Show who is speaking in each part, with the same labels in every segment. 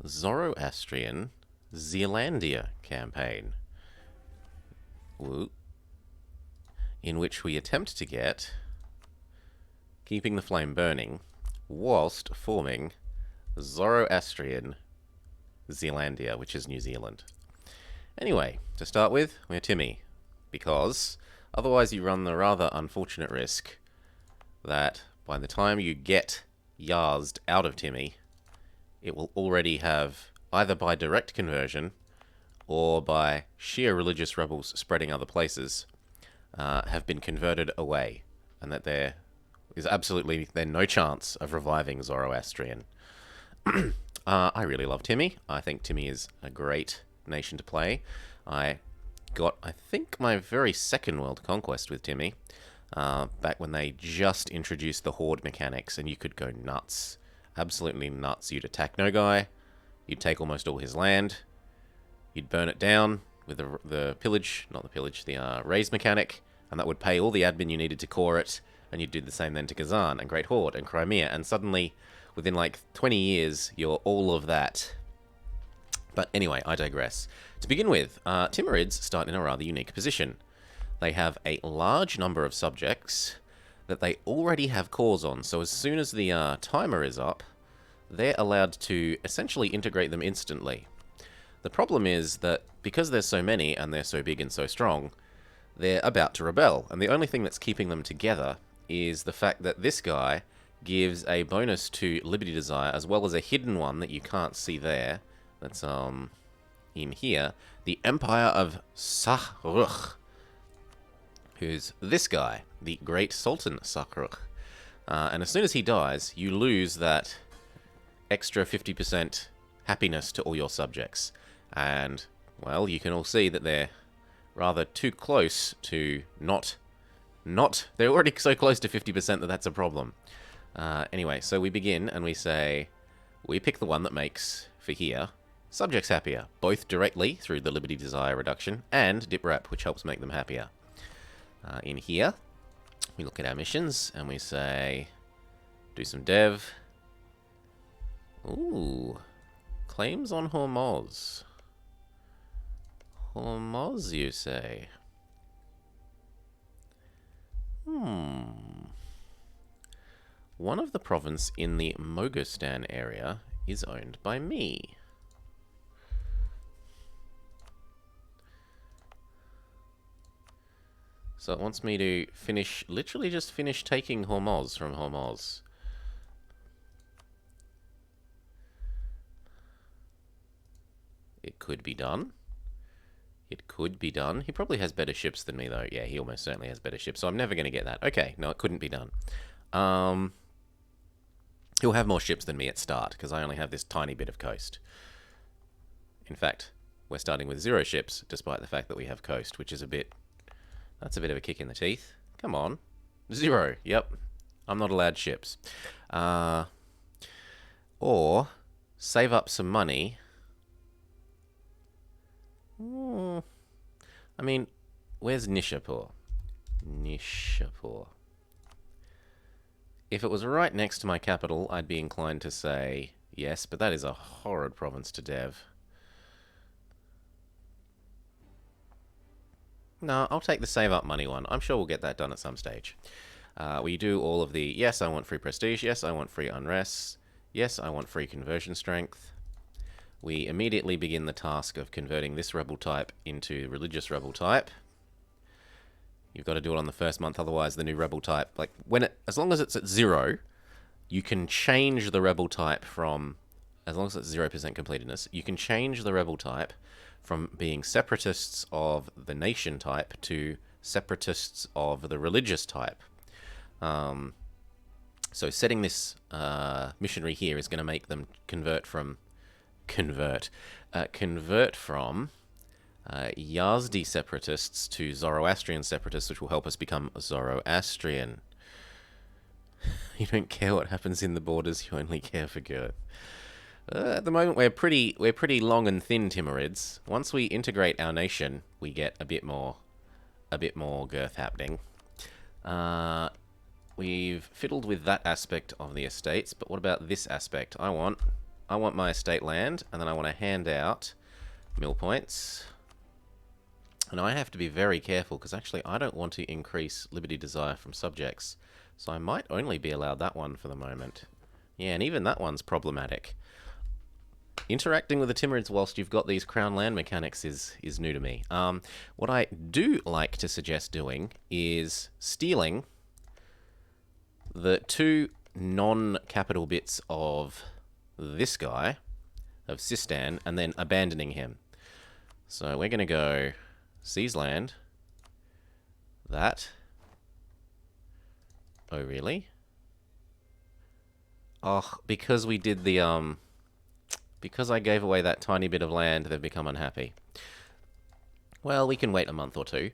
Speaker 1: Zoroastrian Zealandia campaign, in which we attempt to get keeping the flame burning whilst forming Zoroastrian Zealandia, which is New Zealand. Anyway, to start with, we're Timmy, because otherwise you run the rather unfortunate risk that by the time you get Yazd out of Timmy, it will already have, either by direct conversion or by sheer religious rebels spreading other places, have been converted away, and that there is absolutely then no chance of reviving Zoroastrian. I really love Timmy. I think Timmy is a great nation to play. I got, I think, my very second world conquest with Timmy, back when they just introduced the horde mechanics, and you could go nuts. Absolutely nuts. You'd attack Nogai, you'd take almost all his land, you'd burn it down with the pillage, not the pillage, the raise mechanic, and that would pay all the admin you needed to core it, and you'd do the same then to Kazan and Great Horde and Crimea, and suddenly, within like 20 years, you're all of that. But anyway, I digress. To begin with, Timurids start in a rather unique position. They have a large number of subjects that they already have cores on, so as soon as the timer is up, they're allowed to essentially integrate them instantly. The problem is that because there's so many and they're so big and so strong, they're about to rebel, and the only thing that's keeping them together is the fact that this guy gives a bonus to Liberty Desire, as well as a hidden one that you can't see there, that's in here, the Empire of Sahrukh, who's this guy, the Great Sultan Sahrukh. And as soon as he dies, you lose that extra 50% happiness to all your subjects. And, well, you can all see that they're rather too close to they're already so close to 50% that that's a problem. Anyway, so we begin and we say, we pick the one that makes, for here, subjects happier, both directly through the Liberty Desire reduction and Dip Rep, which helps make them happier. In here, we look at our missions and we say, do some dev. Ooh, claims on Hormoz. Hormoz, you say? One of the province in the Mogostan area is owned by me. So it wants me to finish, literally just finish taking Hormoz from Hormoz. It could be done. It could be done. He probably has better ships than me, though. Yeah, he almost certainly has better ships, so I'm never going to get that. Okay, no, it couldn't be done. He'll have more ships than me at start, because I only have this tiny bit of coast. In fact, we're starting with 0 ships, despite the fact that we have coast, which is a bit... That's a bit of a kick in the teeth. Come on. 0. Yep. I'm not allowed ships. Or save up some money. I mean, where's Nishapur? Nishapur. If it was right next to my capital, I'd be inclined to say yes, but that is a horrid province to dev. No, I'll take the save up money one. I'm sure we'll get that done at some stage. We do all of the, yes, I want free prestige, yes, I want free unrest, yes, I want free conversion strength. We immediately begin the task of converting this rebel type into religious rebel type. You've got to do it on the first month, otherwise the new rebel type, like, as long as it's at 0, you can change the rebel type from, as long as it's 0% completedness, you can change the rebel type from being separatists of the nation type to separatists of the religious type. So setting this missionary here is going to make them convert from Yazdi separatists to Zoroastrian separatists, which will help us become Zoroastrian. You don't care what happens in the borders, you only care for girth. At the moment, we're pretty long and thin, Timurids. Once we integrate our nation, we get a bit more girth happening. We've fiddled with that aspect of the estates, but what about this aspect? I want I want my estate land, and then I want to hand out mill points. And I have to be very careful, because actually I don't want to increase liberty desire from subjects. So I might only be allowed that one for the moment. Yeah, and even that one's problematic. Interacting with the Timurids whilst you've got these crown land mechanics is new to me. What I do like to suggest doing is stealing the 2 non-capital bits of this guy, of Sistan, and then abandoning him. So we're going to go seize land. That. Oh, really? Oh, because we did the, because I gave away that tiny bit of land, they've become unhappy. Well, we can wait a month or two,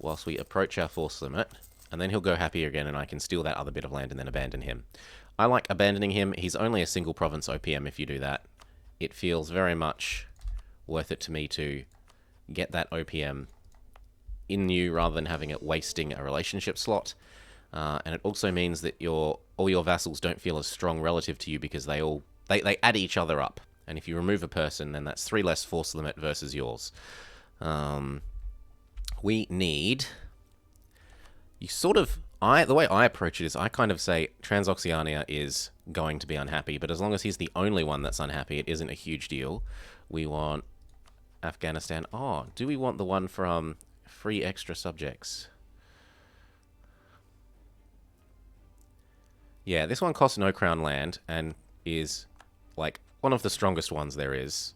Speaker 1: whilst we approach our force limit, and then he'll go happy again, and I can steal that other bit of land and then abandon him. I like abandoning him. He's only a single province OPM if you do that. It feels very much worth it to me to get that OPM in you rather than having it wasting a relationship slot. And it also means that all your vassals don't feel as strong relative to you because they add each other up. And if you remove a person, then that's 3 less force limit versus yours. We need... You sort of... The way I approach it is I kind of say Transoxiania is going to be unhappy, but as long as he's the only one that's unhappy, it isn't a huge deal. We want Afghanistan. Oh, do we want the one from free extra subjects? Yeah, this one costs no crown land and is, like, one of the strongest ones there is.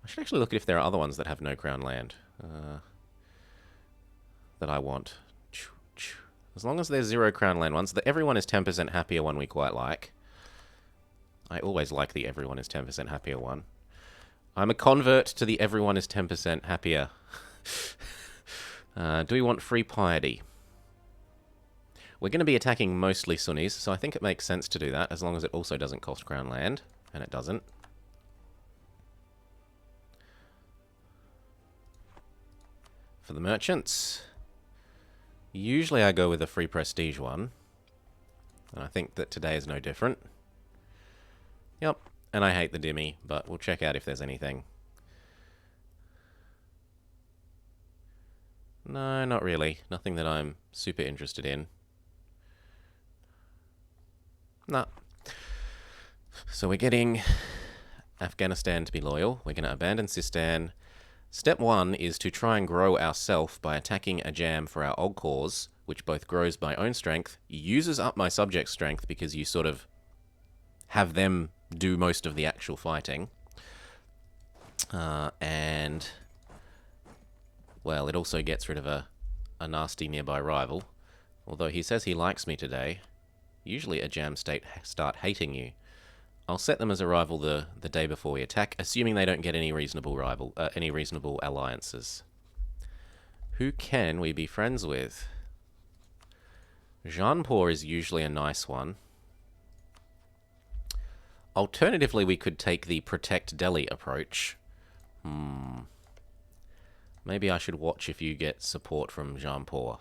Speaker 1: I should actually look at if there are other ones that have no crown land that I want. As long as there's 0 crown land ones. The everyone is 10% happier one we quite like. I always like the everyone is 10% happier one. I'm a convert to the everyone is 10% happier. Do we want free piety? We're going to be attacking mostly Sunnis, so I think it makes sense to do that, as long as it also doesn't cost crown land. And it doesn't. For the merchants... Usually I go with a free prestige one. And I think that today is no different. Yep. And I hate the Dhimmi, but we'll check out if there's anything. No, not really. Nothing that I'm super interested in. No. So we're getting Afghanistan to be loyal. We're going to abandon Sistan. Step 1 is to try and grow ourself by attacking a jam for our old cause, which both grows my own strength, uses up my subject strength because you sort of have them do most of the actual fighting. And, well, it also gets rid of a nasty nearby rival. Although he says he likes me today. Usually a jam state start hating you. I'll set them as a rival the day before we attack, assuming they don't get any reasonable alliances. Who can we be friends with? Jaunpur is usually a nice one. Alternatively, we could take the Protect Delhi approach. Maybe I should watch if you get support from Jaunpur.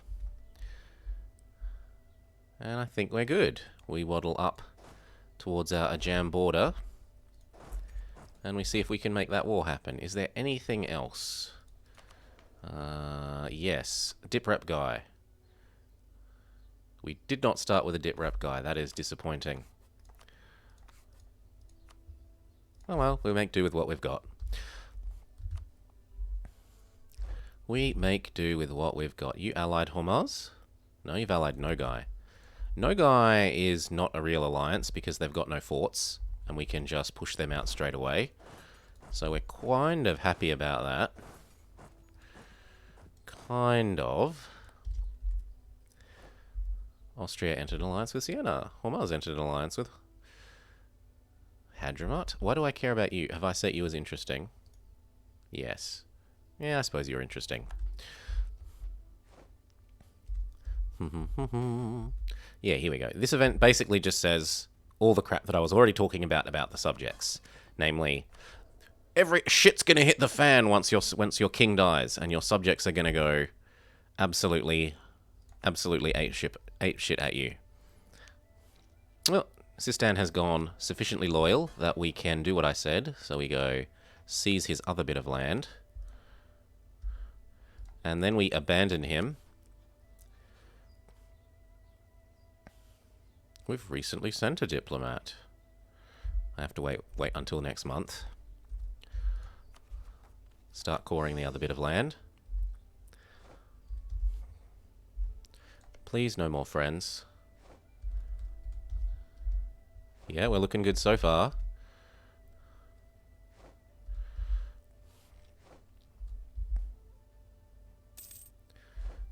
Speaker 1: And I think we're good. We waddle up towards our Ajam border. And we see if we can make that war happen. Is there anything else? Yes. Dip rep guy. We did not start with a dip rep guy. That is disappointing. Oh well, we make do with what we've got. We make do with what we've got. You allied Hormuz? No, you've allied Nogai. Nogai is not a real alliance because they've got no forts, and we can just push them out straight away. So we're kind of happy about that. Kind of. Austria entered an alliance with Siena. Hormuz entered an alliance with Hadramaut. Why do I care about you? Have I set you as interesting? Yes. Yeah, I suppose you're interesting. Yeah, here we go. This event basically just says all the crap that I was already talking about the subjects. Namely, every shit's gonna hit the fan once your king dies, and your subjects are gonna go absolutely ape shit at you. Well, Sistan has gone sufficiently loyal that we can do what I said. So we go seize his other bit of land. And then we abandon him. We've recently sent a diplomat. I have to wait until next month. Start coring the other bit of land. Please, no more friends. Yeah, we're looking good so far.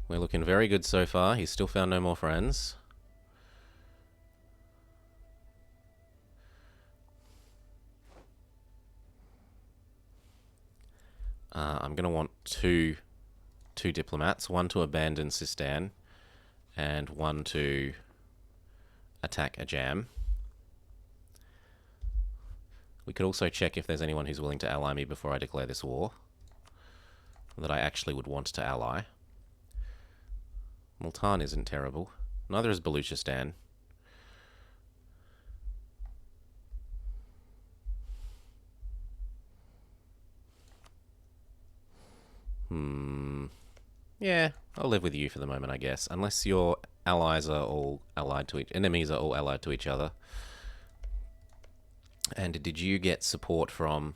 Speaker 1: We're looking very good so far. He's still found no more friends. I'm going to want two diplomats. One to abandon Sistan and one to attack Ajam. We could also check if there's anyone who's willing to ally me before I declare this war. That I actually would want to ally. Multan isn't terrible. Neither is Baluchistan. Yeah, I'll live with you for the moment, I guess. Unless your allies are all allied to enemies are all allied to each other. And did you get support from...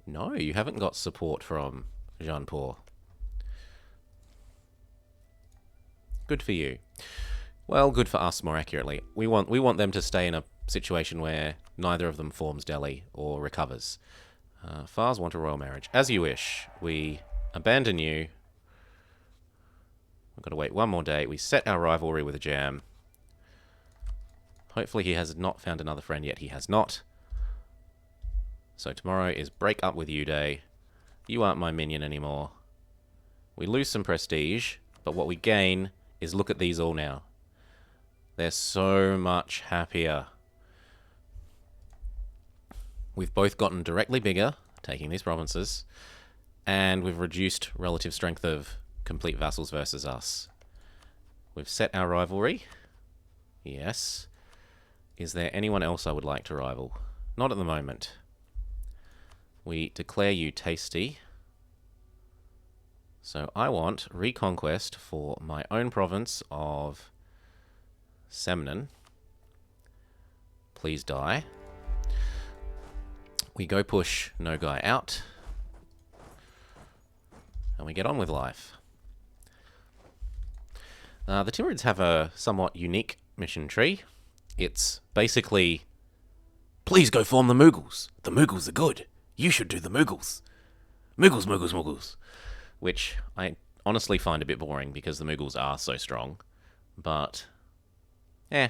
Speaker 1: No, you haven't got support from Jaunpur. Good for you. Well, good for us, more accurately. We want them to stay in a situation where neither of them forms Delhi or recovers. Fars want a royal marriage. As you wish. We abandon you. We've got to wait one more day. We set our rivalry with Ajam. Hopefully he has not found another friend yet. He has not. So tomorrow is break up with you day. You aren't my minion anymore. We lose some prestige, but what we gain is look at these all now. They're so much happier. We've both gotten directly bigger, taking these provinces, and we've reduced relative strength of complete vassals versus us. We've set our rivalry. Yes. Is there anyone else I would like to rival? Not at the moment. We declare you tasty. So I want reconquest for my own province of Semnan. Please die. We go push Nogai out. And we get on with life. The Timurids have a somewhat unique mission tree. It's basically, please go form the Mughals. The Mughals are good. You should do the Mughals. Mughals, Mughals, Mughals. Which I honestly find a bit boring because the Mughals are so strong. But, I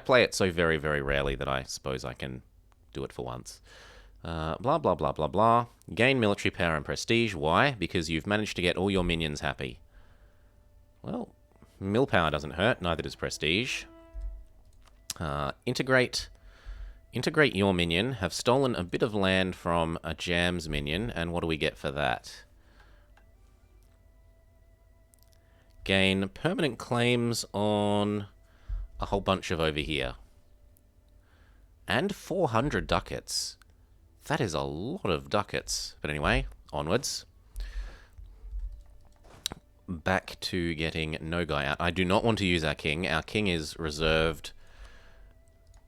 Speaker 1: play it so very, very rarely that I suppose I can do it for once. Blah, blah, blah, blah, blah. Gain military power and prestige. Why? Because you've managed to get all your minions happy. Well, mil power doesn't hurt, neither does prestige. Integrate your minion. Have stolen a bit of land from a Jam's minion, and what do we get for that? Gain permanent claims on a whole bunch of over here. And 400 ducats. That is a lot of ducats. But anyway, onwards. Back to getting Nogai out. I do not want to use our king. Our king is reserved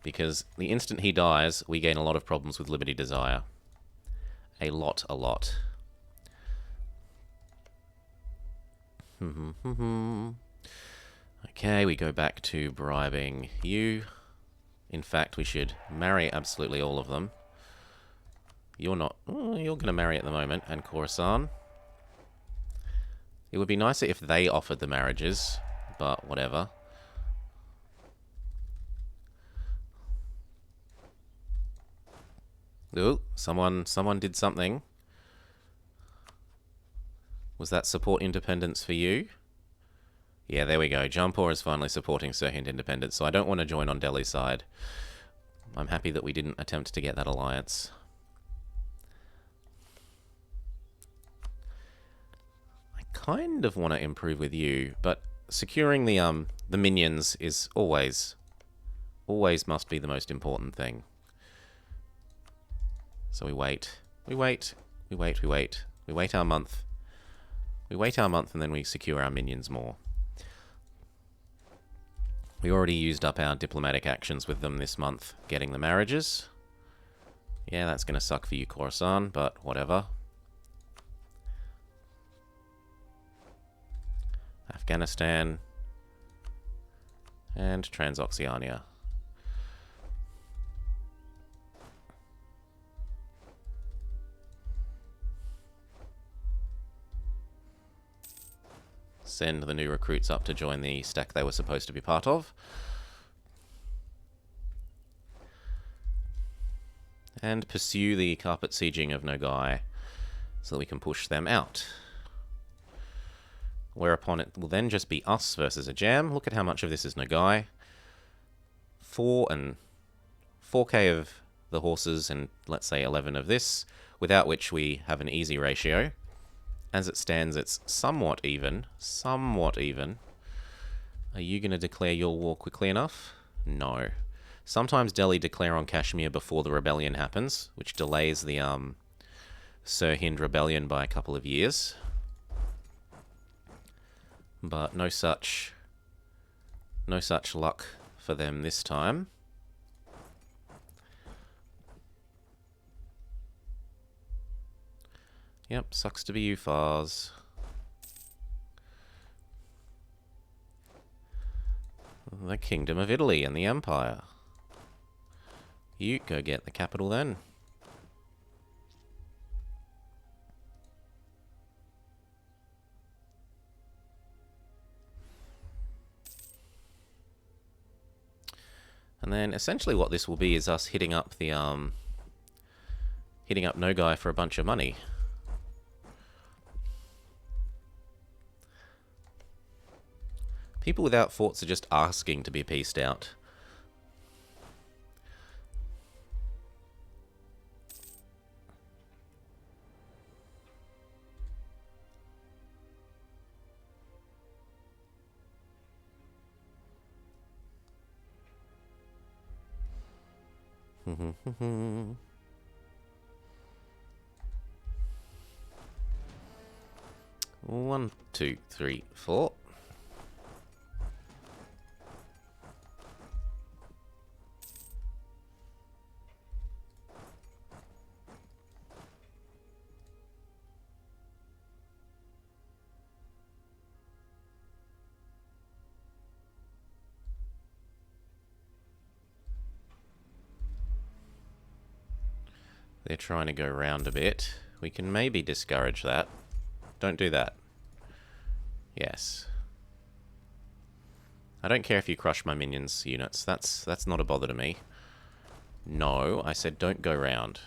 Speaker 1: because the instant he dies, we gain a lot of problems with Liberty Desire. A lot. Okay, we go back to bribing you. In fact, we should marry absolutely all of them. You're not... Oh, you're going to marry at the moment. And Khorasan. It would be nicer if they offered the marriages, but whatever. Ooh, someone did something. Was that support independence for you? Yeah, there we go. Jaunpur is finally supporting Sirhind independence, so I don't want to join on Delhi's side. I'm happy that we didn't attempt to get that alliance. Kind of want to improve with you, but securing the minions is always always must be the most important thing. So we wait. We wait. We wait. We wait. We wait our month. We wait our month and then we secure our minions more. We already used up our diplomatic actions with them this month, getting the marriages. Yeah, that's going to suck for you, Khorasan, but whatever. Afghanistan. And Transoxiania. Send the new recruits up to join the stack they were supposed to be part of. And pursue the carpet sieging of Nogai so that we can push them out. Whereupon it will then just be us versus a jam. Look at how much of this is Nogai. 4K of the horses and let's say 11 of this, without which we have an easy ratio. As it stands, it's somewhat even. Somewhat even. Are you going to declare your war quickly enough? No. Sometimes Delhi declare on Kashmir before the rebellion happens, which delays the Sirhind rebellion by a couple of years. But no such luck for them this time. Yep, sucks to be you, Fars. The Kingdom of Italy and the Empire. You go get the capital then. And then essentially what this will be is us hitting up the hitting up Nogai for a bunch of money. People without forts are just asking to be pieced out. One, two, three, four. They're trying to go round a bit. We can maybe discourage that. Don't do that. Yes. I don't care if you crush my minions' units. That's not a bother to me. No, I said don't go round.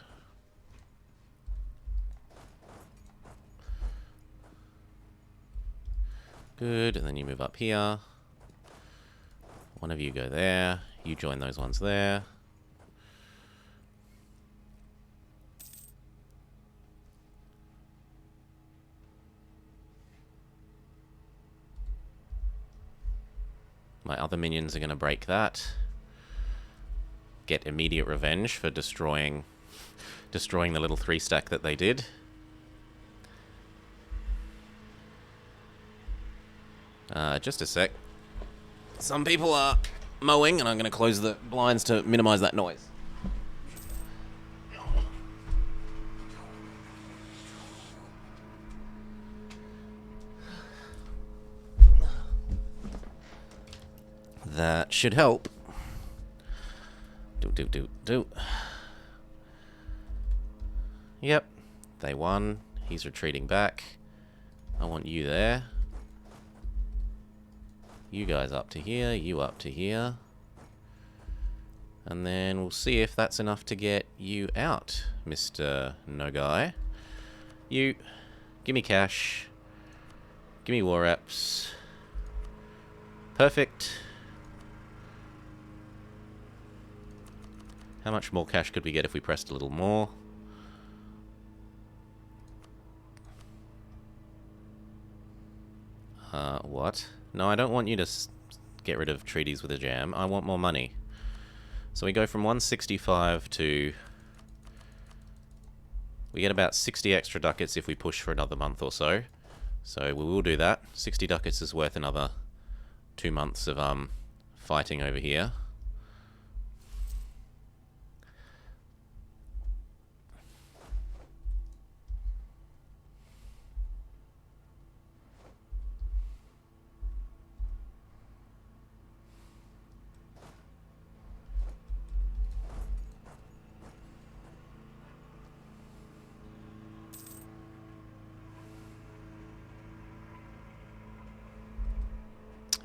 Speaker 1: Good, and then you move up here. One of you go there. You join those ones there. My other minions are going to break that. Get immediate revenge for destroying the little 3-stack that they did. Just a sec. Some people are mowing, and I'm going to close the blinds to minimize that noise. That should help. Do. Yep. They won. He's retreating back. I want you there. You guys up to here. You up to here. And then we'll see if that's enough to get you out, Mr. Nogai. You, give me cash. Give me war reps. Perfect. How much more cash could we get if we pressed a little more? What? No, I don't want you to get rid of treaties with a jam. I want more money. So we go from 165 to... We get about 60 extra ducats if we push for another month or so. So we will do that. 60 ducats is worth another 2 months of fighting over here.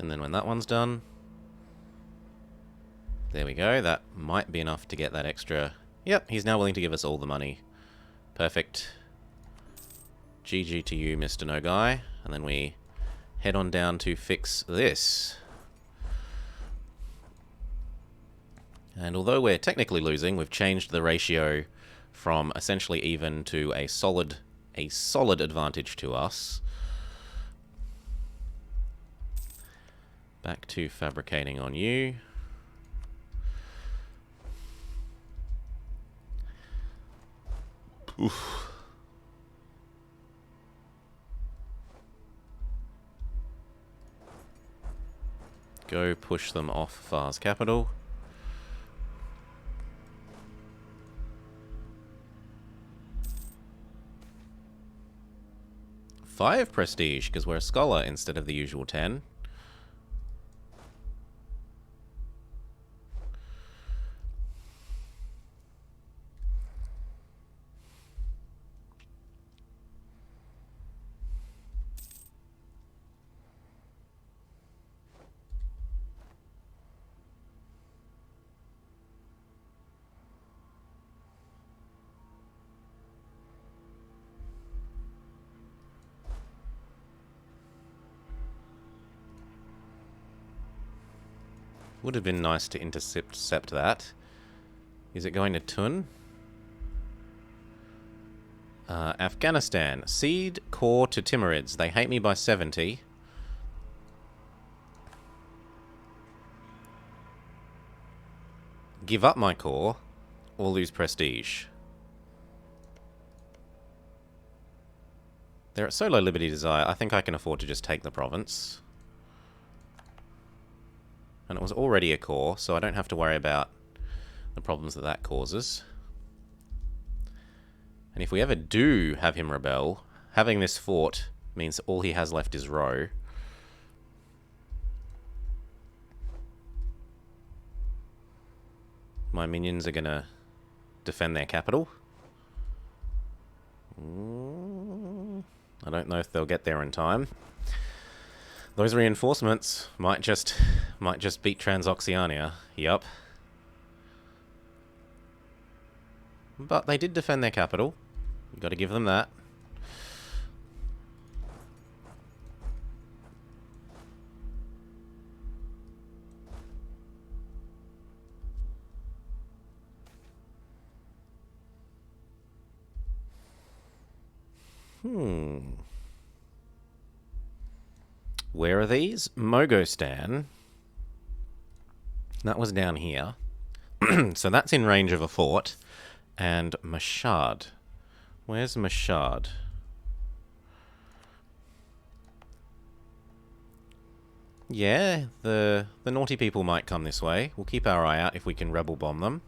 Speaker 1: And then when that one's done, there we go. That might be enough to get that extra. Yep, he's now willing to give us all the money. Perfect. GG to you, Mr. No Guy. And then we head on down to fix this. And although we're technically losing, we've changed the ratio from essentially even to a solid advantage to us. Back to fabricating on you. Oof. Go push them off Far's capital. Five prestige, because we're a scholar instead of the usual 10. Would have been nice to intercept that. Is it going to Tun? Afghanistan. Cede core to Timurids. They hate me by 70. Give up my core or lose prestige. They're at Solo Liberty Desire. I think I can afford to just take the province. And it was already a core, so I don't have to worry about the problems that that causes. And if we ever do have him rebel, having this fort means all he has left is row. My minions are gonna defend their capital. I don't know if they'll get there in time. Those reinforcements might just beat Transoxiania. Yup. But they did defend their capital. You got to give them that. Where are these? Mogostan. That was down here. So that's in range of a fort. And Mashhad. Where's Mashhad? Yeah, the naughty people might come this way. We'll keep our eye out if we can rebel bomb them.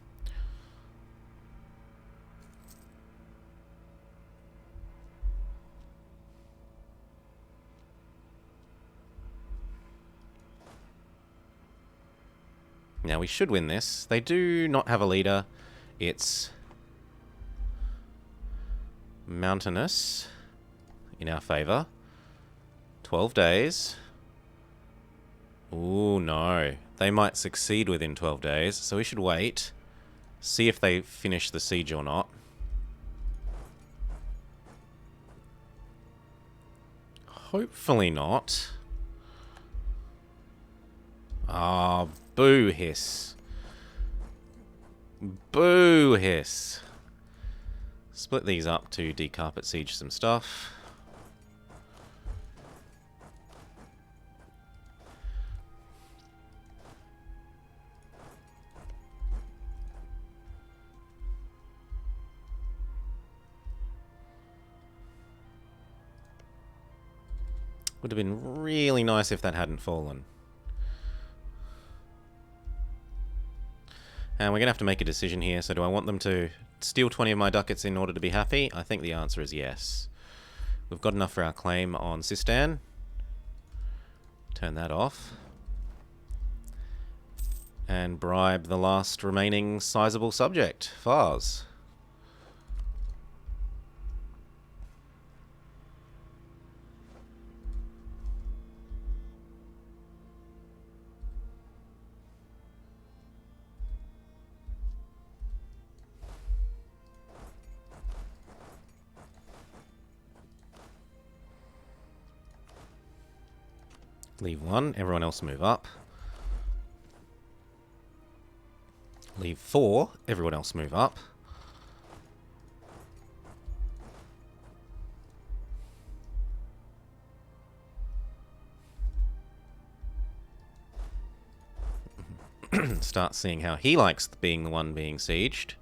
Speaker 1: Now, we should win this. They do not have a leader. It's mountainous in our favour. 12 days. Ooh, no. They might succeed within 12 days, so we should wait. See if they finish the siege or not. Hopefully not. Ah, boo hiss. Boo hiss. Split these up to decarpet siege some stuff. Would have been really nice if that hadn't fallen. And we're going to have to make a decision here. So do I want them to steal 20 of my ducats in order to be happy? I think the answer is yes. We've got enough for our claim on Sistan. Turn that off. And bribe the last remaining sizable subject, Fars. Leave one, everyone else move up. Leave 4, everyone else move up. Start seeing how he likes being the one being sieged.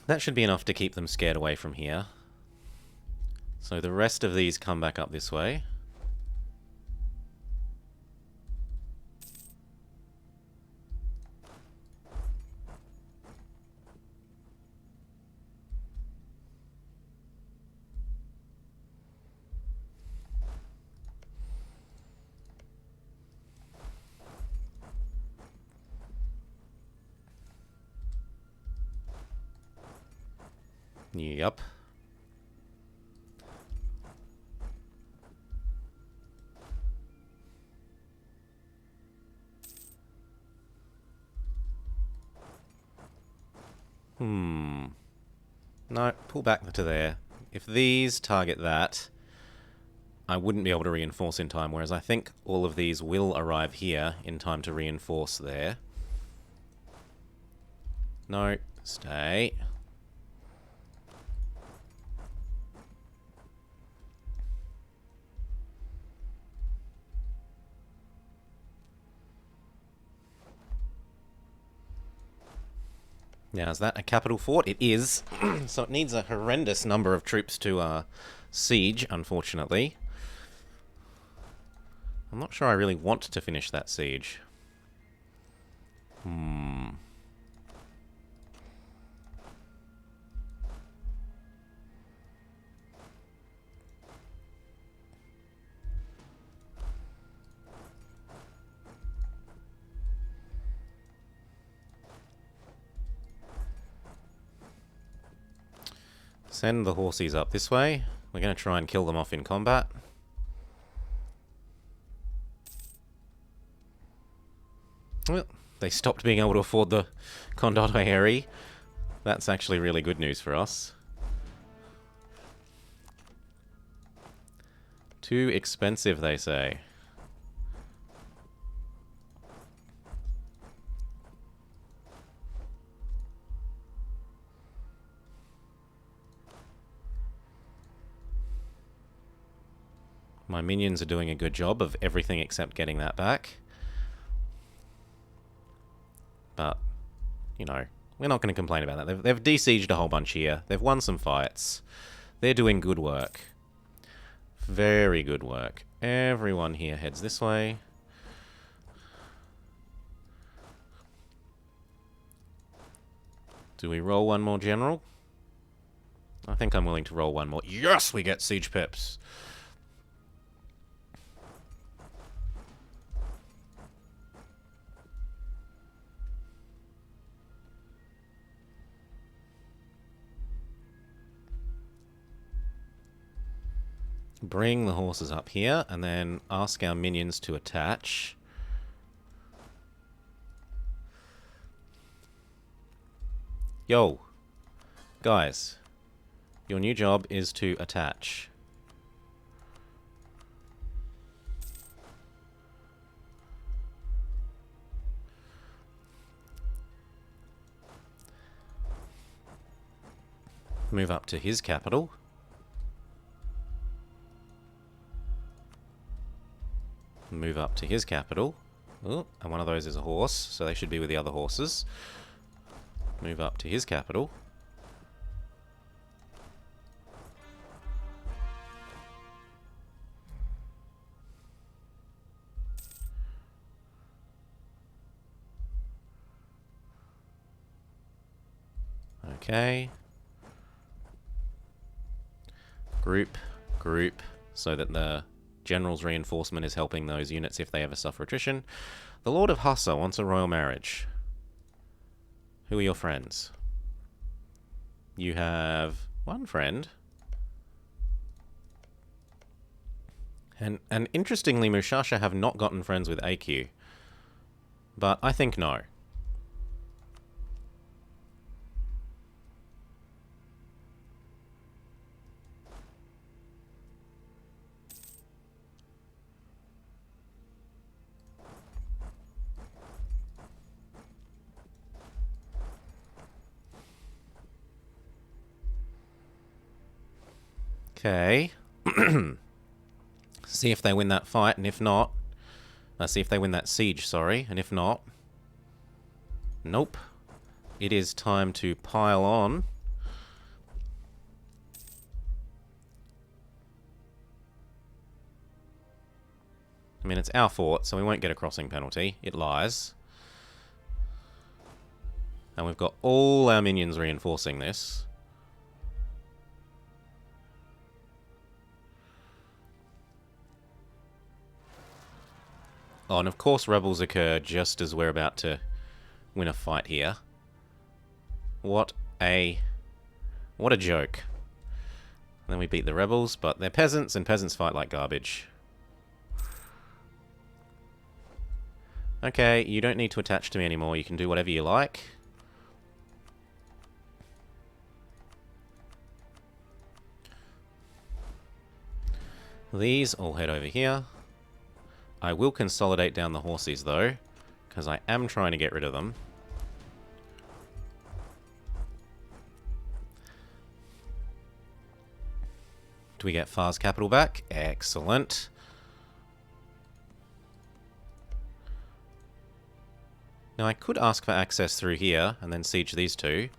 Speaker 1: That should be enough to keep them scared away from here. So the rest of these come back up this way. Yup. No, pull back to there. If these target that, I wouldn't be able to reinforce in time, whereas I think all of these will arrive here in time to reinforce there. No, stay. Now, is that a capital fort? It is. So it needs a horrendous number of troops to siege, unfortunately. I'm not sure I really want to finish that siege. Send the horsies up this way. We're going to try and kill them off in combat. Well, they stopped being able to afford the Condotto Harry. That's actually really good news for us. Too expensive, they say. My minions are doing a good job of everything except getting that back. But, you know, we're not going to complain about that. They've de-sieged a whole bunch here. They've won some fights. They're doing good work. Very good work. Everyone here heads this way. Do we roll one more general? I think I'm willing to roll one more. Yes, we get siege pips. Bring the horses up here, and then ask our minions to attach. Yo, guys, your new job is to attach. Move up to his capital. Move up to his capital. Oh, and one of those is a horse, so they should be with the other horses. Move up to his capital. Okay. Group, so that the general's reinforcement is helping those units if they ever suffer attrition. The Lord of Hassa wants a royal marriage. Who are your friends? You have one friend. And interestingly, Mushasha have not gotten friends with AQ. But I think no. Okay. See if they win that fight, and if not... see if they win that siege, sorry, and if not... Nope. It is time to pile on. I mean, it's our fort, so we won't get a crossing penalty. It lies. And we've got all our minions reinforcing this. Oh, and of course rebels occur just as we're about to win a fight here. What a joke. And then we beat the rebels, but they're peasants, and peasants fight like garbage. Okay, you don't need to attach to me anymore. You can do whatever you like. These all head over here. I will consolidate down the horses, though, because I am trying to get rid of them. Do we get Far's capital back? Excellent. Now, I could ask for access through here, and then siege these two.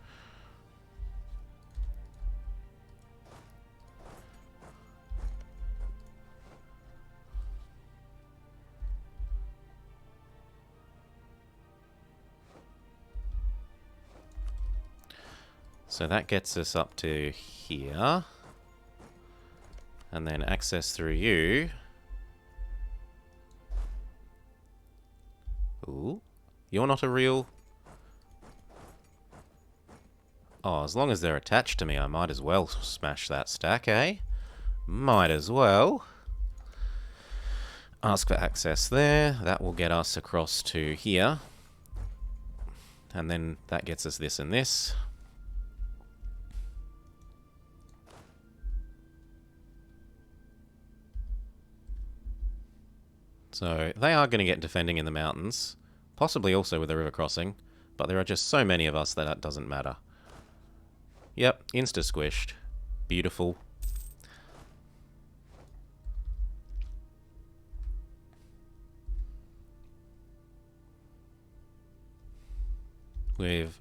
Speaker 1: So that gets us up to here. And then access through you. Ooh. You're not a real... Oh, as long as they're attached to me, I might as well smash that stack, eh? Might as well. Ask for access there. That will get us across to here. And then that gets us this and this. So they are going to get defending in the mountains, possibly also with a river crossing, but there are just so many of us that it doesn't matter. Yep, insta-squished. Beautiful. We've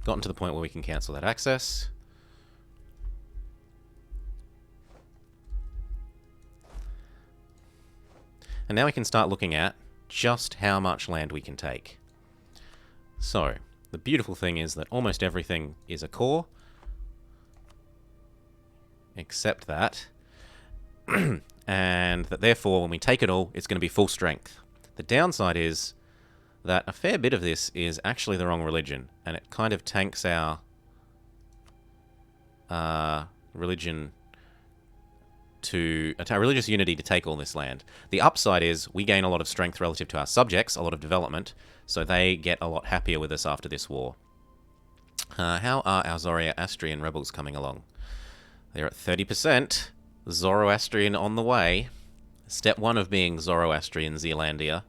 Speaker 1: gotten to the point where we can cancel that access. And now we can start looking at just how much land we can take. So, the beautiful thing is that almost everything is a core. Except that. And that therefore, when we take it all, it's going to be full strength. The downside is that a fair bit of this is actually the wrong religion. And it kind of tanks our religion to a religious unity to take all this land. The upside is we gain a lot of strength relative to our subjects, a lot of development, so they get a lot happier with us after this war. How are our Zoroastrian rebels coming along? They're at 30%. Zoroastrian on the way. Step 1 of being Zoroastrian Zealandia.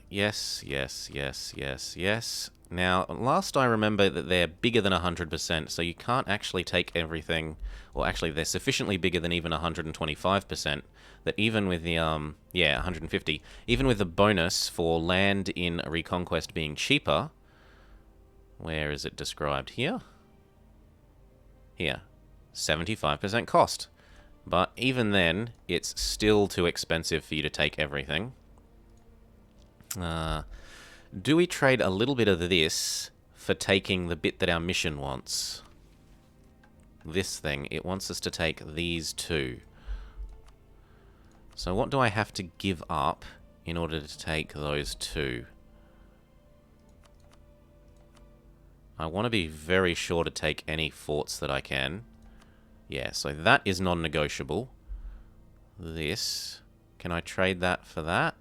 Speaker 1: Yes, yes, yes, yes, yes. Now, last I remember that they're bigger than 100%, so you can't actually take everything, or actually they're sufficiently bigger than even 125%, that even with the, yeah, 150, even with the bonus for land in Reconquest being cheaper, where is it described here? Here, 75% cost. But even then, it's still too expensive for you to take everything. Do we trade a little bit of this for taking the bit that our mission wants? This thing, it wants us to take these two. So what do I have to give up in order to take those two? I want to be very sure to take any forts that I can. Yeah, so that is non-negotiable. This, can I trade that for that?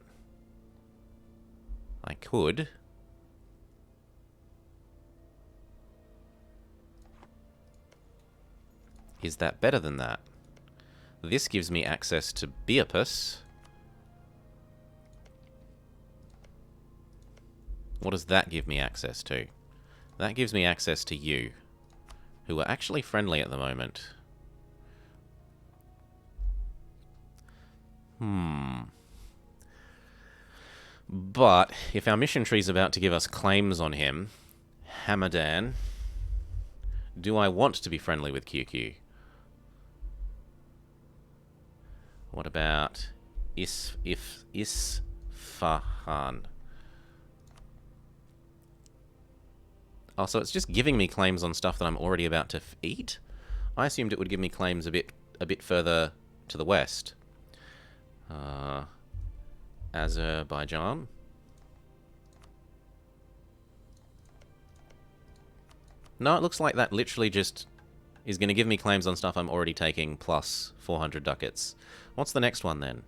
Speaker 1: I could. Is that better than that? This gives me access to Beapus. What does that give me access to? That gives me access to you, who are actually friendly at the moment. But if our mission tree's about to give us claims on him, Hamadan, do I want to be friendly with QQ? What about Isfahan? Oh, so it's just giving me claims on stuff that I'm already about to eat? I assumed it would give me claims a bit further to the west. Azerbaijan. No, it looks like that literally just is going to give me claims on stuff I'm already taking, plus 400 ducats. What's the next one, then?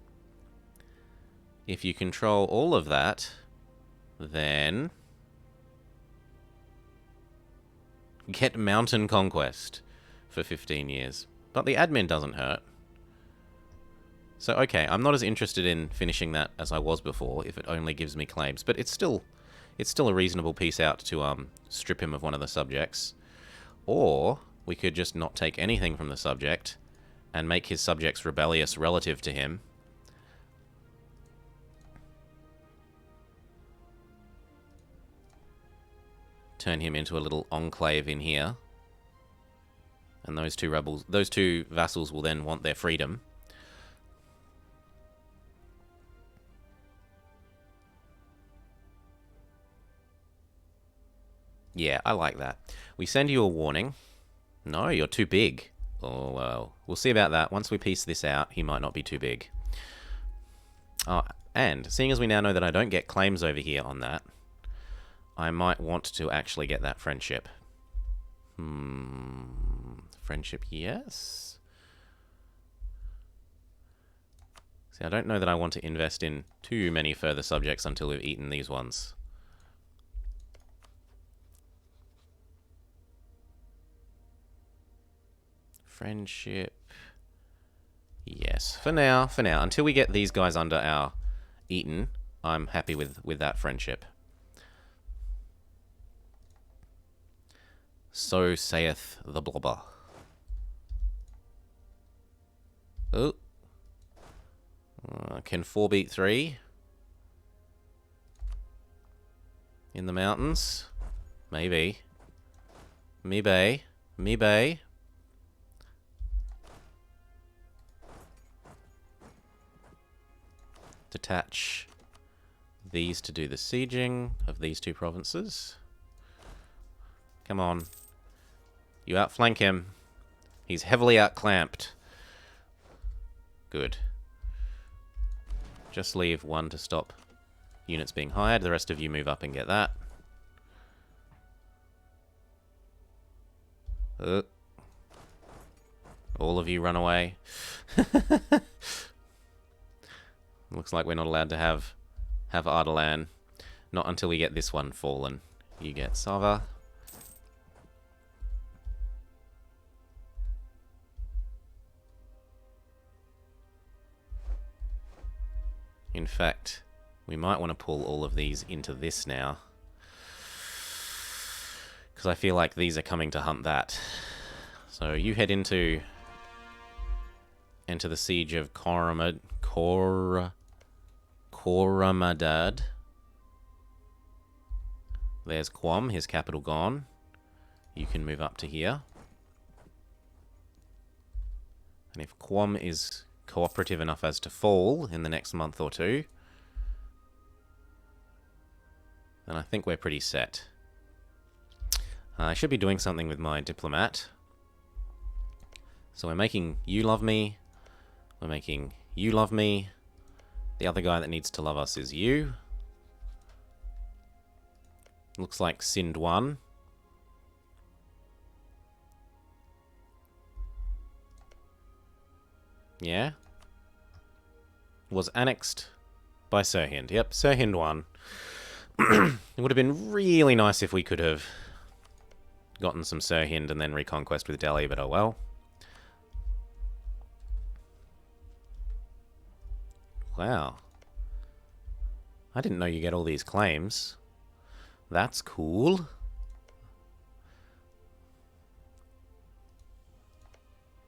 Speaker 1: If you control all of that, then get Mountain Conquest for 15 years. But the admin doesn't hurt. So, okay, I'm not as interested in finishing that as I was before, if it only gives me claims. But it's still a reasonable piece out to strip him of one of the subjects. Or we could just not take anything from the subject and make his subjects rebellious relative to him. Turn him into a little enclave in here. And those two vassals will then want their freedom. Yeah, I like that. We send you a warning. No, you're too big. Oh, well. We'll see about that. Once we piece this out, he might not be too big. Oh, and seeing as we now know that I don't get claims over here on that, I might want to actually get that friendship. Friendship, yes? See, I don't know that I want to invest in too many further subjects until we've eaten these ones. Friendship. Yes, for now. Until we get these guys under our eaten, I'm happy with that friendship. So saith the blobber. Oh. Can 4 beat 3? In the mountains? Maybe. Maybe. Detach these to do the sieging of these two provinces. Come on. You outflank him. He's heavily outclamped. Good. Just leave one to stop units being hired. The rest of you move up and get that. All of you run away. Looks like we're not allowed to have Ardalan. Not until we get this one fallen. You get Sava. In fact, we might want to pull all of these into this now. Because I feel like these are coming to hunt that. So you head into the siege of Koramadad. There's Quam, his capital gone. You can move up to here. And if Quam is cooperative enough as to fall in the next month or two, then I think we're pretty set. I should be doing something with my diplomat. So we're making you love me. We're making you love me. The other guy that needs to love us is you. Looks like Sind won. Yeah. Was annexed by Sirhind. Yep, Sirhind won. It would have been really nice if we could have gotten some Sirhind and then reconquest with Delhi, but oh well. Wow. I didn't know you get all these claims. That's cool.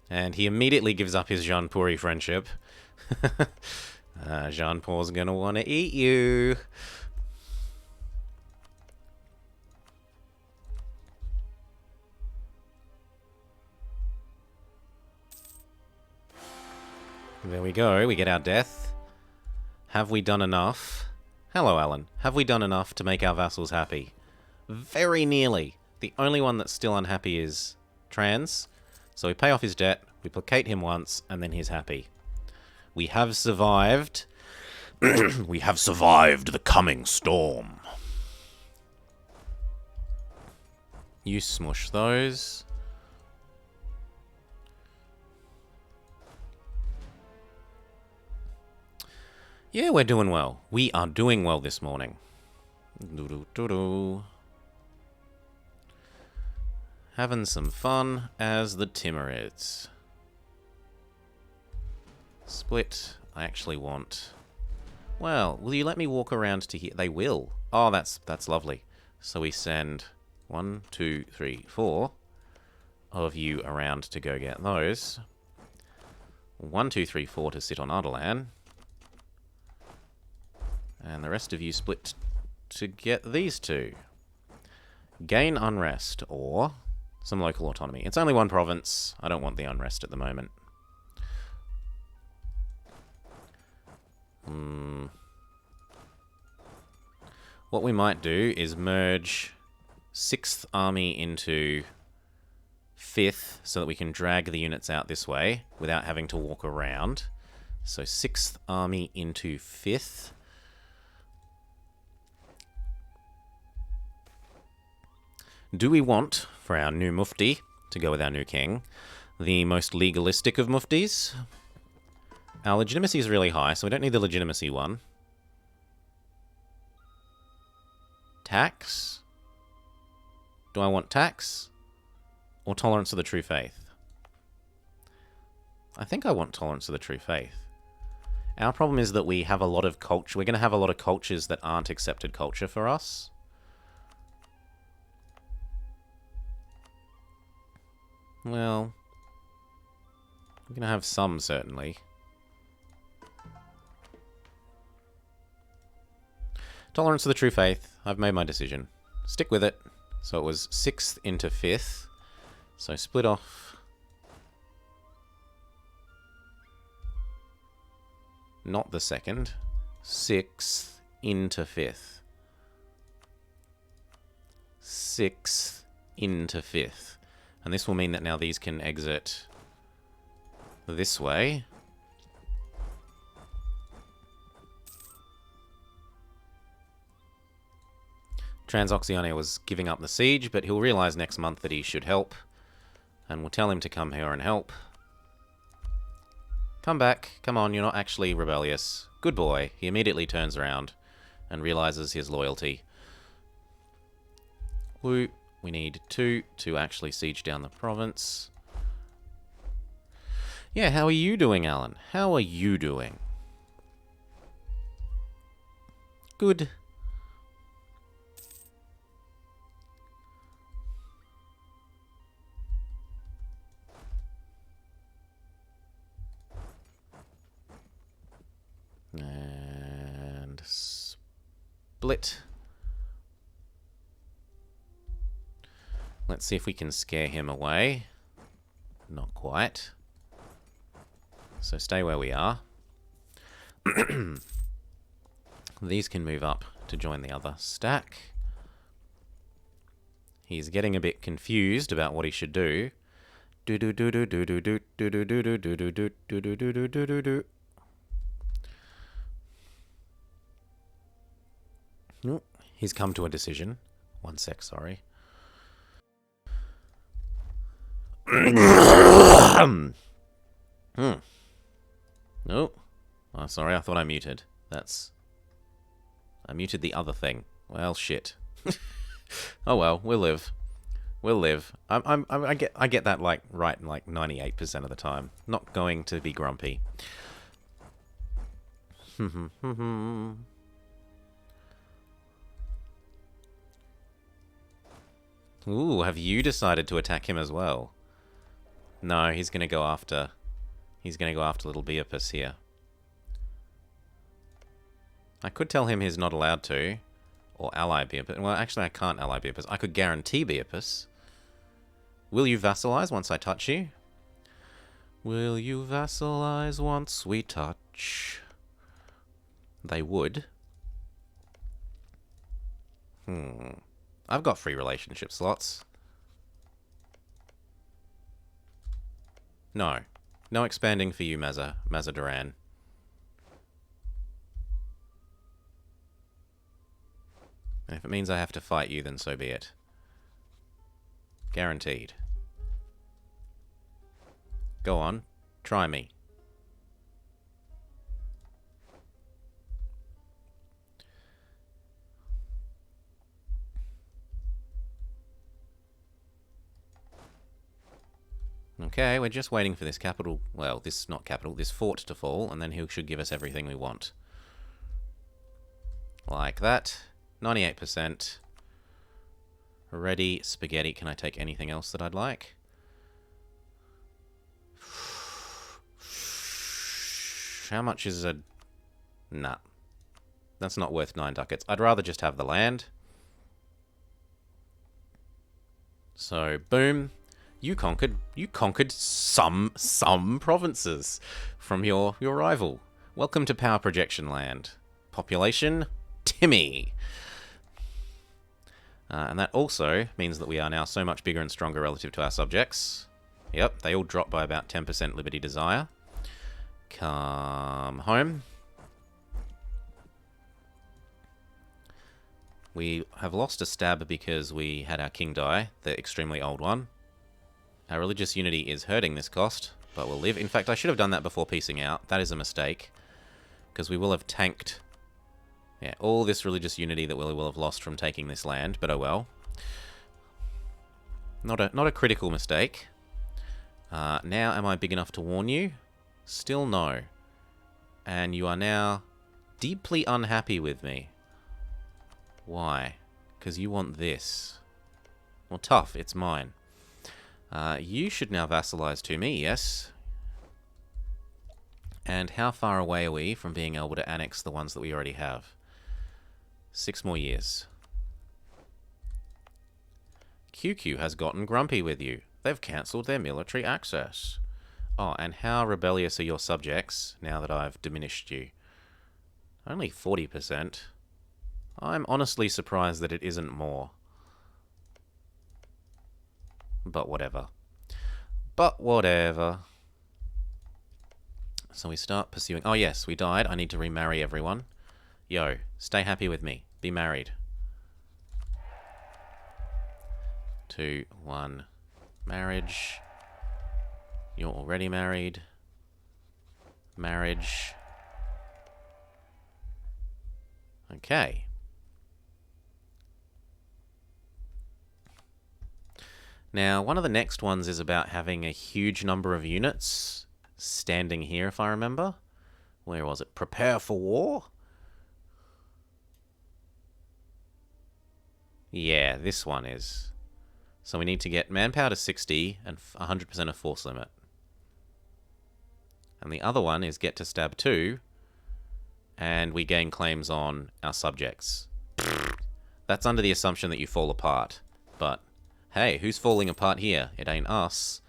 Speaker 1: And he immediately gives up his Jaunpuri friendship. Jaunpur's gonna want to eat you. There we go, we get our death. Have we done enough? Hello, Alan. Have we done enough to make our vassals happy? Very nearly. The only one that's still unhappy is Trans. So we pay off his debt, we placate him once, and then he's happy. We have survived. We have survived the coming storm. You smush those. Yeah, we're doing well. We are doing well this morning. Having some fun as the Timurids. Split. I actually want... Well, will you let me walk around to here? They will. Oh, that's lovely. So we send 1, 2, 3, 4 of you around to go get those. 1, 2, 3, 4 to sit on Ardalan. And the rest of you split to get these two. Gain unrest, or some local autonomy. It's only one province. I don't want the unrest at the moment. What we might do is merge 6th Army into 5th so that we can drag the units out this way without having to walk around. So 6th Army into 5th. Do we want, for our new mufti, to go with our new king, the most legalistic of muftis? Our legitimacy is really high, so we don't need the legitimacy one. Tax? Do I want tax? Or tolerance of the true faith? I think I want tolerance of the true faith. Our problem is that we have a lot of culture. We're going to have a lot of cultures that aren't accepted culture for us. Well, we're going to have some, certainly. Tolerance of the true faith. I've made my decision. Stick with it. So it was 6th into 5th. So split off. Not the 2nd. 6th into 5th. 6th into 5th. And this will mean that now these can exit this way. Transoxiana was giving up the siege, but he'll realise next month that he should help. And we'll tell him to come here and help. Come back. Come on, you're not actually rebellious. Good boy. He immediately turns around and realises his loyalty. Woo. We need 2 to actually siege down the province. Yeah, how are you doing, Alan? How are you doing? Good. split. Let's see if we can scare him away. Not quite. So stay where we are. These can move up to join the other stack. He's getting a bit confused about what he should do. He's come to a decision. One sec, sorry. Oh. Oh, sorry, I thought I muted. I muted the other thing. Well, shit. Oh well, we'll live. We'll live. I get that like right like 98% of the time. Not going to be grumpy. Ooh, have you decided to attack him as well? No, he's gonna go after little Beopus here. I could tell him he's not allowed to. Or ally Beopus. Well, actually, I can't ally Beopus. I could guarantee Beopus. Will you vassalize once I touch you? Will you vassalize once we touch? They would. I've got free relationship slots. No. No expanding for you, Mazaduran. And if it means I have to fight you, then so be it. Guaranteed. Go on. Try me. Okay, we're just waiting for this capital... Well, this not capital, this fort to fall, and then he should give us everything we want. Like that. 98%. Ready, spaghetti. Can I take anything else that I'd like? How much is a... Nah. That's not worth 9 ducats. I'd rather just have the land. So, boom. You conquered some provinces from your rival. Welcome to Power Projection Land. Population, Timmy. And that also means that we are now so much bigger and stronger relative to our subjects. Yep, they all drop by about 10% Liberty Desire. Come home. We have lost a stab because we had our king die, the extremely old one. Our religious unity is hurting this cost, but we'll live. In fact, I should have done that before piecing out. That is a mistake, because we will have tanked all this religious unity that we will have lost from taking this land, but oh well. Not a critical mistake. Now, am I big enough to warn you? Still no. And you are now deeply unhappy with me. Why? Because you want this. Well, tough, it's mine. You should now vassalize to me, yes? And how far away are we from being able to annex the ones that we already have? 6 more years. QQ has gotten grumpy with you. They've cancelled their military access. Oh, and how rebellious are your subjects now that I've diminished you? Only 40%. I'm honestly surprised that it isn't more. But whatever. But whatever. So we start pursuing... Oh yes, we died. I need to remarry everyone. Yo, stay happy with me. Be married. 2, 1. Marriage. You're already married. Marriage. Okay. Now, one of the next ones is about having a huge number of units standing here, if I remember. Where was it? Prepare for war? Yeah, this one is. So we need to get manpower to 60 and 100% of force limit. And the other one is get to stab 2, and we gain claims on our subjects. That's under the assumption that you fall apart. But, hey, who's falling apart here? It ain't us.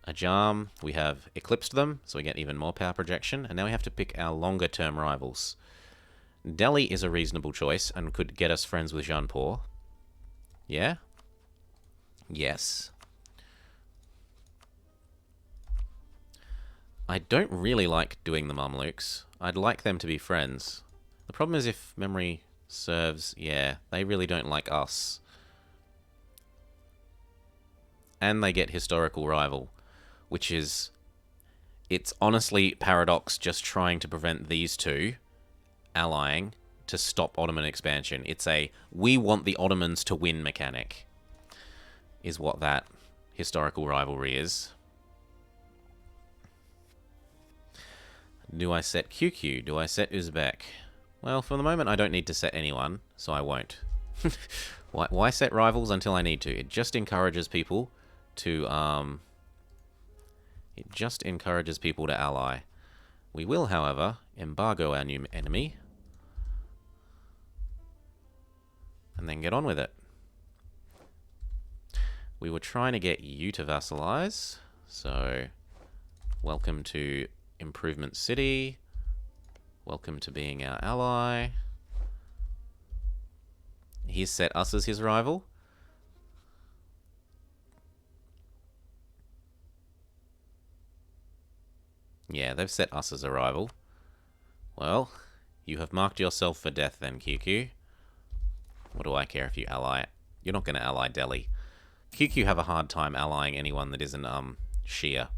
Speaker 1: Ajam, we have eclipsed them, so we get even more power projection. And now we have to pick our longer-term rivals. Delhi is a reasonable choice and could get us friends with Jaunpur. Yeah? Yes. I don't really like doing the Mamluks. I'd like them to be friends. The problem is if memory serves, yeah, they really don't like us. And they get historical rival, which is... It's honestly paradox just trying to prevent these two allying to stop Ottoman expansion. It's a, we want the Ottomans to win mechanic, is what that historical rivalry is. Do I set QQ? Do I set Uzbek? Well, for the moment I don't need to set anyone, so I won't. Why set rivals until I need to? It just encourages people to, ally. We will, however, embargo our new enemy. And then get on with it. We were trying to get you to vassalize, so welcome to Improvement City. Welcome to being our ally. He's set us as his rival. Yeah, they've set us as a rival. Well, you have marked yourself for death then, QQ. What do I care if you ally? You're not going to ally Delhi. QQ have a hard time allying anyone that isn't Shia.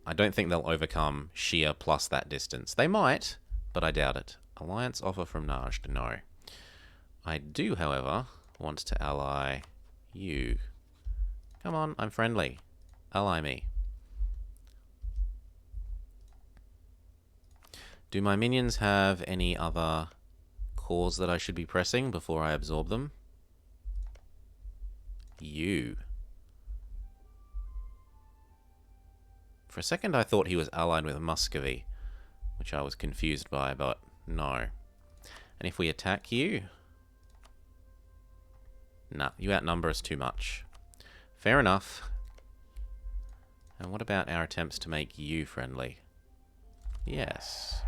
Speaker 1: I don't think they'll overcome Shia plus that distance. They might, but I doubt it. Alliance offer from Najd, no. I do, however, want to ally you. Come on, I'm friendly. Ally me. Do my minions have any other cores that I should be pressing before I absorb them? You. For a second I thought he was allied with Muscovy, which I was confused by, but no. And if we attack you? Nah, you outnumber us too much. Fair enough. And what about our attempts to make you friendly? Yes.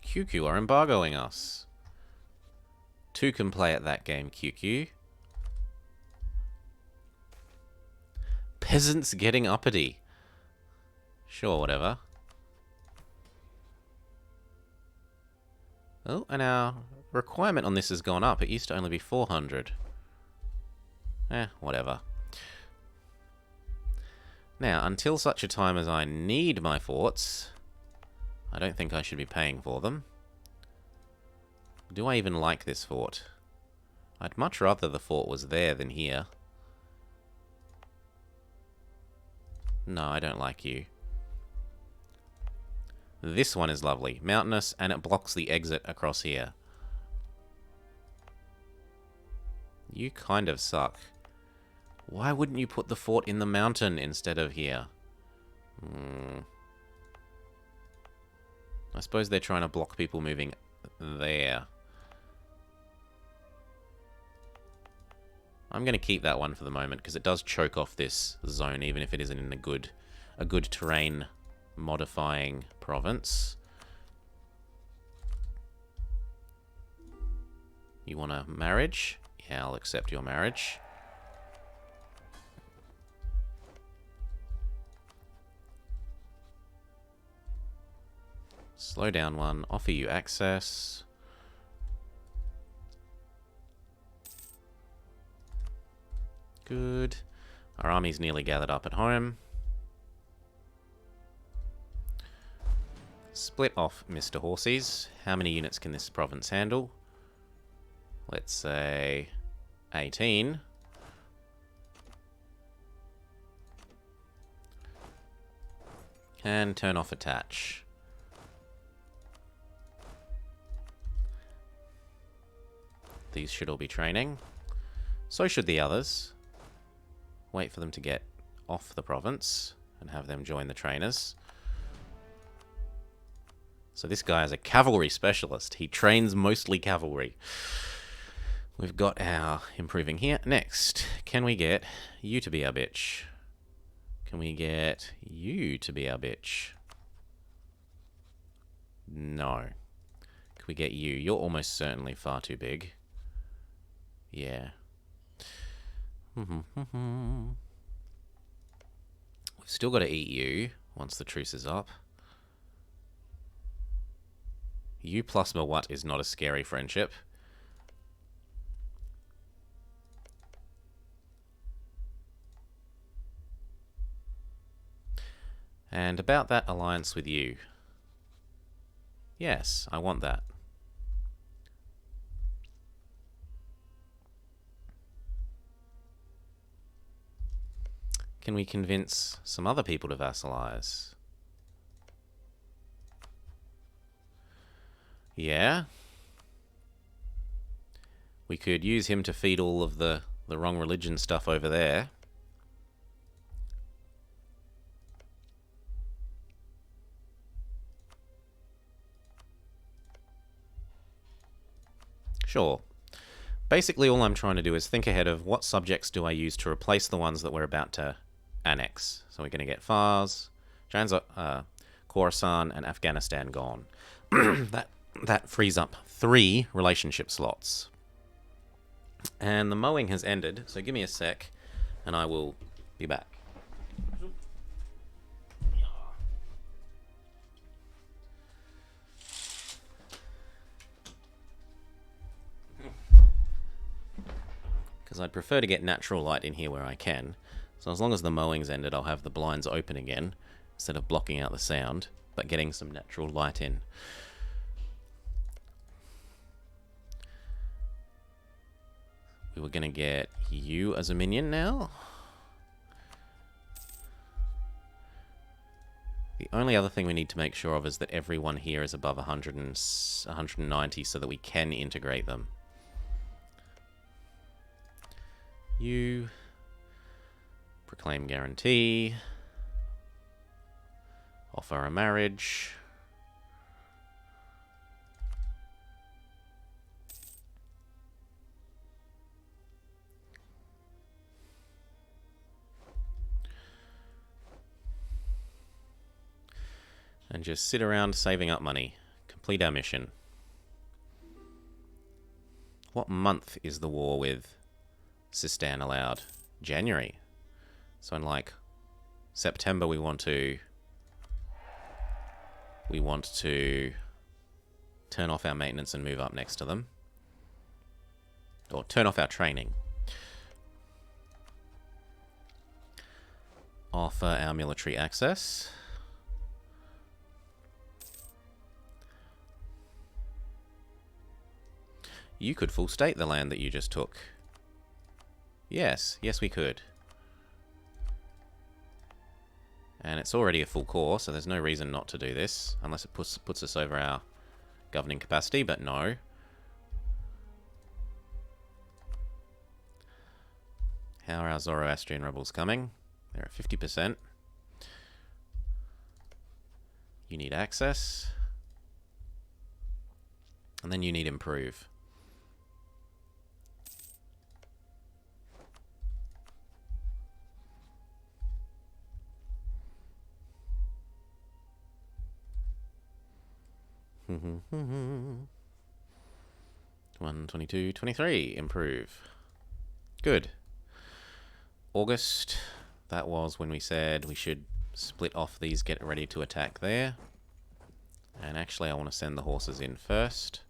Speaker 1: QQ are embargoing us. Two can play at that game, QQ. Peasants getting uppity. Sure, whatever. Oh, and our requirement on this has gone up. It used to only be 400. Whatever. Now, until such a time as I need my forts, I don't think I should be paying for them. Do I even like this fort? I'd much rather the fort was there than here. No, I don't like you. This one is lovely. Mountainous, and it blocks the exit across here. You kind of suck. Why wouldn't you put the fort in the mountain instead of here? I suppose they're trying to block people moving there. I'm going to keep that one for the moment because it does choke off this zone even if it isn't in a good terrain modifying province. You want a marriage? Yeah, I'll accept your marriage. Slow down one, offer you access. Good. Our army's nearly gathered up at home. Split off, Mr. Horsies. How many units can this province handle? Let's say 18. And turn off attach. These should all be training. So should the others. Wait for them to get off the province. and have them join the trainers. So this guy is a cavalry specialist. He trains mostly cavalry. We've got our improving here. Next, can we get you to be our bitch? Can we get you to be our bitch? No. Can we get you? You're almost certainly far too big. Yeah. We've still got to eat you once the truce is up. You plus Mawat is not a scary friendship. And about that alliance with you. Yes, I want that. Can we convince some other people to vassalize? Yeah. We could use him to feed all of the wrong religion stuff over there. Sure. Basically, all I'm trying to do is think ahead of what subjects do I use to replace the ones that we're about to annex. So we're going to get Fars, Khorasan, and Afghanistan gone. that frees up 3 relationship slots. And the mowing has ended, so give me a sec, and I will be back. Because I'd prefer to get natural light in here where I can. So as long as the mowing's ended, I'll have the blinds open again, instead of blocking out the sound, but getting some natural light in. We were going to get you as a minion now. The only other thing we need to make sure of is that everyone here is above 190 so that we can integrate them. You proclaim guarantee, offer a marriage, and just sit around saving up money. Complete our mission. What month is the war with Sistan allowed? January. So in like September we want to turn off our maintenance and move up next to them. Or turn off our training. Offer our military access. You could full state the land that you just took. Yes, yes we could. And it's already a full core, so there's no reason not to do this, unless it puts us over our governing capacity, but no. How are our Zoroastrian rebels coming? They're at 50%. You need access. And then you need improve. Mm-hmm. 122, 23, improve. Good. August, that was when we said we should split off these, get ready to attack there. And actually I want to send the horses in first,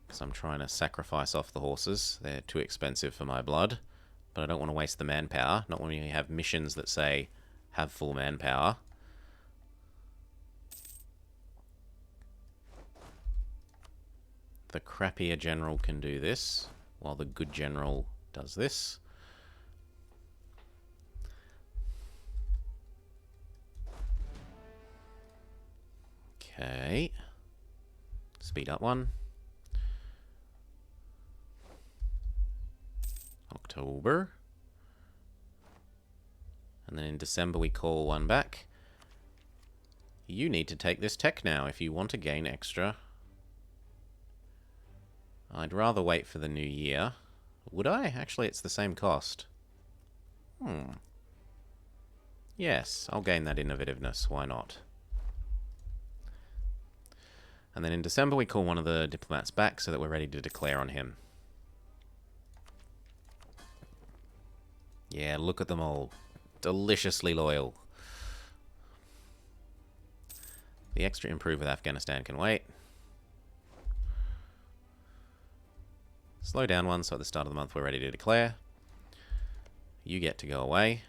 Speaker 1: because I'm trying to sacrifice off the horses. They're too expensive for my blood, but I don't want to waste the manpower, not when we have missions that say have full manpower. The crappier general can do this, while the good general does this. Okay. Speed up one. October. And then in December we call one back. You need to take this tech now if you want to gain extra. I'd rather wait for the new year. Would I? Actually, it's the same cost. Yes, I'll gain that innovativeness. Why not? And then in December we call one of the diplomats back so that we're ready to declare on him. Yeah, look at them all. Deliciously loyal. The extra improve with Afghanistan can wait. Slow down one, so at the start of the month we're ready to declare. You get to go away.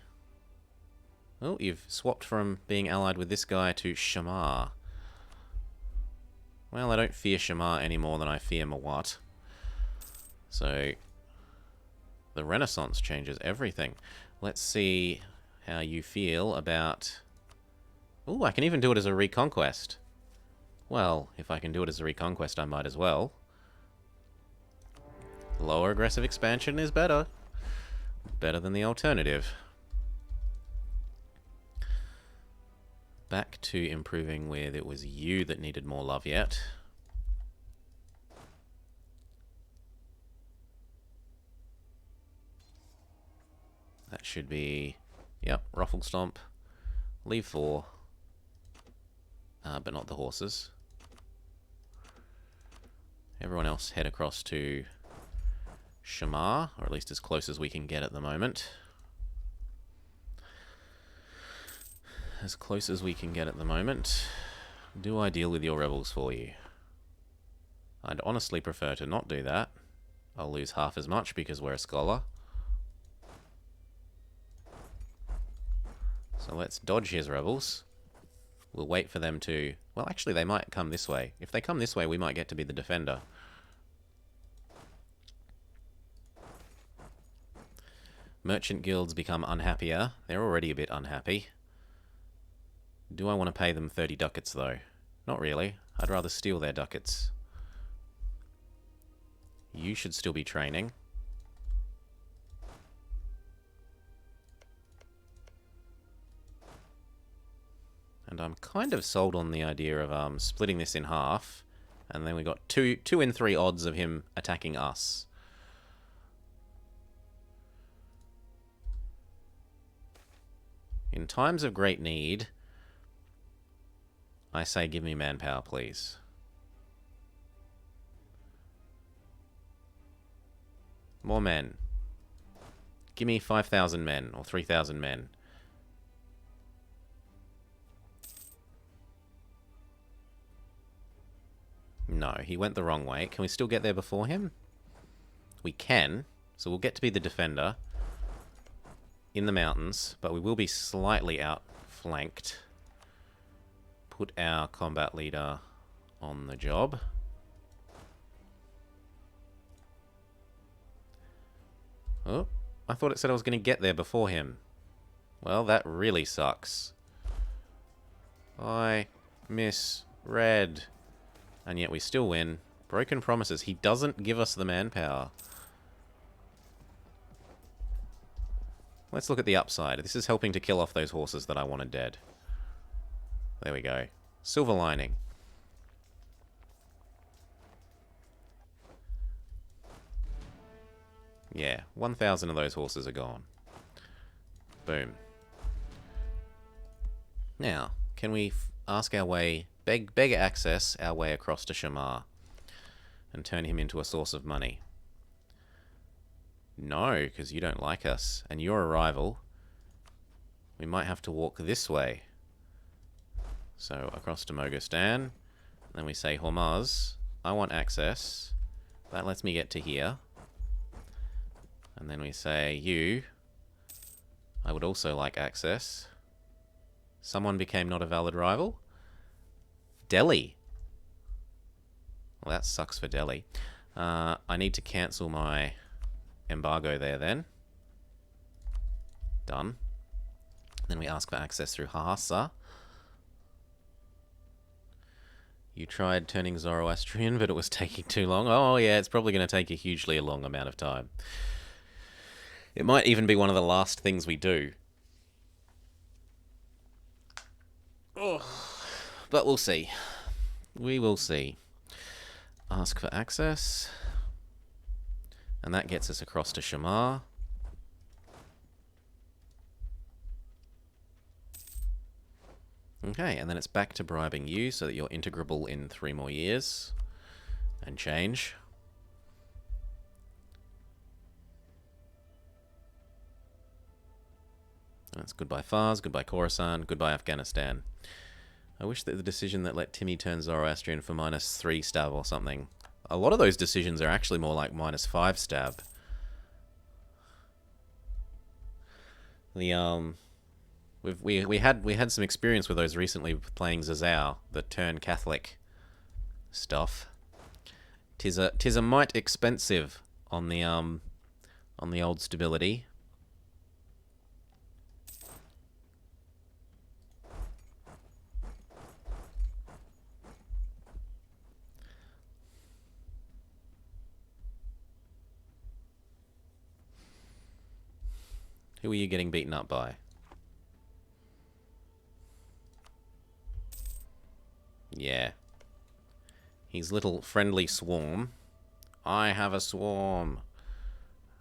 Speaker 1: Oh, you've swapped from being allied with this guy to Shamar. Well, I don't fear Shamar any more than I fear Mawat. So, the Renaissance changes everything. Let's see how you feel about... Oh, I can even do it as a reconquest. Well, if I can do it as a reconquest, I might as well. Lower aggressive expansion is better. Better than the alternative. Back to improving with it was you that needed more love yet. That should be... Yep, Ruffle Stomp. Leave 4. But not the horses. Everyone else head across to Shamar, or at least as close as we can get at the moment. As close as we can get at the moment. Do I deal with your rebels for you? I'd honestly prefer to not do that. I'll lose half as much because we're a scholar. So let's dodge his rebels. We'll wait for them to... Well, actually, they might come this way. If they come this way, we might get to be the defender. Merchant guilds become unhappier. They're already a bit unhappy. Do I want to pay them 30 ducats, though? Not really. I'd rather steal their ducats. You should still be training. And I'm kind of sold on the idea of splitting this in half. And then we got 2 in 3 odds of him attacking us. In times of great need, I say give me manpower, please. More men. Give me 5,000 men, or 3,000 men. No, he went the wrong way. Can we still get there before him? We can. So we'll get to be the defender in the mountains, but we will be slightly outflanked. Put our combat leader on the job. Oh, I thought it said I was going to get there before him. Well, that really sucks. I misread. And yet we still win. Broken promises. He doesn't give us the manpower. Let's look at the upside. This is helping to kill off those horses that I wanted dead. There we go. Silver lining. Yeah, 1,000 of those horses are gone. Boom. Now, can we ask our way... Beg access our way across to Shamar and turn him into a source of money? No, because you don't like us and you're a rival. We might have to walk this way. So across to Mogostan. Then we say, Hormuz, I want access. That lets me get to here. And then we say, you, I would also like access. Someone became not a valid rival. Delhi. Well, that sucks for Delhi. I need to cancel my embargo there then. Done. Then we ask for access through Hahassa. You tried turning Zoroastrian, but it was taking too long. Oh yeah, it's probably going to take a hugely long amount of time. It might even be one of the last things we do. Oh, but we'll see. We will see. Ask for access. And that gets us across to Shamar. Okay, and then it's back to bribing you so that you're integrable in 3 more years. And change. That's goodbye Fars, goodbye Khorasan, goodbye Afghanistan. I wish that the decision that let Timmy turn Zoroastrian for -3 stab or something. A lot of those decisions are actually more like -5 stab. The we had some experience with those recently playing Zazao, the turn Catholic stuff. Tis a mite expensive on the old stability. Who are you getting beaten up by? Yeah. His little friendly swarm. I have a swarm.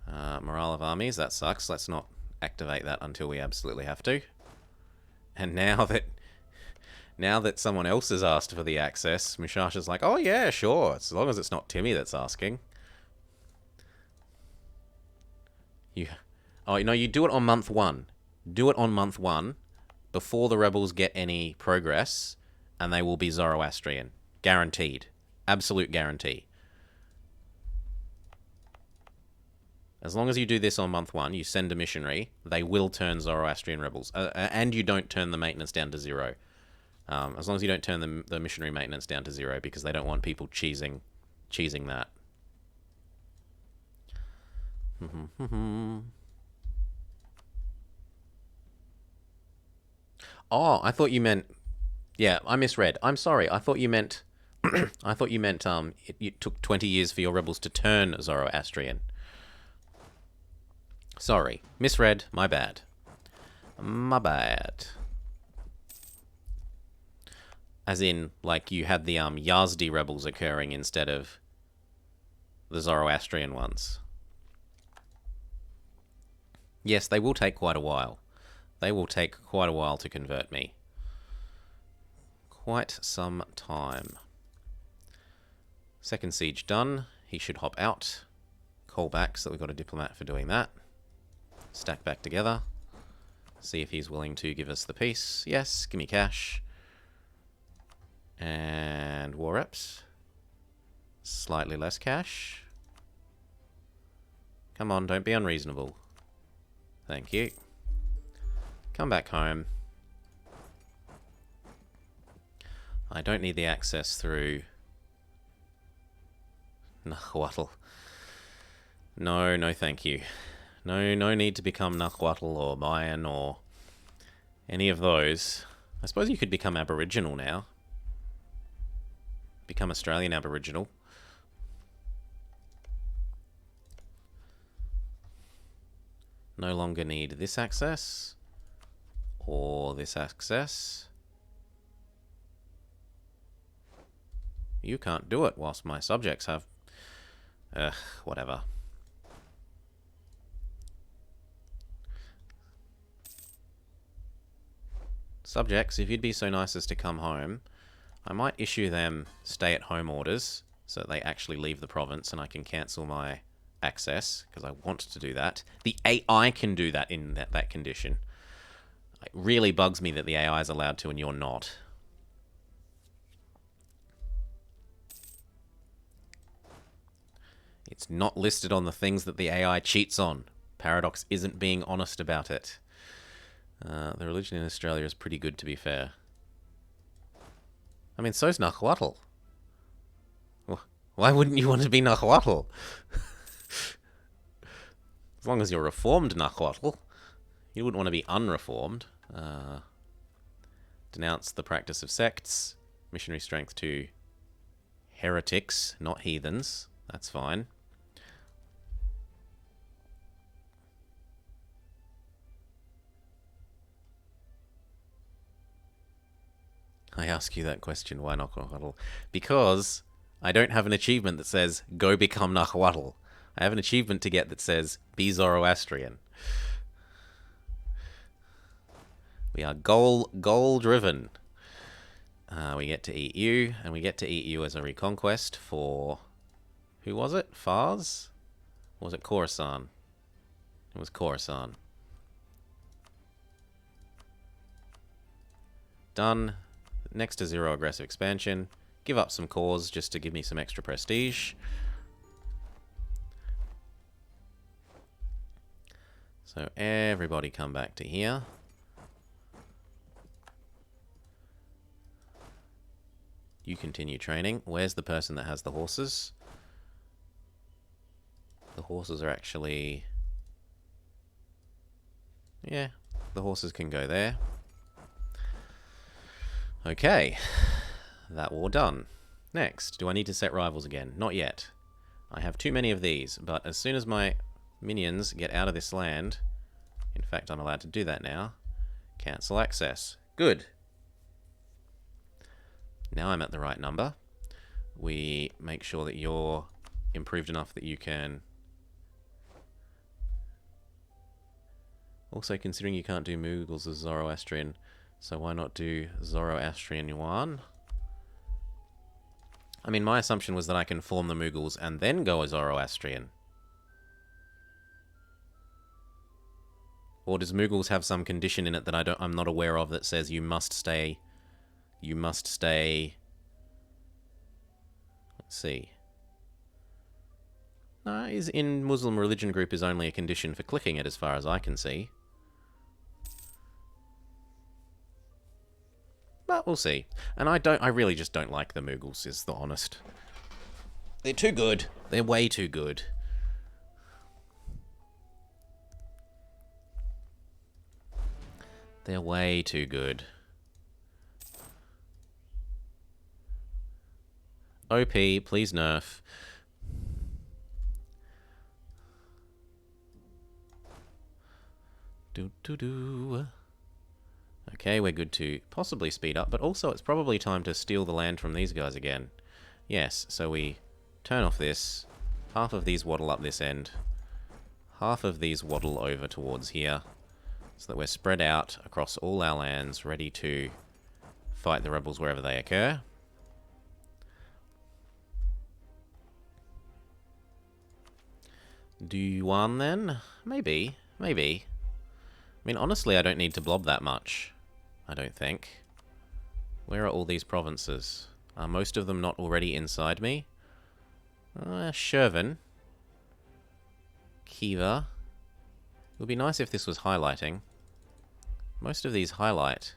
Speaker 1: Morale of armies, that sucks. Let's not activate that until we absolutely have to. And now that someone else has asked for the access, Mushasha's like, oh yeah, sure, as long as it's not Timmy that's asking. Oh, no, you do it on month 1. Do it on month 1 before the rebels get any progress, and they will be Zoroastrian. Guaranteed. Absolute guarantee. As long as you do this on month 1, you send a missionary, they will turn Zoroastrian rebels. And you don't turn the maintenance down to 0. As long as you don't turn the missionary maintenance down to 0, because they don't want people cheesing that. Oh, I thought you meant... Yeah, I misread. I'm sorry. I thought you meant... it took 20 years for your rebels to turn Zoroastrian. Sorry. Misread. My bad. My bad. As in, like, you had the Yazdi rebels occurring instead of the Zoroastrian ones. Yes, they will take quite a while. They will take quite a while to convert me. Quite some time. Second siege done. He should hop out. Call back so that we've got a diplomat for doing that. Stack back together. See if he's willing to give us the peace. Yes, give me cash. And war reps. Slightly less cash. Come on, don't be unreasonable. Thank you. Come back home. I don't need the access through Nahuatl. No, thank you. No need to become Nahuatl or Mayan or any of those. I suppose you could become Aboriginal now. Become Australian Aboriginal. No longer need this access. Or this access. You can't do it whilst my subjects have... whatever. Subjects, if you'd be so nice as to come home, I might issue them stay-at-home orders so that they actually leave the province and I can cancel my access, because I want to do that. The AI can do that in that condition. It really bugs me that the AI is allowed to and you're not. It's not listed on the things that the AI cheats on. Paradox isn't being honest about it. The religion in Australia is pretty good, to be fair. I mean, so's Nahuatl. Why wouldn't you want to be Nahuatl? As long as you're reformed Nahuatl. You wouldn't want to be unreformed. Denounce the practice of sects. Missionary strength to heretics, not heathens. That's fine. I ask you that question, why Nahuatl? Because I don't have an achievement that says, go become Nahuatl. I have an achievement to get that says, be Zoroastrian. We are goal-driven. We get to eat you, and we get to eat you as a reconquest for... Who was it? Fars? Or was it Khorasan? It was Khorasan. Done. Next to 0 aggressive expansion. Give up some cores just to give me some extra prestige. So everybody come back to here. You continue training. Where's the person that has the horses? The horses are actually... Yeah, the horses can go there. Okay, that war done. Next, do I need to set rivals again? Not yet. I have too many of these, but as soon as my minions get out of this land... In fact, I'm allowed to do that now. Cancel access. Good. Now I'm at the right number. We make sure that you're improved enough that you can... Also, considering you can't do Mughals as Zoroastrian, so why not do Zoroastrian Yuan? I mean, my assumption was that I can form the Mughals and then go as Zoroastrian. Or does Mughals have some condition in it that I'm not aware of that says you must stay... Let's see. No, is in Muslim religion group is only a condition for clicking it as far as I can see. But we'll see. And I really just don't like the Mughals, is the honest. They're too good. They're way too good. They're way too good. OP, please nerf. Okay, we're good to possibly speed up, but also it's probably time to steal the land from these guys again. Yes, so we turn off this. Half of these waddle up this end. Half of these waddle over towards here. So that we're spread out across all our lands, ready to fight the rebels wherever they occur. Do Yuan then? Maybe. Maybe. I mean, honestly, I don't need to blob that much. I don't think. Where are all these provinces? Are most of them not already inside me? Shervan. Kiva. It would be nice if this was highlighting. Most of these highlight.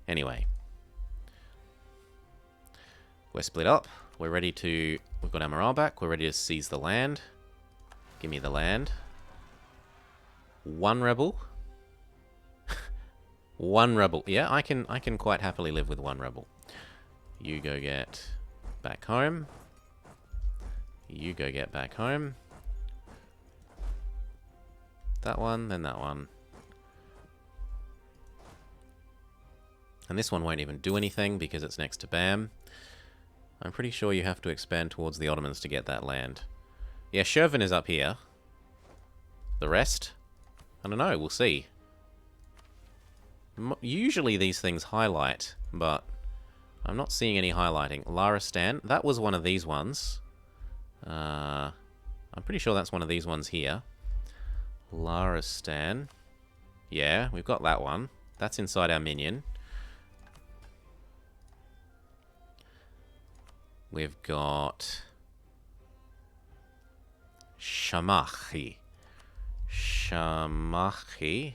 Speaker 1: Anyway. We're split up. We're ready to... We've got our morale back. We're ready to seize the land. Give me the land. One rebel. One rebel. Yeah, I can quite happily live with one rebel. You go get back home. You go get back home. That one, then that one. And this one won't even do anything because it's next to Bam. I'm pretty sure you have to expand towards the Ottomans to get that land. Yeah, Shervan is up here. The rest? I don't know, we'll see. Usually these things highlight, but I'm not seeing any highlighting. Laristan, that was one of these ones. I'm pretty sure that's one of these ones here. Laristan. Yeah, we've got that one. That's inside our minion. We've got... Shamachi. Shamachi.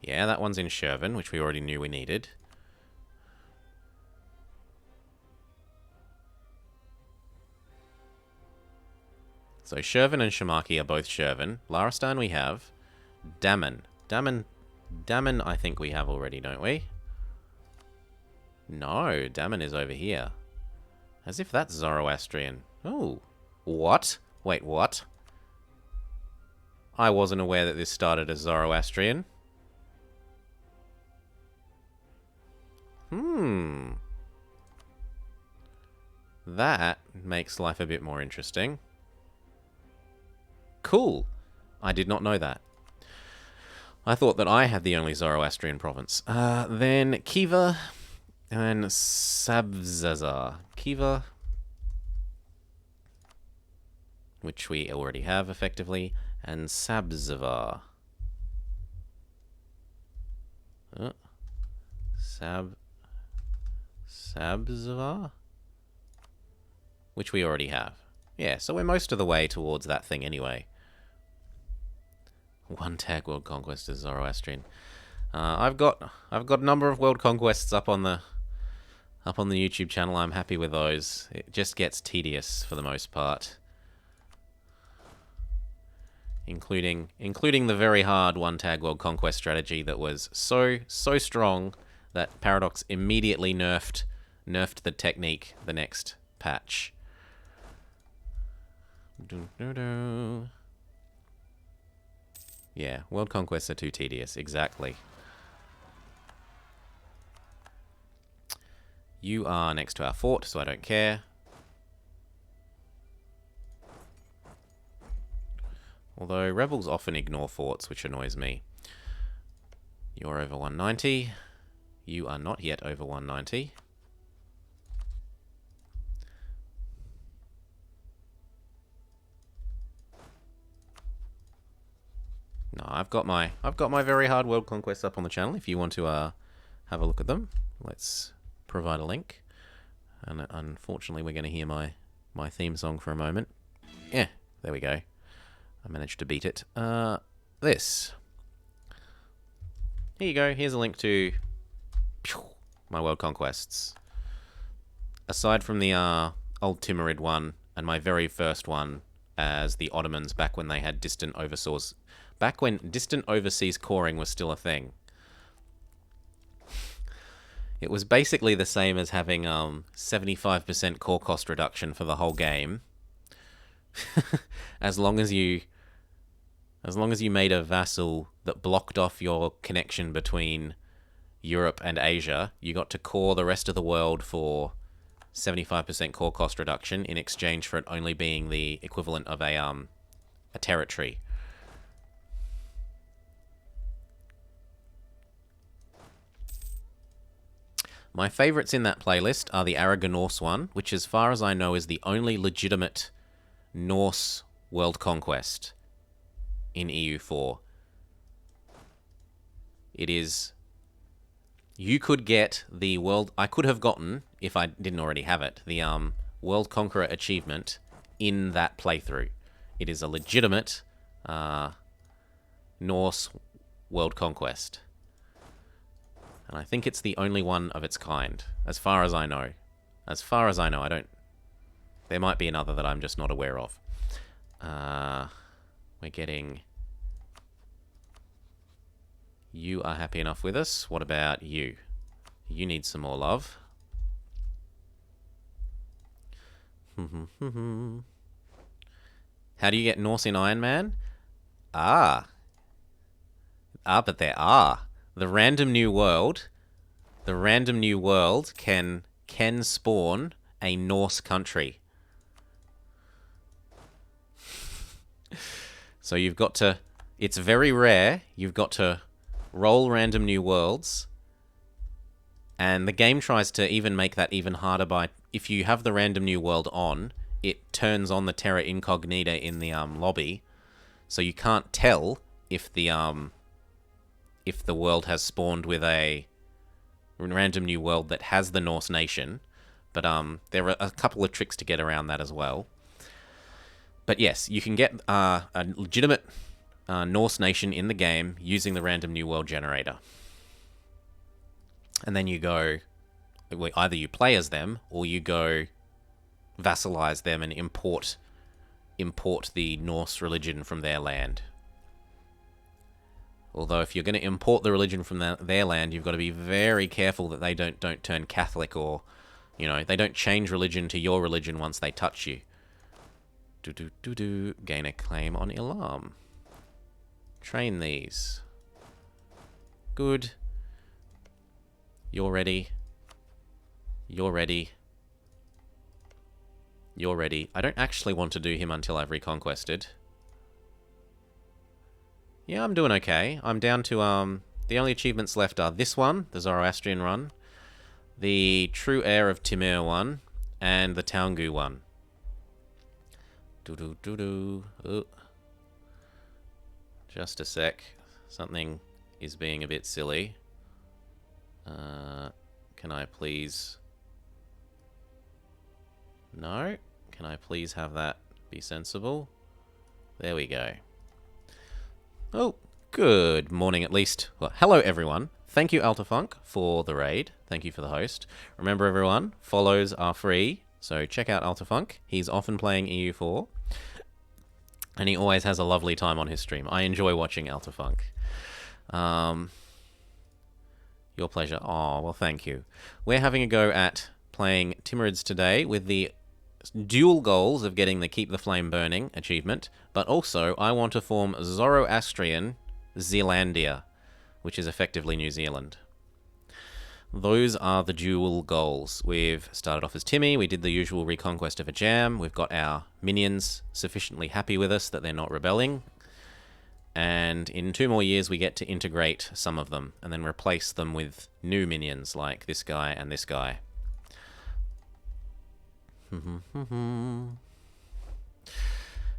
Speaker 1: Yeah, that one's in Shervan, which we already knew we needed. So Shervan and Shamaki are both Shervan. Laristan we have. Daman. Daman, I think we have already, don't we? No, Daman is over here. As if that's Zoroastrian. Oh. What? Wait, what? I wasn't aware that this started as Zoroastrian. that makes life a bit more interesting. Cool. I did not know that. I thought that I had the only Zoroastrian province. Then Khiva and Sabzazar. Khiva, which we already have effectively, and Sabzavar. Sabzavar? Which we already have. Yeah, so we're most of the way towards that thing anyway. One tag world conquest is Zoroastrian. I've got a number of world conquests up on the YouTube channel. I'm happy with those. It just gets tedious for the most part. Including the very hard one tag world conquest strategy that was so strong that Paradox immediately nerfed the technique the next patch. Yeah, world conquests are too tedious, exactly. You are next to our fort, so I don't care. Although rebels often ignore forts, which annoys me. You're over 190. You are not yet over 190. No, I've got my very hard world conquests up on the channel. If you want to have a look at them, let's provide a link. And unfortunately, we're going to hear my theme song for a moment. Yeah, there we go. I managed to beat it. This. Here you go. Here's a link to my world conquests. Aside from the old Timurid one and my very first one as the Ottomans back when they had distant overseas. Back when distant overseas coring was still a thing. It was basically the same as having 75% core cost reduction for the whole game. as long as you made a vassal that blocked off your connection between Europe and Asia, you got to core the rest of the world for 75% core cost reduction in exchange for it only being the equivalent of a territory. My favourites in that playlist are the Aragon-Norse one, which as far as I know is the only legitimate Norse world conquest in EU4. It is... You could get the world... I could have gotten, if I didn't already have it, the World Conqueror achievement in that playthrough. It is a legitimate Norse world conquest. And I think it's the only one of its kind, as far as I know. As far as I know, I don't... There might be another that I'm just not aware of. We're getting... You are happy enough with us. What about you? You need some more love. How do you get Norse in Iron Man? But there are. The random new world can spawn a Norse country. So you've got to... It's very rare. You've got to roll random new worlds. And the game tries to even make that even harder by... If you have the random new world on, it turns on the terra incognita in the lobby. So you can't tell if the world has spawned with a random new world that has the Norse nation. But there are a couple of tricks to get around that as well. But yes, you can get a legitimate Norse nation in the game using the random new world generator. And then you go... Either you play as them, or you go vassalize them and import the Norse religion from their land. Although if you're going to import the religion from their land, you've got to be very careful that they don't turn Catholic, or, they don't change religion to your religion once they touch you. Gain a claim on Ilam. Train these. Good. You're ready. You're ready. You're ready. I don't actually want to do him until I've reconquested. Yeah, I'm doing okay. I'm down to, the only achievements left are this one, the Zoroastrian one, the True Heir of Timur one, and the Taungu one. Ooh. Just a sec. Something is being a bit silly. Can I please... No? Can I please have that be sensible? There we go. Oh, good morning at least. Well, hello everyone. Thank you, Altafunk, for the raid. Thank you for the host. Remember everyone, follows are free, so check out Altafunk. He's often playing EU4, and he always has a lovely time on his stream. I enjoy watching Altafunk. Your pleasure. Oh, well, thank you. We're having a go at playing Timurids today with the dual goals of getting the Keep the Flame Burning achievement, but also I want to form Zoroastrian Zealandia, which is effectively New Zealand. Those are the dual goals. We've started off as Timmy, we did the usual reconquest of a jam, we've got our minions sufficiently happy with us that they're not rebelling, and in 2 more years we get to integrate some of them, and then replace them with new minions like this guy and this guy.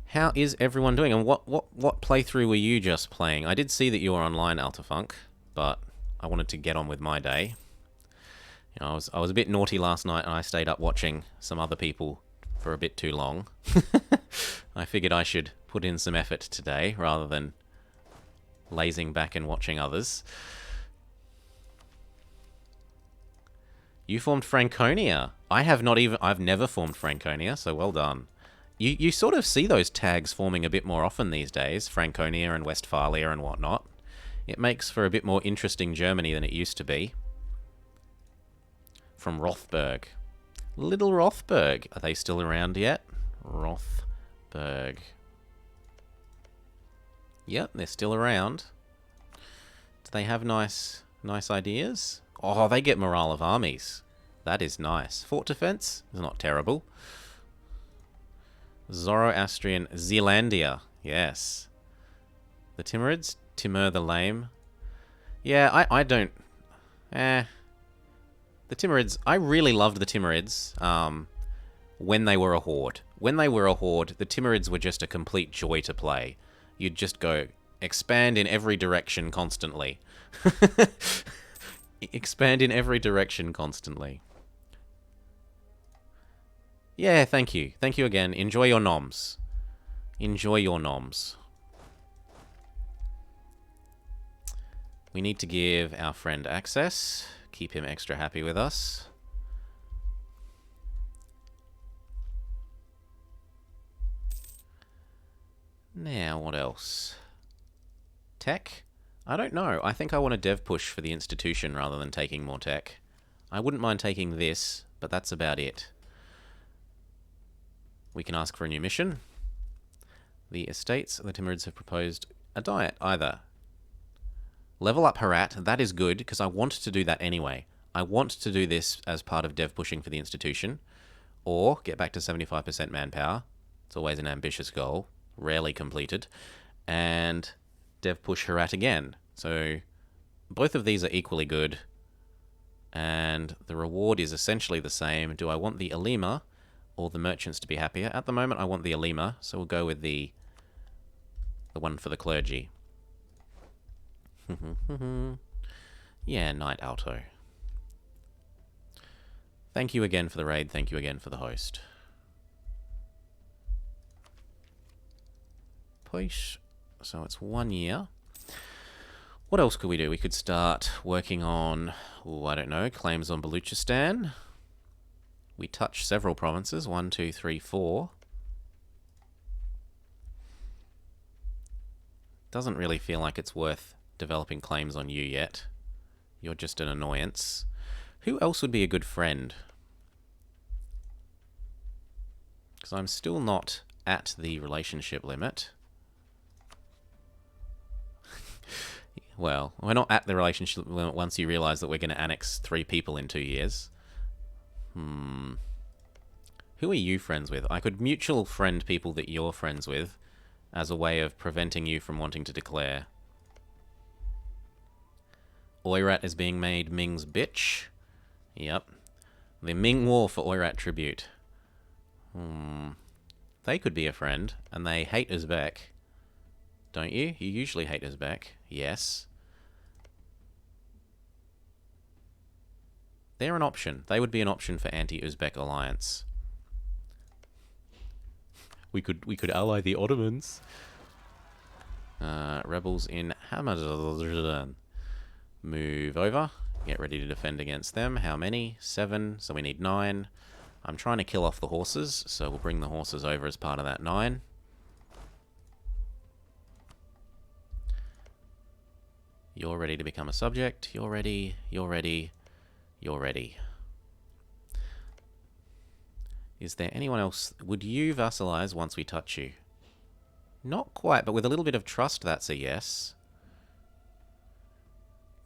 Speaker 1: How is everyone doing? And what playthrough were you just playing? I did see that you were online, Altafunk, but I wanted to get on with my day. You know, I was a bit naughty last night, and I stayed up watching some other people for a bit too long. I figured I should put in some effort today, rather than lazing back and watching others. You formed Franconia. I've never formed Franconia, so well done. You sort of see those tags forming a bit more often these days, Franconia and Westphalia and whatnot. It makes for a bit more interesting Germany than it used to be. From Rothburg. Little Rothburg. Are they still around yet? Rothburg. Yep, they're still around. Do they have nice ideas? Oh, they get morale of armies. That is nice. Fort defense is not terrible. Zoroastrian Zealandia. Yes. The Timurids? Timur the Lame. Yeah, I don't... The Timurids... I really loved the Timurids when they were a horde. When they were a horde, the Timurids were just a complete joy to play. You'd just go expand in every direction constantly. Expand in every direction constantly. Yeah, thank you. Thank you again. Enjoy your noms. Enjoy your noms. We need to give our friend access. Keep him extra happy with us. Now, what else? Tech? I don't know. I think I want a dev push for the institution rather than taking more tech. I wouldn't mind taking this, but that's about it. We can ask for a new mission. The estates, the Timurids have proposed a diet, either. Level up Herat, that is good, because I want to do that anyway. I want to do this as part of dev pushing for the institution, or get back to 75% manpower. It's always an ambitious goal, rarely completed, and dev push Herat again. So both of these are equally good, and the reward is essentially the same. Do I want the Alima or the merchants to be happier? At the moment I want the Alima, so we'll go with the one for the clergy. Yeah, Knight Alto. Thank you again for the raid, thank you again for the host. Push. So it's 1 year. What else could we do? We could start working on, I don't know, claims on Baluchistan. We touch several provinces, 1, 2, 3, 4. Doesn't really feel like it's worth developing claims on you yet. You're just an annoyance. Who else would be a good friend? Because I'm still not at the relationship limit. Well, we're not at the relationship limit once you realise that we're going to annex 3 people in 2 years. Who Who are you friends with? I could mutual friend people that you're friends with as a way of preventing you from wanting to declare. Oirat is being made Ming's bitch. Yep. The Ming War for Oirat tribute. They could be a friend, and they hate Uzbek. Don't you? You usually hate Uzbek. Yes. They're an option. They would be an option for anti-Uzbek alliance. We could ally the Ottomans. Rebels in Hamadan. Move over. Get ready to defend against them. How many? 7. So we need 9. I'm trying to kill off the horses, so we'll bring the horses over as part of that 9. You're ready to become a subject. You're ready. You're ready. You're ready. Is there anyone else? Would you vassalize once we touch you? Not quite, but with a little bit of trust, that's a yes.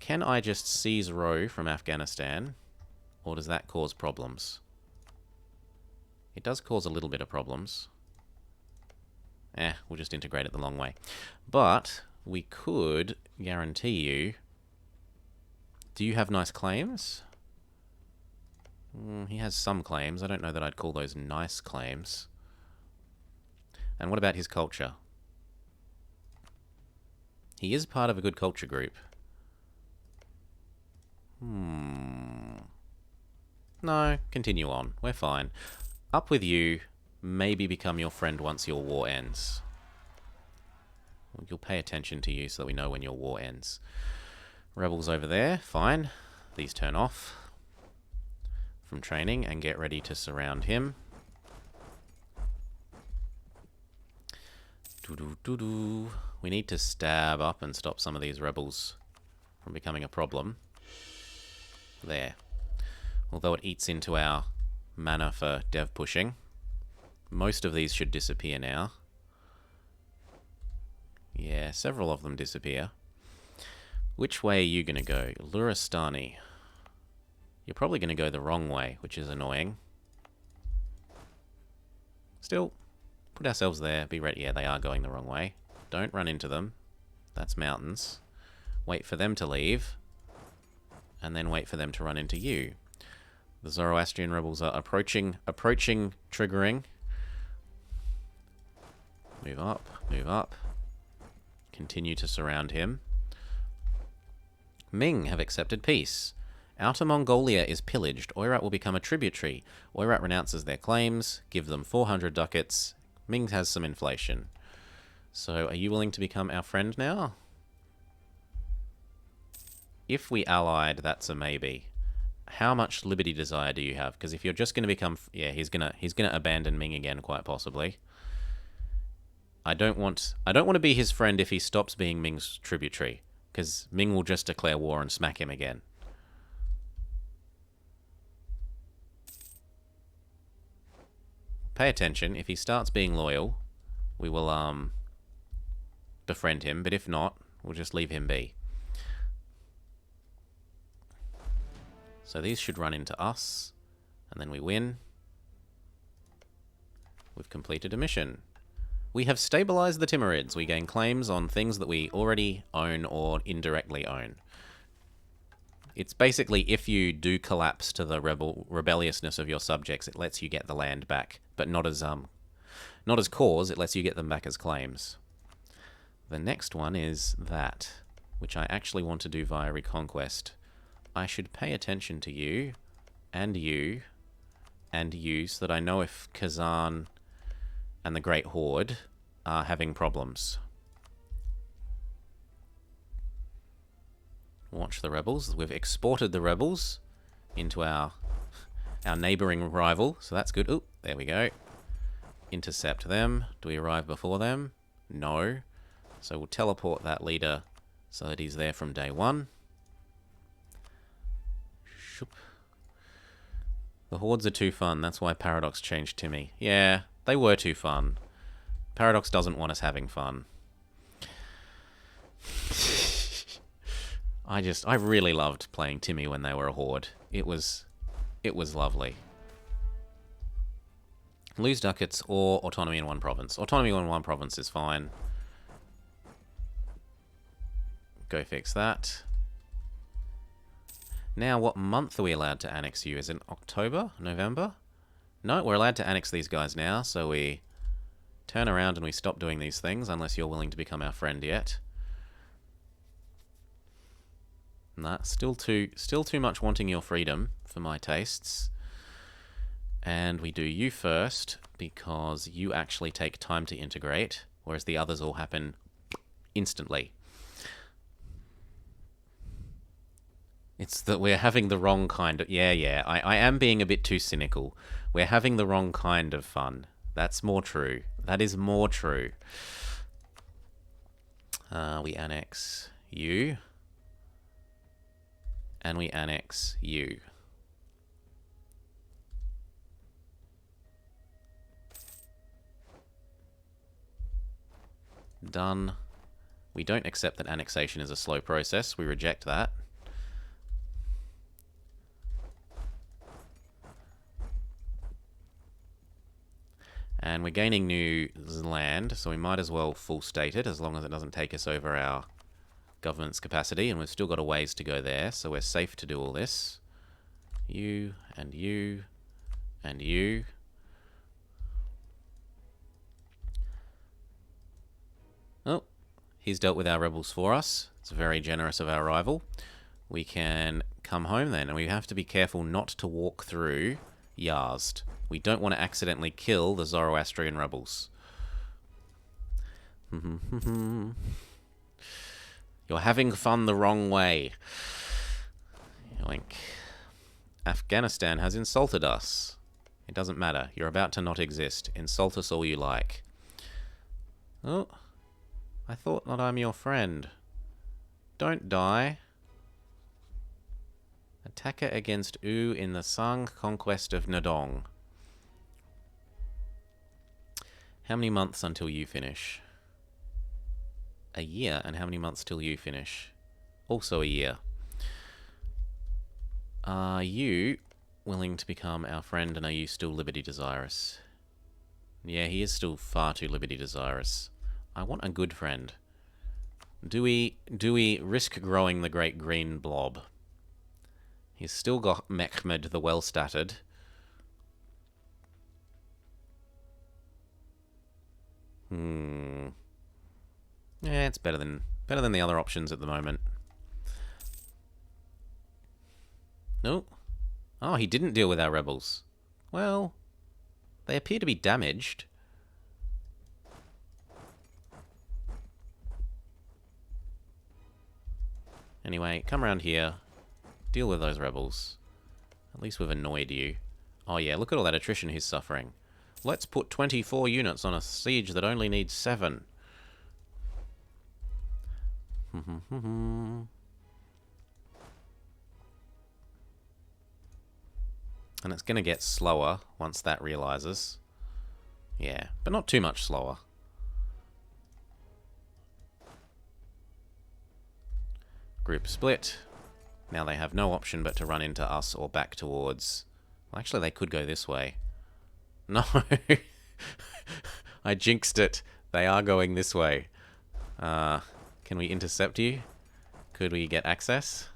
Speaker 1: Can I just seize Roe from Afghanistan? Or does that cause problems? It does cause a little bit of problems. We'll just integrate it the long way. But we could guarantee you... Do you have nice claims? He has some claims. I don't know that I'd call those nice claims. And what about his culture? He is part of a good culture group. No, continue on. We're fine. Up with you. Maybe become your friend once your war ends. You'll pay attention to you so that we know when your war ends. Rebels over there. Fine. These turn off from training and get ready to surround him. We need to stab up and stop some of these rebels from becoming a problem. There. Although it eats into our mana for dev pushing. Most of these should disappear now. Yeah, several of them disappear. Which way are you going to go? Luristani. You're probably going to go the wrong way, which is annoying. Still, put ourselves there. Be ready. Yeah, they are going the wrong way. Don't run into them. That's mountains. Wait for them to leave. And then wait for them to run into you. The Zoroastrian rebels are approaching triggering. Move up, move up. Continue to surround him. Ming have accepted peace. Outer Mongolia is pillaged. Oirat will become a tributary. Oirat renounces their claims. Give them 400 ducats. Ming has some inflation. So, are you willing to become our friend now? If we allied, that's a maybe. How much liberty desire do you have? Because if you're just going to become... Yeah, he's gonna abandon Ming again, quite possibly. I don't want to be his friend if he stops being Ming's tributary. Because Ming will just declare war and smack him again. Pay attention. If he starts being loyal, we will befriend him. But if not, we'll just leave him be. So these should run into us. And then we win. We've completed a mission. We have stabilized the Timurids. We gain claims on things that we already own or indirectly own. It's basically if you do collapse to the rebelliousness of your subjects, it lets you get the land back, but not as cause. It lets you get them back as claims. The next one is that, which I actually want to do via reconquest. I should pay attention to you, and you, and you, so that I know if Kazan and the Great Horde are having problems. Watch the rebels. We've exported the rebels into our neighbouring rival, so that's good. Oop, there we go. Intercept them. Do we arrive before them? No. So we'll teleport that leader so that he's there from day one. Shoop. The hordes are too fun. That's why Paradox changed Timmy. Yeah, they were too fun. Paradox doesn't want us having fun. I really loved playing Timmy when they were a horde. It was lovely. Lose ducats or autonomy in one province. Autonomy in one province is fine. Go fix that. Now, what month are we allowed to annex you? Is it October? November? No, we're allowed to annex these guys now, so we turn around and we stop doing these things, unless you're willing to become our friend yet. Nah, still too much wanting your freedom for my tastes. And we do you first, because you actually take time to integrate, whereas the others all happen instantly. It's that we're having the wrong kind of... Yeah, I am being a bit too cynical. We're having the wrong kind of fun. That's more true. That is more true. We annex you. And we annex you. Done. We don't accept that annexation is a slow process. We reject that. And we're gaining new land, so we might as well full state it, as long as it doesn't take us over our government's capacity, and we've still got a ways to go there, so we're safe to do all this. You, and you, and you. Oh, he's dealt with our rebels for us. It's very generous of our rival. We can come home then, and we have to be careful not to walk through Yazd. We don't want to accidentally kill the Zoroastrian rebels. You're having fun the wrong way. Yoink. Afghanistan has insulted us. It doesn't matter. You're about to not exist. Insult us all you like. Oh, I thought that I'm your friend. Don't die. Attacker against U in the Sang conquest of Nadong. How many months until you finish? A year. And how many months till you finish? Also a year. Are you willing to become our friend, and are you still liberty desirous? Yeah, he is still far too liberty desirous. I want a good friend. Do we risk growing the great green blob? He's still got Mehmed the well-statted. Yeah, it's better than the other options at the moment. Nope. Oh, he didn't deal with our rebels. Well, they appear to be damaged. Anyway, come around here. Deal with those rebels. At least we've annoyed you. Oh yeah, look at all that attrition he's suffering. Let's put 24 units on a siege that only needs 7. And it's going to get slower once that realizes. Yeah, but not too much slower. Group split. Now they have no option but to run into us or back towards... Well, actually, they could go this way. No! I jinxed it. They are going this way. Can we intercept you? Could we get access?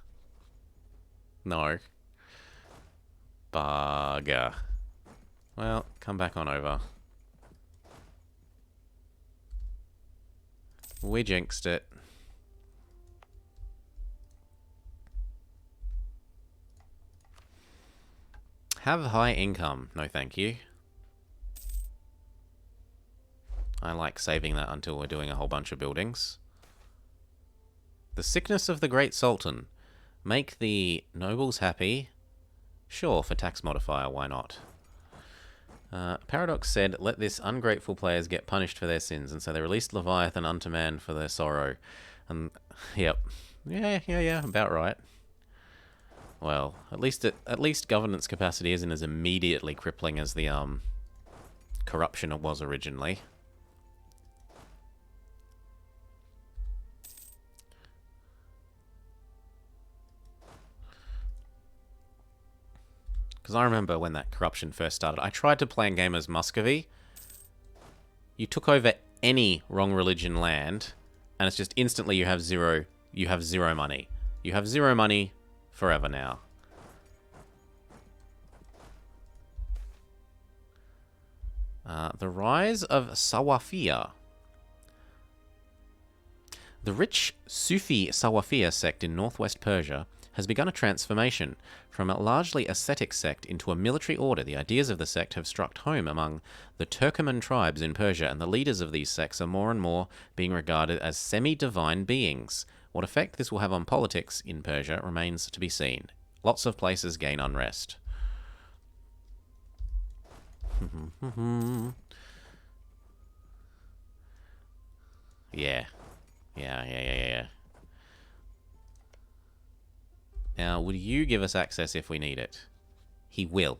Speaker 1: No. Bugger. Well, come back on over. We jinxed it. Have high income. No, thank you. I like saving that until we're doing a whole bunch of buildings. The sickness of the Great Sultan. Make the nobles happy. Sure, for tax modifier, why not? Paradox said, let this ungrateful players get punished for their sins, and so they released Leviathan unto man for their sorrow. And, yep. Yeah, about right. Well, at least governance capacity isn't as immediately crippling as the corruption it was originally. Because I remember when that corruption first started, I tried to play a game as Muscovy. You took over any wrong religion land, and it's just instantly you have zero money. You have zero money forever now. The rise of Sawafia. The rich Sufi Sawafia sect in northwest Persia has begun a transformation from a largely ascetic sect into a military order. The ideas of the sect have struck home among the Turkoman tribes in Persia, and the leaders of these sects are more and more being regarded as semi-divine beings. What effect this will have on politics in Persia remains to be seen. Lots of places gain unrest. Yeah. Now, would you give us access if we need it? He will.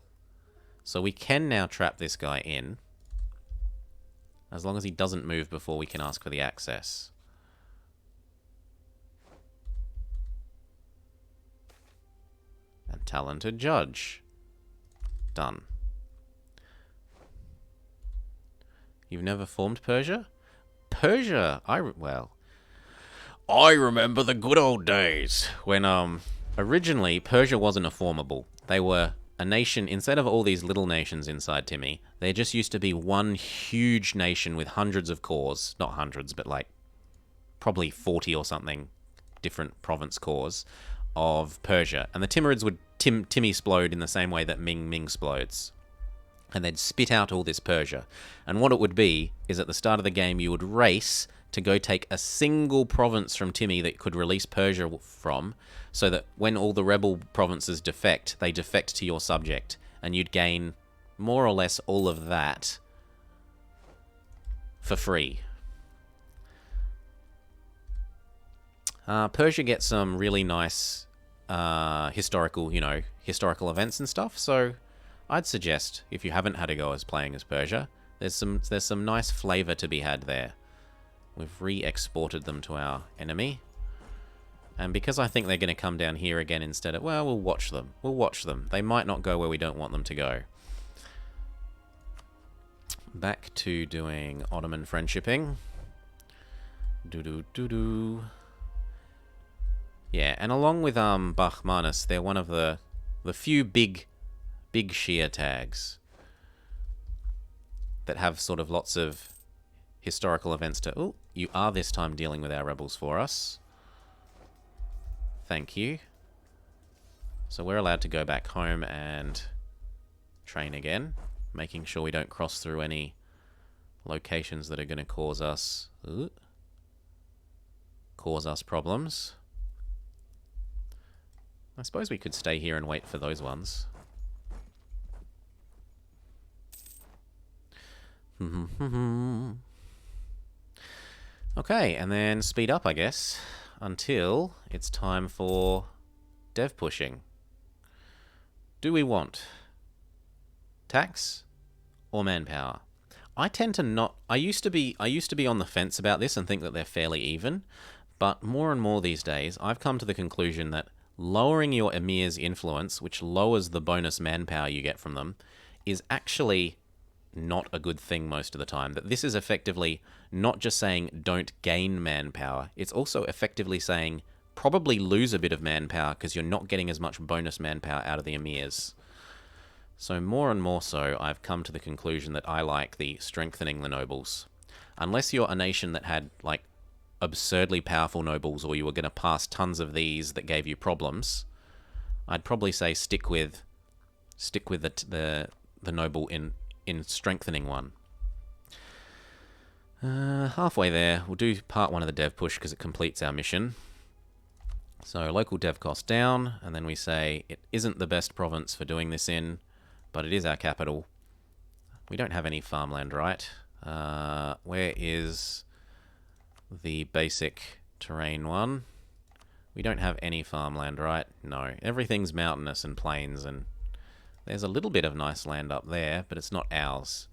Speaker 1: So we can now trap this guy in, as long as he doesn't move before we can ask for the access. And talented judge. Done. You've never formed Persia? Persia! I remember the good old days when, originally, Persia wasn't a formable. They were a nation, instead of all these little nations inside Timmy, there just used to be one huge nation with hundreds of cores. Not hundreds, but like, probably 40 or something different province cores of Persia. And the Timurids would Timmy-splode in the same way that Ming-splodes. And they'd spit out all this Persia. And what it would be is at the start of the game you would race to go take a single province from Timmy that could release Persia from, so that when all the rebel provinces defect, they defect to your subject, and you'd gain more or less all of that for free. Persia gets some really nice historical events and stuff, so I'd suggest, if you haven't had a go as playing as Persia, there's some nice flavour to be had there. We've re-exported them to our enemy. And because I think they're going to come down here again instead of... Well, we'll watch them. We'll watch them. They might not go where we don't want them to go. Back to doing Ottoman friendshipping. Do-do-do-do. Yeah, and along with Bahmanis, they're one of the few big Shia tags that have sort of lots of historical events to... Oh, you are this time dealing with our rebels for us. Thank you. So we're allowed to go back home and train again, making sure we don't cross through any locations that are going to cause us problems. I suppose we could stay here and wait for those ones. Okay, and then speed up, I guess, until it's time for dev pushing. Do we want tax or manpower? I tend to not... I used to be on the fence about this and think that they're fairly even, but more and more these days, I've come to the conclusion that lowering your emir's influence, which lowers the bonus manpower you get from them, is actually not a good thing most of the time. That this is effectively not just saying don't gain manpower, it's also effectively saying probably lose a bit of manpower because you're not getting as much bonus manpower out of the emirs. So more and more so, I've come to the conclusion that I like the strengthening the nobles. Unless you're a nation that had like absurdly powerful nobles, or you were going to pass tons of these that gave you problems, I'd probably say stick with the noble in strengthening one. Halfway there, we'll do part 1 of the dev push because it completes our mission. So local dev cost down, and then we say it isn't the best province for doing this in, but it is our capital. We don't have any farmland, right? Where is the basic terrain one? We don't have any farmland, right? No. Everything's mountainous and plains, and there's a little bit of nice land up there, but it's not ours.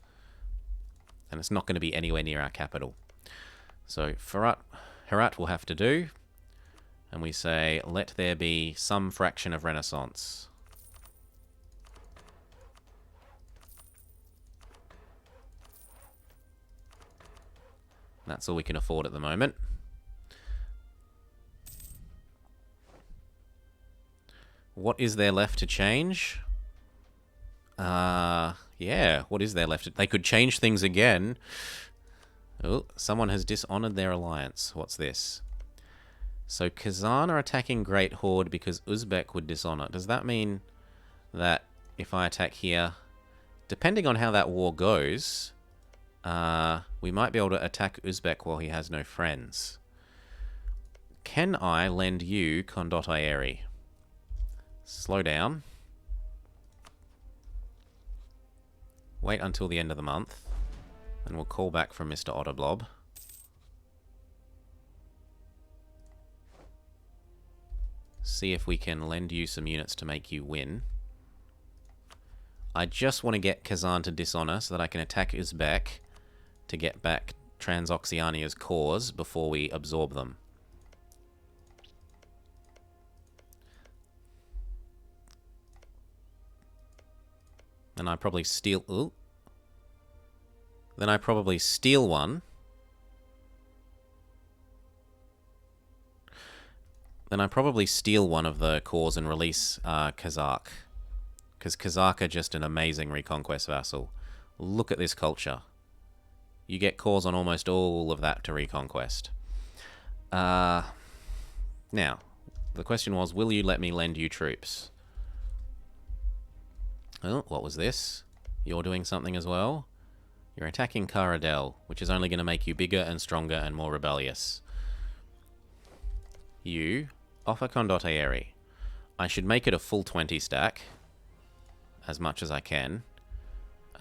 Speaker 1: And it's not going to be anywhere near our capital. So Herat will have to do. And we say, let there be some fraction of Renaissance. That's all we can afford at the moment. What is there left to change? Yeah, what is there left? They could change things again. Oh, someone has dishonored their alliance. What's this? So Kazan are attacking Great Horde because Uzbek would dishonor. Does that mean that if I attack here, depending on how that war goes, we might be able to attack Uzbek while he has no friends. Can I lend you Condottieri? Slow down. Wait until the end of the month. And we'll call back from Mr. Otterblob. See if we can lend you some units to make you win. I just want to get Kazan to dishonor so that I can attack Uzbek to get back Transoxiania's cause before we absorb them. Then I probably steal... Ooh. Then I probably steal one. Then I probably steal one of the cores and release Kazakh. Because Kazakh are just an amazing reconquest vassal. Look at this culture. You get cores on almost all of that to reconquest. Now, the question was, will you let me lend you troops? Oh, what was this? You're doing something as well? You're attacking Caradel, which is only going to make you bigger and stronger and more rebellious. You offer Condottieri. I should make it a full 20 stack. As much as I can.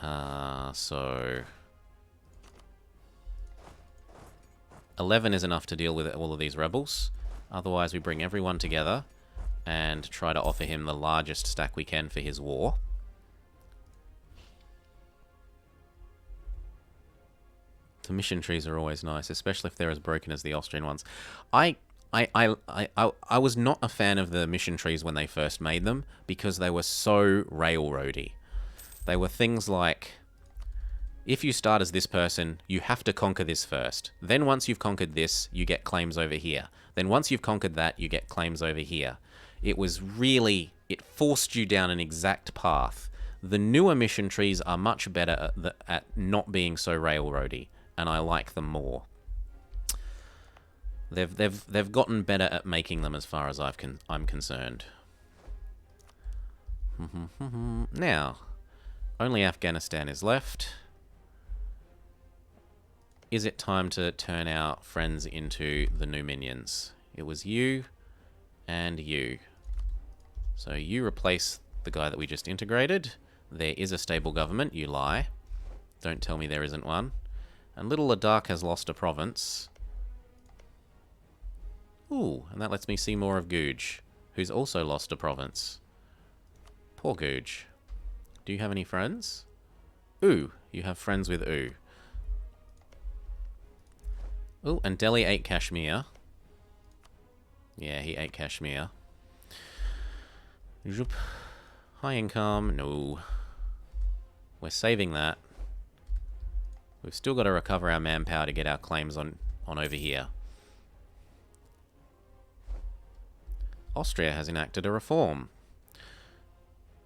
Speaker 1: So... 11 is enough to deal with all of these rebels. Otherwise, we bring everyone together and try to offer him the largest stack we can for his war. The mission trees are always nice, especially if they're as broken as the Austrian ones. I was not a fan of the mission trees when they first made them because they were so railroady. They were things like, if you start as this person, you have to conquer this first. Then once you've conquered this, you get claims over here. Then once you've conquered that, you get claims over here. It was really, it forced you down an exact path. The newer mission trees are much better at not being so railroady, and I like them more. They've gotten better at making them as far as I'm concerned. Now, only Afghanistan is left. Is it time to turn our friends into the new minions? It was you and you. So you replace the guy that we just integrated. There is a stable government, you lie. Don't tell me there isn't one. And little Ladakh has lost a province. Ooh, and that lets me see more of Guj, who's also lost a province. Poor Guj. Do you have any friends? Ooh, you have friends with Ooh. Ooh, and Delhi ate Kashmir. Yeah, he ate Kashmir. Zoop. High income, no. We're saving that. We've still got to recover our manpower to get our claims on over here. Austria has enacted a reform.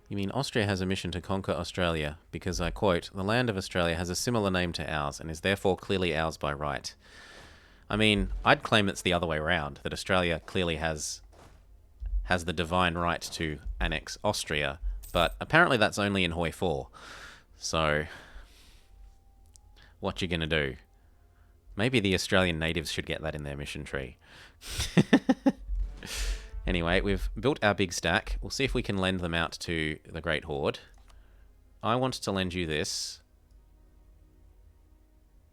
Speaker 1: You mean Austria has a mission to conquer Australia because, I quote, the land of Australia has a similar name to ours and is therefore clearly ours by right. I mean, I'd claim it's the other way around, that Australia clearly has the divine right to annex Austria, but apparently that's only in Hoi 4. So, what you gonna do? Maybe the Australian natives should get that in their mission tree. Anyway, we've built our big stack. We'll see if we can lend them out to the Great Horde. I wanted to lend you this.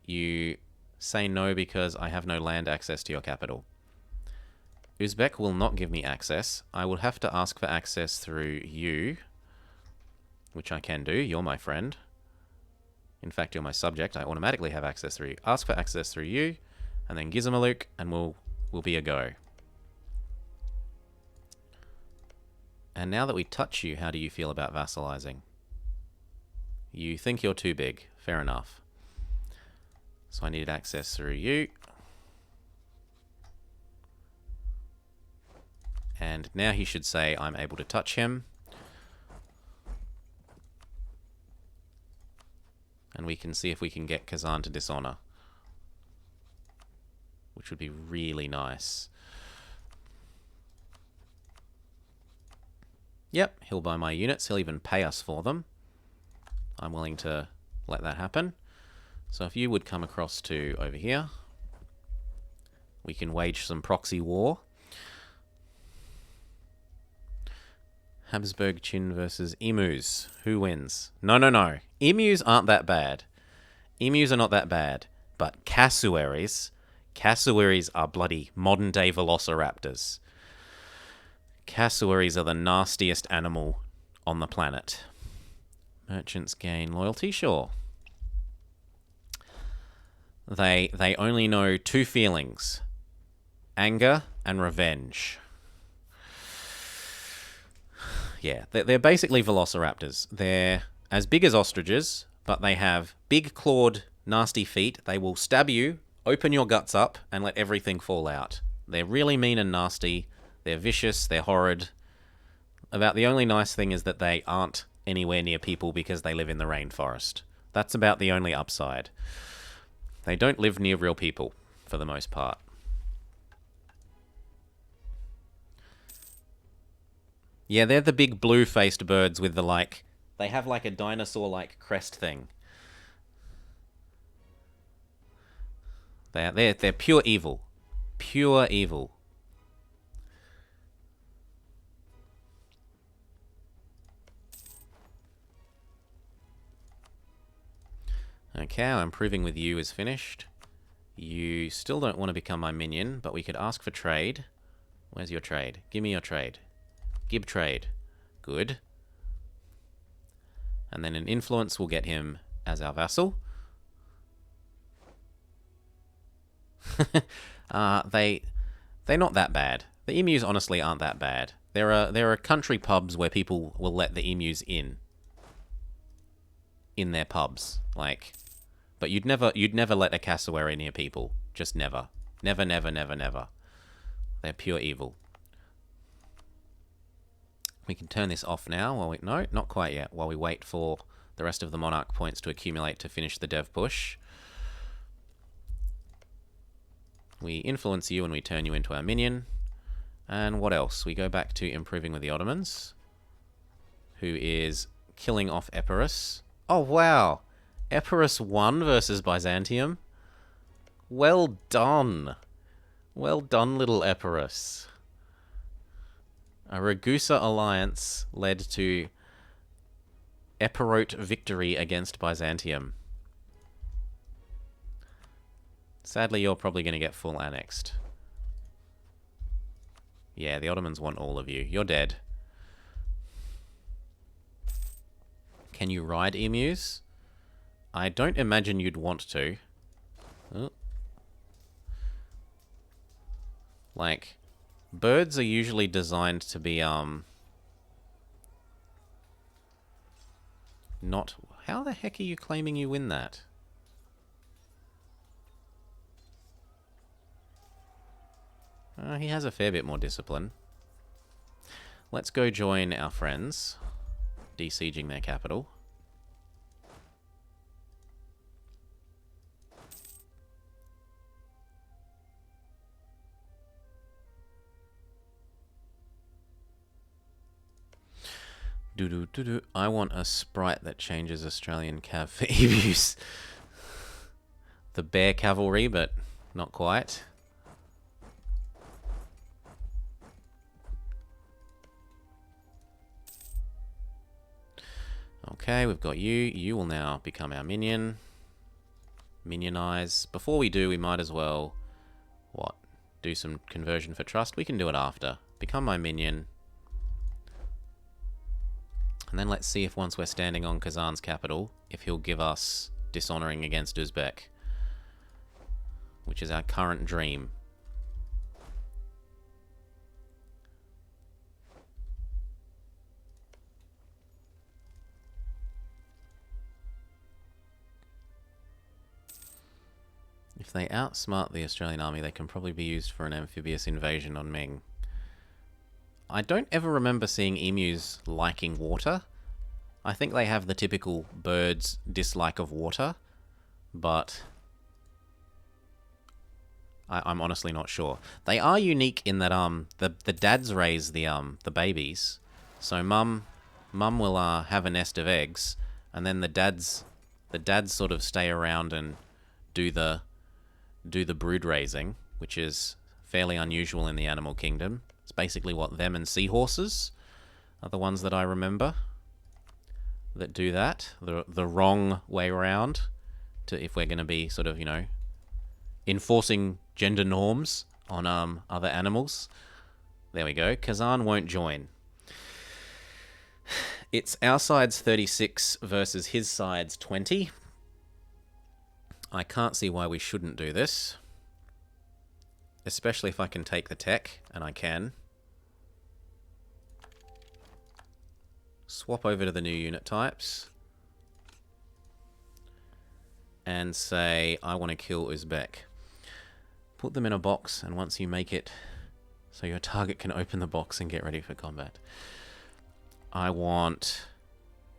Speaker 1: You say no because I have no land access to your capital. Uzbek will not give me access. I will have to ask for access through you, which I can do. You're my friend. In fact, you're my subject. I automatically have access through you. Ask for access through you, and then Gizmaluk, and we'll be a go. And now that we touch you, how do you feel about vassalizing? You think you're too big. Fair enough. So I needed access through you. And now he should say I'm able to touch him. And we can see if we can get Kazan to dishonor, which would be really nice. Yep, he'll buy my units. He'll even pay us for them. I'm willing to let that happen. So if you would come across to over here, we can wage some proxy war. Habsburg Chin versus Emus. Who wins? No, no, no. Emus aren't that bad. Emus are not that bad. But cassowaries are bloody modern-day velociraptors. Cassowaries are the nastiest animal on the planet. Merchants gain loyalty? Sure. They only know two feelings. Anger and revenge. Yeah, they're basically velociraptors. They're as big as ostriches, but they have big clawed, nasty feet. They will stab you, open your guts up, and let everything fall out. They're really mean and nasty. They're vicious. They're horrid. About the only nice thing is that they aren't anywhere near people because they live in the rainforest. That's about the only upside. They don't live near real people, for the most part. Yeah, they're the big blue-faced birds with the, like... They have, like, a dinosaur-like crest thing. They're pure evil. Pure evil. Okay, our improving with you is finished. You still don't want to become my minion, but we could ask for trade. Where's your trade? Give me your trade. Gib trade. Good. And then an influence will get him as our vassal. They're not that bad. The emus honestly aren't that bad. There are country pubs where people will let the emus in their pubs, like, but you'd never let a cassowary near people. Just never. Never, never, never, never. They're pure evil. We can turn this off now while we... No, not quite yet. While we wait for the rest of the monarch points to accumulate to finish the dev push. We influence you and we turn you into our minion. And what else? We go back to improving with the Ottomans, who is killing off Epirus. Oh, wow. Epirus won versus Byzantium. Well done. Well done, little Epirus. A Ragusa alliance led to Epirote victory against Byzantium. Sadly, you're probably going to get full annexed. Yeah, the Ottomans want all of you. You're dead. Can you ride emus? I don't imagine you'd want to. Oh. Like... Birds are usually designed to be, not... How the heck are you claiming you win that? He has a fair bit more discipline. Let's go join our friends, besieging their capital. Do-do-do-do. I want a sprite that changes Australian cav for emus. The bear cavalry, but not quite. Okay, we've got you. You will now become our minion. Minionize. Before we do, we might as well... What? Do some conversion for trust? We can do it after. Become my minion. And then let's see if once we're standing on Kazan's capital, if he'll give us dishonoring against Uzbek, which is our current dream. If they outsmart the Australian army, they can probably be used for an amphibious invasion on Ming. I don't ever remember seeing emus liking water. I think they have the typical bird's dislike of water, but I'm honestly not sure. They are unique in that the dads raise the babies, so mum will have a nest of eggs, and then the dads sort of stay around and do the brood raising, which is fairly unusual in the animal kingdom. It's basically what them and seahorses are the ones that I remember that do that. The wrong way around, to if we're going to be sort of, enforcing gender norms on other animals. There we go. Kazan won't join. It's our side's 36 versus his side's 20. I can't see why we shouldn't do this. Especially if I can take the tech, and I can. Swap over to the new unit types. And say, I want to kill Uzbek. Put them in a box, and once you make it so your target can open the box and get ready for combat. I want,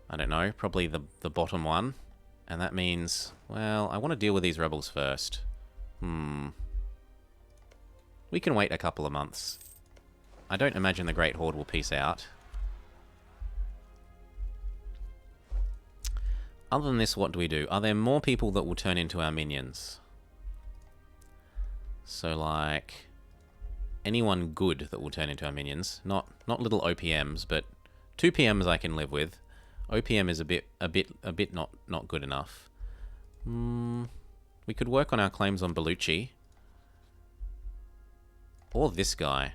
Speaker 1: I don't know, probably the bottom one. And that means, well, I want to deal with these rebels first. We can wait a couple of months. I don't imagine the Great Horde will peace out. Other than this, what do we do? Are there more people that will turn into our minions? So, like, anyone good that will turn into our minions. Not little OPMs, but 2 PMs I can live with. OPM is a bit not good enough. We could work on our claims on Bellucci. Or this guy.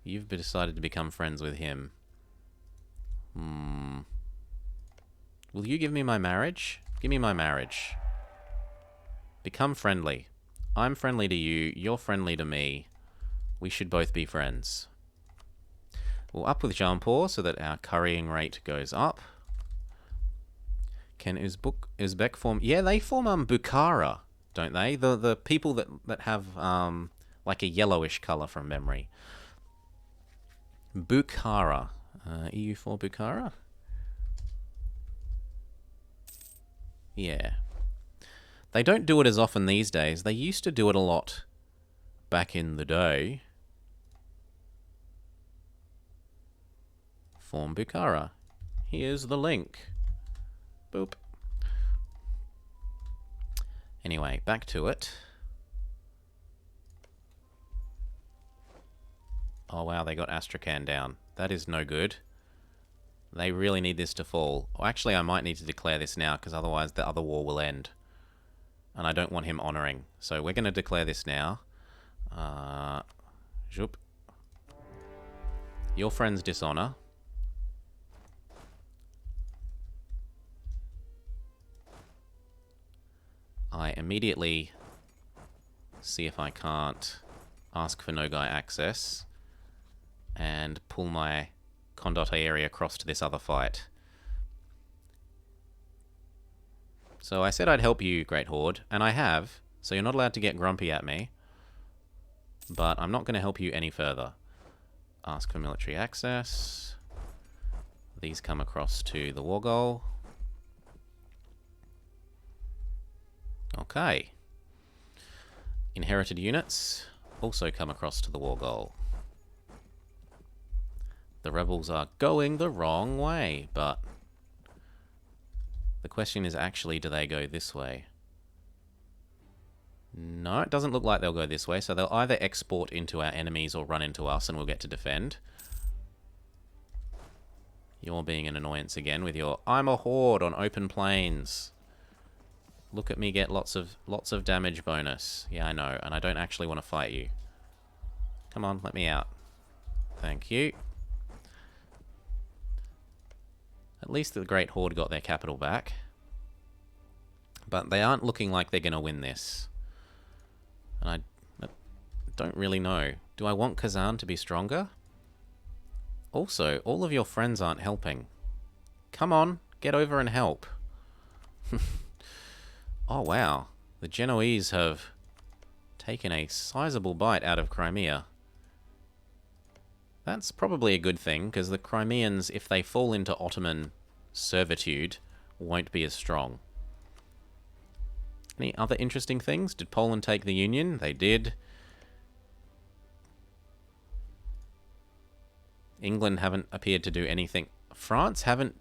Speaker 1: You've decided to become friends with him. Will you give me my marriage? Give me my marriage. Become friendly. I'm friendly to you. You're friendly to me. We should both be friends. We'll up with Jampur so that our currying rate goes up. Can Uzbek form? Yeah, they form Bukhara, don't they? The people that have like a yellowish color from memory. Bukhara. EU4 Bukhara? Yeah. They don't do it as often these days. They used to do it a lot back in the day. Form Bukhara. Here's the link. Boop. Anyway, back to it. Oh wow, they got Astrakhan down. That is no good. They really need this to fall. Or actually, I might need to declare this now, because otherwise the other war will end. And I don't want him honouring. So we're going to declare this now. Zoop. Your friends dishonour. I immediately see if I can't ask for Nogai access and pull my Condotte area across to this other fight. So I said I'd help you, Great Horde, and I have, so you're not allowed to get grumpy at me, but I'm not going to help you any further. Ask for military access. These come across to the war goal. Okay. Inherited units also come across to the war goal. The rebels are going the wrong way, but the question is actually, do they go this way? No, it doesn't look like they'll go this way, so they'll either export into our enemies or run into us and we'll get to defend. You're being an annoyance again with your I'm a horde on open plains. Look at me get lots of damage bonus. Yeah, I know, and I don't actually want to fight you. Come on, let me out. Thank you. At least the Great Horde got their capital back. But they aren't looking like they're going to win this. And I don't really know. Do I want Kazan to be stronger? Also, all of your friends aren't helping. Come on, get over and help. Oh, wow. The Genoese have taken a sizable bite out of Crimea. That's probably a good thing, because the Crimeans, if they fall into Ottoman servitude, won't be as strong. Any other interesting things? Did Poland take the Union? They did. England haven't appeared to do anything. France haven't...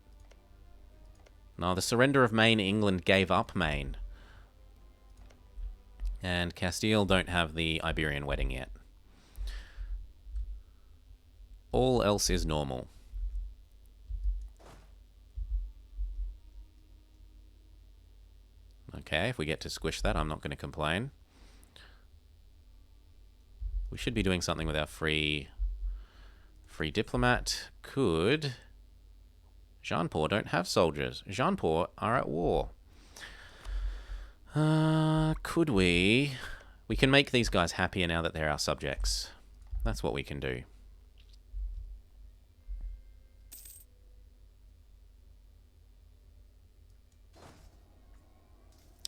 Speaker 1: No, the surrender of Maine, England gave up Maine. And Castile don't have the Iberian wedding yet. All else is normal. Okay, if we get to squish that, I'm not going to complain. We should be doing something with our free diplomat. Could... Jaunpur don't have soldiers. Jaunpur are at war. Could we... We can make these guys happier now that they're our subjects. That's what we can do.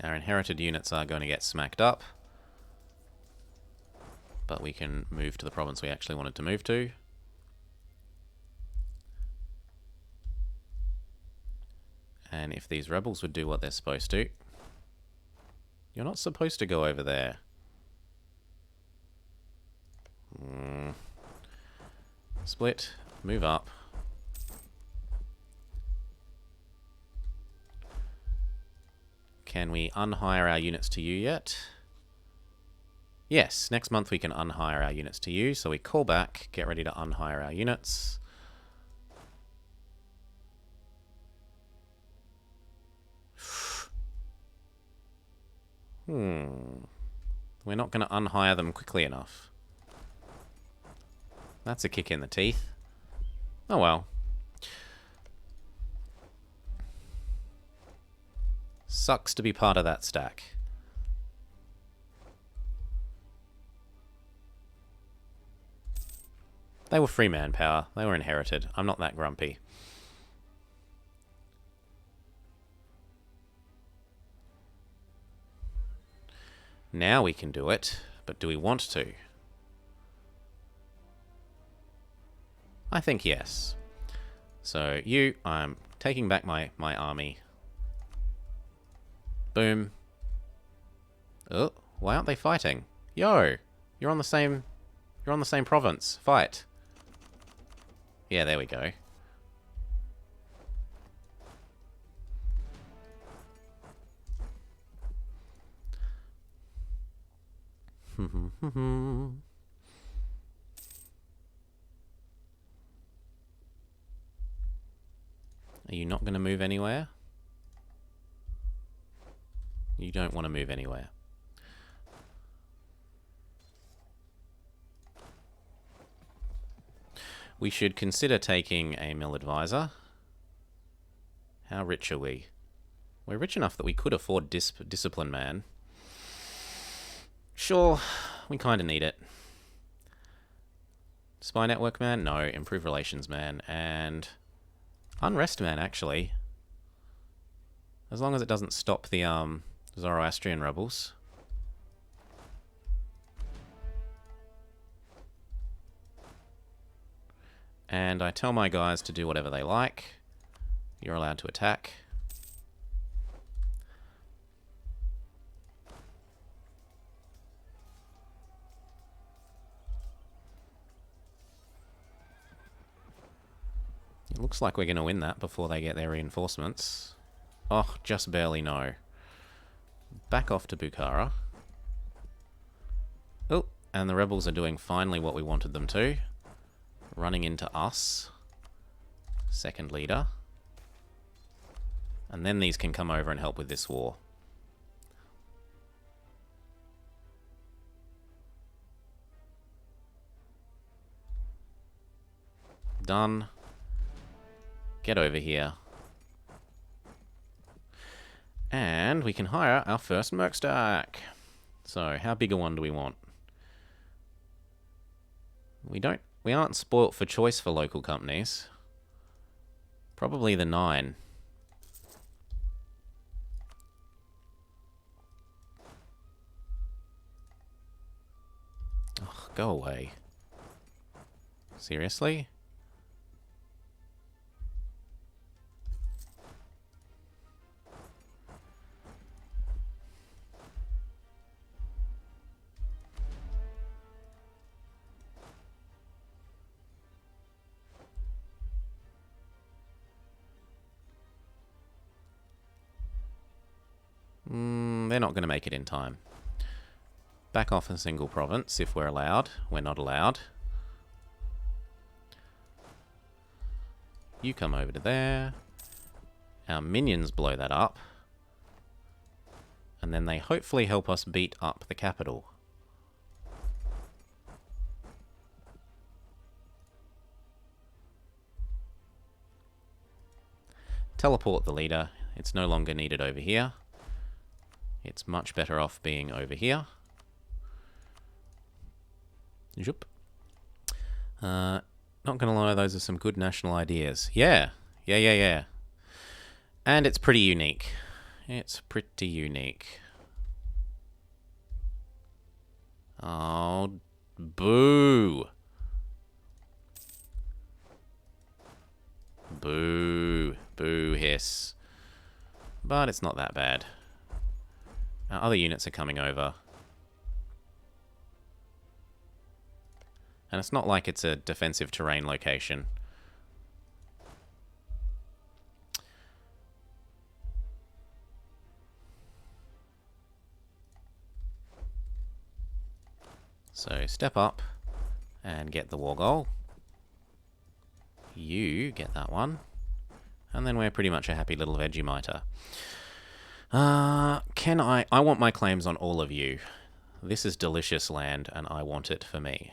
Speaker 1: Our inherited units are going to get smacked up. But we can move to the province we actually wanted to move to. And if these rebels would do what they're supposed to... You're not supposed to go over there. Split. Move up. Can we unhire our units to you yet? Yes, next month we can unhire our units to you. So we call back, get ready to unhire our units. We're not going to unhire them quickly enough. That's a kick in the teeth. Oh well. Sucks to be part of that stack. They were free manpower. They were inherited. I'm not that grumpy. Now we can do it, but do we want to? I think yes. So you, I'm taking back my army. Boom. Oh, why aren't they fighting? Yo, you're on the same province. Fight. Yeah, there we go. Are you not going to move anywhere? You don't want to move anywhere. We should consider taking a mill advisor. How rich are we? We're rich enough that we could afford discipline man. Sure, we kind of need it. Spy network man? No. Improve relations man. And unrest man, actually. As long as it doesn't stop the Zoroastrian rebels. And I tell my guys to do whatever they like. You're allowed to attack. It looks like we're going to win that before they get their reinforcements. Oh, just barely no. Back off to Bukhara. Oh, and the rebels are doing finally what we wanted them to. Running into us. Second leader. And then these can come over and help with this war. Done. Get over here. And we can hire our first merc stack. So, how big a one do we want? We aren't spoilt for choice for local companies. Probably the 9. go away. Seriously? They're not going to make it in time. Back off a single province if we're allowed. We're not allowed. You come over to there. Our minions blow that up. And then they hopefully help us beat up the capital. Teleport the leader. It's no longer needed over here. It's much better off being over here. Zoop. Not gonna lie, those are some good national ideas. Yeah. And it's pretty unique. It's pretty unique. Oh, boo. Boo. Boo hiss. But it's not that bad. Our other units are coming over. And it's not like it's a defensive terrain location. So step up and get the war goal. You get that one. And then we're pretty much a happy little Vegemiter. I want my claims on all of you. This is delicious land and I want it for me.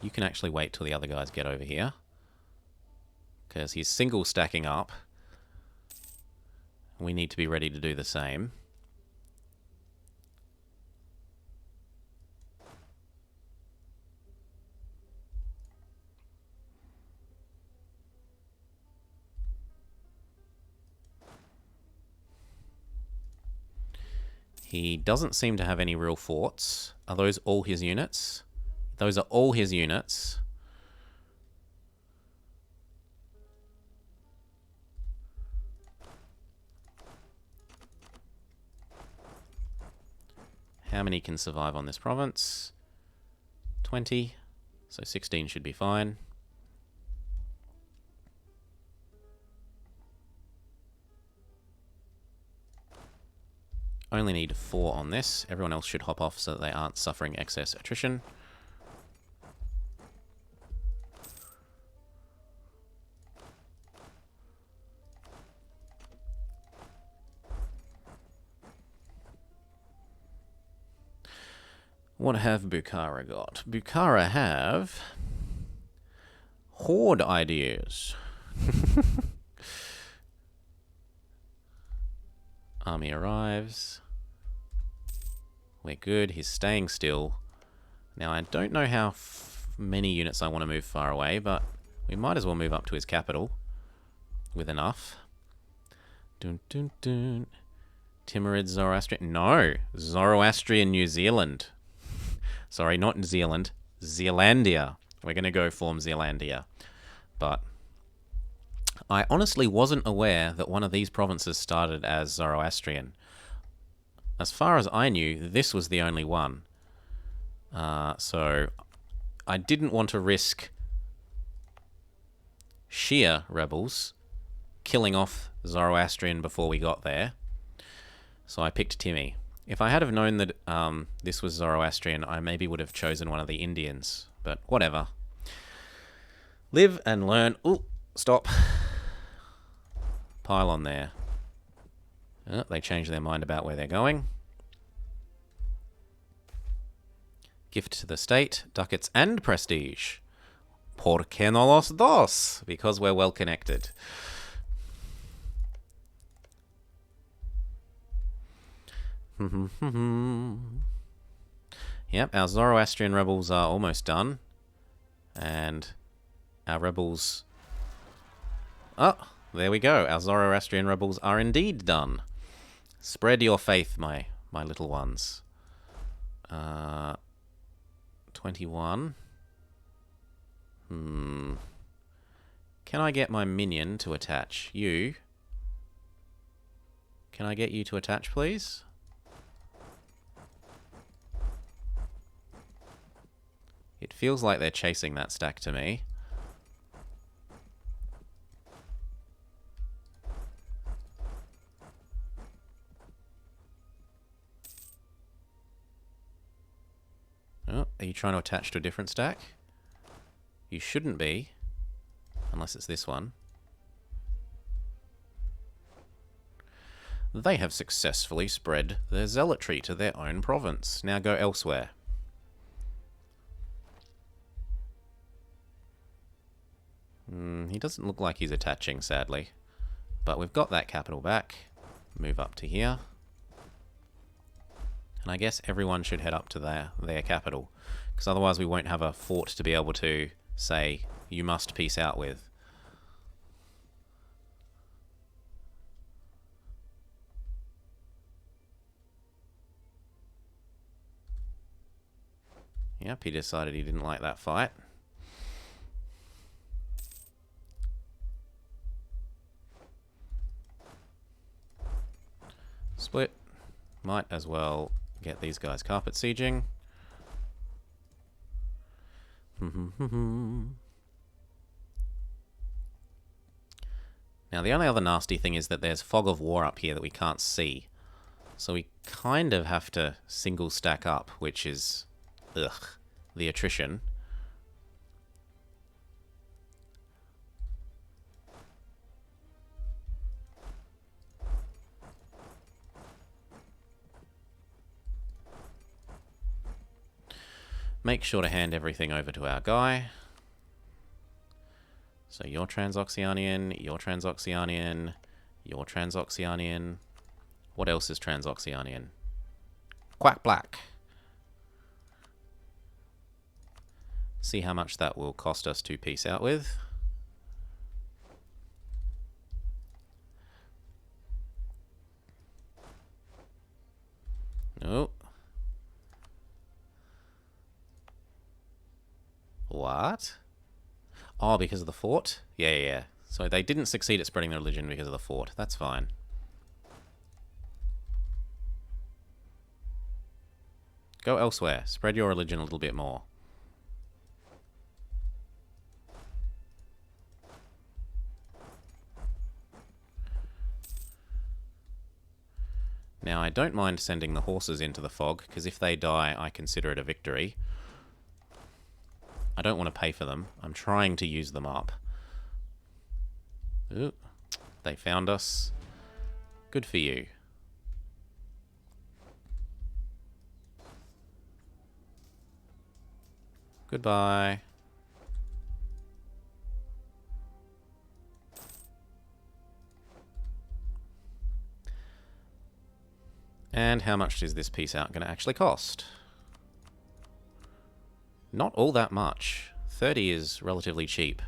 Speaker 1: You can actually wait till the other guys get over here. Because he's single stacking up. We need to be ready to do the same. He doesn't seem to have any real forts. Are those all his units? Those are all his units. How many can survive on this province? 20. So 16 should be fine. Only need 4 on this. Everyone else should hop off so that they aren't suffering excess attrition. What have Bukhara got? Bukhara have horde ideas. Army arrives. We're good. He's staying still. Now, I don't know how many units I want to move far away, but we might as well move up to his capital with enough. Dun, dun, dun. Timurid Zoroastrian. No! Zoroastrian New Zealand. Sorry, not New Zealand. Zealandia. We're going to go form Zealandia. But I honestly wasn't aware that one of these provinces started as Zoroastrian. As far as I knew, this was the only one. So I didn't want to risk Shia rebels killing off Zoroastrian before we got there. So I picked Timmy. If I had have known that this was Zoroastrian, I maybe would have chosen one of the Indians. But whatever. Live and learn. Ooh, stop. Pile on there. Oh, they changed their mind about where they're going. Gift to the state, ducats and prestige. ¿Por qué no los dos? Because we're well connected. Yep, our Zoroastrian rebels are almost done. And our rebels... Oh, there we go. Our Zoroastrian rebels are indeed done. Spread your faith, my little ones. 21. Can I get my minion to attach? You. Can I get you to attach, please? It feels like they're chasing that stack to me. Oh, are you trying to attach to a different stack? You shouldn't be, unless it's this one. They have successfully spread their zealotry to their own province. Now go elsewhere. He doesn't look like he's attaching, sadly. But we've got that capital back. Move up to here. And I guess everyone should head up to their capital. Because otherwise we won't have a fort to be able to say, you must peace out with. Yep, he decided he didn't like that fight. Split. Might as well get these guys carpet sieging. Now the only other nasty thing is that there's fog of war up here that we can't see. So we kind of have to single stack up, which is, the attrition. Make sure to hand everything over to our guy. So you're Transoxianian, you're Transoxianian, you're Transoxianian. What else is Transoxianian? Quack Black. See how much that will cost us to peace out with. Oh. What? Oh, because of the fort? Yeah. So they didn't succeed at spreading their religion because of the fort. That's fine. Go elsewhere. Spread your religion a little bit more. Now, I don't mind sending the horses into the fog, because if they die, I consider it a victory. I don't want to pay for them. I'm trying to use them up. Ooh, they found us. Good for you. Goodbye. And how much is this piece out going to actually cost? Not all that much. 30 is relatively cheap.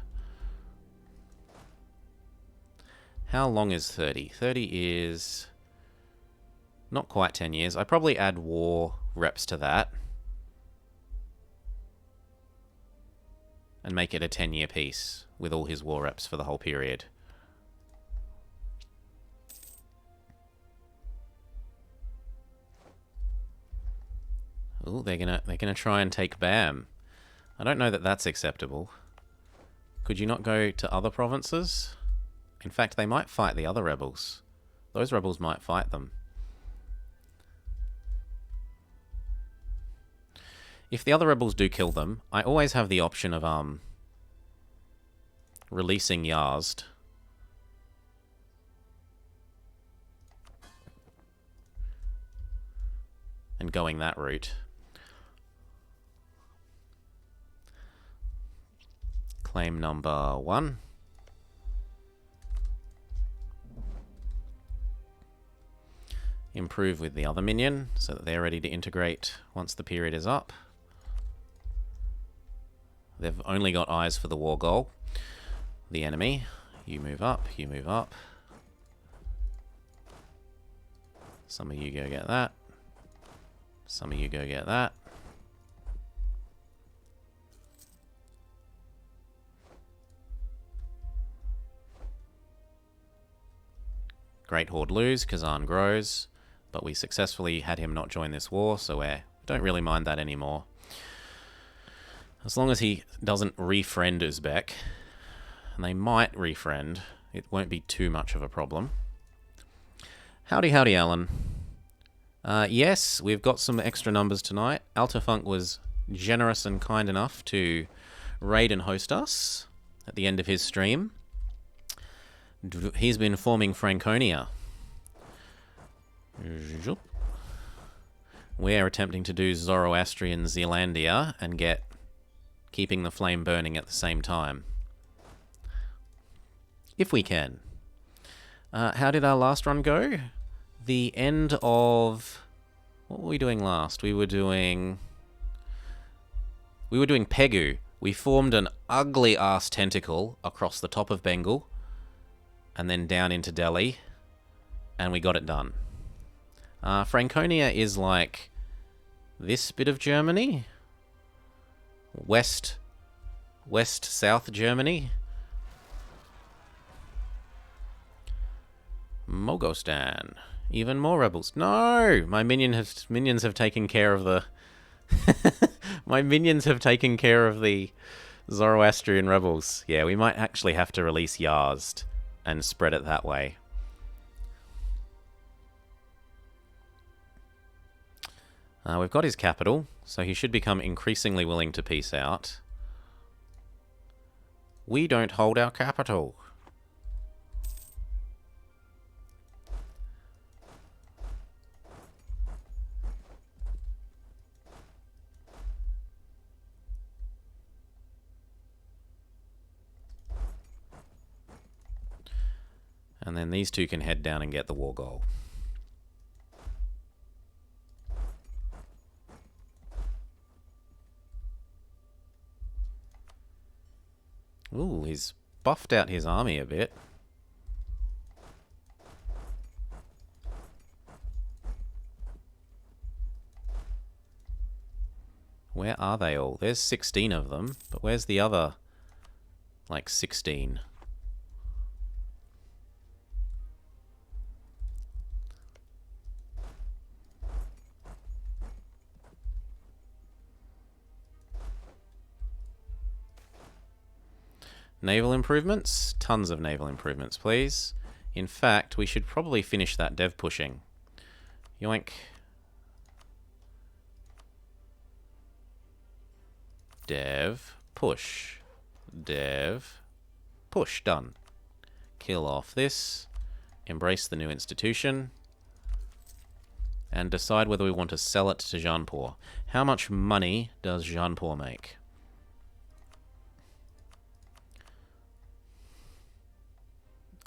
Speaker 1: How long is 30? 30 is not quite 10 years. I probably add war reps to that. And make it a 10-year piece with all his war reps for the whole period. Ooh, they're gonna try and take Bam. I don't know that that's acceptable. Could you not go to other provinces? In fact, they might fight the other rebels. Those rebels might fight them. If the other rebels do kill them, I always have the option of releasing Yazd. And going that route. Claim number 1. Improve with the other minion so that they're ready to integrate once the period is up. They've only got eyes for the war goal. The enemy. You move up, you move up. Some of you go get that. Some of you go get that. Great Horde lose, Kazan grows, but we successfully had him not join this war, so we don't really mind that anymore. As long as he doesn't refriend Uzbek, and they might refriend, it won't be too much of a problem. Howdy, howdy, Alan. Yes, we've got some extra numbers tonight. Altafunk was generous and kind enough to raid and host us at the end of his stream. He's been forming Franconia. We're attempting to do Zoroastrian Zealandia and get keeping the flame burning at the same time. If we can. How did our last run go? The end of... What were we doing last? We were doing Pegu. We formed an ugly-ass tentacle across the top of Bengal and then down into Delhi, and we got it done. Franconia is like this bit of Germany. West-south Germany. Mogostan. Even more rebels. No! My minions have taken care of the... My minions have taken care of the Zoroastrian rebels. Yeah, we might actually have to release Yazd and spread it that way. We've got his capital, so he should become increasingly willing to peace out. We don't hold our capital. And then these two can head down and get the war goal. Ooh, he's buffed out his army a bit. Where are they all? There's 16 of them, but where's the other, like, 16? Naval improvements? Tons of naval improvements, please. In fact, we should probably finish that dev pushing. Yoink. Dev, push. Dev, push. Done. Kill off this. Embrace the new institution. And decide whether we want to sell it to Jaunpur. How much money does Jaunpur make?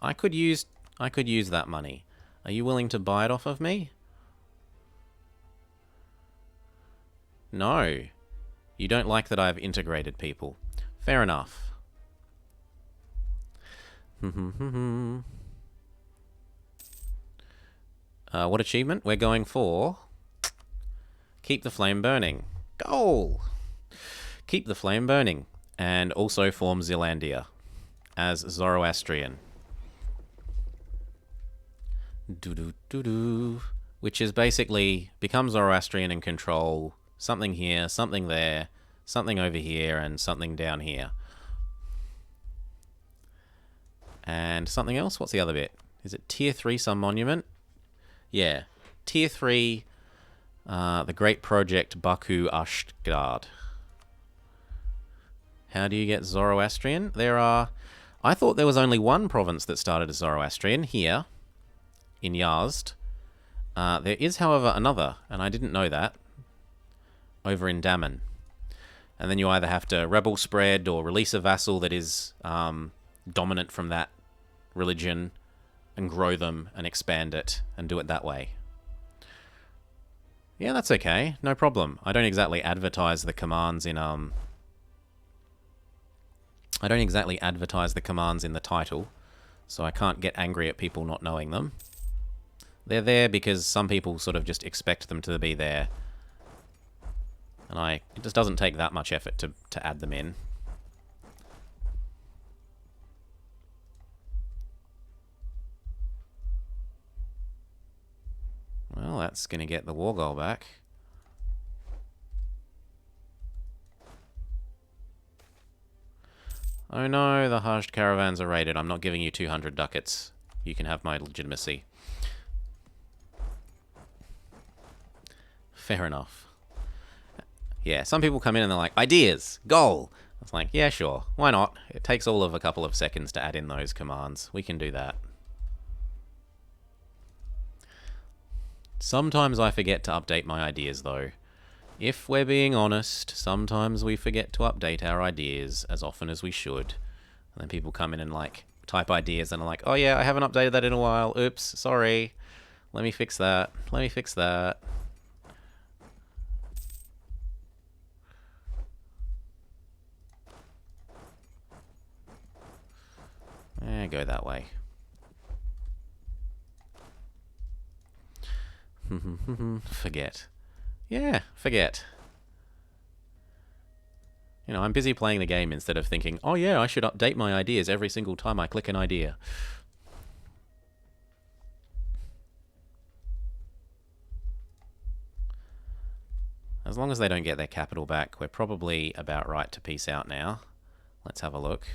Speaker 1: I could use that money. Are you willing to buy it off of me? No. You don't like that I've integrated people. Fair enough. What achievement? We're going for... Keep the flame burning. Goal! Keep the flame burning. And also form Zealandia as Zoroastrian. Which is basically become Zoroastrian and control something here, something there, something over here, and something down here. And something else? What's the other bit? Is it tier 3 some monument? Yeah. Tier 3, the great project Baku Ashtgard. How do you get Zoroastrian? I thought there was only one province that started as Zoroastrian, here. In Yazd. There is, however, another, and I didn't know that, over in Daman. And then you either have to rebel spread or release a vassal that is dominant from that religion and grow them and expand it and do it that way. Yeah, that's okay. No problem. I don't exactly advertise the commands in I don't exactly advertise the commands in the title. So I can't get angry at people not knowing them. They're there because some people sort of just expect them to be there. And it just doesn't take that much effort to add them in. Well, that's going to get the war goal back. Oh no, the Hajj caravans are raided. I'm not giving you 200 ducats. You can have my legitimacy. Fair enough. Yeah, some people come in and they're like, ideas, goal. It's like, yeah, sure, why not? It takes all of a couple of seconds to add in those commands. We can do that. Sometimes I forget to update my ideas, though. If we're being honest, sometimes we forget to update our ideas as often as we should. And then people come in and, like, type ideas and are like, oh yeah, I haven't updated that in a while. Oops, sorry. Let me fix that. Let me fix that. Go that way. Forget. Yeah, forget. You know, I'm busy playing the game instead of thinking, oh yeah, I should update my ideas every single time I click an idea. As long as they don't get their capital back, we're probably about right to peace out now. Let's have a look.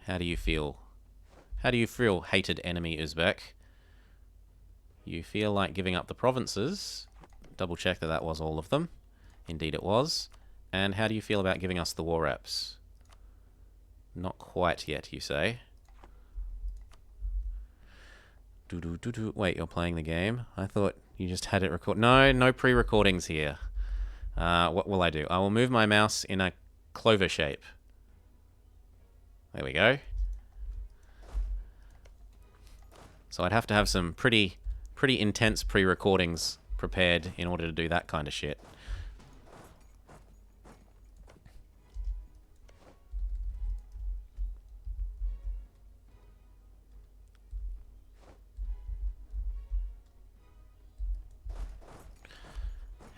Speaker 1: How do you feel? How do you feel, hated enemy Uzbek? You feel like giving up the provinces. Double check that that was all of them. Indeed it was. And how do you feel about giving us the war reps? Not quite yet, you say. Wait, you're playing the game? I thought you just had it record. No, no pre-recordings here. What will I do? I will move my mouse in a clover shape. There we go. So I'd have to have some pretty intense pre-recordings prepared in order to do that kind of shit.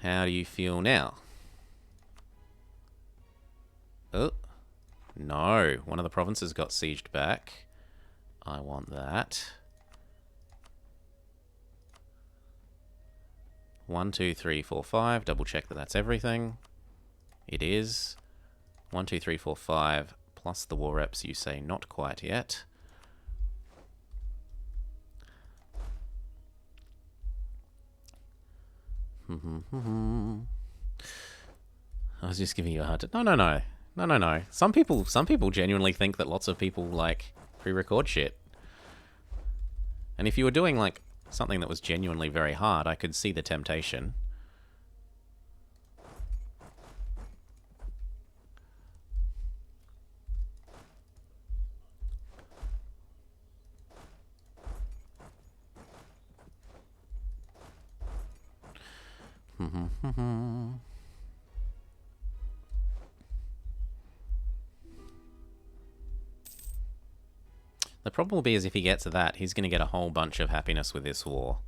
Speaker 1: How do you feel now? Oh. No, one of the provinces got sieged back. I want that. 1, 2, 3, 4, 5. Double check that that's everything. It is. 1, 2, 3, 4, 5. Plus the war reps, you say not quite yet. I was just giving you a hard time. No. Some people genuinely think that lots of people, like, pre-record shit. And if you were doing, like, something that was genuinely very hard, I could see the temptation. The problem will be is if he gets to that, he's going to get a whole bunch of happiness with this war.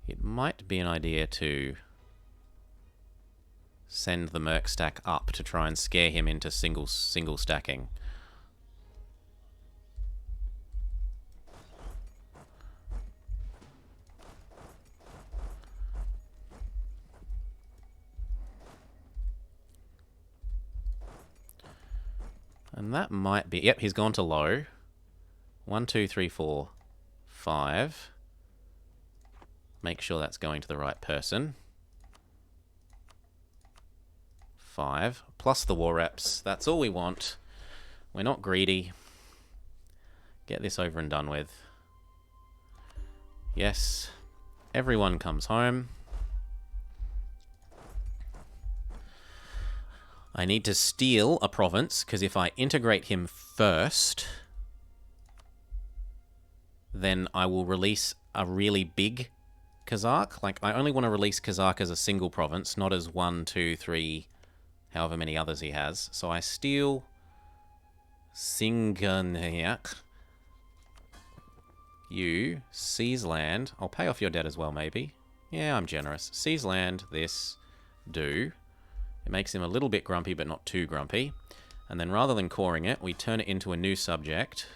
Speaker 1: It might be an idea to send the merc stack up to try and scare him into single stacking. And that might be... Yep, he's gone to low. 1, 2, 3, 4, 5. Make sure that's going to the right person. 5. Plus the war reps. That's all we want. We're not greedy. Get this over and done with. Yes. Everyone comes home. I need to steal a province, because if I integrate him first, then I will release a really big Kazakh. Like, I only want to release Kazakh as a single province, not as 1, 2, 3, however many others he has. So I steal Singanyak. You seize land. I'll pay off your debt as well, maybe. Yeah, I'm generous. Seize land, this, do. It makes him a little bit grumpy, but not too grumpy. And then rather than coring it, we turn it into a new subject.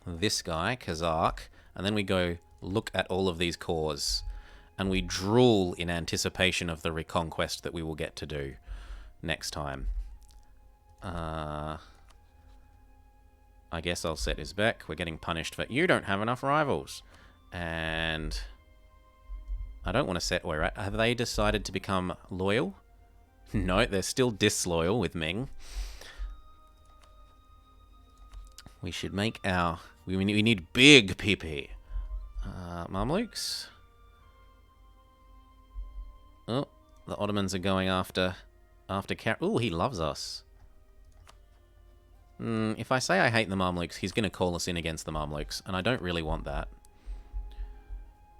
Speaker 1: This guy, Kazakh. And then we go look at all of these cores. And we drool in anticipation of the reconquest that we will get to do next time. I guess I'll set Uzbek. We're getting punished for... You don't have enough rivals. And... I don't want to set Oirat. Have they decided to become loyal? No, they're still disloyal with Ming. We should make our... We need big PP. Mamluks. Oh, the Ottomans are going after Ooh, he loves us. If I say I hate the Mamluks, he's going to call us in against the Mamluks, and I don't really want that.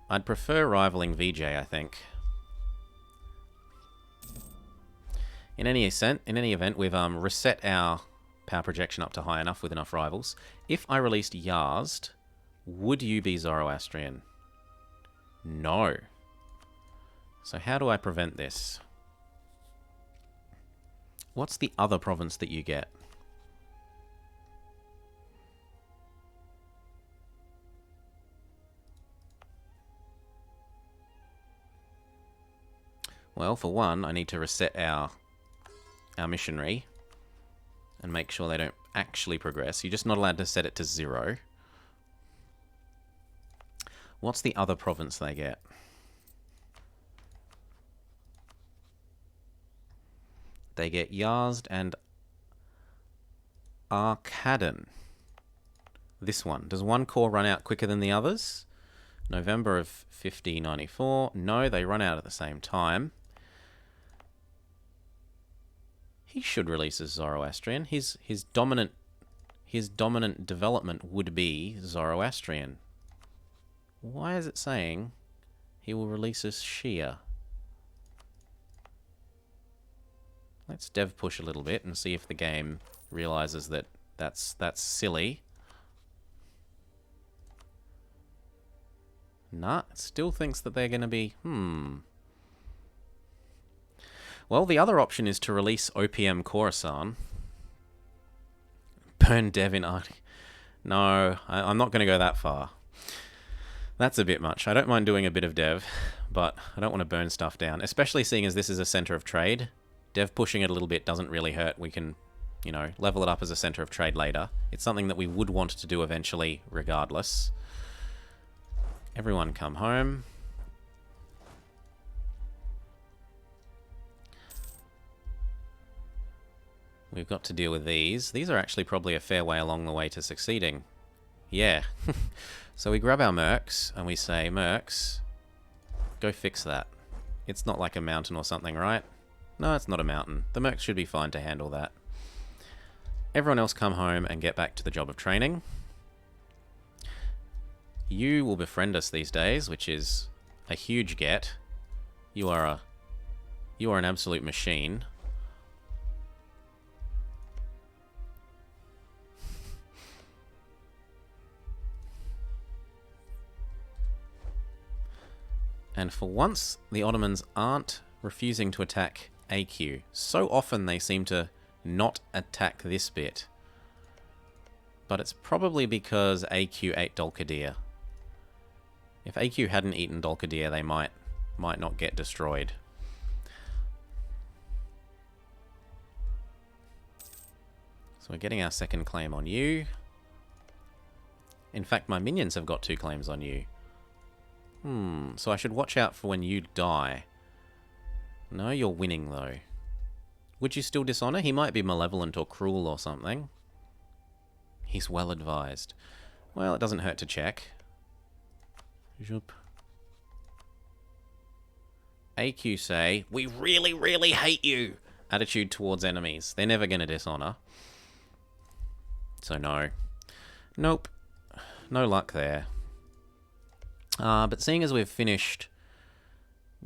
Speaker 1: I'd prefer rivaling VJ, I think. In any event, we've reset our power projection up to high enough with enough rivals. If I released Yazd, would you be Zoroastrian? No. So how do I prevent this? What's the other province that you get? Well, for one, I need to reset our missionary and make sure they don't actually progress. You're just not allowed to set it to 0. What's the other province they get? They get Yazd and Arkadan. This one. Does one core run out quicker than the others? November of 5094. No, they run out at the same time. He should release as Zoroastrian. His dominant development would be Zoroastrian. Why is it saying he will release as Shia? Let's dev push a little bit and see if the game realizes that that's silly. Nah, it still thinks that they're going to be... Well, the other option is to release OPM Khorasan. Burn dev in Arctic. No, I'm not going to go that far. That's a bit much. I don't mind doing a bit of dev, but I don't want to burn stuff down, especially seeing as this is a center of trade. Dev pushing it a little bit doesn't really hurt. We can, you know, level it up as a center of trade later. It's something that we would want to do eventually regardless. Everyone come home. We've got to deal with these. These are actually probably a fair way along the way to succeeding. Yeah. So we grab our mercs and we say, Mercs, go fix that. It's not like a mountain or something, right? No, it's not a mountain. The mercs should be fine to handle that. Everyone else come home and get back to the job of training. You will befriend us these days, which is a huge get. You are an absolute machine. And for once, the Ottomans aren't refusing to attack AQ. So often they seem to not attack this bit. But it's probably because AQ ate Dolkadir. If AQ hadn't eaten Dolkadir, they might not get destroyed. So we're getting our second claim on you. In fact, my minions have got 2 claims on you. So I should watch out for when you die. No, you're winning, though. Would you still dishonor? He might be malevolent or cruel or something. He's well advised. Well, it doesn't hurt to check. Zoop. AQ say, we really, really hate you. Attitude towards enemies. They're never going to dishonor. So no. Nope. no luck there. But seeing as we've finished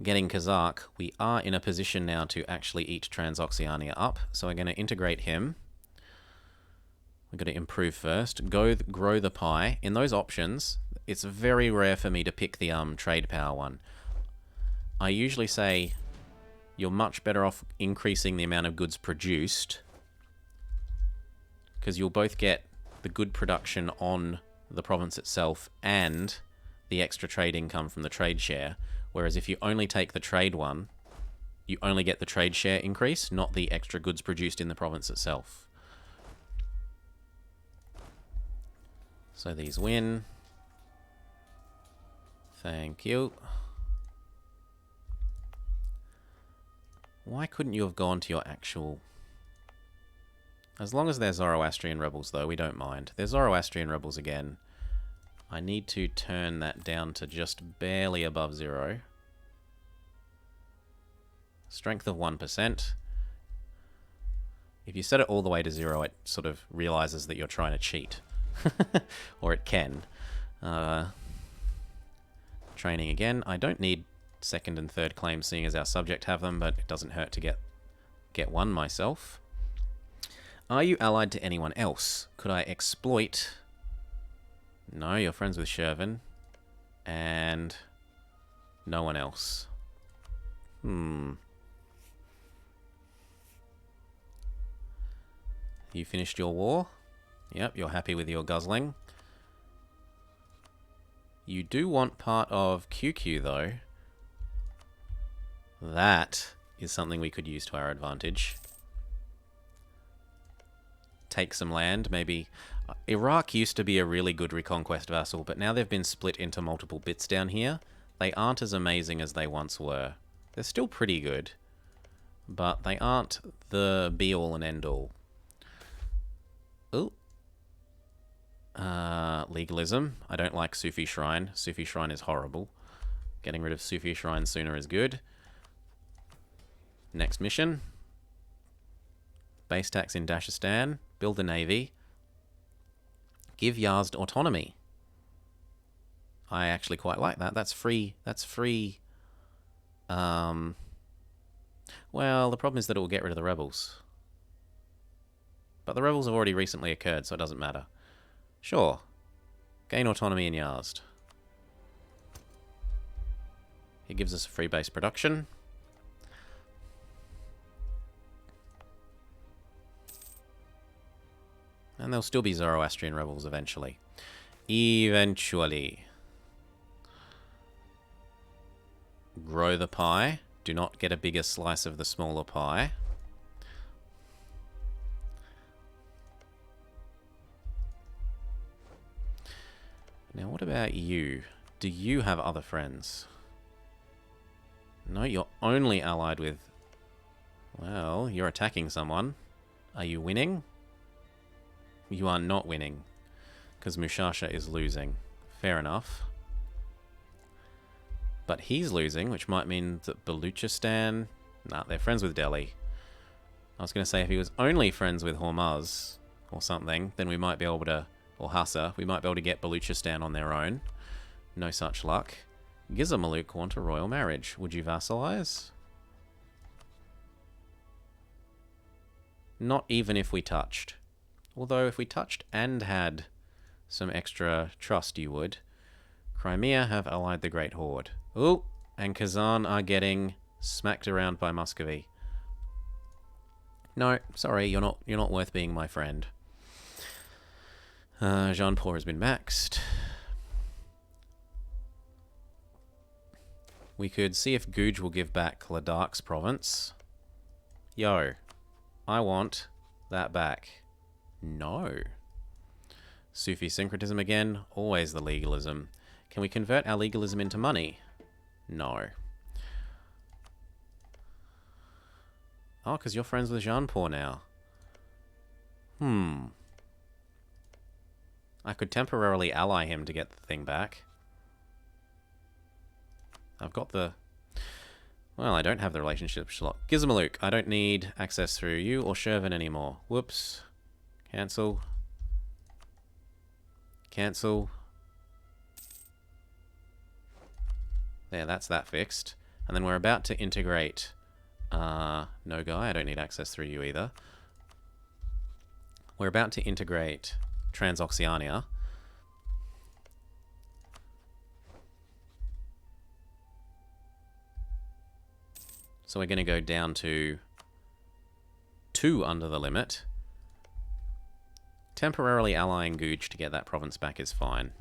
Speaker 1: getting Kazakh, we are in a position now to actually eat Transoxiania up. So we're going to integrate him. We've got to improve first. Grow the pie. In those options, it's very rare for me to pick the trade power one. I usually say you're much better off increasing the amount of goods produced, because you'll both get the good production on the province itself and the extra trade income from the trade share. Whereas if you only take the trade one, you only get the trade share increase, not the extra goods produced in the province itself. So these win. Thank you. Why couldn't you have gone to your actual... As long as they're Zoroastrian rebels, though, we don't mind. They're Zoroastrian rebels again. I need to turn that down to just barely above 0. Strength of 1%. If you set it all the way to 0, it sort of realizes that you're trying to cheat. Or it can. Training again. I don't need second and third claims, seeing as our subject have them, but it doesn't hurt to get one myself. Are you allied to anyone else? Could I exploit... No, you're friends with Shervin. And... no one else. You finished your war? Yep, you're happy with your guzzling. You do want part of QQ, though. That is something we could use to our advantage. Take some land, maybe. Iraq used to be a really good reconquest vassal, but now they've been split into multiple bits down here. They aren't as amazing as they once were. They're still pretty good, but they aren't the be-all and end-all. Ooh. Legalism. I don't like Sufi Shrine. Sufi Shrine is horrible. Getting rid of Sufi Shrine sooner is good. Next mission. Base tax in Dashistan. Build a navy. Give Yazd autonomy. I actually quite like that. That's free. That's free. Well, the problem is that it will get rid of the rebels. But the rebels have already recently occurred, so it doesn't matter. Sure. Gain autonomy in Yazd. It gives us a free base production. And there'll still be Zoroastrian rebels eventually. Eventually. Grow the pie. Do not get a bigger slice of the smaller pie. Now, what about you? Do you have other friends? No, you're only allied with... Well, you're attacking someone. Are you winning? You are not winning, because Mushasha is losing. Fair enough. But he's losing, which might mean that Baluchistan... Nah, they're friends with Delhi. I was going to say, if he was only friends with Hormuz or something, then we might be able to... Or Hassa, we might be able to get Baluchistan on their own. No such luck. Gizamalook want a royal marriage. Would you vassalize? Not even if we touched. Although if we touched and had some extra trust, you would. Crimea have allied the Great Horde. Ooh, and Kazan are getting smacked around by Muscovy. No, sorry, you're not worth being my friend. Jaunpur has been maxed. We could see if Guj will give back Ladak's province. Yo, I want that back. No. Sufi syncretism again. Always the legalism. Can we convert our legalism into money? No. Oh, because you're friends with Jaunpur now. I could temporarily ally him to get the thing back. I've got the... Well, I don't have the relationship slot. Gizamalook, I don't need access through you or Shervin anymore. Whoops. Cancel. Cancel. There, that's that fixed. And then we're about to integrate... no guy, I don't need access through you either. We're about to integrate Transoxiania. So we're going to go down to 2 under the limit. Temporarily allying Gooch to get that province back is fine.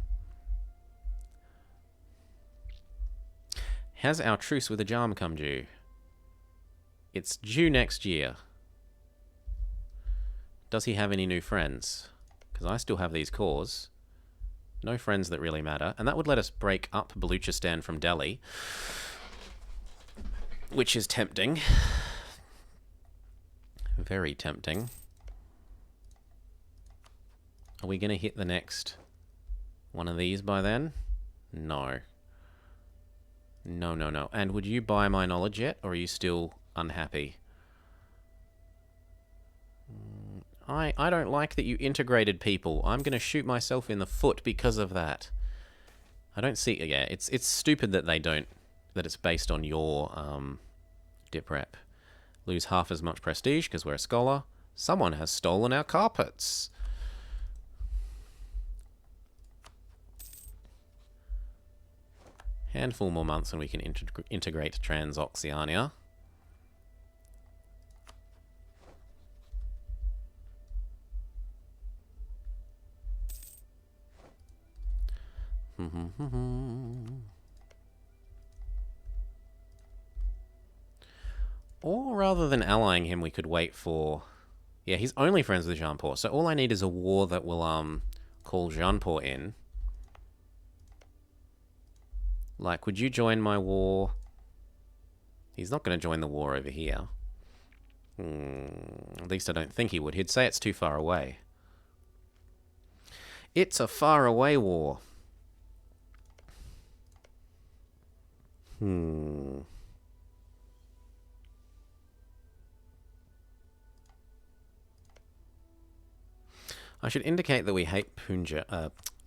Speaker 1: Has our truce with Ajam come due? It's due next year. Does he have any new friends? Because I still have these cores. No friends that really matter. And that would let us break up Baluchistan from Delhi. Which is tempting. Very tempting. Are we going to hit the next one of these by then? No. No, no, no. And would you buy my knowledge yet? Or are you still unhappy? I don't like that you integrated people. I'm going to shoot myself in the foot because of that. I don't see... Yeah, it's stupid that they don't... That it's based on your dip rep. Lose half as much prestige because we're a scholar. Someone has stolen our carpets. Handful more months and we can integrate Transoxiania. Or rather than allying him, we could wait for... Yeah, he's only friends with Jaunpur, so all I need is a war that will call Jaunpur in. Like, would you join my war? He's not going to join the war over here. At least I don't think he would. He'd say it's too far away. It's a far away war. I should indicate that we hate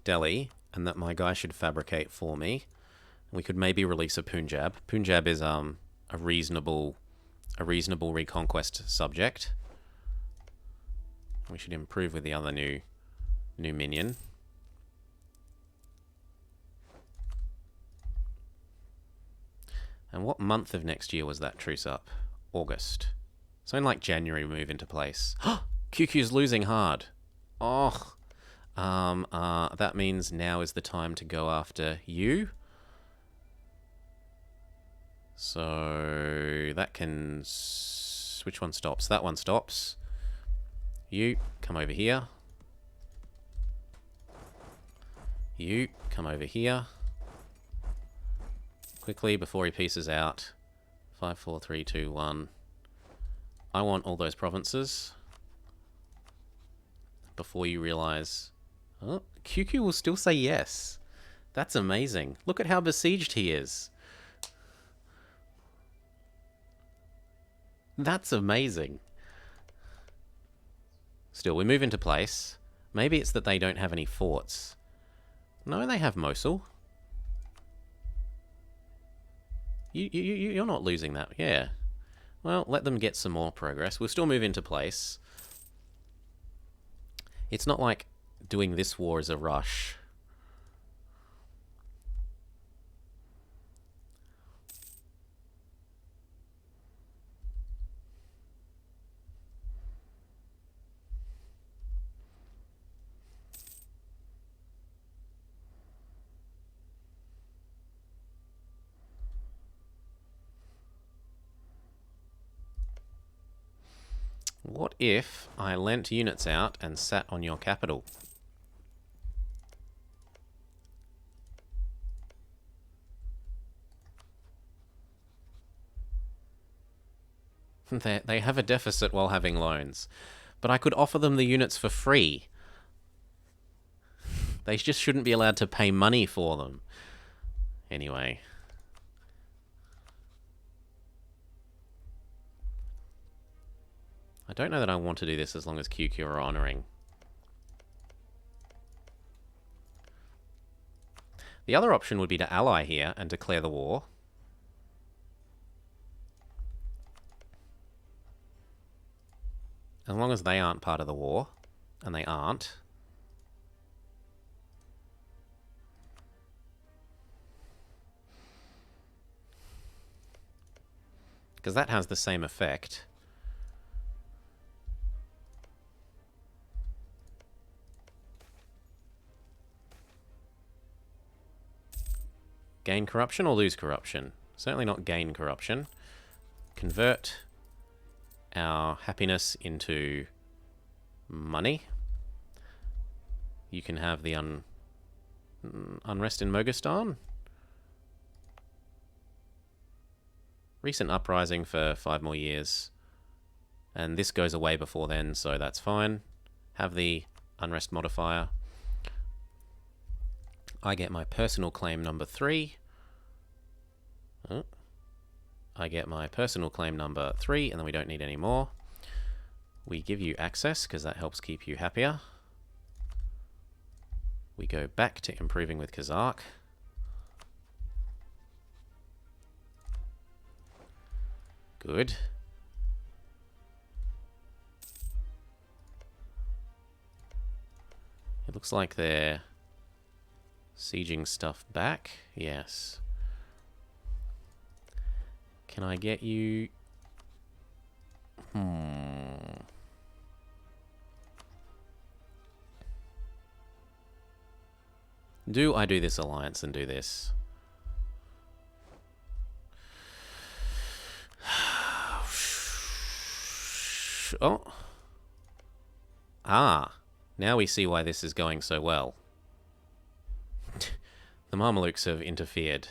Speaker 1: Delhi, and that my guy should fabricate for me. We could maybe release a Punjab. Punjab is a reasonable reconquest subject. We should improve with the other new minion. And what month of next year was that truce up? August. So in like January we move into place. QQ's losing hard. Oh. That means now is the time to go after you. So that can... Which one stops? That one stops. You, come over here. You, come over here. Quickly, before he pieces out. 5, 4, 3, 2, 1. I want all those provinces. Before you realise... Oh, QQ will still say yes. That's amazing. Look at how besieged he is. That's amazing. Still, we move into place. Maybe it's that they don't have any forts. No, they have Mosul. You're not losing that. Yeah. Well, let them get some more progress. We'll still move into place. It's not like doing this war is a rush. What if I lent units out and sat on your capital? They have a deficit while having loans. But I could offer them the units for free. They just shouldn't be allowed to pay money for them. Anyway... I don't know that I want to do this as long as QQ are honouring. The other option would be to ally here and declare the war. As long as they aren't part of the war, and they aren't. Because that has the same effect. Gain corruption or lose corruption? Certainly not gain corruption. Convert our happiness into money. You can have the unrest in Moghastan. Recent uprising for 5 more years. And this goes away before then, so that's fine. Have the unrest modifier. I get my personal claim number 3. Oh. I get my personal claim number 3, and then we don't need any more. We give you access, because that helps keep you happier. We go back to improving with Kazakh. Good. It looks like they're sieging stuff back. Yes. Can I get you... Do I do this alliance and do this? Oh. Ah. Now we see why this is going so well. The Mamelukes have interfered.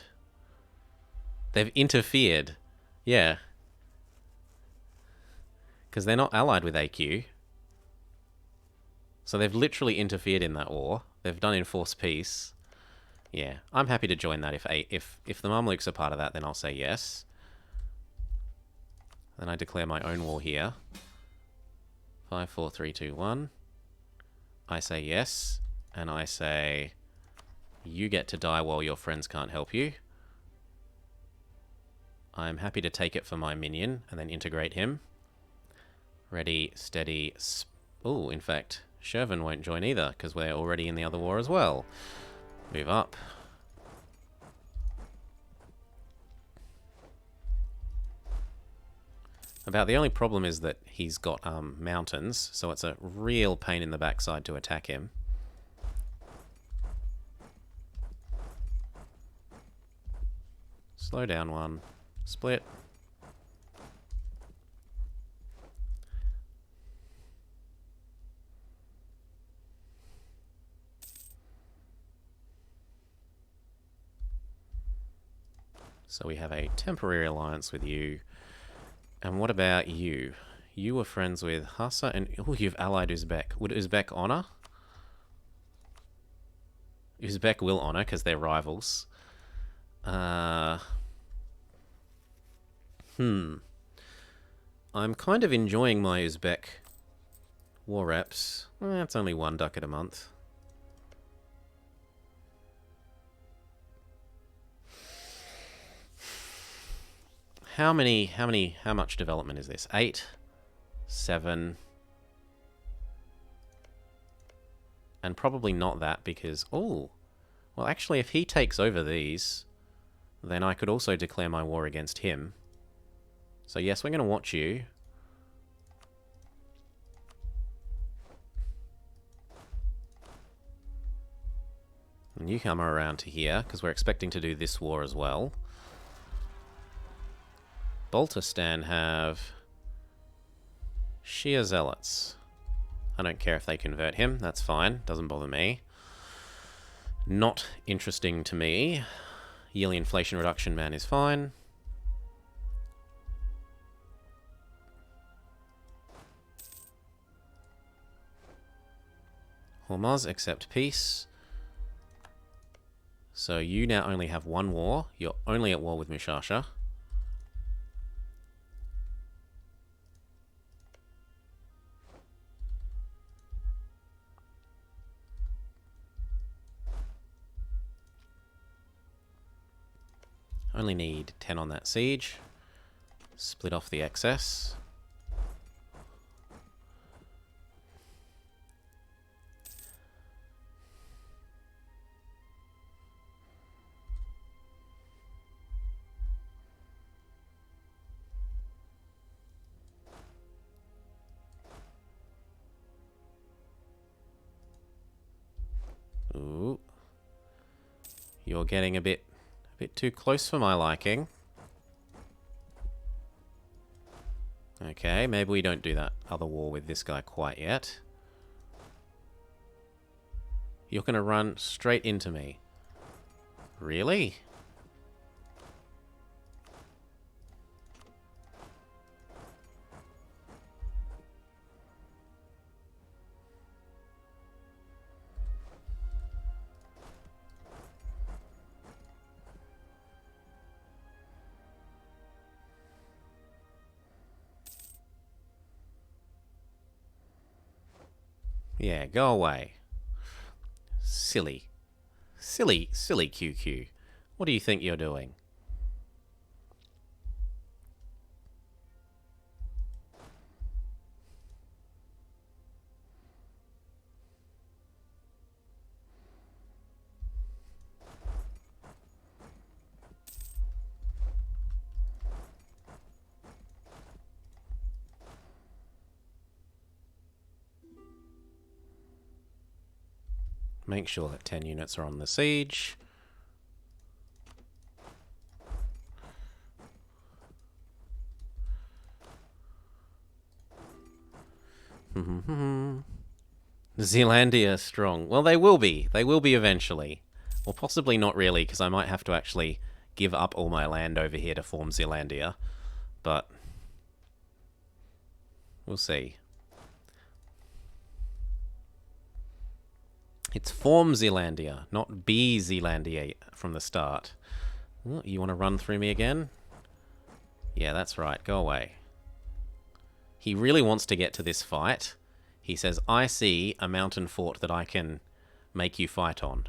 Speaker 1: They've interfered. Yeah. Because they're not allied with AQ. So they've literally interfered in that war. They've done enforced peace. Yeah, I'm happy to join that. If the Mamelukes are part of that, then I'll say yes. Then I declare my own war here. 5, 4, 3, 2, 1. I say yes, and I say you get to die while your friends can't help you. I'm happy to take it for my minion and then integrate him. Ready, steady, oh, in fact, Shervan won't join either because we're already in the other war as well. Move up. About the only problem is that he's got mountains, so it's a real pain in the backside to attack him. Slow down one. Split. So we have a temporary alliance with you. And what about you? You were friends with Hassa and... Oh, you've allied Uzbek. Would Uzbek honor? Uzbek will honor because they're rivals. I'm kind of enjoying my Uzbek war reps. It's only 1 ducat a month. How much development is this? 8, 7, and probably not that because, oh, well actually if he takes over these, then I could also declare my war against him. So yes, we're going to watch you. And you come around to here, because we're expecting to do this war as well. Baltistan have Shia Zealots. I don't care if they convert him, that's fine, doesn't bother me. Not interesting to me. Yearly inflation reduction man is fine. Hormuz, accept peace. So you now only have 1 war. You're only at war with Mushasha. Only need 10 on that siege. Split off the excess. You're getting a bit too close for my liking. Okay, maybe we don't do that other war with this guy quite yet. You're going to run straight into me. Really? Yeah, go away. Silly. Silly QQ. What do you think you're doing? Make sure that 10 units are on the siege. Zealandia strong. Well, they will be. They will be eventually. Or possibly not really, because I might have to actually give up all my land over here to form Zealandia. But we'll see. It's form Zealandia, not be Zealandia from the start. Oh, you want to run through me again? Yeah, that's right. Go away. He really wants to get to this fight. He says, I see a mountain fort that I can make you fight on.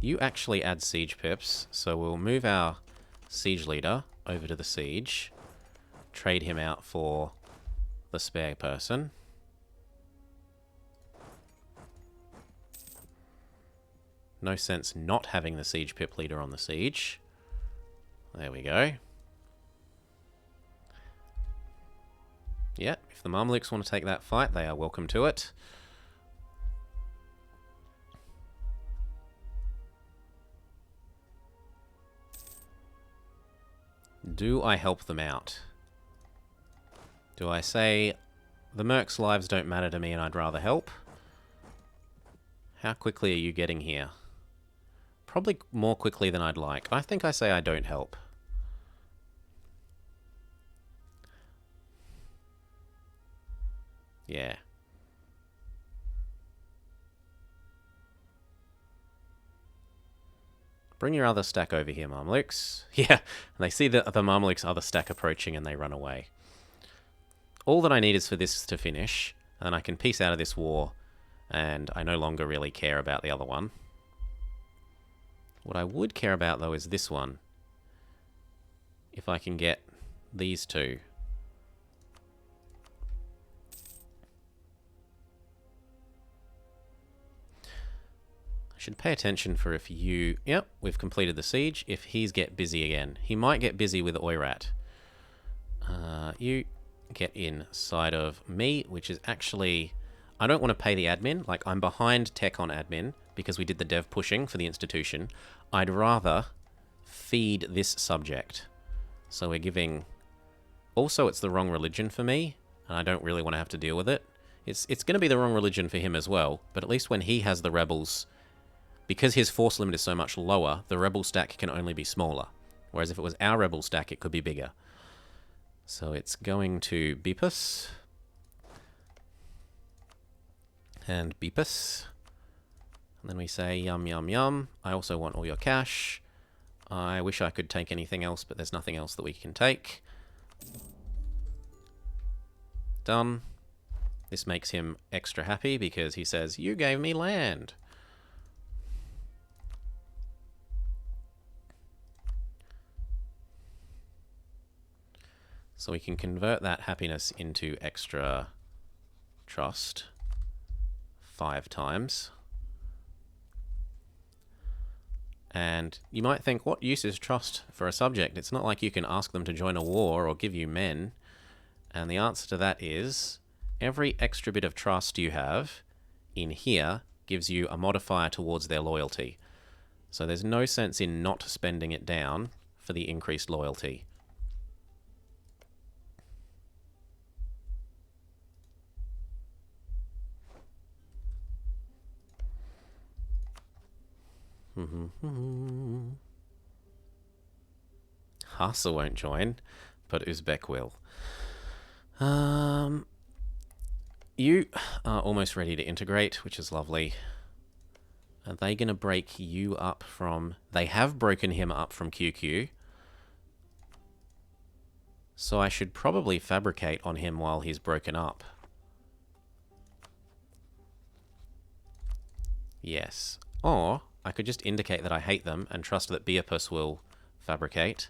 Speaker 1: You actually add siege pips, so we'll move our siege leader over to the siege. Trade him out for the spare person. No sense not having the siege pip leader on the siege. There we go. Yeah, if the Mamluks want to take that fight, they are welcome to it. Do I help them out? Do I say, the mercs' lives don't matter to me and I'd rather help? How quickly are you getting here? Probably more quickly than I'd like. I think I say I don't help. Yeah. Bring your other stack over here, Mamluks. Yeah, they see the Mamluks' other stack approaching and they run away. All that I need is for this to finish, and then I can peace out of this war, and I no longer really care about the other one. What I would care about, though, is this one. If I can get these two. Should pay attention for if you... Yep, we've completed the siege. If he's get busy again. He might get busy with Oirat. You get inside of me, which is actually... I don't want to pay the admin. Like, I'm behind tech on admin because we did the dev pushing for the institution. I'd rather feed this subject. So we're giving... Also, it's the wrong religion for me, and I don't really want to have to deal with it. It's going to be the wrong religion for him as well, but at least when he has the rebels... Because his force limit is so much lower, the rebel stack can only be smaller. Whereas if it was our rebel stack, it could be bigger. So it's going to Beepus. And Beepus. And then we say, yum, yum, yum. I also want all your cash. I wish I could take anything else, but there's nothing else that we can take. Done. This makes him extra happy because he says, you gave me land. So we can convert that happiness into extra trust 5 times. And you might think, what use is trust for a subject? It's not like you can ask them to join a war or give you men. And the answer to that is, every extra bit of trust you have in here gives you a modifier towards their loyalty. So there's no sense in not spending it down for the increased loyalty. Hassa won't join, but Uzbek will. You are almost ready to integrate, which is lovely. Are they going to break you up from... They have broken him up from QQ. So I should probably fabricate on him while he's broken up. Yes. Or I could just indicate that I hate them and trust that Beapus will fabricate.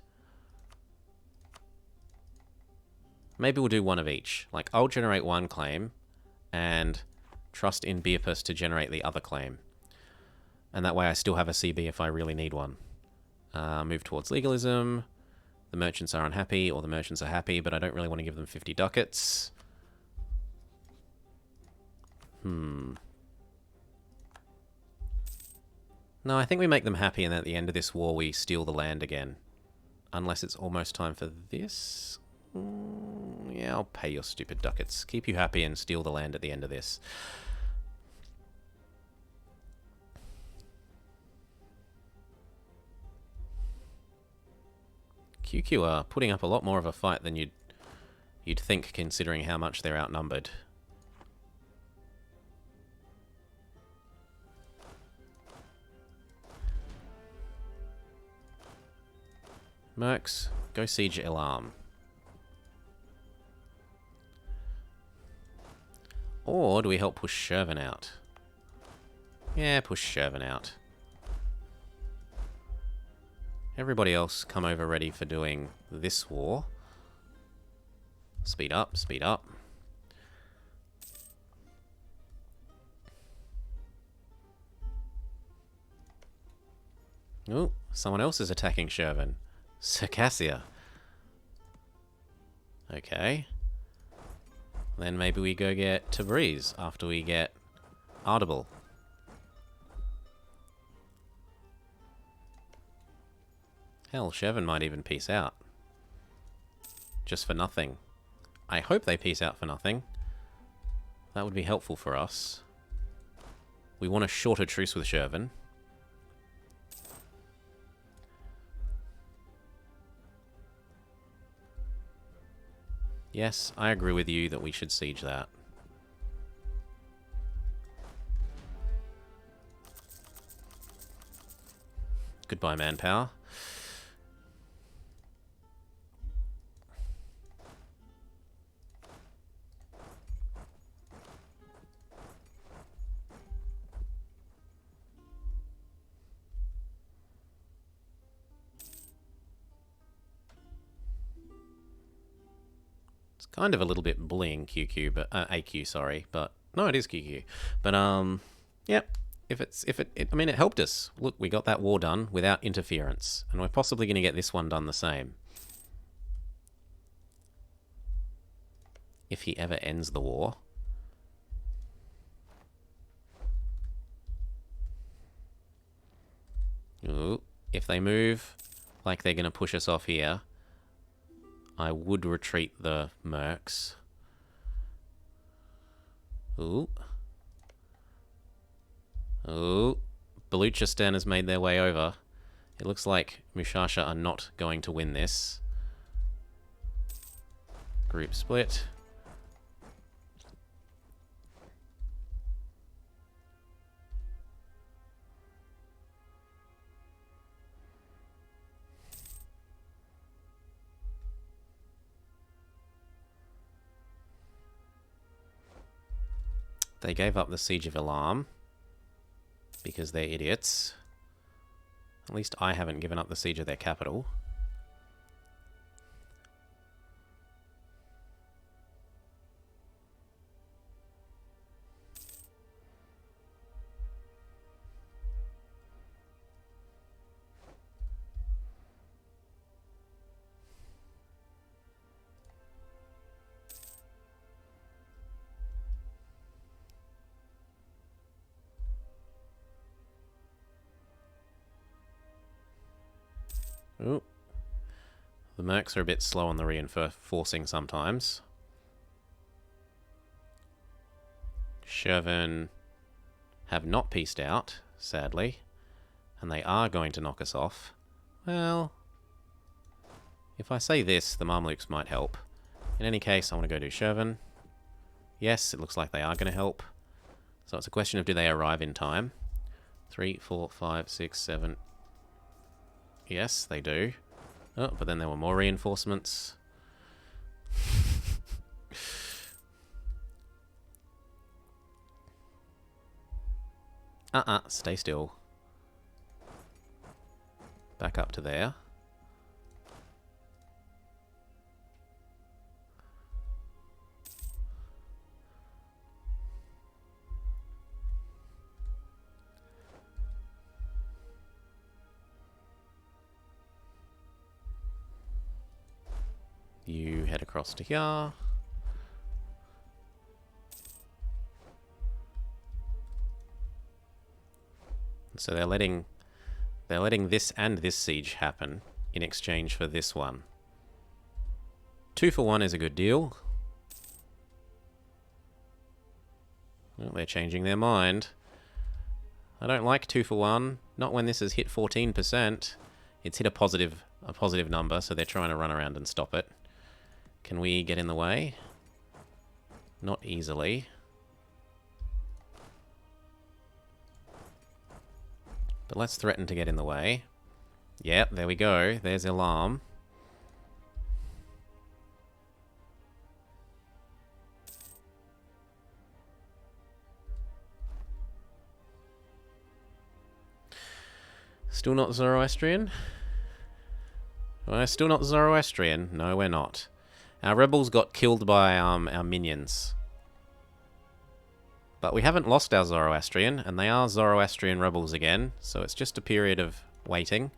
Speaker 1: Maybe we'll do one of each. Like, I'll generate one claim and trust in Beapus to generate the other claim. And that way I still have a CB if I really need one. Move towards legalism. The merchants are unhappy, or the merchants are happy, but I don't really want to give them 50 ducats. No, I think we make them happy, and at the end of this war we steal the land again. Unless it's almost time for this. Yeah, I'll pay your stupid ducats. Keep you happy and steal the land at the end of this. QQ are putting up a lot more of a fight than you'd think, considering how much they're outnumbered. Mercs, go siege Elam. Or do we help push Shervin out? Yeah, push Shervin out. Everybody else come over ready for doing this war. Speed up, speed up. Oh, someone else is attacking Shervin. Circassia. Okay. Then maybe we go get Tabriz after we get Ardabil. Hell, Shervin might even peace out. Just for nothing. I hope they peace out for nothing. That would be helpful for us. We want a shorter truce with Shervin. Yes, I agree with you that we should siege that. Goodbye, manpower. Kind of a little bit bullying QQ, but AQ, sorry, but no, it is QQ. But yep. I mean, it helped us. Look, we got that war done without interference, and we're possibly going to get this one done the same. If he ever ends the war. Ooh, if they move like they're going to push us off here, I would retreat the mercs. Ooh. Ooh. Baluchistan has made their way over. It looks like Mushasha are not going to win this. Group split. They gave up the Siege of Elam because they're idiots. At least I haven't given up the siege of their capital. Ooh. The mercs are a bit slow on the reinforcing sometimes. Shervan have not pieced out, sadly. And they are going to knock us off. Well, if I say this, the Mamelukes might help. In any case, I want to go to Shervan. Yes, it looks like they are going to help. So it's a question of do they arrive in time. 3, 4, 5, 6, 7. Yes, they do. Oh, but then there were more reinforcements. Stay still. Back up to there. You head across to here. So they're letting this and this siege happen in exchange for this one. 2 for 1 is a good deal. Well, they're changing their mind. I don't like 2 for 1. Not when this has hit 14%. It's hit a positive number, so they're trying to run around and stop it. Can we get in the way? Not easily. But let's threaten to get in the way. Yep, there we go. There's alarm. Still not Zoroastrian? We're still not Zoroastrian. No, we're not. Our rebels got killed by our minions. But we haven't lost our Zoroastrian, and they are Zoroastrian rebels again, so it's just a period of waiting.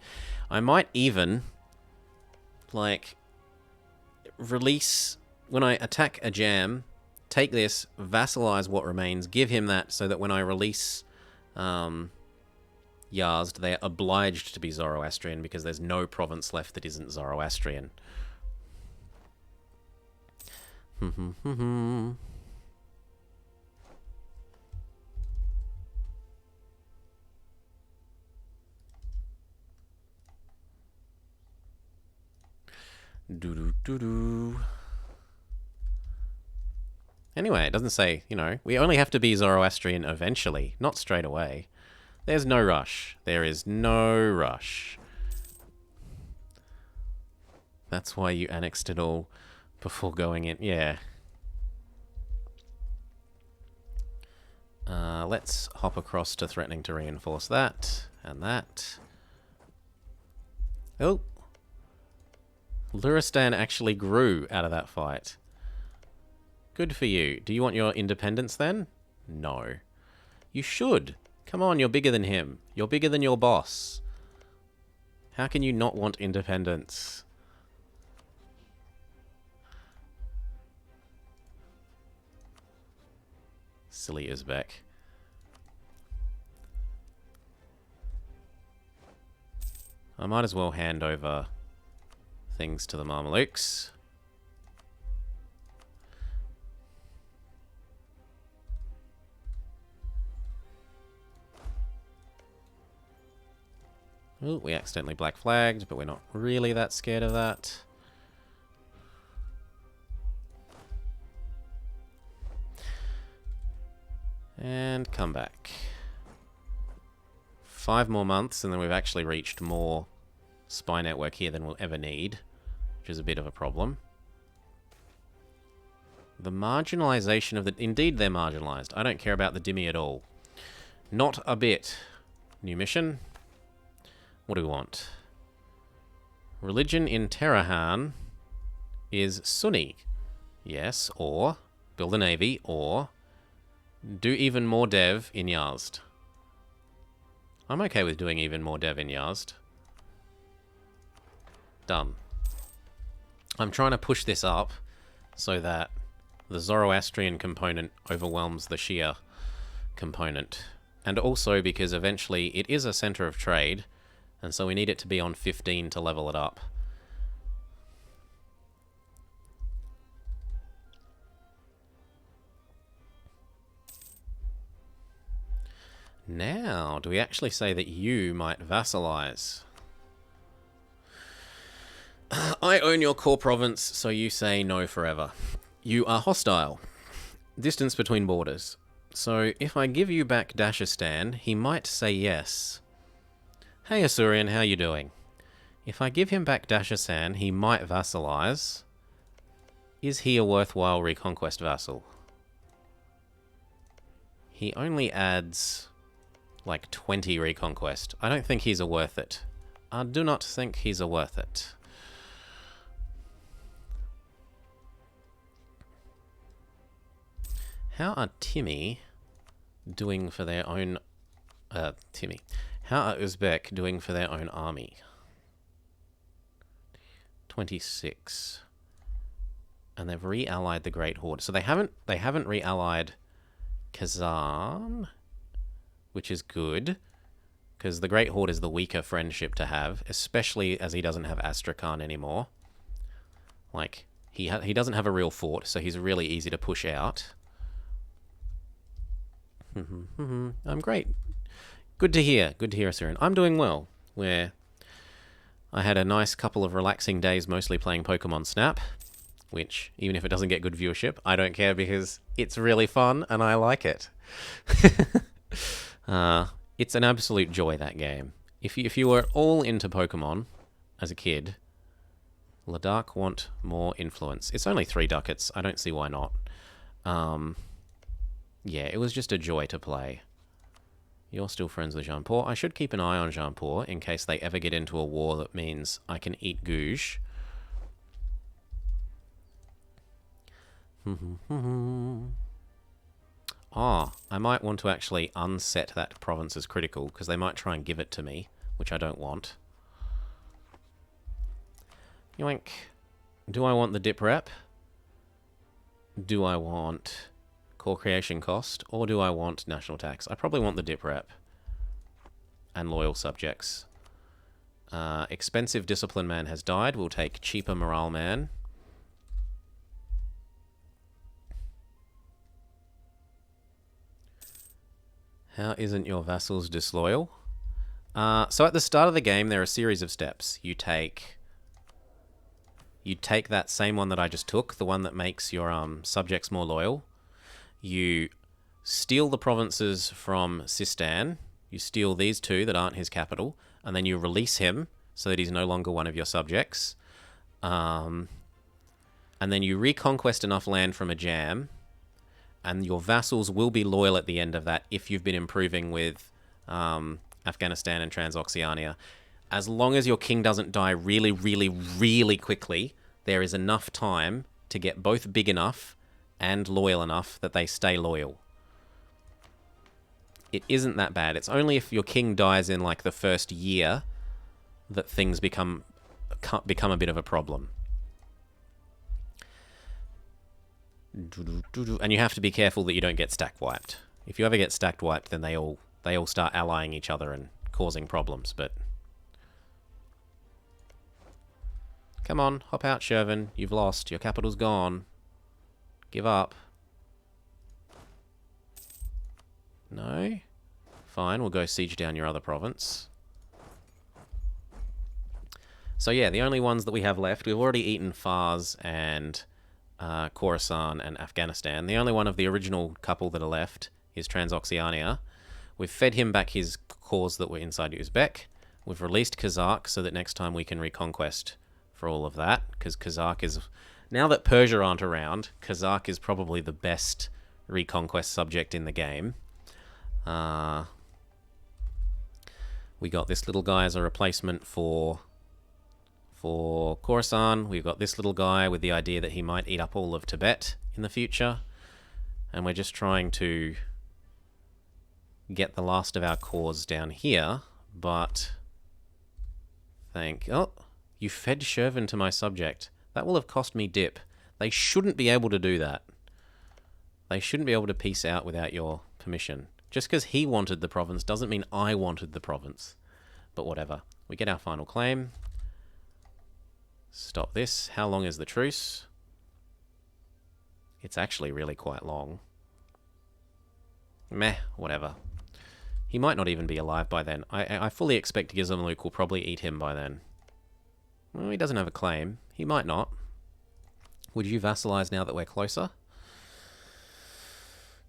Speaker 1: I might even, like, release... When I attack a jam, take this, vassalize what remains, give him that, so that when I release Yazd, they're obliged to be Zoroastrian, because there's no province left that isn't Zoroastrian. Anyway, it doesn't say, you know, we only have to be Zoroastrian eventually, not straight away. There's no rush. There is no rush. That's why you annexed it all before going in. Yeah. Let's hop across to threatening to reinforce that and that. Oh. Luristan actually grew out of that fight. Good for you. Do you want your independence then? No. You should. Come on, you're bigger than him. You're bigger than your boss. How can you not want independence? Silly Uzbek. I might as well hand over things to the Mamelukes. Ooh, we accidentally black flagged, but we're not really that scared of that. And come back. 5 more months, and then we've actually reached more spy network here than we'll ever need, which is a bit of a problem. The marginalization of the... Indeed, they're marginalized. I don't care about the Dhimmi at all. Not a bit. New mission. What do we want? Religion in Terahan is Sunni. Yes, or build a navy, or do even more dev in Yazd. I'm okay with doing even more dev in Yazd. Done. I'm trying to push this up so that the Zoroastrian component overwhelms the Shia component. And also because eventually it is a center of trade, And so we need it to be on 15 to level it up. Now, do we actually say that you might vassalize? I own your core province, so you say no forever. You are hostile. Distance between borders. So if I give you back Dashistan, he might say yes. Hey Asuryan, how you doing? If I give him back Dashistan, he might vassalize. Is he a worthwhile reconquest vassal? He only adds like 20 reconquest. I don't think he's a worth it. I do not think he's a worth it. How are Timmy doing for their own... How are Uzbek doing for their own army? 26. And they've re-allied the Great Horde. So they haven't re-allied Kazan, which is good, because the Great Horde is the weaker friendship to have, especially as he doesn't have Astrakhan anymore. Like, he doesn't have a real fort, so he's really easy to push out. I'm great. Good to hear, Asuryan. I'm doing well. I had a nice couple of relaxing days mostly playing Pokemon Snap, which, even if it doesn't get good viewership, I don't care because it's really fun and I like it. It's an absolute joy, that game. If you were all into Pokemon as a kid, Ladakh want more influence. It's only 3 ducats. I don't see why not. Yeah, it was just a joy to play. You're still friends with Jampur. I should keep an eye on Jampur in case they ever get into a war that means I can eat Gouge. I might want to actually unset that province as critical, because they might try and give it to me, which I don't want. Yoink. Do I want the dip rep? Do I want core creation cost? Or do I want national tax? I probably want the dip rep. And loyal subjects. Expensive discipline man has died. We'll take cheaper morale man. How isn't your vassals disloyal? So at the start of the game, there are a series of steps. You take that same one that I just took, the one that makes your subjects more loyal. You steal the provinces from Sistan. You steal these 2 that aren't his capital, and then you release him so that he's no longer one of your subjects. And then you reconquest enough land from a jam, and your vassals will be loyal at the end of that if you've been improving with Afghanistan and Transoxiania. As long as your king doesn't die really, really, really quickly, there is enough time to get both big enough and loyal enough that they stay loyal. It isn't that bad. It's only if your king dies in like the first year that things become a bit of a problem. And you have to be careful that you don't get stack wiped. If you ever get stack wiped, then they all start allying each other and causing problems. But come on, hop out, Shervin. You've lost. Your capital's gone. Give up. No? Fine, we'll go siege down your other province. So yeah, the only ones that we have left, we've already eaten Fars and Khorasan and Afghanistan. The only one of the original couple that are left is Transoxiania. We've fed him back his cores that were inside Uzbek. We've released Kazakh so that next time we can reconquest for all of that, because Kazakh is... Now that Persia aren't around, Kazakh is probably the best reconquest subject in the game. We got this little guy as a replacement for Khorasan. We've got this little guy with the idea that he might eat up all of Tibet in the future. And we're just trying to get the last of our cores down here, but... Oh, you fed Shervin to my subject. That will have cost me dip. They shouldn't be able to do that. They shouldn't be able to peace out without your permission. Just because he wanted the province doesn't mean I wanted the province. But whatever. We get our final claim. Stop this. How long is the truce? It's actually really quite long. Meh, whatever. He might not even be alive by then. I fully expect Gizamluke will probably eat him by then. Well, he doesn't have a claim. He might not. Would you vassalize now that we're closer?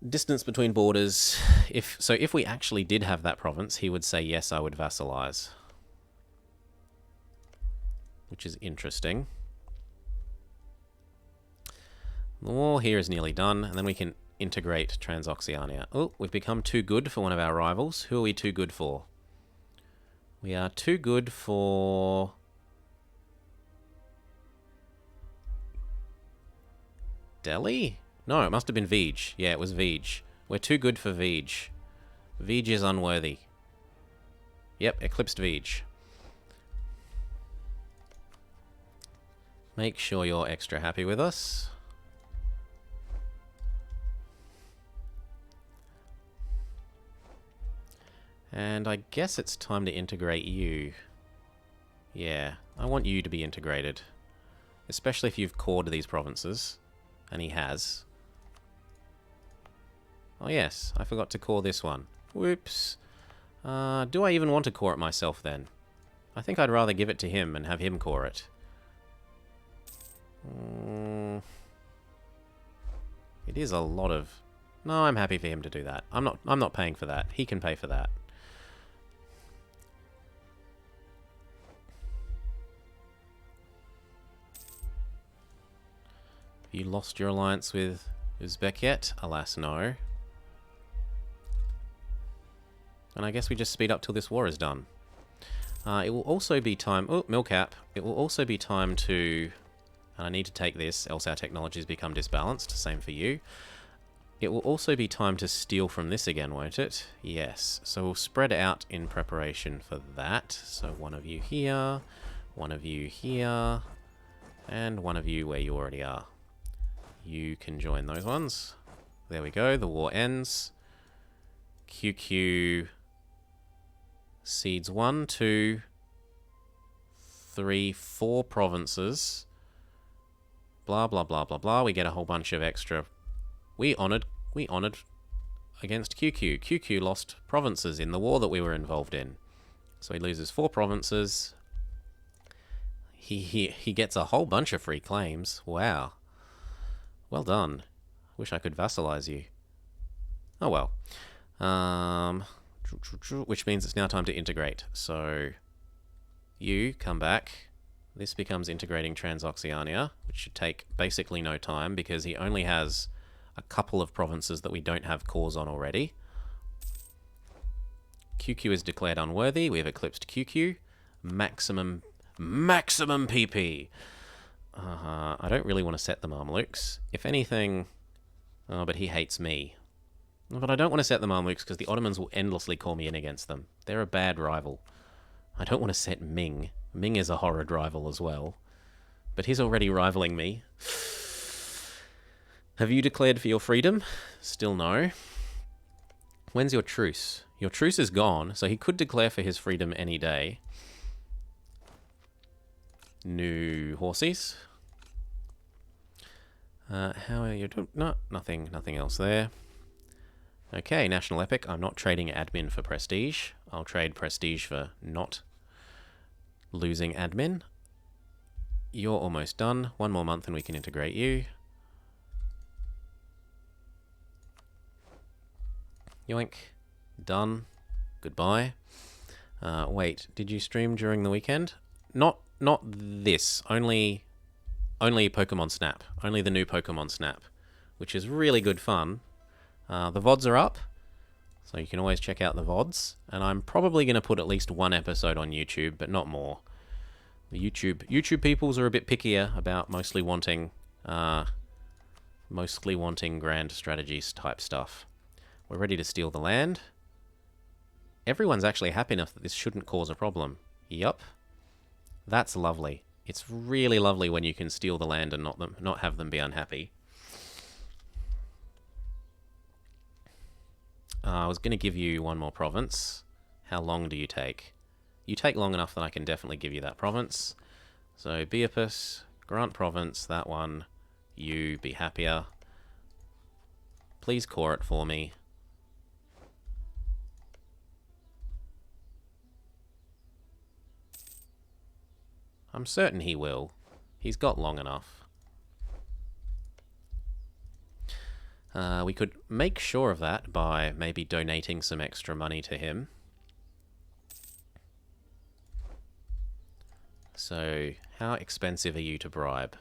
Speaker 1: Distance between borders. If we actually did have that province, he would say, yes, I would vassalize. Which is interesting. The war here is nearly done, and then we can integrate Transoxiania. Oh, we've become too good for one of our rivals. Who are we too good for? We are too good for... Delhi? No, it must have been Vij. Yeah, it was Vij. We're too good for Vij. Vij is unworthy. Yep, eclipsed Vij. Make sure you're extra happy with us. And I guess it's time to integrate you. Yeah, I want you to be integrated. Especially if you've cored these provinces. And he has. Oh yes, I forgot to core this one. Whoops. Do I even want to core it myself then? I think I'd rather give it to him and have him core it. It is a lot of... No, I'm happy for him to do that. I'm not paying for that. He can pay for that. Have you lost your alliance with Uzbek yet? Alas, no. And I guess we just speed up till this war is done. It will also be time... Oh, Millcap. It will also be time to... And I need to take this, else our technologies become disbalanced. Same for you. It will also be time to steal from this again, won't it? Yes. So we'll spread out in preparation for that. So one of you here, one of you here, and one of you where you already are. You can join those ones. There we go. The war ends. QQ cedes 1, 2, 3, 4 provinces. Blah, blah, blah, blah, blah. We get a whole bunch of extra... We honored against QQ. QQ lost provinces in the war that we were involved in. So he loses 4 provinces. He gets a whole bunch of free claims. Wow. Well done. Wish I could vassalize you. Oh well. Which means it's now time to integrate. So you come back. This becomes integrating Transoxiania, which should take basically no time because he only has a couple of provinces that we don't have cores on already. QQ is declared unworthy. We have eclipsed QQ. Maximum PP. I don't really want to set the Mamelukes. If anything... Oh, but he hates me. But I don't want to set the Mamelukes because the Ottomans will endlessly call me in against them. They're a bad rival. I don't want to set Ming. Ming is a horrid rival as well. But he's already rivaling me. Have you declared for your freedom? Still no. When's your truce? Your truce is gone, so he could declare for his freedom any day. New horsies. How are you doing? No, nothing else there. Okay, National Epic. I'm not trading admin for prestige. I'll trade prestige for not losing admin. You're almost done. 1 more month and we can integrate you. Yoink. Done. Goodbye. Wait, did you stream during the weekend? Not this. Only Pokemon Snap. Only the new Pokemon Snap, which is really good fun. The VODs are up, so you can always check out the VODs. And I'm probably going to put at least 1 episode on YouTube, but not more. The YouTube peoples are a bit pickier about mostly wanting grand strategies type stuff. We're ready to steal the land. Everyone's actually happy enough that this shouldn't cause a problem. Yup. That's lovely. It's really lovely when you can steal the land and not have them be unhappy. I was going to give you 1 more province. How long do you take? you take long enough that I can definitely give you that province. So, Beapus, grant province, that one. You, be happier. Please core it for me. I'm certain he will. He's got long enough. We could make sure of that by maybe donating some extra money to him. So, how expensive are you to bribe?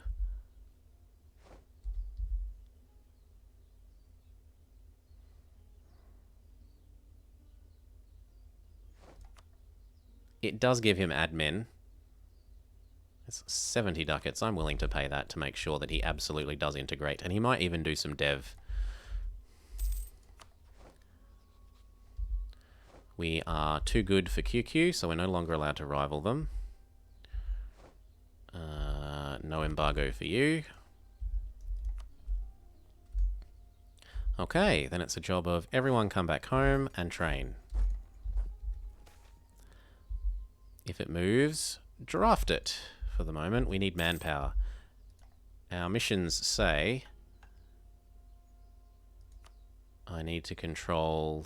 Speaker 1: It does give him admin. It's 70 ducats. I'm willing to pay that to make sure that he absolutely does integrate. And he might even do some dev. We are too good for QQ, so we're no longer allowed to rival them. No embargo for you. Okay, then it's a job of everyone come back home and train. If it moves, draft it. For the moment, we need manpower. Our missions say I need to control...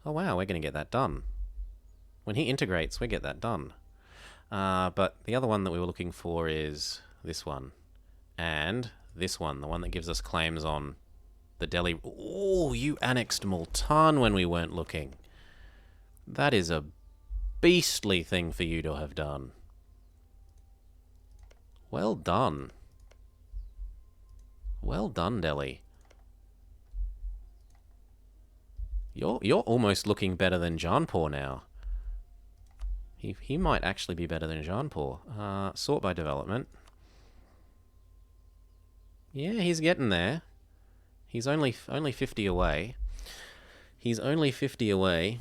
Speaker 1: Oh wow, we're going to get that done. When he integrates, we get that done. But the other one that we were looking for is this one. And this one, the one that gives us claims on the Delhi... Oh, you annexed Multan when we weren't looking. That is a beastly thing for you to have done. Well done. Well done, Delhi. You're almost looking better than Jaunpur now. He might actually be better than Jaunpur. Sort by development. Yeah, he's getting there. He's only 50 away. He's only 50 away.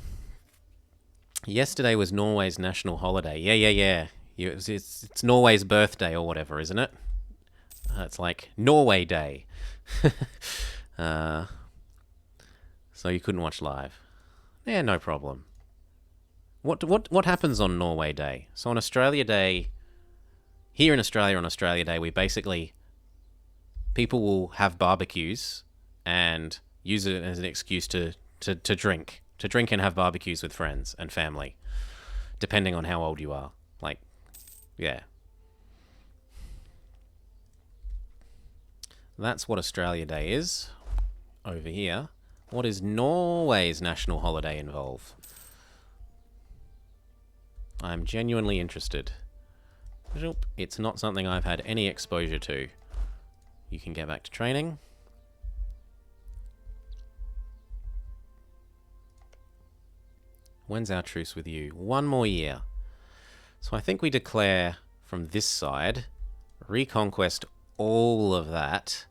Speaker 1: Yesterday was Norway's national holiday. Yeah. It's Norway's birthday or whatever, isn't it? It's like Norway Day. So you couldn't watch live. Yeah, no problem. What happens on Norway Day? So on Australia Day, here in Australia on Australia Day, we basically... People will have barbecues and use it as an excuse to drink. To drink and have barbecues with friends and family. Depending on how old you are. Like, yeah. That's what Australia Day is. Over here. What does Norway's national holiday involve? I'm genuinely interested. It's not something I've had any exposure to. You can get back to training. When's our truce with you? 1 more year. So I think we declare from this side, reconquest all of that,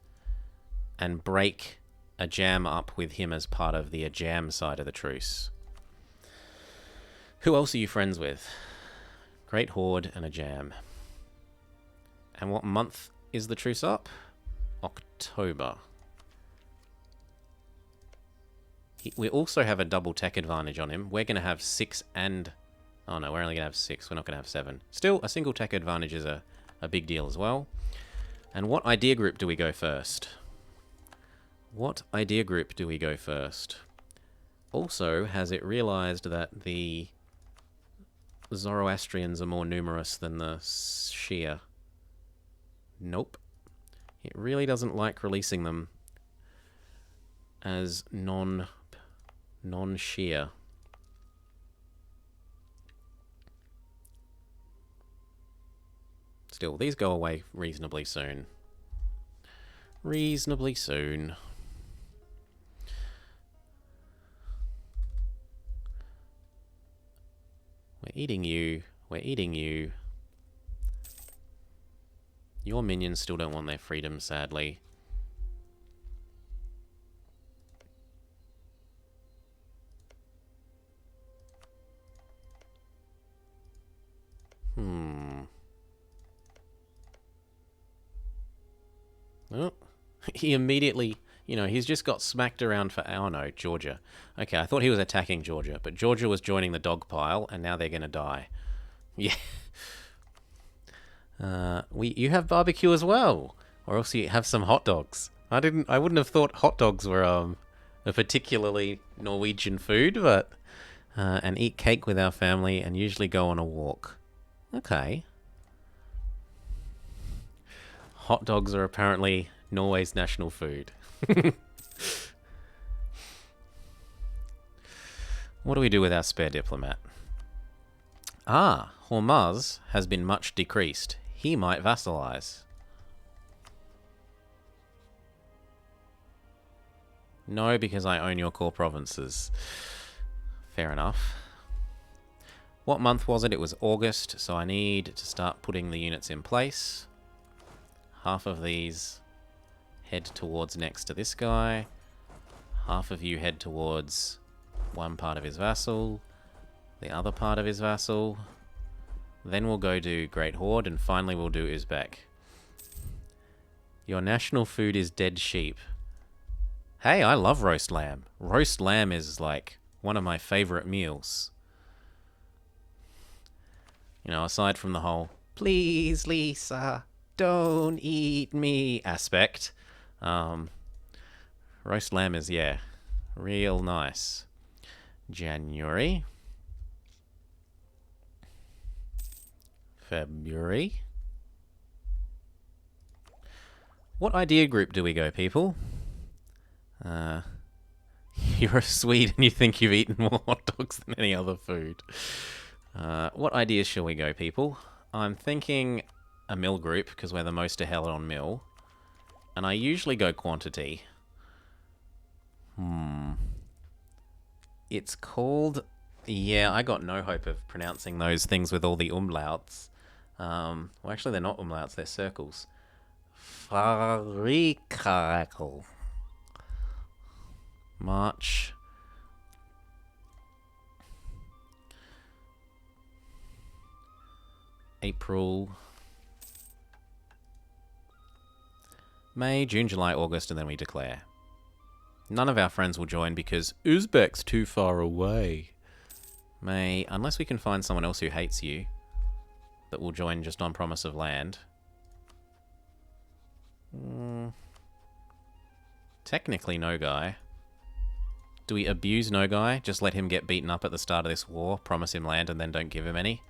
Speaker 1: and break a jam up with him as part of the Ajam side of the truce. Who else are you friends with? Great Horde and Ajam. And what month is the truce up? October. We also have a double tech advantage on him. We're going to have 6 and... Oh no, we're only going to have 6. We're not going to have 7. Still, a single tech advantage is a big deal as well. And what idea group do we go first? What idea group do we go first? Also, has it realized that the Zoroastrians are more numerous than the Shia? Nope. It really doesn't like releasing them as non-Shia. Still, these go away reasonably soon. Reasonably soon. We're eating you. We're eating you. Your minions still don't want their freedom, sadly. Oh, he immediately You know, he's just got smacked around for... Oh, no, Georgia. Okay, I thought he was attacking Georgia, but Georgia was joining the dog pile, and now they're going to die. Yeah. You have barbecue as well. Or else you have some hot dogs. I wouldn't have thought hot dogs were a particularly Norwegian food, but... and eat cake with our family and usually go on a walk. Okay. Hot dogs are apparently Norway's national food. What do we do with our spare diplomat? Ah, Hormuz has been much decreased. He might vassalize. No, because I own your core provinces. Fair enough. What month was it? It was August, so I need to start putting the units in place. Half of these head towards next to this guy. Half of you head towards one part of his vassal, the other part of his vassal. Then we'll go do Great Horde, and finally we'll do Uzbek. Your national food is dead sheep. Hey, I love roast lamb. Roast lamb is like one of my favorite meals. You know, aside from the whole, please, Lisa, don't eat me aspect. Roast lamb is, yeah, real nice. January. February. What idea group do we go, people? You're a Swede and you think you've eaten more hot dogs than any other food. What ideas shall we go, people? I'm thinking a mill group, because we're the most to hell on mill. And I usually go quantity. It's called... Yeah, I got no hope of pronouncing those things with all the umlauts. Well, actually, they're not umlauts, they're circles. Farikakel. March. April. May, June, July, August, and then we declare. None of our friends will join because Uzbek's too far away. May, unless we can find someone else who hates you that will join just on promise of land. Technically, no guy. Do we abuse no guy? Just let him get beaten up at the start of this war, promise him land, and then don't give him any?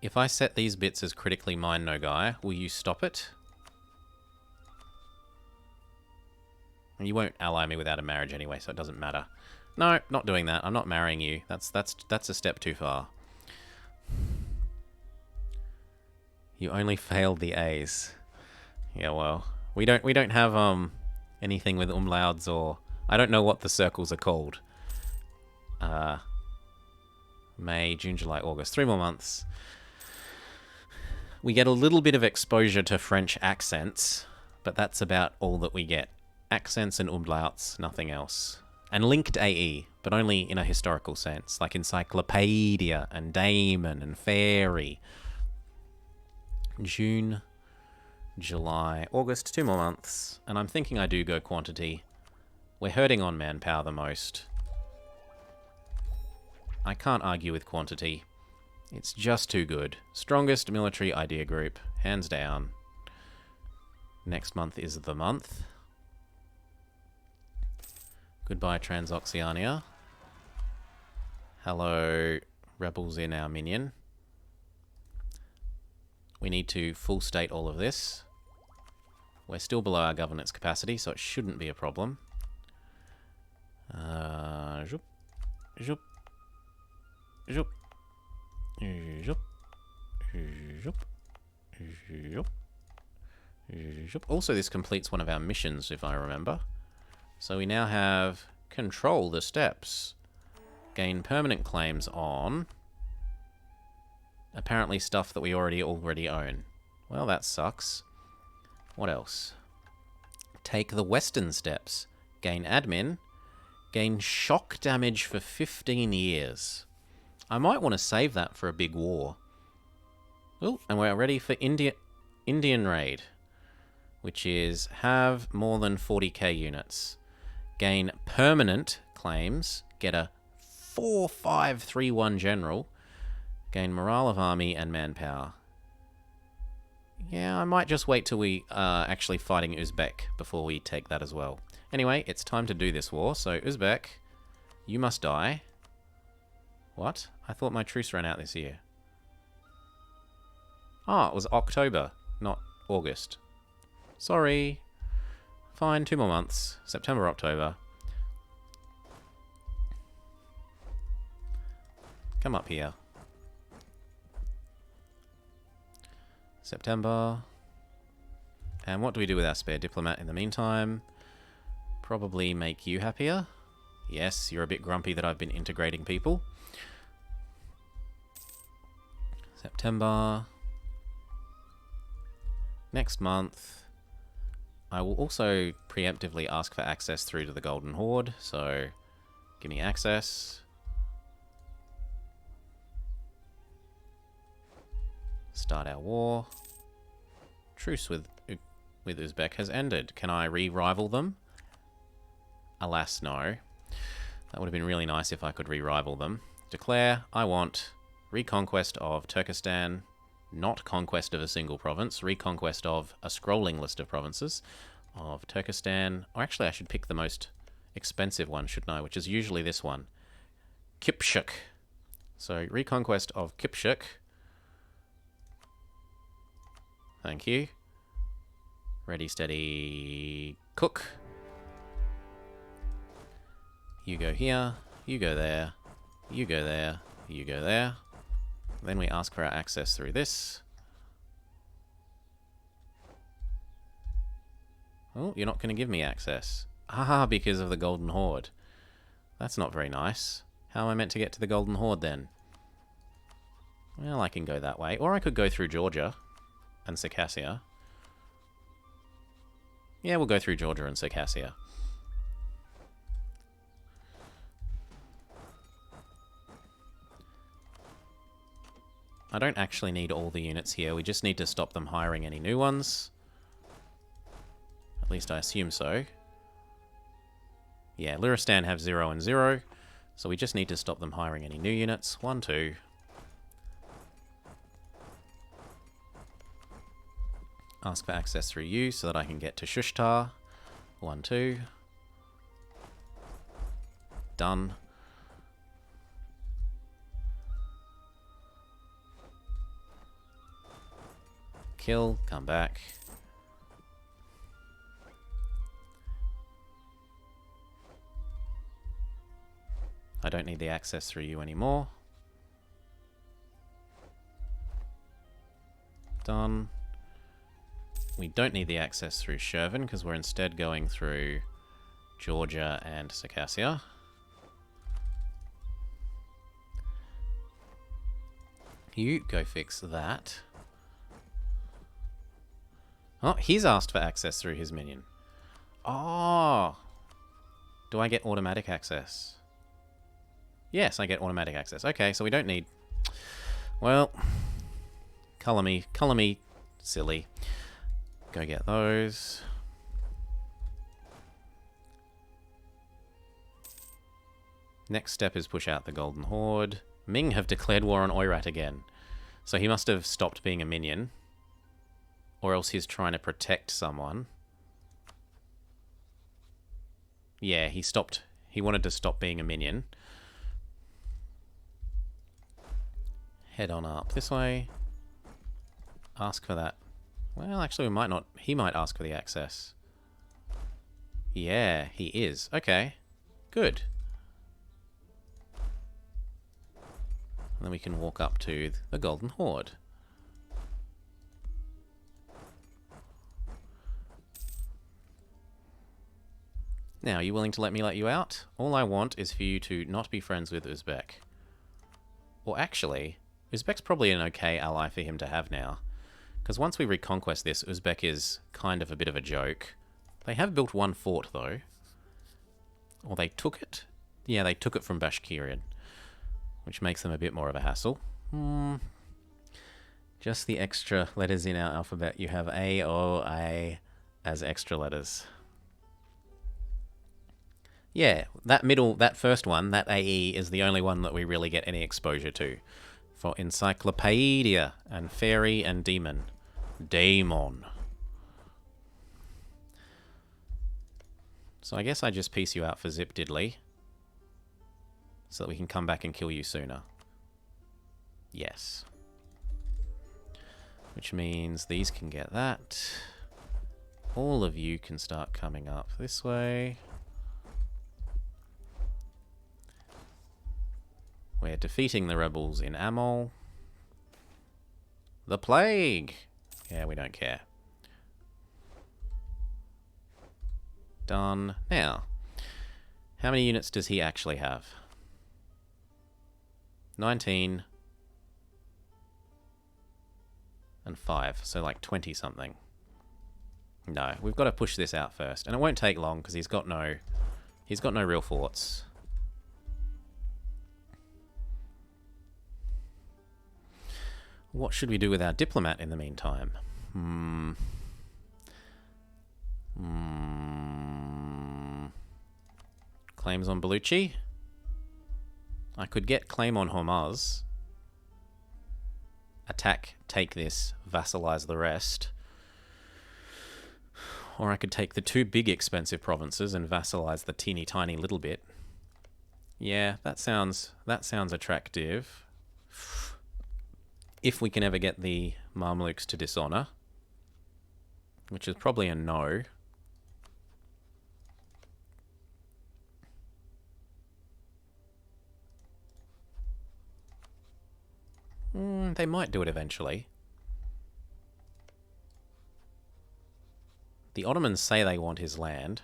Speaker 1: If I set these bits as critically mine no guy, will you stop it? You won't ally me without a marriage anyway, so it doesn't matter. No, not doing that. I'm not marrying you. That's a step too far. You only failed the A's. Yeah, well, we don't have anything with umlauts, or I don't know what the circles are called. May, June, July, August. 3 more months. We get a little bit of exposure to French accents, but that's about all that we get. Accents and umlauts, nothing else. And linked AE, but only in a historical sense, like encyclopedia and daemon and fairy. June, July, August, 2 more months. And I'm thinking I do go quantity. We're hurting on manpower the most. I can't argue with quantity. It's just too good. Strongest military idea group, hands down. Next month is the month. Goodbye, Transoxiania. Hello, rebels in our minion. We need to full state all of this. We're still below our governance capacity, so it shouldn't be a problem. Zhoop, zhoop, zhoop, zhoop, zhoop, zhoop, zhoop. Also, this completes one of our missions, if I remember. So we now have control the steppes. Gain permanent claims on apparently stuff that we already own. Well, that sucks. What else? Take the western steppes. Gain admin. Gain shock damage for 15 years. I might want to save that for a big war. Oh, and we're ready for India. Indian raid, which is have more than 40k units, gain permanent claims, get a 4-5-3-1 general, gain morale of army and manpower. Yeah, I might just wait till we are actually fighting Uzbek before we take that as well. Anyway, it's time to do this war, so Uzbek, you must die. What? I thought my truce ran out this year. Ah, it was October, not August. Sorry. Fine, 2 more months. September, October. Come up here. September. And what do we do with our spare diplomat in the meantime? Probably make you happier. Yes, you're a bit grumpy that I've been integrating people. September. Next month, I will also preemptively ask for access through to the Golden Horde, so give me access. Start our war. Truce with Uzbek has ended. Can I re-rival them? Alas, no. That would have been really nice if I could re-rival them. Declare, I want reconquest of Turkestan. Not conquest of a single province, reconquest of a scrolling list of provinces of Turkestan. Or actually, I should pick the most expensive one, shouldn't I? Which is usually this one. Kipchak. So, reconquest of Kipchak. Thank you. Ready, steady, cook. You go here, you go there, you go there, you go there. Then we ask for our access through this. Oh, you're not going to give me access. Ah, because of the Golden Horde. That's not very nice. How am I meant to get to the Golden Horde then? Well, I can go that way. Or I could go through Georgia and Circassia. Yeah, we'll go through Georgia and Circassia. I don't actually need all the units here. We just need to stop them hiring any new ones. At least I assume so. Yeah, Luristan have 0 and 0. So we just need to stop them hiring any new units. 1, 2. Ask for access through you so that I can get to Shushtar. 1, 2. Done. Kill, come back. I don't need the access through you anymore. Done. We don't need the access through Shervin because we're instead going through Georgia and Circassia. You go fix that. Oh, he's asked for access through his minion. Oh! Do I get automatic access? Yes, I get automatic access. Okay, so we don't need... Well, colour me silly. Go get those. Next step is push out the Golden Horde. Ming have declared war on Oirat again. So he must have stopped being a minion. Or else he's trying to protect someone. Yeah, he stopped. He wanted to stop being a minion. Head on up this way. Ask for that. Well, actually, we might not. He might ask for the access. Yeah, he is. Okay. Good. And then we can walk up to the Golden Horde. Now, are you willing to let me let you out? All I want is for you to not be friends with Uzbek. Or actually, Uzbek's probably an okay ally for him to have now. Because once we reconquest this, Uzbek is kind of a bit of a joke. They have built one fort, though. Or they took it? Yeah, they took it from Bashkirian. Which makes them a bit more of a hassle. Do Just the extra letters in our alphabet. You have A, O, A as extra letters. Yeah, that first one, that AE, is the only one that we really get any exposure to. For encyclopedia and fairy and demon. Daemon. So I guess I just piece you out for zip diddly. So that we can come back and kill you sooner. Yes. Which means these can get that. All of you can start coming up this way. We're defeating the rebels in Amol. The plague! Yeah, we don't care. Done. Now, how many units does he actually have? 19 and 5, so like 20 something. No, we've got to push this out first, and it won't take long because he's got no real forts. What should we do with our diplomat in the meantime? Claims on Bellucci. I could get claim on Hormuz. Attack, take this, vassalize the rest. Or I could take the two big expensive provinces and vassalize the teeny tiny little bit. Yeah, that sounds attractive. If we can ever get the Mamluks to dishonor, which is probably a no. They might do it eventually. The Ottomans say they want his land.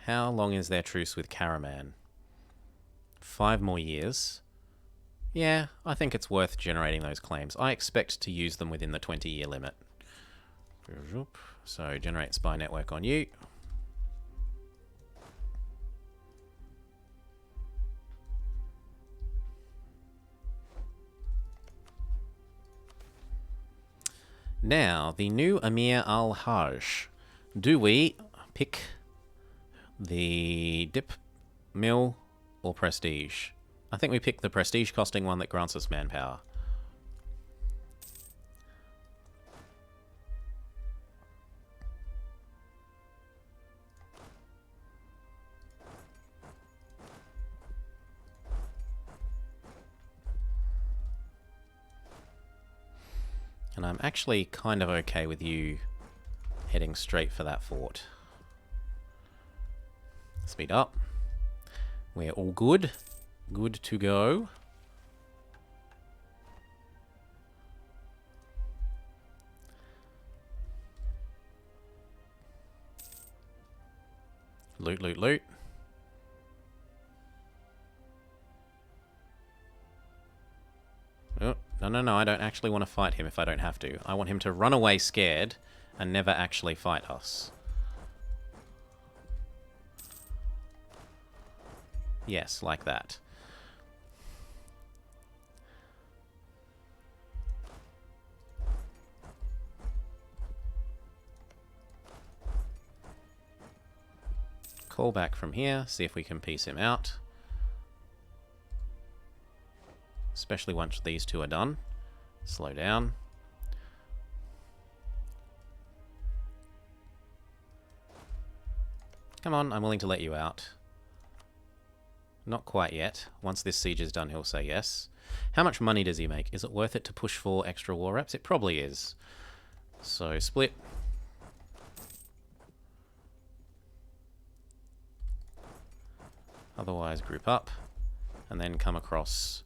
Speaker 1: How long is their truce with Karaman? 5 more years. Yeah, I think it's worth generating those claims. I expect to use them within the 20-year limit. So generate spy network on you. Now, the new Emir al-Hajj. Do we pick the dip, mill, or prestige? I think we pick the prestige costing one that grants us manpower. And I'm actually kind of okay with you heading straight for that fort. Speed up. We're all good. Good to go. Loot, loot, loot. Oh, no, I don't actually want to fight him if I don't have to. I want him to run away scared and never actually fight us. Yes, like that. Call back from here, see if we can piece him out. Especially once these two are done. Slow down. Come on, I'm willing to let you out. Not quite yet. Once this siege is done, he'll say yes. How much money does he make? Is it worth it to push for extra war reps? It probably is. So, split. Otherwise, group up. And then come across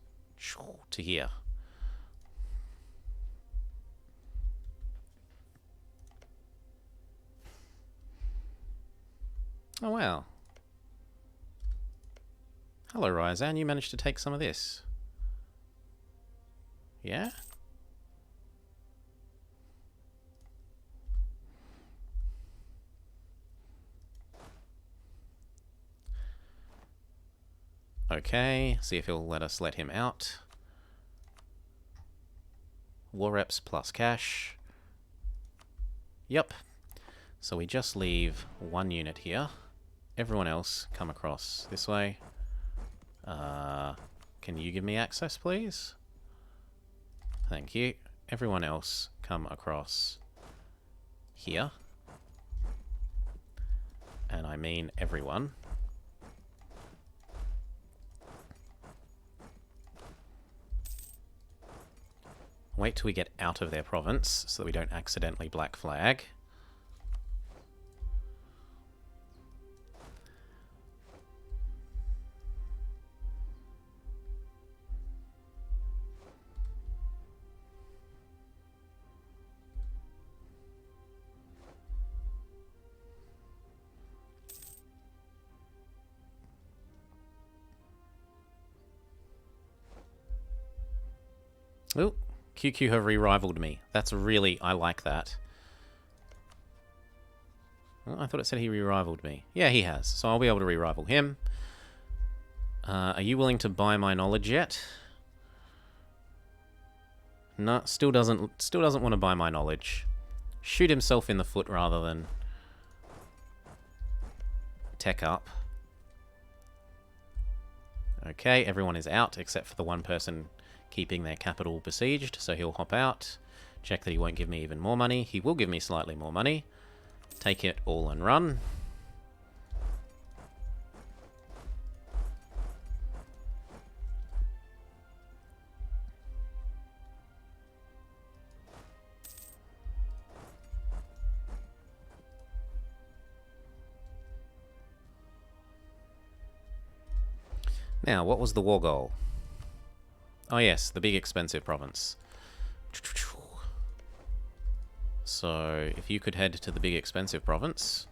Speaker 1: to here. Oh, wow. Hello, Ryazan. You managed to take some of this. Yeah? Okay, see if he'll let us let him out. War reps plus cash. Yep. So we just leave one unit here. Everyone else come across this way. Can you give me access, please? Thank you. Everyone else come across here. And I mean everyone. Wait till we get out of their province so that we don't accidentally black flag. Ooh, QQ have re-rivaled me. That's really... I like that. Well, I thought it said he re-rivaled me. Yeah, he has. So I'll be able to re-rival him. Are you willing to buy my knowledge yet? No, still doesn't want to buy my knowledge. Shoot himself in the foot rather than tech up. Okay, everyone is out except for the one person keeping their capital besieged, so he'll hop out. Check that he won't give me even more money. He will give me slightly more money. Take it all and run. Now, what was the war goal? Oh yes, the big expensive province. So, if you could head to the big expensive province.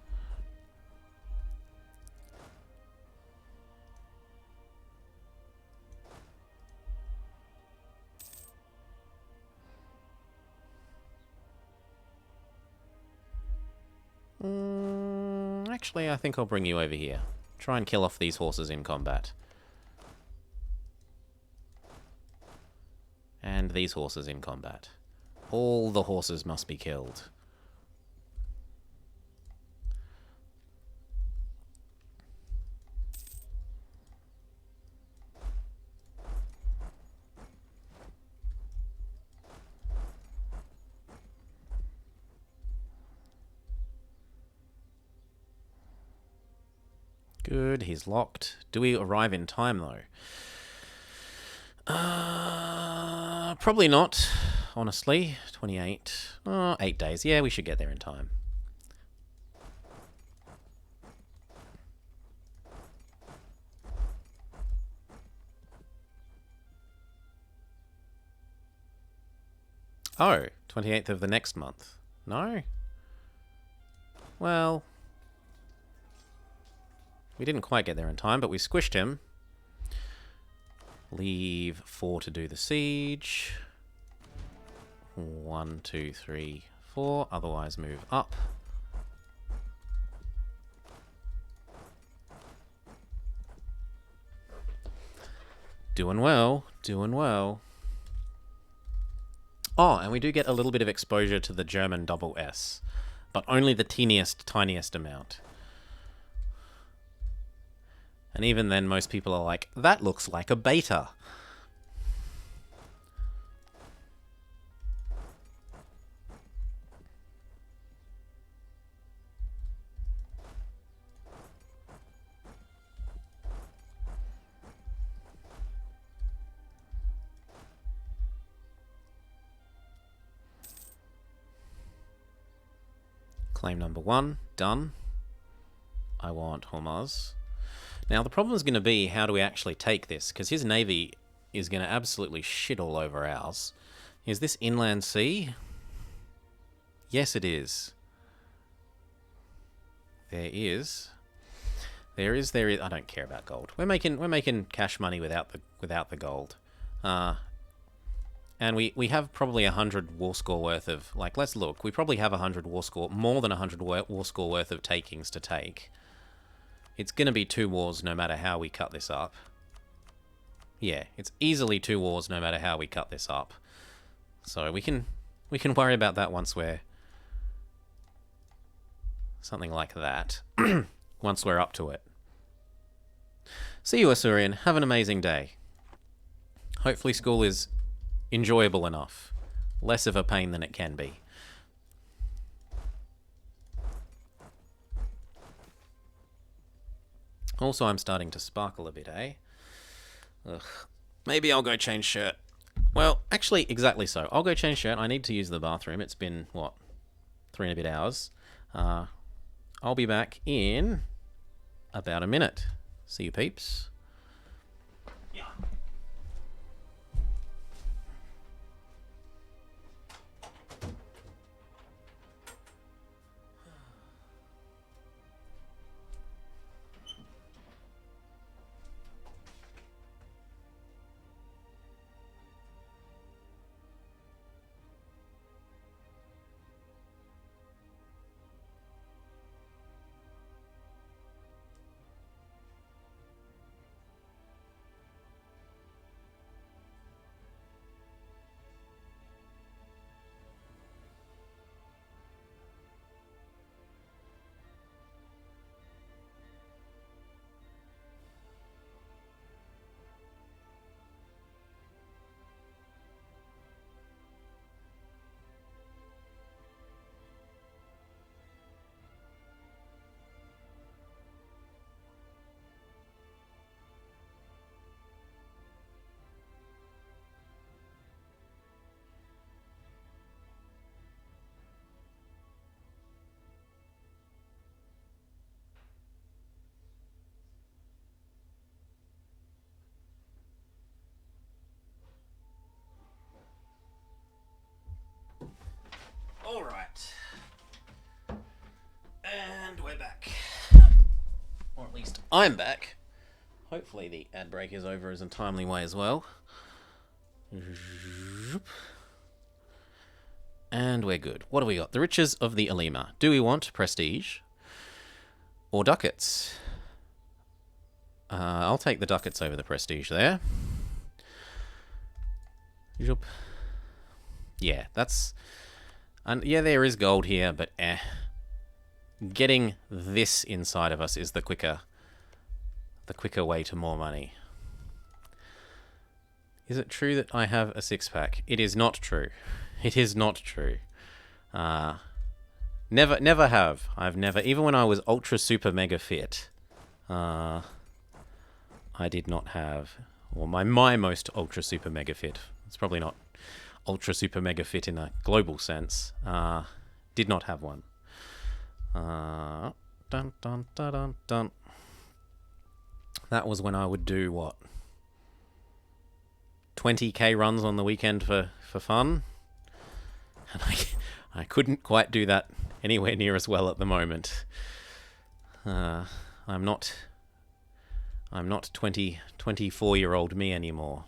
Speaker 1: Actually, I think I'll bring you over here. Try and kill off these horses in combat. And these horses in combat. All the horses must be killed. Good, he's locked. Do we arrive in time, though? Probably not, honestly. 28. 8 days. Yeah, we should get there in time. Oh, 28th of the next month. No? Well, we didn't quite get there in time, but we squished him. Leave 4 to do the siege. 1, 2, 3, 4. Otherwise, move up. Doing well. Doing well. Oh, and we do get a little bit of exposure to the German double S. But only the tiniest amount. And even then, most people are like, that looks like a beta. Claim number 1, done. I want Hormuz. Now, the problem is going to be, how do we actually take this? Because his navy is going to absolutely shit all over ours. Is this inland sea? Yes, it is. There is. I don't care about gold. We're making cash money without the gold. And we have probably 100 war score worth of, like, let's look. We probably have 100 war score, more than 100 war score worth of takings to take. It's going to be 2 wars no matter how we cut this up. Yeah, it's easily 2 wars no matter how we cut this up. So we can worry about that once we're something like that. Once we're up to it. See you, Asuryan. Have an amazing day. Hopefully school is enjoyable enough. Less of a pain than it can be. Also, I'm starting to sparkle a bit, eh? Ugh. Maybe I'll go change shirt. Well, actually, exactly so. I'll go change shirt. I need to use the bathroom. It's been, what, 3 and a bit hours. I'll be back in about a minute. See you, peeps. Yeah. All right. And we're back. Or at least I'm back. Hopefully the ad break is over as a timely way as well. And we're good. What do we got? The riches of the Alima. Do we want prestige or ducats? I'll take the ducats over the prestige there. Yeah, that's... And yeah, there is gold here, but getting this inside of us is the quicker way to more money. Is it true that I have a 6-pack? It is not true. It is not true. Never have. I've never, even when I was ultra super mega fit, I did not have, or my most ultra super mega fit. It's probably not ultra super mega fit in a global sense. Did not have one. Dun dun dun dun dun. That was when I would do what? 20k runs on the weekend for fun. And I couldn't quite do that anywhere near as well at the moment. I'm not 24-year-old me anymore.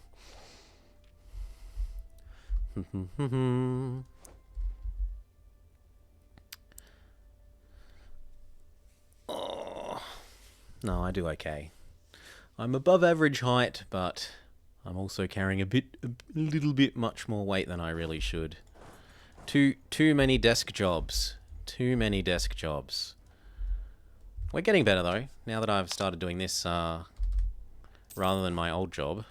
Speaker 1: Oh, no, I do okay. I'm above average height, but I'm also carrying a little bit much more weight than I really should. Too many desk jobs. Too many desk jobs. We're getting better though, now that I've started doing this rather than my old job.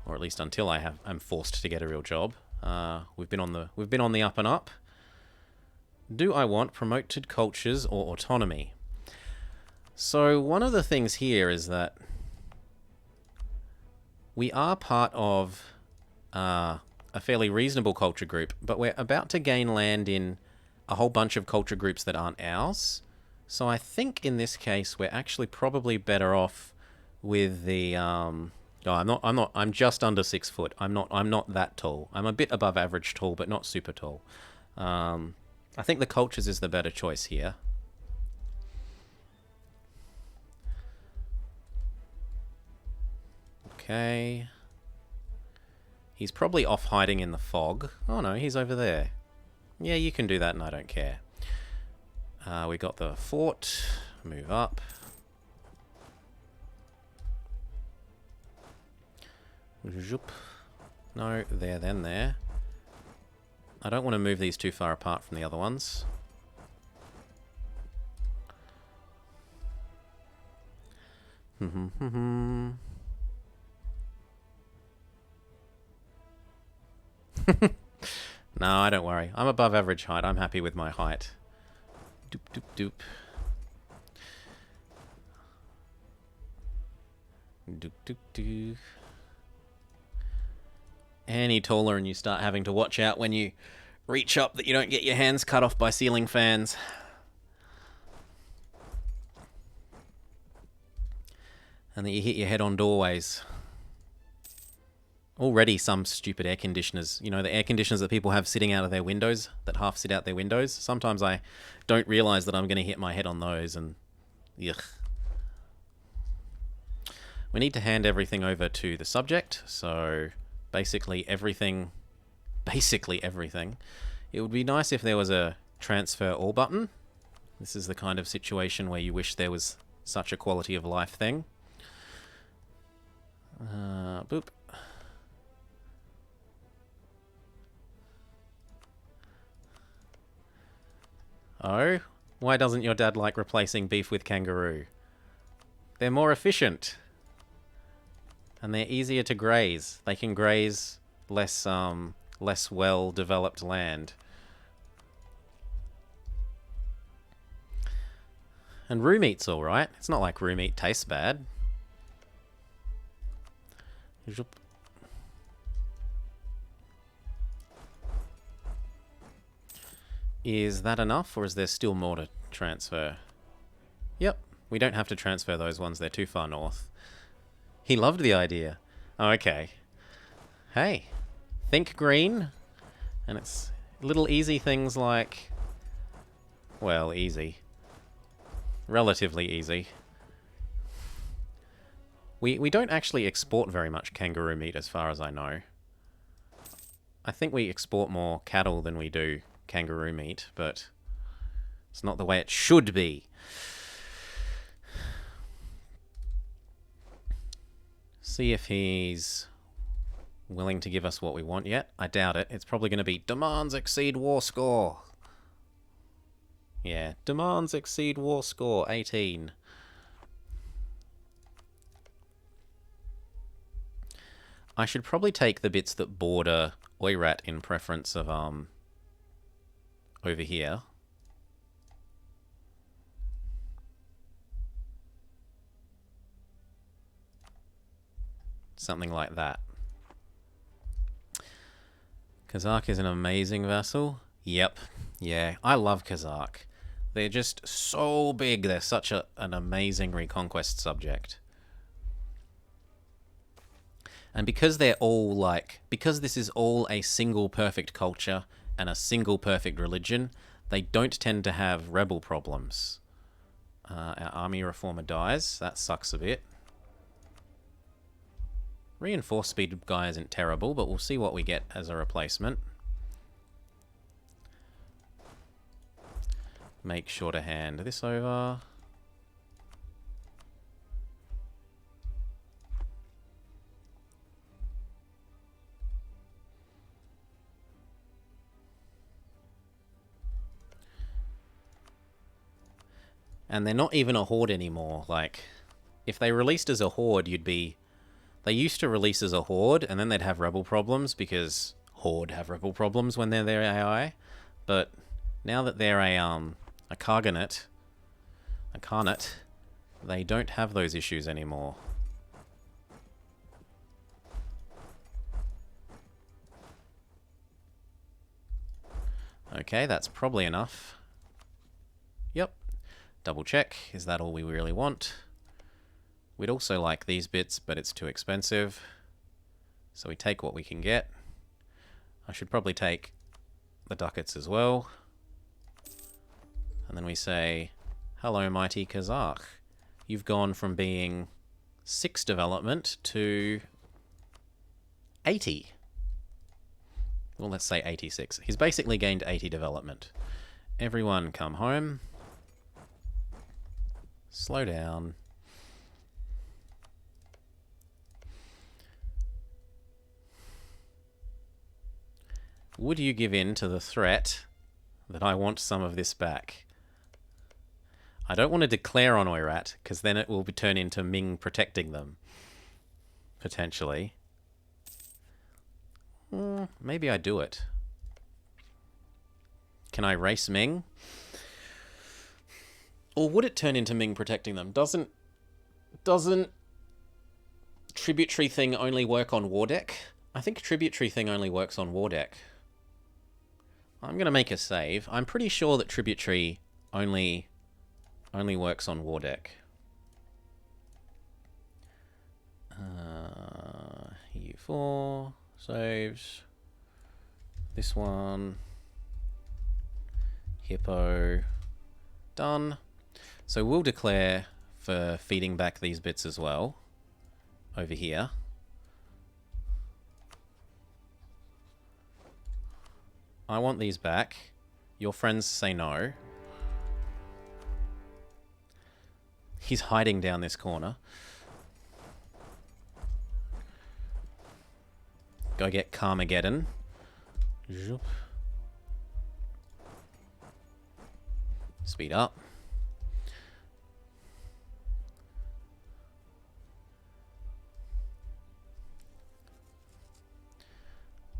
Speaker 1: Or at least until I'm forced to get a real job. We've been on the up and up. Do I want promoted cultures or autonomy? So one of the things here is that we are part of a fairly reasonable culture group, but we're about to gain land in a whole bunch of culture groups that aren't ours. So I think in this case we're actually probably better off with the I'm just under 6 foot. I'm not that tall. I'm a bit above average tall, but not super tall. I think the cultures is the better choice here. Okay. He's probably off hiding in the fog. Oh no, he's over there. Yeah, you can do that and I don't care. We got the fort. Move up. No, there, then there. I don't want to move these too far apart from the other ones. No, I don't worry. I'm above average height. I'm happy with my height. Doop, doop, doop. Doop, doop, doop. Any taller and you start having to watch out when you reach up that you don't get your hands cut off by ceiling fans. And that you hit your head on doorways. Already some stupid air conditioners, you know, the air conditioners that people have sitting out of their windows, that half sit out their windows. Sometimes I don't realise that I'm going to hit my head on those and... Yuck. We need to hand everything over to the subject, so basically everything. It would be nice if there was a transfer all button. This is the kind of situation where you wish there was such a quality of life thing. Boop. Oh, why doesn't your dad like replacing beef with kangaroo? They're more efficient. And they're easier to graze. They can graze less well-developed land. And roux meat's alright. It's not like roux meat tastes bad. Is that enough, or is there still more to transfer? Yep, we don't have to transfer those ones. They're too far north. He loved the idea. Oh, okay. Hey, think green. And it's little easy things like... Well, easy. Relatively easy. We don't actually export very much kangaroo meat as far as I know. I think we export more cattle than we do kangaroo meat, but it's not the way it should be. See if he's willing to give us what we want yet. I doubt it. It's probably going to be demands exceed war score. Yeah, demands exceed war score, 18. I should probably take the bits that border Oirat in preference of over here. Something like that. Kazakh is an amazing vassal. Yep. Yeah, I love Kazakh. They're just so big. They're such an amazing reconquest subject. And because they're all like... Because this is all a single perfect culture and a single perfect religion, they don't tend to have rebel problems. Our army reformer dies. That sucks a bit. Reinforced speed guy isn't terrible, but we'll see what we get as a replacement. Make sure to hand this over. And they're not even a horde anymore. Like, if they released as a horde, you'd be... They used to release as a horde, and then they'd have rebel problems, because horde have rebel problems when they're their AI. But now that they're a Khaganate, they don't have those issues anymore. Okay, that's probably enough. Yep. Double check. Is that all we really want? We'd also like these bits, but it's too expensive. So we take what we can get. I should probably take the ducats as well. And then we say, hello, mighty Kazakh. You've gone from being 6 development to 80. Well, let's say 86. He's basically gained 80 development. Everyone come home. Slow down. Would you give in to the threat that I want some of this back? I don't want to declare on Oirat, because then it will turn into Ming protecting them. Potentially. Maybe I do it. Can I race Ming? Or would it turn into Ming protecting them? Doesn't Tributary thing only work on War Deck? I think Tributary thing only works on War Deck. I'm going to make a save. I'm pretty sure that Tributary only works on War Deck. U4 saves. This one. Hippo. Done. So we'll declare for feeding back these bits as well. Over here. I want these back. Your friends say no. He's hiding down this corner. Go get Carmageddon. Speed up.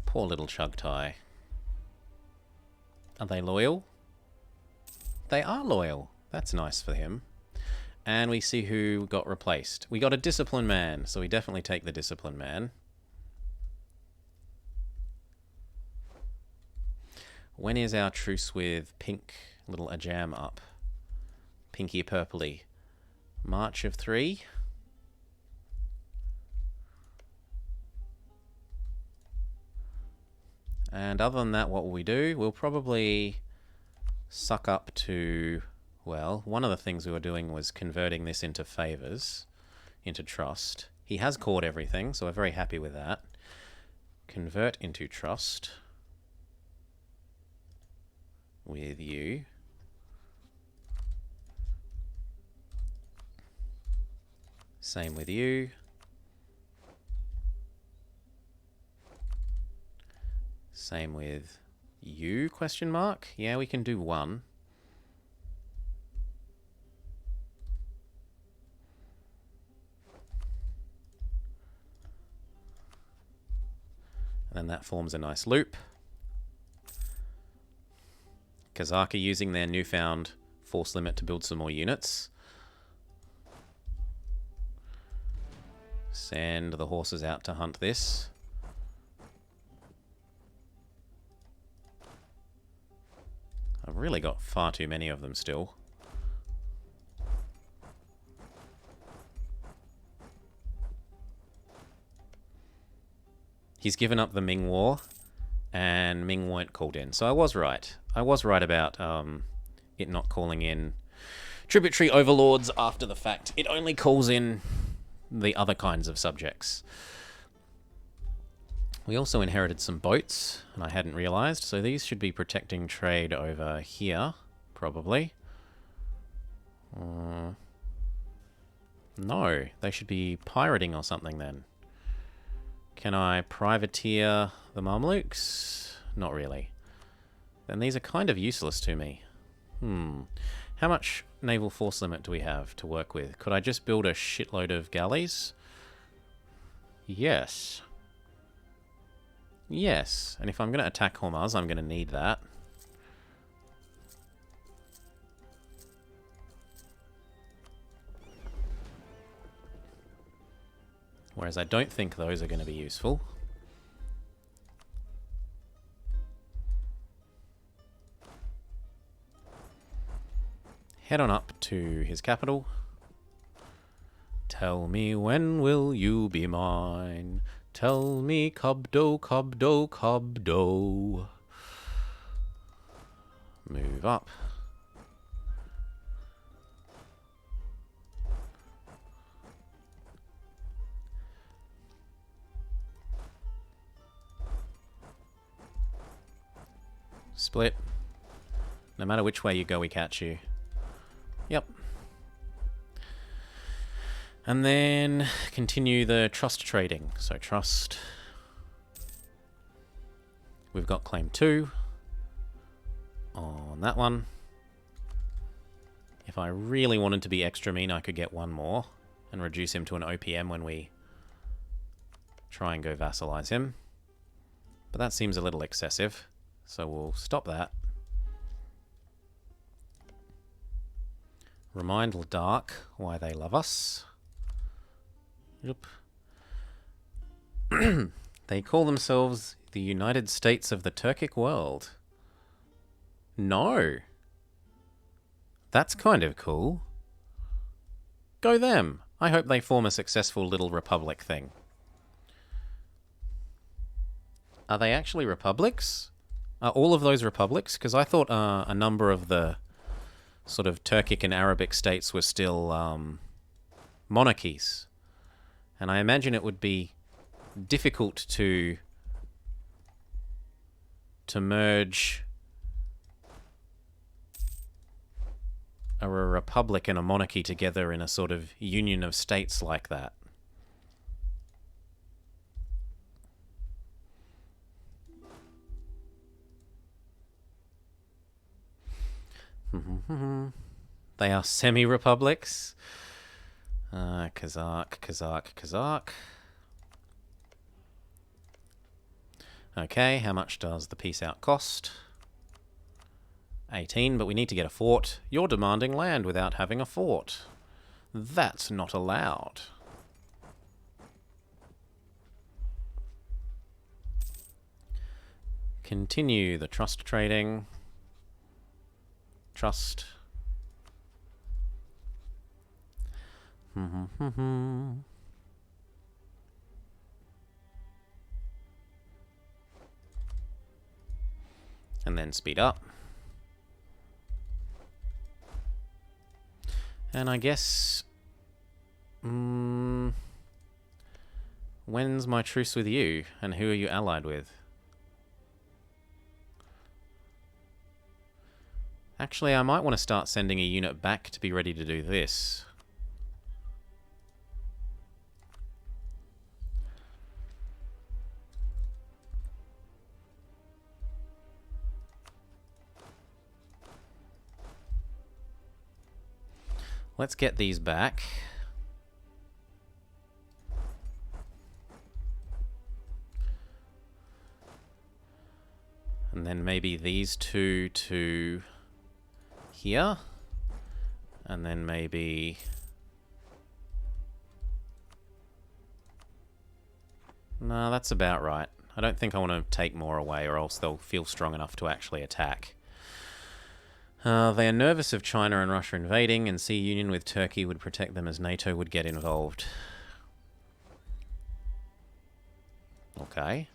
Speaker 1: Poor little Chugtai. Are they loyal? They are loyal. That's nice for him. And we see who got replaced. We got a Discipline Man, so we definitely take the Discipline Man. When is our truce with Pink Little Ajam up? Pinky Purpley. March of 3. And other than that, what will we do? We'll probably suck up to... Well, one of the things we were doing was converting this into favours, into trust. He has caught everything, so we're very happy with that. Convert into trust with you. Same with you. Same with you, question mark? Yeah, we can do one. And then that forms a nice loop. Kazaka using their newfound force limit to build some more units. Send the horses out to hunt this. I've really got far too many of them still. He's given up the Ming War, and Ming weren't called in. So I was right. I was right about it not calling in tributary overlords after the fact. It only calls in the other kinds of subjects. We also inherited some boats, and I hadn't realized, so these should be protecting trade over here, probably. No, they should be pirating or something then. Can I privateer the Mamluks? Not really. Then these are kind of useless to me. How much naval force limit do we have to work with? Could I just build a shitload of galleys? Yes. Yes, and if I'm going to attack Hormuz, I'm going to need that. Whereas I don't think those are going to be useful. Head on up to his capital. Tell me when will you be mine? Tell me Cobdo, Cobdo, Cobdo. Move up. Split. No matter which way you go, we catch you. Yep. And then continue the trust trading. So trust we've got claim 2 on that one. If I really wanted to be extra mean, I could get one more and reduce him to an OPM when we try and go vassalize him. But that seems a little excessive, so we'll stop that. Remind Dark why they love us. Yep. They call themselves the United States of the Turkic world. No. That's kind of cool. Go them. I hope they form a successful little republic thing. Are they actually republics? Are all of those republics? Because I thought a number of the sort of Turkic and Arabic states were still monarchies. And I imagine it would be difficult to merge a republic and a monarchy together in a sort of union of states like that. They are semi-republics. Kazakh. Okay, how much does the peace out cost? 18, but we need to get a fort. You're demanding land without having a fort. That's not allowed. Continue the trust trading. Trust. And then speed up. And I guess... when's my truce with you? And who are you allied with? Actually, I might want to start sending a unit back to be ready to do this. Let's get these back. And then maybe these two to here. And then maybe... No, that's about right. I don't think I want to take more away, or else they'll feel strong enough to actually attack. They are nervous of China and Russia invading, and see union with Turkey would protect them as NATO would get involved. Okay.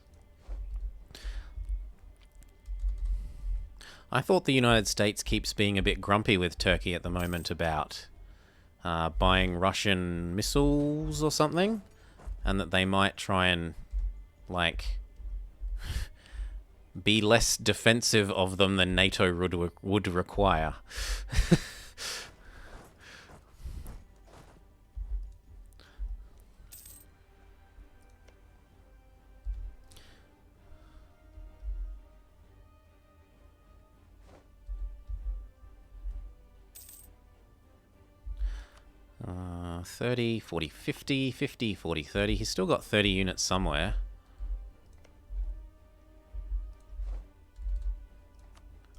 Speaker 1: I thought the United States keeps being a bit grumpy with Turkey at the moment about buying Russian missiles or something, and that they might try and, like... be less defensive of them than NATO would require. Uh, 30, 40, 50, 50, 40, 30. He's still got 30 units somewhere.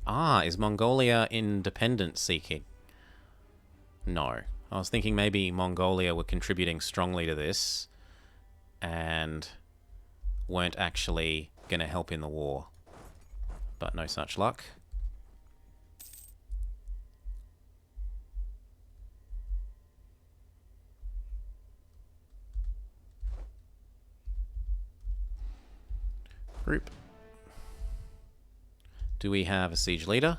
Speaker 1: Ah, is Mongolia independence seeking? No. I was thinking maybe Mongolia were contributing strongly to this and weren't actually going to help in the war. But no such luck. Group. Do we have a siege leader?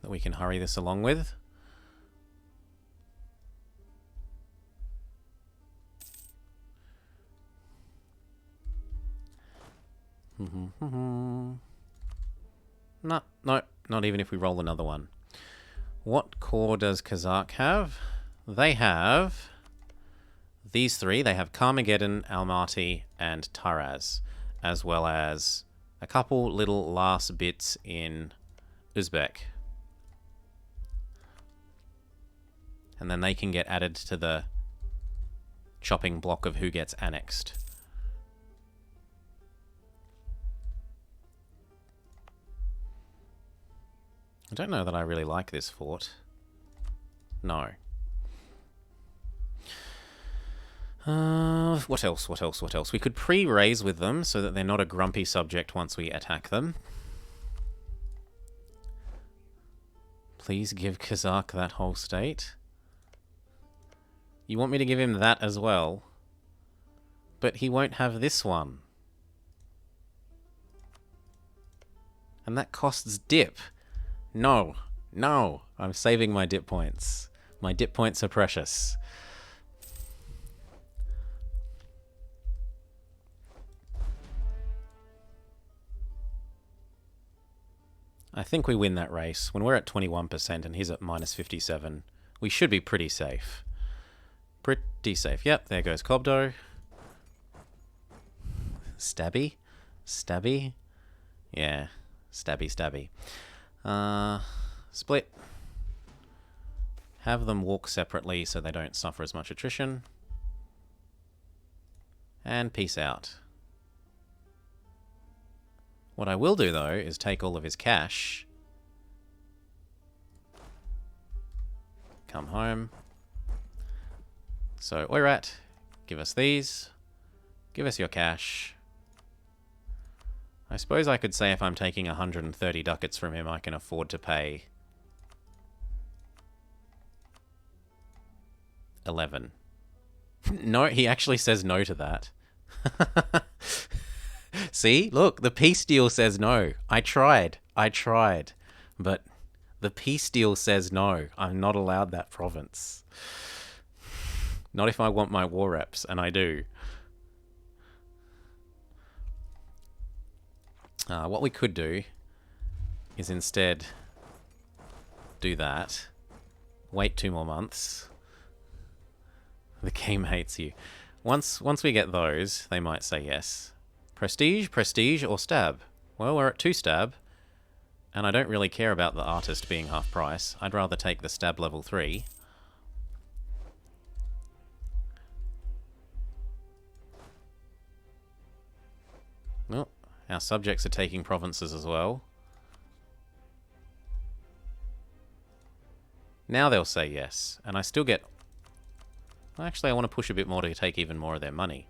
Speaker 1: That we can hurry this along with? No, not even if we roll another one. What core does Kazakh have? They have these three. They have Carmageddon, Almaty, and Taraz, as well as a couple little last bits in Uzbek. And then they can get added to the chopping block of who gets annexed. I don't know that I really like this fort. No. What else? What else? What else? We could pre-raise with them so that they're not a grumpy subject once we attack them. Please give Kazakh that whole state. You want me to give him that as well? But he won't have this one. And that costs dip. No. No. I'm saving my dip points. My dip points are precious. I think we win that race. When we're at 21% and he's at minus 57, we should be pretty safe. Pretty safe. Yep, there goes Kobdo. Stabby? Stabby? Yeah, stabby, stabby. Split. Have them walk separately so they don't suffer as much attrition. And peace out. What I will do, though, is take all of his cash. Come home. So, Oirat, give us these. Give us your cash. I suppose I could say if I'm taking 130 ducats from him, I can afford to pay 11. No, he actually says no to that. See? Look, the peace deal says no. I tried. But the peace deal says no. I'm not allowed that province. Not if I want my war reps, and I do. What we could do is instead do that. Wait 2 more months. The game hates you. Once we get those, they might say yes. Prestige, prestige, or stab? Well, we're at 2 stab, and I don't really care about the artist being half price. I'd rather take the stab level 3. Well, our subjects are taking provinces as well. Now they'll say yes, and I still get... Actually, I want to push a bit more to take even more of their money.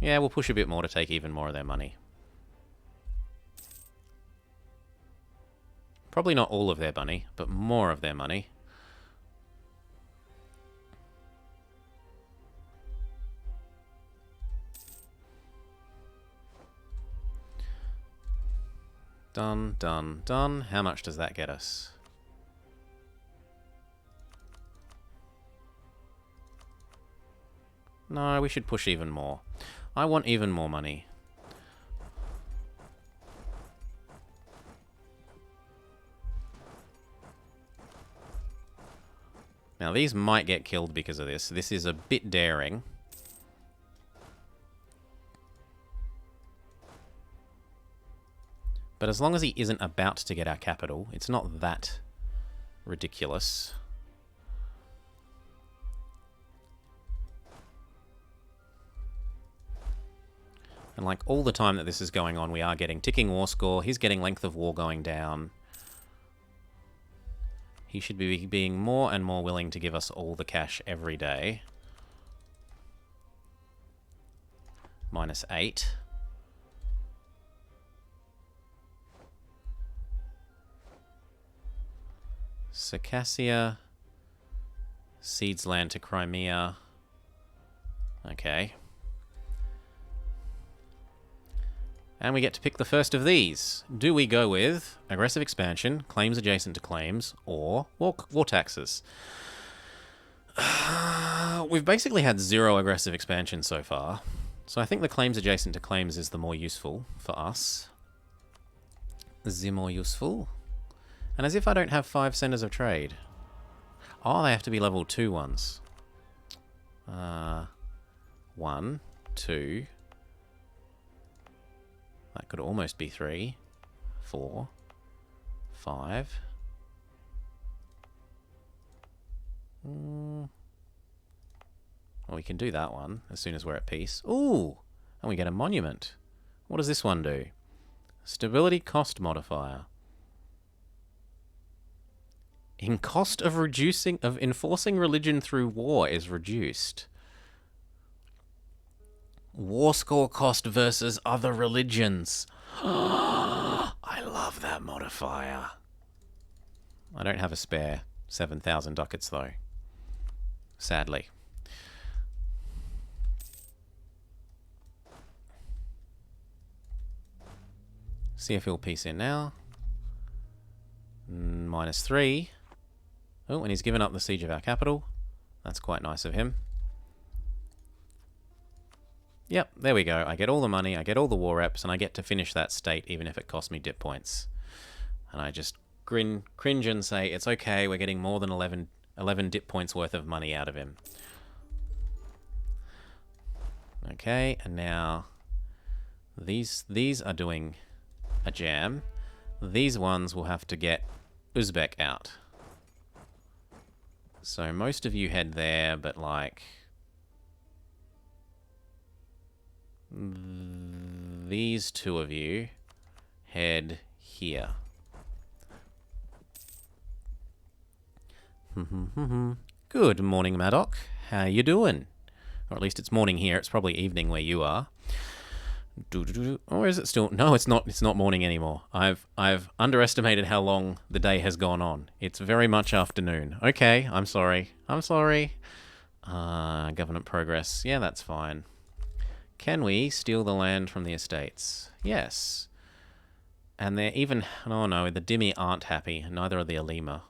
Speaker 1: Yeah, we'll push a bit more to take even more of their money. Probably not all of their money, but more of their money. Done, done, done. How much does that get us? No, we should push even more. I want even more money. Now, these might get killed because of this. This is a bit daring. But as long as he isn't about to get our capital, it's not that ridiculous. And like all the time that this is going on, we are getting ticking war score. He's getting length of war going down. He should be being more and more willing to give us all the cash every day. -8. Circassia cedes land to Crimea. Okay. And we get to pick the first of these. Do we go with aggressive expansion, claims adjacent to claims, or war taxes? We've basically had 0 aggressive expansion so far. So I think the claims adjacent to claims is the more useful for us. The more useful. And as if I don't have 5 centers of trade. Oh, they have to be level 2 ones. 1, 2. That could almost be 3, 4, 5. Well, we can do that one as soon as we're at peace. Ooh! And we get a monument. What does this one do? Stability cost modifier. In cost of enforcing religion through war is reduced. War score cost versus other religions. I love that modifier. I don't have a spare 7,000 ducats though. Sadly. See if he'll peace in now. -3. Oh, and he's given up the siege of our capital. That's quite nice of him. Yep, there we go. I get all the money, I get all the war reps, and I get to finish that state even if it costs me dip points. And I just cringe and say, it's okay, we're getting more than 11 dip points worth of money out of him. Okay, and now these are doing a jam. These ones will have to get Uzbek out. So most of you head there, but like these two of you head here. Good morning, Maddock. How you doing? Or at least it's morning here. It's probably evening where you are. Or is it still? No, it's not. It's not morning anymore. I've underestimated how long the day has gone on. It's very much afternoon. Okay, I'm sorry. I'm sorry. Government progress. Yeah, that's fine. Can we steal the land from the estates? Yes. And they're even... Oh no, the Dhimmi aren't happy. Neither are the Alima.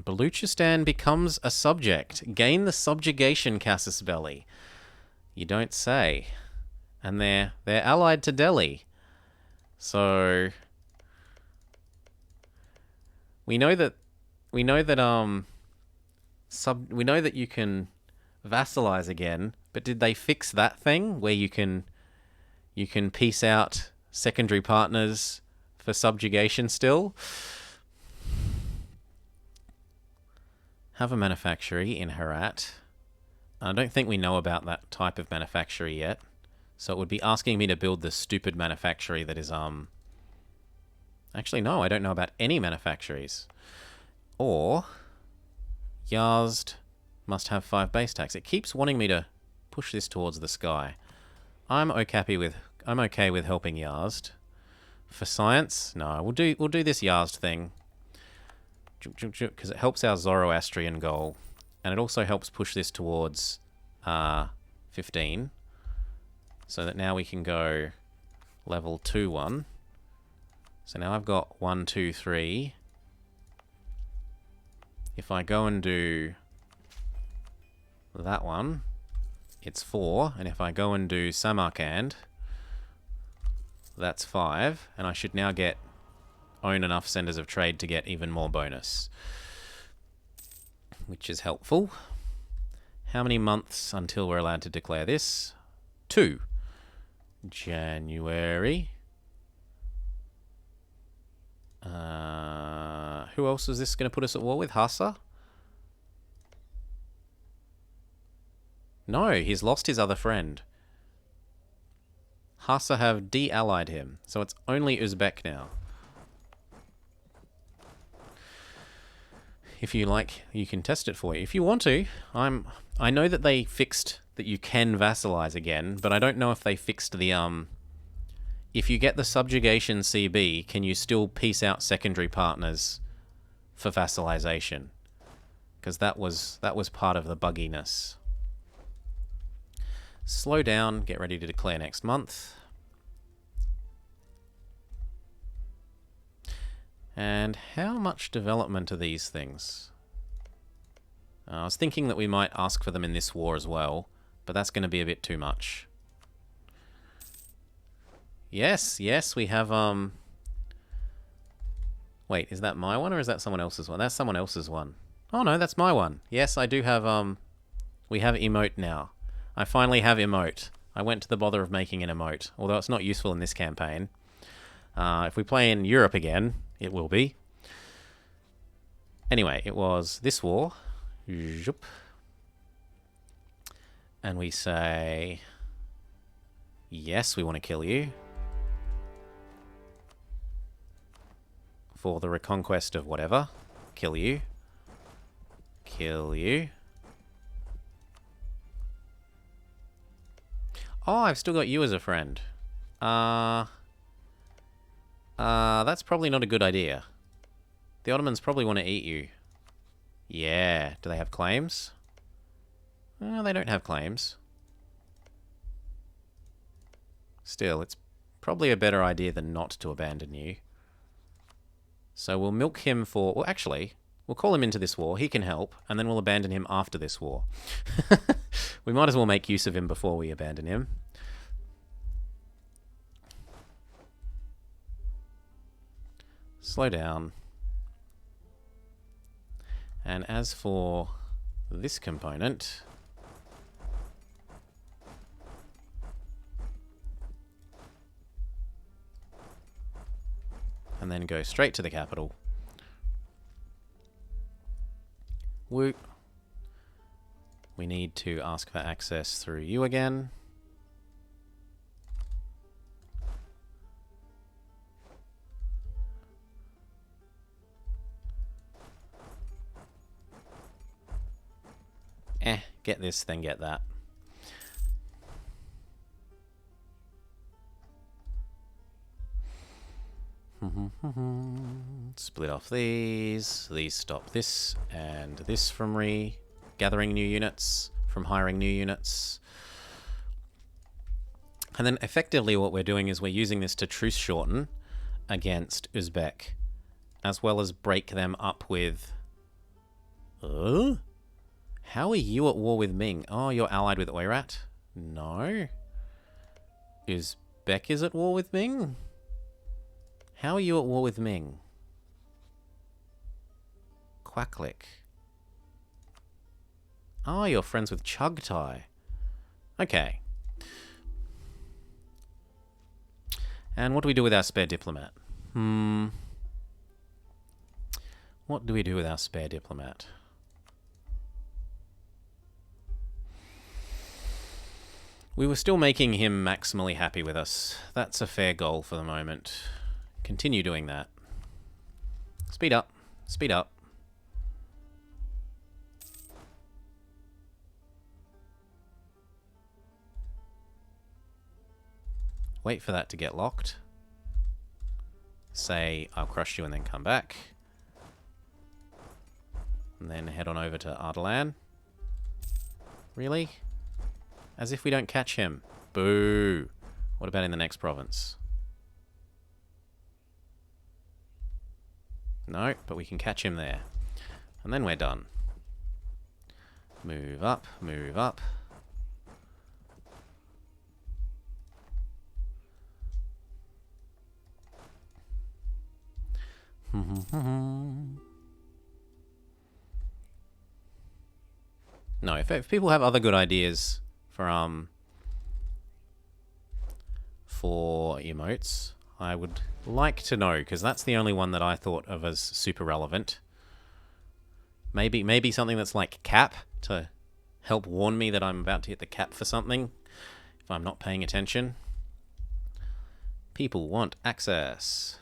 Speaker 1: Baluchistan becomes a subject. Gain the subjugation casus belli. You don't say. And they're allied to Delhi. So we know that you can vassalize again, but did they fix that thing where you can piece out secondary partners for subjugation still? Have a manufactory in Herat. I don't think we know about that type of manufactory yet. So it would be asking me to build this stupid manufactory that is, Actually, no, I don't know about any manufactories. Or, Yazd must have 5 base tax. It keeps wanting me to push this towards the sky. I'm okay with helping Yazd. For science, no, we'll do this Yazd thing. Because it helps our Zoroastrian goal. And it also helps push this towards 15. So that now we can go level 2-1. So now I've got 1, 2, 3. If I go and do that one, it's 4. And if I go and do Samarkand, that's 5. And I should now own enough centers of trade to get even more bonus. Which is helpful. How many months until we're allowed to declare this? 2. January. Who else is this going to put us at war with? Hassa? No, he's lost his other friend. Hassa have de-allied him, so it's only Uzbek now. If you like, you can test it for you. If you want to, I know that they fixed that you can vassalize again, but I don't know if they fixed the, if you get the subjugation CB, can you still piece out secondary partners for vassalization? Because that was part of the bugginess. Slow down, get ready to declare next month. And how much development are these things? I was thinking that we might ask for them in this war as well, but that's going to be a bit too much. Yes, we have, Wait, is that my one or is that someone else's one? That's someone else's one. Oh no, that's my one. Yes, I do have, We have emote now. I finally have emote. I went to the bother of making an emote, although it's not useful in this campaign. If we play in Europe again, it will be. Anyway, it was this war. Zhoop. And we say, yes, we want to kill you. For the reconquest of whatever. Kill you. Kill you. Oh, I've still got you as a friend. That's probably not a good idea. The Ottomans probably want to eat you. Yeah. Do they have claims? No, they don't have claims. Still, it's probably a better idea than not to abandon you. So we'll milk him for... Well, actually, we'll call him into this war. He can help, and then we'll abandon him after this war. We might as well make use of him before we abandon him. Slow down. And as for this component... and then go straight to the capital. Woo. We need to ask for access through you again. Get this, then get that. Split off these stop this, and this from gathering new units, from hiring new units. And then effectively what we're doing is we're using this to truce shorten against Uzbek, as well as break them up with... How are you at war with Ming? Oh, you're allied with Oirat? No. Uzbek is at war with Ming? How are you at war with Ming? Quacklick. Oh, you're friends with Chugtai. Okay. And what do we do with our spare diplomat? What do we do with our spare diplomat? We were still making him maximally happy with us. That's a fair goal for the moment. Continue doing that. Speed up. Speed up. Wait for that to get locked. Say, I'll crush you and then come back. And then head on over to Ardalan. Really? As if we don't catch him. Boo. What about in the next province? No, but we can catch him there. And then we're done. Move up, move up. No, if people have other good ideas for emotes, I would like to know, because that's the only one that I thought of as super relevant. Maybe something that's like cap, to help warn me that I'm about to hit the cap for something, if I'm not paying attention. People want access.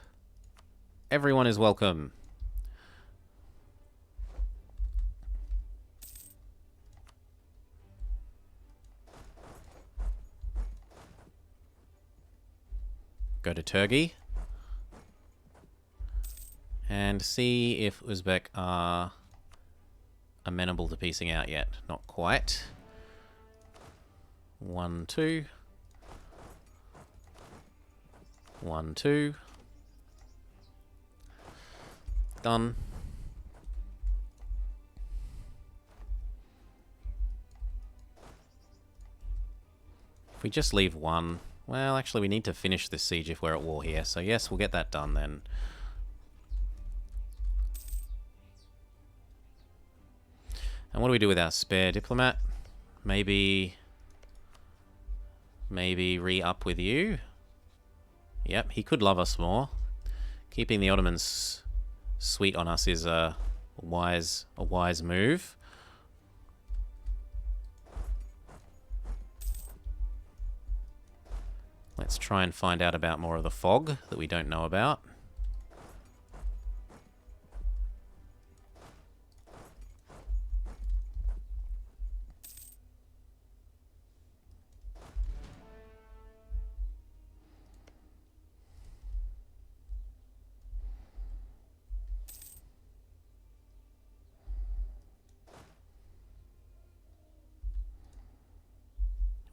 Speaker 1: Everyone is welcome. Go to Turkey and see if Uzbek are amenable to piecing out yet. Not quite. 1, 2. 1, 2. Done. If we just leave one... Well, actually, we need to finish this siege if we're at war here. So yes, we'll get that done then. And what do we do with our spare diplomat? Maybe re-up with you. Yep, he could love us more. Keeping the Ottomans sweet on us is a wise move. Let's try and find out about more of the fog that we don't know about.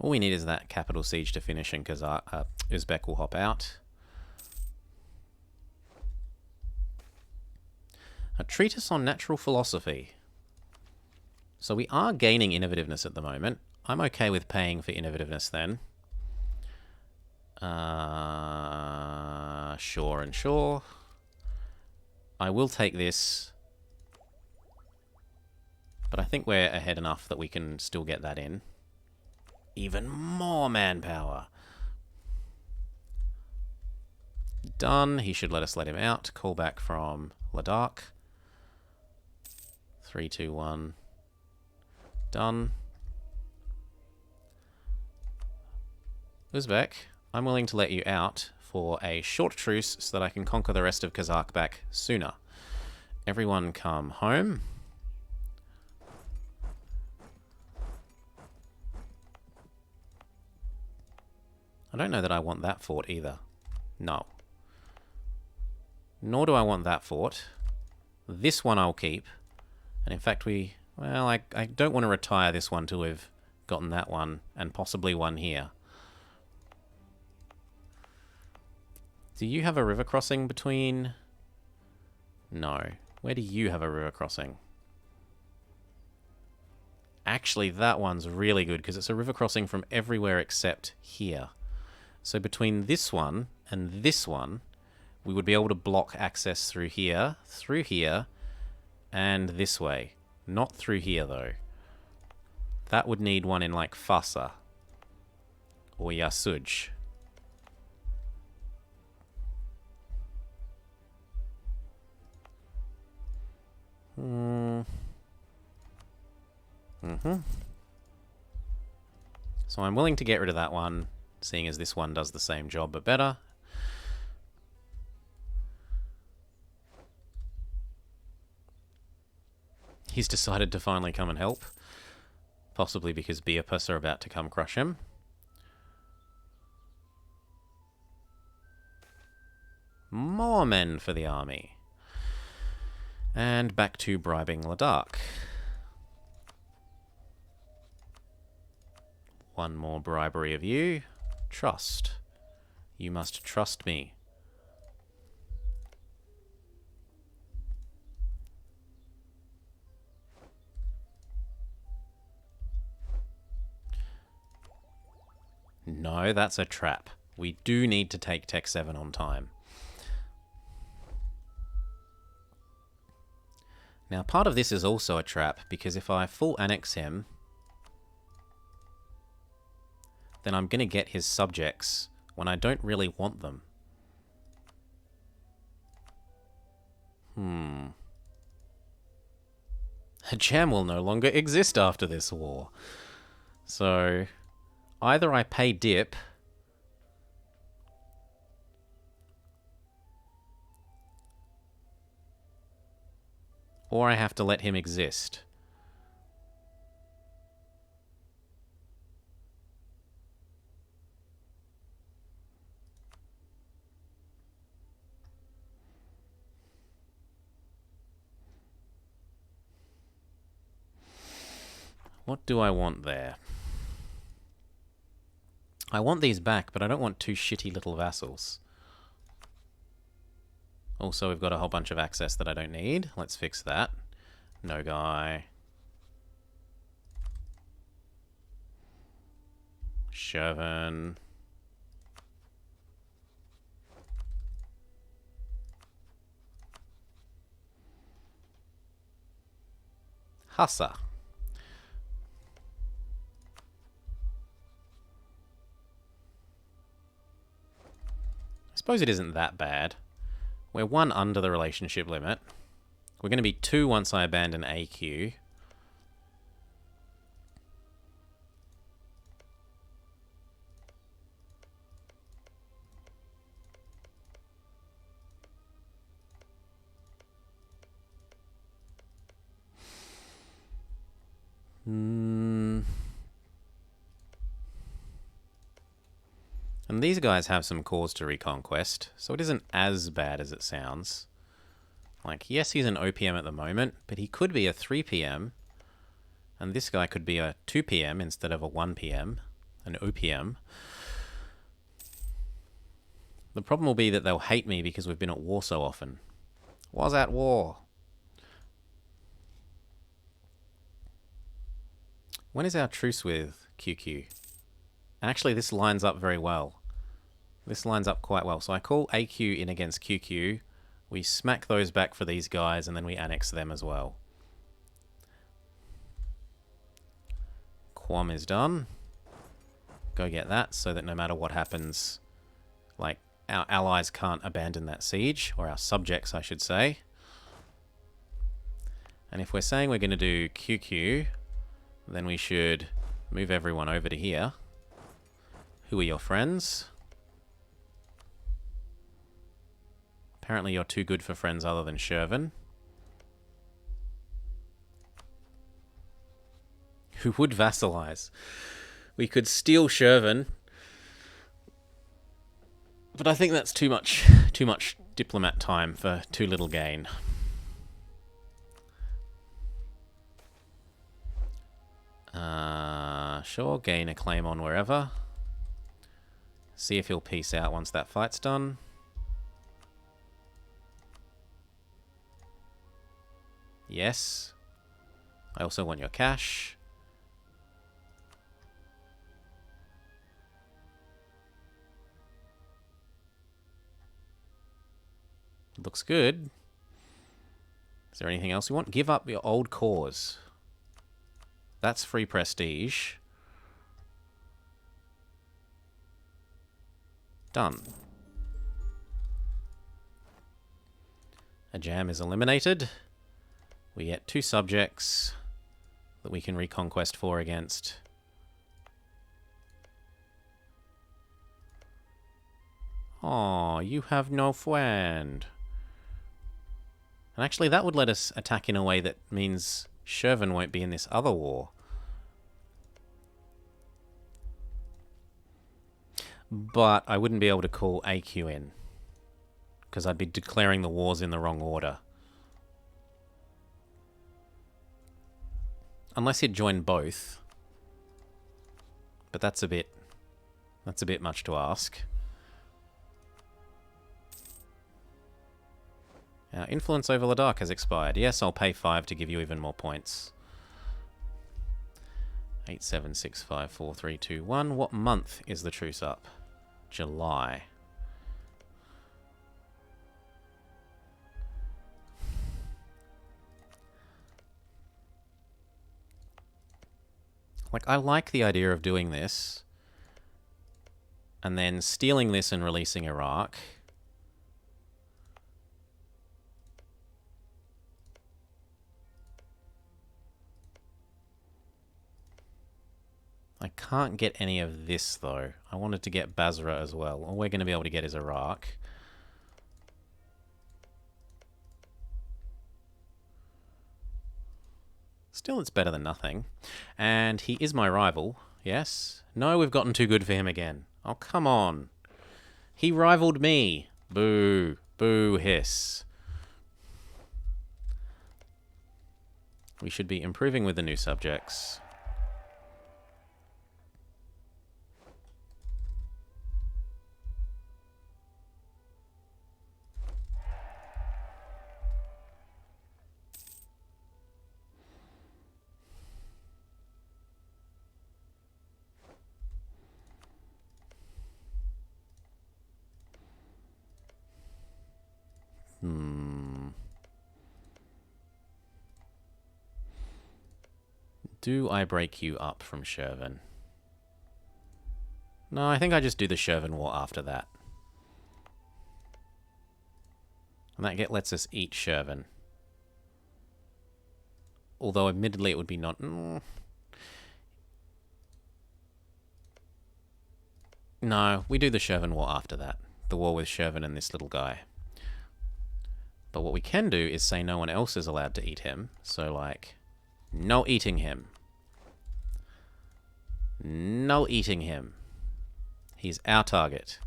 Speaker 1: All we need is that capital siege to finish, and Uzbek will hop out. A treatise on natural philosophy. So we are gaining innovativeness at the moment. I'm okay with paying for innovativeness then. Sure and sure. I will take this. But I think we're ahead enough that we can still get that in. Even more manpower. Done. He should let us let him out. Call back from Ladakh. 3, 2, 1. Done. Uzbek, I'm willing to let you out for a short truce so that I can conquer the rest of Kazakhstan sooner. Everyone come home. I don't know that I want that fort either. No. Nor do I want that fort. This one I'll keep. And in fact well, I don't want to retire this one till we've gotten that one, and possibly one here. Do you have a river crossing between... No. Where do you have a river crossing? Actually, that one's really good, because it's a river crossing from everywhere except here. So between this one and this one, we would be able to block access through here, and this way. Not through here, though. That would need one in, like, Fasa. Or Yasuj. So I'm willing to get rid of that one, seeing as this one does the same job but better. He's decided to finally come and help. Possibly because Beapus are about to come crush him. More men for the army. And back to bribing Ladakh. One more bribery of you. Trust. You must trust me. No, that's a trap. We do need to take Tech 7 on time. Now, part of this is also a trap, because if I full annex him, then I'm going to get his subjects when I don't really want them. Hajam will no longer exist after this war. So, either I pay dip, or I have to let him exist. What do I want there? I want these back, but I don't want two shitty little vassals. Also, we've got a whole bunch of access that I don't need. Let's fix that. No guy. Shervan. Hassa. suppose it isn't that bad. We're 1 under the relationship limit. We're going to be 2 once I abandon AQ. And these guys have some cause to reconquest, so it isn't as bad as it sounds. Like, yes, he's an OPM at the moment, but he could be a 3 PM, and this guy could be a 2 PM instead of a 1 PM, an OPM. The problem will be that they'll hate me because we've been at war so often. Was at war. When is our truce with QQ? Actually, this lines up very well. This lines up quite well. So I call AQ in against QQ. We smack those back for these guys, and then we annex them as well. Quam is done. Go get that, so that no matter what happens, like, our allies can't abandon that siege, or our subjects, I should say. And if we're saying we're going to do QQ, then we should move everyone over to here. Who are your friends? Apparently you're too good for friends other than Shervin. Who would vassalize? We could steal Shervin, but I think that's too much diplomat time for too little gain. Sure, gain a claim on wherever. See if he'll peace out once that fight's done. Yes. I also want your cash. Looks good. Is there anything else you want? Give up your old cause. That's free prestige. Done. A jam is eliminated. We get 2 subjects that we can reconquest 4 against. Aw, you have no friend. And actually that would let us attack in a way that means Shervin won't be in this other war. But I wouldn't be able to call AQ in, because I'd be declaring the wars in the wrong order. Unless he'd join both. But that's a bit much to ask. Our influence over Ladakh has expired. Yes, I'll pay 5 to give you even more points. 8, 7, 6, 5, 4, 3, 2, 1. What month is the truce up? July. Like, I like the idea of doing this and then stealing this and releasing Iraq. I can't get any of this, though. I wanted to get Basra as well. All we're going to be able to get is Iraq. Still, it's better than nothing. And he is my rival, yes? No, we've gotten too good for him again. Oh, come on. He rivaled me. Boo. Boo hiss. We should be improving with the new subjects. Do I break you up from Shervin? No, I think I just do the Shervin War after that. And that lets us eat Shervin. Although, admittedly, it would be not... No, we do the Shervin War after that. The war with Shervin and this little guy. But what we can do is say no one else is allowed to eat him. So, like, no eating him. No eating him. He's our target.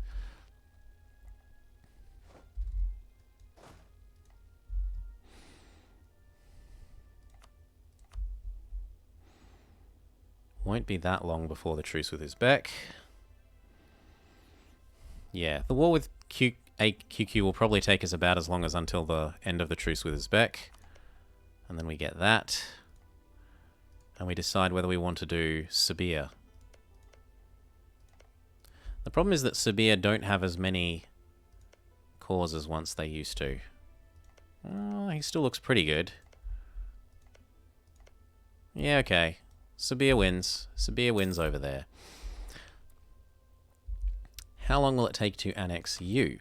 Speaker 1: Won't be that long before the truce with Uzbek. Yeah, the war with QQ will probably take us about as long as until the end of the truce with Uzbek. And then we get that. And we decide whether we want to do Sibir. The problem is that Sibir don't have as many cores as once they used to. Oh, he still looks pretty good. Yeah, okay. Sibir wins. Sibir wins over there. How long will it take to annex you?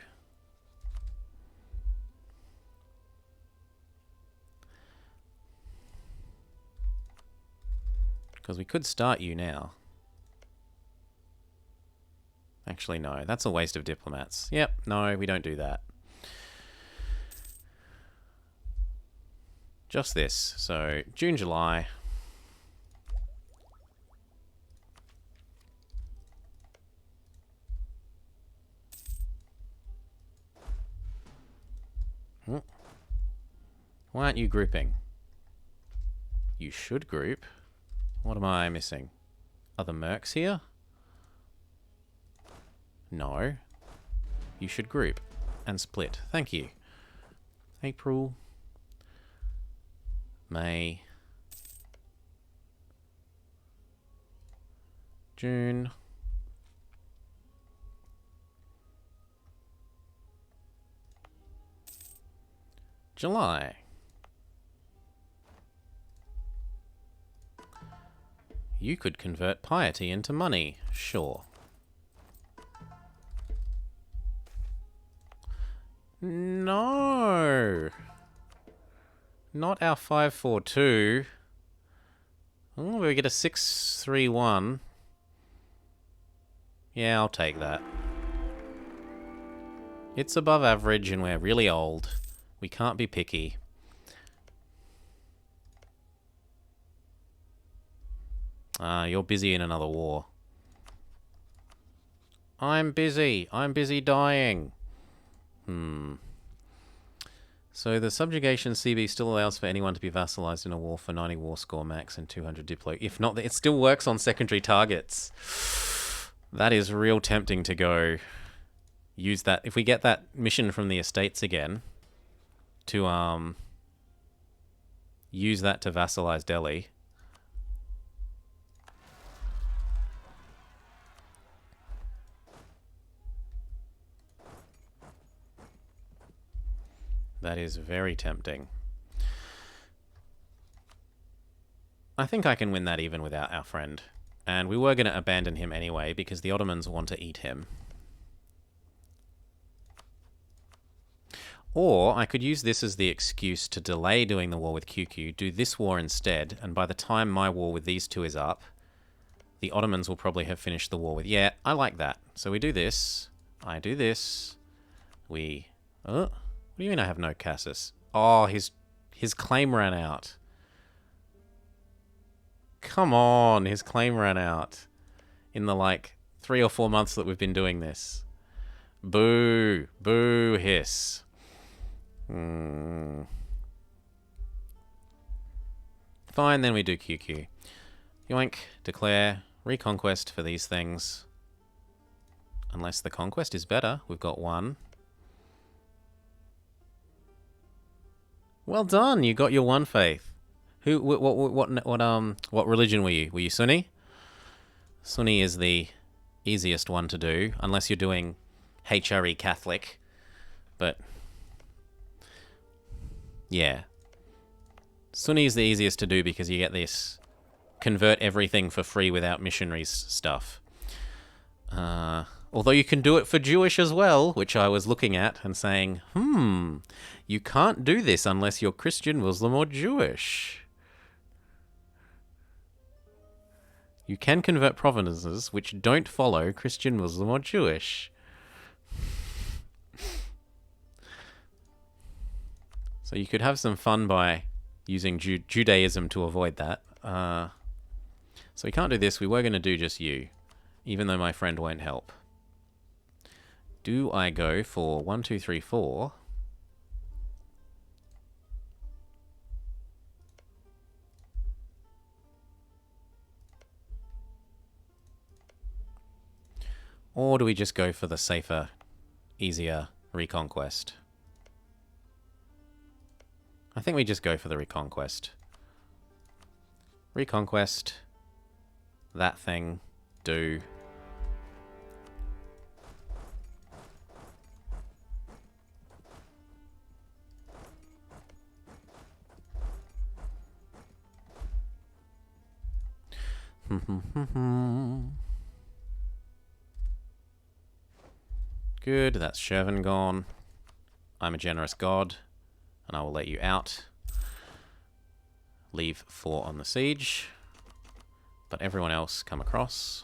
Speaker 1: Because we could start you now. Actually, no. That's a waste of diplomats. Yep, no, we don't do that. Just this. So, June, July. Why aren't you grouping? You should group. What am I missing? Are the mercs here? No. You should group and split. Thank you. April. May. June. July. You could convert piety into money. Sure. No. Not our 542. Oh, we get a 631. Yeah, I'll take that. It's above average and we're really old. We can't be picky. You're busy in another war. I'm busy. I'm busy dying. So the subjugation CB still allows for anyone to be vassalized in a war for 90 war score max and 200 diplo. If not, it still works on secondary targets. That is real tempting to go use that. If we get that mission from the estates again, to use that to vassalize Delhi. That is very tempting. I think I can win that even without our friend. And we were going to abandon him anyway because the Ottomans want to eat him. Or I could use this as the excuse to delay doing the war with QQ, do this war instead, and by the time my war with these two is up, the Ottomans will probably have finished the war with... Yeah, I like that. So we do this. I do this. We... What do you mean I have no Cassis? Oh, his claim ran out. Come on, his claim ran out. In the, 3 or 4 months that we've been doing this. Boo. Boo hiss. Fine, then we do QQ. Yoink, declare, reconquest for these things. Unless the conquest is better. We've got 1. Well done, you got your 1 faith. Who? What religion were you? Were you Sunni? Sunni is the easiest one to do, unless you're doing HRE Catholic. But yeah, Sunni is the easiest to do because you get this convert everything for free without missionaries stuff. Although you can do it for Jewish as well, which I was looking at and saying, you can't do this unless you're Christian, Muslim, or Jewish. You can convert provinces which don't follow Christian, Muslim, or Jewish. So you could have some fun by using Judaism to avoid that. So we can't do this. We were going to do just you, even though my friend won't help. Do I go for 1, 2, 3, 4? Or do we just go for the safer, easier Reconquest? I think we just go for the Reconquest. Reconquest. That thing. Do. Good, that's Shervin gone. I'm a generous god, and I will let you out. Leave 4 on the siege, but everyone else come across.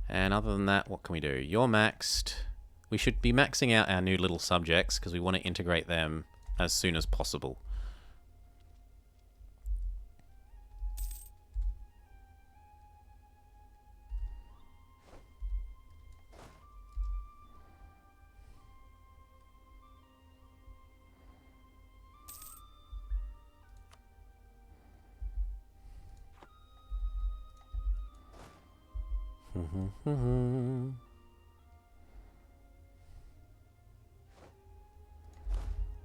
Speaker 1: And other than that, what can we do? You're maxed. We should be maxing out our new little subjects because we want to integrate them as soon as possible.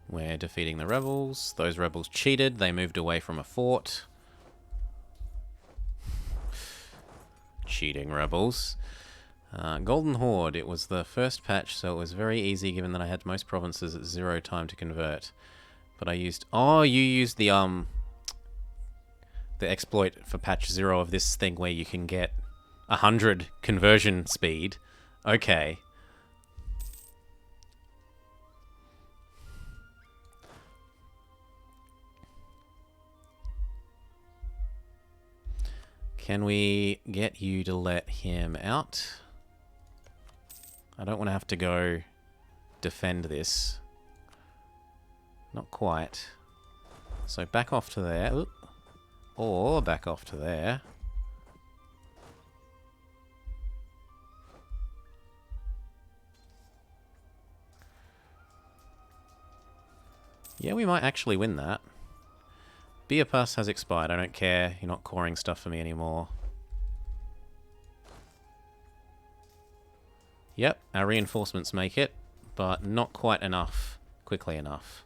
Speaker 1: We're defeating the rebels. Those rebels cheated. They moved away from a fort. Cheating rebels. Golden Horde. It was the first patch, so it was very easy given that I had most provinces at 0 time to convert. But I used... Oh, you used the exploit for patch 0 of this thing where you can get 100 conversion speed. Okay. Can we get you to let him out? I don't want to have to go defend this. Not quite. So back off to there. Oop. Or back off to there. Yeah, we might actually win that. Beer Pass has expired. I don't care. You're not coring stuff for me anymore. Yep, our reinforcements make it, but not quite enough, quickly enough.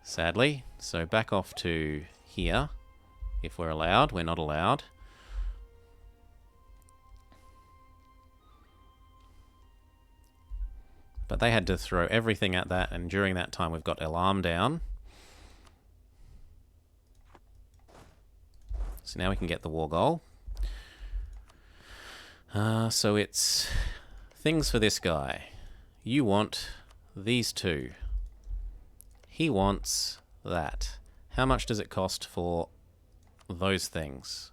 Speaker 1: Sadly. So back off to here, if we're allowed. We're not allowed. But they had to throw everything at that, and during that time we've got alarm down. So now we can get the war goal. So it's things for this guy. You want these 2. He wants that. How much does it cost for those things?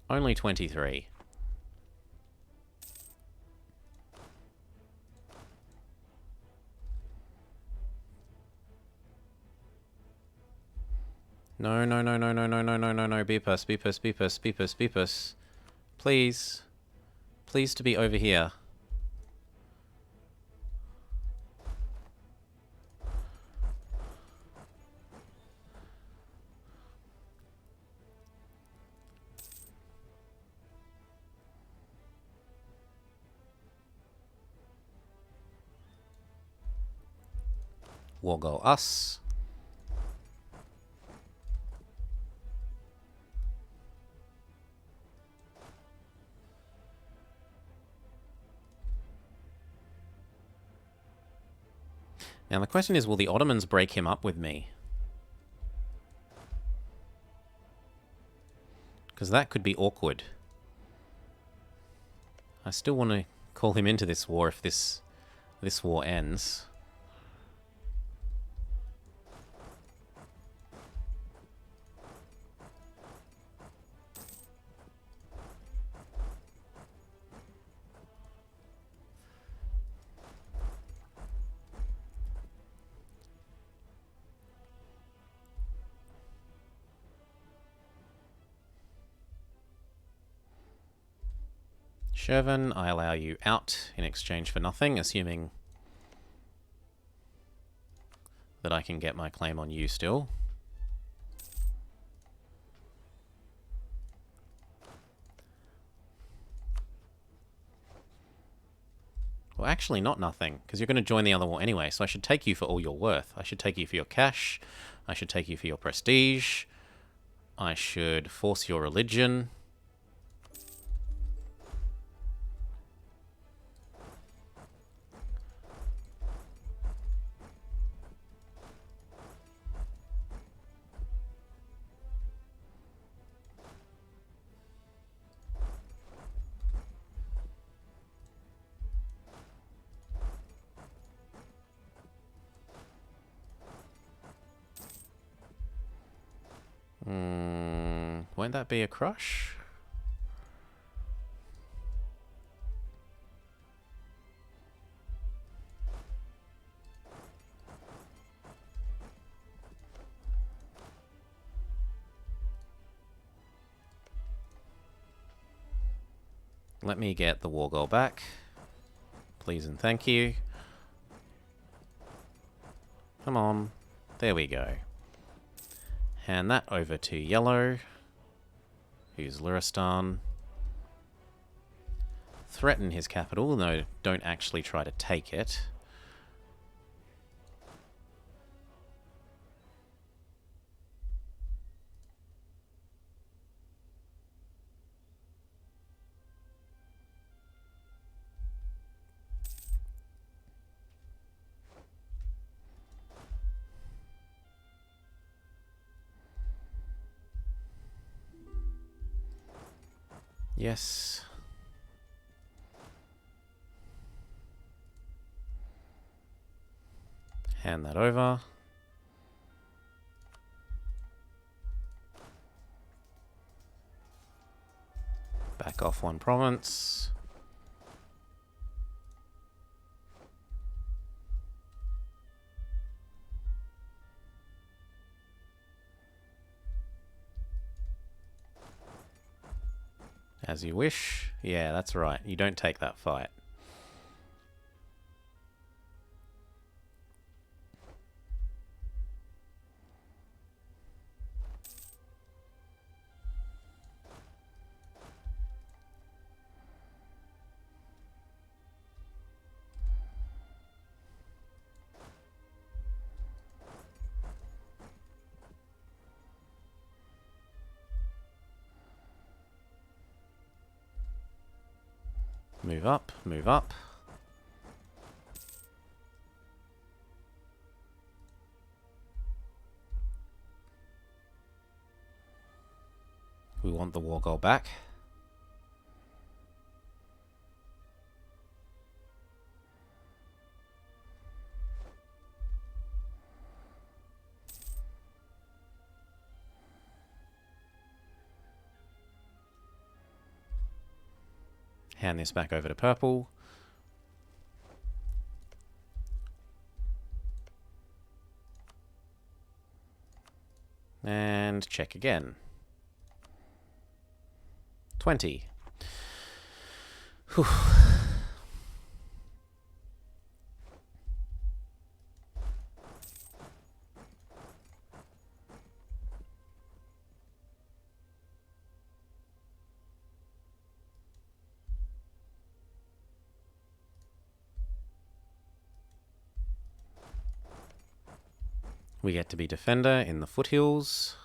Speaker 1: Only 23. No, no, no, no, no, no, no, no, no, no. Beep us, beep us, beep us, beep us, beep us. Please. Please to be over here. War goal us. Now the question is, will the Ottomans break him up with me? Because that could be awkward. I still want to call him into this war if this war ends. Shervan, I allow you out in exchange for nothing, assuming that I can get my claim on you still. Well, actually not nothing, because you're going to join the other war anyway, so I should take you for all you're worth. I should take you for your cash. I should take you for your prestige. I should force your religion. Won't that be a crush? Let me get the war goal back. Please and thank you. Come on. There we go. Hand that over to yellow, who's Luristan. Threaten his capital, no, don't actually try to take it. Yes. Hand that over. Back off one province. As you wish. Yeah, that's right. You don't take that fight. Move up, move up. We want the war goal back. Hand this back over to purple. And check again. 20. Whew. We get to be defender in the foothills.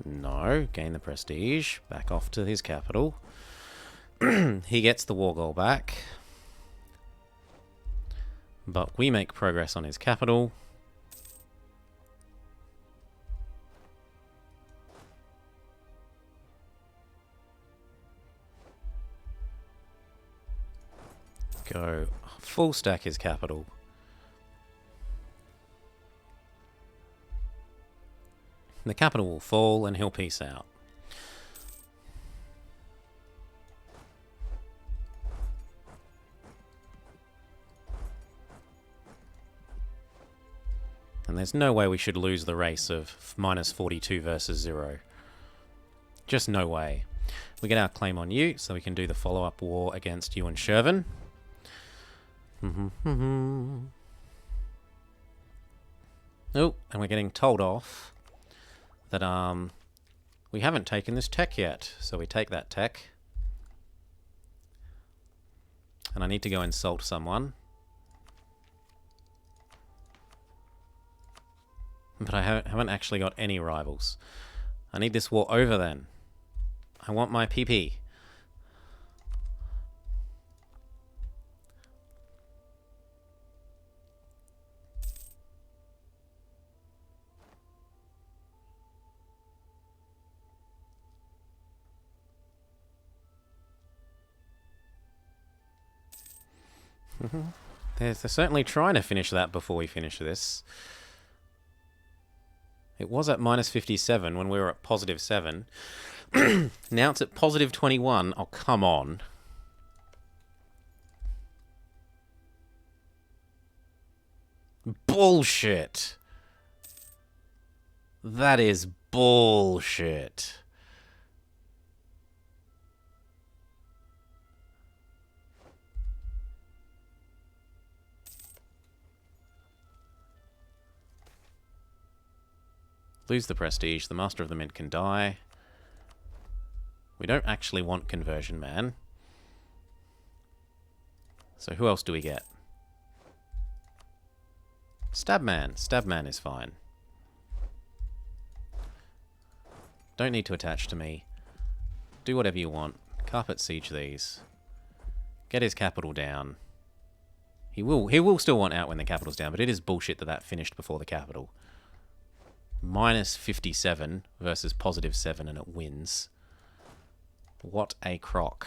Speaker 1: No, gain the prestige. Back off to his capital. He gets the war goal back. But we make progress on his capital. Go full stack his capital. The capital will fall and he'll peace out. And there's no way we should lose the race of minus 42 versus 0. Just no way. We get our claim on you, so we can do the follow-up war against you and Shervin. Oh, and we're getting told off that we haven't taken this tech yet. So we take that tech. And I need to go insult someone. But I haven't actually got any rivals. I need this war over then. I want my PP. They're certainly trying to finish that before we finish this. It was at minus 57 when we were at positive 7. Now it's at positive 21. Oh, come on. Bullshit. That is bullshit. Lose the prestige. The Master of the Mint can die. We don't actually want Conversion Man. So who else do we get? Stab Man. Stab Man is fine. Don't need to attach to me. Do whatever you want. Carpet siege these. Get his capital down. He will still want out when the capital's down, but it is bullshit that finished before the capital. Minus 57 versus positive 7 and it wins. What a crock.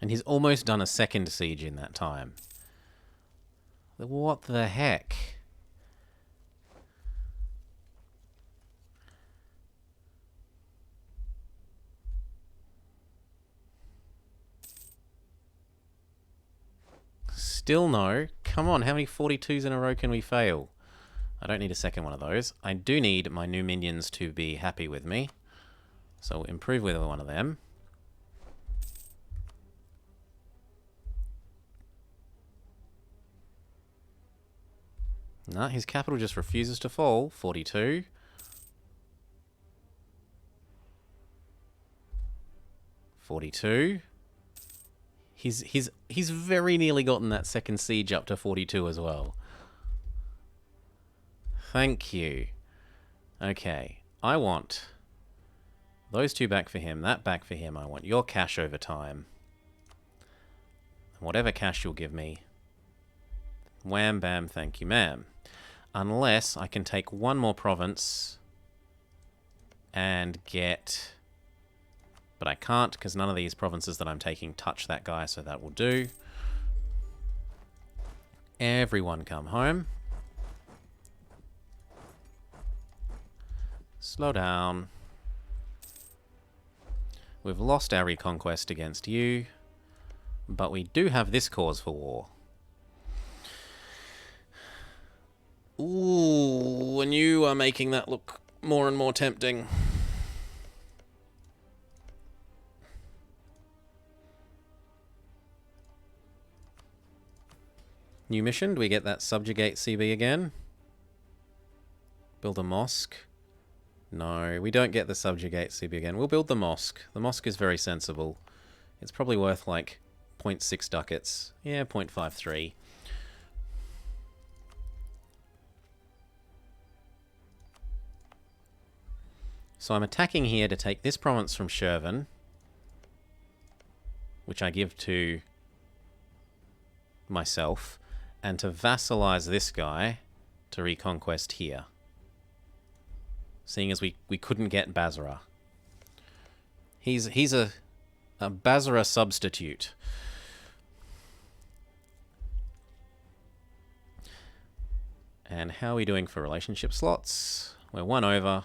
Speaker 1: And he's almost done a second siege in that time. What the heck? Still no. Come on, how many 42s in a row can we fail? I don't need a second one of those. I do need my new minions to be happy with me. So we'll improve with one of them. No, his capital just refuses to fall. 42. He's very nearly gotten that second siege up to 42 as well. Thank you. Okay, I want those two back for him, that back for him. I want your cash over time. Whatever cash you'll give me. Wham, bam, thank you, ma'am. Unless I can take one more province and get... But I can't, because none of these provinces that I'm taking touch that guy, so that will do. Everyone come home. Slow down. We've lost our reconquest against you, but we do have this cause for war. Ooh, and you are making that look more and more tempting. New mission. Do we get that subjugate CB again? Build a mosque. No, we don't get the subjugate CB again. We'll build the mosque. The mosque is very sensible. It's probably worth like 0.6 ducats. Yeah, 0.53. So I'm attacking here to take this province from Shervan, which I give to myself, and to vassalize this guy to reconquest here. Seeing as we couldn't get Basra. He's a Basra substitute. And how are we doing for relationship slots? We're 1 over,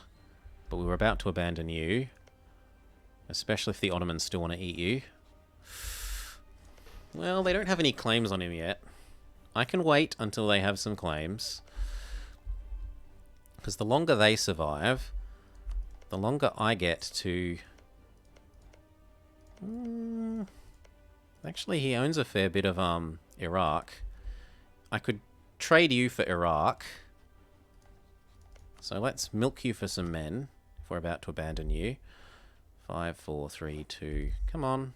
Speaker 1: but we were about to abandon you. Especially if the Ottomans still want to eat you. Well, they don't have any claims on him yet. I can wait until they have some claims. Because the longer they survive, the longer I get to... Actually, he owns a fair bit of Iraq. I could trade you for Iraq. So let's milk you for some men if we're about to abandon you. 5, 4, 3, 2... Come on.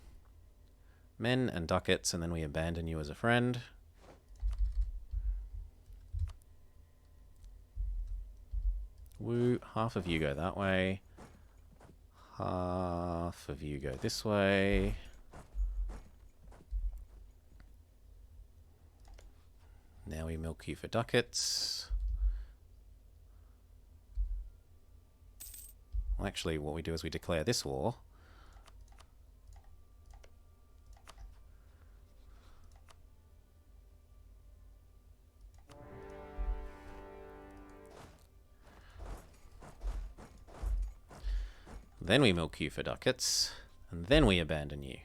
Speaker 1: Men and ducats, and then we abandon you as a friend. Woo, half of you go that way. Half of you go this way. Now we milk you for ducats. Well, actually, what we do is we declare this war. Then we milk you for ducats, and then we abandon you.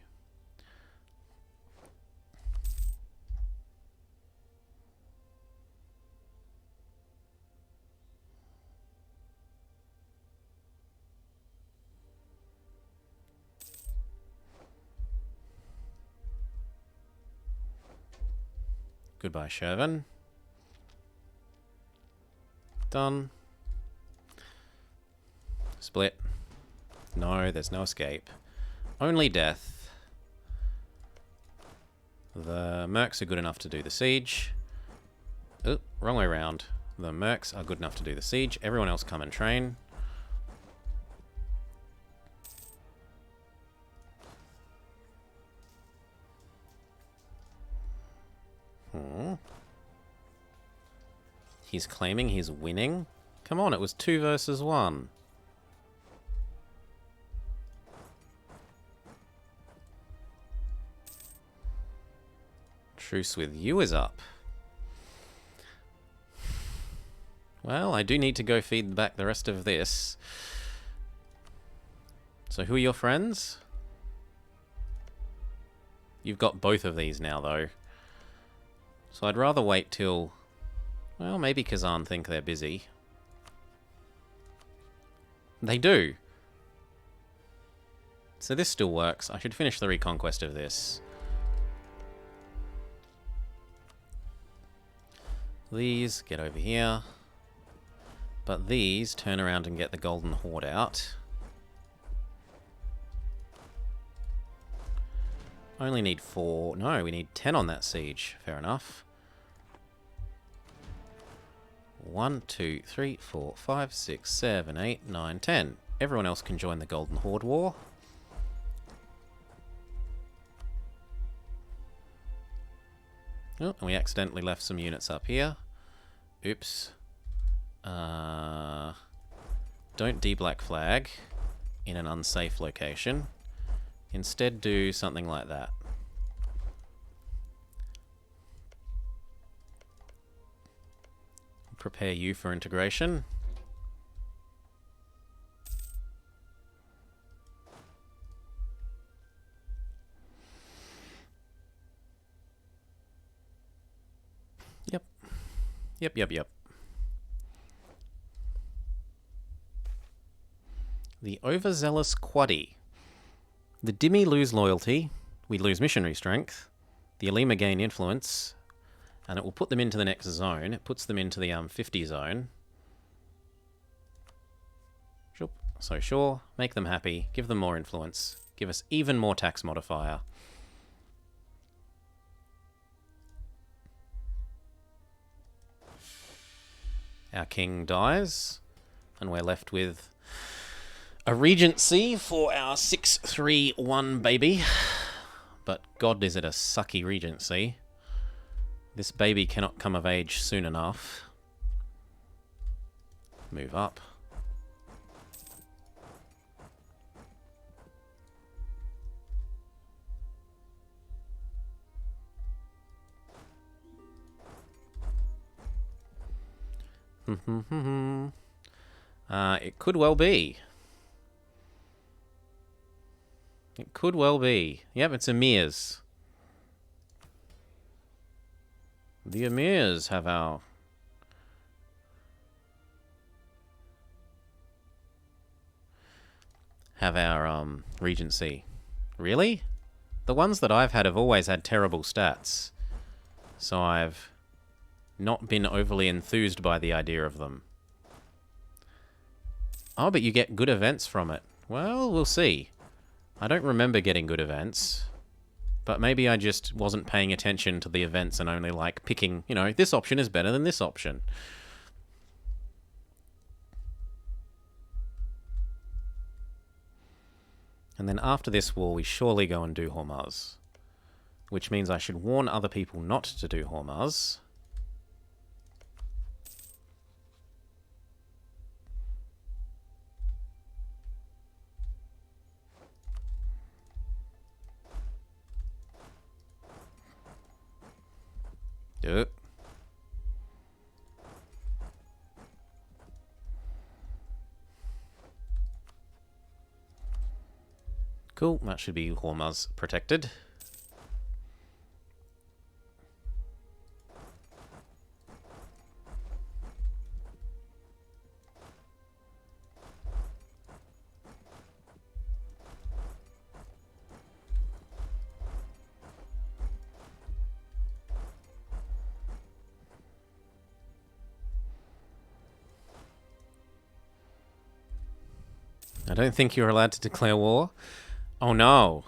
Speaker 1: Goodbye, Shervan. Done. Split. No, there's no escape. Only death. The mercs are good enough to do the siege. Oh, wrong way around. The mercs are good enough to do the siege. Everyone else come and train. He's claiming he's winning? Come on, it was 2 versus 1. Truce with you is up. Well, I do need to go feed back the rest of this. So who are your friends? You've got both of these now, though. So I'd rather wait till... Well, maybe Kazan think they're busy. They do. So this still works. I should finish the reconquest of this. These get over here. But these turn around and get the Golden Horde out. Only need 4. No, we need 10 on that siege. Fair enough. 1, 2, 3, 4, 5, 6, 7, 8, 9, 10. Everyone else can join the Golden Horde War. Oh, and we accidentally left some units up here. Oops. Don't de-black flag in an unsafe location. Instead do something like that. Prepare you for integration. Yep. Yep. The overzealous Quaddy. The Dhimmi lose loyalty. We lose missionary strength. The Alima gain influence. And it will put them into the next zone. It puts them into the 50 zone. So sure, make them happy, give them more influence, give us even more tax modifier. Our king dies, and we're left with a regency for our 631 baby. But God, is it a sucky regency. This baby cannot come of age soon enough. Move up. It could well be. It could well be. Yep, it's Emirs. The Emirs have our... regency. Really? The ones that I've had have always had terrible stats. So I've not been overly enthused by the idea of them. Oh, but you get good events from it. Well, we'll see. I don't remember getting good events. But maybe I just wasn't paying attention to the events and only like picking, you know, this option is better than this option. And then after this war, we surely go and do Hormuz. Which means I should warn other people not to do Hormuz. Do it. Cool, that should be Hormuz protected. I don't think you're allowed to declare war. Oh no.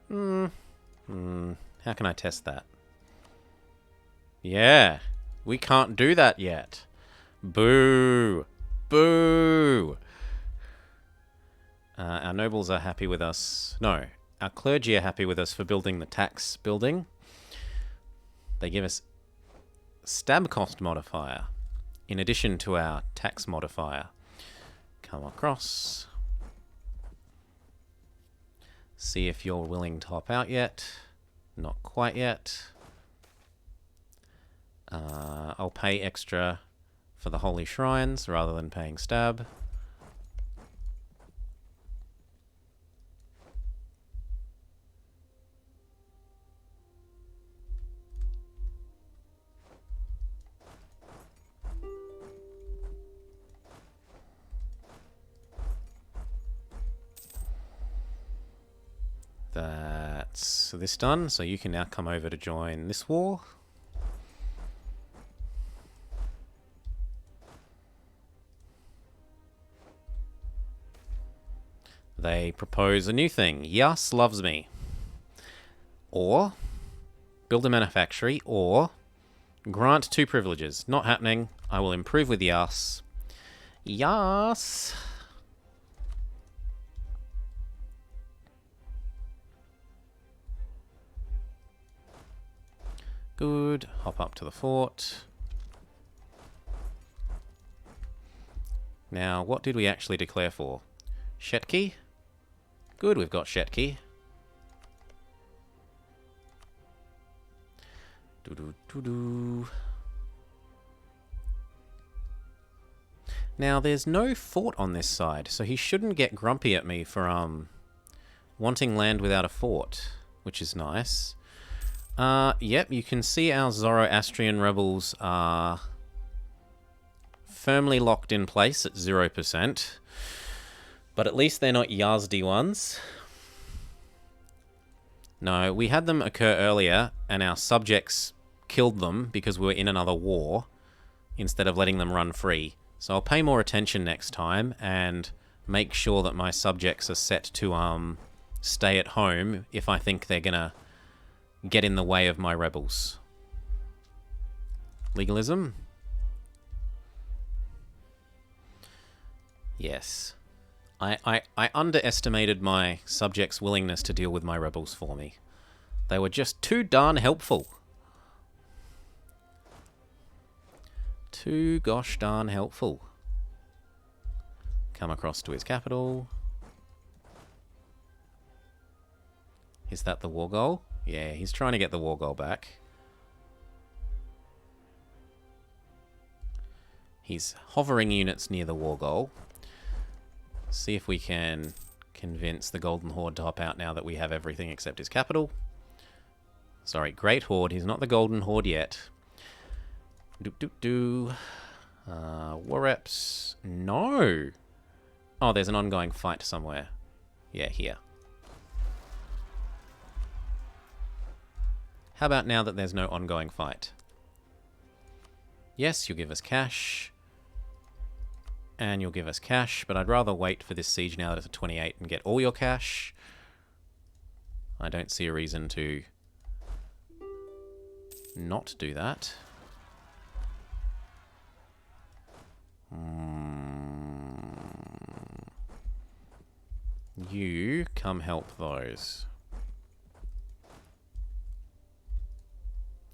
Speaker 1: How can I test that? Yeah. We can't do that yet. Boo. Boo. Our nobles are happy with us. No. Our clergy are happy with us for building the tax building. They give us stab cost modifier in addition to our tax modifier. Come across. See if you're willing to hop out yet. Not quite yet. I'll pay extra for the holy shrines rather than paying stab. That's this done, so you can now come over to join this war. They propose a new thing. Yas loves me. Or build a manufactory, or grant 2 privileges. Not happening. I will improve with Yas. Yas. Good. Hop up to the fort. Now, what did we actually declare for? Shetki? Good, we've got Shetki. Doo-doo-doo-doo. Now, there's no fort on this side, so he shouldn't get grumpy at me for, wanting land without a fort, which is nice. Yep, you can see our Zoroastrian rebels are firmly locked in place at 0%. But at least they're not Yazdi ones. No, we had them occur earlier, and our subjects killed them because we were in another war, instead of letting them run free. So I'll pay more attention next time, and make sure that my subjects are set to stay at home if I think they're gonna get in the way of my rebels. Legalism? Yes. I underestimated my subjects' willingness to deal with my rebels for me. They were just too darn helpful. Too gosh darn helpful. Come across to his capital. Is that the war goal? Yeah, he's trying to get the war goal back. He's hovering units near the war goal. See if we can convince the Golden Horde to hop out now that we have everything except his capital. Sorry, Great Horde. He's not the Golden Horde yet. War reps. No. Oh, there's an ongoing fight somewhere. Yeah, here. How about now that there's no ongoing fight? Yes, you'll give us cash. And you'll give us cash, but I'd rather wait for this siege now that it's at 28 and get all your cash. I don't see a reason to not do that. You come help those.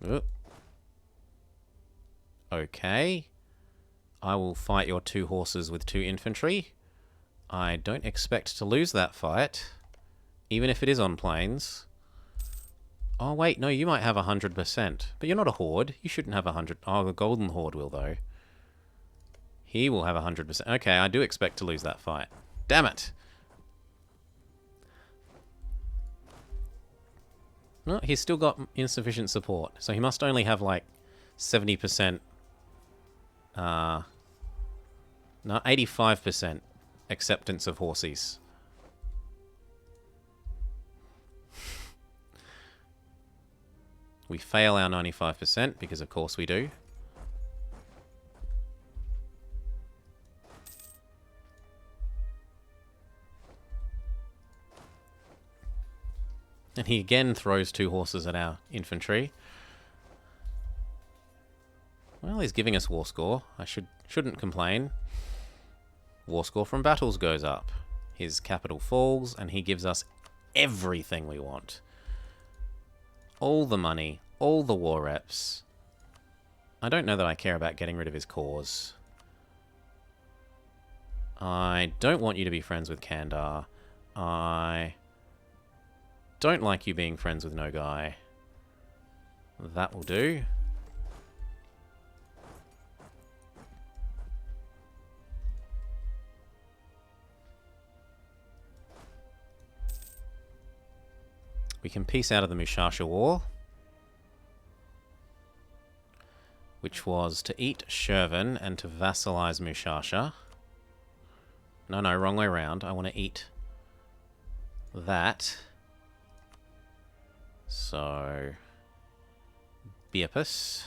Speaker 1: Oop. Okay. I will fight your 2 horses with 2 infantry. I don't expect to lose that fight, even if it is on plains. Oh, wait, no, you might have 100%. But you're not a horde. You shouldn't have 100. Oh, the Golden Horde will, though. He will have 100%. Okay, I do expect to lose that fight. Damn it! No, he's still got insufficient support, so he must only have, like, 70%... no, 85% acceptance of horses. We fail our 95% because of course we do. And he again throws 2 horses at our infantry. Well, he's giving us war score. I shouldn't complain. War score from battles goes up. His capital falls, and he gives us everything we want. All the money, all the war reps. I don't know that I care about getting rid of his cause. I don't want you to be friends with Kandar. I don't like you being friends with Nogai. That will do. We can peace out of the Mushasha War, which was to eat Shervan and to vassalize Mushasha. No, wrong way around. I want to eat that. So, Beapus.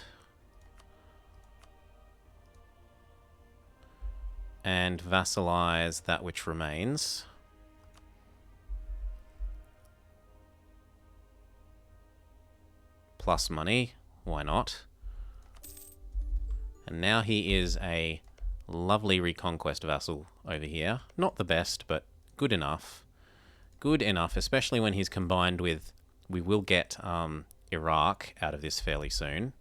Speaker 1: And vassalize that which remains. Plus money. Why not? And now he is a lovely Reconquest vassal over here. Not the best, but good enough. Good enough, especially when he's combined with... We will get Iraq out of this fairly soon.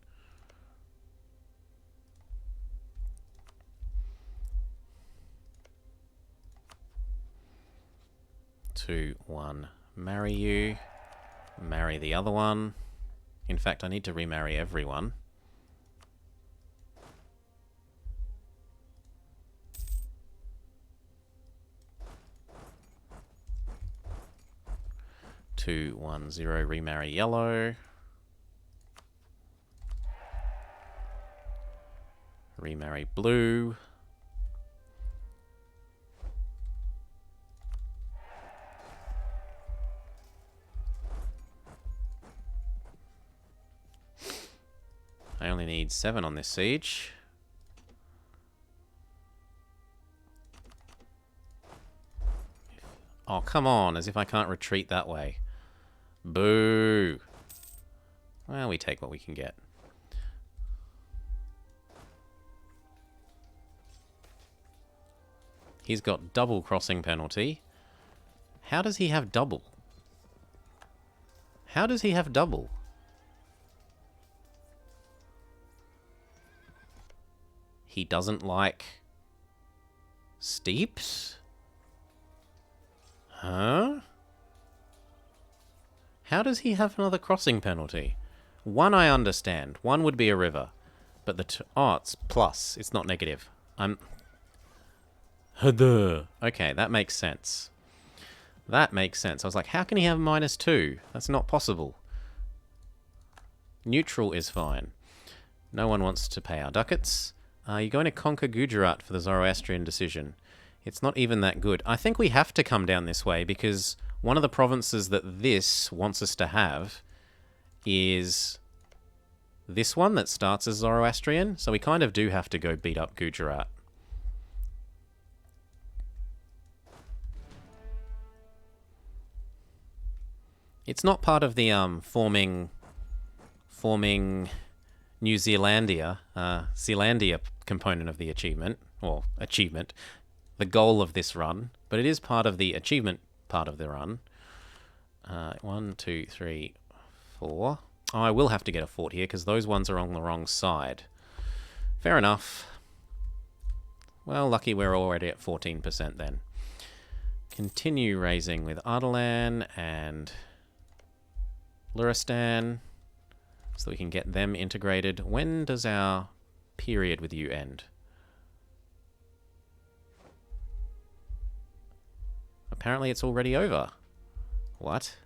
Speaker 1: Two, one. Marry you. Marry the other one. In fact, I need to remarry everyone. Two, one, zero. Remarry yellow. Remarry blue. I only need 7 on this siege. Oh, come on, as if I can't retreat that way. Boo! Well, we take what we can get. He's got double crossing penalty. How does he have double? How does he have double? He doesn't like steeps? Huh? How does he have another crossing penalty? One I understand. One would be a river. But the oh, it's plus. It's not negative. Okay, that makes sense. That makes sense. I was like, how can he have -2? That's not possible. Neutral is fine. No one wants to pay our ducats. You're going to conquer Gujarat for the Zoroastrian decision. It's not even that good. I think we have to come down this way because one of the provinces that this wants us to have is this one that starts as Zoroastrian. So we kind of do have to go beat up Gujarat. It's not part of the forming New Zealandia, Zealandia component of the achievement, or achievement, the goal of this run, but it is part of the achievement part of the run. 1, 2, 3, 4. Oh, I will have to get a fort here because those ones are on the wrong side. Fair enough. Well, lucky we're already at 14% then. Continue raising with Ardalan and Luristan so that we can get them integrated. When does our period with you end? Apparently it's already over. What?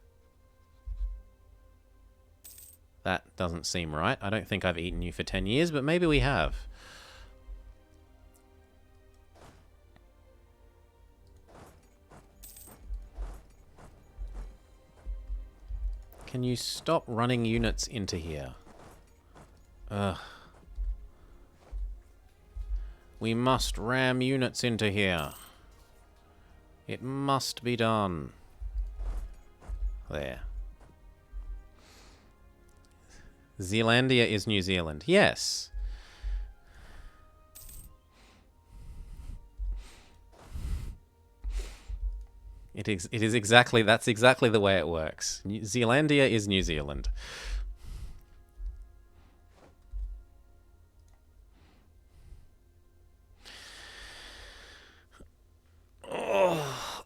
Speaker 1: That doesn't seem right. I don't think I've eaten you for 10 years, but maybe we have. Can you stop running units into here? Ugh. We must ram units into here. It must be done. There. Zealandia is New Zealand. Yes. It is exactly, that's exactly the way it works. Zealandia is New Zealand. Oh.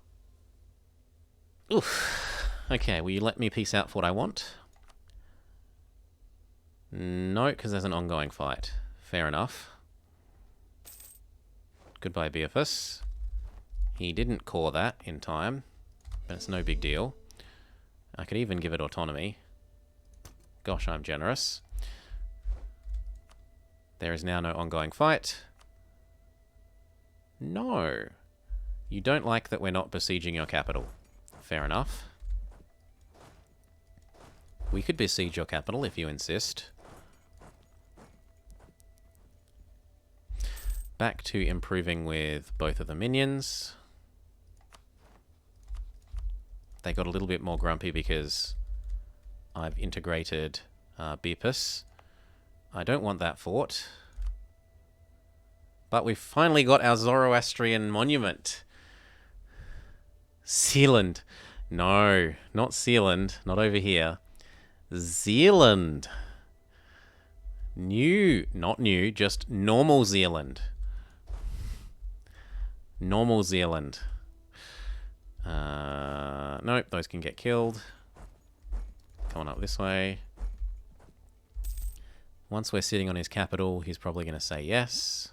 Speaker 1: Oof. Okay, will you let me piece out for what I want? No, because there's an ongoing fight. Fair enough. Goodbye, Beatrice. He didn't core that in time, but it's no big deal. I could even give it autonomy. Gosh, I'm generous. There is now no ongoing fight. No. You don't like that we're not besieging your capital. Fair enough. We could besiege your capital if you insist. Back to improving with both of the minions. They got a little bit more grumpy because I've integrated Beapus. I don't want that fort. But we've finally got our Zoroastrian monument. Zealand. No, not Zealand. Not over here. Zealand. New. Not new, just normal Zealand. Normal Zealand. Nope, those can get killed. Come on up this way. Once we're sitting on his capital, he's probably going to say yes.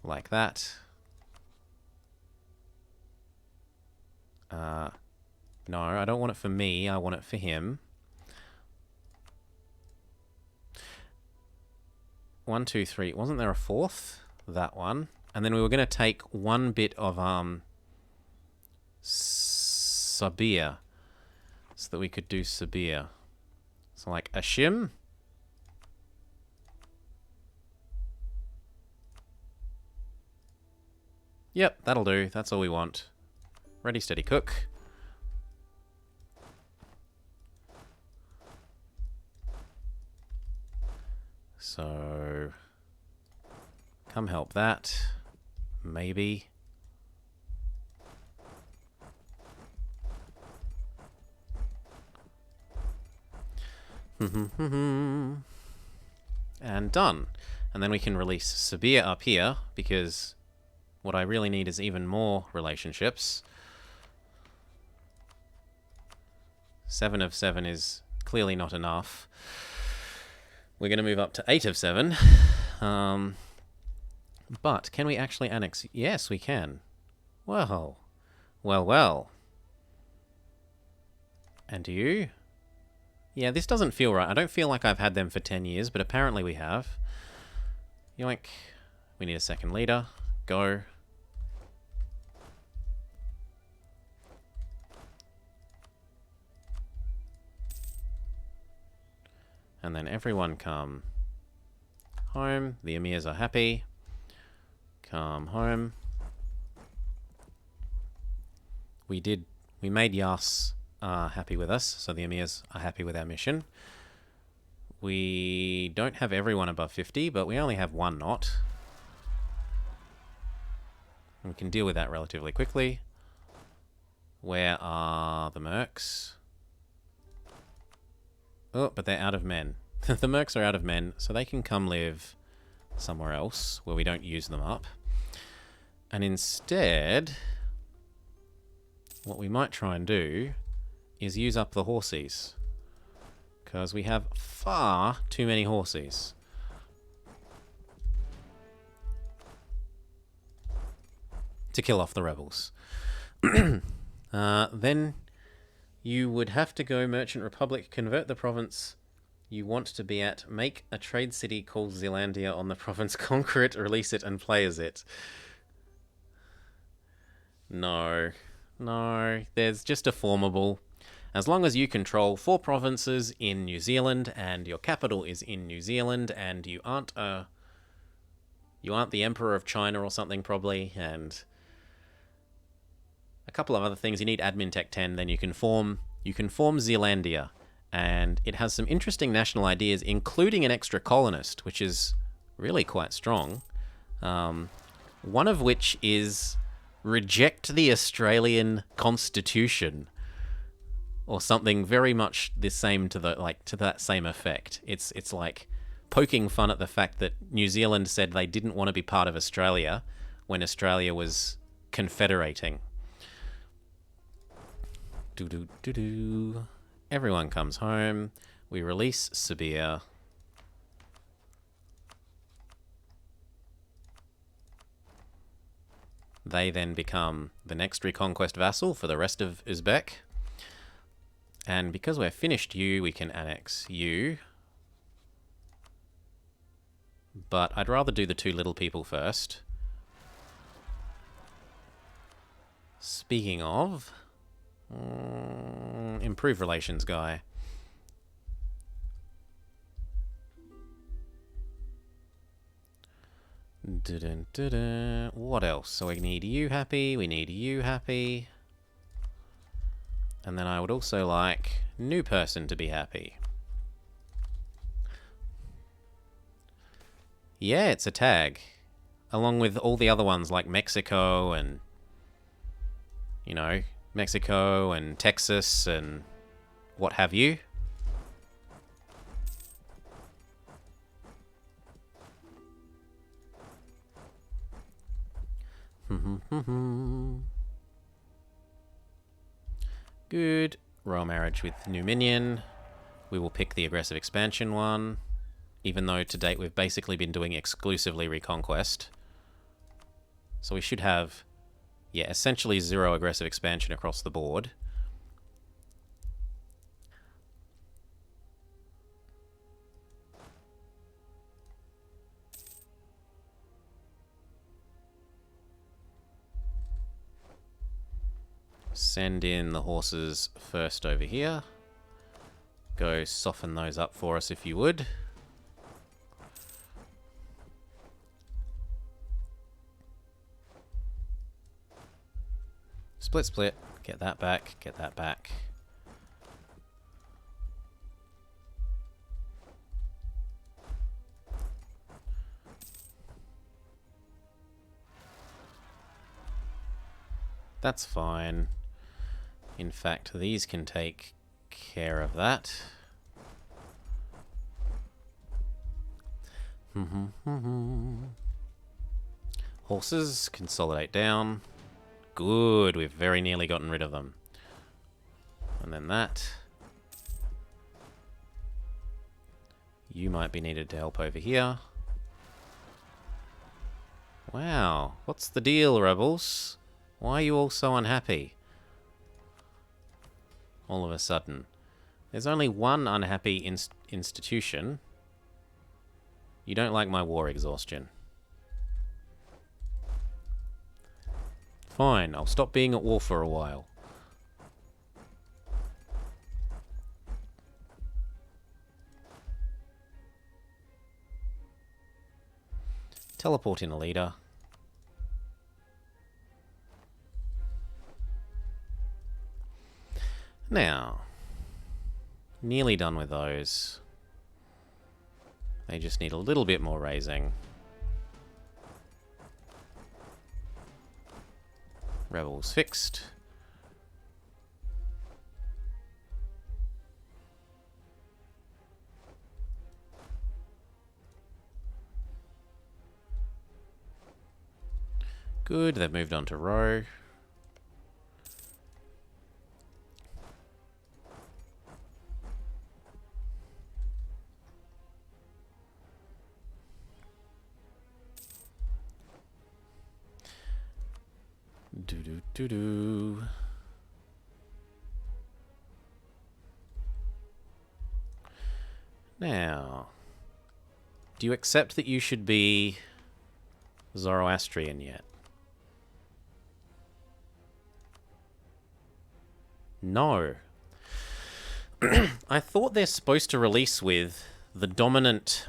Speaker 1: Like that. No, I don't want it for me. I want it for him. 1, 2, 3. Wasn't there a fourth? That one. And then we were going to take one bit of Sabir, so that we could do Sabir. So like Ashim. Yep, that'll do. That's all we want. Ready, steady, cook. So, come help that. Maybe. And done. And then we can release Sabir up here, because what I really need is even more relationships. 7 of 7 is clearly not enough. We're going to move up to 8 of 7. But can we actually annex? Yes, we can. Well. Well, well. And you? Yeah, this doesn't feel right. I don't feel like I've had them for 10 years, but apparently we have. Yoink. We need a second leader. Go. And then everyone come home. The emirs are happy. Come home. We made Yas happy with us, so the emirs are happy with our mission. We don't have everyone above 50, but we only have one knot. We can deal with that relatively quickly. Where are the mercs? Oh, but they're out of men. The mercs are out of men, so they can come live somewhere else where we don't use them up. And instead, what we might try and do is use up the horsies. Because we have far too many horsies. To kill off the rebels. Then you would have to go Merchant Republic, convert the province you want to be at, make a trade city called Zealandia on the province, conquer it, release it, and play as it. No. No. There's just a formable. As long as you control 4 provinces in New Zealand, and your capital is in New Zealand, and you aren't the Emperor of China or something, probably, and a couple of other things. You need admin tech 10, then you can form Zealandia, and it has some interesting national ideas, including an extra colonist, which is really quite strong. One of which is reject the Australian Constitution, or something very much the same to that same effect. It's like poking fun at the fact that New Zealand said they didn't want to be part of Australia when Australia was confederating. Everyone comes home. We release Sabir. They then become the next reconquest vassal for the rest of Uzbek. And because we're finished you, we can annex you. But I'd rather do the 2 little people first. Speaking of, improve relations guy. What else? So we need you happy, we need you happy. And then I would also like new person to be happy. Yeah, it's a tag. Along with all the other ones like Mexico and, Mexico and Texas and what have you. Good. Royal marriage with new minion. We will pick the aggressive expansion one, even though to date we've basically been doing exclusively reconquest. So we should have, essentially 0 aggressive expansion across the board. Send in the horses first over here. Go soften those up for us if you would. Split, split. Get that back. Get that back. That's fine. In fact, these can take care of that. Horses, consolidate down. Good, we've very nearly gotten rid of them. And then that. You might be needed to help over here. Wow, what's the deal, rebels? Why are you all so unhappy? All of a sudden. There's only one unhappy institution. You don't like my war exhaustion. Fine, I'll stop being at war for a while. Teleport in a leader. Now, nearly done with those. They just need a little bit more raising. Rebels fixed. Good, they've moved on to row. Do-do-do-do. Now, do you accept that you should be Zoroastrian yet? No. I thought they're supposed to release with the dominant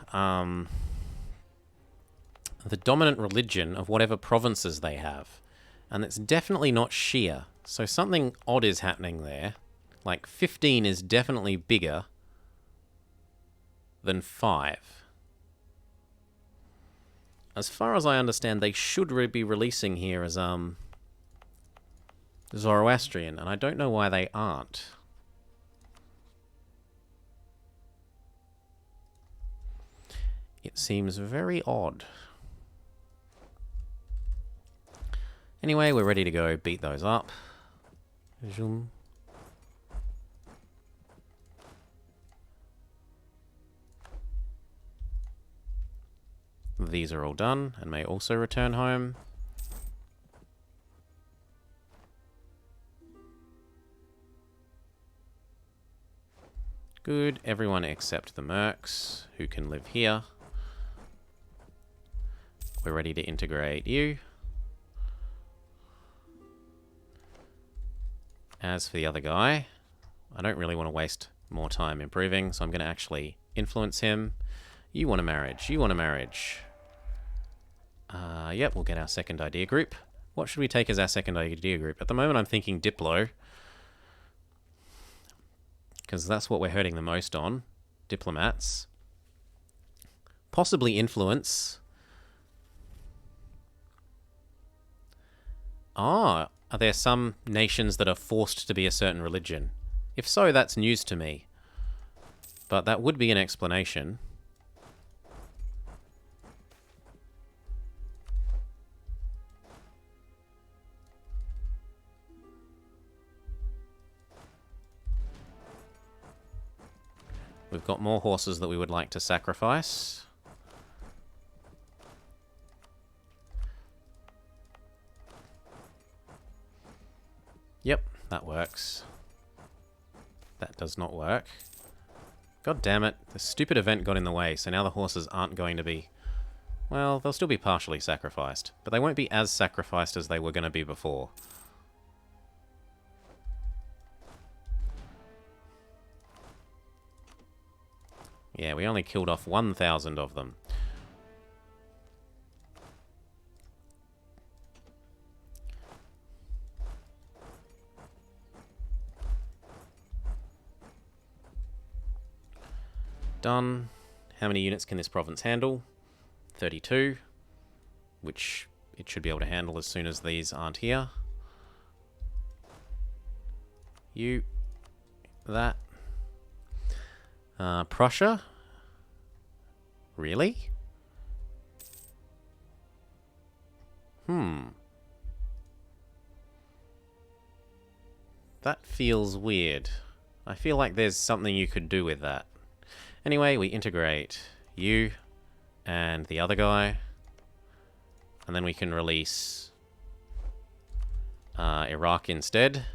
Speaker 1: religion of whatever provinces they have. And it's definitely not Shia. So something odd is happening there. Like 15 is definitely bigger than 5. As far as I understand, they should be releasing here as Zoroastrian, and I don't know why they aren't. It seems very odd. Anyway, we're ready to go beat those up. Zoom. These are all done and may also return home. Good, everyone except the mercs, who can live here. We're ready to integrate you. As for the other guy, I don't really want to waste more time improving, so I'm going to actually influence him. You want a marriage, you want a marriage. Yep, we'll get our second idea group. What should we take as our second idea group? At the moment I'm thinking Diplo, because that's what we're hurting the most on. Diplomats. Possibly influence. Ah, are there some nations that are forced to be a certain religion? If so, that's news to me. But that would be an explanation. We've got more horses that we would like to sacrifice. Yep, that works. That does not work. God damn it, the stupid event got in the way, so now the horses aren't going to be... Well, they'll still be partially sacrificed, but they won't be as sacrificed as they were going to be before. Yeah, we only killed off 1,000 of them. Done. How many units can this province handle? 32, which it should be able to handle as soon as these aren't here. You. That. Prussia? Really? That feels weird. I feel like there's something you could do with that. Anyway, we integrate you and the other guy. And then we can release Iraq instead.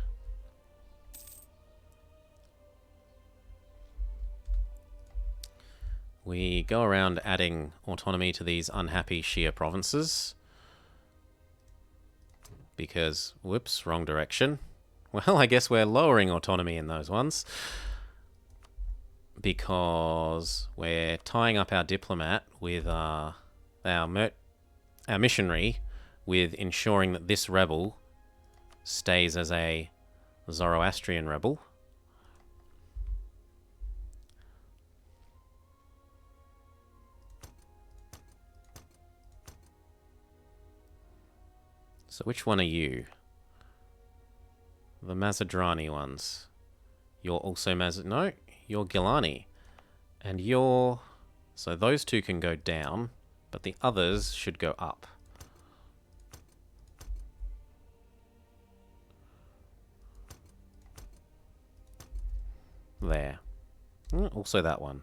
Speaker 1: We go around adding autonomy to these unhappy Shia provinces. Because, whoops, wrong direction. Well, I guess we're lowering autonomy in those ones. Because we're tying up our diplomat with our missionary with ensuring that this rebel stays as a Zoroastrian rebel. So which one are you? The Mazadrani ones. You're also No, you're Gilani. And you're... So those two can go down, but the others should go up. There. Also that one.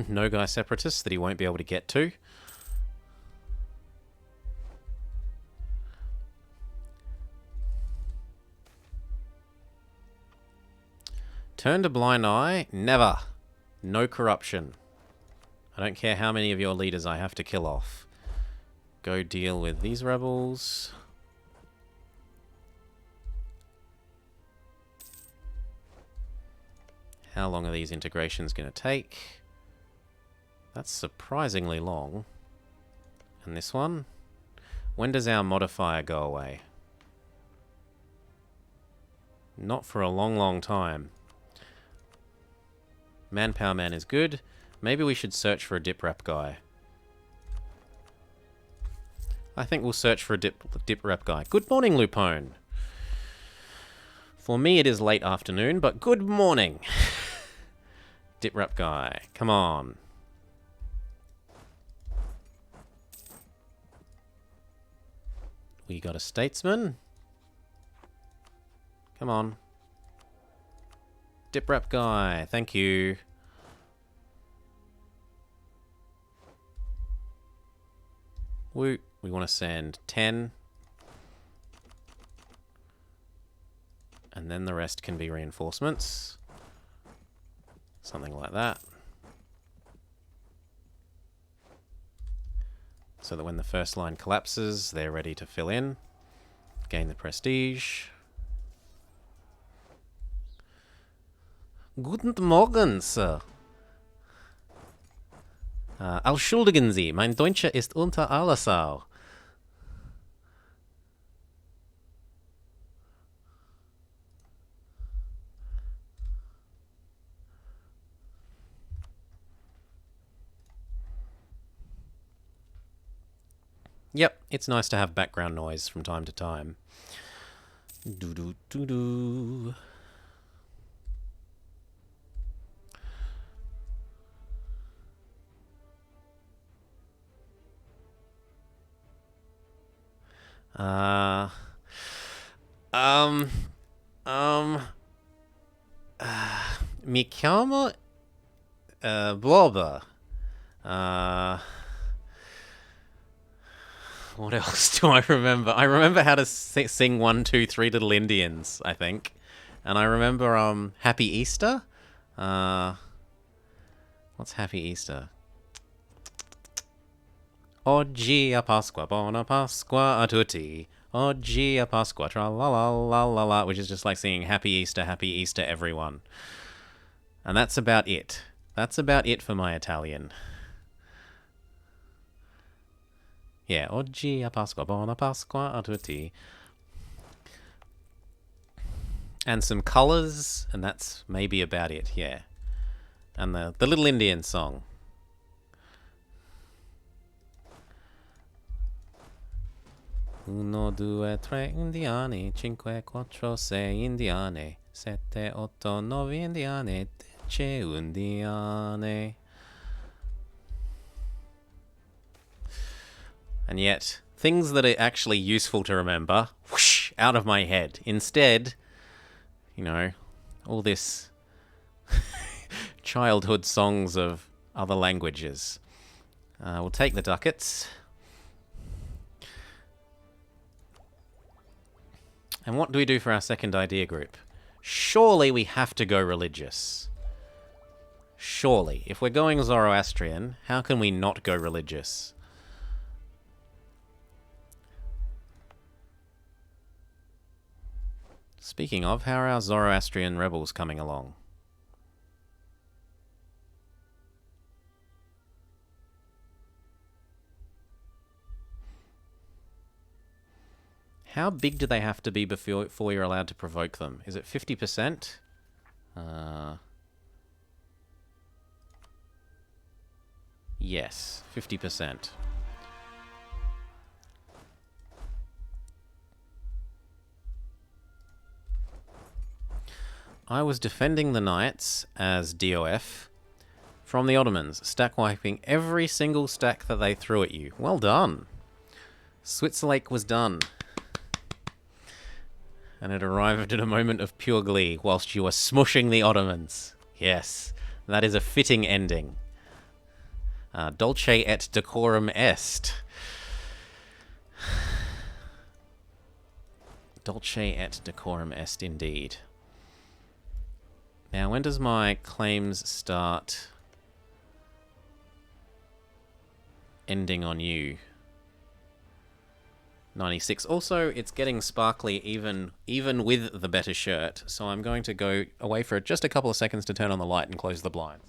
Speaker 1: No guy separatists that he won't be able to get to. Turned a blind eye? Never. No corruption. I don't care how many of your leaders I have to kill off. Go deal with these rebels. How long are these integrations going to take? That's surprisingly long. And this one? When does our modifier go away? Not for a long, long time. Manpower man is good. Maybe we should search for a dip rep guy. I think we'll search for a dip rep guy. Good morning, Lupone. For me, it is late afternoon, but good morning. Dip rep guy, come on. We got a statesman. Come on. Dip rep guy, thank you. We want to send 10. And then the rest can be reinforcements. Something like that. So that when the first line collapses, they're ready to fill in. Gain the prestige. Guten Morgen, Sir. Entschuldigen Sie, mein Deutscher ist unter aller Sau. Yep, it's nice to have background noise from time to time. Do-do-do-do. Mi chiamo Blobber. What else do I remember? I remember how to sing 1, 2, 3 Little Indians, I think. And I remember Happy Easter. What's Happy Easter? Oggi a Pasqua, buona Pasqua a tutti. Oggi a Pasqua, tra la la la la la, which is just like singing Happy Easter, everyone. And that's about it. That's about it for my Italian. Yeah, oggi a Pasqua, buona Pasqua a tutti. And some colours, and that's maybe about it, yeah. And the little Indian song. Uno, due, tre indiani, cinque, quattro, sei indiane, sette, otto, nove indiane, dieci indiane. And yet, things that are actually useful to remember, whoosh, out of my head. Instead, you know, all this childhood songs of other languages. We'll take the ducats. And what do we do for our second idea group? Surely we have to go religious. Surely. If we're going Zoroastrian, how can we not go religious? Speaking of, how are our Zoroastrian rebels coming along? How big do they have to be before you're allowed to provoke them? Is it 50%? Yes, 50%. I was defending the knights as DOF from the Ottomans, stack wiping every single stack that they threw at you. Well done. Switzerlake was done. And it arrived at a moment of pure glee whilst you were smushing the Ottomans. Yes, that is a fitting ending. Dulce et decorum est. Dulce et decorum est indeed. Now, when does my claims start ending on you? 96. Also, it's getting sparkly even with the better shirt, so I'm going to go away for just a couple of seconds to turn on the light and close the blinds.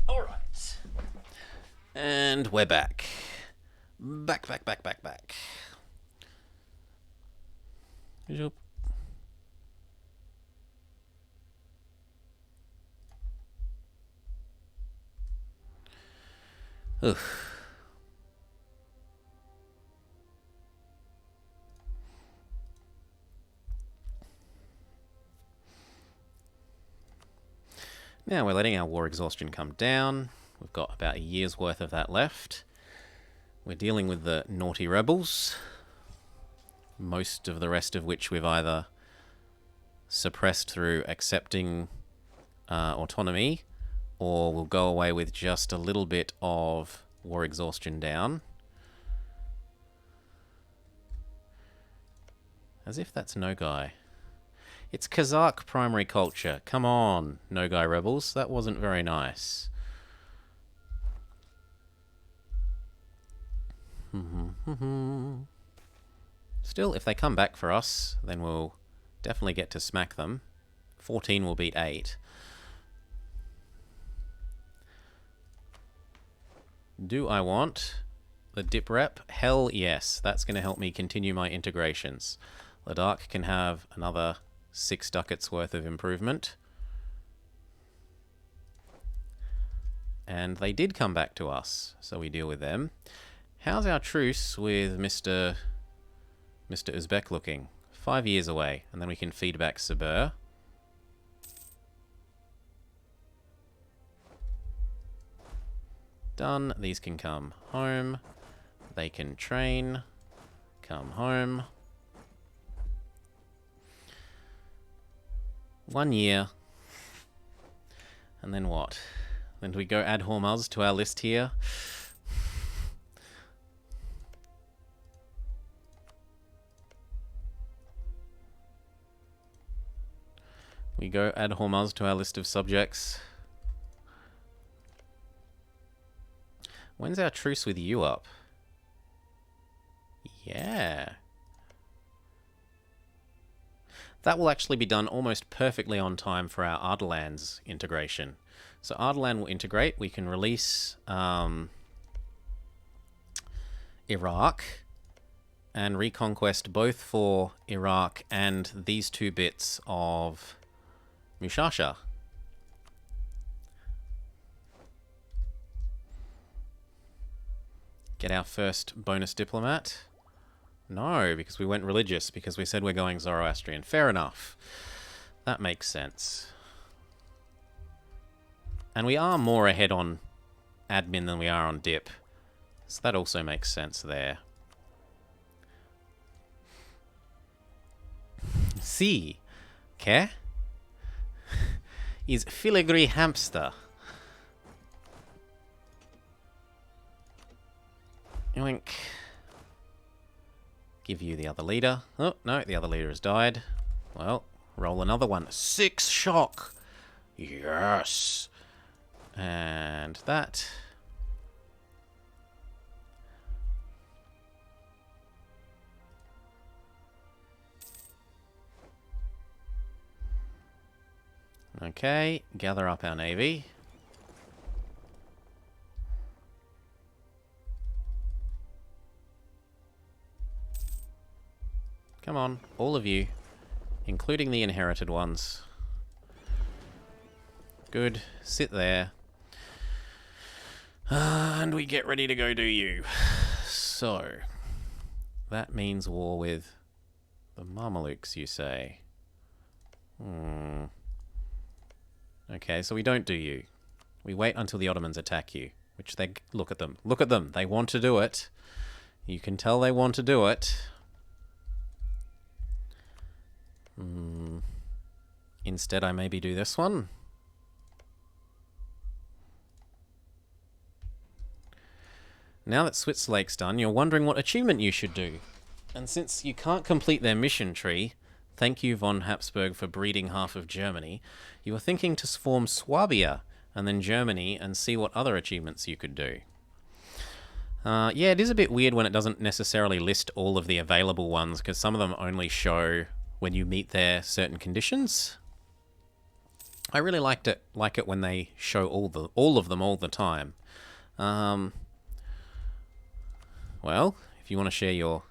Speaker 1: Alright. And we're back. Back. Zoop. Ugh. Now we're letting our war exhaustion come down. We've got about a year's worth of that left. We're dealing with the naughty rebels, most of the rest of which we've either suppressed through accepting autonomy, or we'll go away with just a little bit of war exhaustion down. As if that's Nogai. It's Kazakh primary culture. Come on, Nogai rebels. That wasn't very nice. Still, if they come back for us, then we'll definitely get to smack them. 14 will beat 8. Do I want the dip rep? Hell yes. That's going to help me continue my integrations. Ladakh can have another 6 ducats worth of improvement. And they did come back to us, so we deal with them. How's our truce with Mr. Uzbek looking? 5 years away, and then we can feed back Sabur. Done. These can come home. They can train. Come home. 1 year. And then what? Then do we go add Hormuz to our list here? We go add Hormuz to our list of subjects. When's our truce with you up? Yeah. that will actually be done almost perfectly on time for our Ardalan's integration. So Ardalan will integrate. We can release Iraq and reconquest both for Iraq and these 2 bits of Mushasha. Get our first bonus diplomat. No, because we went religious, because we said we're going Zoroastrian. Fair enough. That makes sense. And we are more ahead on admin than we are on dip. So that also makes sense there. Si. Que? Is filigree hamster. Yoink. Give you the other leader. Oh, no, the other leader has died. Well, roll another one. 6 shock. Yes. And that. Okay, gather up our navy. Come on, all of you, including the inherited ones. Good, sit there. And we get ready to go do you. So, that means war with the Mamelukes, you say? Okay, so we don't do you. We wait until the Ottomans attack you, which they... Look at them. Look at them. They want to do it. You can tell they want to do it. Instead, I maybe do this one. Now that Switzerlake's done, you're wondering what achievement you should do. And since you can't complete their mission tree, thank you von Habsburg for breeding half of Germany, you were thinking to form Swabia and then Germany and see what other achievements you could do. Yeah, it is a bit weird when it doesn't necessarily list all of the available ones, because some of them only show when you meet their certain conditions. I really like it when they show all of them all the time. Well, if you want to share your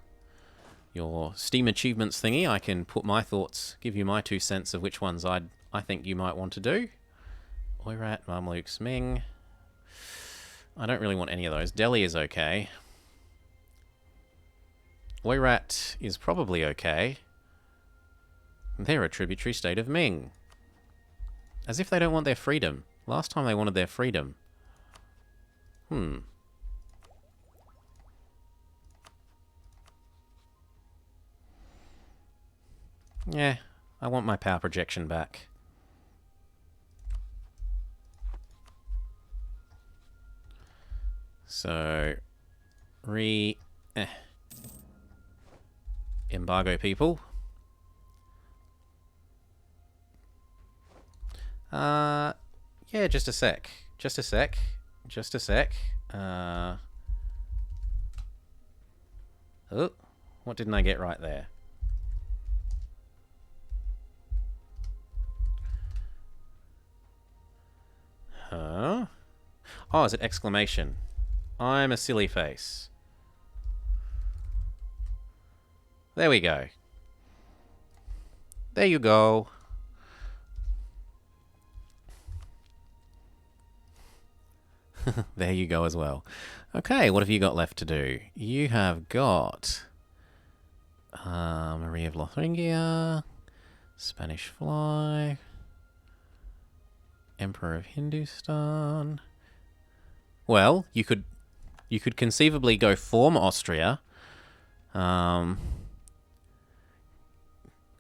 Speaker 1: Steam achievements thingy, I can put my thoughts, give you my 2 cents of which ones I think you might want to do. Oirat, Mamluks, Ming. I don't really want any of those. Delhi is okay. Oirat is probably okay. They're a tributary state of Ming. As if they don't want their freedom. Last time they wanted their freedom. Yeah, I want my power projection back. So, embargo people. Yeah, just a sec. Just a sec. Just a sec. Oh, what didn't I get right there? Huh? Oh, is it exclamation? I'm a silly face. There we go. There you go. There you go as well. Okay, what have you got left to do? You have got Marie of Lotharingia, Spanish Fly, Emperor of Hindustan. Well, you could conceivably go form Austria. Or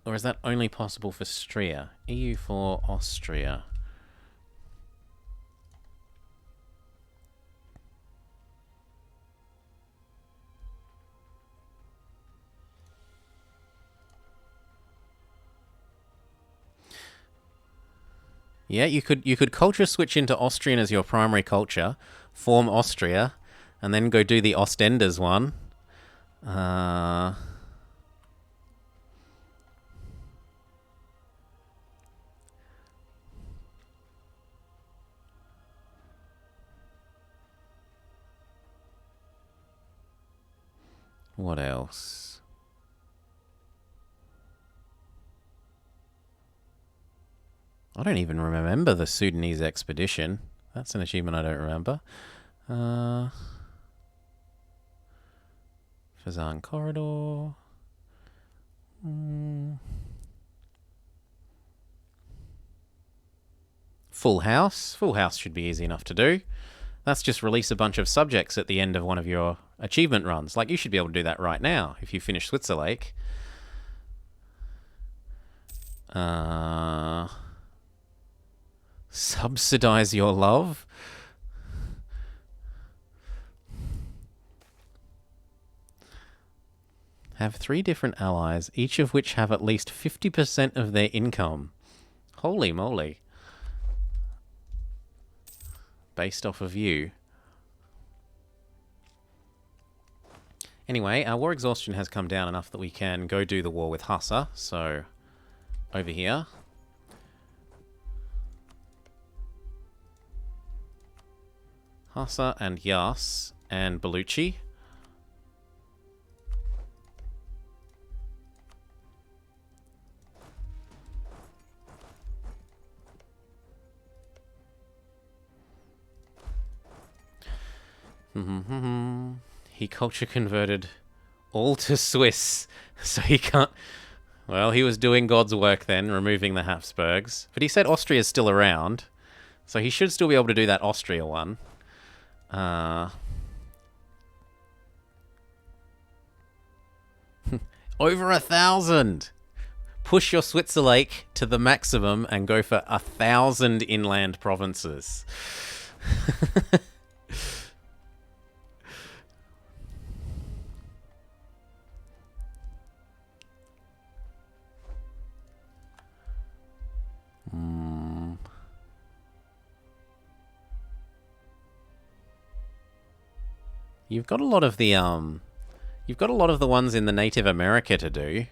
Speaker 1: is that only possible for Styria? EU for Austria. Yeah, you could culture switch into Austrian as your primary culture, form Austria, and then go do the Ostenders one. What else? I don't even remember the Sudanese expedition. That's an achievement I don't remember. Fazan Corridor. Full House. Full House should be easy enough to do. That's just release a bunch of subjects at the end of one of your achievement runs. Like, you should be able to do that right now if you finish Switzer Lake. Subsidize your love? Have 3 different allies, each of which have at least 50% of their income. Holy moly. Based off of you. Anyway, our war exhaustion has come down enough that we can go do the war with Hassa. So, over here. Hassa and Yas and Baluchi. He culture converted all to Swiss, so he can't... Well, he was doing God's work then, removing the Habsburgs. But he said Austria's still around, so he should still be able to do that Austria one. Over 1,000! Push your Switzer Lake to the maximum and go for 1,000 inland provinces. You've got a lot of the you've got a lot of the ones in the Native America to do.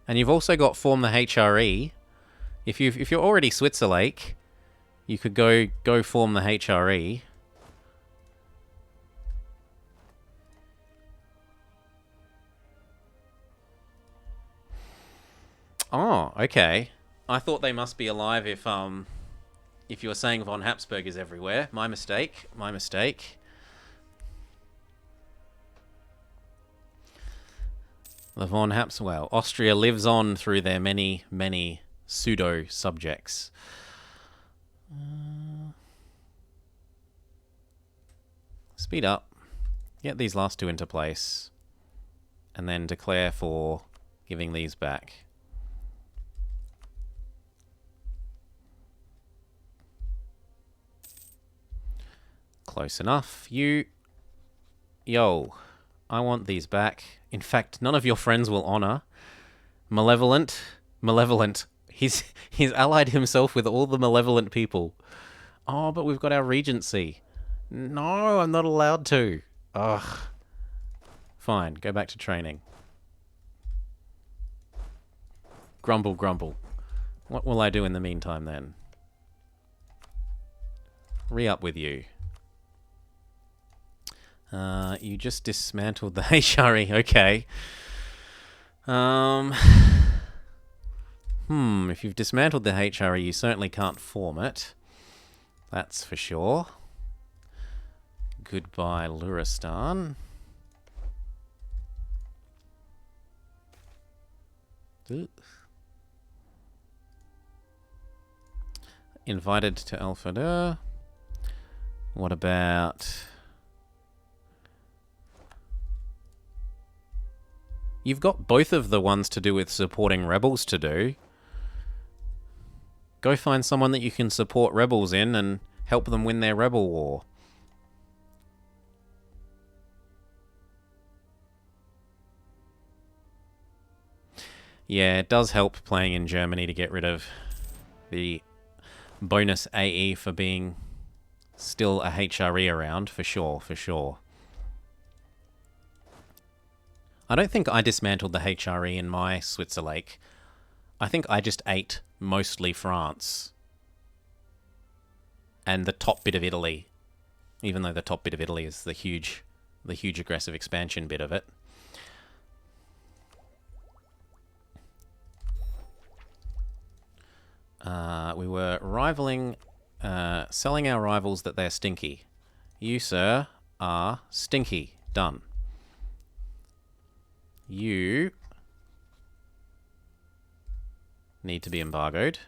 Speaker 1: And you've also got Form the HRE. If you're already Switzer Lake, you could go form the HRE. Oh, okay. I thought they must be alive if you were saying von Habsburg is everywhere. My mistake. My mistake. The von Habsburg... Well, Austria lives on through their many, many pseudo-subjects. Speed up. Get these last 2 into place. And then declare for giving these back. Close enough. You... Yo. I want these back. In fact, none of your friends will honor. Malevolent. Malevolent. He's allied himself with all the malevolent people. Oh, but we've got our regency. No, I'm not allowed to. Ugh. Fine, go back to training. Grumble, grumble. What will I do in the meantime then? Re-up with you. You just dismantled the HRE. Okay. If you've dismantled the HRE, you certainly can't form it. That's for sure. Goodbye, Luristan. Invited to Alfada. What about... You've got both of the ones to do with supporting rebels to do. Go find someone that you can support rebels in and help them win their rebel war. Yeah, it does help playing in Germany to get rid of the bonus AE for being still a HRE around, for sure, for sure. I don't think I dismantled the HRE in my Switzer Lake. I think I just ate mostly France. And the top bit of Italy. Even though the top bit of Italy is the huge the huge aggressive expansion bit of it. We were rivaling, selling our rivals that they're stinky. You, sir, are stinky. Done. You need to be embargoed.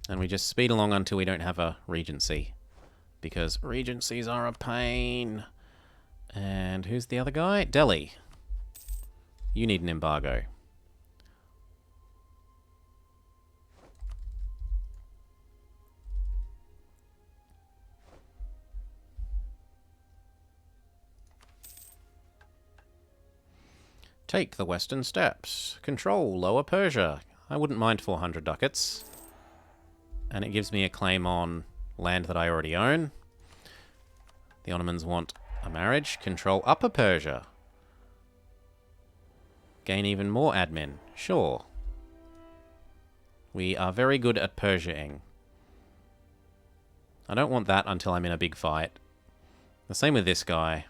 Speaker 1: And we just speed along until we don't have a regency. Because regencies are a pain. And who's the other guy? Delhi. You need an embargo. Take the western steppes. Control Lower Persia. I wouldn't mind 400 ducats. And it gives me a claim on land that I already own. The Ottomans want a marriage. Control Upper Persia. Gain even more admin. Sure. We are very good at Persiaing. I don't want that until I'm in a big fight. The same with this guy.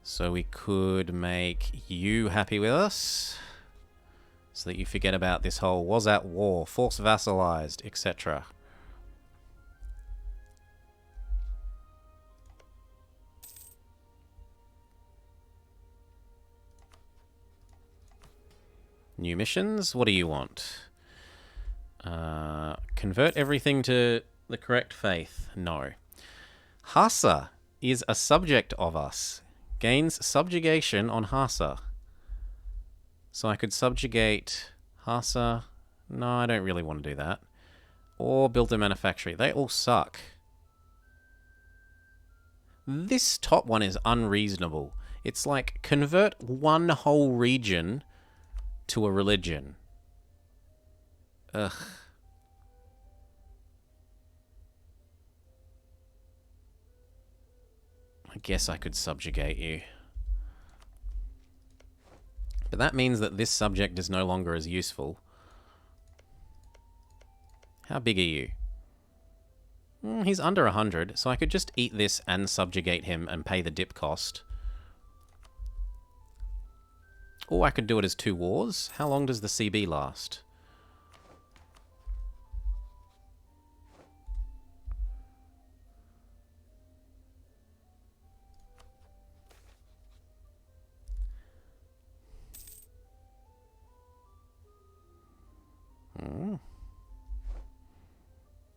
Speaker 1: So we could make you happy with us, so that you forget about this whole was at war, force vassalized, etc. New missions, what do you want? Convert everything to the correct faith. No. Hassa is a subject of us. Gains subjugation on Hassa. So I could subjugate Hassa. No, I don't really want to do that. Or build a manufactory. They all suck. This top one is unreasonable. It's like convert one whole region to a religion. Ugh. I guess I could subjugate you. But that means that this subject is no longer as useful. How big are you? He's under 100, so I could just eat this and subjugate him and pay the dip cost. Or I could do it as 2 wars. How long does the CB last?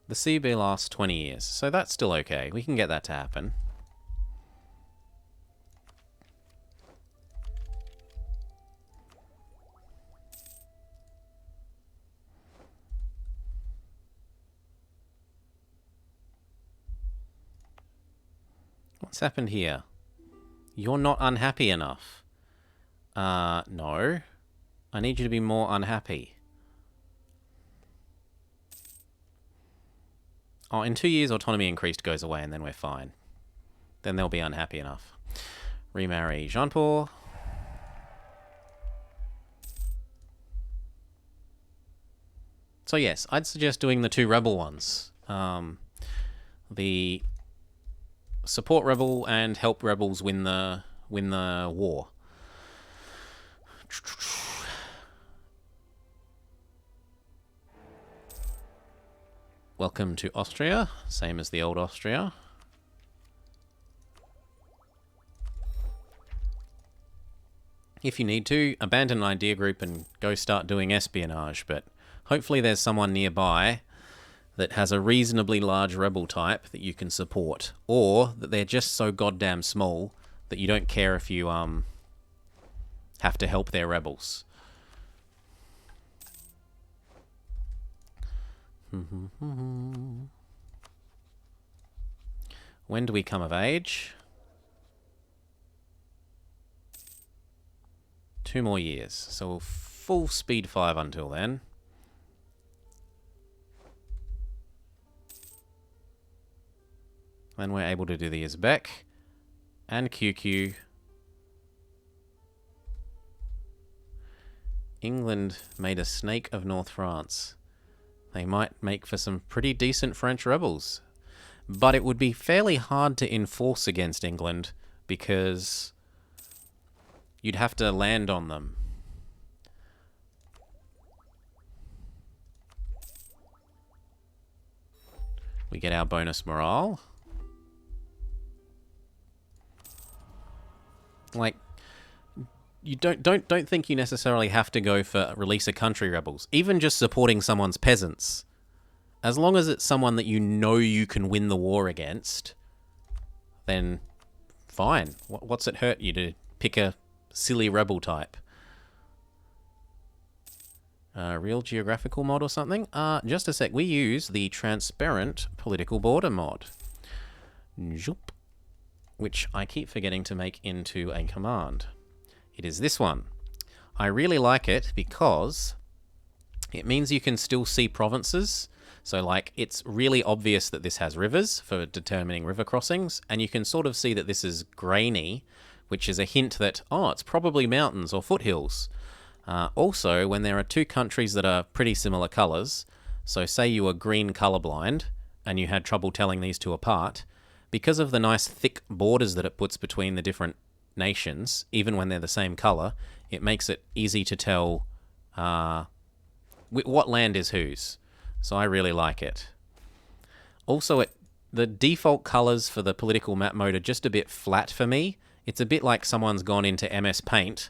Speaker 1: The CB lasts 20 years, so that's still okay. We can get that to happen. What's happened here? You're not unhappy enough. No. I need you to be more unhappy. Oh, in 2 years, autonomy increased goes away, and then we're fine. Then they'll be unhappy enough. Remarry Jean-Paul. So yes, I'd suggest doing the 2 rebel ones. The support rebel and help rebels win the war. Welcome to Austria, same as the old Austria. If you need to, abandon an idea group and go start doing espionage, but hopefully there's someone nearby that has a reasonably large rebel type that you can support, or that they're just so goddamn small that you don't care if you have to help their rebels. When do we come of age? 2 more years. So we'll full speed 5 until then. Then we're able to do the Uzbek and QQ. England made a snake of North France. They might make for some pretty decent French rebels. But it would be fairly hard to enforce against England because you'd have to land on them. We get our bonus morale. Like, you don't think you necessarily have to go for release a country rebels. Even just supporting someone's peasants. As long as it's someone that you know you can win the war against, then fine. What's it hurt you to pick a silly rebel type? Real geographical mod or something? Just a sec. We use the transparent political border mod. Zoop. Which I keep forgetting to make into a command. It is this one. I really like it because it means you can still see provinces. So, like, it's really obvious that this has rivers for determining river crossings, and you can sort of see that this is grainy, which is a hint that, oh, it's probably mountains or foothills. Also, when there are two countries that are pretty similar colours, so say you were green colourblind, and you had trouble telling these two apart, because of the nice thick borders that it puts between the different nations, even when they're the same colour, it makes it easy to tell what land is whose. So I really like it. Also, the default colours for the political map mode are just a bit flat for me. It's a bit like someone's gone into MS Paint,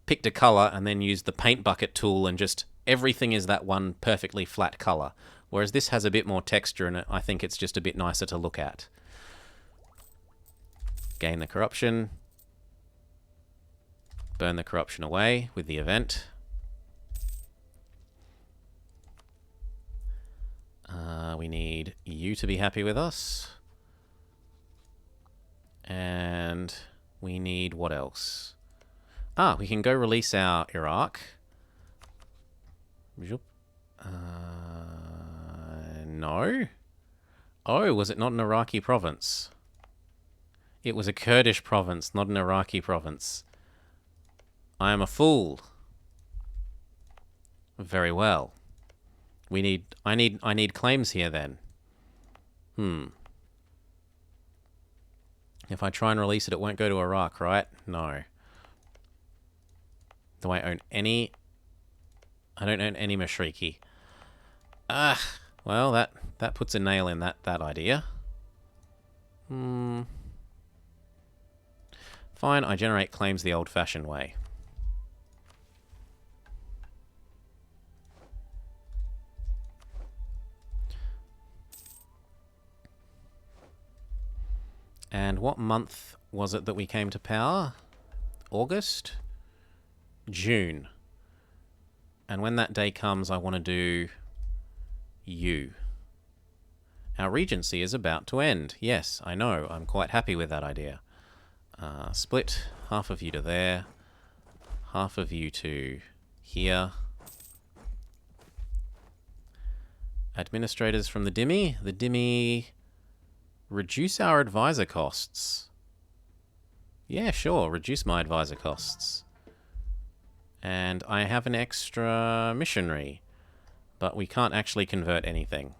Speaker 1: picked a colour, and then used the paint bucket tool, and just everything is that one perfectly flat colour. Whereas this has a bit more texture, and I think it's just a bit nicer to look at. Gain the corruption. Burn the corruption away with the event. We need you to be happy with us. And we need what else? We can go release our Iraq. No. Oh, was it not an Iraqi province? It was a Kurdish province, not an Iraqi province. I am a fool. Very well. I need claims here then. If I try and release it, it won't go to Iraq, right? No. Do I own any? I don't own any Mashriki. Well, that puts a nail in that idea. Fine, I generate claims the old-fashioned way. And what month was it that we came to power? August? June. And when that day comes, I want to do you. Our regency is about to end. Yes, I know. I'm quite happy with that idea. Split half of you to there, half of you to here. Administrators from the Dhimmi. The Dhimmi reduce our advisor costs. Yeah, sure. Reduce my advisor costs. And I have an extra missionary, but we can't actually convert anything.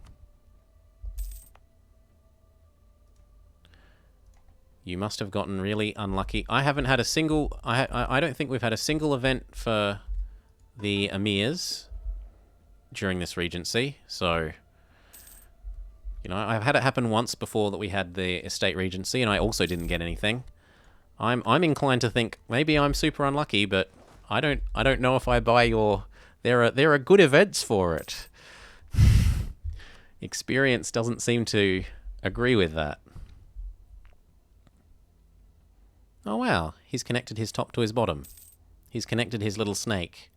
Speaker 1: You must have gotten really unlucky. I haven't had a single... I don't think we've had a single event for the emirs during this regency, so... You know, I've had it happen once before that we had the estate regency, and I also didn't get anything. I'm inclined to think maybe I'm super unlucky, but I don't know if I buy your... There are good events for it. Experience doesn't seem to agree with that. Oh wow, he's connected his top to his bottom. He's connected his little snake.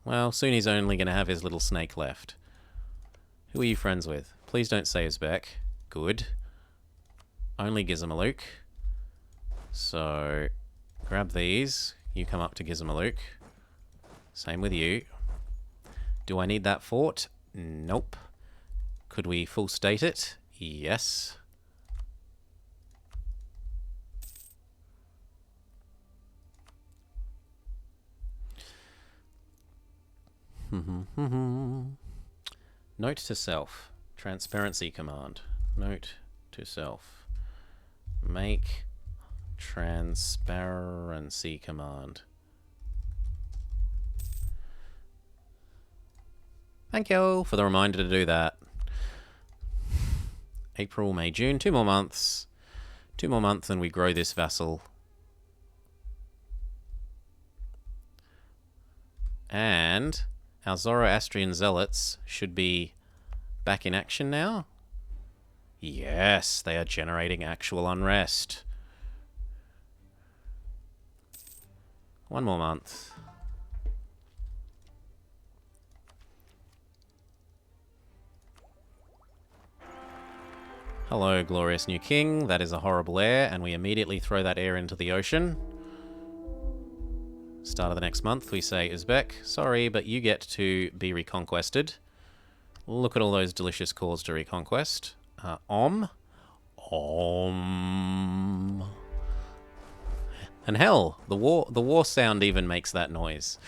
Speaker 1: Well, soon he's only going to have his little snake left. Who are you friends with? Please don't say Uzbek. Good. Only Gizmaluk. So, grab these. You come up to Gizmaluk. Same with you. Do I need that fort? Nope. Could we full state it? Yes. Note to self. Transparency command. Note to self. Make transparency command. Thank you for the reminder to do that. April, May, June. 2 more months. 2 more months and we grow this vassal. And our Zoroastrian Zealots should be back in action now. Yes, they are generating actual unrest. 1 more month. Hello, glorious new king. That is a horrible heir, and we immediately throw that heir into the ocean. Start of the next month, we say, Uzbek, sorry, but you get to be reconquested. Look at all those delicious calls to reconquest. Om. And hell, the war sound even makes that noise.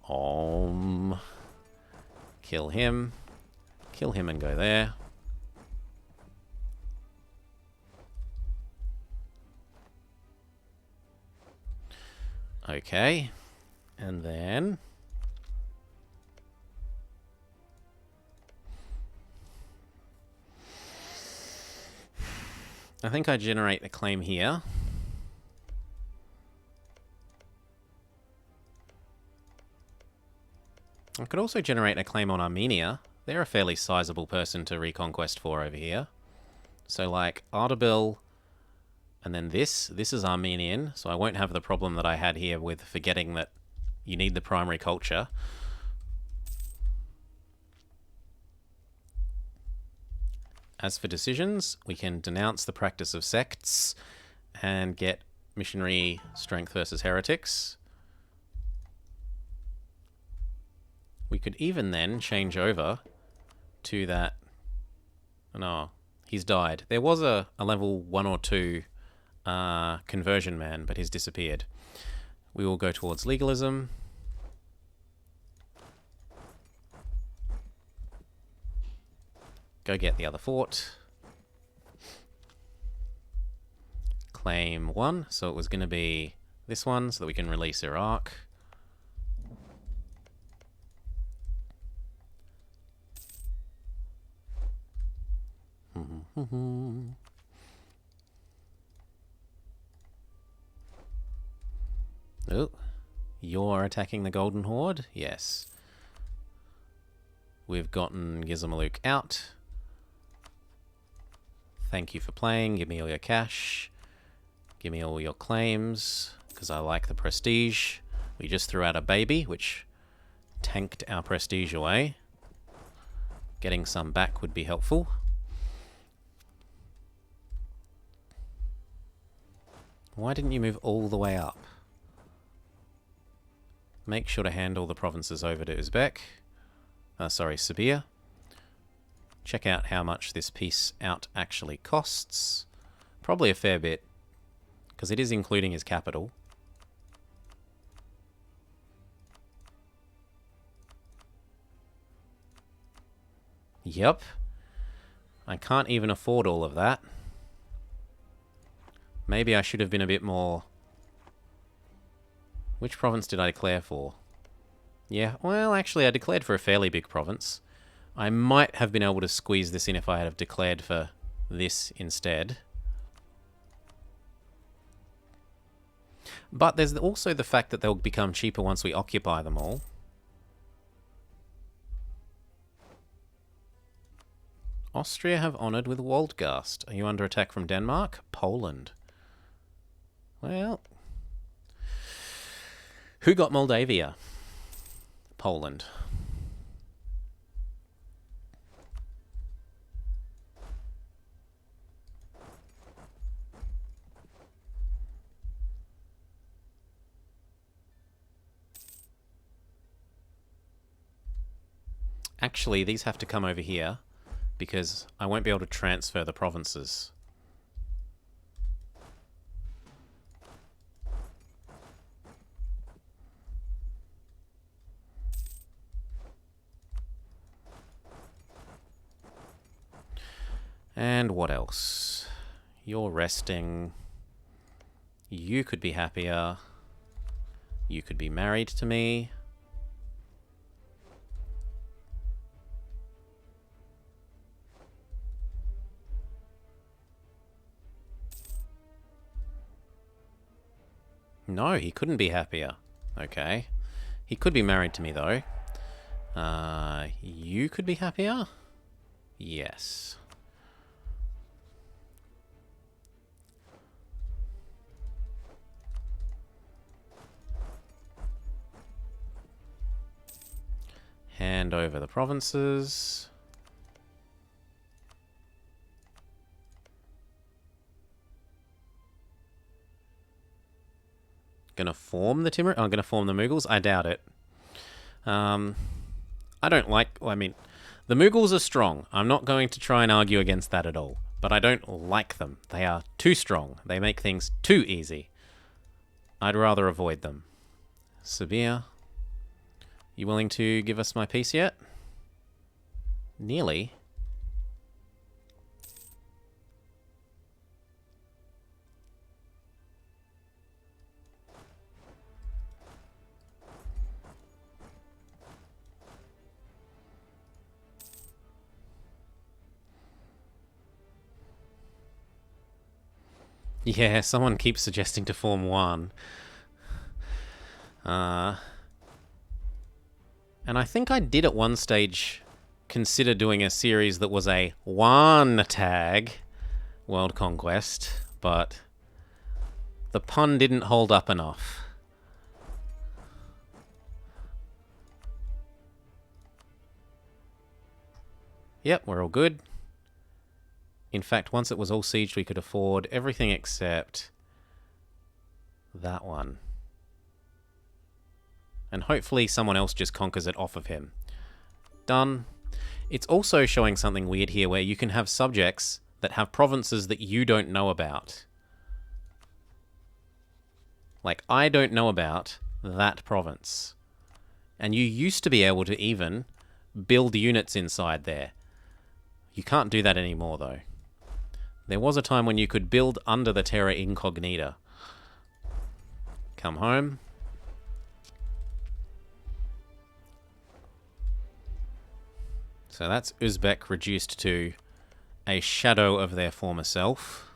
Speaker 1: Om. Kill him. Kill him and go there. Okay. And then I think I generate a claim here. I could also generate a claim on Armenia. They're a fairly sizable person to reconquest for over here. So like Ardabil, and then this is Armenian, so I won't have the problem that I had here with forgetting that you need the primary culture. As for decisions, we can denounce the practice of sects and get missionary strength versus heretics. We could even then change over to that. No, he's died. There was a level 1 or 2 conversion man, but he's disappeared. We will go towards legalism. Go get the other fort. Claim 1. So it was going to be this one so that we can release Iraq. Oh, you're attacking the Golden Horde? Yes. We've gotten Gizmaluk out. Thank you for playing. Give me all your cash. Give me all your claims, because I like the prestige. We just threw out a baby, which tanked our prestige away. Getting some back would be helpful. Why didn't you move all the way up? Make sure to hand all the provinces over to Uzbek. Sabir. Check out how much this piece out actually costs. Probably a fair bit, because it is including his capital. Yep. I can't even afford all of that. Maybe I should have been a bit more... Which province did I declare for? Yeah, well, actually, I declared for a fairly big province. I might have been able to squeeze this in if I had declared for this instead. But there's also the fact that they'll become cheaper once we occupy them all. Austria have honoured with Waldgast. Are you under attack from Denmark? Poland. Well... Who got Moldavia? Poland. Actually, these have to come over here because I won't be able to transfer the provinces. And what else? You're resting. You could be happier. You could be married to me. No, he couldn't be happier. Okay. He could be married to me, though. You could be happier? Yes. Hand over the provinces. Gonna form the Timur? I'm gonna form the Mughals? I doubt it. I don't like... Well, I mean, the Mughals are strong. I'm not going to try and argue against that at all. But I don't like them. They are too strong. They make things too easy. I'd rather avoid them. Sabir, you willing to give us my piece yet? Nearly. Yeah, someone keeps suggesting to form one. And I think I did at one stage consider doing a series that was a one tag world conquest, but the pun didn't hold up enough. Yep, we're all good. In fact, once it was all sieged, we could afford everything except that one. And hopefully someone else just conquers it off of him. Done. It's also showing something weird here where you can have subjects that have provinces that you don't know about. Like, I don't know about that province. And you used to be able to even build units inside there. You can't do that anymore, though. There was a time when you could build under the Terra Incognita. Come home. So that's Uzbek reduced to a shadow of their former self.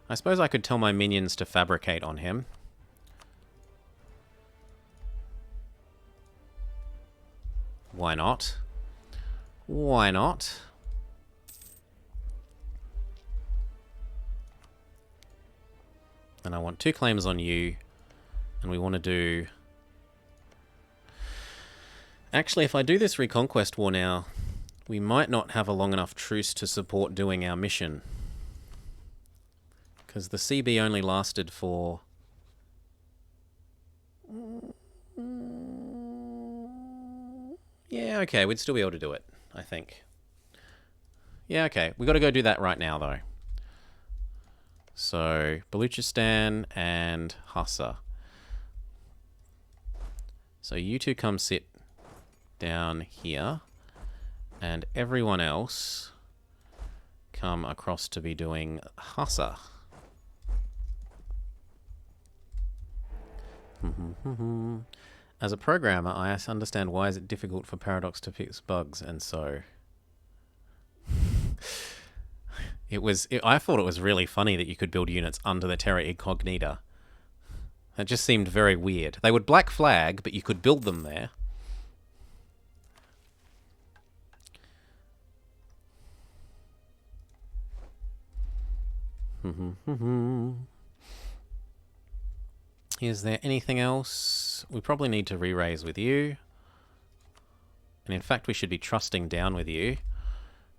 Speaker 1: I suppose I could tell my minions to fabricate on him. Why not? Why not? And I want 2 claims on you. And we want to do... Actually, if I do this Reconquest War now, we might not have a long enough truce to support doing our mission. Because the CB only lasted for... Yeah, okay, we'd still be able to do it, I think. Yeah, okay, we got to go do that right now, though. So, Baluchistan and Hassa. So you two come sit down here, and everyone else come across to be doing Hassa. As a programmer, I understand why is it difficult for Paradox to fix bugs, and so... I thought it was really funny that you could build units under the Terra Incognita. It just seemed very weird. They would black flag, but you could build them there. Is there anything else? We probably need to re-raise with you. And in fact, we should be trusting down with you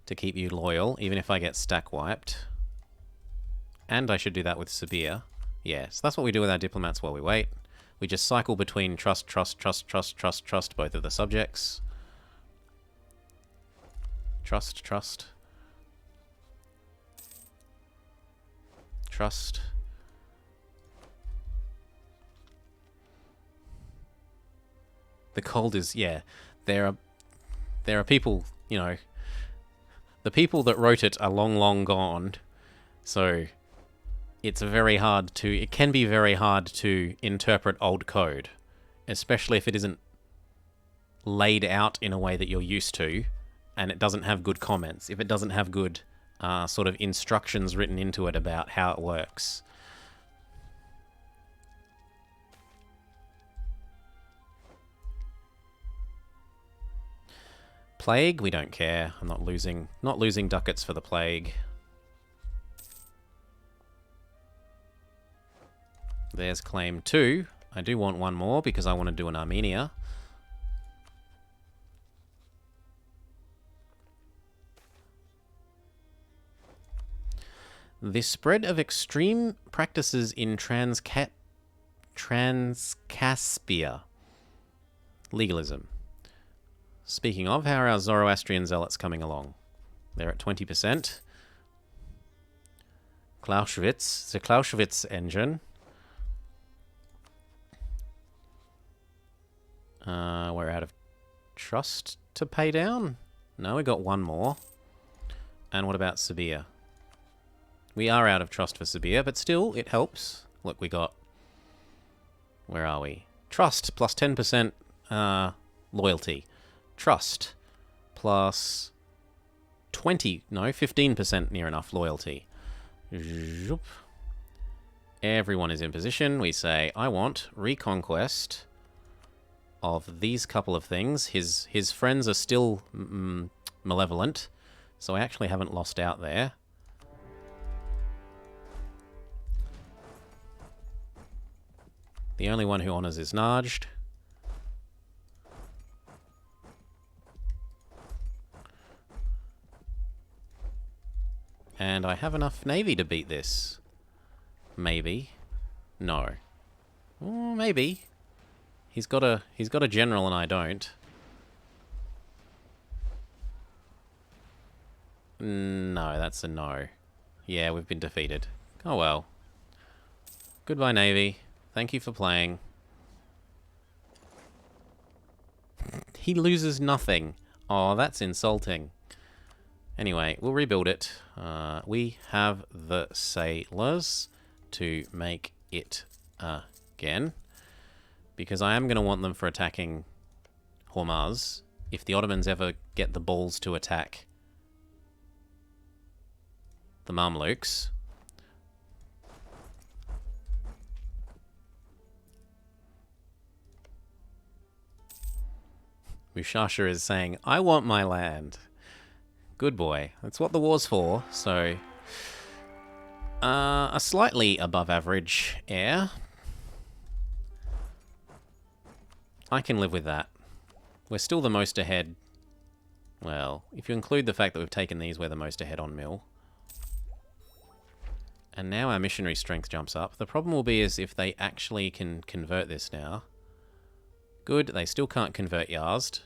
Speaker 1: to keep you loyal, even if I get stack wiped. And I should do that with Sabir. Yeah, so that's what we do with our diplomats while we wait. We just cycle between trust, trust, trust, trust, trust, trust, both of the subjects. Trust, trust. Trust. The cold is, yeah, there are there are people, you know, the people that wrote it are long, long gone. So it can be very hard to interpret old code, especially if it isn't laid out in a way that you're used to, and it doesn't have good comments, if it doesn't have good sort of instructions written into it about how it works. Plague, we don't care. I'm not losing ducats for the plague. There's claim 2. I do want one more because I want to do an Armenia. The spread of extreme practices in Transcaspia. Legalism. Speaking of, how are our Zoroastrian zealots coming along? They're at 20%. Clausewitz, the Clausewitz engine. We're out of trust to pay down. No, we got one more. And what about Sabir? We are out of trust for Sabir, but still, it helps. Look, we got... Where are we? Trust plus 10% loyalty. Trust plus 15% near enough loyalty. Everyone is in position. We say, I want reconquest of these couple of things. His friends are still malevolent, so I actually haven't lost out there. The only one who honors is Najd. And I have enough navy to beat this. Maybe. No. Maybe. He's got a general and I don't. No, that's a no. Yeah, we've been defeated. Oh well. Goodbye, Navy. Thank you for playing. He loses nothing. Oh, that's insulting. Anyway, we'll rebuild it. We have the sailors to make it again. Because I am going to want them for attacking Hormuz. If the Ottomans ever get the balls to attack the Mamluks. Mushasha is saying, I want my land. Good boy. That's what the war's for, so... a slightly above average heir. I can live with that. We're still the most ahead. Well, if you include the fact that we've taken these, we're the most ahead on mill. And now our missionary strength jumps up. The problem will be is if they actually can convert this now. Good, they still can't convert Yazd.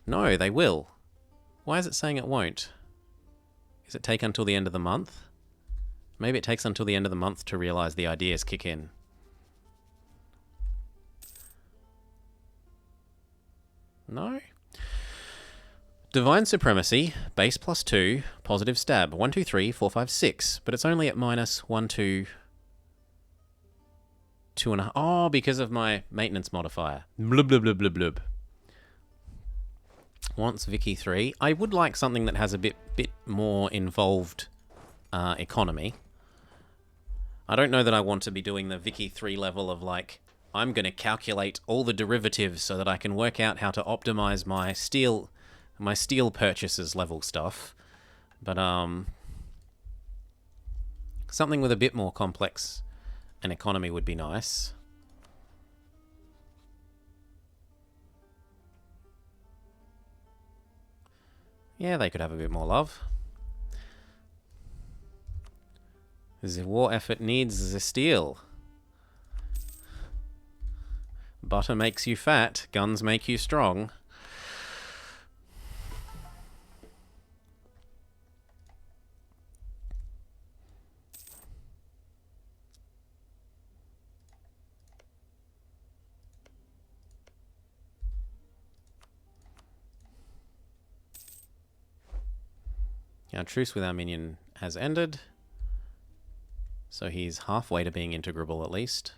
Speaker 1: No, they will. Why is it saying it won't? Does it take until the end of the month? Maybe it takes until the end of the month to realise the ideas kick in. No? Divine Supremacy, base plus 2, positive stab. 1, 2, 3, 4, 5, 6. But it's only at minus 1, 2... 2.5. Oh, because of my maintenance modifier. Blub, blub, blub, blub, blub. Wants Vicky 3. I would like something that has a bit more involved economy. I don't know that I want to be doing the Vicky 3 level of like, I'm going to calculate all the derivatives so that I can work out how to optimize my steel purchases level stuff. But something with a bit more complex an economy would be nice. Yeah, they could have a bit more love. The war effort needs the steel. Butter makes you fat, guns make you strong. Our truce with Armenian has ended. So he's halfway to being integrable at least.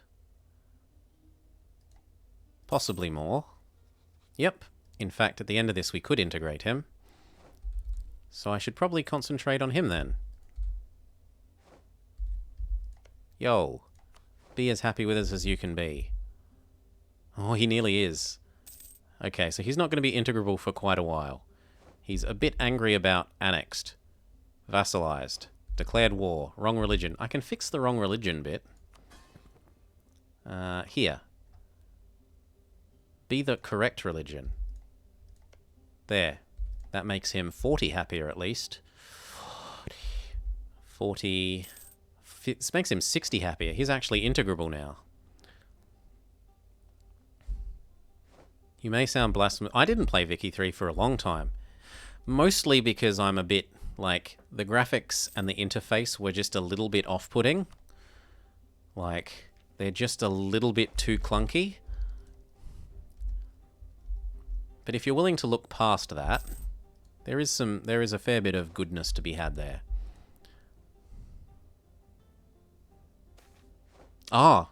Speaker 1: Possibly more. Yep. In fact, at the end of this we could integrate him. So I should probably concentrate on him then. Yo. Be as happy with us as you can be. Oh, he nearly is. Okay, so he's not going to be integrable for quite a while. He's a bit angry about annexed. Vassalized. Declared war. Wrong religion. I can fix the wrong religion bit. Here. Be the correct religion. There. That makes him 40 happier at least. 40... This makes him 60 happier. He's actually integrable now. You may sound blasphemous. I didn't play Vicky 3 for a long time. Mostly because I'm a bit, like, the graphics and the interface were just a little bit off-putting. Like, they're just a little bit too clunky. But if you're willing to look past that, there is a fair bit of goodness to be had there. Oh,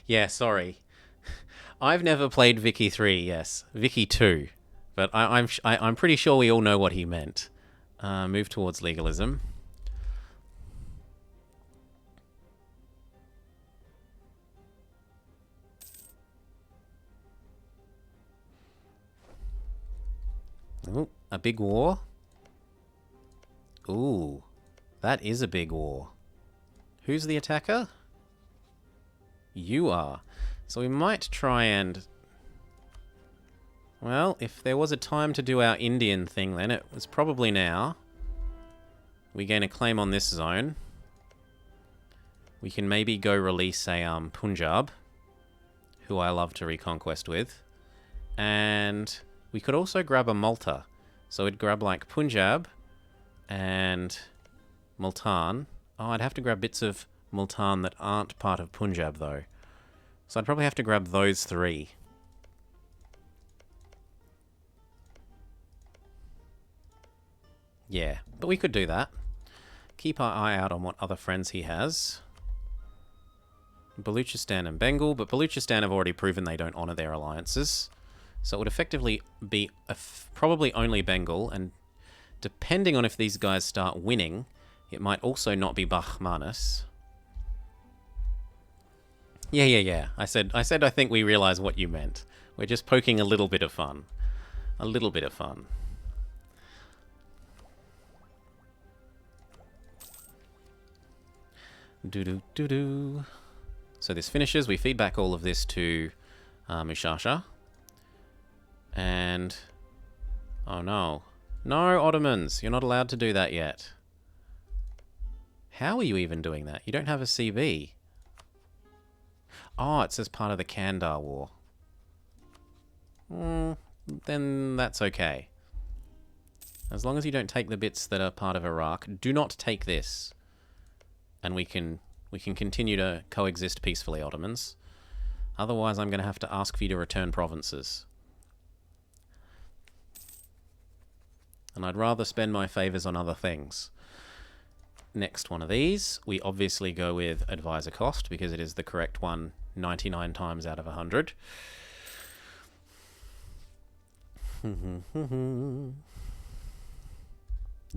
Speaker 1: yeah, sorry. I've never played Vicky 3, yes. Vicky 2. But I'm pretty sure we all know what he meant. Move towards legalism. Ooh, a big war. Ooh, that is a big war. Who's the attacker? You are. So we might try and... Well, if there was a time to do our Indian thing then, it was probably now. We gain a claim on this zone. We can maybe go release a Punjab, who I love to reconquest with. And we could also grab a Malta. So we'd grab like Punjab and Multan. Oh, I'd have to grab bits of Multan that aren't part of Punjab though. So I'd probably have to grab those three. Yeah, but we could do that. Keep our eye out on what other friends he has. Baluchistan and Bengal, but Baluchistan have already proven they don't honour their alliances. So it would effectively be probably only Bengal, and depending on if these guys start winning, it might also not be Bahmanis. Yeah. I said I think we realise what you meant. We're just poking a little bit of fun. A little bit of fun. Do-do-do-do. So this finishes. We feed back all of this to Mushasha. And... Oh no. No, Ottomans! You're not allowed to do that yet. How are you even doing that? You don't have a CB. Oh, it says part of the Kandar War. Then that's okay. As long as you don't take the bits that are part of Iraq, do not take this. And we can continue to coexist peacefully, Ottomans. Otherwise, I'm going to have to ask for you to return provinces. And I'd rather spend my favours on other things. Next one of these, we obviously go with advisor cost because it is the correct one 99 times out of 100.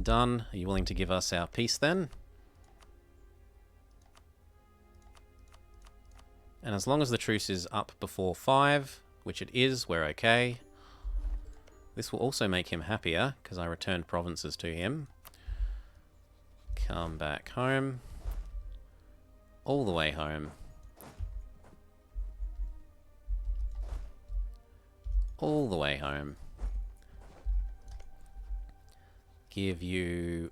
Speaker 1: Done. Are you willing to give us our peace then? And as long as the truce is up before 5, which it is, we're okay. This will also make him happier because I returned provinces to him. Come back home. All the way home. All the way home. Give you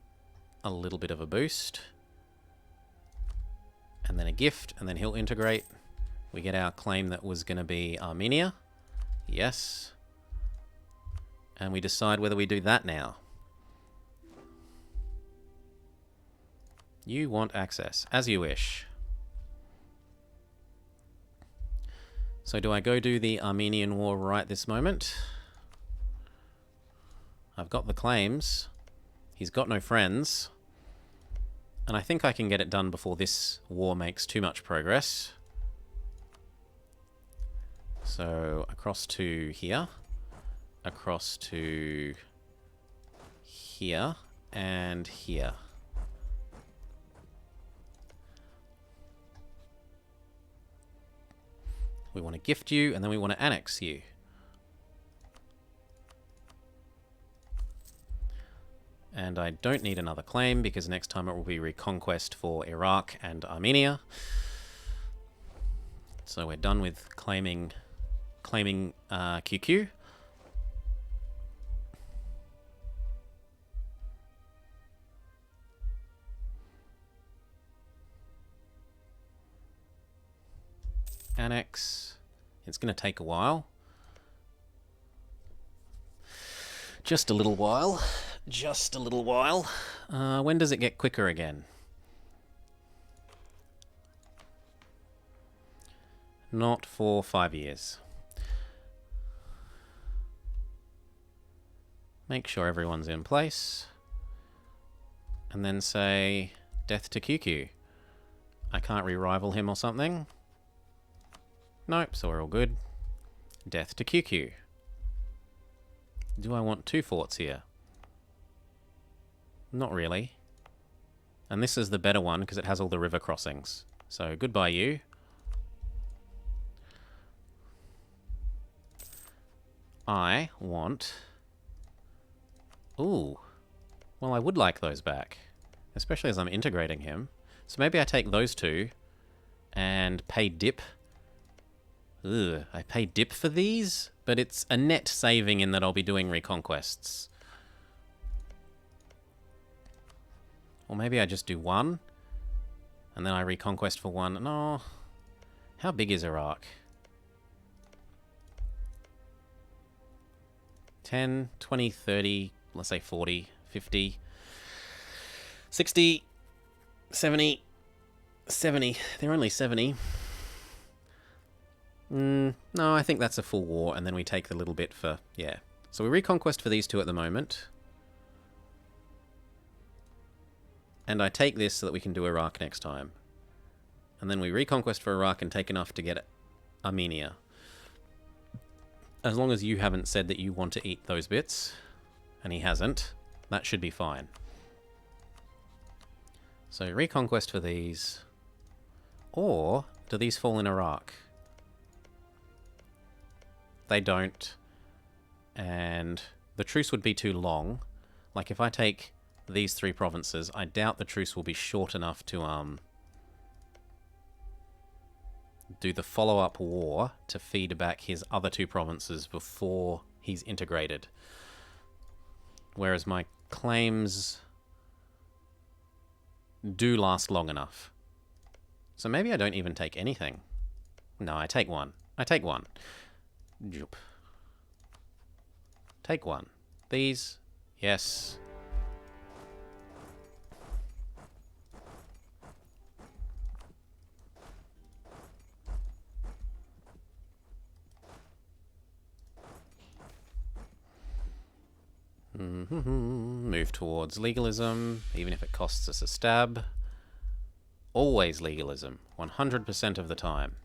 Speaker 1: a little bit of a boost. And then a gift, and then he'll integrate. We get our claim that was going to be Armenia. Yes. And we decide whether we do that now. You want access, as you wish. So do I go do the Armenian War right this moment? I've got the claims. He's got no friends. And I think I can get it done before this war makes too much progress. So across to here. Across to here. And here. We want to gift you, and then we want to annex you. And I don't need another claim, because next time it will be reconquest for Iraq and Armenia. So we're done with claiming QQ. Annex. It's going to take a while. Just a little while. Just a little while. When does it get quicker again? Not for 5 years. Make sure everyone's in place. And then say, death to QQ. I can't re-rival him or something. Nope, so we're all good. Death to QQ. Do I want 2 forts here? Not really. And this is the better one because it has all the river crossings. So goodbye you. I want... Ooh. Well, I would like those back. Especially as I'm integrating him. So maybe I take those 2 and pay dip. Ugh, I pay dip for these, but it's a net saving in that I'll be doing reconquests. Or maybe I just do 1, and then I reconquest for 1. No. How big is Iraq? 10, 20, 30, let's say 40, 50, 60, 70, 70. They're only 70. No, I think that's a full war, and then we take the little bit for... Yeah. So we reconquest for these 2 at the moment. And I take this so that we can do Iraq next time. And then we reconquest for Iraq and take enough to get Armenia. As long as you haven't said that you want to eat those bits, and he hasn't, that should be fine. So reconquest for these. Or do these fall in Iraq? They don't. And the truce would be too long. Like if I take these 3 provinces, I doubt the truce will be short enough to do the follow-up war to feed back his other 2 provinces before he's integrated. Whereas my claims do last long enough. So maybe I don't even take anything. No, I take 1. I take 1. Joop. Take 1. These. Yes. Move towards legalism, even if it costs us a stab. Always legalism, 100% of the time.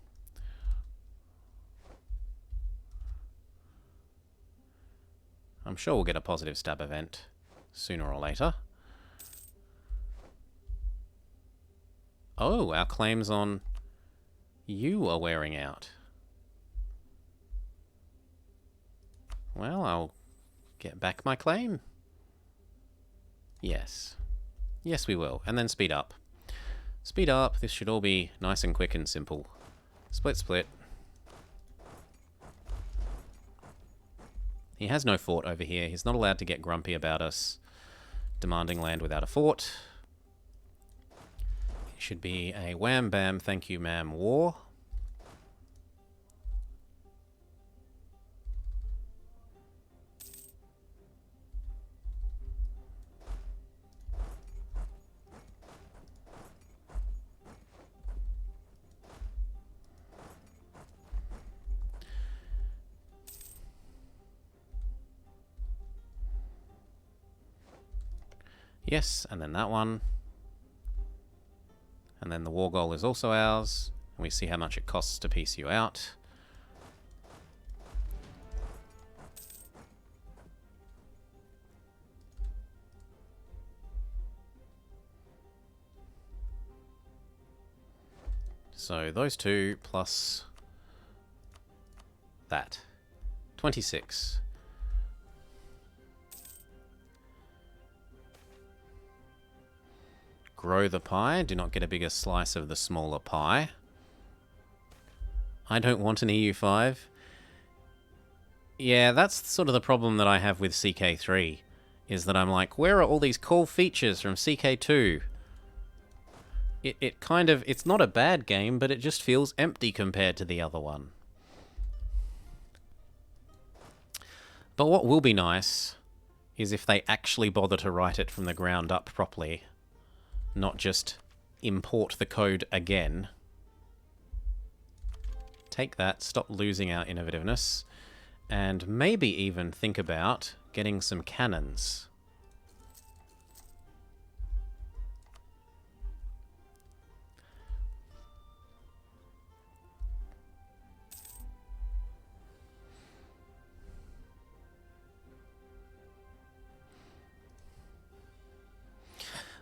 Speaker 1: I'm sure we'll get a positive stab event sooner or later. Oh, our claims on you are wearing out. Well, I'll get back my claim. Yes. Yes, we will. And then speed up. Speed up. This should all be nice and quick and simple. Split, split. He has no fort over here. He's not allowed to get grumpy about us demanding land without a fort. It should be a wham bam thank you ma'am war. Yes, and then that one. And then the war goal is also ours. And we see how much it costs to piece you out. So those two plus that. 26. Grow the pie. Do not get a bigger slice of the smaller pie. I don't want an EU5. Yeah, that's sort of the problem that I have with CK3. Is that I'm like, where are all these cool features from CK2? It kind of... It's not a bad game, but it just feels empty compared to the other one. But what will be nice is if they actually bother to write it from the ground up properly. Not just import the code again. Take that, stop losing our innovativeness, and maybe even think about getting some cannons.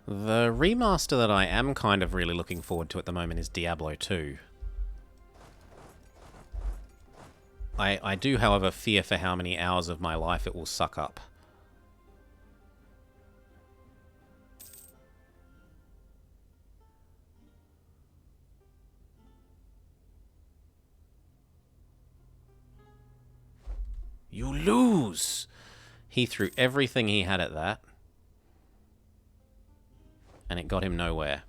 Speaker 1: The remaster that I am kind of really looking forward to at the moment is Diablo 2. I do, however, fear for how many hours of my life it will suck up. You lose! He threw everything he had at that. And it got him nowhere.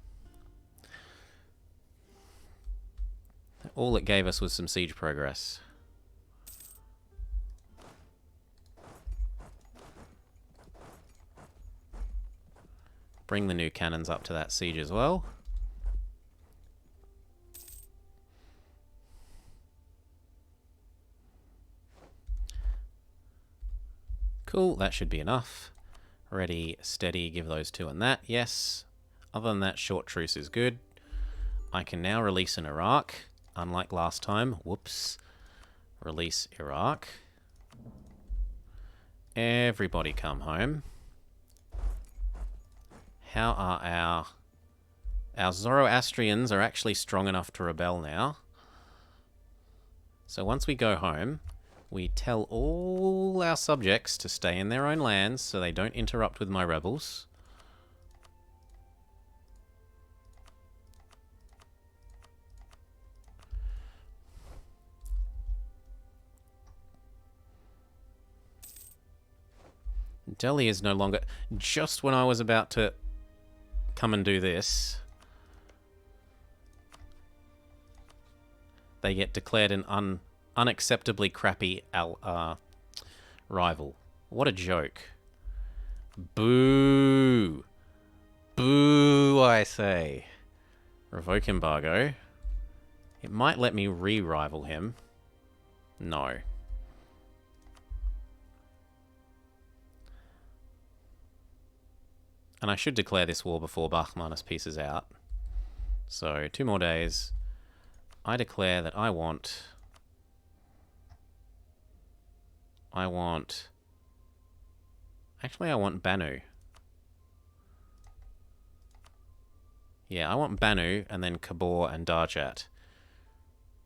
Speaker 1: All it gave us was some siege progress. Bring the new cannons up to that siege as well. Cool, that should be enough. Ready, steady, give those two and that, yes. Other than that, short truce is good. I can now release an Iraq, unlike last time. Whoops. Release Iraq. Everybody come home. How are our Zoroastrians are actually strong enough to rebel now. So once we go home, we tell all our subjects to stay in their own lands so they don't interrupt with my rebels. Delhi is no longer... Just when I was about to come and do this, they get declared an unacceptably crappy rival. What a joke. Boo! Boo, I say. Revoke embargo. It might let me re-rival him. No. And I should declare this war before Bachmanus pieces out. So, 2 more days. I declare that I want... Actually, I want Banu. Yeah, I want Banu and then Kabul and Darjat.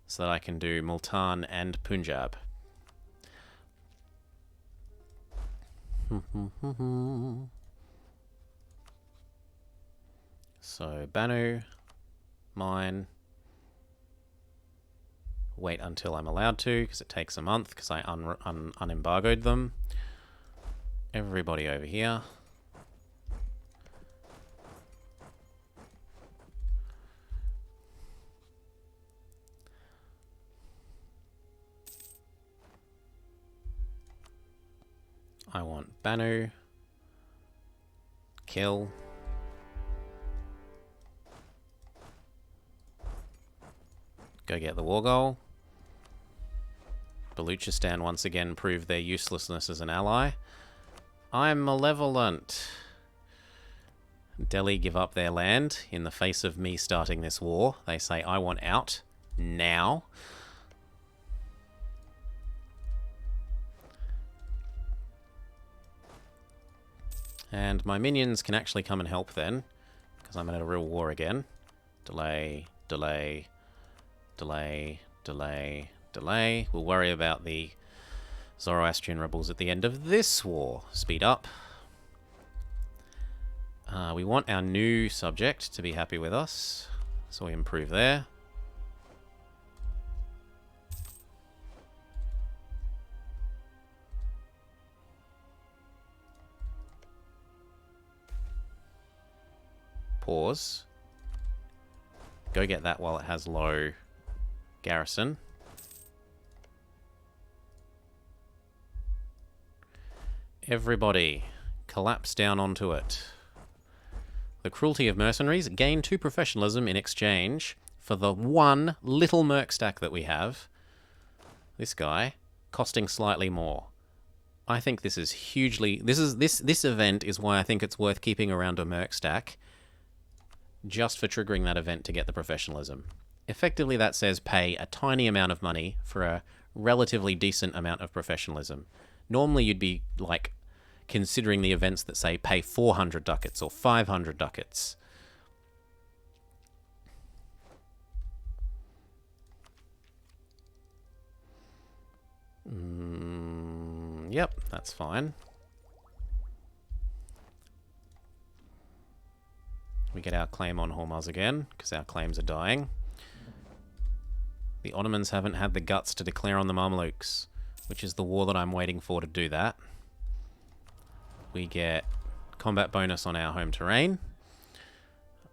Speaker 1: So that I can do Multan and Punjab. So, Banu, mine. Wait until I'm allowed to, because it takes a month, because I unembargoed them. Everybody over here. I want Banu. Kill. Go get the war goal. Baluchistan once again proved their uselessness as an ally. I'm malevolent. Delhi give up their land in the face of me starting this war. They say, I want out now. And my minions can actually come and help then, because I'm at a real war again. Delay, delay, delay, delay, delay. We'll worry about the Zoroastrian rebels at the end of this war. Speed up. We want our new subject to be happy with us, so we improve there. Pause. Go get that while it has low garrison. Everybody, collapse down onto it. The cruelty of mercenaries. Gain 2 professionalism in exchange for the 1 little merc stack that we have. This guy, costing slightly more. I think this is hugely... This event is why I think it's worth keeping around a merc stack, just for triggering that event to get the professionalism. Effectively, that says pay a tiny amount of money for a relatively decent amount of professionalism. Normally, you'd be, like, considering the events that say pay 400 ducats or 500 ducats. Yep, that's fine. We get our claim on Hormuz again, because our claims are dying. The Ottomans haven't had the guts to declare on the Mamelukes, which is the war that I'm waiting for to do that. We get combat bonus on our home terrain.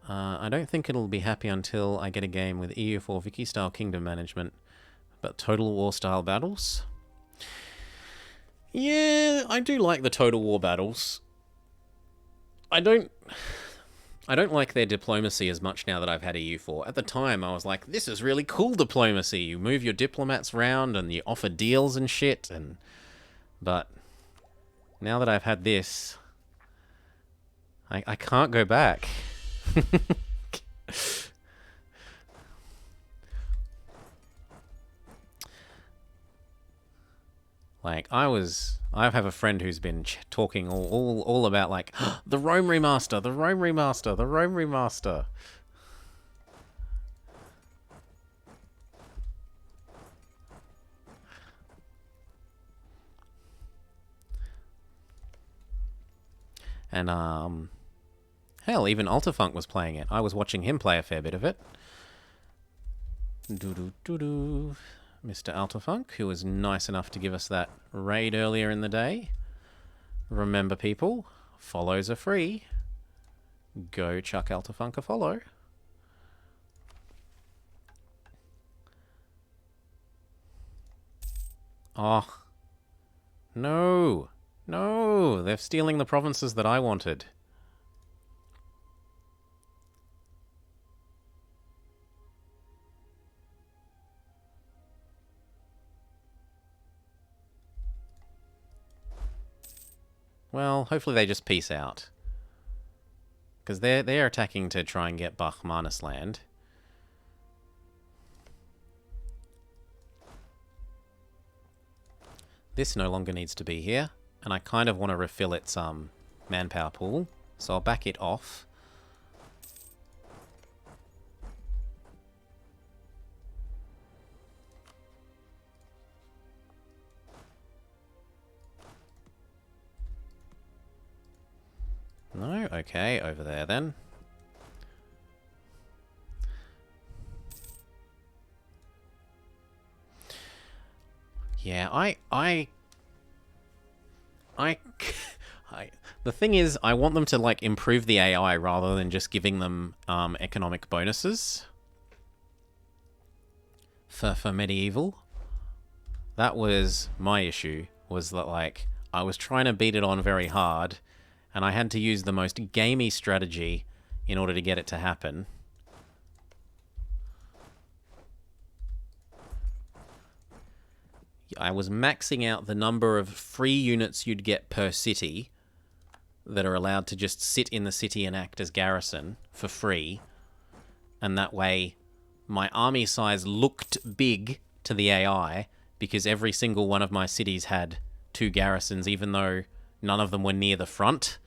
Speaker 1: I don't think it'll be happy until I get a game with EU4 Vicky-style kingdom management, but total war-style battles. Yeah, I do like the total war battles. I don't like their diplomacy as much now that I've had EU4. At the time, I was like, this is really cool diplomacy. You move your diplomats around and you offer deals and shit. But now that I've had this, I can't go back. Like, I have a friend who's been talking all about, like, the Rome remaster, the Rome remaster, the Rome remaster. And, hell, even Altafunk was playing it. I was watching him play a fair bit of it. Doo-doo-doo-doo. Mr. Altafunk, who was nice enough to give us that raid earlier in the day. Remember, people, follows are free. Go chuck Altafunk a follow. Oh. No. No. They're stealing the provinces that I wanted. Well, hopefully they just peace out. Because they're attacking to try and get Bahmanis land. This no longer needs to be here. And I kind of want to refill its manpower pool. So I'll back it off. No? Okay, over there then. Yeah, the thing is, I want them to, like, improve the AI rather than just giving them economic bonuses for medieval. That was my issue, was that, like, I was trying to beat it on very hard, and I had to use the most gamey strategy in order to get it to happen. I was maxing out the number of free units you'd get per city
Speaker 2: that are allowed to just sit in the city and act as garrison for free. And that way, my army size looked big to the AI because every single one of my cities had 2 garrisons, even though none of them were near the front.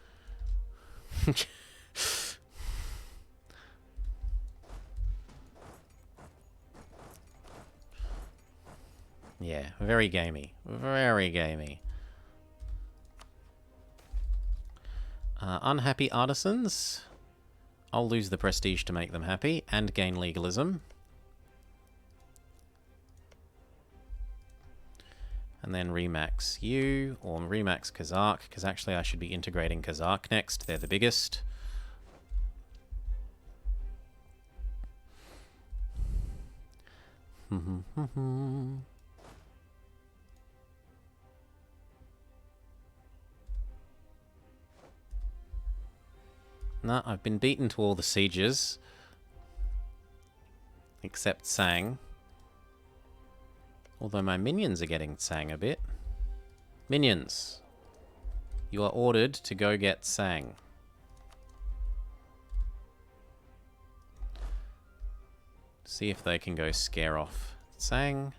Speaker 2: Yeah, very gamey. Very gamey. Unhappy artisans. I'll lose the prestige to make them happy and gain legalism. And then remax you, or remax Kazakh, because actually I should be integrating Kazakh next. They're the biggest. No, I've been beaten to all the sieges. Except Sang. Although my minions are getting Sang a bit. Minions, you are ordered to go get Sang. See if they can go scare off Sang.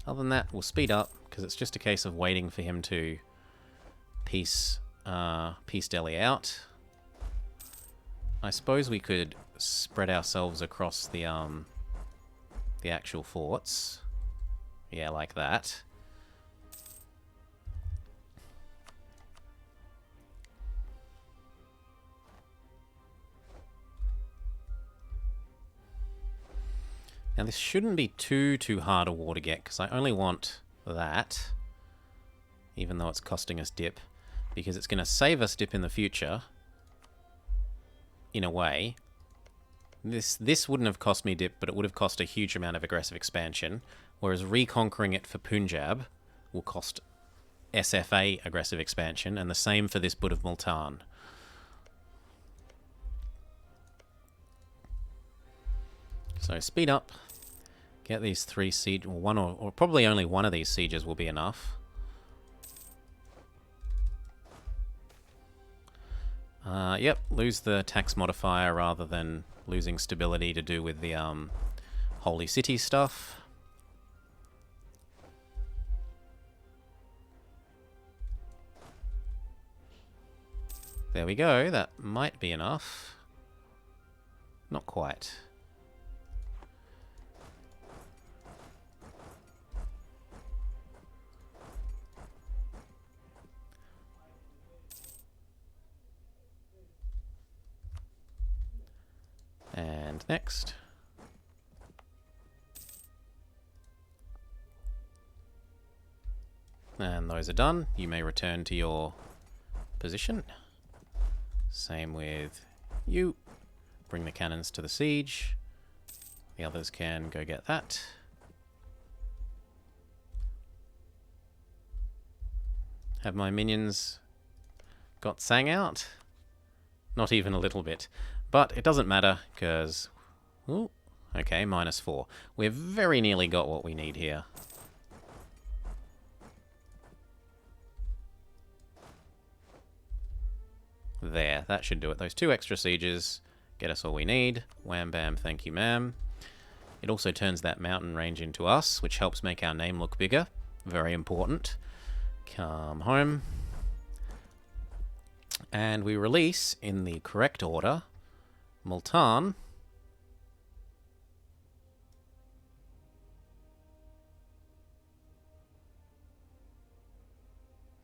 Speaker 2: Other than that, we'll speed up, because it's just a case of waiting for him to piece Delhi out. I suppose we could spread ourselves across the actual forts. Yeah, like that. Now this shouldn't be too hard a war to get, because I only want that, even though it's costing us dip, because it's going to save us dip in the future. In a way, this wouldn't have cost me dip, but it would have cost a huge amount of aggressive expansion, whereas reconquering it for Punjab will cost SFA aggressive expansion, and the same for this Bud of Multan. So speed up, get these 3 siege, or one, or probably only one of these sieges will be enough. Yep, lose the tax modifier rather than losing stability to do with the Holy City stuff. There we go, that might be enough. Not quite. And next. And those are done. You may return to your position. Same with you. Bring the cannons to the siege. The others can go get that. Have my minions got Sang out? Not even a little bit. But it doesn't matter, because... okay, -4. We've very nearly got what we need here. There, that should do it. Those 2 extra sieges get us all we need. Wham bam, thank you ma'am. It also turns that mountain range into us, which helps make our name look bigger. Very important. Come home. And we release, in the correct order, Multan.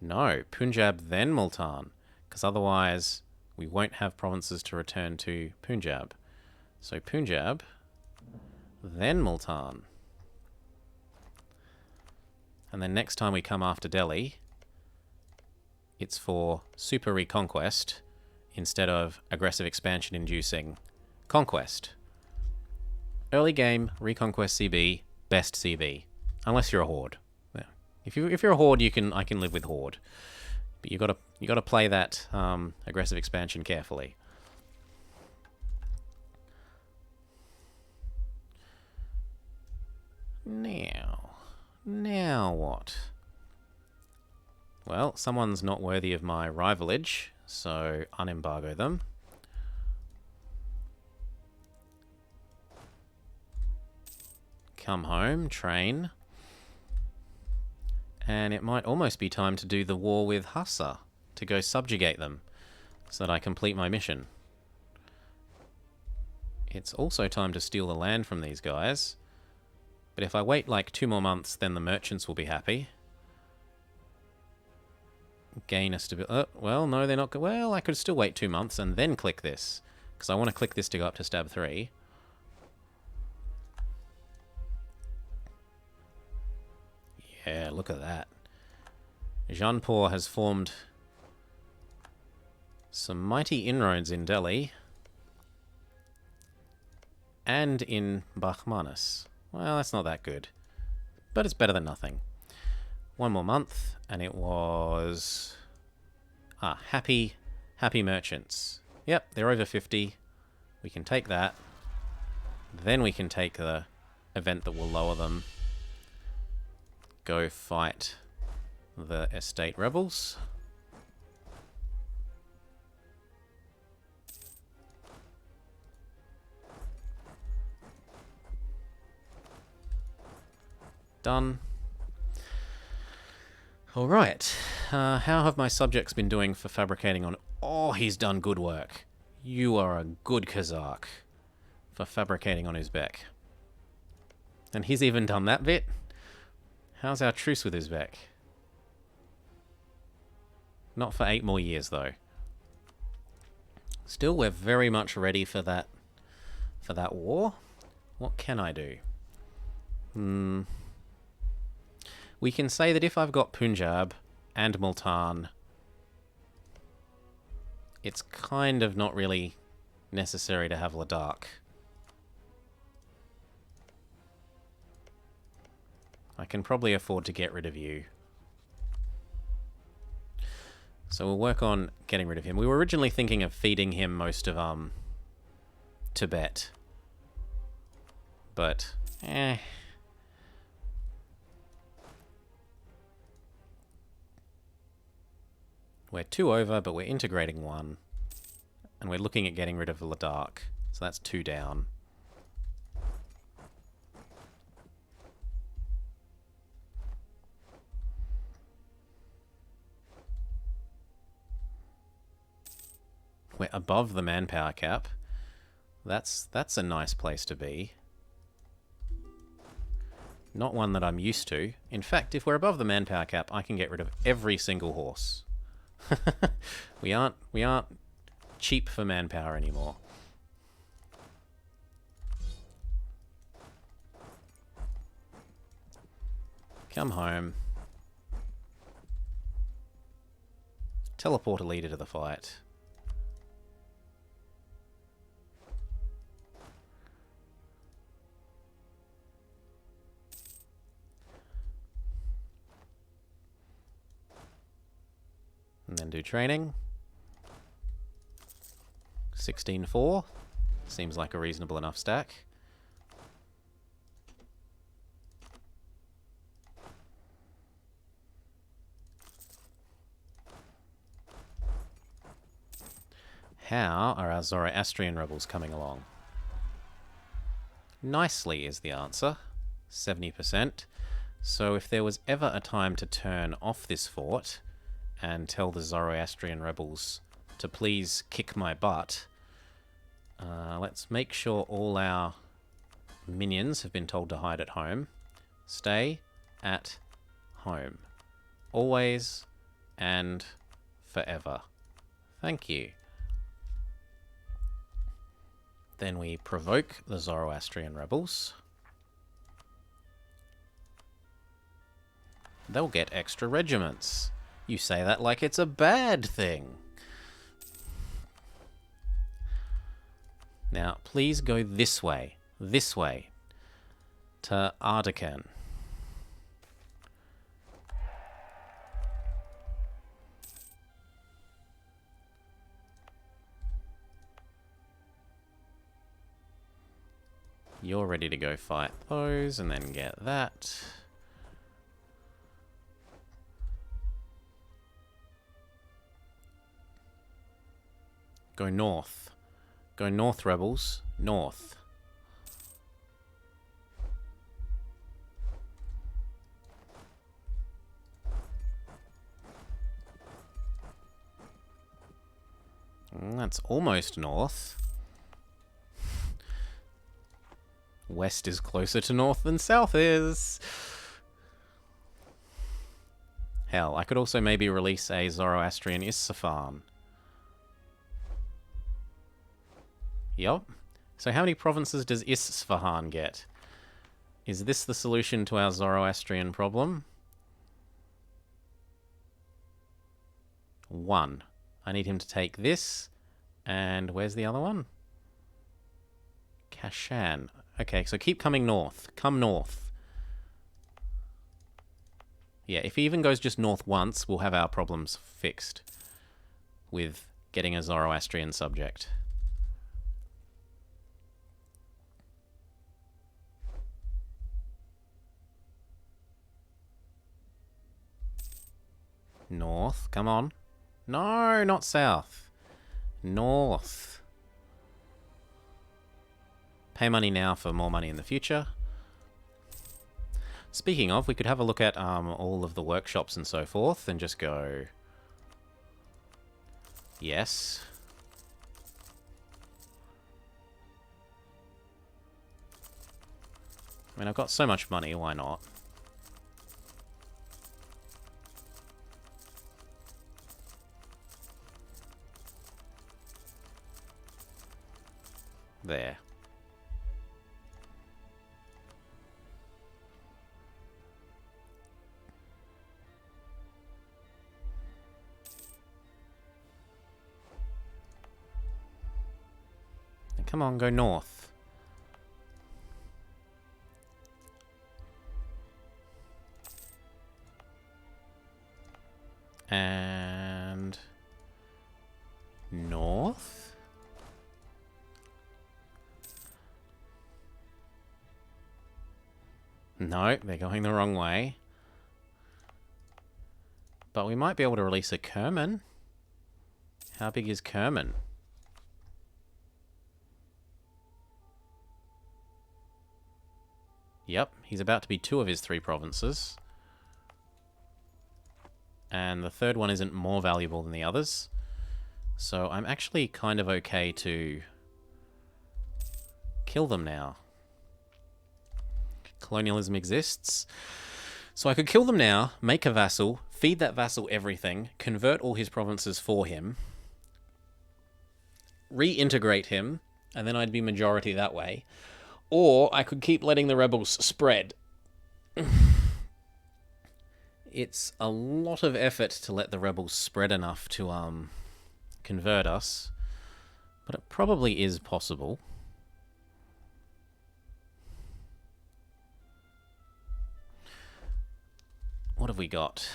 Speaker 2: No, Punjab then Multan, because otherwise we won't have provinces to return to Punjab. So Punjab, then Multan. And then next time we come after Delhi, it's for super reconquest instead of aggressive expansion inducing conquest. Early game, reconquest CB, best CB. Unless you're a horde. Yeah. If you're a horde, I can live with horde. But you gotta play that aggressive expansion carefully. Now what? Well, someone's not worthy of my rivalage, so unembargo them. Come home, train. And it might almost be time to do the war with Hassa, to go subjugate them, so that I complete my mission. It's also time to steal the land from these guys. But if I wait like 2 more months, then the merchants will be happy. Gain a stability. Well, no, they're not. Well, I could still wait 2 months and then click this, because I want to click this to go up to stab 3. Yeah, look at that. Jaunpur has formed some mighty inroads in Delhi and in Bakhmanis. Well, that's not that good, but it's better than nothing. 1 more month, and it was... happy merchants. Yep, they're over 50. We can take that. Then we can take the event that will lower them. Go fight the estate rebels. Done. All right. How have my subjects been doing for fabricating on... Oh, he's done good work. You are a good Kazakh for fabricating on Uzbek. And he's even done that bit. How's our truce with Uzbek? Not for 8 more years, though. Still, we're very much ready for that war. What can I do? We can say that if I've got Punjab and Multan, it's kind of not really necessary to have Ladakh. I can probably afford to get rid of you. So we'll work on getting rid of him. We were originally thinking of feeding him most of Tibet. But, We're 2 over, but we're integrating 1. And we're looking at getting rid of Ladakh. So that's 2 down. We're above the manpower cap. That's a nice place to be. Not one that I'm used to. In fact, if we're above the manpower cap, I can get rid of every single horse. We aren't cheap for manpower anymore. Come home. Teleport a leader to the fight. And then do training. 16-4. Seems like a reasonable enough stack. How are our Zoroastrian rebels coming along? Nicely is the answer. 70%. So if there was ever a time to turn off this fort and tell the Zoroastrian rebels to please kick my butt, let's make sure all our minions have been told to hide at home. Stay at home. Always and forever. Thank you. Then we provoke the Zoroastrian rebels. They'll get extra regiments. You say that like it's a bad thing. Now, please go this way, to Ardakan. You're ready to go fight those, and then get that. Go north. Go north, rebels. North. That's almost north. West is closer to north than south is. Hell, I could also maybe release a Zoroastrian Isfahan. Yup. So how many provinces does Isfahan get? Is this the solution to our Zoroastrian problem? 1. I need him to take this. And where's the other one? Kashan. Okay, so keep coming north. Come north. Yeah, if he even goes just north once, we'll have our problems fixed with getting a Zoroastrian subject. North, come on. No, not south. North. Pay money now for more money in the future. Speaking of, we could have a look at all of the workshops and so forth and just go... Yes. I mean, I've got so much money, why not? There. Come on, go north. And... north? No, they're going the wrong way. But we might be able to release a Kerman. How big is Kerman? Yep, he's about to be 2 of his 3 provinces. And the third one isn't more valuable than the others. So I'm actually kind of okay to kill them now. Colonialism exists. So I could kill them now, make a vassal, feed that vassal everything, convert all his provinces for him, reintegrate him, and then I'd be majority that way. Or I could keep letting the rebels spread. It's a lot of effort to let the rebels spread enough to convert us, but it probably is possible. What have we got?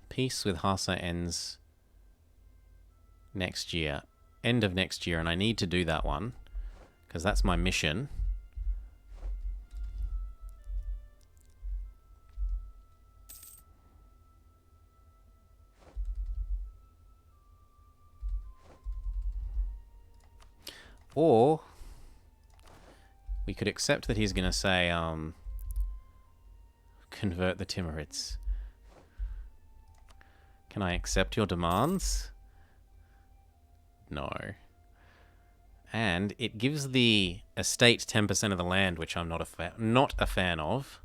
Speaker 2: Peace with Hassa ends next year. End of next year, and I need to do that one, because that's my mission. Or we could accept that he's going to say, convert the Timurids. Can I accept your demands? No. And it gives the estate 10% of the land, which I'm not a fan of.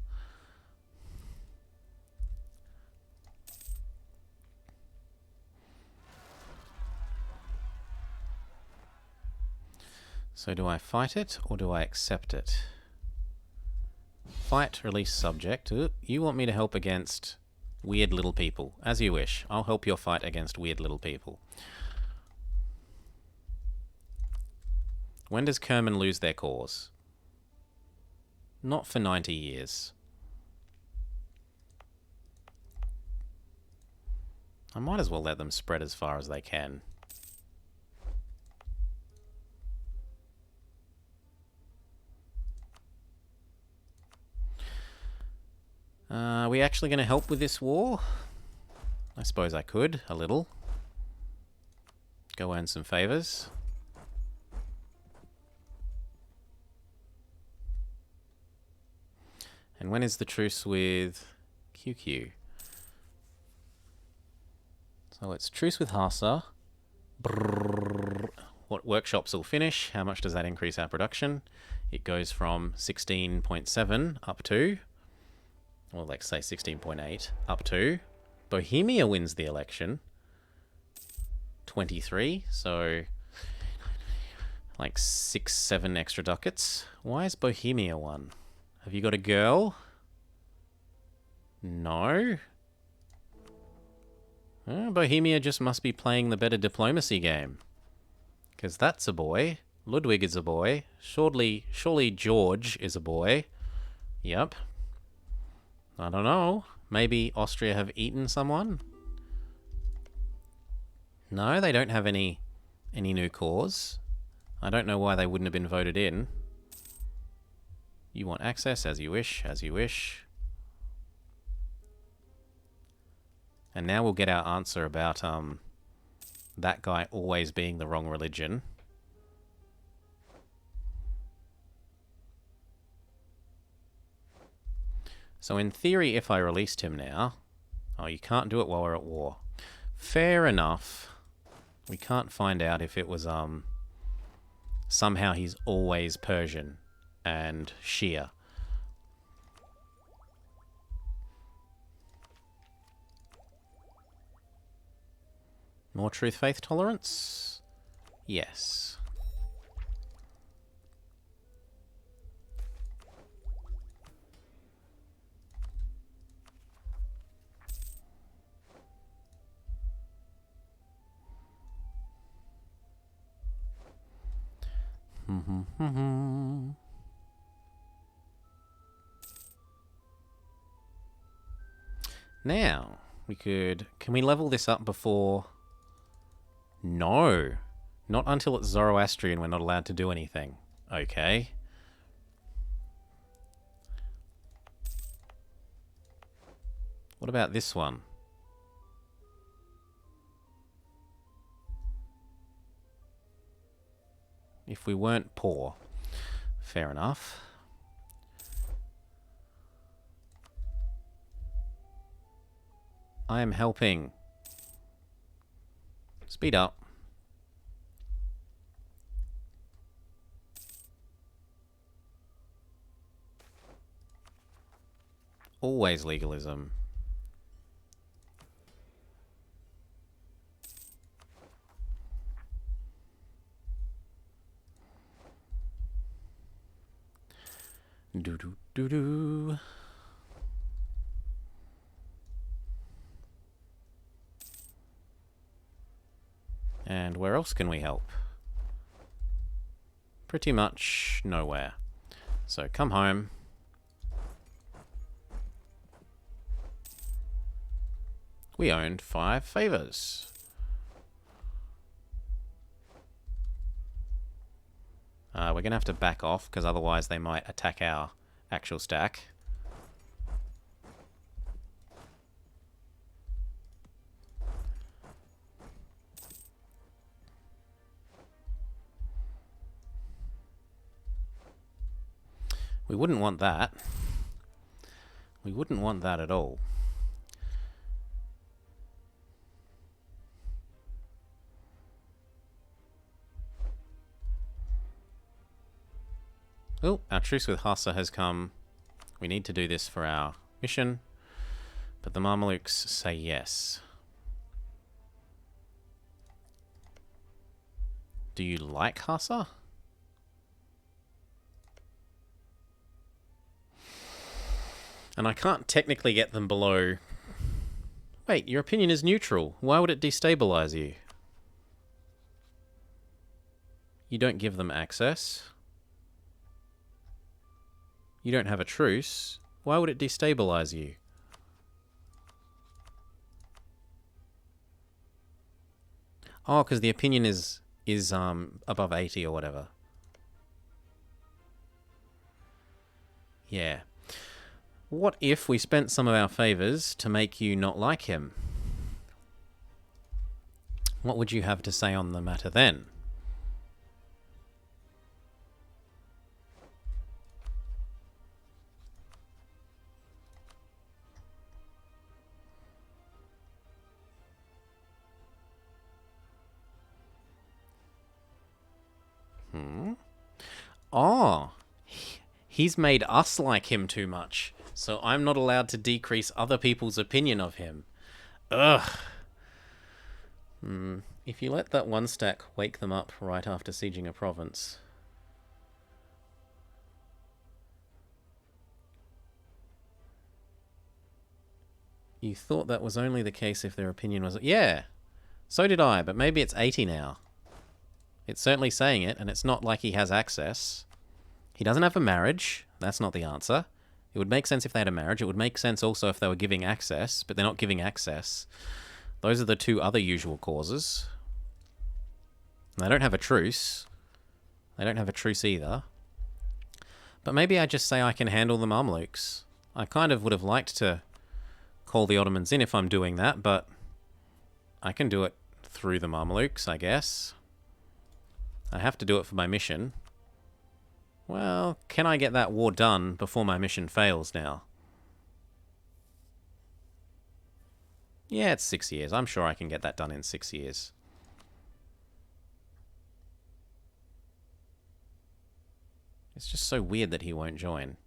Speaker 2: So do I fight it, or do I accept it? Fight, release subject. Ooh, you want me to help against weird little people. As you wish. I'll help your fight against weird little people. When does Kerman lose their cause? Not for 90 years. I might as well let them spread as far as they can. Are we actually going to help with this war? I suppose I could, a little. Go earn some favors. And when is the truce with QQ? So it's truce with Hassa. Brrr. What workshops will finish? How much does that increase our production? It goes from 16.7 up to, or let's say 16.8 up to, Bohemia wins the election. 23, so like 6, 7 extra ducats. Why is Bohemia one? Have you got a girl? No. Bohemia just must be playing the better diplomacy game. Because that's a boy. Ludwig is a boy. Surely George is a boy. Yep. I don't know. Maybe Austria have eaten someone? No, they don't have any new cause. I don't know why they wouldn't have been voted in. You want access, as you wish, as you wish. And now we'll get our answer about that guy always being the wrong religion. So in theory, if I released him now... Oh, you can't do it while we're at war. Fair enough. We can't find out if it was... somehow he's always Persian and Shia. More truth, faith, tolerance? Yes. Now, we could... Can we level this up before... No. Not until it's Zoroastrian we're not allowed to do anything. Okay. What about this one? If we weren't poor. Fair enough. I am helping. Speed up. Always legalism. Do. And where else can we help? Pretty much nowhere. So come home. We owned 5 favors. We're going to have to back off, because otherwise they might attack our actual stack. We wouldn't want that. We wouldn't want that at all. Oh, our truce with Hassa has come. We need to do this for our mission. But the Mamelukes say yes. Do you like Hassa? And I can't technically get them below... Wait, your opinion is neutral. Why would it destabilize you? You don't give them access. You don't have a truce. Why would it destabilize you? Oh, because the opinion is above 80 or whatever. Yeah. What if we spent some of our favors to make you not like him? What would you have to say on the matter then? Oh, he's made us like him too much, so I'm not allowed to decrease other people's opinion of him. Ugh. If you let that one stack wake them up right after sieging a province. You thought that was only the case if their opinion was... Yeah, so did I, but maybe it's 80 now. It's certainly saying it, and it's not like he has access. He doesn't have a marriage. That's not the answer. It would make sense if they had a marriage. It would make sense also if they were giving access, but they're not giving access. Those are the two other usual causes. And they don't have a truce. They don't have a truce either. But maybe I just say I can handle the Mamluks. I kind of would have liked to call the Ottomans in if I'm doing that, but I can do it through the Mamluks, I guess. I have to do it for my mission. Well, can I get that war done before my mission fails now? Yeah, it's 6 years. I'm sure I can get that done in 6 years. It's just so weird that he won't join.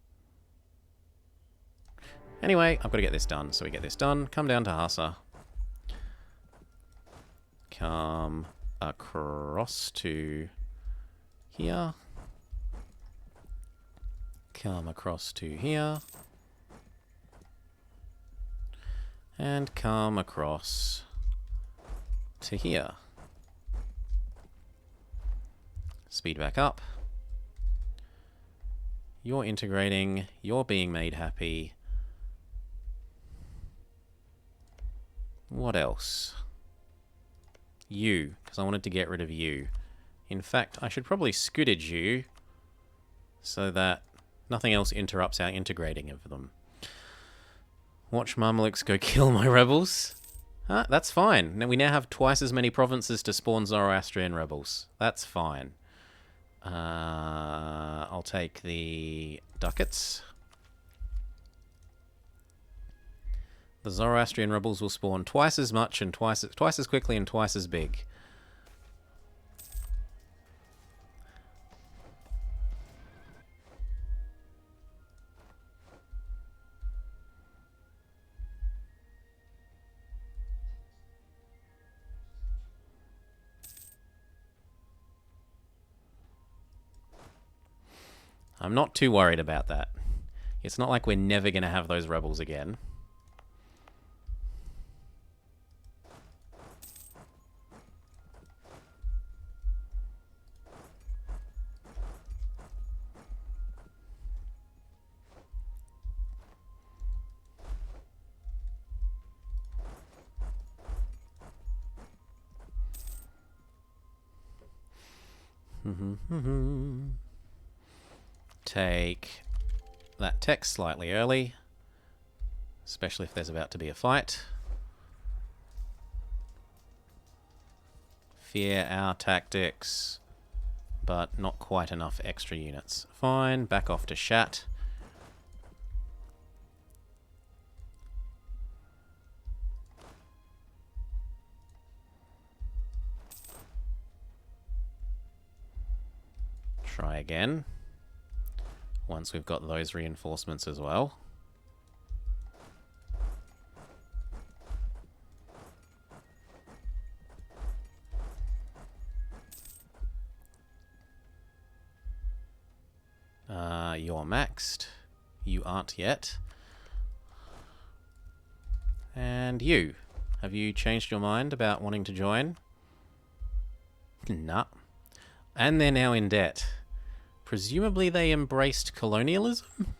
Speaker 2: Anyway, I've got to get this done. So we get this done. Come down to Hassa. Come across to here. Come across to here. And come across to here. Speed back up. You're integrating. You're being made happy. What else? You, because I wanted to get rid of you. In fact, I should probably scootage you so that nothing else interrupts our integrating of them. Watch Mamluks go kill my rebels. That's fine. Now we now have twice as many provinces to spawn Zoroastrian rebels. That's fine. I'll take the ducats. The Zoroastrian rebels will spawn twice as much and twice as quickly and twice as big. I'm not too worried about that. It's not like we're never going to have those rebels again. Take that text slightly early, especially if there's about to be a fight. Fear our tactics, but not quite enough extra units. Fine, back off to Shat. Try again. Once we've got those reinforcements as well. You're maxed. You aren't yet. And you. Have you changed your mind about wanting to join? Nah. And they're now in debt. Presumably they embraced colonialism?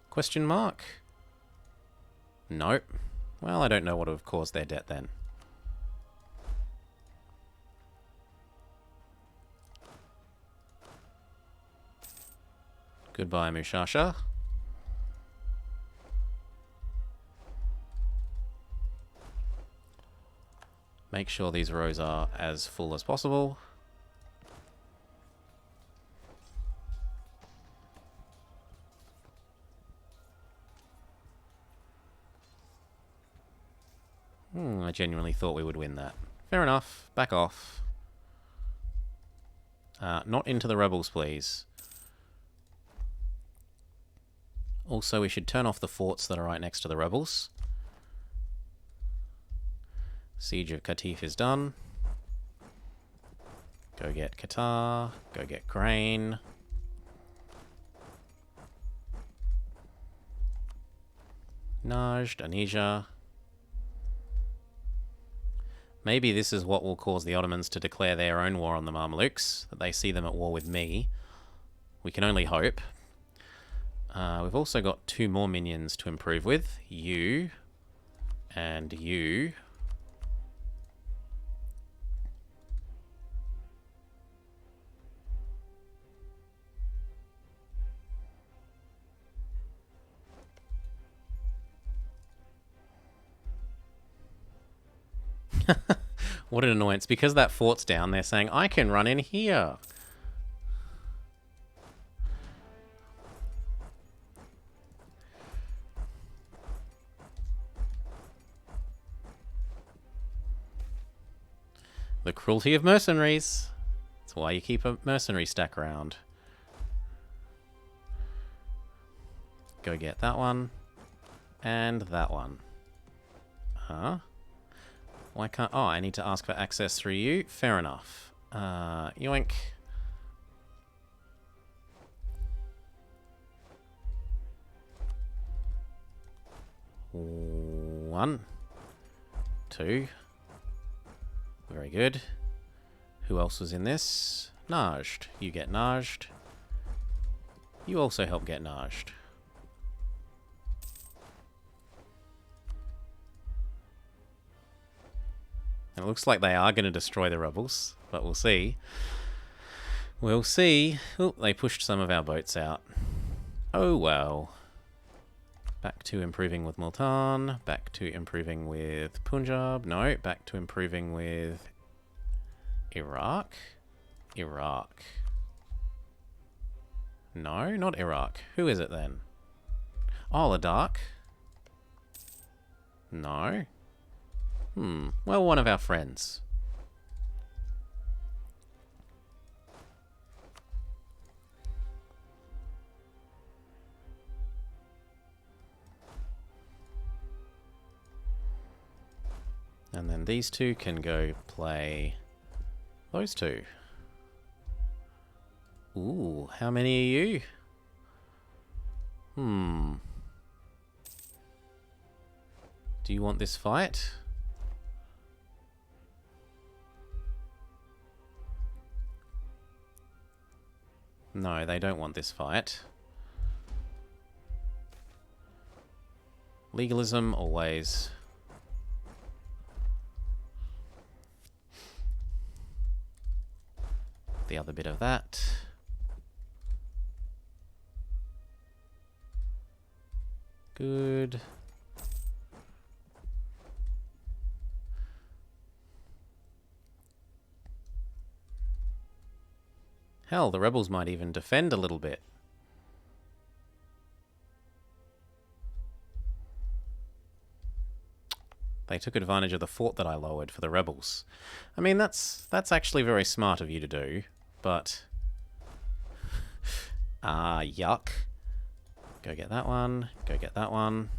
Speaker 2: Question mark? Nope. Well, I don't know what would have caused their debt then. Goodbye, Mushasha. Make sure these rows are as full as possible. I genuinely thought we would win that. Fair enough. Back off. Not into the rebels, please. Also, we should turn off the forts that are right next to the rebels. Siege of Qatif is done. Go get Qatar. Go get grain. Najd, Anija. Maybe this is what will cause the Ottomans to declare their own war on the Mamelukes, that they see them at war with me. We can only hope. We've also got 2 more minions to improve with. You and you. What an annoyance. Because that fort's down, they're saying, I can run in here. The cruelty of mercenaries. That's why you keep a mercenary stack around. Go get that one. And that one. Huh? Why can't... Oh, I need to ask for access through you. Fair enough. Yoink. One. 2. Very good. Who else was in this? Najd. You get Najd. You also help get Najd. And it looks like they are going to destroy the rebels, but we'll see. We'll see. Oh, they pushed some of our boats out. Oh well. Back to improving with Multan. Back to improving with Punjab. No, back to improving with Iraq. Iraq. No, not Iraq. Who is it then? Oh, Ladakh. No. Well, one of our friends. And then these two can go play those two. Ooh, how many are you? Do you want this fight? No, they don't want this fight. Legalism, always. The other bit of that. Good. Hell, the rebels might even defend a little bit. They took advantage of the fort that I lowered for the rebels. I mean, that's actually very smart of you to do, but... yuck. Go get that one. Go get that one.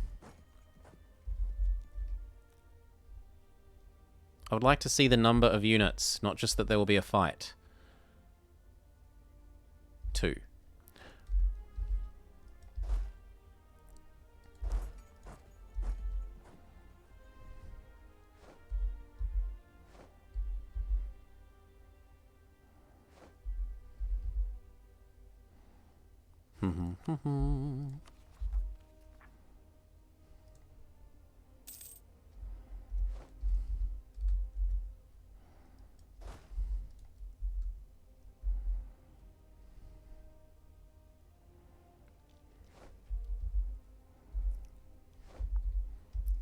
Speaker 2: I would like to see the number of units, not just that there will be a fight. 2.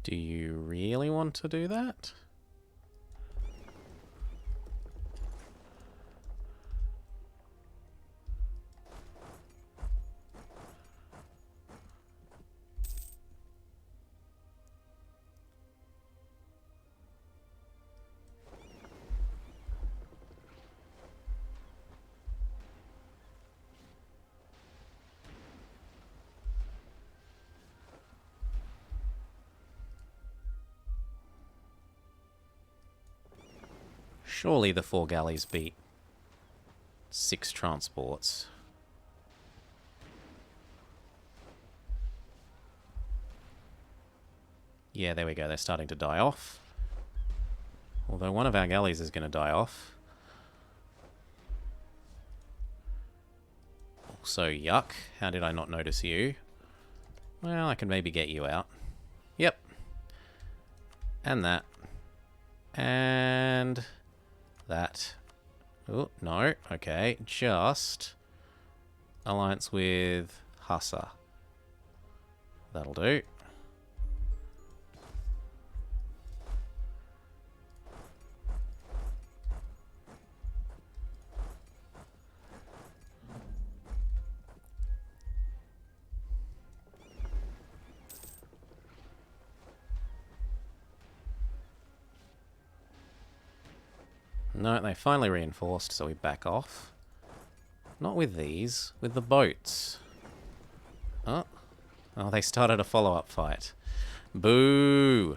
Speaker 2: Do you really want to do that? Surely the 4 galleys beat 6 transports. Yeah, there we go. They're starting to die off. Although one of our galleys is going to die off. Also, yuck. How did I not notice you? Well, I can maybe get you out. Yep. And that. And that. Oh, no. Okay. Just alliance with Hassa. That'll do. No, they finally reinforced, so we back off. Not with these, with the boats. Oh, they started a follow-up fight. Boo!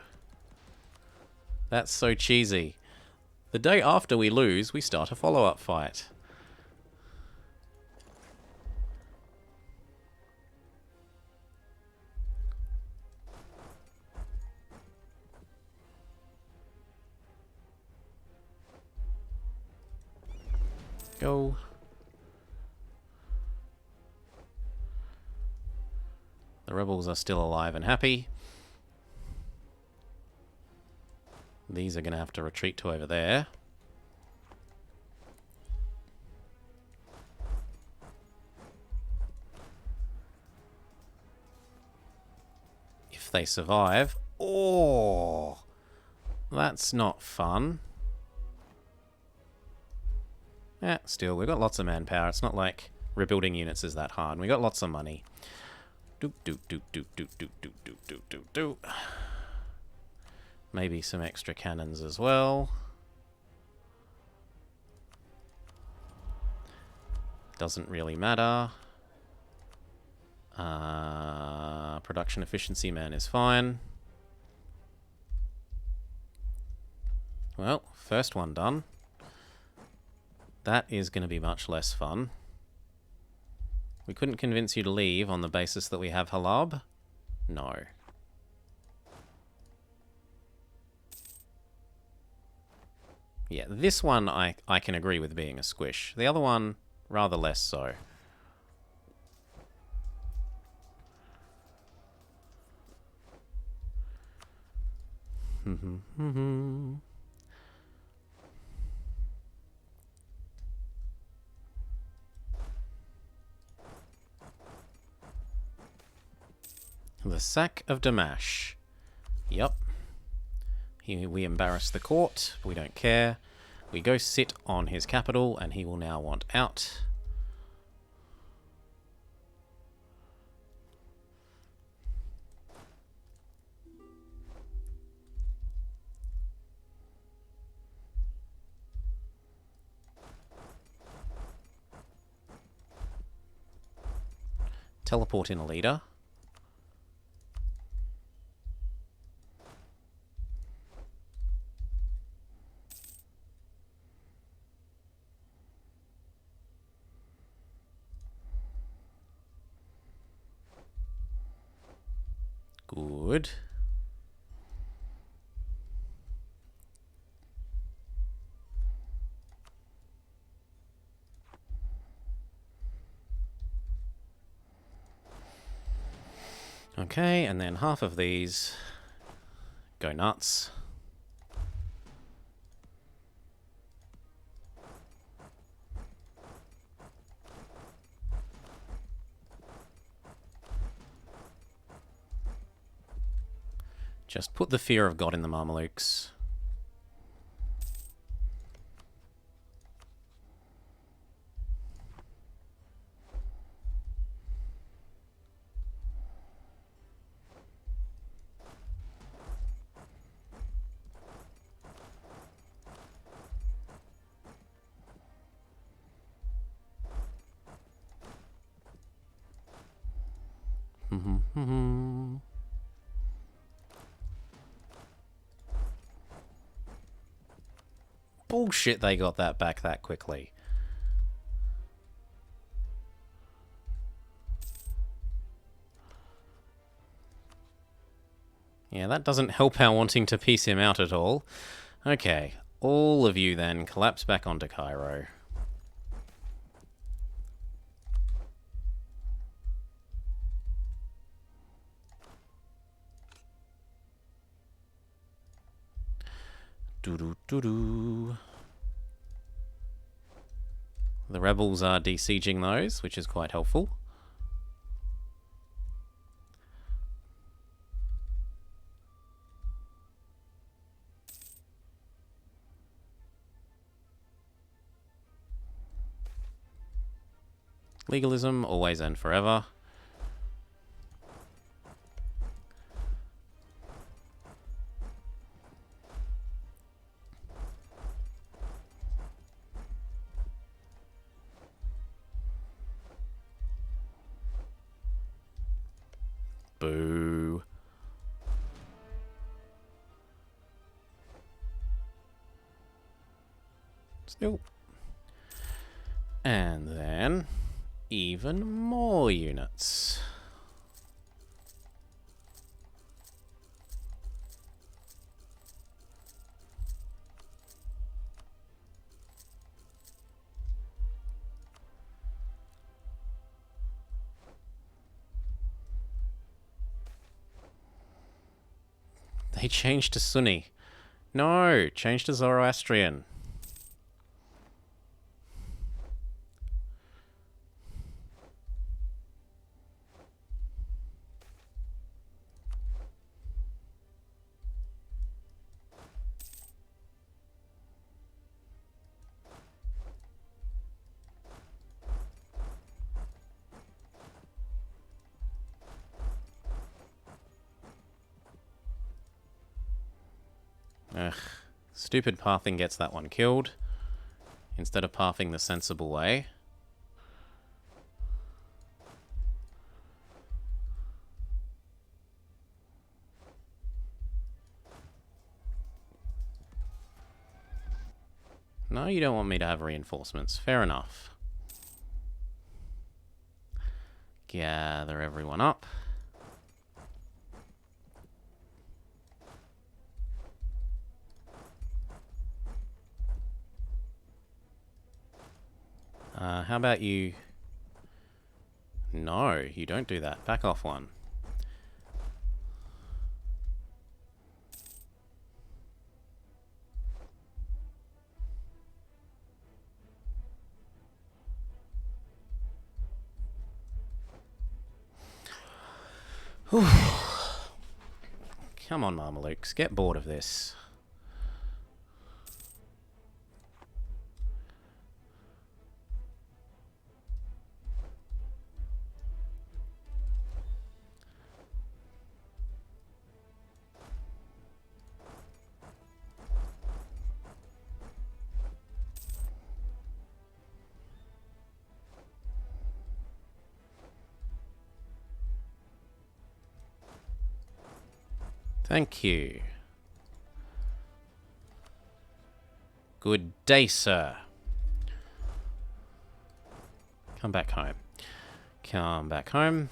Speaker 2: That's so cheesy. The day after we lose, we start a follow-up fight. Go. The rebels are still alive and happy. These are going to have to retreat to over there. If they survive. Oh, that's not fun. Yeah, still, we've got lots of manpower. It's not like rebuilding units is that hard. We got lots of money. Doop, doop, doop, doop, doop, doop, doop, doop, doop, doop, doop. Maybe some extra cannons as well. Doesn't really matter. Production efficiency, man, is fine. Well, first one done. That is going to be much less fun. We couldn't convince you to leave on the basis that we have Halab? No. Yeah, this one I can agree with being a squish. The other one, rather less so. The sack of Damash. Yep. We embarrass the court. We don't care. We go sit on his capital, and he will now want out. Teleport in a leader. Good. Okay, and then half of these go nuts. Just put the fear of God in the Mamelukes. bullshit they got that back that quickly. Yeah, that doesn't help our wanting to piece him out at all. Okay, all of you then collapse back onto Cairo. Doo-doo-doo-doo. The rebels are besieging those, which is quite helpful. Legalism, always and forever. Boo. Still. And then even more units. They changed to Sunni. No, changed to Zoroastrian. Ugh. Stupid pathing gets that one killed. Instead of pathing the sensible way. No, you don't want me to have reinforcements. Fair enough. Gather everyone up. How about you... No, you don't do that. Back off one. Whew. Come on, Mamelukes. Get bored of this. Thank you. Good day, sir. Come back home. Come back home.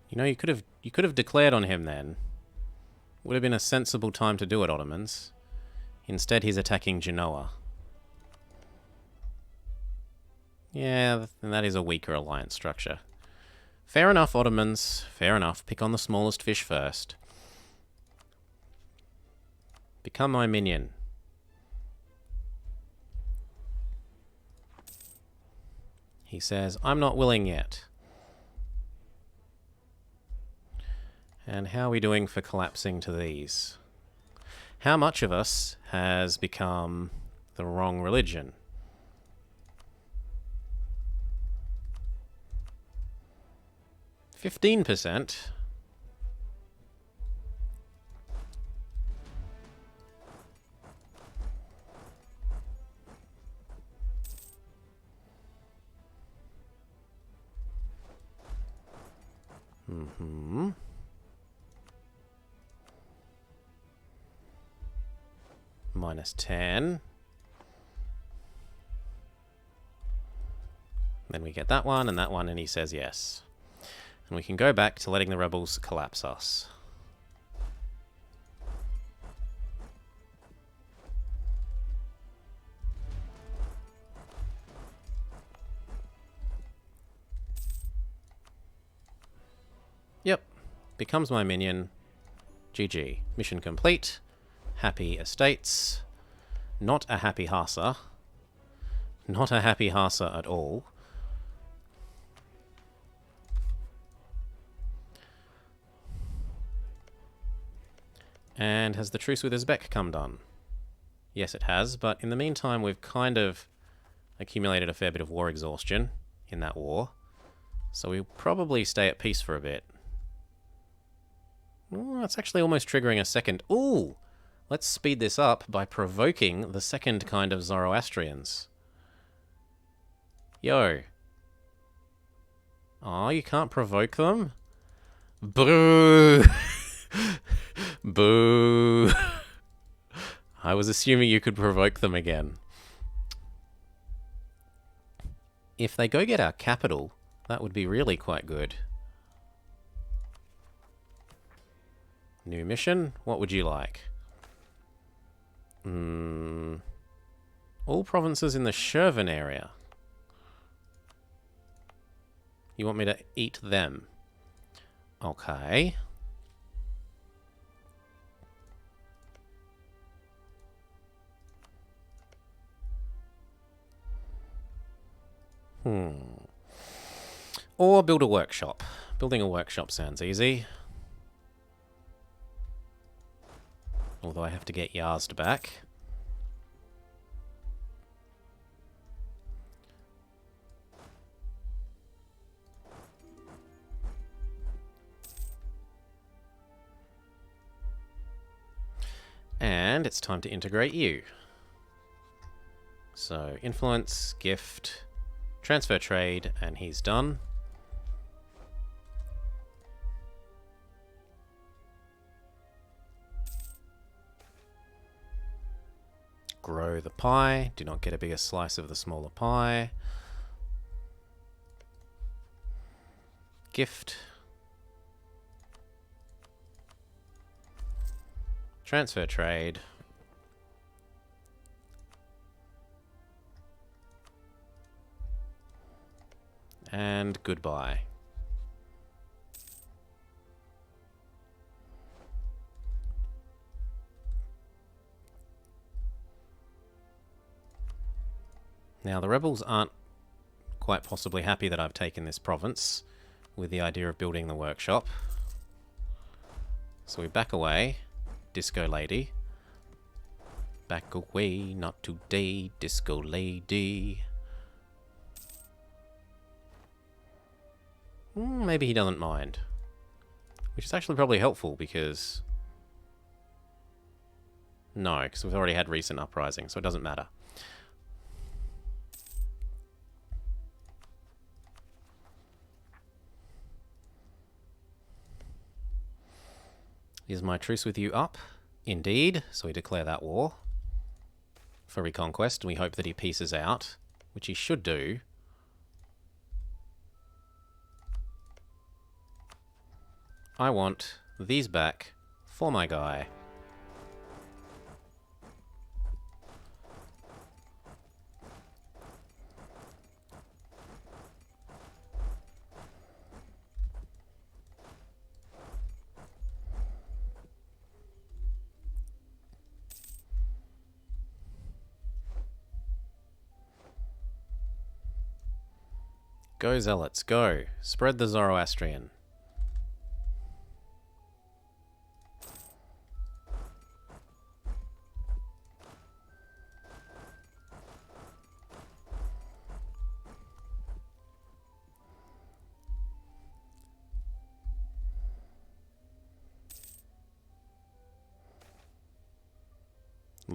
Speaker 2: You know, you could have declared on him then. Would have been a sensible time to do it, Ottomans. Instead, he's attacking Genoa. Yeah, that is a weaker alliance structure. Fair enough, Ottomans. Fair enough. Pick on the smallest fish first. Become my minion. He says, I'm not willing yet. And how are we doing for collapsing to these? How much of us has become the wrong religion? 15%. Mm-hmm. -10. Then we get that one, and he says yes. And we can go back to letting the rebels collapse us. Yep. Becomes my minion. GG. Mission complete. Happy estates. Not a happy Harsa. Not a happy Harsa at all. And has the truce with Uzbek come done? Yes, it has, but in the meantime, we've kind of accumulated a fair bit of war exhaustion in that war. So we'll probably stay at peace for a bit. Ooh, that's actually almost triggering a second. Ooh! Let's speed this up by provoking the second kind of Zoroastrians. Yo. Aw, you can't provoke them? Boo! Boo! I was assuming you could provoke them again. If they go get our capital, that would be really quite good. New mission? What would you like? All provinces in the Shervan area. You want me to eat them? Okay. Or build a workshop. Building a workshop sounds easy. Although I have to get Yazd back. And it's time to integrate you. So, influence, gift, transfer trade, and he's done. Grow the pie. Do not get a bigger slice of the smaller pie. Gift. Transfer trade. And goodbye. Now, the rebels aren't quite possibly happy that I've taken this province with the idea of building the workshop. So we back away. Disco lady. Back away, not today, disco lady. Maybe he doesn't mind. Which is actually probably helpful because... No, because we've already had recent uprising, so it doesn't matter. Is my truce with you up? Indeed. So we declare that war for reconquest, and we hope that he pieces out, which he should do. I want these back for my guy. Go, Zealots, go. Spread the Zoroastrian.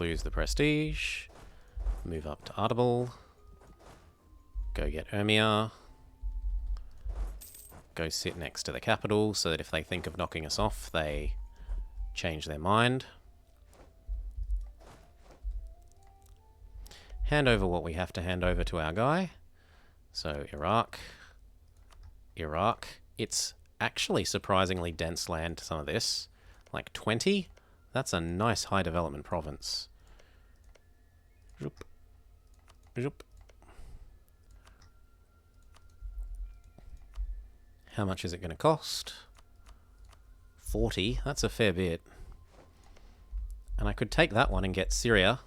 Speaker 2: Lose the prestige. Move up to Artable. Go get Urmia. Go sit next to the capital so that if they think of knocking us off, they change their mind. Hand over what we have to hand over to our guy. So Iraq. Iraq. It's actually surprisingly dense land, some of this. Like 20? That's a nice high development province. Zoop. Zoop. How much is it going to cost? 40. That's a fair bit. And I could take that one and get Syria.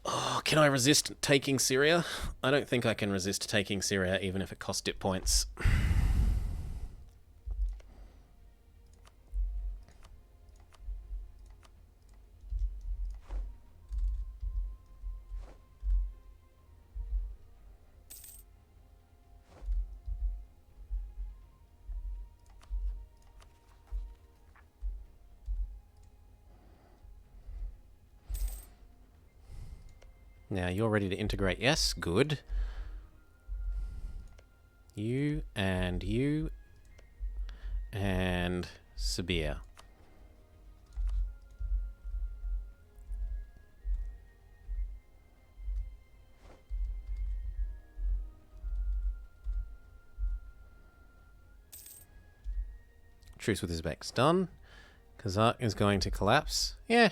Speaker 2: Oh, can I resist taking Syria? I don't think I can resist taking Syria, even if it costs dip points. Now, you're ready to integrate. Yes, good. You and Sabir. Truce with Uzbeks done. Kazakh is going to collapse. Yeah,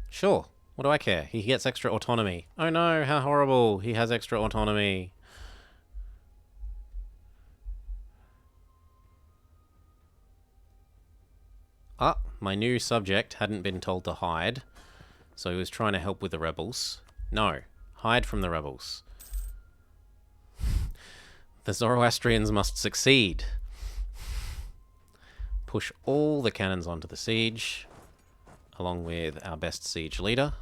Speaker 2: sure. What do I care? He gets extra autonomy. Oh no, how horrible. He has extra autonomy. Ah, my new subject hadn't been told to hide, so he was trying to help with the rebels. No, hide from the rebels. The Zoroastrians must succeed. Push all the cannons onto the siege, along with our best siege leader.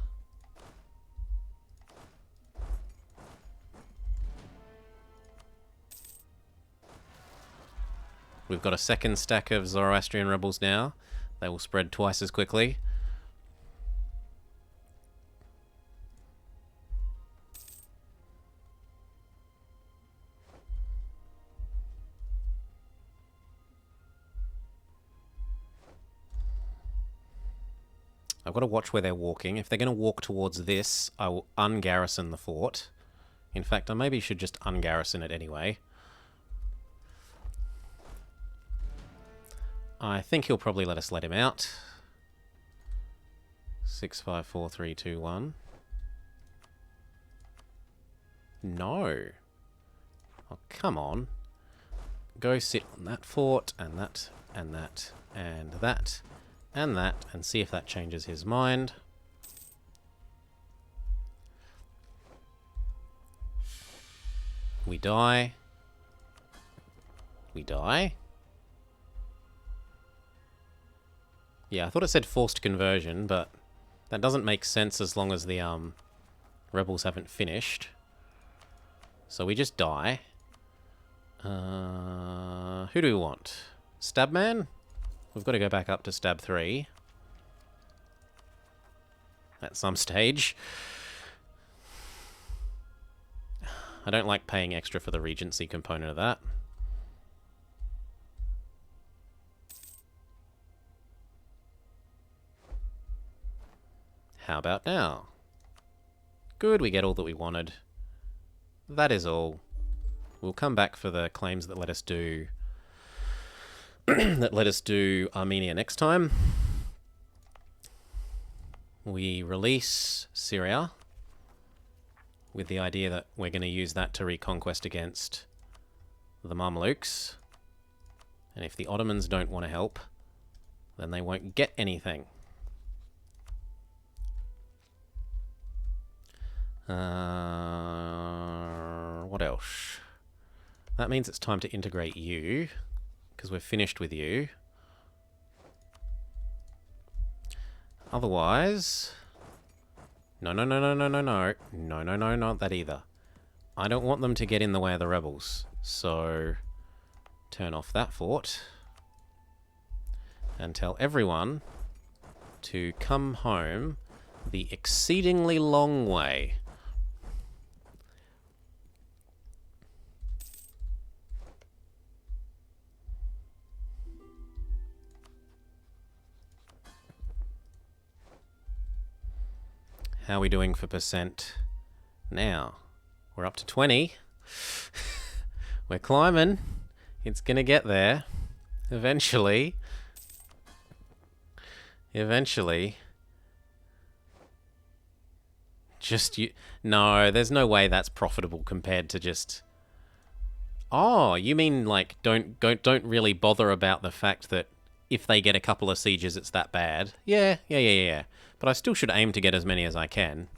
Speaker 2: We've got a second stack of Zoroastrian rebels now. They will spread twice as quickly. I've got to watch where they're walking. If they're going to walk towards this, I will ungarrison the fort. In fact, I maybe should just ungarrison it anyway. I think he'll probably let us let him out. 6, 5, 4, 3, 2, 1. No. Oh, come on. Go sit on that fort, and that, and that, and that, and that, and see if that changes his mind. We die. We die. Yeah, I thought it said forced conversion, but that doesn't make sense as long as the rebels haven't finished. So we just die. Who do we want? Stabman? We've got to go back up to stab 3. At some stage. I don't like paying extra for the Regency component of that. How about now? Good, we get all that we wanted. That is all. We'll come back for the claims that let us do that let us do Armenia next time. We release Syria with the idea that we're going to use that to reconquest against the Mamluks. And if the Ottomans don't want to help, then they won't get anything. What else? That means it's time to integrate you, because we're finished with you. Otherwise... No, no, no, no, no, no, no. No, no, no, not that either. I don't want them to get in the way of the rebels. So, turn off that fort. And tell everyone to come home the exceedingly long way. How are we doing for percent now? We're up to 20. We're climbing. It's going to get there. Eventually. Just you. No, there's no way that's profitable compared to just. Oh, you mean like don't really bother about the fact that if they get a couple of sieges, it's that bad? Yeah. But I still should aim to get as many as I can.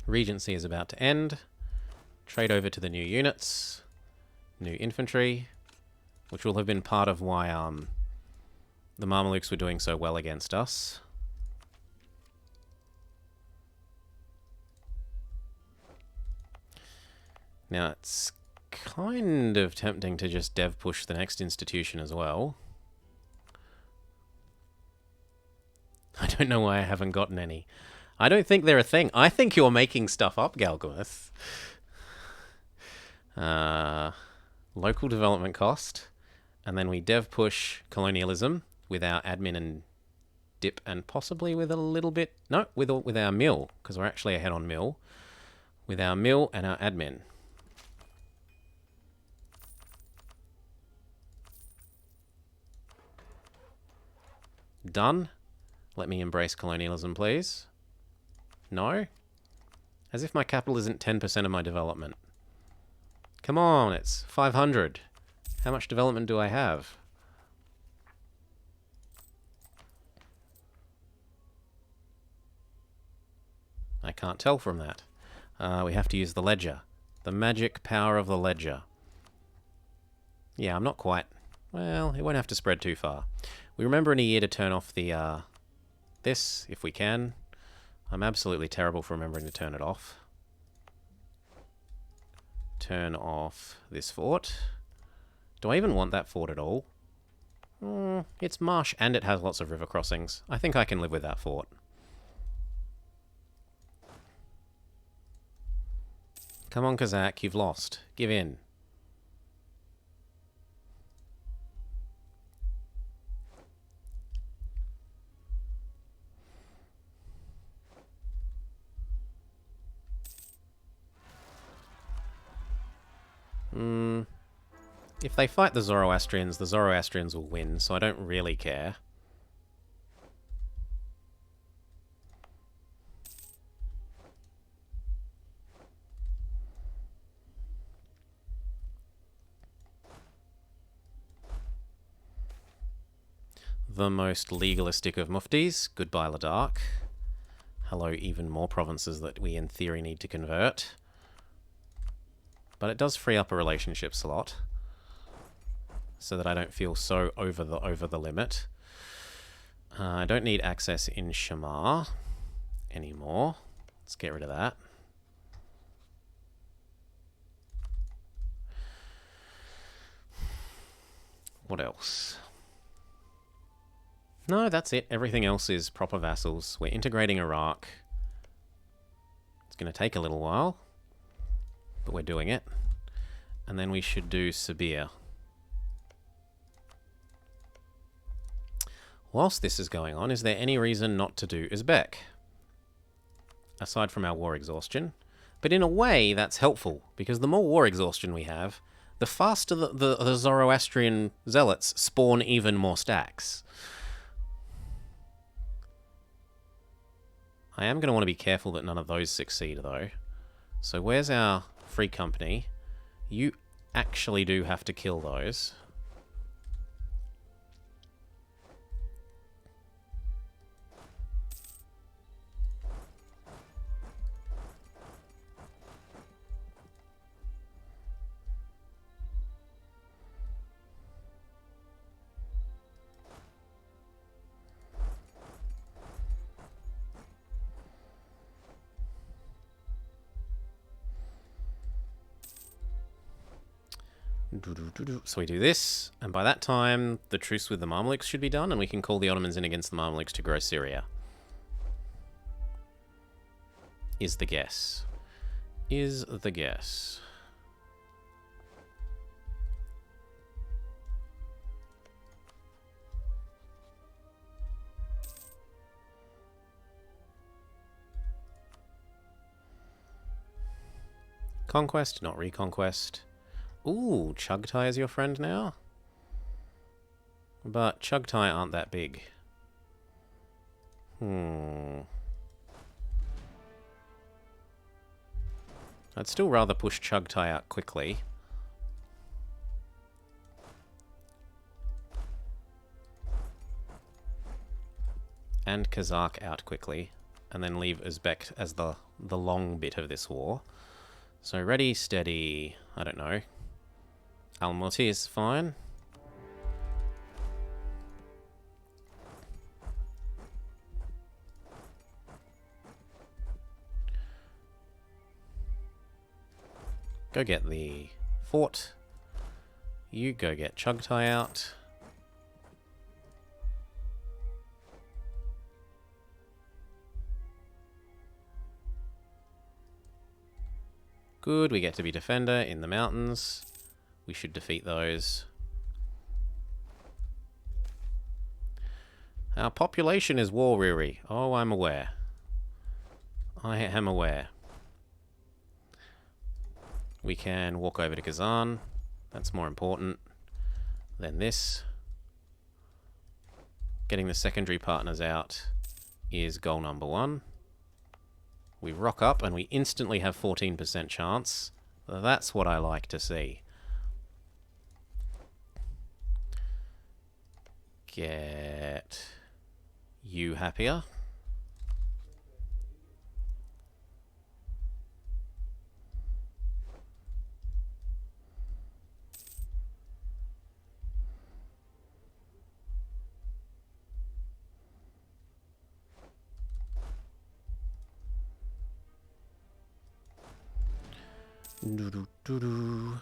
Speaker 2: Regency is about to end. Trade over to the new units. New infantry. Which will have been part of why the Mamelukes were doing so well against us. Now it's kind of tempting to just dev push the next institution as well. I don't know why I haven't gotten any. I don't think they're a thing. I think you're making stuff up, Galgameth. Local development cost. And then we dev push colonialism with our admin and dip, and possibly with a little bit... No, with our mill, because we're actually ahead on mill. With our mill and our admin. Done. Let me embrace colonialism, please. No? As if my capital isn't 10% of my development. Come on, it's 500. How much development do I have? I can't tell from that. We have to use the ledger. The magic power of the ledger. Yeah, I'm not quite... Well, it won't have to spread too far. We remember in a year to turn off the, this, if we can. I'm absolutely terrible for remembering to turn it off. Turn off this fort. Do I even want that fort at all? It's marsh and it has lots of river crossings. I think I can live with that fort. Come on, Kazakh, you've lost. Give in. If they fight the Zoroastrians will win, so I don't really care. The most legalistic of muftis. Goodbye, Ladakh. Hello, even more provinces that we in theory need to convert. But it does free up a relationship slot, so that I don't feel so over the limit. I don't need access in Shamar anymore. Let's get rid of that. What else? No, that's it. Everything else is proper vassals. We're integrating Iraq. It's going to take a little while, but we're doing it. And then we should do Sibir. Whilst this is going on, is there any reason not to do Uzbek? Aside from our war exhaustion. But in a way, that's helpful, because the more war exhaustion we have, the faster the Zoroastrian zealots spawn even more stacks. I am going to want to be careful that none of those succeed, though. So where's our free company? You actually do have to kill those. So we do this, and by that time, the truce with the Mamluks should be done, and we can call the Ottomans in against the Mamluks to grow Syria. Is the guess. Is the guess. Conquest, not reconquest. Ooh, Chugtai is your friend now? But Chugtai aren't that big. I'd still rather push Chugtai out quickly. And Kazakh out quickly. And then leave Uzbek as the long bit of this war. So ready, steady, I don't know. Almaty is fine. Go get the fort. You go get Chugtai out. Good, we get to be defender in the mountains. We should defeat those. Our population is war-weary. Oh, I'm aware. I am aware. We can walk over to Kazan. That's more important than this. Getting the secondary partners out is goal number one. We rock up and we instantly have 14% chance. That's what I like to see. Get you happier. Doo-doo-doo-doo.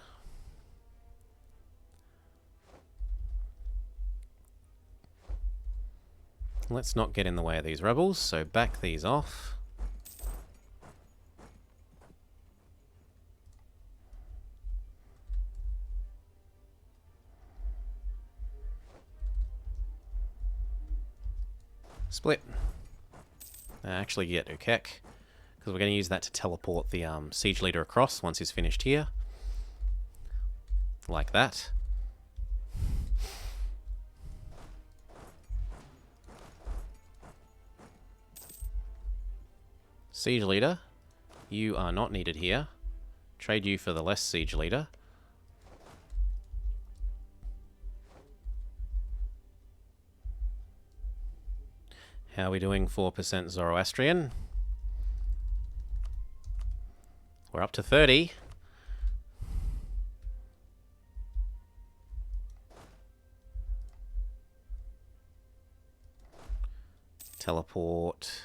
Speaker 2: Let's not get in the way of these rebels, so back these off. Split. Actually get Ukek, because we're going to use that to teleport the siege leader across once he's finished here. Like that. Siege leader, you are not needed here. Trade you for the less siege leader. How are we doing? 4% Zoroastrian. We're up to 30. Teleport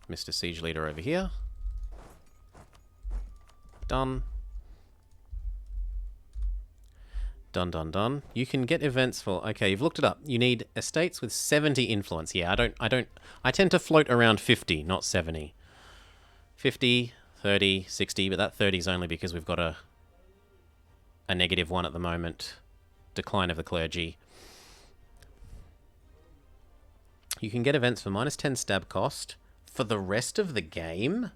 Speaker 2: Mr. Siege Leader over here. Done. Done, done, done. You can get events for... Okay, you've looked it up. You need estates with 70 influence. Yeah, I tend to float around 50, not 70. 50, 30, 60, but that 30 is only because we've got a -1 at the moment. Decline of the clergy. You can get events for -10 stab cost for the rest of the game.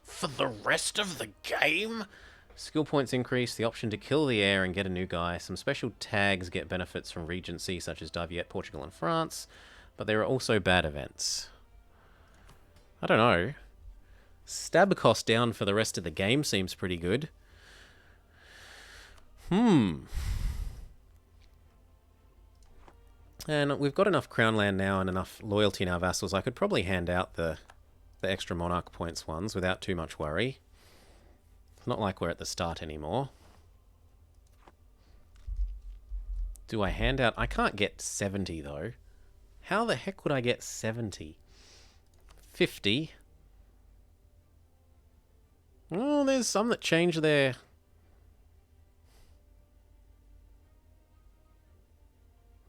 Speaker 2: For the rest of the game? Skill points increase, the option to kill the heir and get a new guy. Some special tags get benefits from Regency, such as Daviette, Portugal, and France. But there are also bad events. I don't know. Stab cost down for the rest of the game seems pretty good. And we've got enough crown land now and enough loyalty in our vassals. I could probably hand out the extra monarch points ones without too much worry. It's not like we're at the start anymore. Do I hand out... I can't get 70 though. How the heck would I get 70? 50. Oh, there's some that change their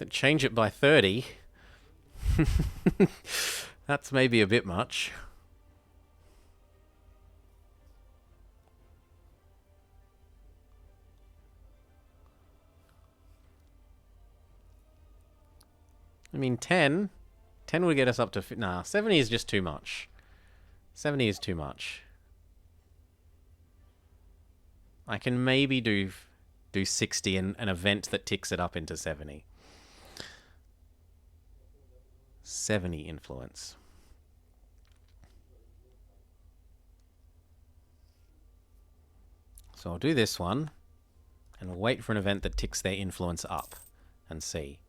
Speaker 2: change it by 30. That's maybe a bit much. I mean, 10 would get us up to... Nah, 70 is just too much. 70 is too much. I can maybe do 60 and an event that ticks it up into 70. 70 influence. So I'll do this one, and we'll wait for an event that ticks their influence up and see.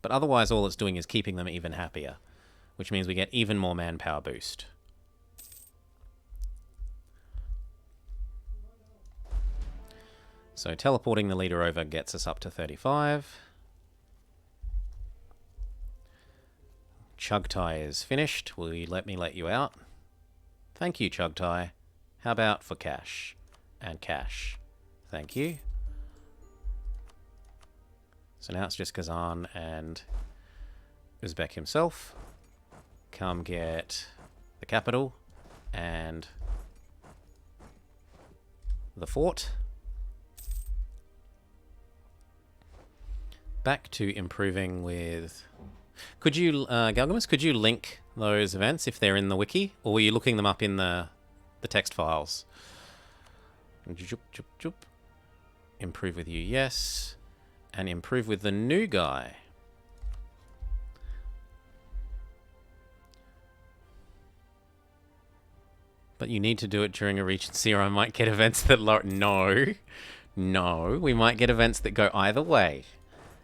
Speaker 2: But otherwise all it's doing is keeping them even happier, which means we get even more manpower boost. So teleporting the leader over gets us up to 35. Chugtai is finished. Will you let me let you out? Thank you, Chugtai. How about for cash? And cash. Thank you. So now it's just Kazan and Uzbek himself. Come get the capital and the fort. Back to improving with... Could you, Galgamus, could you link those events if they're in the wiki? Or were you looking them up in the text files? Improve with you, yes. And improve with the new guy. But you need to do it during a regency or I might get events that... No, we might get events that go either way.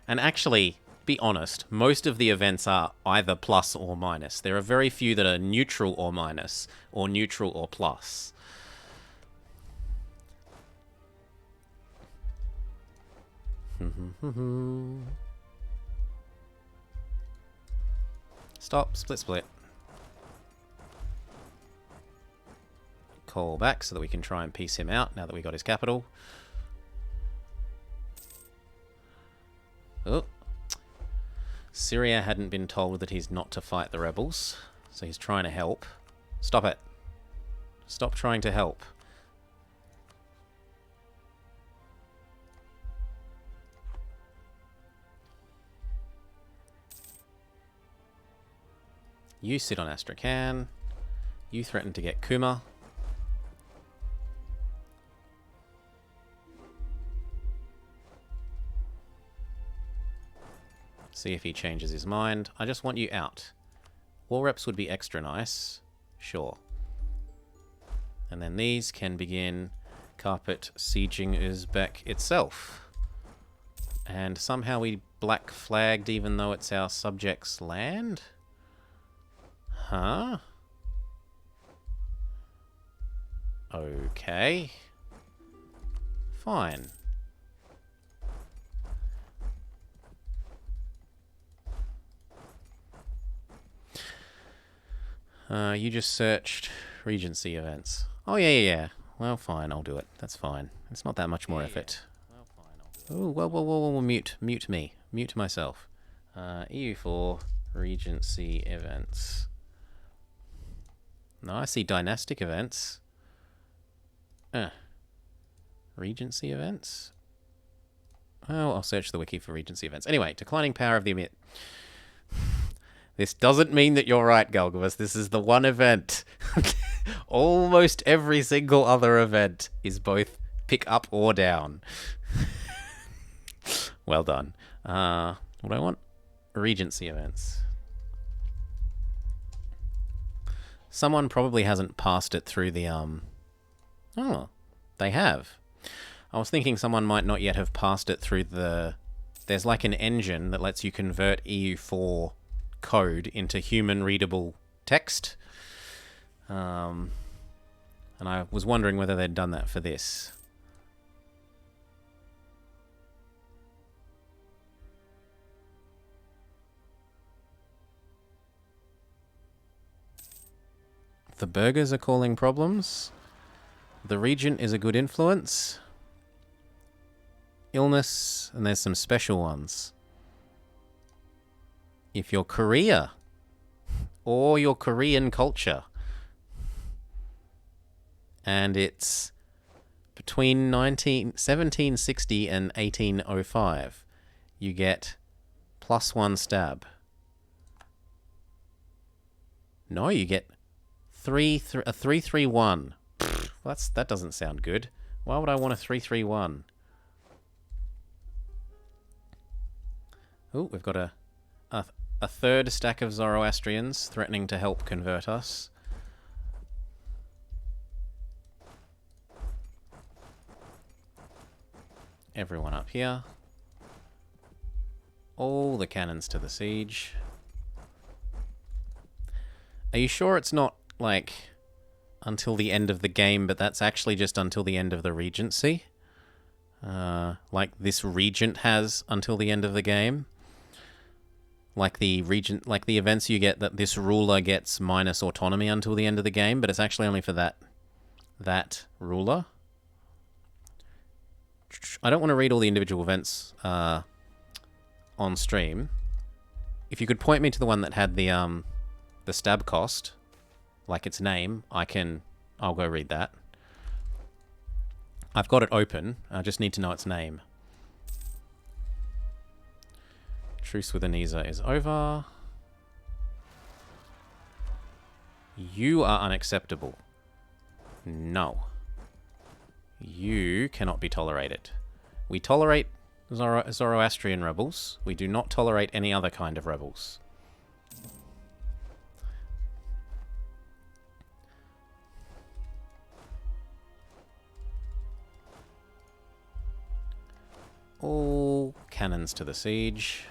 Speaker 2: And actually, be honest, most of the events are either plus or minus. There are very few that are neutral or minus, or neutral or plus. Stop, split. Call back so that we can try and piece him out now that we got his capital. Oh. Syria hadn't been told that he's not to fight the rebels, so he's trying to help. Stop it. Stop trying to help. You sit on Astrakhan. You threaten to get Kuma. See if he changes his mind. I just want you out. War reps would be extra nice. Sure. And then these can begin carpet sieging Uzbek itself. And somehow we black flagged even though it's our subject's land? Huh? Okay. Fine. You just searched Regency events. Oh, yeah. Well, fine, I'll do it. That's fine. It's not that much more effort. Well, fine, I'll do it. Oh, whoa, mute me. Mute myself. EU4 Regency events. No, I see dynastic events. Regency events? Oh, I'll search the wiki for Regency events. Anyway, declining power of the emit. This doesn't mean that you're right, Galgavus. This is the one event. Almost every single other event is both pick up or down. Well done. What do I want? Regency events. Someone probably hasn't passed it through the... Oh, they have. I was thinking someone might not yet have passed it through the... There's like an engine that lets you convert EU4 code into human readable text. And I was wondering whether they'd done that for this. The burgers are calling problems. The regent is a good influence. illness, and there's some special ones. If you're Korea, or your Korean culture, and it's between 1760 and 1805, you get +1 stab. No, you get a 331. That doesn't sound good. Why would I want a 331? Oh, we've got a third stack of Zoroastrians threatening to help convert us. Everyone up here. All the cannons to the siege. Are you sure it's not, like, until the end of the game, but that's actually just until the end of the Regency? Like this regent has until the end of the game? Like the events you get that this ruler gets minus autonomy until the end of the game, but it's actually only for that ruler. I don't want to read all the individual events on stream. If you could point me to the one that had the stab cost, like its name, I'll go read that. I've got it open. I just need to know its name. Truce with Anisa is over. You are unacceptable. No. You cannot be tolerated. We tolerate Zoroastrian rebels. We do not tolerate any other kind of rebels. All cannons to the siege.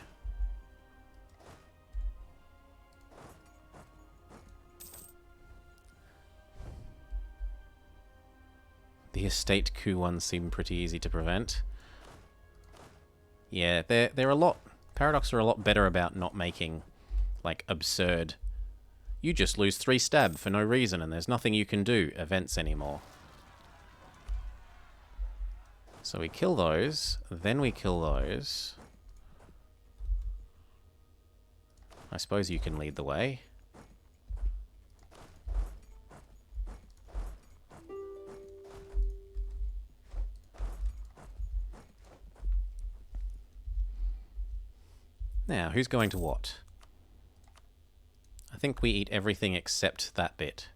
Speaker 2: The estate coup ones seem pretty easy to prevent. Yeah, they're a lot... Paradox are a lot better about not making, like, absurd... You just lose 3 stab for no reason and there's nothing you can do events anymore. So we kill those, then we kill those. I suppose you can lead the way. Now, who's going to what? I think we eat everything except that bit.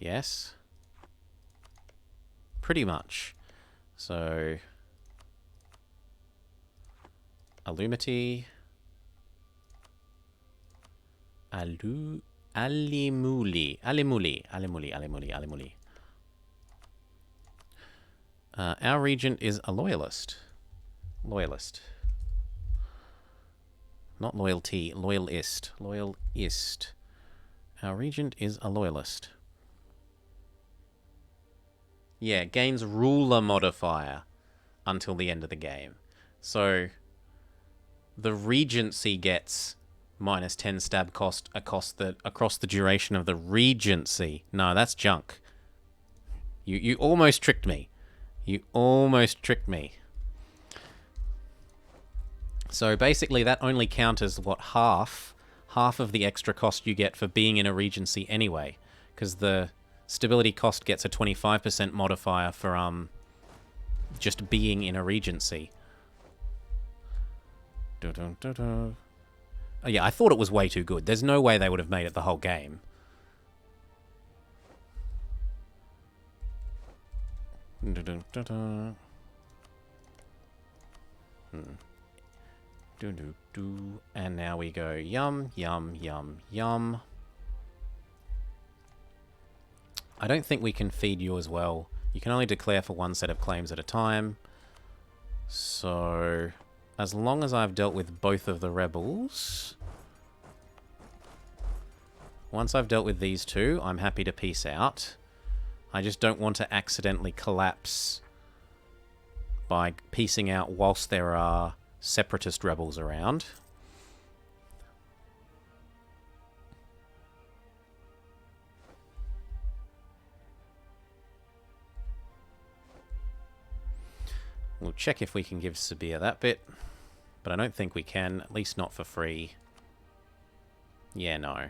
Speaker 2: Yes? Pretty much. So... Alumity. Alimuli. Our regent is a loyalist. Loyalist. Not loyalty, loyalist. Loyalist. Our regent is a loyalist. Yeah, gains ruler modifier until the end of the game. So the regency gets minus 10 stab cost across the duration of the regency. No, that's junk. You almost tricked me. You almost tricked me. So basically that only counters, what, half of the extra cost you get for being in a regency anyway, because the stability cost gets a 25% modifier for just being in a regency. Oh yeah, I thought it was way too good. There's no way they would have made it the whole game. And now we go yum, yum, yum, yum. I don't think we can feed you as well. You can only declare for one set of claims at a time. So, as long as I've dealt with both of the rebels... Once I've dealt with these two, I'm happy to peace out. I just don't want to accidentally collapse by peacing out whilst there are separatist rebels around. We'll check if we can give Sabir that bit, but I don't think we can, at least not for free. Yeah, no.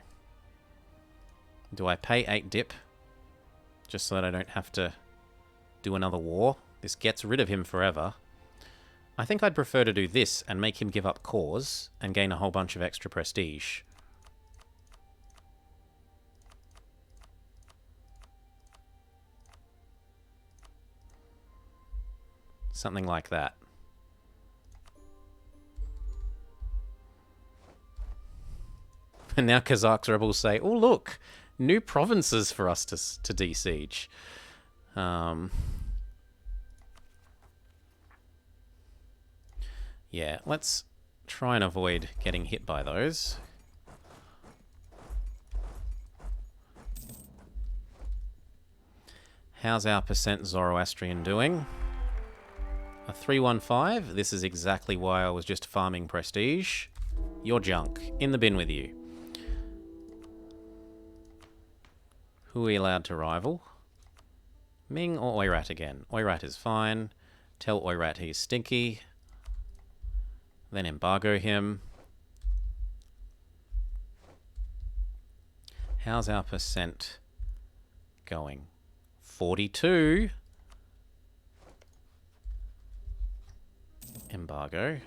Speaker 2: Do I pay 8 dip just so that I don't have to do another war? This gets rid of him forever. I think I'd prefer to do this and make him give up cause and gain a whole bunch of extra prestige. Something like that. And now Kazakh's rebels say, oh look, new provinces for us to de-siege. Yeah, let's try and avoid getting hit by those. How's our percent Zoroastrian doing? A 315. This is exactly why I was just farming prestige. You're junk. In the bin with you. Who are we allowed to rival? Ming or Oirat again? Oirat is fine. Tell Oirat he's stinky. Then embargo him. How's our percent going? 42. Embargo.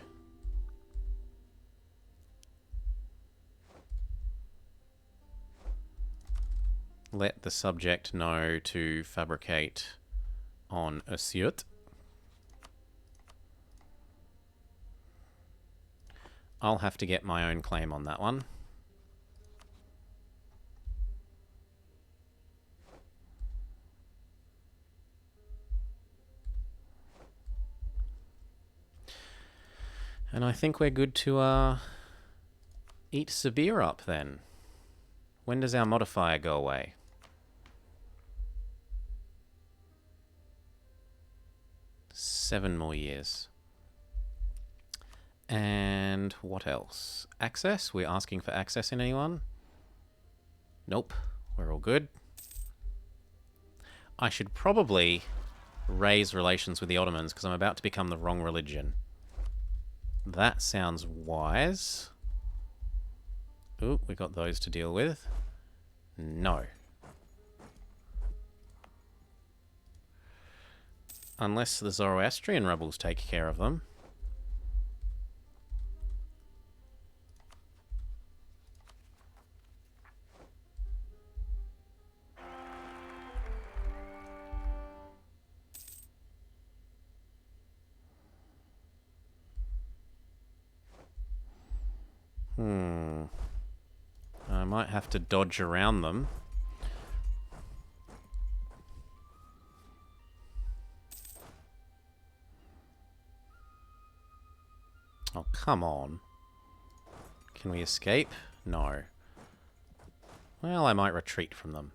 Speaker 2: Let the subject know to fabricate on Asyut. I'll have to get my own claim on that one. And I think we're good to eat Sabir up then. When does our modifier go away? Seven more years. And what else? Access? We're asking for access in anyone? Nope. We're all good. I should probably raise relations with the Ottomans because I'm about to become the wrong religion. That sounds wise. Ooh, we got those to deal with. No. Unless the Zoroastrian rebels take care of them. I might have to dodge around them. Oh, come on. Can we escape? No. Well, I might retreat from them.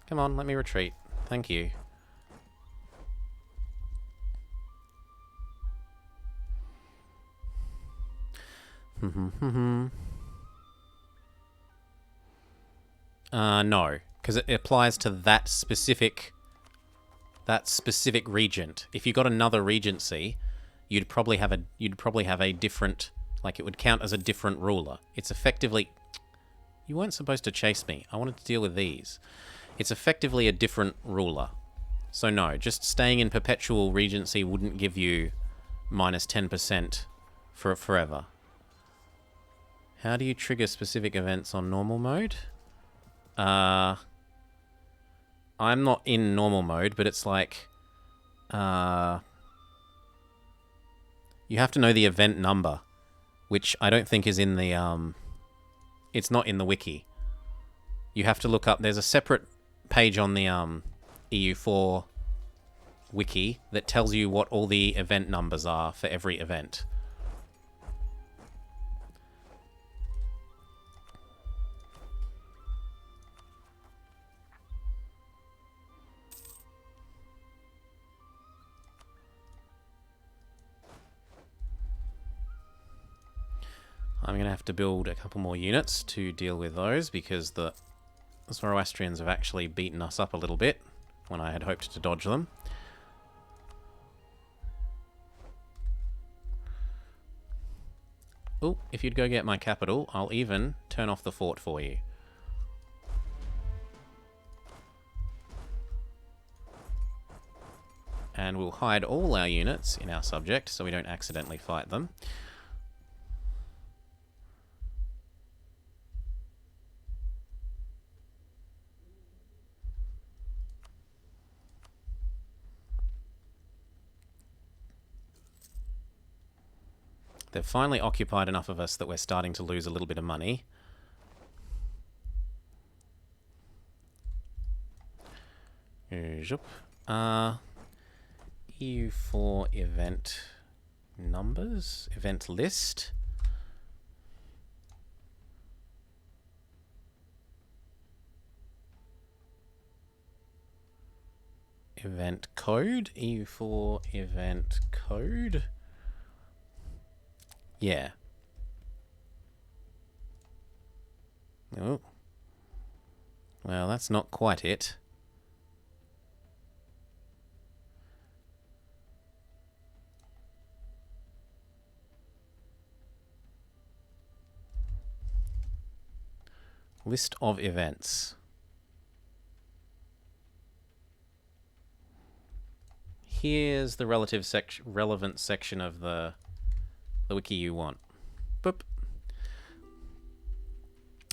Speaker 2: Come on, let me retreat. Thank you. No, because it applies to that specific regent. If you got another regency, you'd probably have a different, like it would count as a different ruler. It's effectively, you weren't supposed to chase me. I wanted to deal with these. It's effectively a different ruler. So no, just staying in perpetual regency wouldn't give you minus 10% for forever. How do you trigger specific events on normal mode? I'm not in normal mode, but it's like... you have to know the event number, which I don't think is in the... it's not in the wiki. You have to look up... There's a separate page on the EU4 wiki that tells you what all the event numbers are for every event. I'm going to have to build a couple more units to deal with those because the Zoroastrians have actually beaten us up a little bit when I had hoped to dodge them. Oh, if you'd go get my capital, I'll even turn off the fort for you. And we'll hide all our units in our subject so we don't accidentally fight them. They've finally occupied enough of us that we're starting to lose a little bit of money. EU4 event numbers, event list. Event code, EU4 event code. Yeah. Oh. Well, that's not quite it. List of events. Here's the relevant section of the wiki you want. Boop.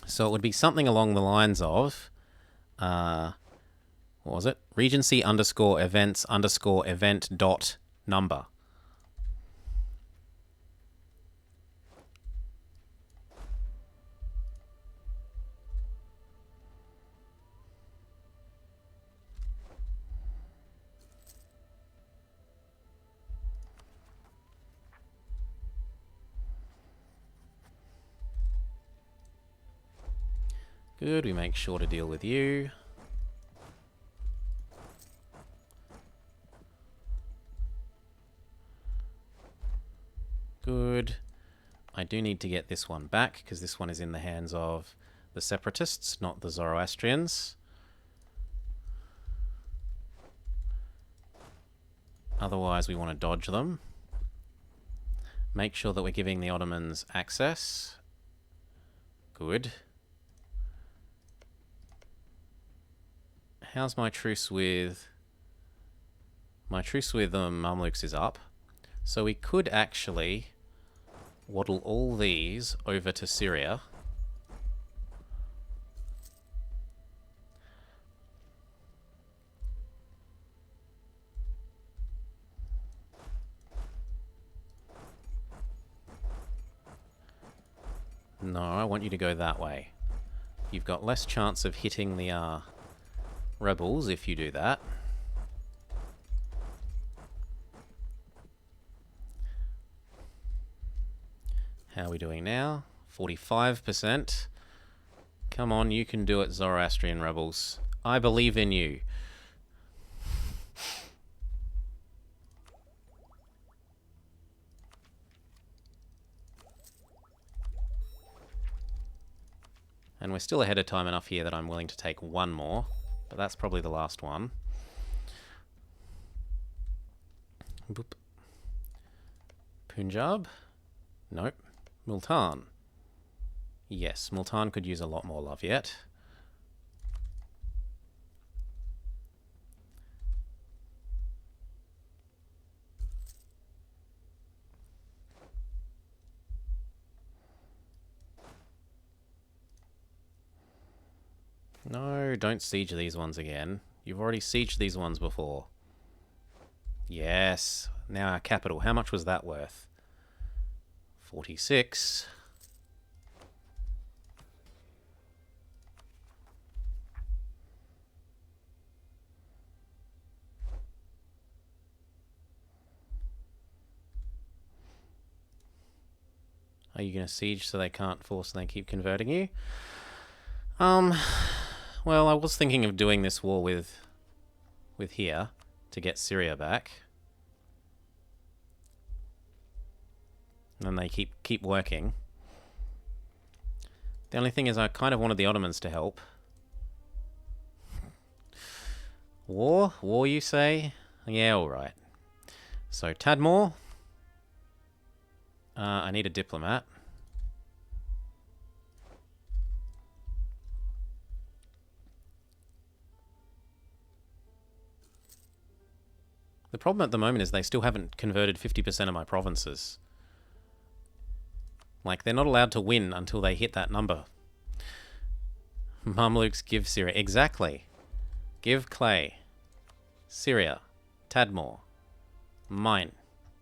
Speaker 2: So it would be something along the lines of, what was it? Regency underscore events underscore event dot number. Good, we make sure to deal with you. Good. I do need to get this one back, because this one is in the hands of the Separatists, not the Zoroastrians. Otherwise, we want to dodge them. Make sure that we're giving the Ottomans access. Good. How's my truce with... My truce with the Mamluks is up. So we could actually waddle all these over to Syria. No, I want you to go that way. You've got less chance of hitting the rebels if you do that. How are we doing now? 45%. Come on, you can do it, Zoroastrian rebels. I believe in you. And we're still ahead of time enough here that I'm willing to take one more, but that's probably the last one. Boop. Punjab? Nope. Multan. Yes, Multan could use a lot more love yet. No, don't siege these ones again. You've already sieged these ones before. Yes. Now our capital. How much was that worth? 46. Are you going to siege so they can't force and they keep converting you? Well, I was thinking of doing this war with here to get Syria back. And then they keep working. The only thing is I kind of wanted the Ottomans to help. War? War, you say? Yeah, alright. So, Tadmor. I need a diplomat. The problem at the moment is they still haven't converted 50% of my provinces. Like, they're not allowed to win until they hit that number. Mamluks give Syria. Exactly. Give Clay. Syria. Tadmor. Mine.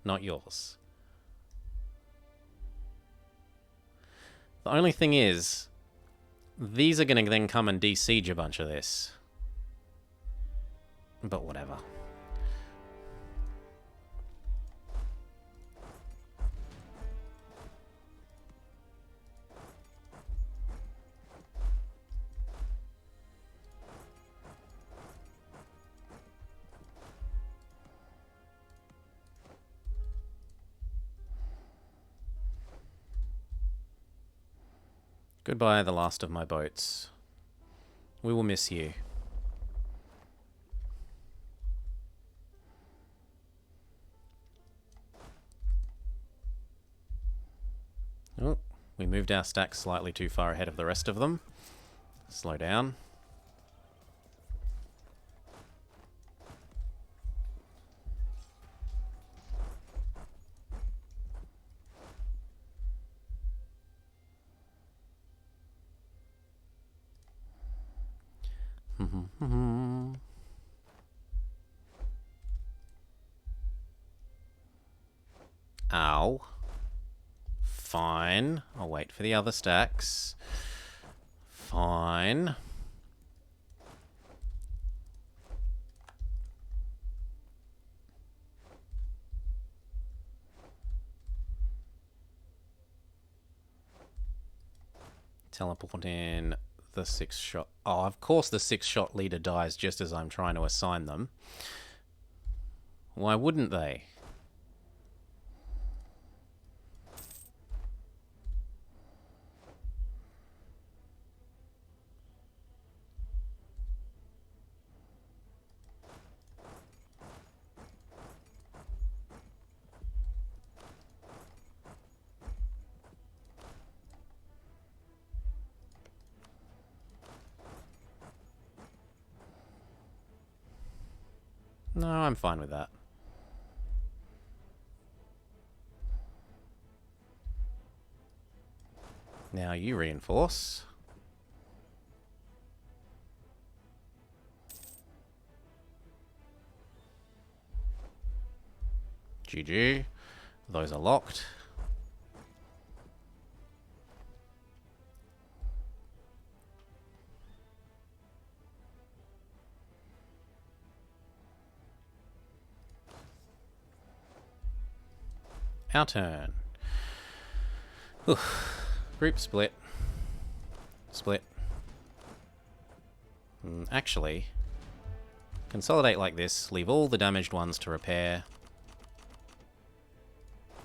Speaker 2: Not yours. The only thing is, these are going to then come and de-siege a bunch of this. But whatever. Goodbye, the last of my boats. We will miss you. Oh, we moved our stack slightly too far ahead of the rest of them. Slow down. Ow. Fine. I'll wait for the other stacks. Fine. Teleport in the 6-shot. Oh, of course the 6-shot leader dies just as I'm trying to assign them. Why wouldn't they? No, I'm fine with that. Now you reinforce. GG. Those are locked. Our turn. Oof. Group split. Split. Actually, consolidate like this. Leave all the damaged ones to repair.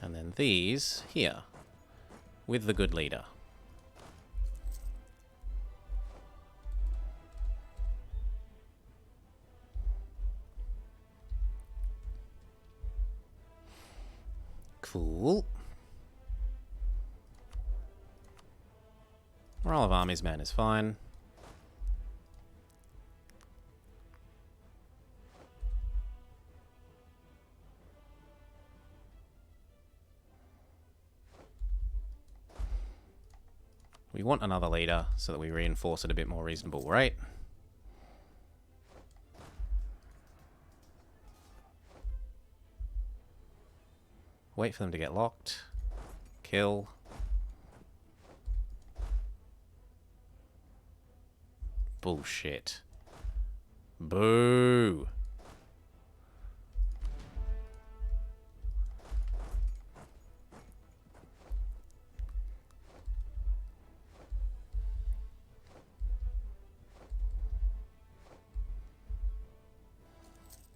Speaker 2: And then these here. With the good leader. Cool. Morale of armies man is fine. We want another leader so that we reinforce at a bit more reasonable rate. Wait for them to get locked. Kill. Bullshit. Boo.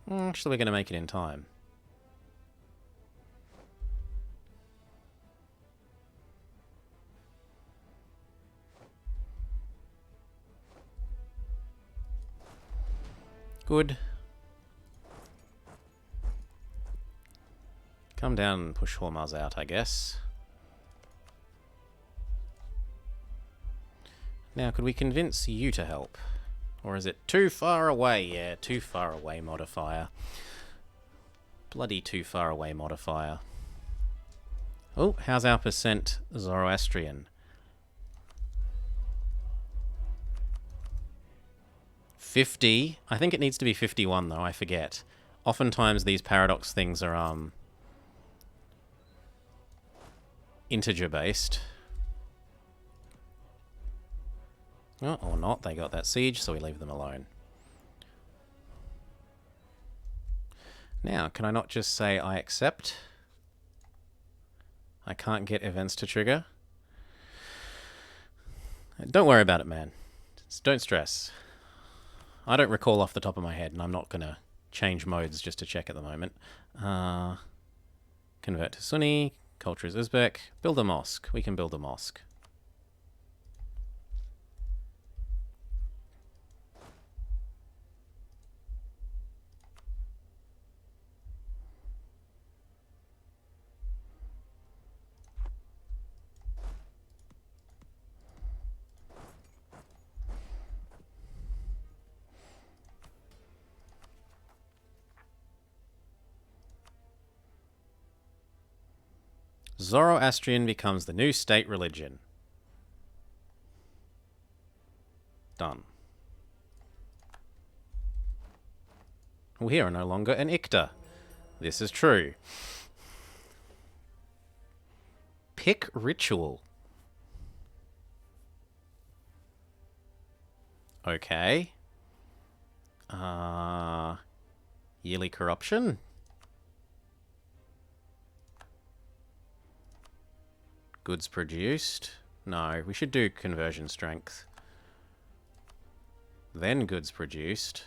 Speaker 2: Actually, we're going to make it in time. Good. Come down and push Hormuz out, I guess. Now, could we convince you to help? Or is it too far away? Yeah, too far away modifier. Bloody too far away modifier. Oh, how's our percent Zoroastrian? 50. I think it needs to be 51 though, I forget. Oftentimes these paradox things are integer based. Oh, or not, they got that siege, so we leave them alone. Now, can I not just say I accept? I can't get events to trigger. Don't worry about it, man. Just don't stress. I don't recall off the top of my head, and I'm not going to change modes just to check at the moment. Convert to Sunni. Culture is Uzbek. Build a mosque. We can build a mosque. Zoroastrian becomes the new state religion. Done. We are no longer an Ikta. This is true. Pick ritual. Okay. Yearly corruption. Goods produced. No, we should do conversion strength. Then goods produced.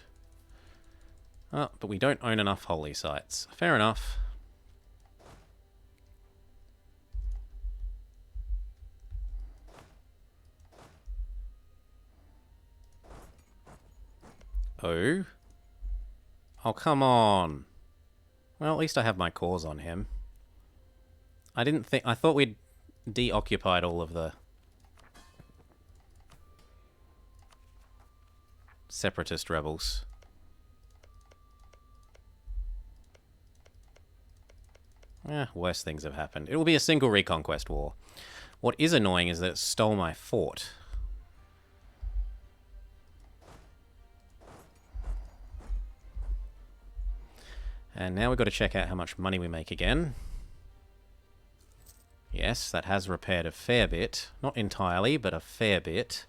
Speaker 2: Oh, but we don't own enough holy sites. Fair enough. Oh. Oh, come on. Well, at least I have my cores on him. I thought we'd deoccupied all of the separatist rebels. Worse things have happened. It will be a single reconquest war. What is annoying is that it stole my fort. And now we've got to check out how much money we make again. Yes, that has repaired a fair bit. Not entirely, but a fair bit.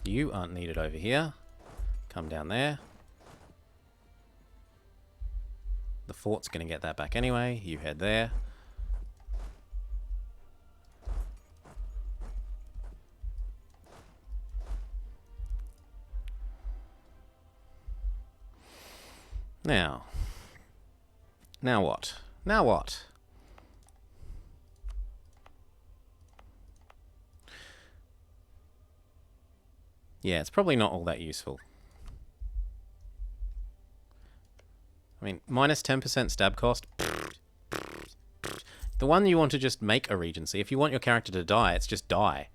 Speaker 2: You aren't needed over here. Come down there. The fort's going to get that back anyway. You head there. Now what? Now what? Yeah, it's probably not all that useful. I mean, minus 10% stab cost. The one you want to just make a regency. If you want your character to die, it's just die.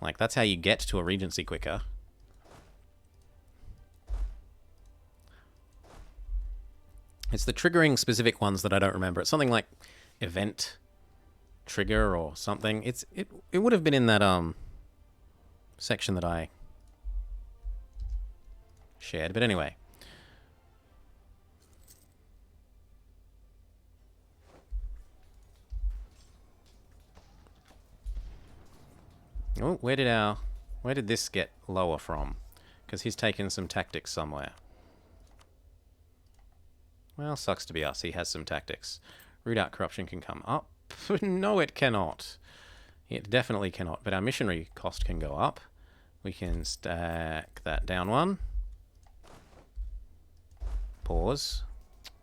Speaker 2: Like, that's how you get to a regency quicker. It's the triggering specific ones that I don't remember. It's something like event trigger or something. It would have been in that section that I shared, but anyway. Oh, where did this get lower from? Because he's taken some tactics somewhere. Well, sucks to be us. He has some tactics. Root out corruption can come up. No, it cannot. It definitely cannot. But our missionary cost can go up. We can stack that down one. Pause.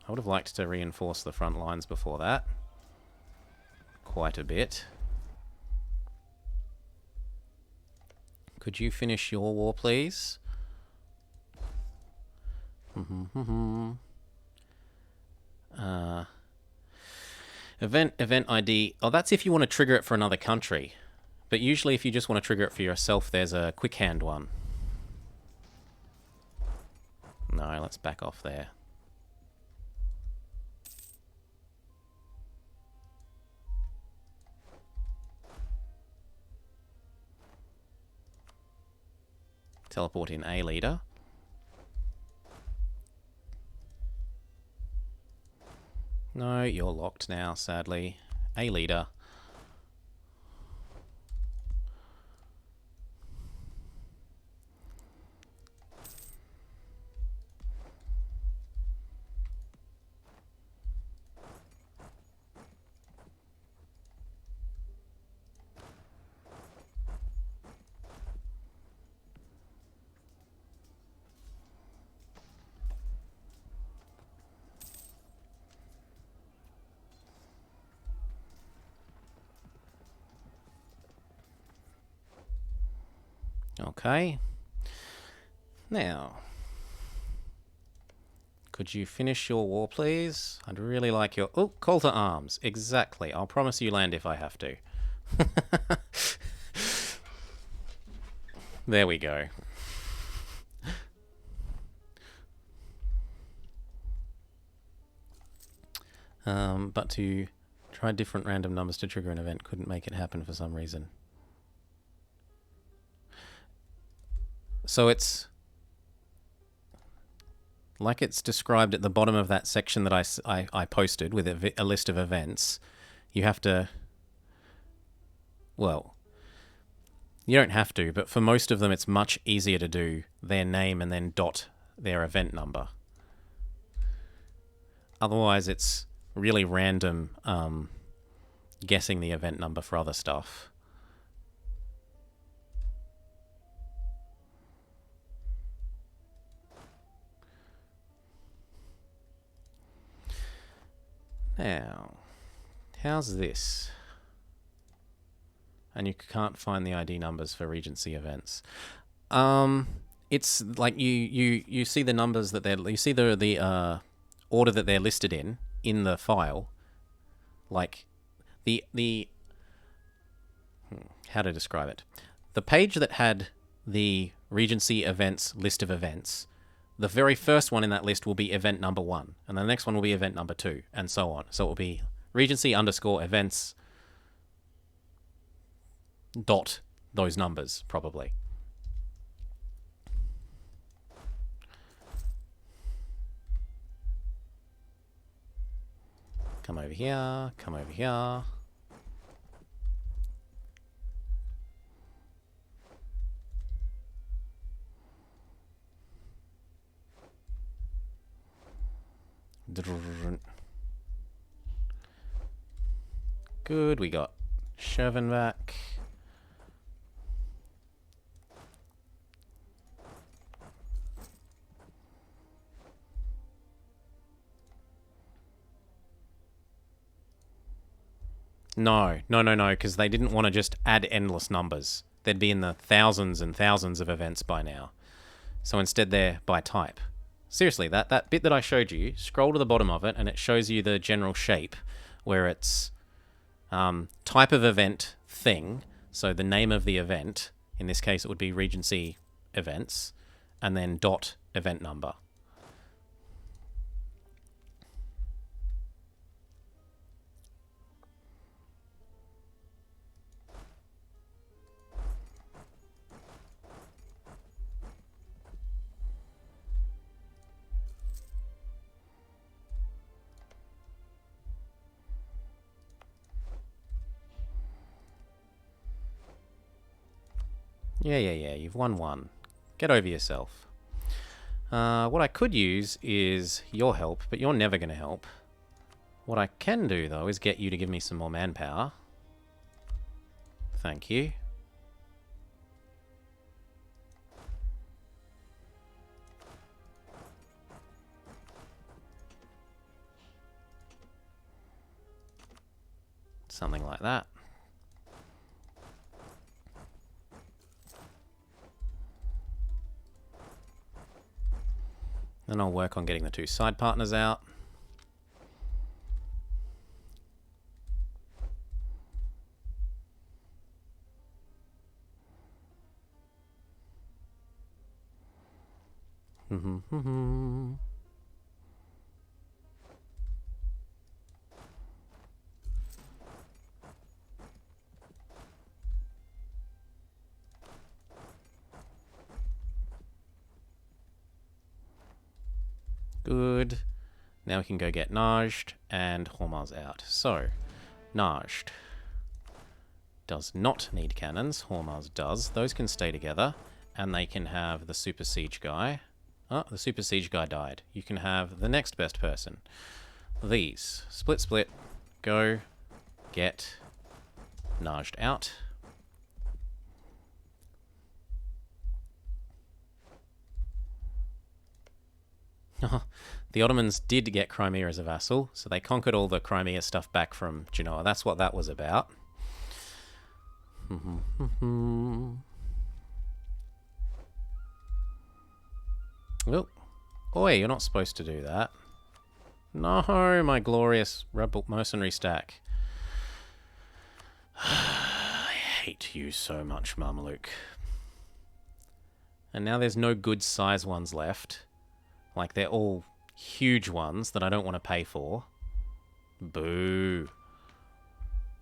Speaker 2: I would have liked to reinforce the front lines before that. Quite a bit. Could you finish your war, please? Event ID. Oh, that's if you want to trigger it for another country. But usually if you just want to trigger it for yourself, there's a quick hand one. No, let's back off there. Teleport in a leader. No, you're locked now, sadly. A leader. Okay. Now, could you finish your war, please? I'd really like your... Oh, call to arms. Exactly. I'll promise you land if I have to. There we go. But to try different random numbers to trigger an event couldn't make it happen for some reason. So it's like it's described at the bottom of that section that I posted with a list of events. You have to... Well, you don't have to, but for most of them it's much easier to do their name and then dot their event number. Otherwise it's really random guessing the event number for other stuff. Now, how's this? And you can't find the ID numbers for Regency events. It's like you see the numbers that you see the order that they're listed in the file. Like the how to describe it? The page that had the Regency events list of events. The very first one in that list will be event number 1, and the next one will be event number 2, and so on. So it will be Regency _ events dot those numbers, probably. Come over here, come over here. Good, we got Shervin back. No, because they didn't want to just add endless numbers. They'd be in the thousands and thousands of events by now. So instead they're by type. Seriously, that bit that I showed you, scroll to the bottom of it and it shows you the general shape where it's type of event thing, so the name of the event, in this case it would be Regency events, and then dot event number. Yeah, you've won one. Get over yourself. What I could use is your help, but you're never going to help. What I can do, though, is get you to give me some more manpower. Thank you. Something like that. Then I'll work on getting the 2 side partners out. Good. Now we can go get Najed and Hormuz out. So, Najed does not need cannons. Hormuz does. Those can stay together, and they can have the Super Siege guy. Oh, the Super Siege guy died. You can have the next best person. These. Split, split. Go get Najed out. The Ottomans did get Crimea as a vassal, so they conquered all the Crimea stuff back from Genoa. That's what that was about. Oh, oi, you're not supposed to do that. No, my glorious rebel mercenary stack. I hate you so much, Marmaluke. And now there's no good size ones left. Like, they're all huge ones that I don't want to pay for. Boo.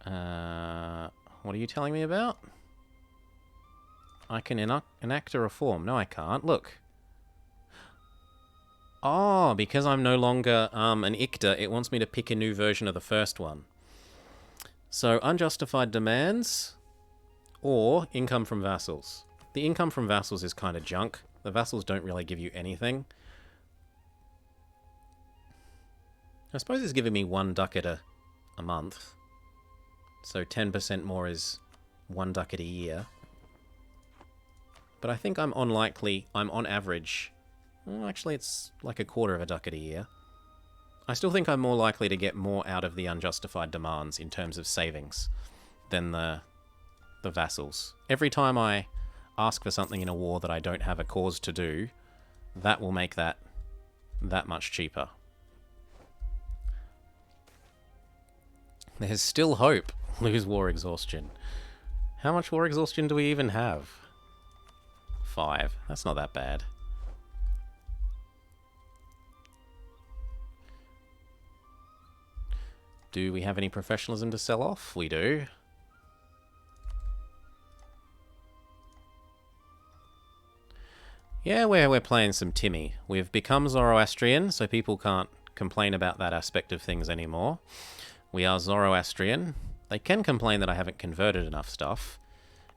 Speaker 2: What are you telling me about? I can enact a reform. No, I can't. Look. Oh, because I'm no longer an ICTA, it wants me to pick a new version of the first one. So, unjustified demands or income from vassals. The income from vassals is kind of junk. The vassals don't really give you anything. I suppose it's giving me 1 ducat a month. So 10% more is 1 ducat a year. But I think I'm on average... Well, actually, it's like a quarter of a ducat a year. I still think I'm more likely to get more out of the unjustified demands in terms of savings than the vassals. Every time I ask for something in a war that I don't have a cause to do, that will make that much cheaper. There's still hope. Lose war exhaustion. How much war exhaustion do we even have? 5. That's not that bad. Do we have any professionalism to sell off? We do. Yeah, we're playing some Timmy. We've become Zoroastrian, so people can't complain about that aspect of things anymore. We are Zoroastrian. They can complain that I haven't converted enough stuff,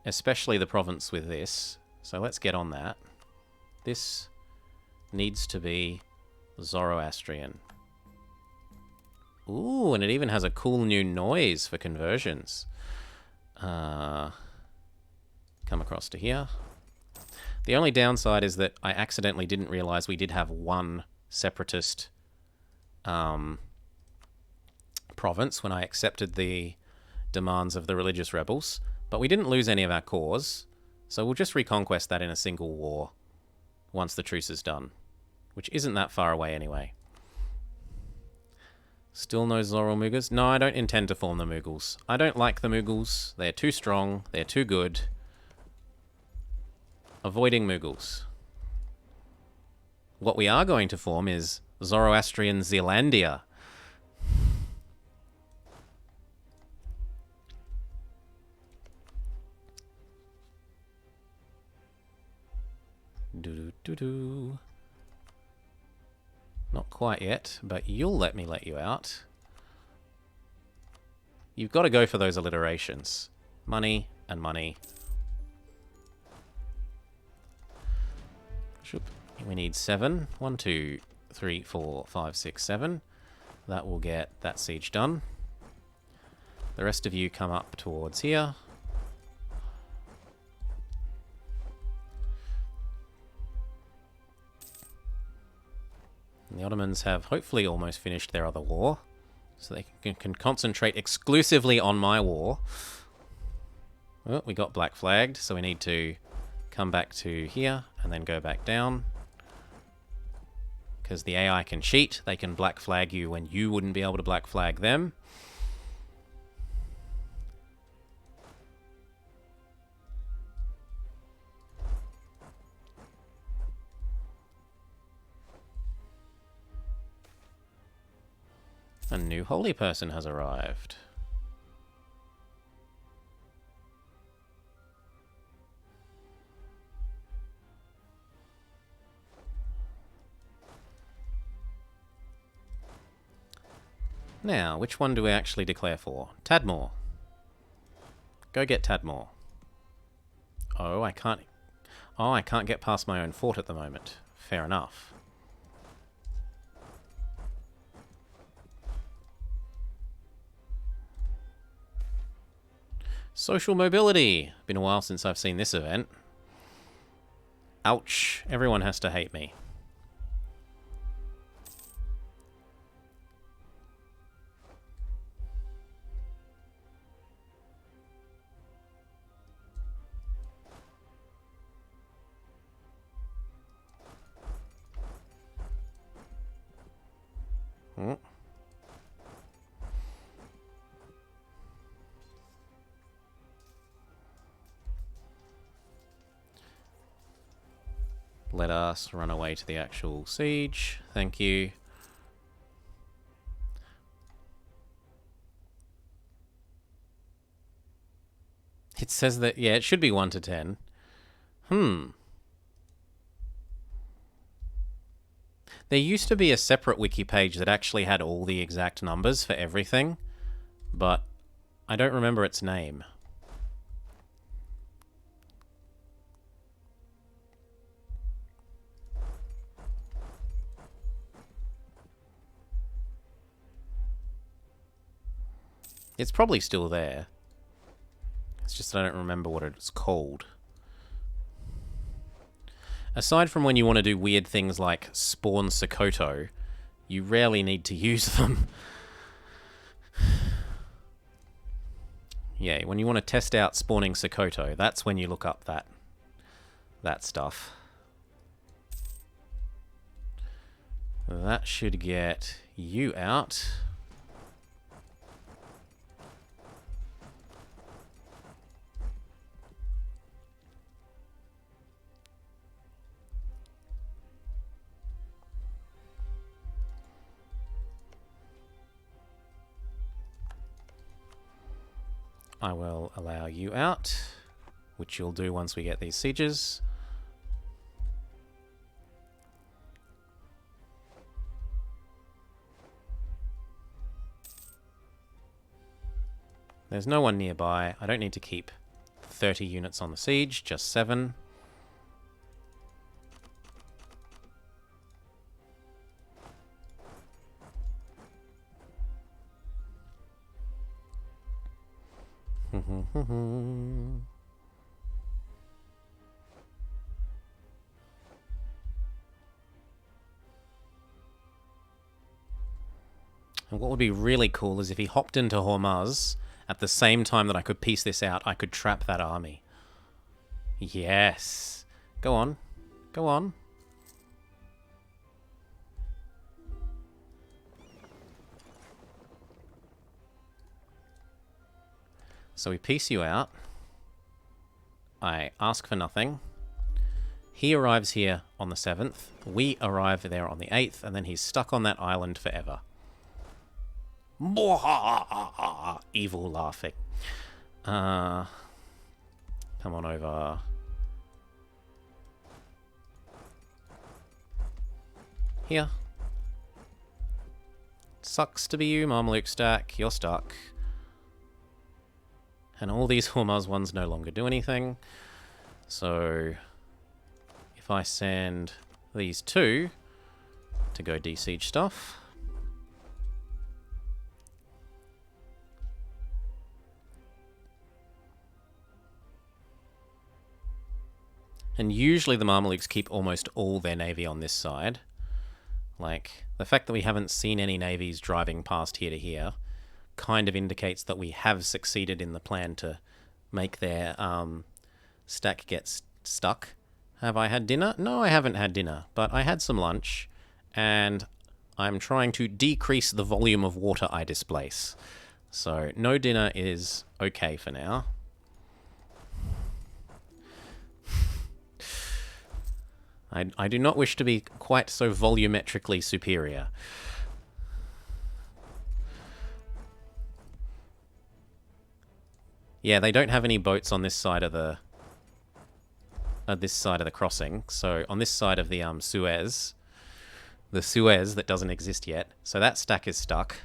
Speaker 2: especially the province with this. So let's get on that. This needs to be Zoroastrian. Ooh, and it even has a cool new noise for conversions. Come across to here. The only downside is that I accidentally didn't realize we did have 1 separatist province when I accepted the demands of the religious rebels, but we didn't lose any of our cores, so we'll just reconquest that in a single war once the truce is done, which isn't that far away anyway. Still no Zoro Mughals? No, I don't intend to form the Mughals. I don't like the Mughals. They're too strong. They're too good. Avoiding Mughals. What we are going to form is Zoroastrian Zealandia. Do-do-do-do. Not quite yet, but you'll let me let you out. You've got to go for those alliterations. Money and money. We need 7. 1, 2, 3, 4, 5, 6, 7. That will get that siege done. The rest of you come up towards here. And the Ottomans have hopefully almost finished their other war. So they can concentrate exclusively on my war. Oh, we got black flagged, so we need to come back to here and then go back down. Because the AI can cheat. They can black flag you when you wouldn't be able to black flag them. A new holy person has arrived. Now, which one do we actually declare for? Tadmor. Go get Tadmor. Oh, I can't get past my own fort at the moment. Fair enough. Social mobility. Been a while since I've seen this event. Ouch. Everyone has to hate me. Oh. Let us run away to the actual siege. Thank you. It says that, yeah, it should be 1 to 10. There used to be a separate wiki page that actually had all the exact numbers for everything, but I don't remember its name. It's probably still there. It's just I don't remember what it's called. Aside from when you want to do weird things like spawn Sokoto, you rarely need to use them. Yeah, when you want to test out spawning Sokoto, that's when you look up that stuff. That should get you out. I will allow you out, which you'll do once we get these sieges. There's no one nearby. I don't need to keep 30 units on the siege, just 7. And what would be really cool is if he hopped into Hormuz at the same time that I could piece this out, I could trap that army. Yes. Go on. Go on. So we piece you out. I ask for nothing. He arrives here on the 7th. We arrive there on the 8th, and then he's stuck on that island forever. Evil laughing. Come on over. Here. Sucks to be you, Marmaluke Stack. You're stuck. And all these Hormuz ones no longer do anything. So if I send these 2 to go de-siege stuff. And usually the Mamelukes keep almost all their navy on this side. Like, the fact that we haven't seen any navies driving past here to here kind of indicates that we have succeeded in the plan to make their stack get stuck. Have I had dinner? No, I haven't had dinner, but I had some lunch, and I'm trying to decrease the volume of water I displace. So no dinner is okay for now. I do not wish to be quite so volumetrically superior. Yeah, they don't have any boats on this side of the crossing. So on this side of the Suez that doesn't exist yet. So that stack is stuck.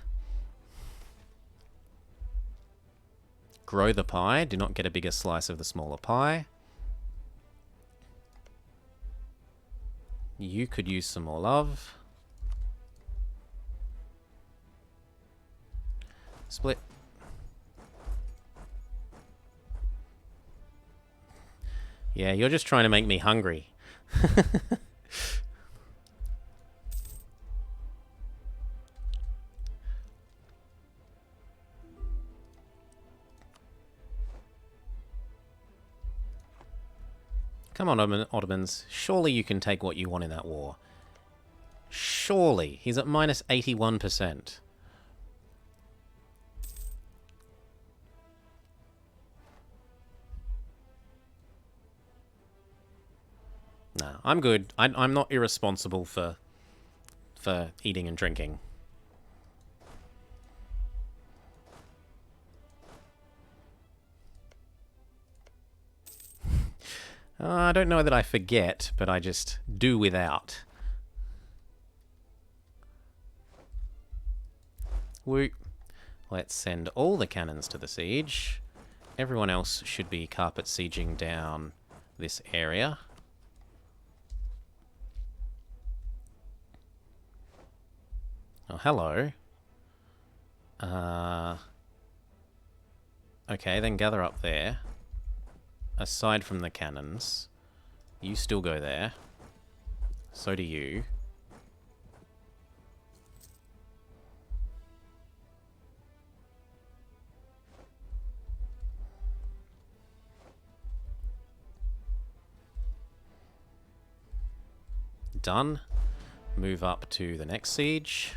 Speaker 2: Grow the pie. Do not get a bigger slice of the smaller pie. You could use some more love. Split. Yeah, you're just trying to make me hungry. Come on, Ottomans. Surely you can take what you want in that war. Surely. He's at minus 81%. No, I'm good. I'm not irresponsible for eating and drinking. I don't know that I forget, but I just do without. Woo. Let's send all the cannons to the siege. Everyone else should be carpet sieging down this area. Oh, hello. Okay, then gather up there. Aside from the cannons, you still go there. So do you. Done. Move up to the next siege.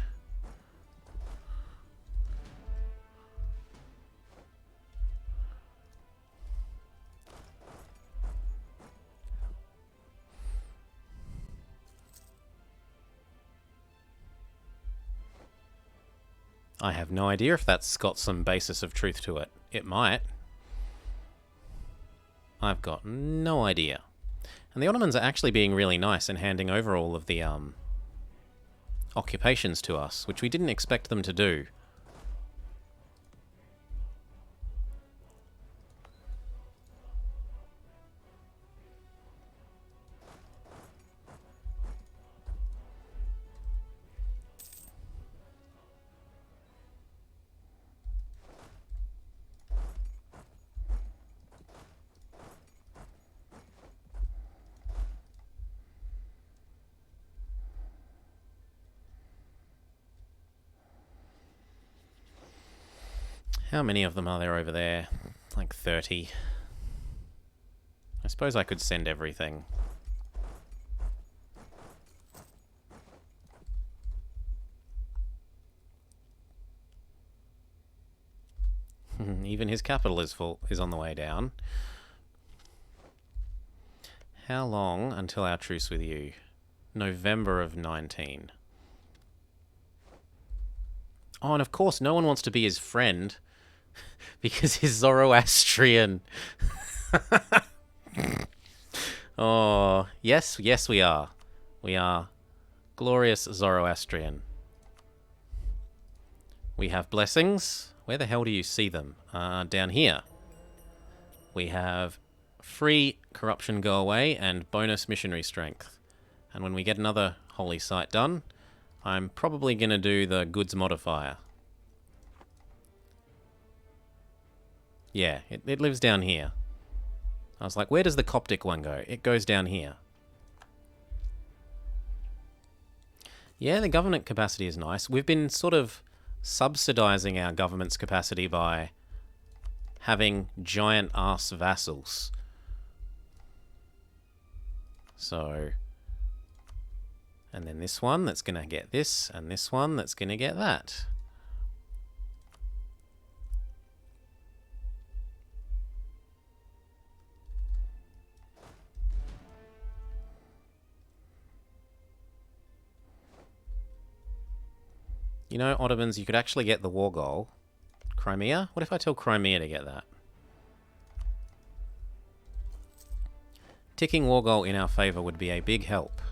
Speaker 2: I have no idea if that's got some basis of truth to it. It might. I've got no idea. And the Ottomans are actually being really nice and handing over all of the occupations to us, which we didn't expect them to do. How many of them are there over there? Like 30. I suppose I could send everything. Even his capital is on the way down. How long until our truce with you? November of 19. Oh, and of course no one wants to be his friend. Because he's Zoroastrian. Oh, yes, we are. We are glorious Zoroastrian. We have blessings. Where the hell do you see them? Down here. We have free corruption go away and bonus missionary strength. And when we get another holy site done, I'm probably going to do the goods modifier. Yeah, it lives down here. I was like, where does the Coptic one go? It goes down here. Yeah, the government capacity is nice. We've been sort of subsidizing our government's capacity by having giant ass vassals. So, and then this one that's going to get this, and this one that's going to get that. You know, Ottomans, you could actually get the war goal. Crimea? What if I tell Crimea to get that? Ticking war goal in our favour would be a big help.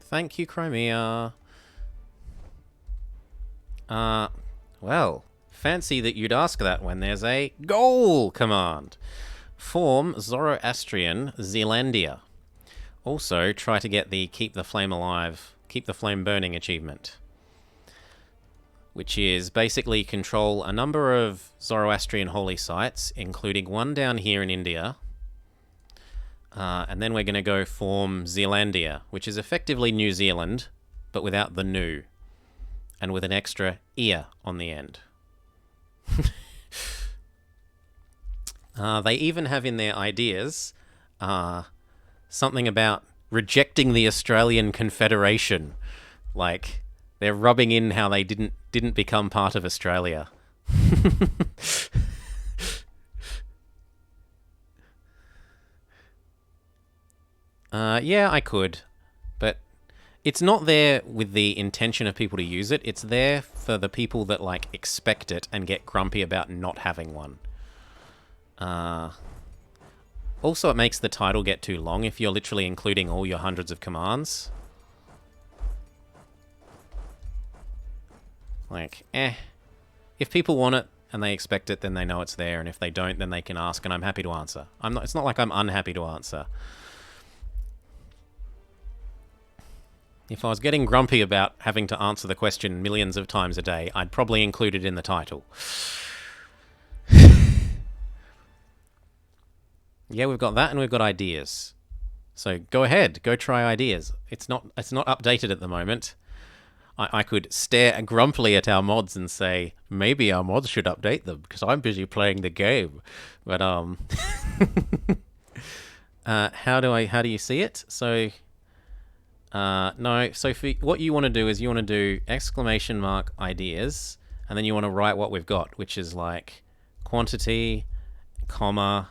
Speaker 2: Thank you, Crimea. Well, fancy that you'd ask that when there's a goal command. Form Zoroastrian Zealandia. Also, try to get the Keep the Flame Alive, Keep the Flame Burning achievement, which is basically control a number of Zoroastrian holy sites, including one down here in India. And then we're going to go form Zealandia, which is effectively New Zealand, but without the new, and with an extra ear on the end. They even have in their ideas something about rejecting the Australian Confederation. Like, they're rubbing in how they didn't become part of Australia. Yeah, I could. But it's not there with the intention of people to use it. It's there for the people that, like, expect it and get grumpy about not having one. Also, it makes the title get too long if you're literally including all your hundreds of commands. Like, if people want it and they expect it, then they know it's there, and if they don't, then they can ask, and I'm happy to answer. It's not like I'm unhappy to answer. If I was getting grumpy about having to answer the question millions of times a day, I'd probably include it in the title. Yeah, we've got that, and we've got ideas. So go ahead, go try ideas. It's not updated at the moment. I could stare grumpily at our mods and say, maybe our mods should update them because I'm busy playing the game. But how do you see it? So no. So what you want to do is you want to do exclamation mark ideas, and then you want to write what we've got, which is like quantity, comma,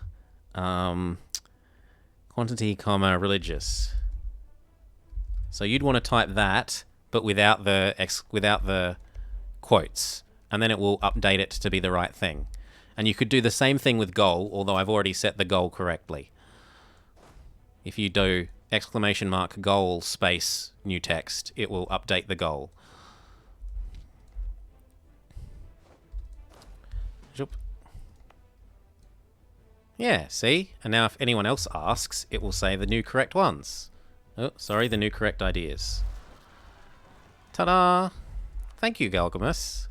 Speaker 2: religious. So you'd want to type that, but without the quotes, and then it will update it to be the right thing. And you could do the same thing with goal, although I've already set the goal correctly. If you do exclamation mark goal space new text, it will update the goal. Yeah, see? And now if anyone else asks, it will say the new correct ones. Oh, sorry, the new correct ideas. Ta-da! Thank you, Galgamus.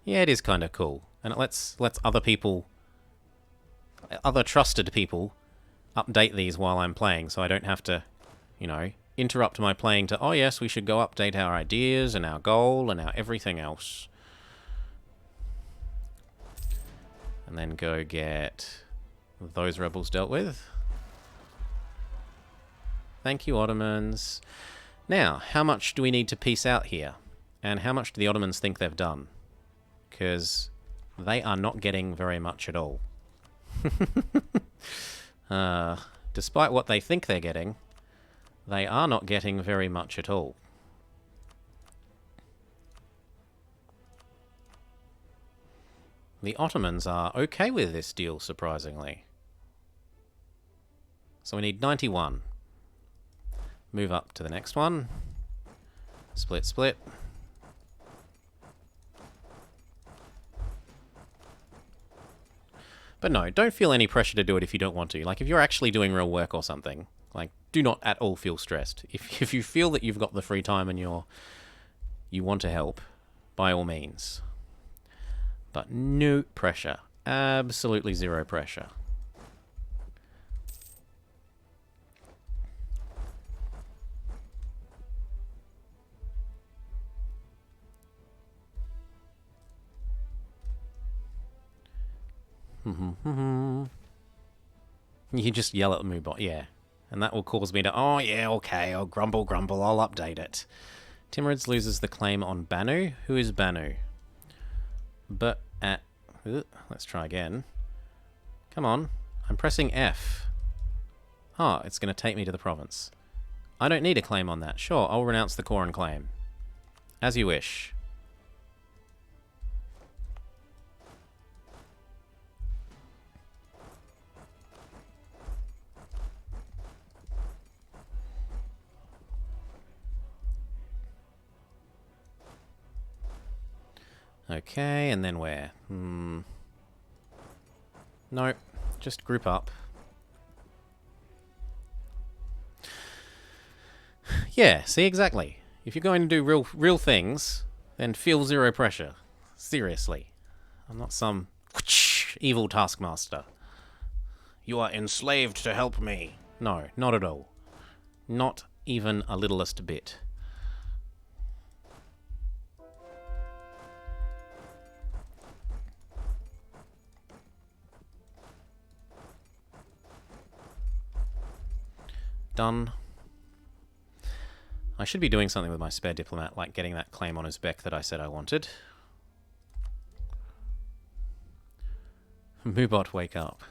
Speaker 2: Yeah, it is kind of cool. And it lets other people, other trusted people, update these while I'm playing, so I don't have to, interrupt my playing to, oh yes, we should go update our ideas and our goal and our everything else. And then go get those rebels dealt with. Thank you, Ottomans. Now, how much do we need to piece out here? And how much do the Ottomans think they've done? Because they are not getting very much at all. Despite what they think they're getting, they are not getting very much at all. The Ottomans are okay with this deal, surprisingly. So we need 91. Move up to the next one. Split, split. But no, don't feel any pressure to do it if you don't want to. Like, if you're actually doing real work or something, like, do not at all feel stressed. If you feel that you've got the free time and you want to help, by all means. But no pressure absolutely zero pressure. You just yell at the Moobot, yeah. And that will cause me to, oh yeah, okay, I'll grumble, I'll update it. Timurids loses the claim on Banu. Who is Banu? But at... let's try again. Come on. I'm pressing F. Ah, it's going to take me to the province. I don't need a claim on that. Sure, I'll renounce the Koran claim. As you wish. Okay, and then where? Nope. Just group up. Yeah, see, exactly. If you're going to do real things, then feel zero pressure. Seriously. I'm not some evil taskmaster. You are enslaved to help me. No, not at all. Not even a littlest bit. Done. I should be doing something with my spare diplomat, like getting that claim on Uzbek that I said I wanted. Moobot, wake up.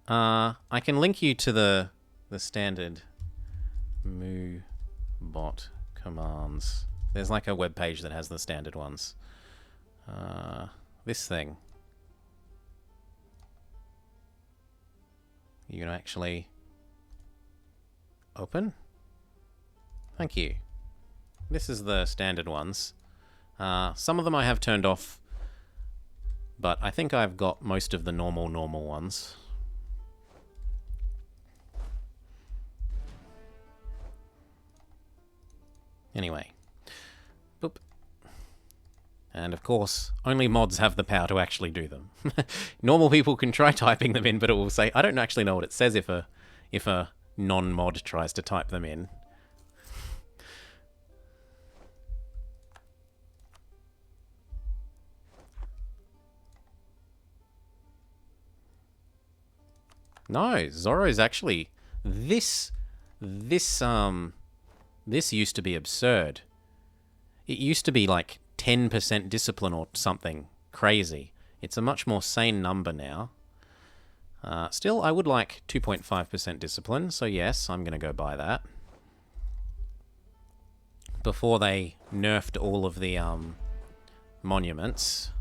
Speaker 2: I can link you to the standard Moobot commands. There's like a web page that has the standard ones. This thing. You can actually open? Thank you. This is the standard ones. Some of them I have turned off, but I think I've got most of the normal ones. Anyway. Boop. And of course, only mods have the power to actually do them. Normal people can try typing them in, but it will say, I don't actually know what it says if a non-mod tries to type them in. No, Zoro's actually... This used to be absurd. It used to be like 10% discipline or something crazy. It's a much more sane number now. Still, I would like 2.5% discipline, so yes, I'm going to go buy that. Before they nerfed all of the monuments.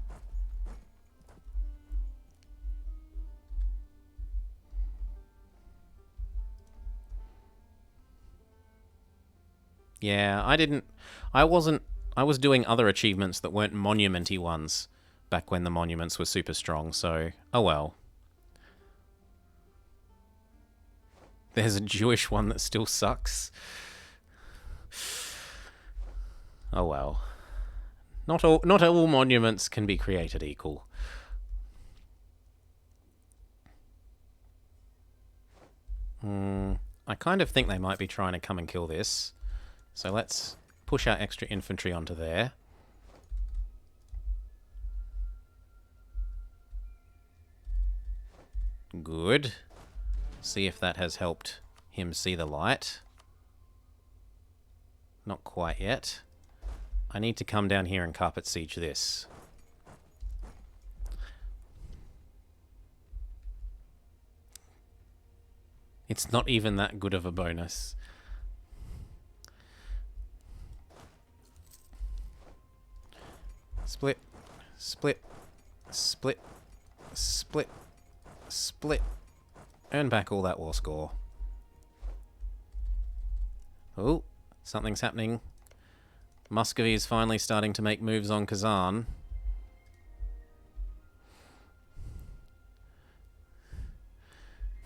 Speaker 2: Yeah, I was doing other achievements that weren't monument-y ones back when the monuments were super strong, so, oh well. There's a Jewish one that still sucks. Oh well. Not all monuments can be created equal. I kind of think they might be trying to come and kill this. So let's push our extra infantry onto there. Good. See if that has helped him see the light. Not quite yet. I need to come down here and carpet siege this. It's not even that good of a bonus. Split, split, split, split, split. Earn back all that war score. Oh, something's happening. Muscovy is finally starting to make moves on Kazan.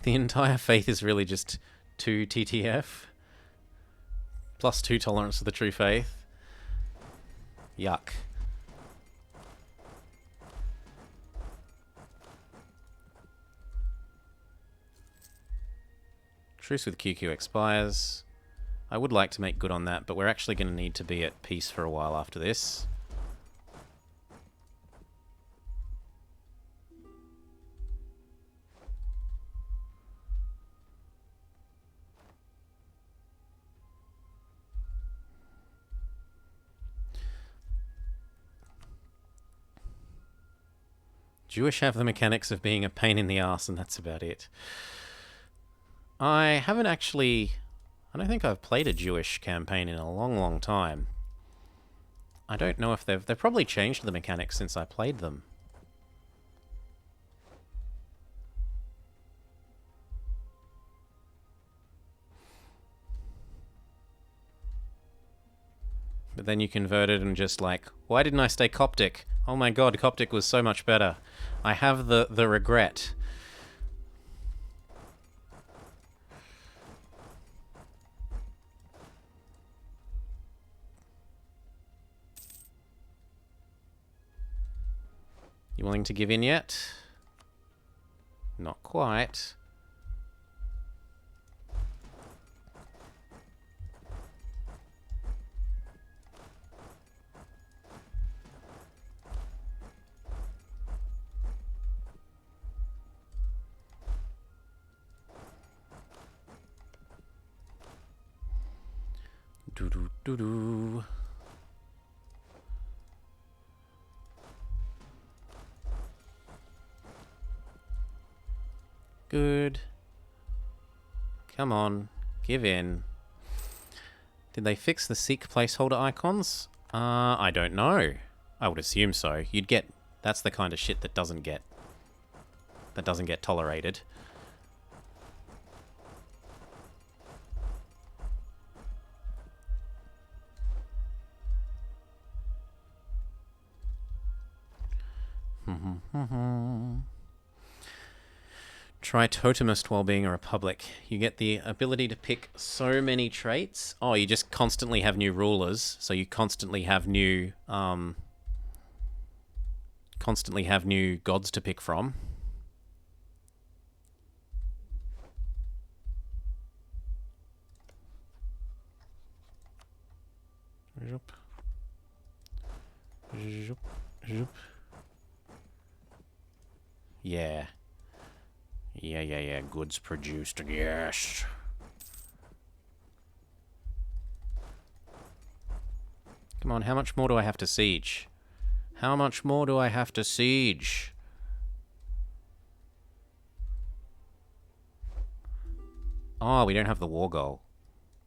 Speaker 2: The entire faith is really just 2 TTF. Plus 2 tolerance to the true faith. Yuck. Truce with QQ expires. I would like to make good on that, but we're actually going to need to be at peace for a while after this. Jewish have the mechanics of being a pain in the ass, and that's about it. I haven't actually... I don't think I've played a Jewish campaign in a long, long time. I don't know if they've probably changed the mechanics since I played them. But then you converted and just like, why didn't I stay Coptic? Oh my god, Coptic was so much better. I have the regret. You willing to give in yet? Not quite. Doo-doo-doo-doo. Good. Come on, give in. Did they fix the Seek placeholder icons? I don't know. I would assume so. You'd get... That's the kind of shit that doesn't get tolerated. Try Totemist while being a republic. You get the ability to pick so many traits. Oh, you just constantly have new rulers, so you constantly have new gods to pick from. Zoop. Zoop. Zoop. Yeah. Yeah. Goods produced. Yes. Come on, how much more do I have to siege? How much more do I have to siege? Oh, we don't have the war goal.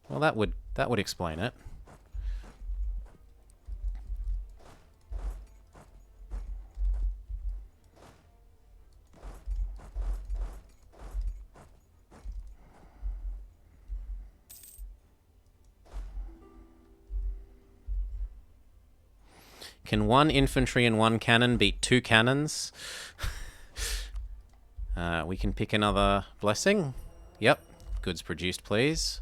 Speaker 2: Well, that would explain it. Can one infantry and one cannon beat two cannons? We can pick another blessing. Yep. Goods produced, please.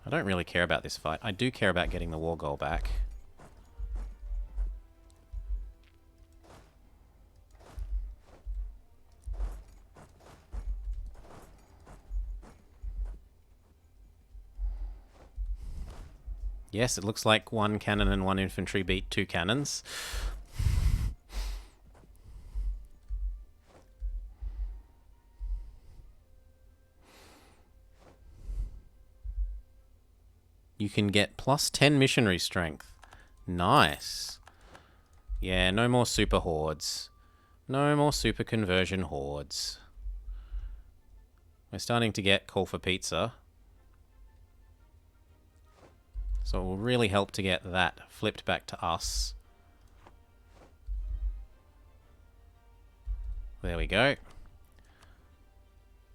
Speaker 2: I don't really care about this fight. I do care about getting the war goal back. Yes, it looks like one cannon and one infantry beat two cannons. You can get plus 10 missionary strength. Nice. Yeah, no more super hordes. No more super conversion hordes. We're starting to get call for pizza. So it will really help to get that flipped back to us. There we go.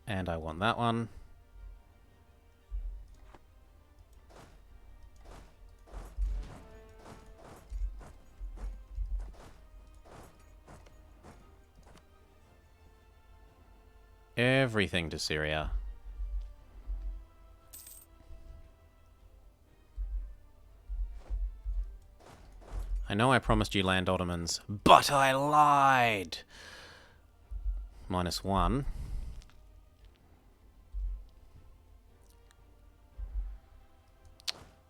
Speaker 2: And I want that one. Everything to Syria. I know I promised you land Ottomans, but I lied! -1.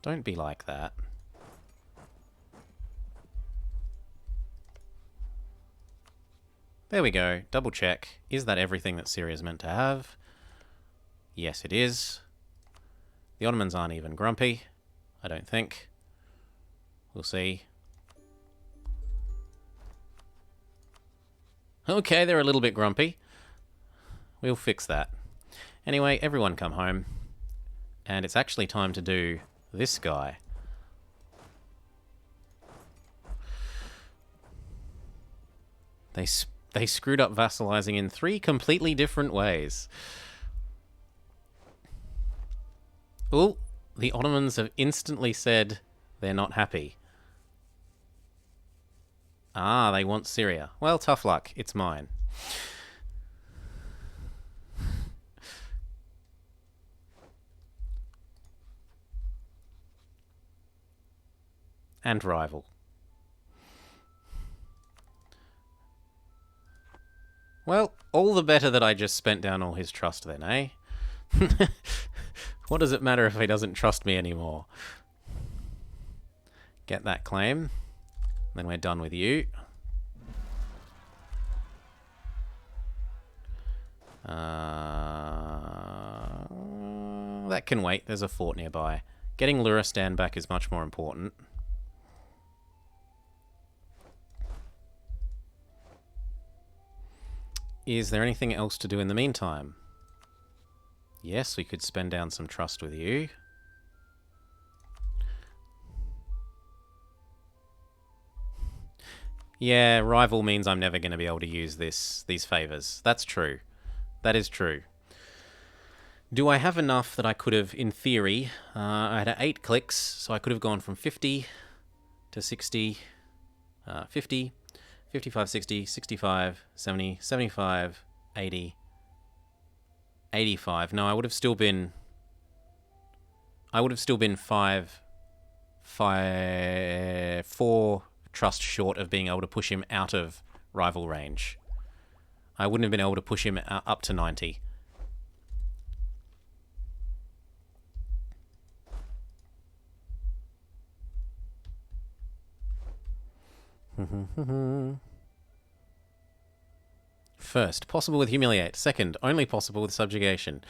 Speaker 2: Don't be like that. There we go. Double check. Is that everything that Syria's meant to have? Yes, it is. The Ottomans aren't even grumpy, I don't think. We'll see. Okay, they're a little bit grumpy. We'll fix that. Anyway, everyone come home. And it's actually time to do this guy. They screwed up vassalizing in 3 completely different ways. Oh, the Ottomans have instantly said they're not happy. Ah, they want Syria. Well, tough luck. It's mine. And rival. Well, all the better that I just spent down all his trust then, eh? What does it matter if he doesn't trust me anymore? Get that claim. Then we're done with you. That can wait. There's a fort nearby. Getting Luristan back is much more important. Is there anything else to do in the meantime? Yes, we could spend down some trust with you. Yeah, rival means I'm never going to be able to use these favors. That's true. That is true. Do I have enough that I could have, in theory, I had 8 clicks, so I could have gone from 50 to 60, 50, 55, 60, 65, 70, 75, 80, 85. No, I would have still been 4 trust short of being able to push him out of rival range. I wouldn't have been able to push him up to 90. First, possible with humiliate. Second, only possible with subjugation.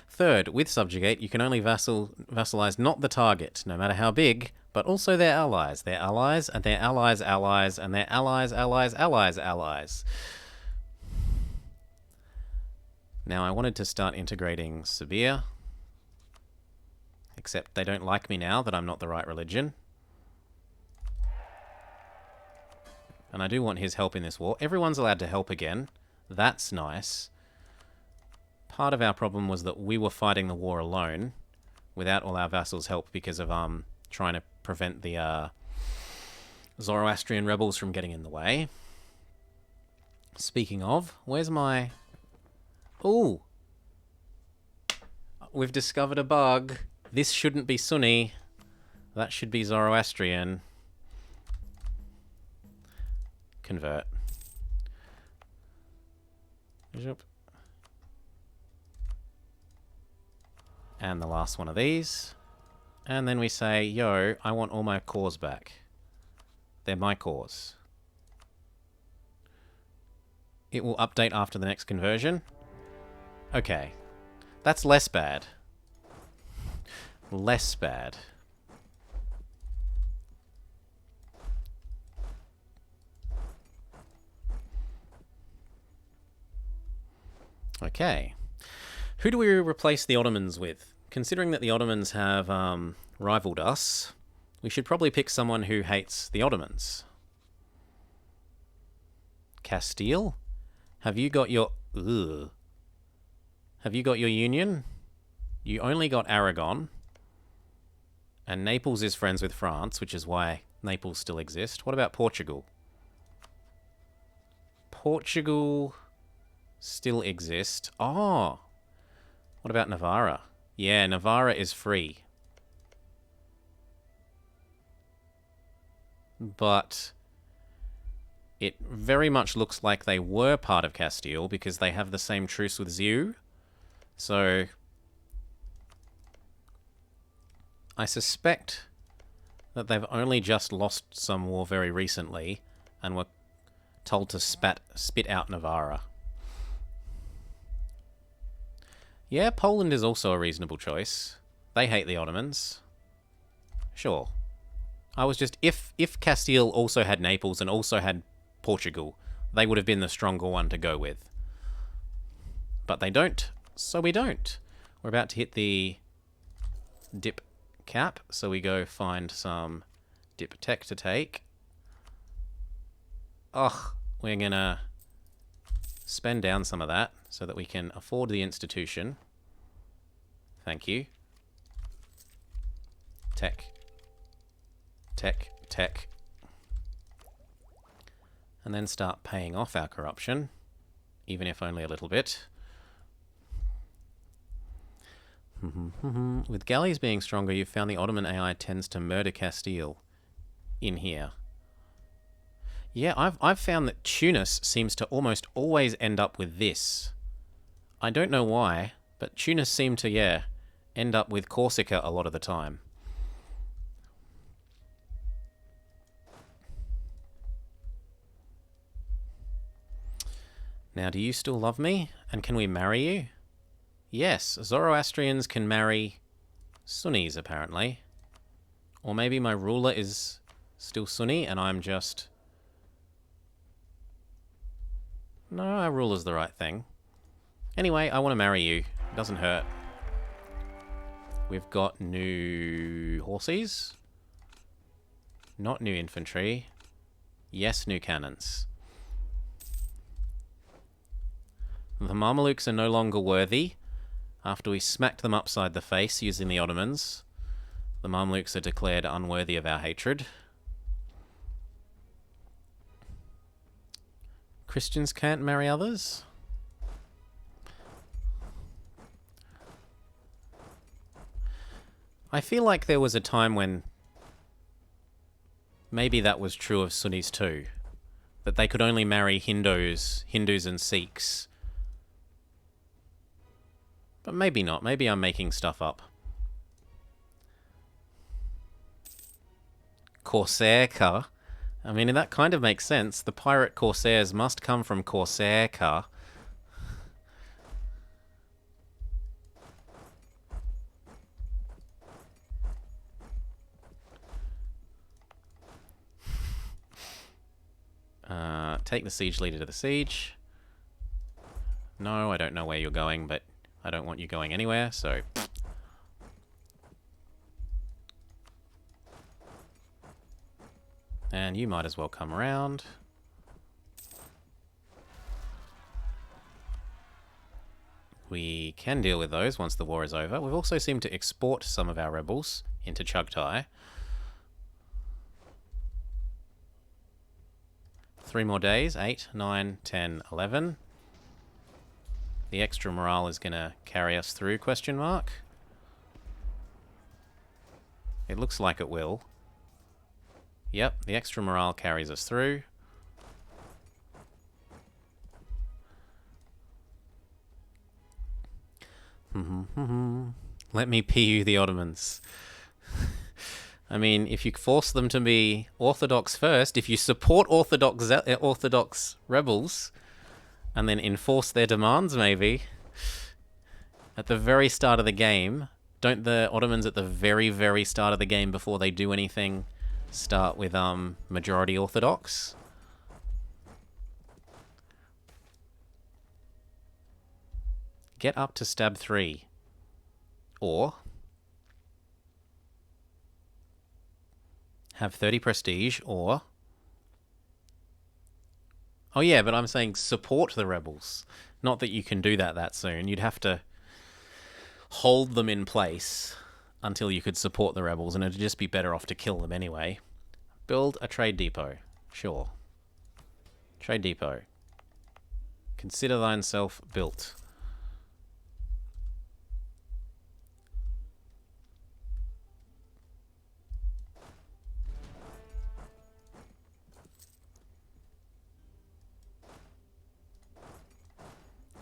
Speaker 2: Third, with subjugate, you can only vassalize not the target, no matter how big, but also their allies. Their allies, and their allies' allies, and their allies' allies' allies' allies. Now, I wanted to start integrating Sabir, except they don't like me now that I'm not the right religion. And I do want his help in this war. Everyone's allowed to help again. That's nice. Part of our problem was that we were fighting the war alone without all our vassals' help because of trying to prevent the Zoroastrian rebels from getting in the way. Speaking of, where's my... Ooh! We've discovered a bug. This shouldn't be Sunni. That should be Zoroastrian. Convert. And the last one of these. And then we say, yo, I want all my cores back. They're my cores. It will update after the next conversion. Okay. That's less bad. Less bad. Okay. Who do we replace the Ottomans with? Considering that the Ottomans have rivaled us, we should probably pick someone who hates the Ottomans. Castile? Have you got your... Ugh. Have you got your union? You only got Aragon. And Naples is friends with France, which is why Naples still exists. What about Portugal? Portugal still exist. Oh! What about Navarra? Yeah, Navarra is free. but it very much looks like they were part of Castile because they have the same truce with Ziu. So I suspect that they've only just lost some war very recently and were told to spit out Navarra. Yeah, Poland is also a reasonable choice. They hate the Ottomans. Sure. I was just... If Castile also had Naples and also had Portugal, they would have been the stronger one to go with. But they don't, so we don't. We're about to hit the dip cap, so we go find some dip tech to take. Ugh, we're gonna spend down some of that so that we can afford the institution. Thank you. Tech. Tech. Tech. And then start paying off our corruption, even if only a little bit. With galleys being stronger, you've found the Ottoman AI tends to murder Castile in here. Yeah, I've found that Tunis seems to almost always end up with this. I don't know why, but Tunis seem to, yeah, end up with Corsica a lot of the time. Now, do you still love me? And can we marry you? Yes, Zoroastrians can marry Sunnis, apparently. Or maybe my ruler is still Sunni and I'm just... No, our ruler's the right thing. Anyway, I want to marry you. It doesn't hurt. We've got new horses. Not new infantry. Yes, new cannons. The Mamelukes are no longer worthy. After we smacked them upside the face using the Ottomans, the Mamelukes are declared unworthy of our hatred. Christians can't marry others? I feel like there was a time when maybe that was true of Sunnis too. That they could only marry Hindus and Sikhs. But maybe not. Maybe I'm making stuff up. Corsair-ka. I mean, that kind of makes sense. The pirate corsairs must come from Corsair-ka. Take the siege leader to the siege. No, I don't know where you're going, but I don't want you going anywhere, so... And you might as well come around. We can deal with those once the war is over. We've also seemed to export some of our rebels into Chugtai. 3 more days. 8, 9, 10, 11. The extra morale is going to carry us through, question mark? It looks like it will. Yep, the extra morale carries us through. Let me PU the Ottomans. I mean, if you force them to be Orthodox first, if you support Orthodox rebels, and then enforce their demands, maybe, at the very start of the game, don't the Ottomans at the very, very start of the game, before they do anything, start with majority Orthodox? Get up to stab 3. Or have 30 prestige, or... Oh yeah, but I'm saying support the rebels. Not that you can do that soon. You'd have to hold them in place until you could support the rebels, and it'd just be better off to kill them anyway. Build a trade depot. Sure. Trade depot. Consider thyself built.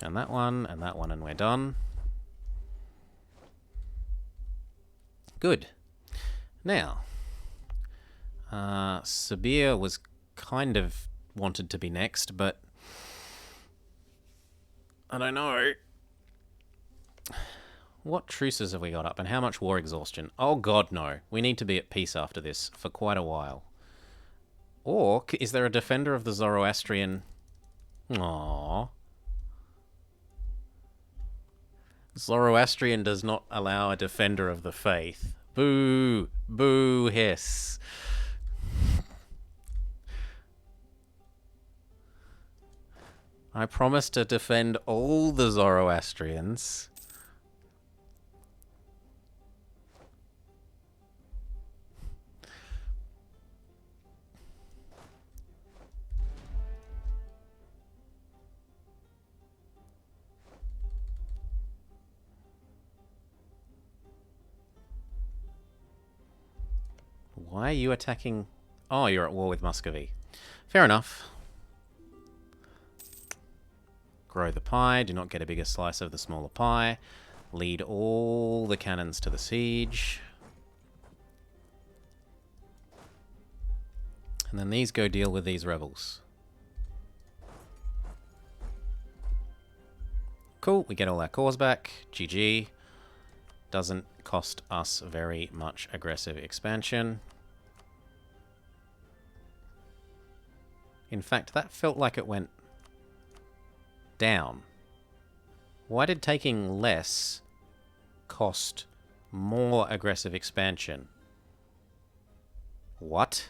Speaker 2: And that one, and we're done. Good. Now, Sabir was kind of wanted to be next, but I don't know. What truces have we got up, and how much war exhaustion? Oh god, no. We need to be at peace after this for quite a while. Or, is there a defender of the Zoroastrian... Aww. Zoroastrian does not allow a defender of the faith. Boo! Boo hiss. I promise to defend all the Zoroastrians. Why are you attacking... Oh, you're at war with Muscovy. Fair enough. Grow the pie. Do not get a bigger slice of the smaller pie. Lead all the cannons to the siege. And then these go deal with these rebels. Cool, we get all our cores back. GG. Doesn't cost us very much aggressive expansion. In fact, that felt like it went down. Why did taking less cost more aggressive expansion? What?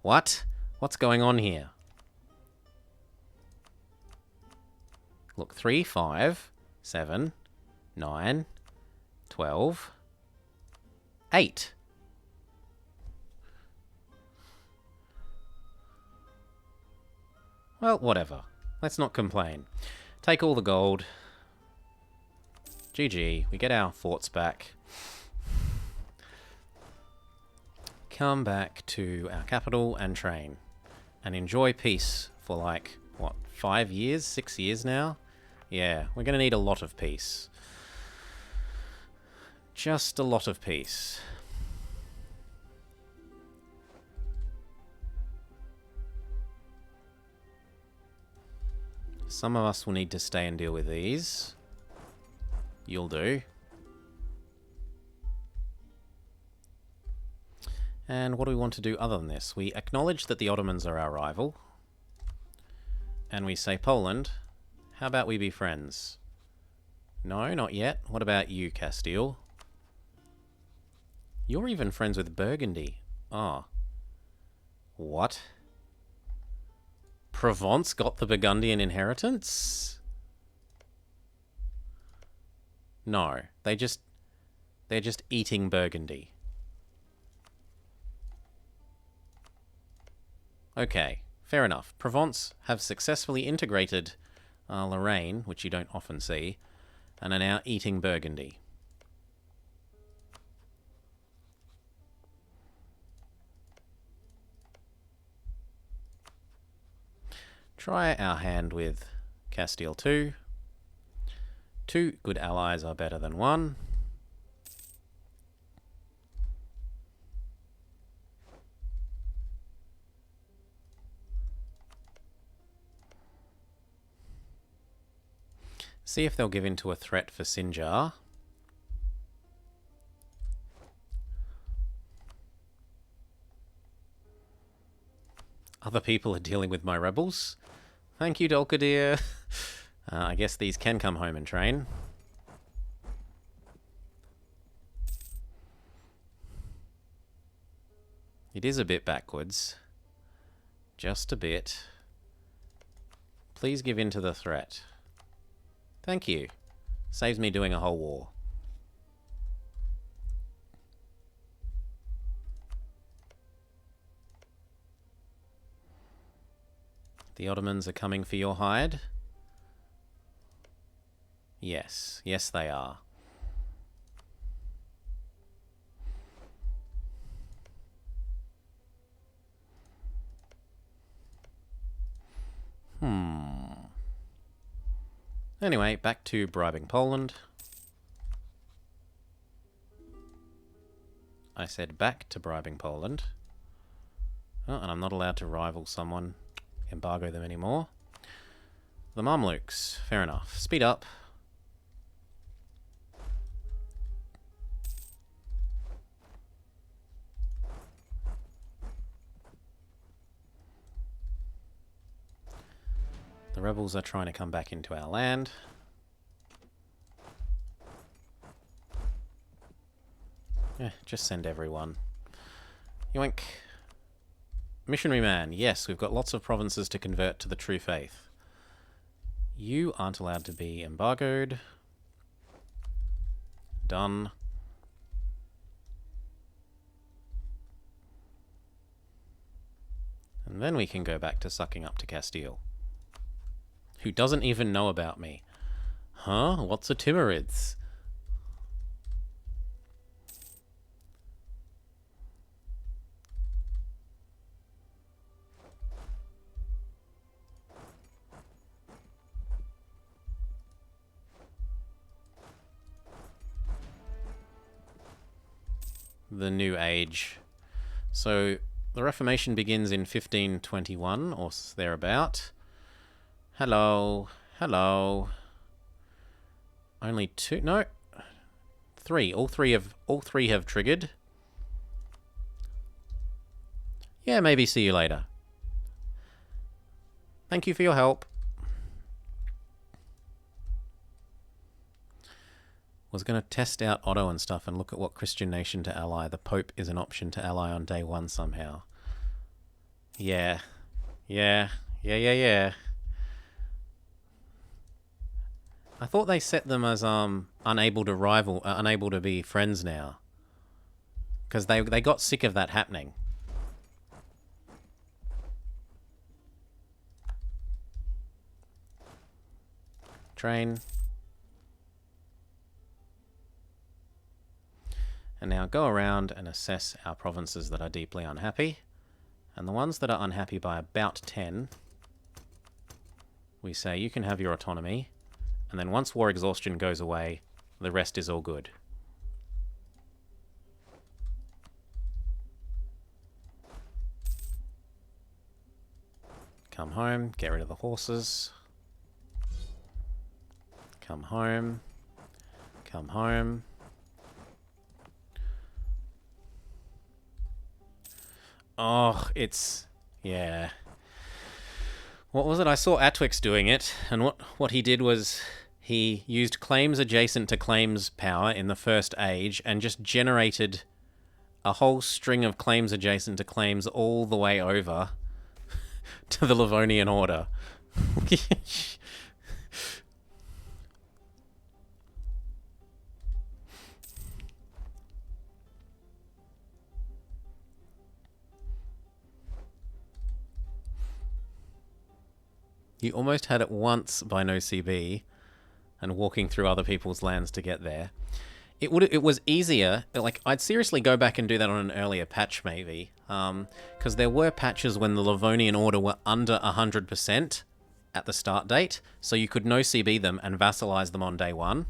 Speaker 2: What? What's going on here? Look, 3, 5, 7, 9, 12, 8. Well, whatever. Let's not complain. Take all the gold. GG. We get our forts back. Come back to our capital and train. And enjoy peace for like, what, 5 years? 6 years now? Yeah, we're going to need a lot of peace. Just a lot of peace. Some of us will need to stay and deal with these. You'll do. And what do we want to do other than this? We acknowledge that the Ottomans are our rival. And we say, Poland, how about we be friends? No, not yet. What about you, Castile? You're even friends with Burgundy. Ah. What? Provence got the Burgundian inheritance? No, they're just eating Burgundy. Okay, fair enough. Provence have successfully integrated Lorraine, which you don't often see, and are now eating Burgundy. Try our hand with Castile too. 2 good allies are better than 1. See if they'll give in to a threat for Sinjar. Other people are dealing with my rebels. Thank you, Dolkadir. I guess these can come home and train. It is a bit backwards. Just a bit. Please give in to the threat. Thank you. Saves me doing a whole war. The Ottomans are coming for your hide? Yes. Yes, they are. Anyway, back to bribing Poland. I said back to bribing Poland. Oh, and I'm not allowed to rival someone, embargo them anymore. The Mamluks, fair enough. Speed up. The rebels are trying to come back into our land. Yeah, just send everyone. Yoink. Missionary man, yes, we've got lots of provinces to convert to the true faith. You aren't allowed to be embargoed. Done. And then we can go back to sucking up to Castile. Who doesn't even know about me. Huh? What's a Timurids? The New Age. So the Reformation begins in 1521 or thereabout. Hello. Hello. Only two? No. Three. All three have triggered. Yeah, maybe see you later. Thank you for your help. Was going to test out Otto and stuff and look at what Christian nation to ally. The Pope is an option to ally on day one somehow. Yeah. Yeah. I thought they set them as unable to be friends now. Because they got sick of that happening. Train. And now go around and assess our provinces that are deeply unhappy. And the ones that are unhappy by about 10, we say you can have your autonomy. And then once war exhaustion goes away, the rest is all good. Come home, get rid of the horses. Come home. Come home. Oh, it's... yeah. What was it? I saw Atwix doing it, and what he did was he used claims adjacent to claims power in the first age and just generated a whole string of claims adjacent to claims all the way over to the Livonian Order. You almost had it once by no CB and walking through other people's lands to get there. It was easier. Like, I'd seriously go back and do that on an earlier patch, maybe. Because there were patches when the Livonian Order were under 100% at the start date, so you could no CB them and vassalize them on day one.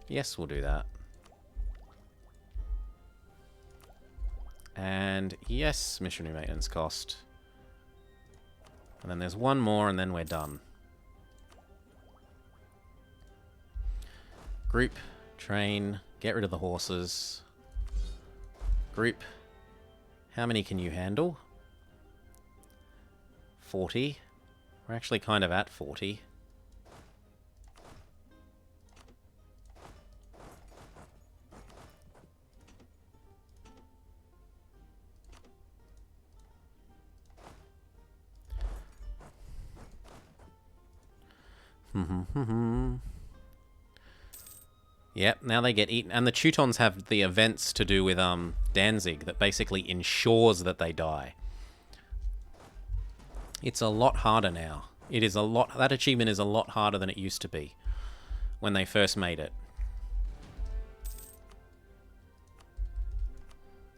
Speaker 2: Yes, we'll do that. And yes, missionary maintenance cost. And then there's one more, and then we're done. Group, train, get rid of the horses. Group, how many can you handle? 40. We're actually kind of at 40. Yep, now they get eaten. And the Teutons have the events to do with Danzig that basically ensures that they die. It's a lot harder now. It is a lot... That achievement is a lot harder than it used to be when they first made it.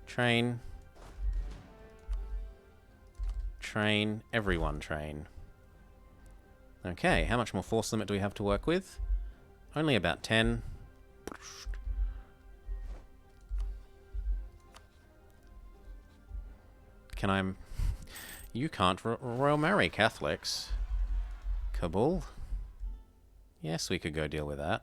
Speaker 2: Train. Train. Everyone train. Okay, how much more force limit do we have to work with? Only about 10. Can I... You can't royal marry Catholics. Kabul? Yes, we could go deal with that.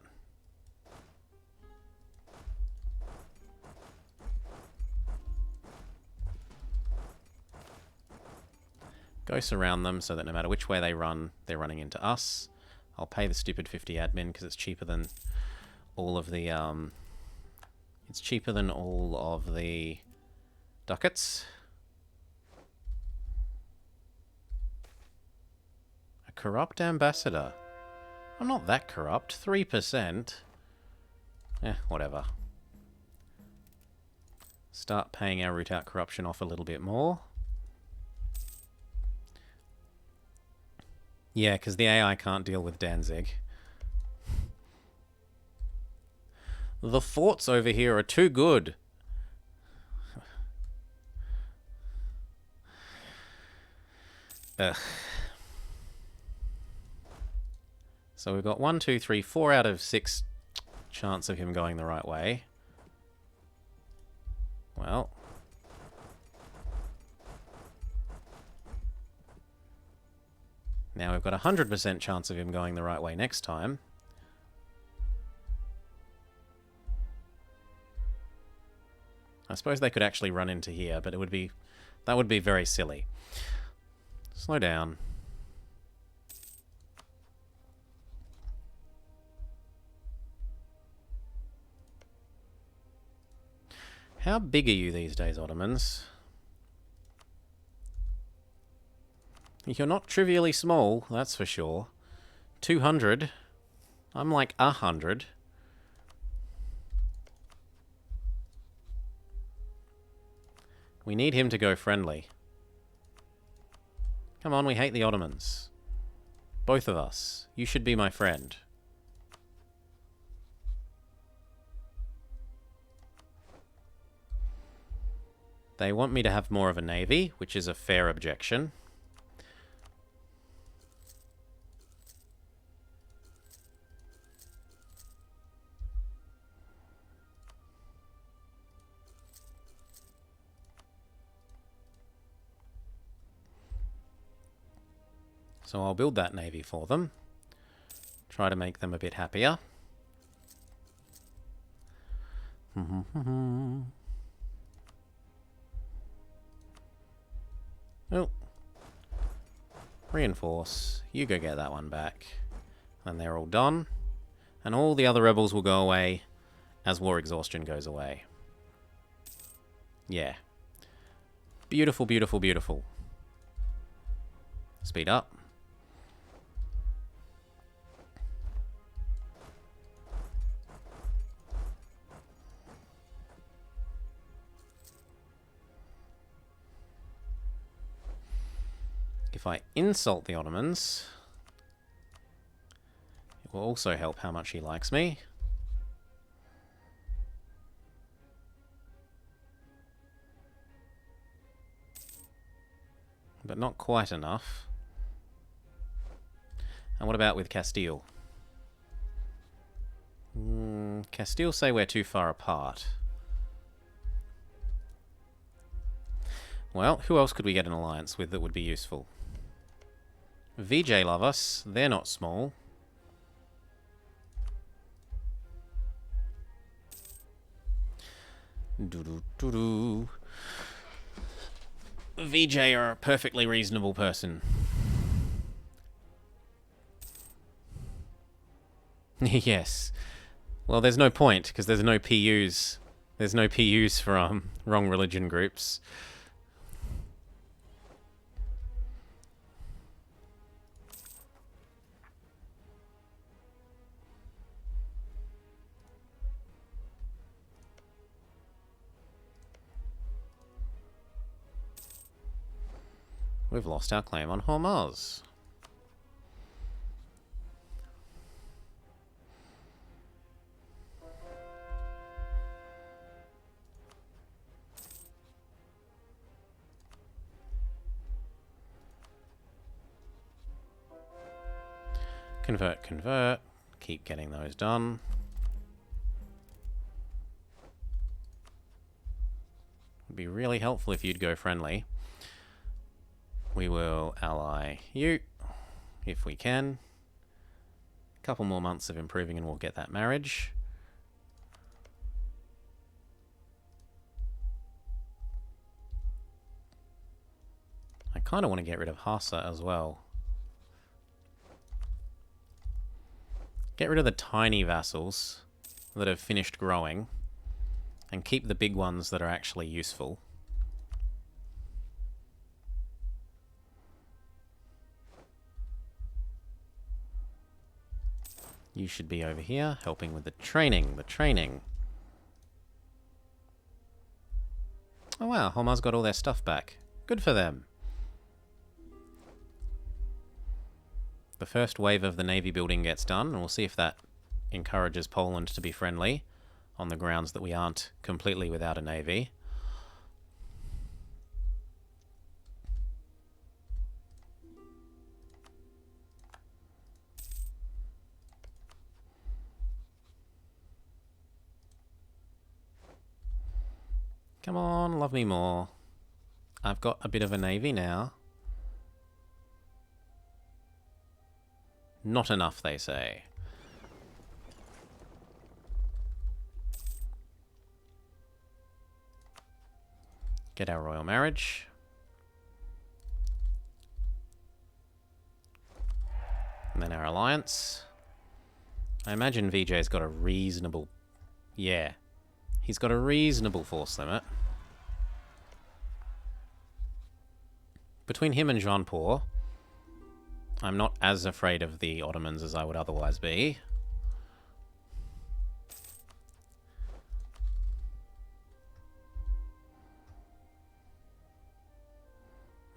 Speaker 2: Go surround them so that no matter which way they run, they're running into us. I'll pay the stupid 50 admin because it's cheaper than all of the, It's cheaper than all of the ducats. A corrupt ambassador. I'm not that corrupt. 3%. Whatever. Start paying our root out corruption off a little bit more. Yeah, because the AI can't deal with Danzig. The forts over here are too good. Ugh. So we've got 1, 2, 3, 4 out of 6 chance of him going the right way. Well... Now we've got a 100% chance of him going the right way next time. I suppose they could actually run into here, but that would be very silly. Slow down. How big are you these days, Ottomans? You're not trivially small, that's for sure. 200. I'm like 100. We need him to go friendly. Come on, we hate the Ottomans. Both of us. You should be my friend. They want me to have more of a navy, which is a fair objection. So I'll build that navy for them. Try to make them a bit happier. Oh. Reinforce. You go get that one back. And they're all done. And all the other rebels will go away as war exhaustion goes away. Yeah. Beautiful, beautiful, beautiful. Speed up. If I insult the Ottomans, it will also help how much he likes me. But not quite enough. And what about with Castile? Castile say we're too far apart. Well, who else could we get an alliance with that would be useful? VJ love us. They're not small. Doo-doo-doo-doo. VJ are a perfectly reasonable person. Yes. Well, there's no point, because there's no PUs. There's no PUs for wrong religion groups. We've lost our claim on Hormuz. Convert, convert. Keep getting those done. Would be really helpful if you'd go friendly. We will ally you, if we can. A couple more months of improving and we'll get that marriage. I kind of want to get rid of Hassa as well. Get rid of the tiny vassals that have finished growing and keep the big ones that are actually useful. You should be over here helping with the training. Oh wow, Homar's got all their stuff back. Good for them. The first wave of the navy building gets done, and we'll see if that encourages Poland to be friendly on the grounds that we aren't completely without a navy. Come on, love me more. I've got a bit of a navy now. Not enough, they say. Get our royal marriage. And then our alliance. I imagine VJ's got a reasonable... Yeah. He's got a reasonable force limit. Between him and Jean-Paul, I'm not as afraid of the Ottomans as I would otherwise be.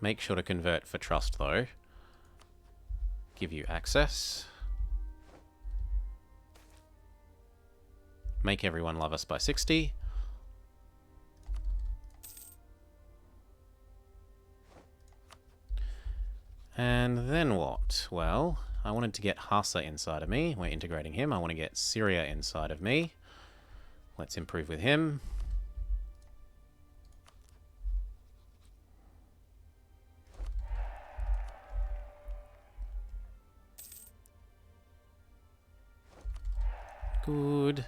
Speaker 2: Make sure to convert for trust, though. Give you access. Make everyone love us by 60. And then what? Well, I wanted to get Hassa inside of me. We're integrating him. I want to get Syria inside of me. Let's improve with him. Good.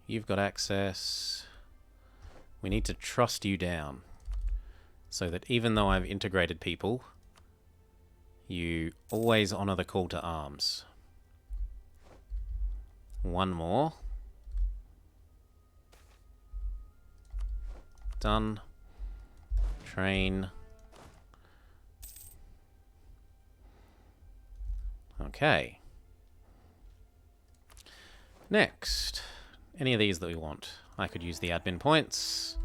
Speaker 2: You've got access. We need to trust you down, so that even though I've integrated people, you always honor the call to arms. One more. Done. Train. Okay. Next. Any of these that we want. I could use the admin points.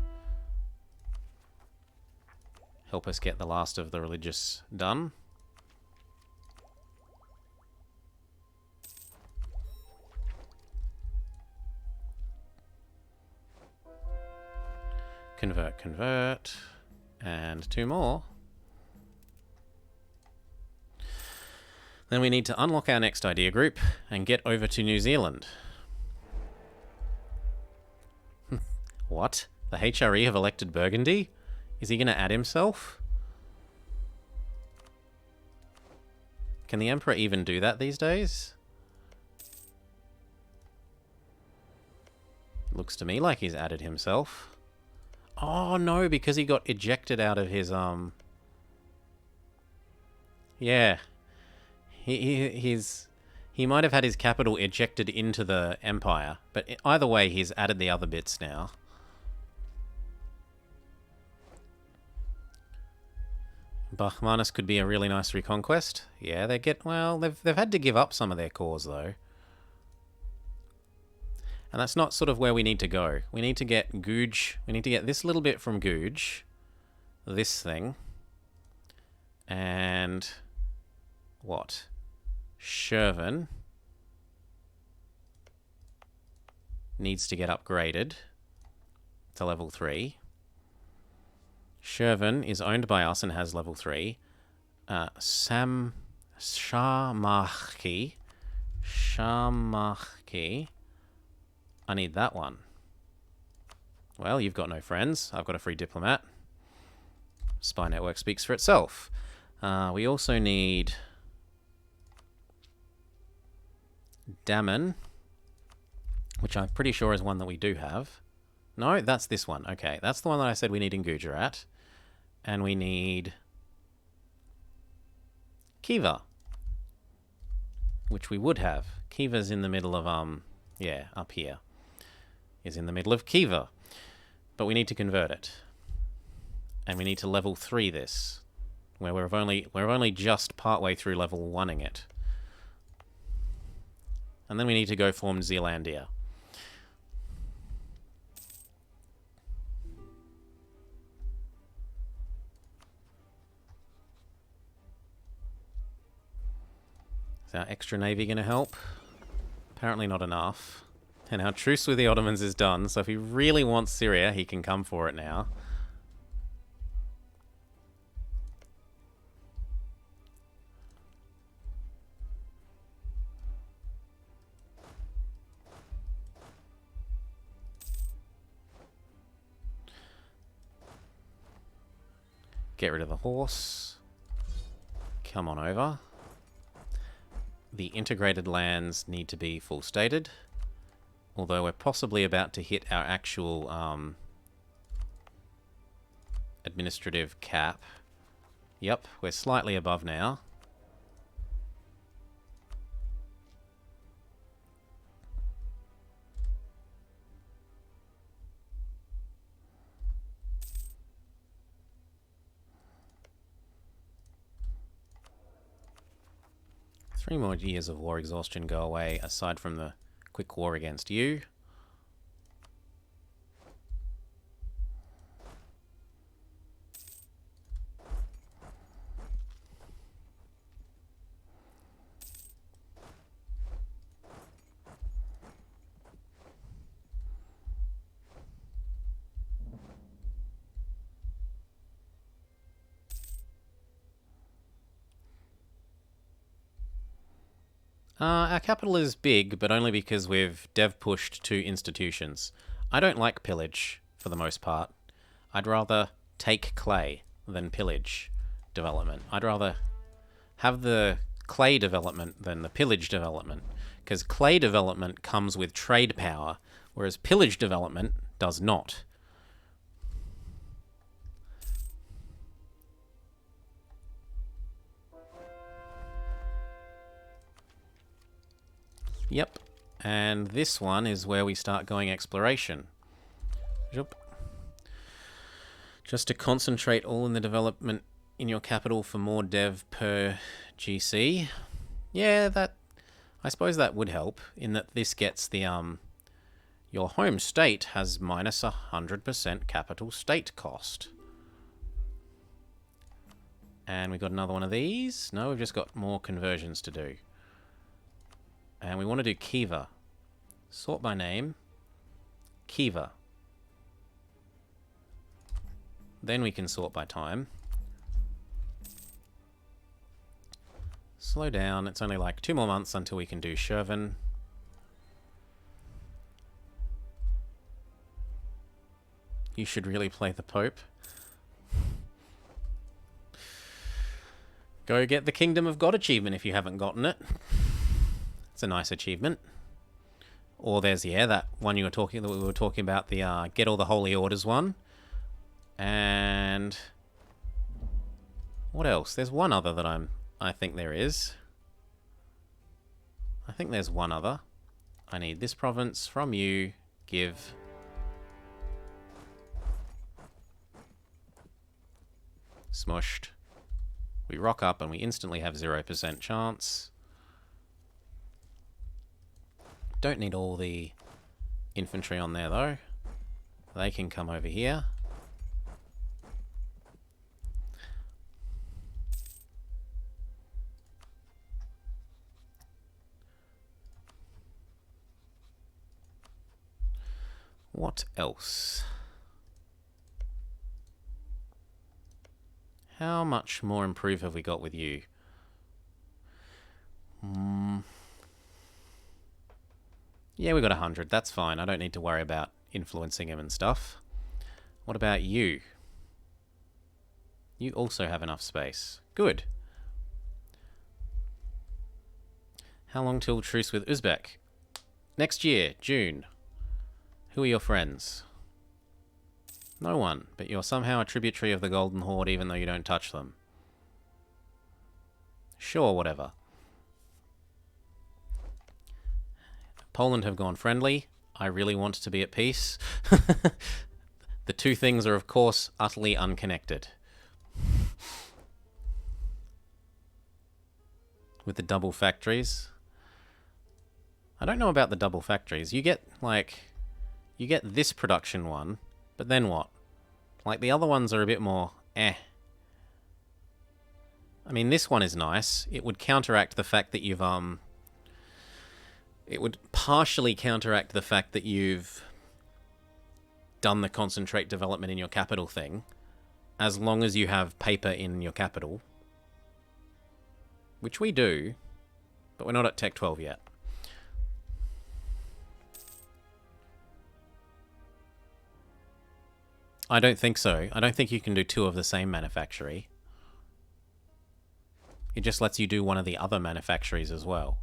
Speaker 2: Help us get the last of the religious done. Convert, convert. And 2 more. Then we need to unlock our next idea group and get over to New Zealand. What? The HRE have elected Burgundy? Is he going to add himself? Can the Emperor even do that these days? Looks to me like he's added himself. Oh no, because he got ejected out of his Yeah. He might have had his capital ejected into the Empire, but either way he's added the other bits now. Bachmanus could be a really nice reconquest. Yeah, they've had to give up some of their cores though. And that's not sort of where we need to go. We need to get Guj. We need to get this little bit from Guj. This thing. And what? Shervan needs to get upgraded to level 3. Shervan is owned by us and has level 3. Shamarki. Shamarki. I need that one. Well, you've got no friends. I've got a free diplomat. Spy network speaks for itself. We also need Dammon, which I'm pretty sure is one that we do have. No, that's this one. Okay, that's the one that I said we need in Gujarat. And we need Khiva, which we would have. Khiva's in the middle of, yeah, up here. Is in the middle of Khiva. But we need to convert it. And we need to level 3 this, where we're only just partway through level 1ing it. And then we need to go form Zealandia. Is our extra navy going to help? Apparently not enough. And our truce with the Ottomans is done, so if he really wants Syria, he can come for it now. Get rid of the horse. Come on over. The integrated lands need to be full stated. Although we're possibly about to hit our actual administrative cap. Yep, we're slightly above now. Three more years of war exhaustion go away, aside from the quick war against you. Our capital is big, but only because we've dev-pushed 2 institutions. I don't like pillage, for the most part. I'd rather take clay than pillage development. I'd rather have the clay development than the pillage development, because clay development comes with trade power, whereas pillage development does not. Yep, and this one is where we start going exploration. Just to concentrate all in the development in your capital for more dev per GC. Yeah, I suppose that would help, in that this gets the your home state has minus 100% capital state cost. And we've got another one of these. No, we've just got more conversions to do. And we want to do Khiva. Sort by name. Khiva. Then we can sort by time. Slow down. It's only like 2 more months until we can do Shervan. You should really play the Pope. Go get the Kingdom of God achievement if you haven't gotten it. It's a nice achievement. Or there's, yeah, that one we were talking about, the get all the holy orders one. And what else? There's one other that I think there is. I think there's one other. I need this province from you. Give. Smushed. We rock up and we instantly have 0% chance. Don't need all the infantry on there though. They can come over here. What else? How much more improve have we got with you? Yeah, we got 100. That's fine. I don't need to worry about influencing him and stuff. What about you? You also have enough space. Good. How long till truce with Uzbek? Next year, June. Who are your friends? No one, but you're somehow a tributary of the Golden Horde even though you don't touch them. Sure, whatever. Poland have gone friendly. I really want to be at peace. The two things are, of course, utterly unconnected. With the double factories. I don't know about the double factories. You get, you get this production one, but then what? Like, the other ones are a bit more eh. I mean, this one is nice. It would counteract the fact that you've, it would partially counteract the fact that you've done the concentrate development in your capital thing, as long as you have paper in your capital. Which we do, but we're not at Tech 12 yet. I don't think so. I don't think you can do two of the same manufactory. It just lets you do one of the other manufactories as well.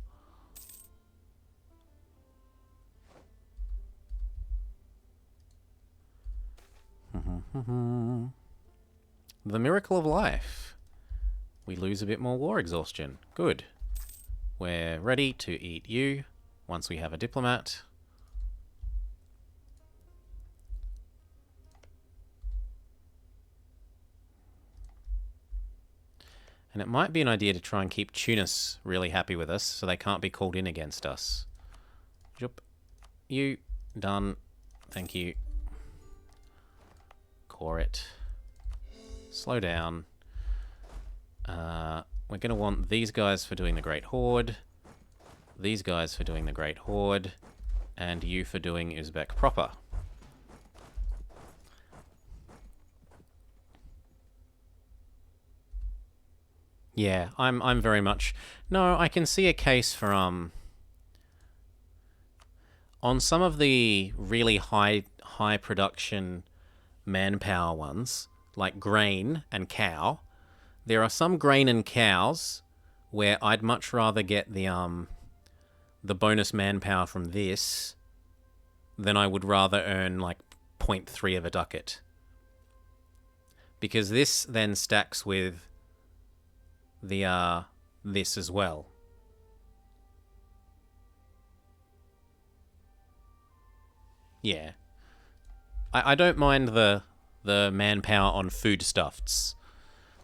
Speaker 2: The miracle of life. We lose a bit more war exhaustion. Good. We're ready to eat you once we have a diplomat. And it might be an idea to try and keep Tunis really happy with us so they can't be called in against us. Jup. You. Done. Thank you. Core it. Slow down. We're going to want these guys for doing the Great Horde, these guys for doing the Great Horde, and you for doing Uzbek proper. Yeah, I'm very much... No, I can see a case for, on some of the really high production manpower ones, like grain and cow, there are some grain and cows where I'd much rather get the bonus manpower from this than I would rather earn like 0.3 of a ducat. Because this then stacks with the this as well. Yeah. I don't mind the manpower on foodstuffs.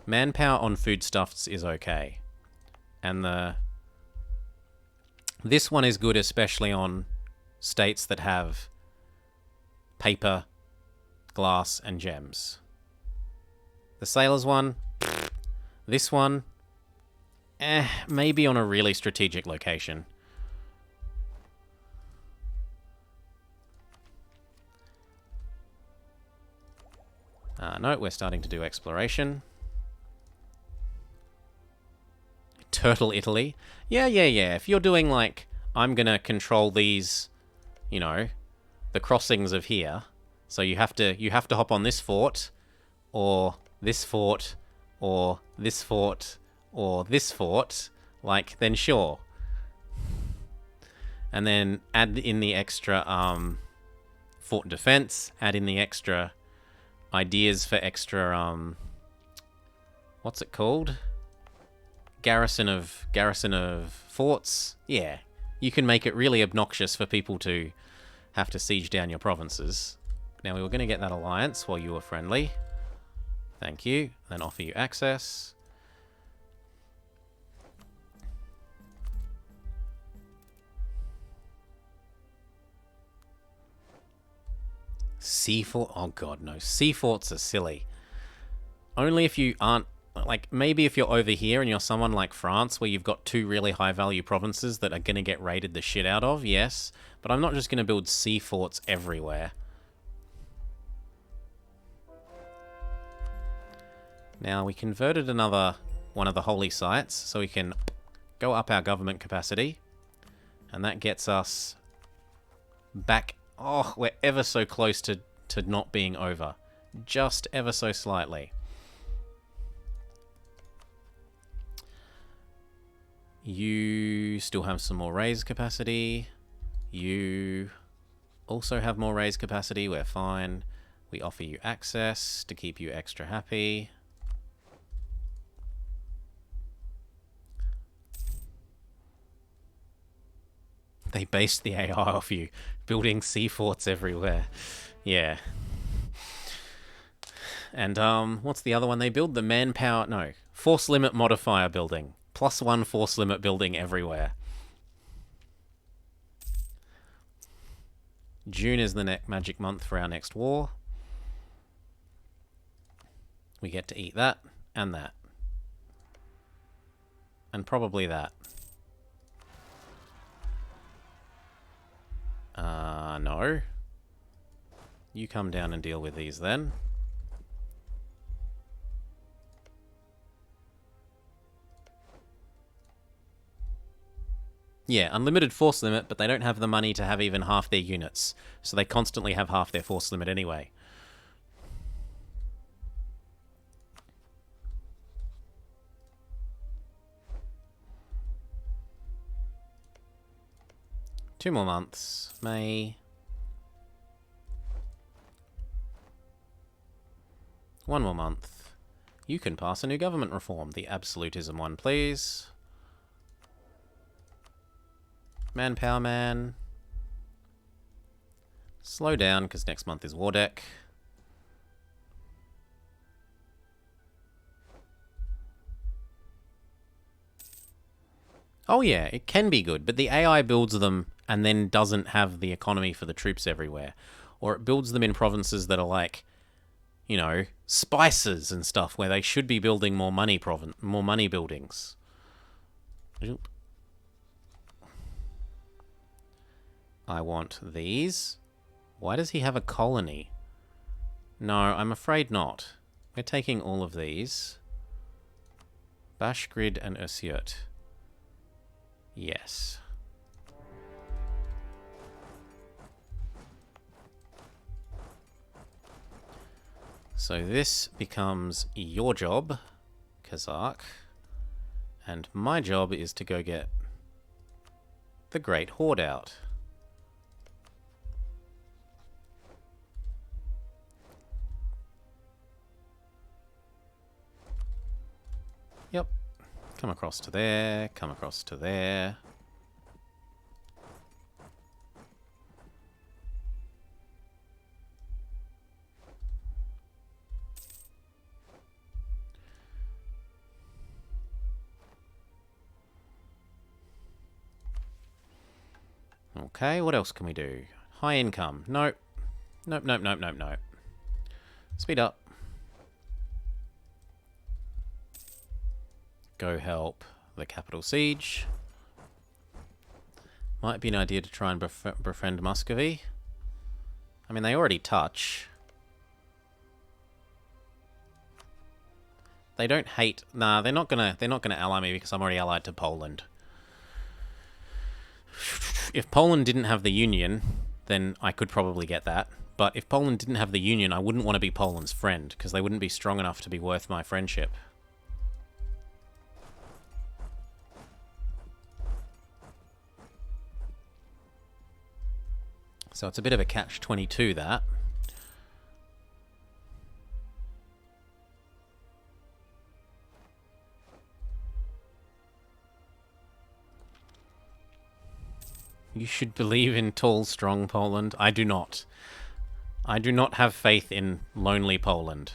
Speaker 2: Manpower on foodstuffs is okay. And this one is good especially on states that have paper, glass, and gems. The sailors one, this one, maybe on a really strategic location. No, we're starting to do exploration. Turtle Italy. Yeah. If you're doing like, I'm gonna control these, you know, the crossings of here. So you have to hop on this fort, or this fort, or this fort, or this fort. Like, then sure. And then add in the extra fort defense. Add in the extra ideas for extra what's it called? Garrison of forts. Yeah, you can make it really obnoxious for people to have to siege down your provinces. Now, we were going to get that alliance while you were friendly. Thank you. Then offer you access. Sea fort? Oh god, no. Sea forts are silly. Only if you aren't... Like, maybe if you're over here and you're someone like France where you've got two really high-value provinces that are going to get raided the shit out of, yes. But I'm not just going to build sea forts everywhere. Now, we converted another one of the holy sites, so we can go up our government capacity. And that gets us back. Oh, we're ever so close to not being over. Just ever so slightly. You still have some more raise capacity. You also have more raise capacity. We're fine. We offer you access to keep you extra happy. They based the AI off you, building sea forts everywhere. Yeah. And what's the other one they build? The manpower... No. Force limit modifier building. +1 force limit building everywhere. June is the magic month for our next war. We get to eat that and that. And probably that. No. You come down and deal with these then. Yeah, unlimited force limit, but they don't have the money to have even half their units. So they constantly have half their force limit anyway. Two more months. May. One more month. You can pass a new government reform. The absolutism one, please. Manpower man. Slow down, because next month is war deck. Oh yeah, it can be good, but the AI builds them and then doesn't have the economy for the troops everywhere. Or it builds them in provinces that are like, you know, spices and stuff, where they should be building more money buildings. Oop. I want these. Why does he have a colony? No, I'm afraid not. We're taking all of these. Bashgrid and Usyurt. Yes. So this becomes your job, Kazakh. And my job is to go get the Great Horde out. Yep. Come across to there, come across to there. Okay, what else can we do? High income. Nope. Nope, nope, nope, nope, nope. Speed up. Go help the capital siege. Might be an idea to try and befriend Muscovy. I mean, they already touch. They don't hate... Nah, they're not gonna ally me because I'm already allied to Poland. If Poland didn't have the Union, then I could probably get that. But if Poland didn't have the Union, I wouldn't want to be Poland's friend, because they wouldn't be strong enough to be worth my friendship. So it's a bit of a catch-22, that. You should believe in tall, strong Poland. I do not. I do not have faith in lonely Poland.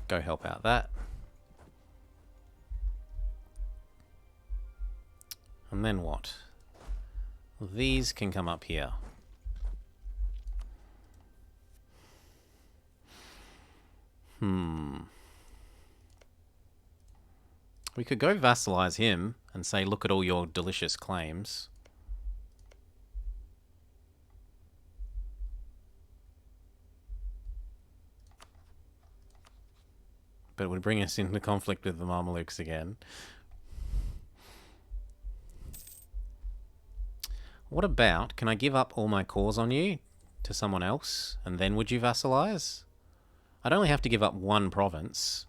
Speaker 2: Go help out that. And then what? These can come up here. We could go vassalize him and say, look at all your delicious claims. but it would bring us into conflict with the Mamelukes again. What about, can I give up all my cores on you to someone else, and then would you vassalize? I'd only have to give up one province.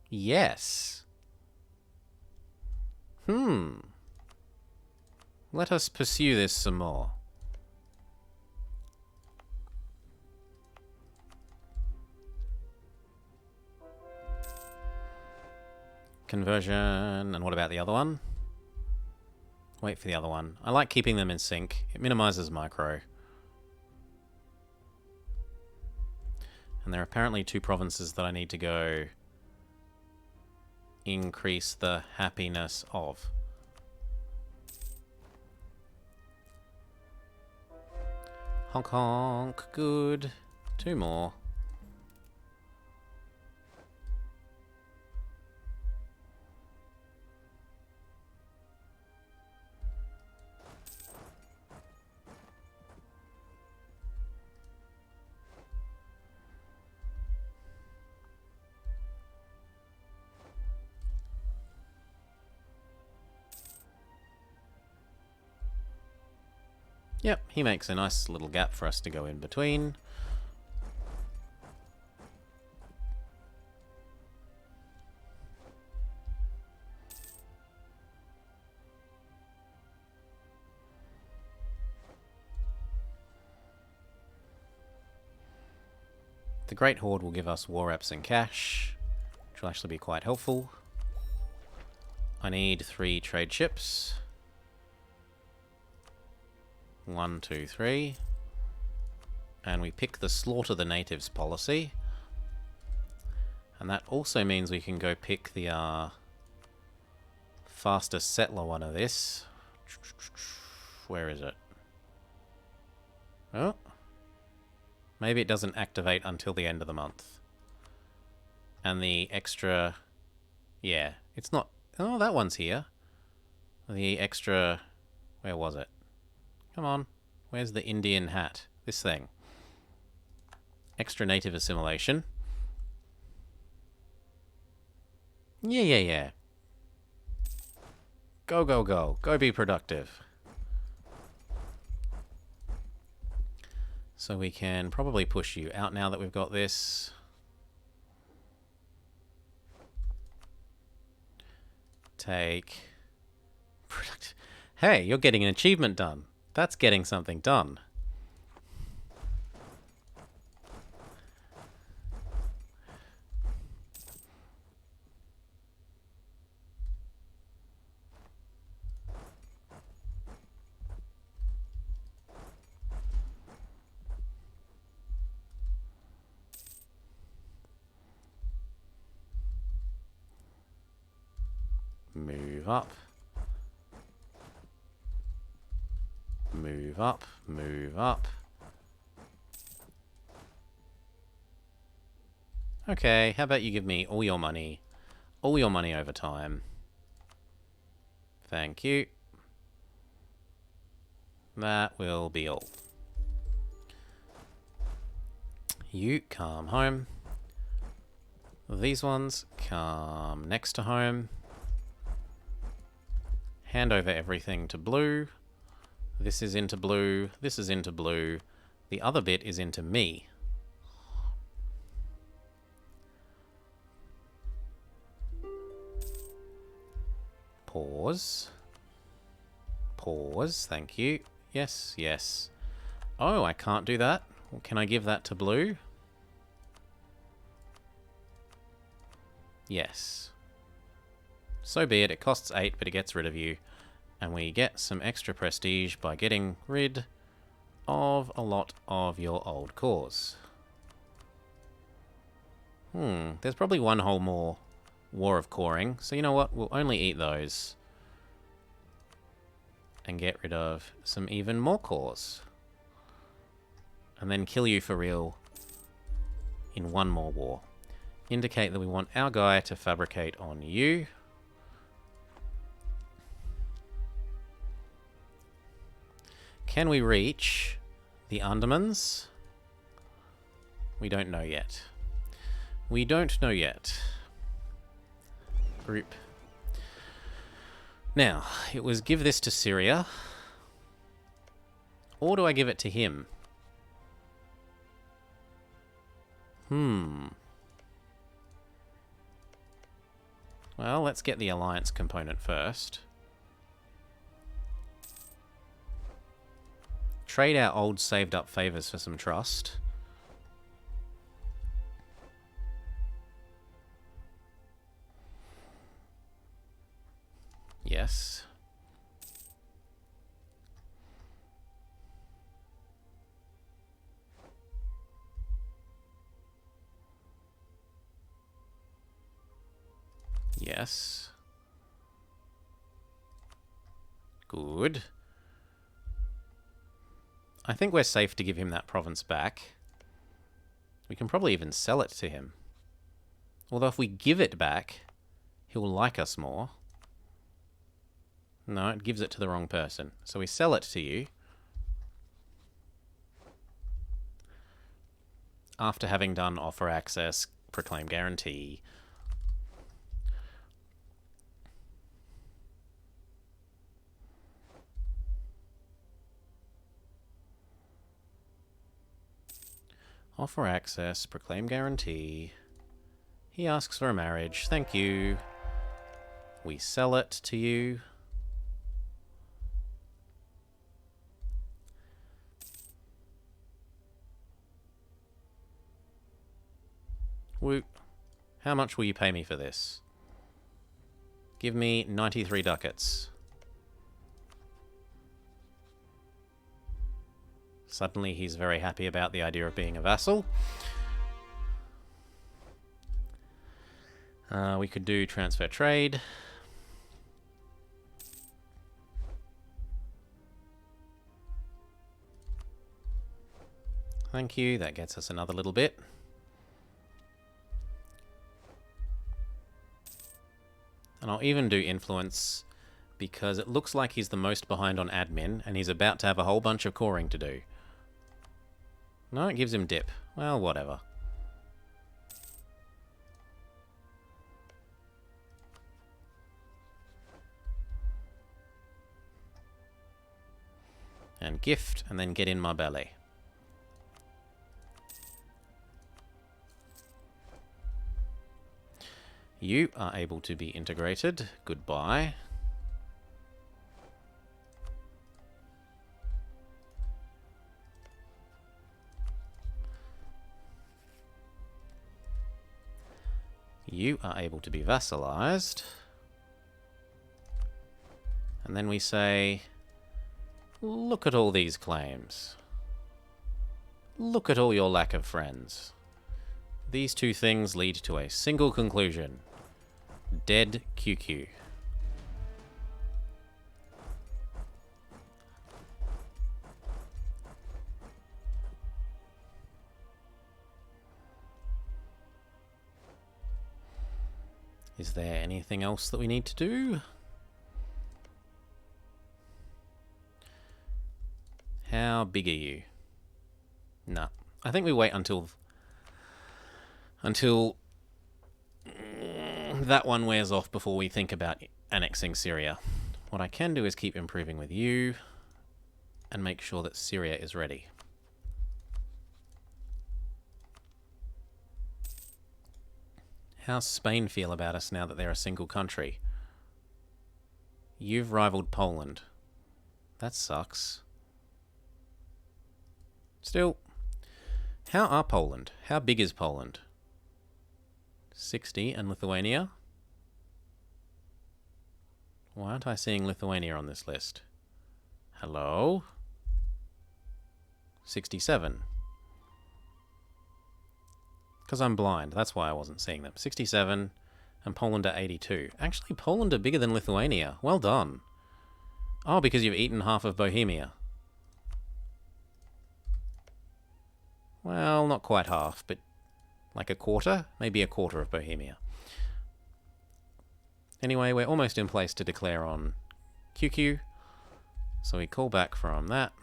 Speaker 2: Yes. Let us pursue this some more. Conversion, and what about the other one? Wait for the other one. I like keeping them in sync. It minimizes micro. And there are apparently 2 provinces that I need to go increase the happiness of. Honk honk, good. 2 more. Yep, he makes a nice little gap for us to go in between. The Great Horde will give us war reps and cash, which will actually be quite helpful. I need 3 trade ships. 1, 2, 3. And we pick the slaughter the natives policy. And that also means we can go pick the fastest settler one of this. Where is it? Oh. Maybe it doesn't activate until the end of the month. And the extra... Yeah, it's not... Oh, that one's here. The extra... Where was it? Come on. Where's the Indian hat? This thing. Extra native assimilation. Yeah. Go, go, go. Go be productive. So we can probably push you out now that we've got this. Take... Hey, you're getting an achievement done. That's getting something done. Move up. Move up, move up. Okay, how about you give me all your money over time. Thank you. That will be all. You come home. These ones come next to home. Hand over everything to blue. This is into blue. This is into blue. The other bit is into me. Pause. Pause. Thank you. Yes, yes. Oh, I can't do that. Well, can I give that to blue? Yes. So be it. It costs 8, but it gets rid of you. And we get some extra prestige by getting rid of a lot of your old cores. There's probably one whole more War of Coring. So you know what? We'll only eat those. And get rid of some even more cores. And then kill you for real in one more war. Indicate that we want our guy to fabricate on you. Can we reach the Andamans? We don't know yet. We don't know yet. Group. Now, it was give this to Syria. Or do I give it to him? Well, let's get the alliance component first. Trade our old saved up favors for some trust. Yes. Yes. Good. I think we're safe to give him that province back. We can probably even sell it to him. Although if we give it back, he'll like us more. No, it gives it to the wrong person. So we sell it to you. After having done offer access, proclaim guarantee. Offer access, proclaim guarantee. He asks for a marriage. Thank you. We sell it to you. Woot. How much will you pay me for this? Give me 93 ducats. Suddenly he's very happy about the idea of being a vassal. We could do transfer trade. Thank you, that gets us another little bit. And I'll even do influence because it looks like he's the most behind on admin and he's about to have a whole bunch of coring to do. No, it gives him dip. Well, whatever. And gift, and then get in my belly. You are able to be integrated. Goodbye. You are able to be vassalized. And then we say, look at all these claims. Look at all your lack of friends. These two things lead to a single conclusion. Dead QQ. Is there anything else that we need to do? How big are you? Nah. I think we wait until that one wears off before we think about annexing Syria. What I can do is keep improving with you and make sure that Syria is ready. How's Spain feel about us now that they're a single country? You've rivaled Poland. That sucks. Still, how are Poland? How big is Poland? 60 and Lithuania? Why aren't I seeing Lithuania on this list? Hello? 67. Because I'm blind, that's why I wasn't seeing them. 67 and Poland are 82. Actually, Poland are bigger than Lithuania. Well done. Oh, because you've eaten half of Bohemia. Well, not quite half, but like a quarter? Maybe a quarter of Bohemia. Anyway, we're almost in place to declare on QQ. So we call back from that.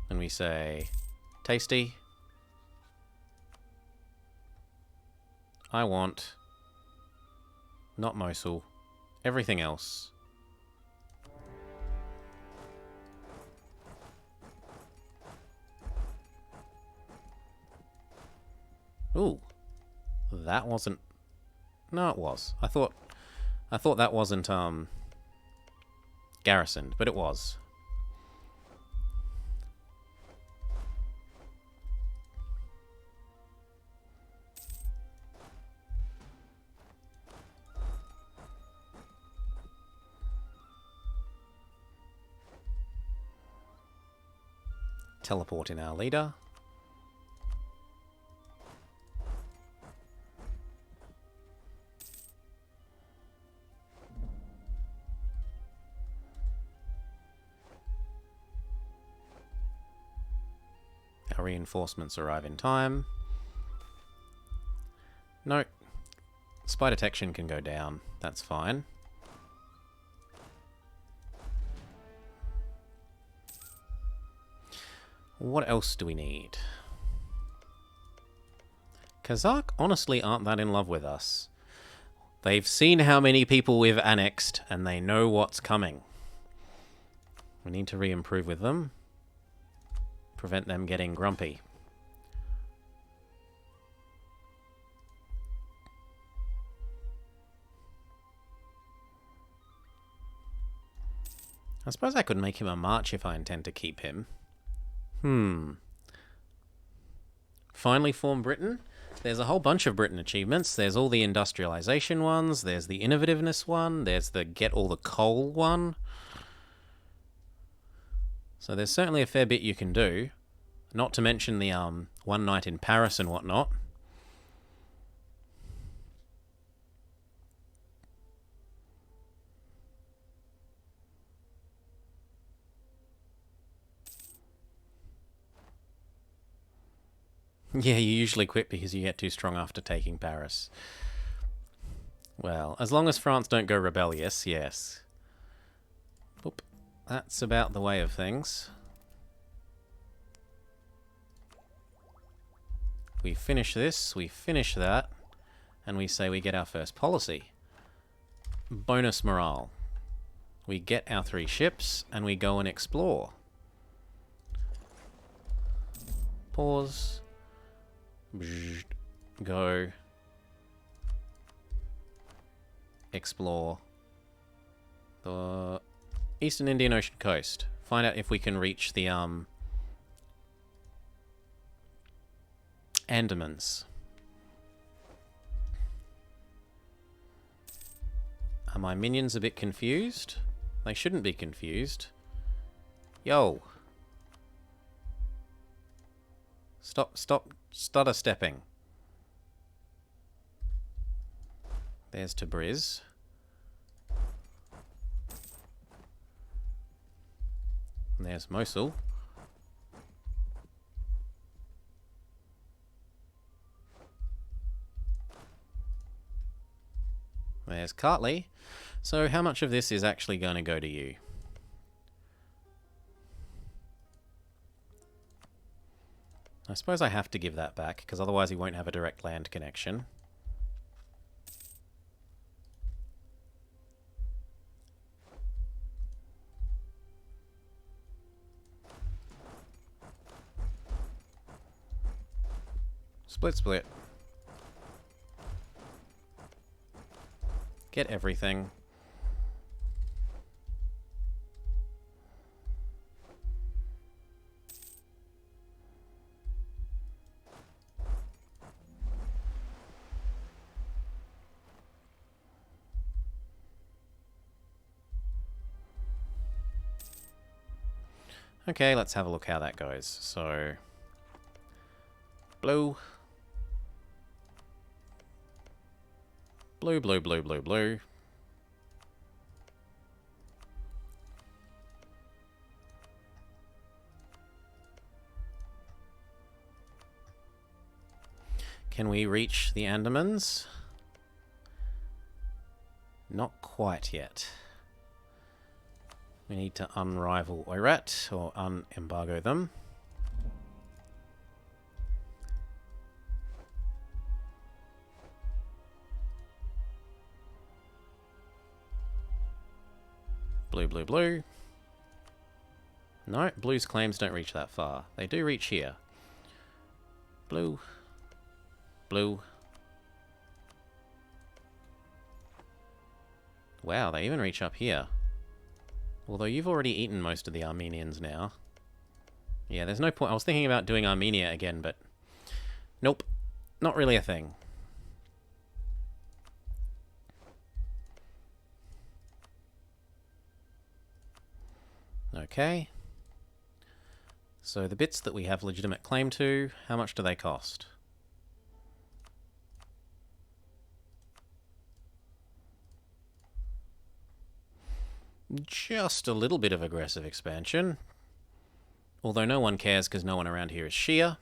Speaker 2: And we say, tasty. I want, not Mosul, everything else. Ooh, that wasn't. No, it was. I thought that wasn't garrisoned, but it was. Teleport in our leader. Our reinforcements arrive in time. No. Spy detection can go down. That's fine. What else do we need? Kazakh honestly aren't that in love with us. They've seen how many people we've annexed, and they know what's coming. We need to re-improve with them. Prevent them getting grumpy. I suppose I could make him a march if I intend to keep him. Finally form Britain. There's a whole bunch of Britain achievements. There's all the industrialization ones. There's the innovativeness one. There's the get all the coal one. So there's certainly a fair bit you can do. Not to mention the one night in Paris and whatnot. Yeah, you usually quit because you get too strong after taking Paris. Well, as long as France don't go rebellious, yes. Oop. That's about the way of things. We finish this, we finish that, and we say we get our first policy. Bonus morale. We get our 3 ships, and we go and explore. Pause. Go. Explore the Eastern Indian Ocean coast. Find out if we can reach the Andamans. Are my minions a bit confused? They shouldn't be confused. Yo. Stop stutter stepping. There's Tabriz. And there's Mosul. There's Kartli. So how much of this is actually going to go to you? I suppose I have to give that back, because otherwise he won't have a direct land connection. Split. Get everything. Okay, let's have a look how that goes. So, blue. Blue. Can we reach the Andamans? Not quite yet. We need to unrival Oirat, or unembargo them. Blue, blue, blue. No, blue's claims don't reach that far. They do reach here. Blue. Blue. Wow, they even reach up here. Although you've already eaten most of the Armenians now. Yeah, there's no point. I was thinking about doing Armenia again, but nope. Not really a thing. Okay. So the bits that we have legitimate claim to, how much do they cost? Just a little bit of aggressive expansion. Although no one cares because no one around here is Shia.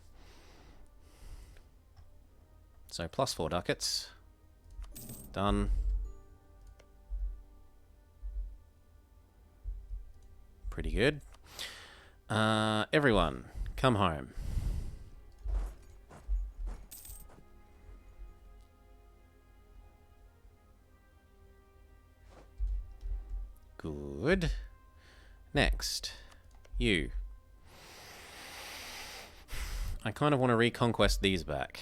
Speaker 2: So plus 4 ducats. Done. Pretty good. Everyone, come home. Good. Next, you. I kind of want to reconquest these back.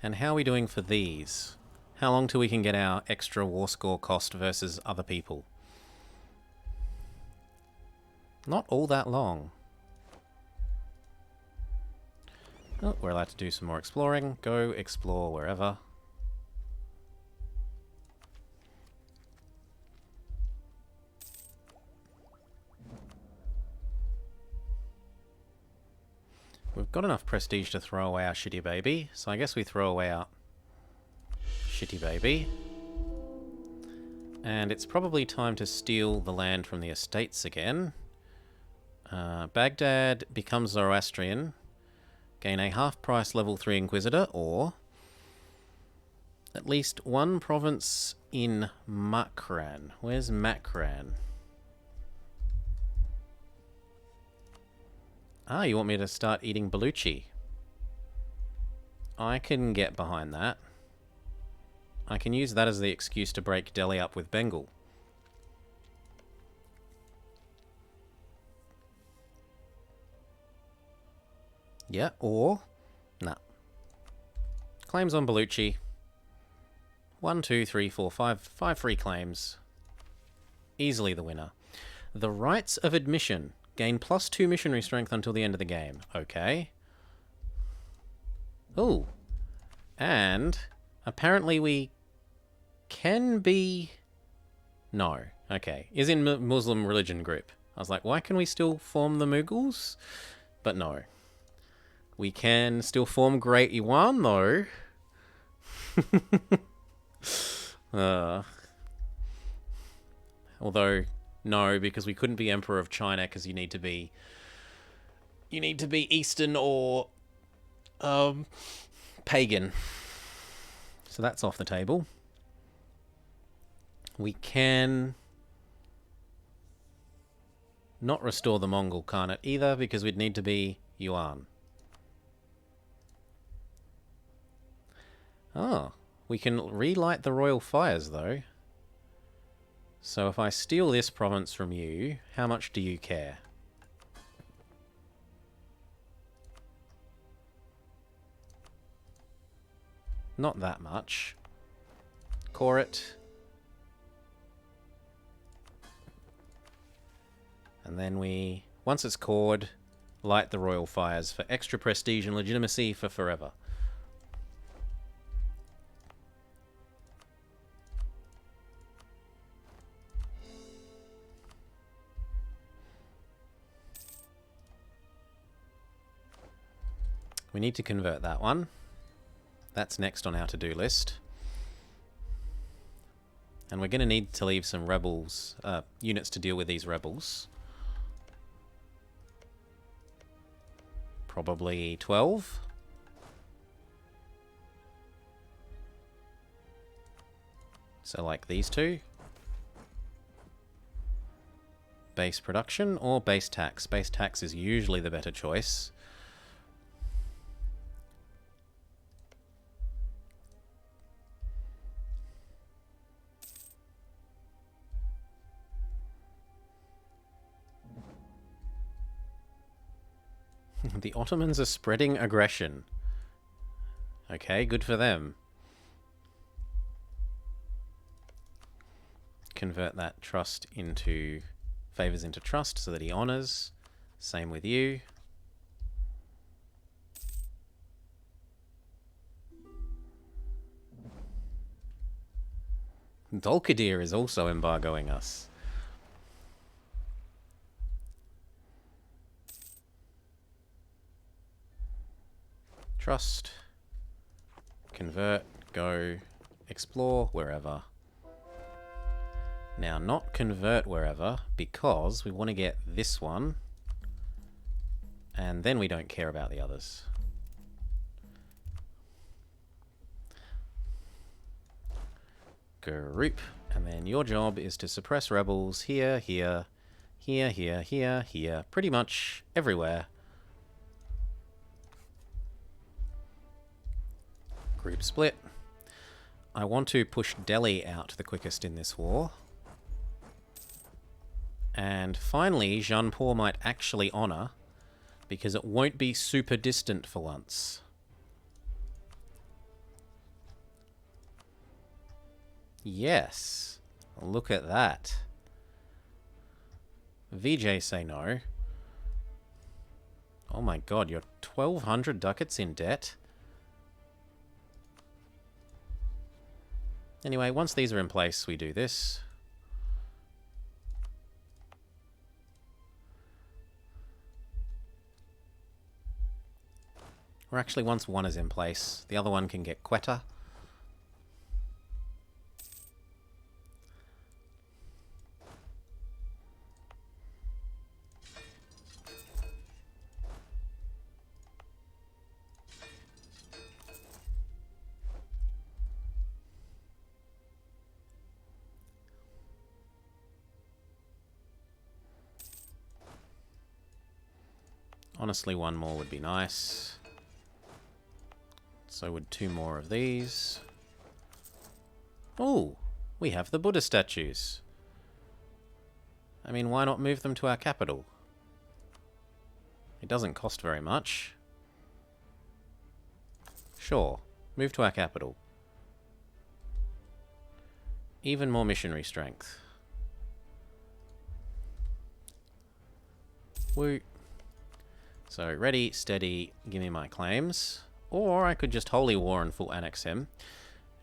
Speaker 2: And how are we doing for these? How long till we can get our extra war score cost versus other people? Not all that long. Oh, we're allowed to do some more exploring. Go explore wherever. We've got enough prestige to throw away our shitty baby, so I guess we throw away our shitty baby. And it's probably time to steal the land from the estates again. Baghdad becomes Zoroastrian. Gain a half-price level 3 Inquisitor, or at least one province in Makran. Where's Makran? Ah, you want me to start eating Baluchi? I can get behind that. I can use that as the excuse to break Delhi up with Bengal. Yeah, or... nah. Claims on Baluchi. 1, 2, 3, 4, 5. 5 free claims. Easily the winner. The Rights of Admission. Gain +2 missionary strength until the end of the game. Okay. Ooh. And apparently we can be... no. Okay. Is in Muslim religion group. I was like, why can we still form the Mughals? But no. We can still form Great Yuan, though. Although... no, because we couldn't be Emperor of China because you need to be Eastern or pagan. So that's off the table. We can not restore the Mongol Khanate either because we'd need to be Yuan. Oh, we can relight the royal fires though. So if I steal this province from you, how much do you care? Not that much. Core it. And then we, once it's cored, light the royal fires for extra prestige and legitimacy for forever. We need to convert that one. That's next on our to-do list. And we're going to need to leave some rebels, units to deal with these rebels. Probably 12. So like these two. Base production or base tax. Base tax is usually the better choice. The Ottomans are spreading aggression. Okay, good for them. Convert that trust into favors into trust so that he honors. Same with you. Dolkadir is also embargoing us. Trust. Convert. Go. Explore wherever. Now, not convert wherever, because we want to get this one, and then we don't care about the others. Group, and then your job is to suppress rebels here, here, here, here, here, here, pretty much everywhere. Group split. I want to push Delhi out the quickest in this war. And finally, Jaunpur might actually honour, because it won't be super distant for once. Yes. Look at that. VJ say no. Oh my god, you're 1,200 ducats in debt? Anyway, once these are in place, we do this. Or actually, once one is in place, the other one can get Quetta. Honestly, one more would be nice. So would 2 more of these. Oh, we have the Buddha statues. I mean, why not move them to our capital? It doesn't cost very much. Sure, move to our capital. Even more missionary strength. Woo. So, ready, steady, give me my claims. Or I could just holy war and full annex him.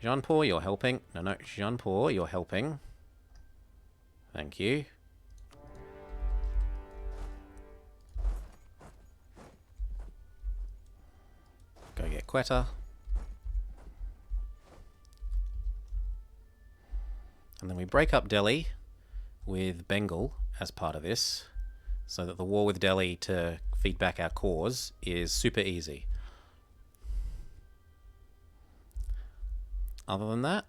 Speaker 2: Jaunpur, you're helping. No, Jaunpur, you're helping. Thank you. Go get Quetta. And then we break up Delhi with Bengal as part of this, so that the war with Delhi to feed back our cause is super easy. Other than that,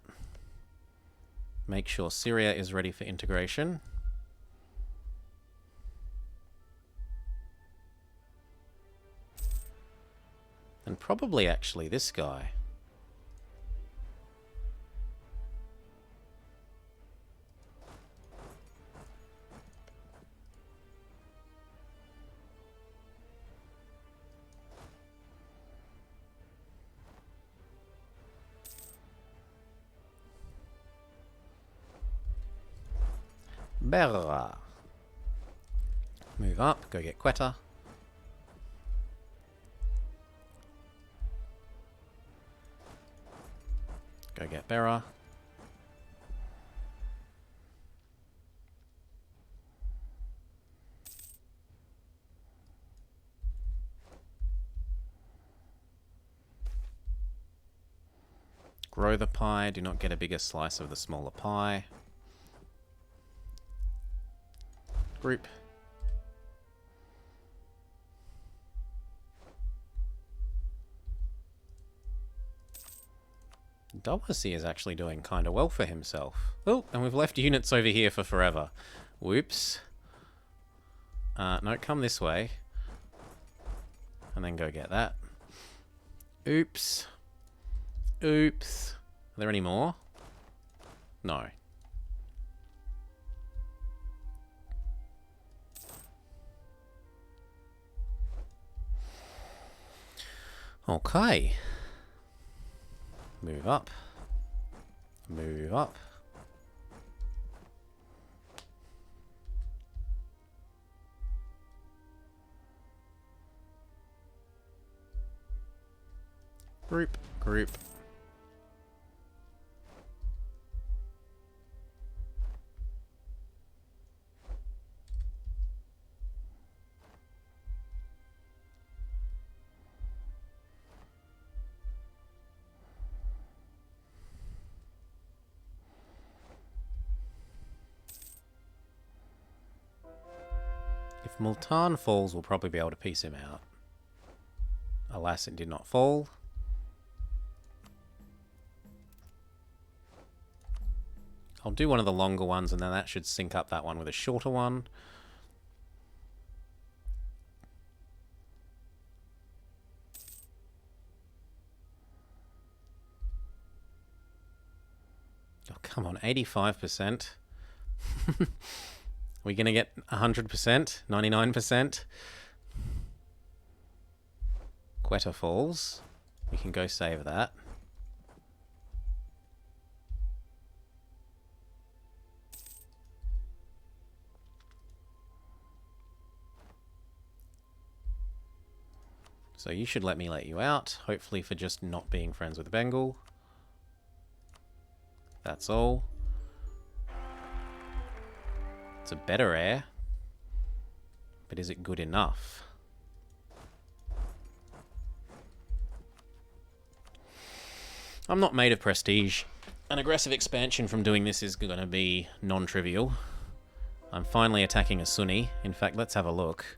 Speaker 2: make sure Syria is ready for integration. And probably actually this guy. Berra. Move up, go get Quetta. Go get Berra. Grow the pie, do not get a bigger slice of the smaller pie. Group. Dawasi is actually doing kind of well for himself. Oh, and we've left units over here for forever. Whoops. No, come this way. And then go get that. Oops. Oops. Are there any more? No. Okay. Move up. Move up. Group, group. If Multan falls, we'll probably be able to piece him out. Alas, it did not fall. I'll do one of the longer ones, and then that should sync up that one with a shorter one. Oh, come on, 85%. We're going to get 100%, 99%. Quetta falls. We can go save that. So you should let me let you out, hopefully for just not being friends with Bengal. That's all. It's a better heir, but is it good enough? I'm not made of prestige. An aggressive expansion from doing this is going to be non-trivial. I'm finally attacking a Sunni. In fact, let's have a look.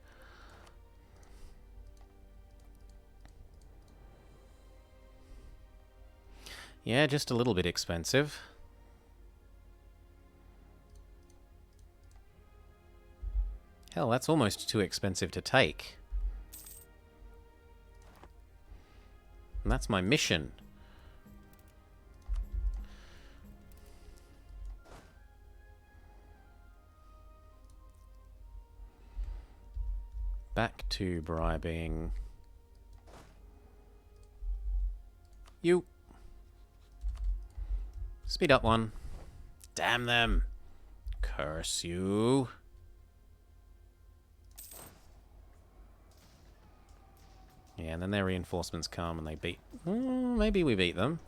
Speaker 2: Yeah, just a little bit expensive. Hell, that's almost too expensive to take. And that's my mission. Back to bribing you. Speed up one. Damn them. Curse you. Yeah, and then their reinforcements come and they beat... maybe we beat them.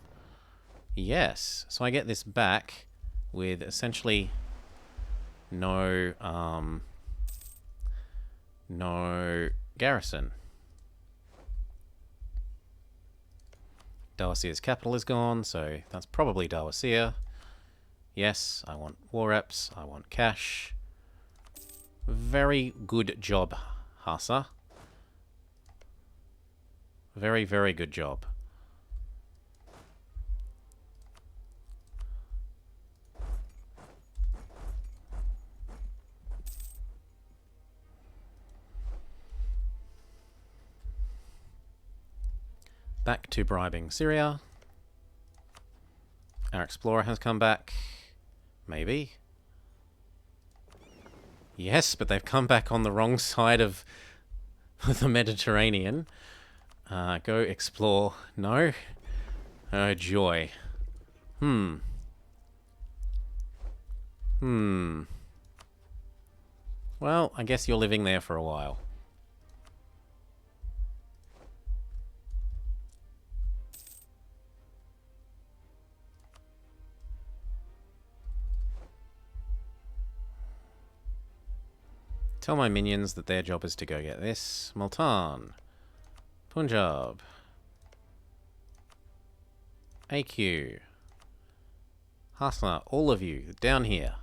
Speaker 2: Yes. So I get this back with essentially no garrison. Dawasia's capital is gone, so that's probably Dawasia. Yes, I want war reps, I want cash. Very good job, Hassa. Very, very good job. Back to bribing Syria. Our explorer has come back. Maybe. Yes, but they've come back on the wrong side of the Mediterranean. Go explore. No? Oh, joy. Well, I guess you're living there for a while. Tell my minions that their job is to go get this. Multan. Punjab. AQ. Hasna, all of you, down here.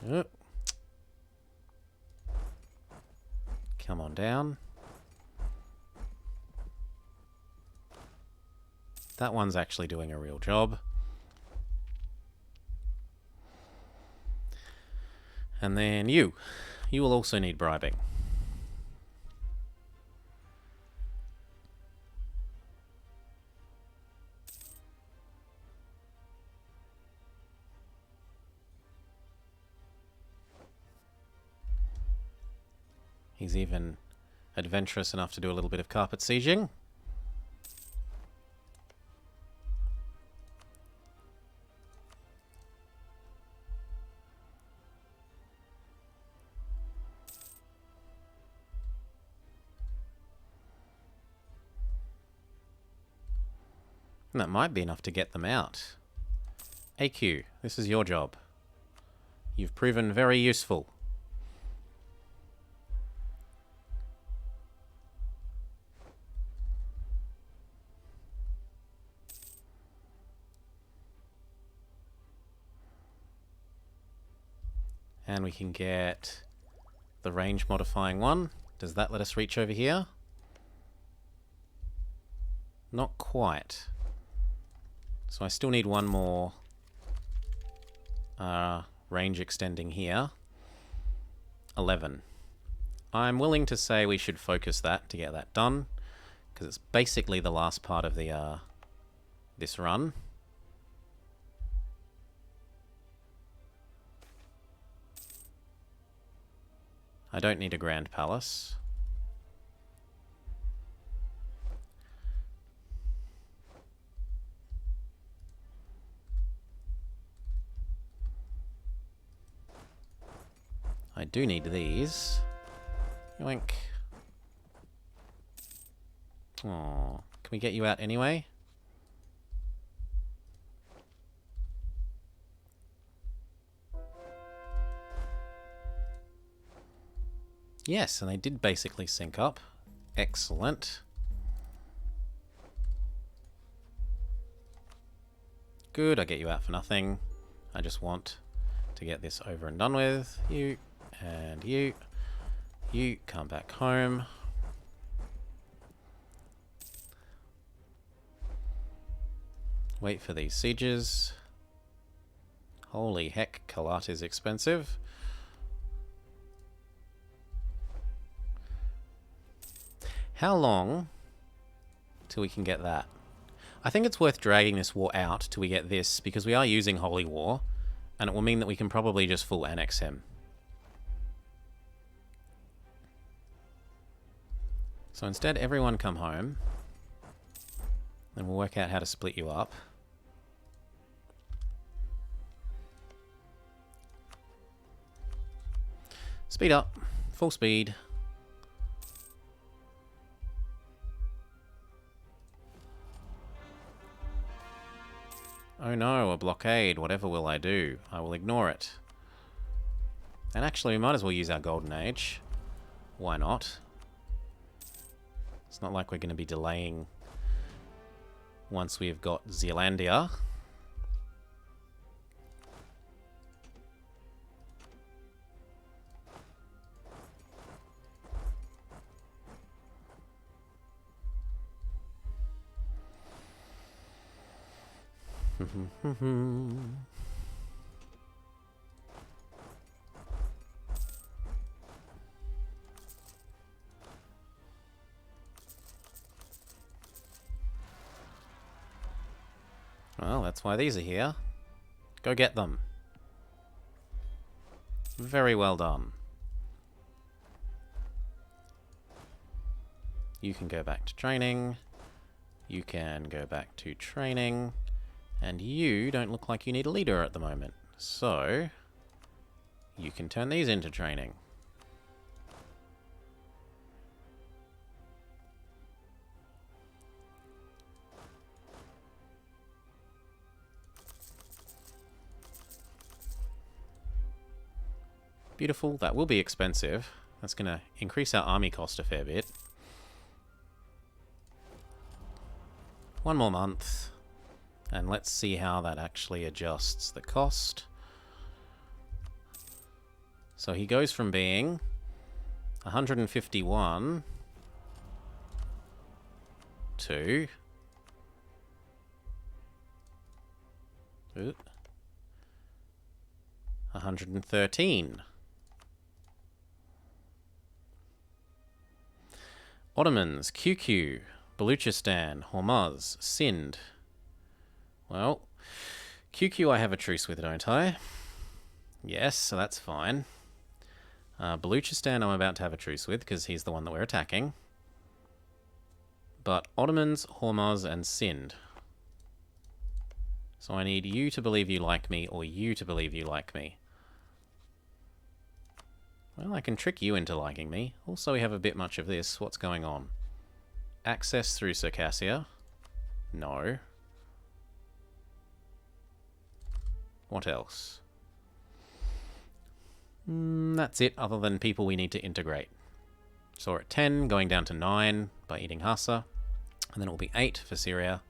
Speaker 2: Oh. Come on down. That one's actually doing a real job. And then you. You will also need bribing. He's even adventurous enough to do a little bit of carpet sieging. And that might be enough to get them out. AQ, this is your job. You've proven very useful. And we can get the range modifying one. Does that let us reach over here? Not quite. So I still need one more range extending here. 11. I'm willing to say we should focus that to get that done, because it's basically the last part of the this run. I don't need a grand palace. I do need these. Yoink. Aww. Can we get you out anyway? Yes, and they did basically sync up. Excellent. Good, I get you out for nothing. I just want to get this over and done with. You and you. You come back home. Wait for these sieges. Holy heck, Kalat is expensive. How long till we can get that? I think it's worth dragging this war out till we get this, because we are using Holy War, and it will mean that we can probably just full annex him. So instead, everyone come home, and we'll work out how to split you up. Speed up. Full speed. Oh no, a blockade. Whatever will I do? I will ignore it. And actually, we might as well use our golden age. Why not? It's not like we're going to be delaying once we've got Zealandia. Well, that's why these are here. Go get them. Very well done. You can go back to training. You can go back to training. And you don't look like you need a leader at the moment. So, you can turn these into training. Beautiful. That will be expensive. That's going to increase our army cost a fair bit. One more month. And let's see how that actually adjusts the cost. So he goes from being 151 to 113. Ottomans, QQ, Baluchistan, Hormuz, Sind. Well, QQ I have a truce with, don't I? Yes, so that's fine. Baluchistan I'm about to have a truce with because he's the one that we're attacking. But Ottomans, Hormuz, and Sind. So I need you to believe you like me, or you to believe you like me. Well, I can trick you into liking me. Also, we have a bit much of this. What's going on? Access through Circassia? No. What else? That's it, other than people we need to integrate. So we're at 10, going down to 9 by eating Hassa. And then it will be 8 for Syria.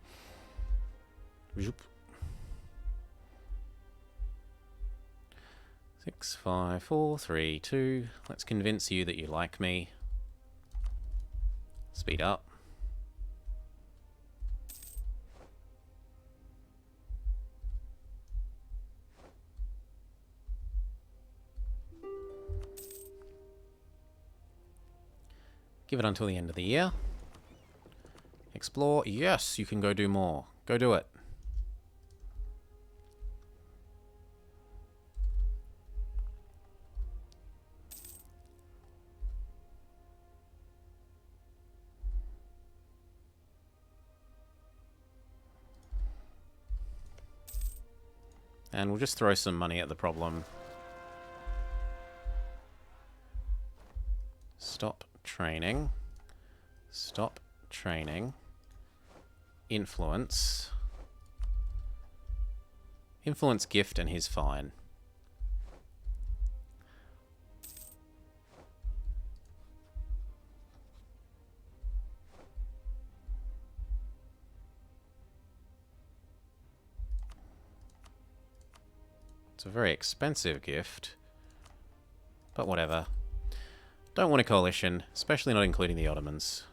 Speaker 2: 6, 5, 4, 3, 2. Let's convince you that you like me. Speed up. Give it until the end of the year. Explore. Yes, you can go do more. Go do it. And we'll just throw some money at the problem. Stop training. Stop training. Influence. Influence gift and he's fine. It's a very expensive gift. But whatever. Don't want a coalition, especially not including the Ottomans.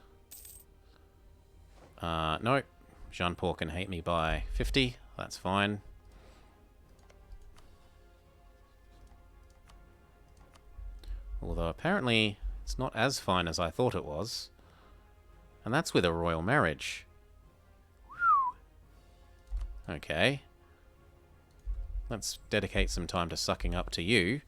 Speaker 2: No. Jean-Paul can hate me by 50. That's fine. Although apparently it's not as fine as I thought it was. And that's with a royal marriage. Okay. Let's dedicate some time to sucking up to you.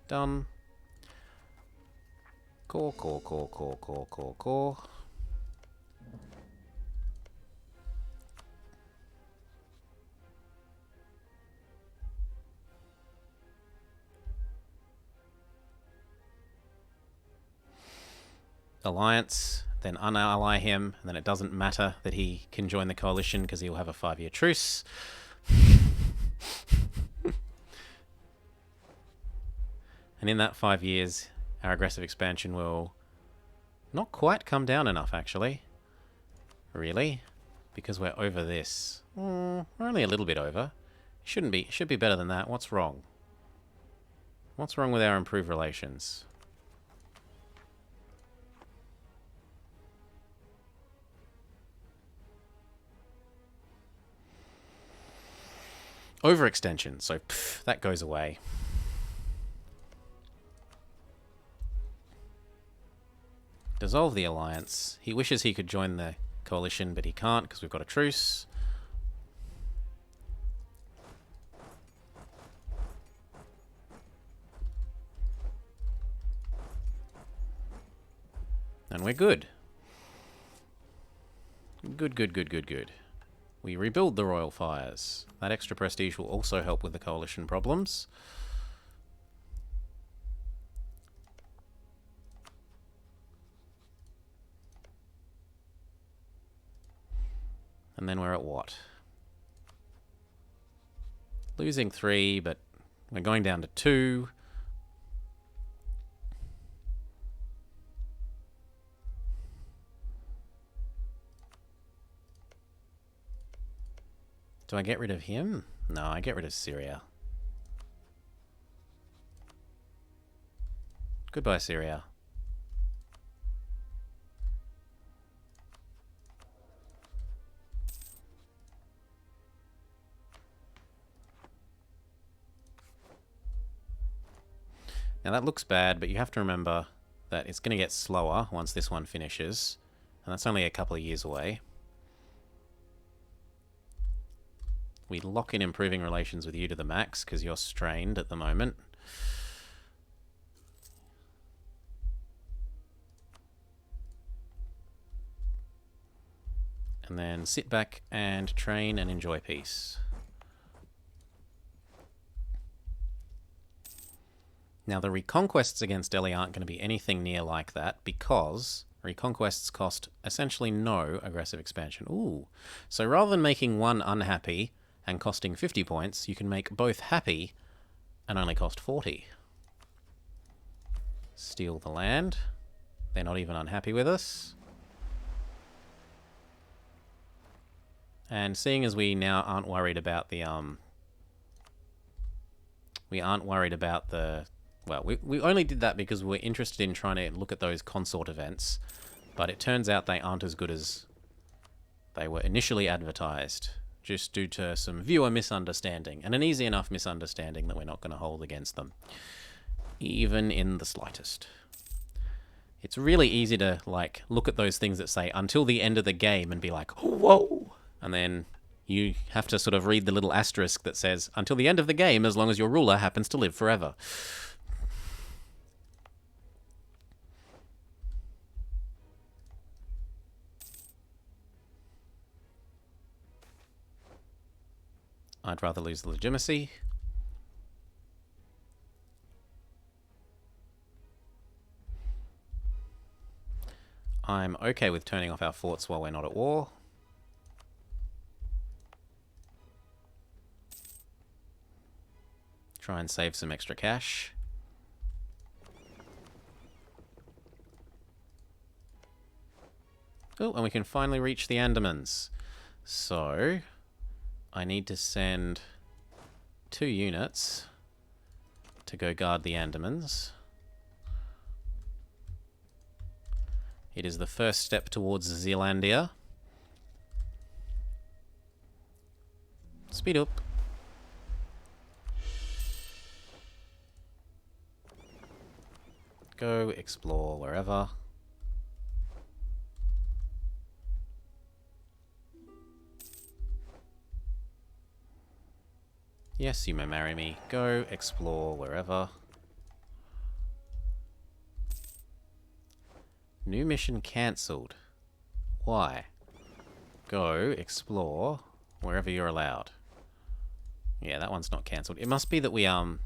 Speaker 2: Done. Core. Alliance, then unally him, and then it doesn't matter that he can join the coalition because he'll have a 5-year truce. And in that 5 years, our aggressive expansion will not quite come down enough, actually. Really? Because we're over this. We're only a little bit over. Shouldn't be. It should be better than that. What's wrong? What's wrong with our improved relations? Overextension, so that goes away. Dissolve the alliance. He wishes he could join the coalition, but he can't because we've got a truce. And we're good. Good. We rebuild the royal fires. That extra prestige will also help with the coalition problems. And then we're at what? Losing 3, but we're going down to 2. Do I get rid of him? No, I get rid of Syria. Goodbye, Syria. Now that looks bad, but you have to remember that it's going to get slower once this one finishes. And that's only a couple of years away. We lock in improving relations with you to the max because you're strained at the moment. And then sit back and train and enjoy peace. Now the reconquests against Delhi aren't going to be anything near like that because reconquests cost essentially no aggressive expansion. Ooh. So rather than making one unhappy and costing 50 points, you can make both happy and only cost 40. Steal the land. They're not even unhappy with us. And seeing as we now aren't worried about the well, we only did that because we're interested in trying to look at those consort events, but it turns out they aren't as good as they were initially advertised, just due to some viewer misunderstanding, and an easy enough misunderstanding that we're not going to hold against them, even in the slightest. It's really easy to, like, look at those things that say, until the end of the game, and be like, whoa! And then you have to sort of read the little asterisk that says, until the end of the game, as long as your ruler happens to live forever. I'd rather lose the legitimacy. I'm okay with turning off our forts while we're not at war. Try and save some extra cash. Oh, and we can finally reach the Andamans. So I need to send 2 units to go guard the Andamans. It is the first step towards Zealandia. Speed up. Go explore wherever. Yes, you may marry me. Go explore wherever. New mission cancelled. Why? Go explore wherever you're allowed. Yeah, that one's not cancelled. It must be that we, yeah,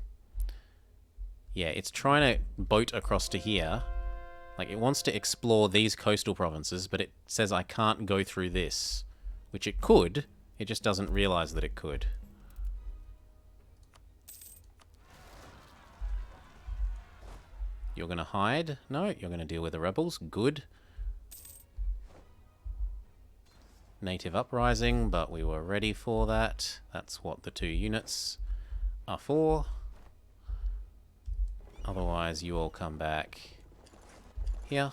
Speaker 2: it's trying to boat across to here. Like, it wants to explore these coastal provinces, but it says I can't go through this. Which it could, it just doesn't realise that it could. You're going to hide? No, you're going to deal with the rebels. Good. Native uprising, but we were ready for that. That's what the 2 units are for. Otherwise, you all come back here.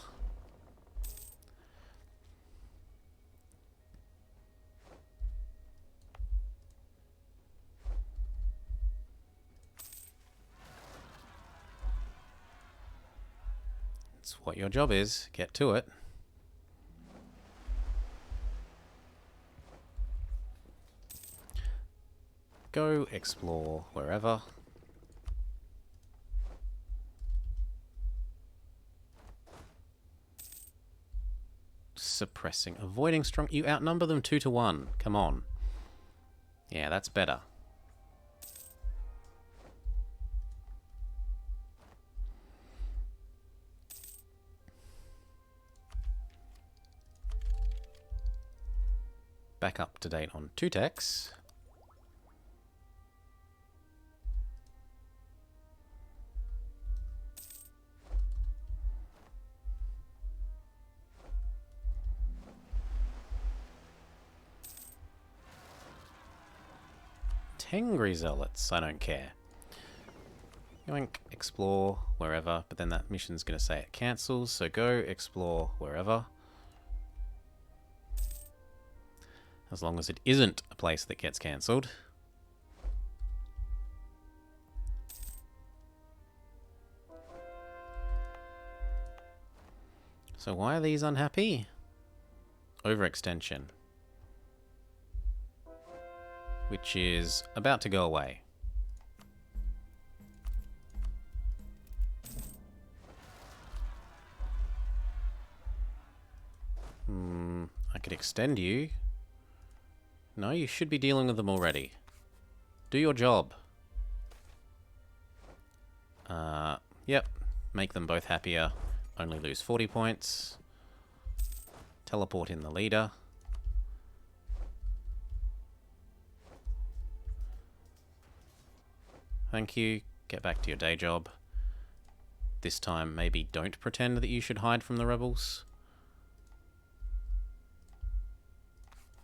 Speaker 2: That's what your job is. Get to it. Go explore wherever. Suppressing. Avoiding strong... You outnumber them 2 to 1. Come on. Yeah, that's better. Back up to date on 2 techs. Tengri zealots, I don't care. Yoink, explore wherever, but then that mission's going to say it cancels, so go explore wherever. As long as it isn't a place that gets cancelled. So why are these unhappy? Overextension. Which is about to go away. I could extend you. No, you should be dealing with them already. Do your job. Yep. Make them both happier. Only lose 40 points. Teleport in the leader. Thank you. Get back to your day job. This time, maybe don't pretend that you should hide from the rebels.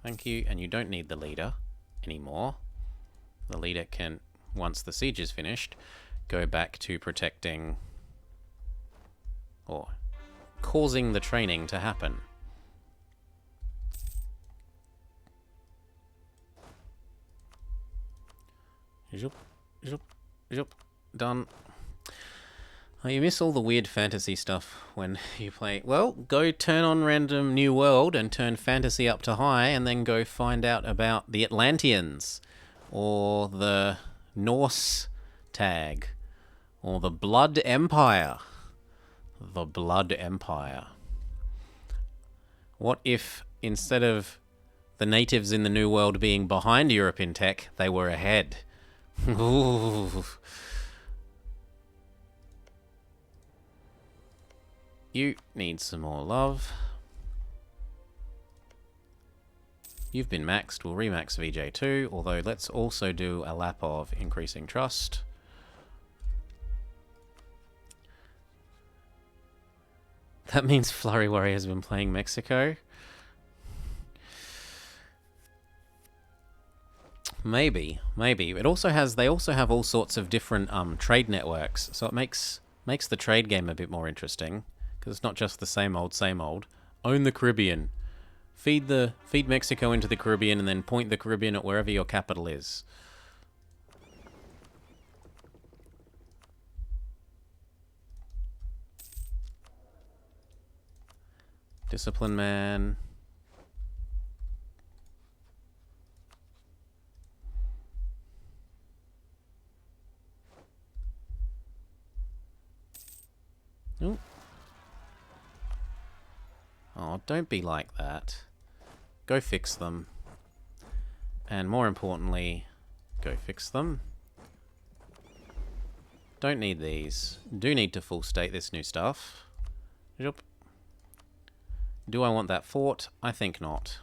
Speaker 2: Thank you. And you don't need the leader anymore. The leader can, once the siege is finished, go back to protecting or causing the training to happen. Done. Oh, you miss all the weird fantasy stuff when you play. Well, go turn on random new world and turn fantasy up to high and then go find out about the Atlanteans or the Norse tag or the Blood Empire. The Blood Empire. What if instead of the natives in the New World being behind Europe in tech, they were ahead? Ooh. You need some more love. You've been maxed. We'll remax VJ2, although let's also do a lap of increasing trust. That means Flurry Worry has been playing Mexico. Maybe. It also has. They also have all sorts of different trade networks, so it makes the trade game a bit more interesting because it's not just the same old, same old. Own the Caribbean, feed Mexico into the Caribbean, and then point the Caribbean at wherever your capital is. Discipline man. Ooh. Oh, don't be like that. Go fix them. And more importantly, go fix them. Don't need these. Do need to full state this new stuff. Yep. Do I want that fort? I think not.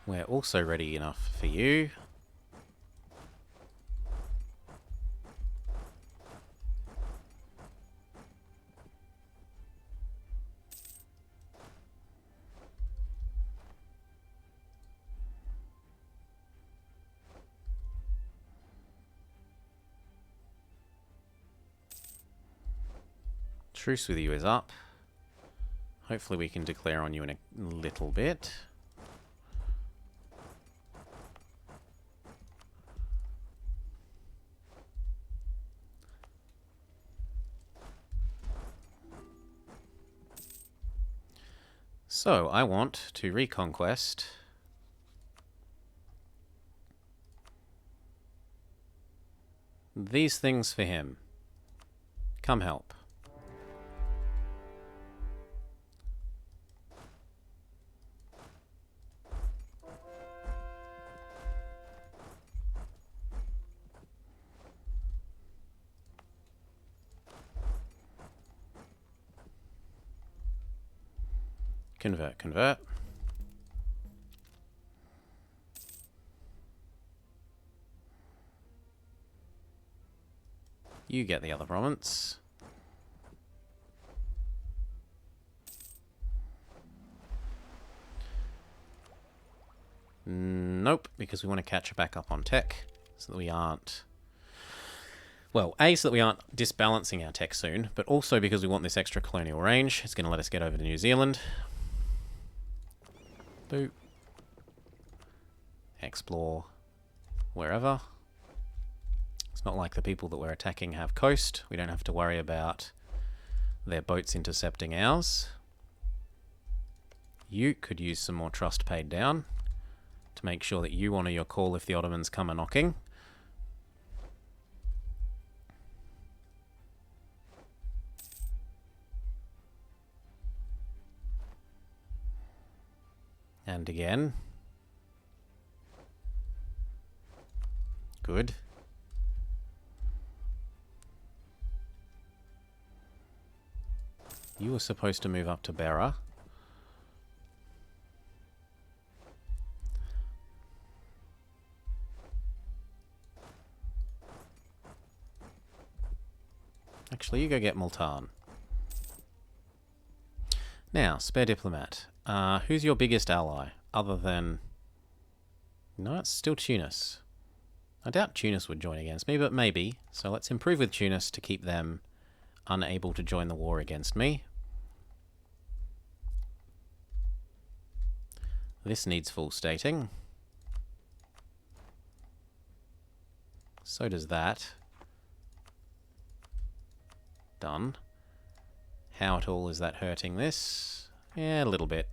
Speaker 2: We're also ready enough for you. Truce with you is up. Hopefully we can declare on you in a little bit. So, I want to reconquest these things for him. Come help. Convert. You get the other province. Nope, because we want to catch back up on tech so that we aren't... Well, A, so that we aren't disbalancing our tech soon, but also because we want this extra colonial range. It's going to let us get over to New Zealand. Boop. Explore wherever. It's not like the people that we're attacking have coast. We don't have to worry about their boats intercepting ours. You could use some more trust paid down to make sure that you honour your call if the Ottomans come a-knocking. And again. Good. You were supposed to move up to Beira. Actually, you go get Multan. Now, spare diplomat. Who's your biggest ally, other than... No, it's still Tunis. I doubt Tunis would join against me, but maybe. So let's improve with Tunis to keep them unable to join the war against me. This needs full stating. So does that. Done. How at all is that hurting this? Yeah, a little bit.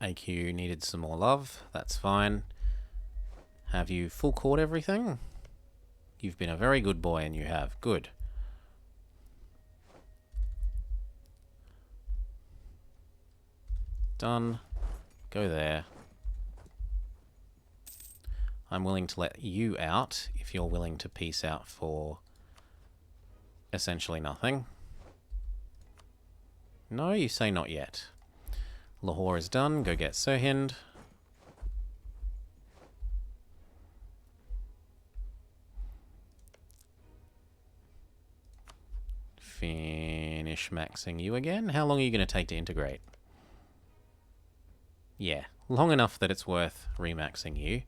Speaker 2: AQ needed some more love. That's fine. Have you full court everything? You've been a very good boy, and you have. Good. Done. Go there. I'm willing to let you out if you're willing to peace out for essentially nothing. No, you say not yet. Lahore is done. Go get Sirhind. Finish maxing you again. How long are you going to take to integrate? Yeah, long enough that it's worth remaxing you.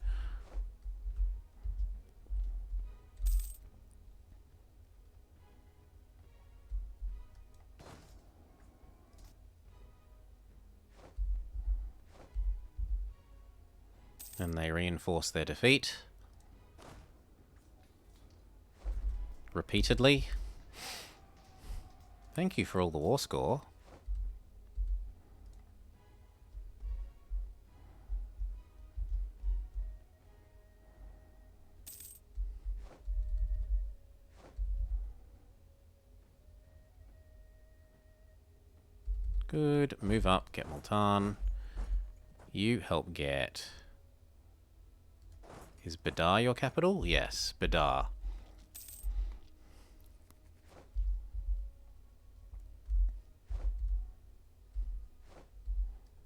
Speaker 2: And they reinforce their defeat. Repeatedly. Thank you for all the war score. Good. Move up, get Multan. You help get... Is Badar your capital? Yes, Badar.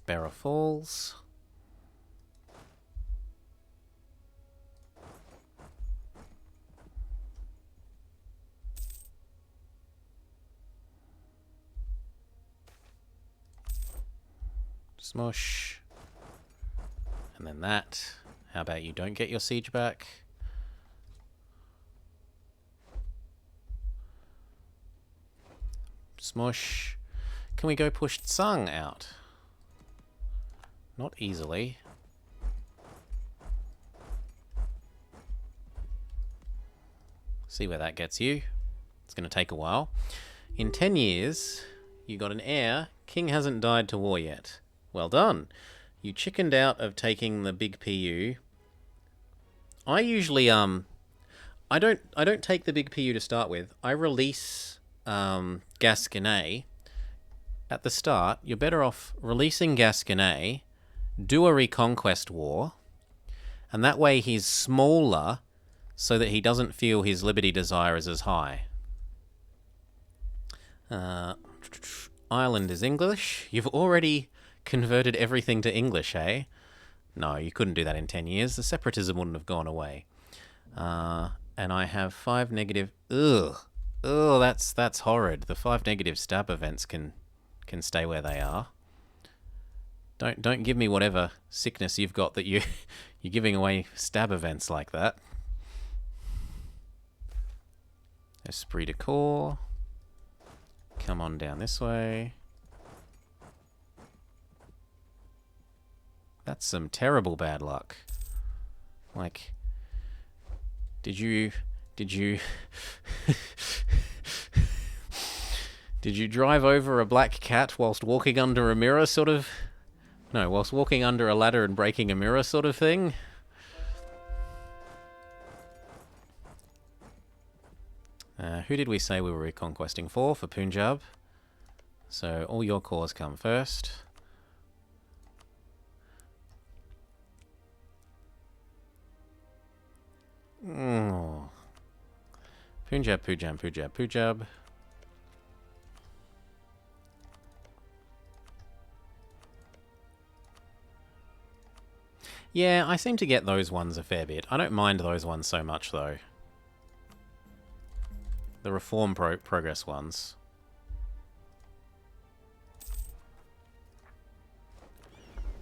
Speaker 2: Beira Falls. Smush. And then that. How about you don't get your siege back? Smush. Can we go push Tsang out? Not easily. See where that gets you. It's going to take a while. In 10 years, you got an heir. King hasn't died to war yet. Well done. You chickened out of taking the big PU. I usually I don't take the big PU to start with. I release Gasconnet at the start. You're better off releasing Gasconnet, do a reconquest war, and that way he's smaller so that he doesn't feel his liberty desire is as high. Ireland is English. You've already converted everything to English, eh? No, you couldn't do that in 10 years. The separatism wouldn't have gone away. And I have 5 negative... Ugh. Oh, that's horrid. The 5 negative stab events can stay where they are. Don't give me whatever sickness you've got that you're giving away stab events like that. Esprit de corps. Come on down this way. That's some terrible bad luck. Like, did you did you drive over a black cat whilst walking under a mirror sort of? No, whilst walking under a ladder and breaking a mirror sort of thing? Who did we say we were reconquesting for Punjab? So all your cores come first. Oh. Punjab, Punjab, Punjab, Punjab. Yeah, I seem to get those ones a fair bit. I don't mind those ones so much, though. The reform progress ones.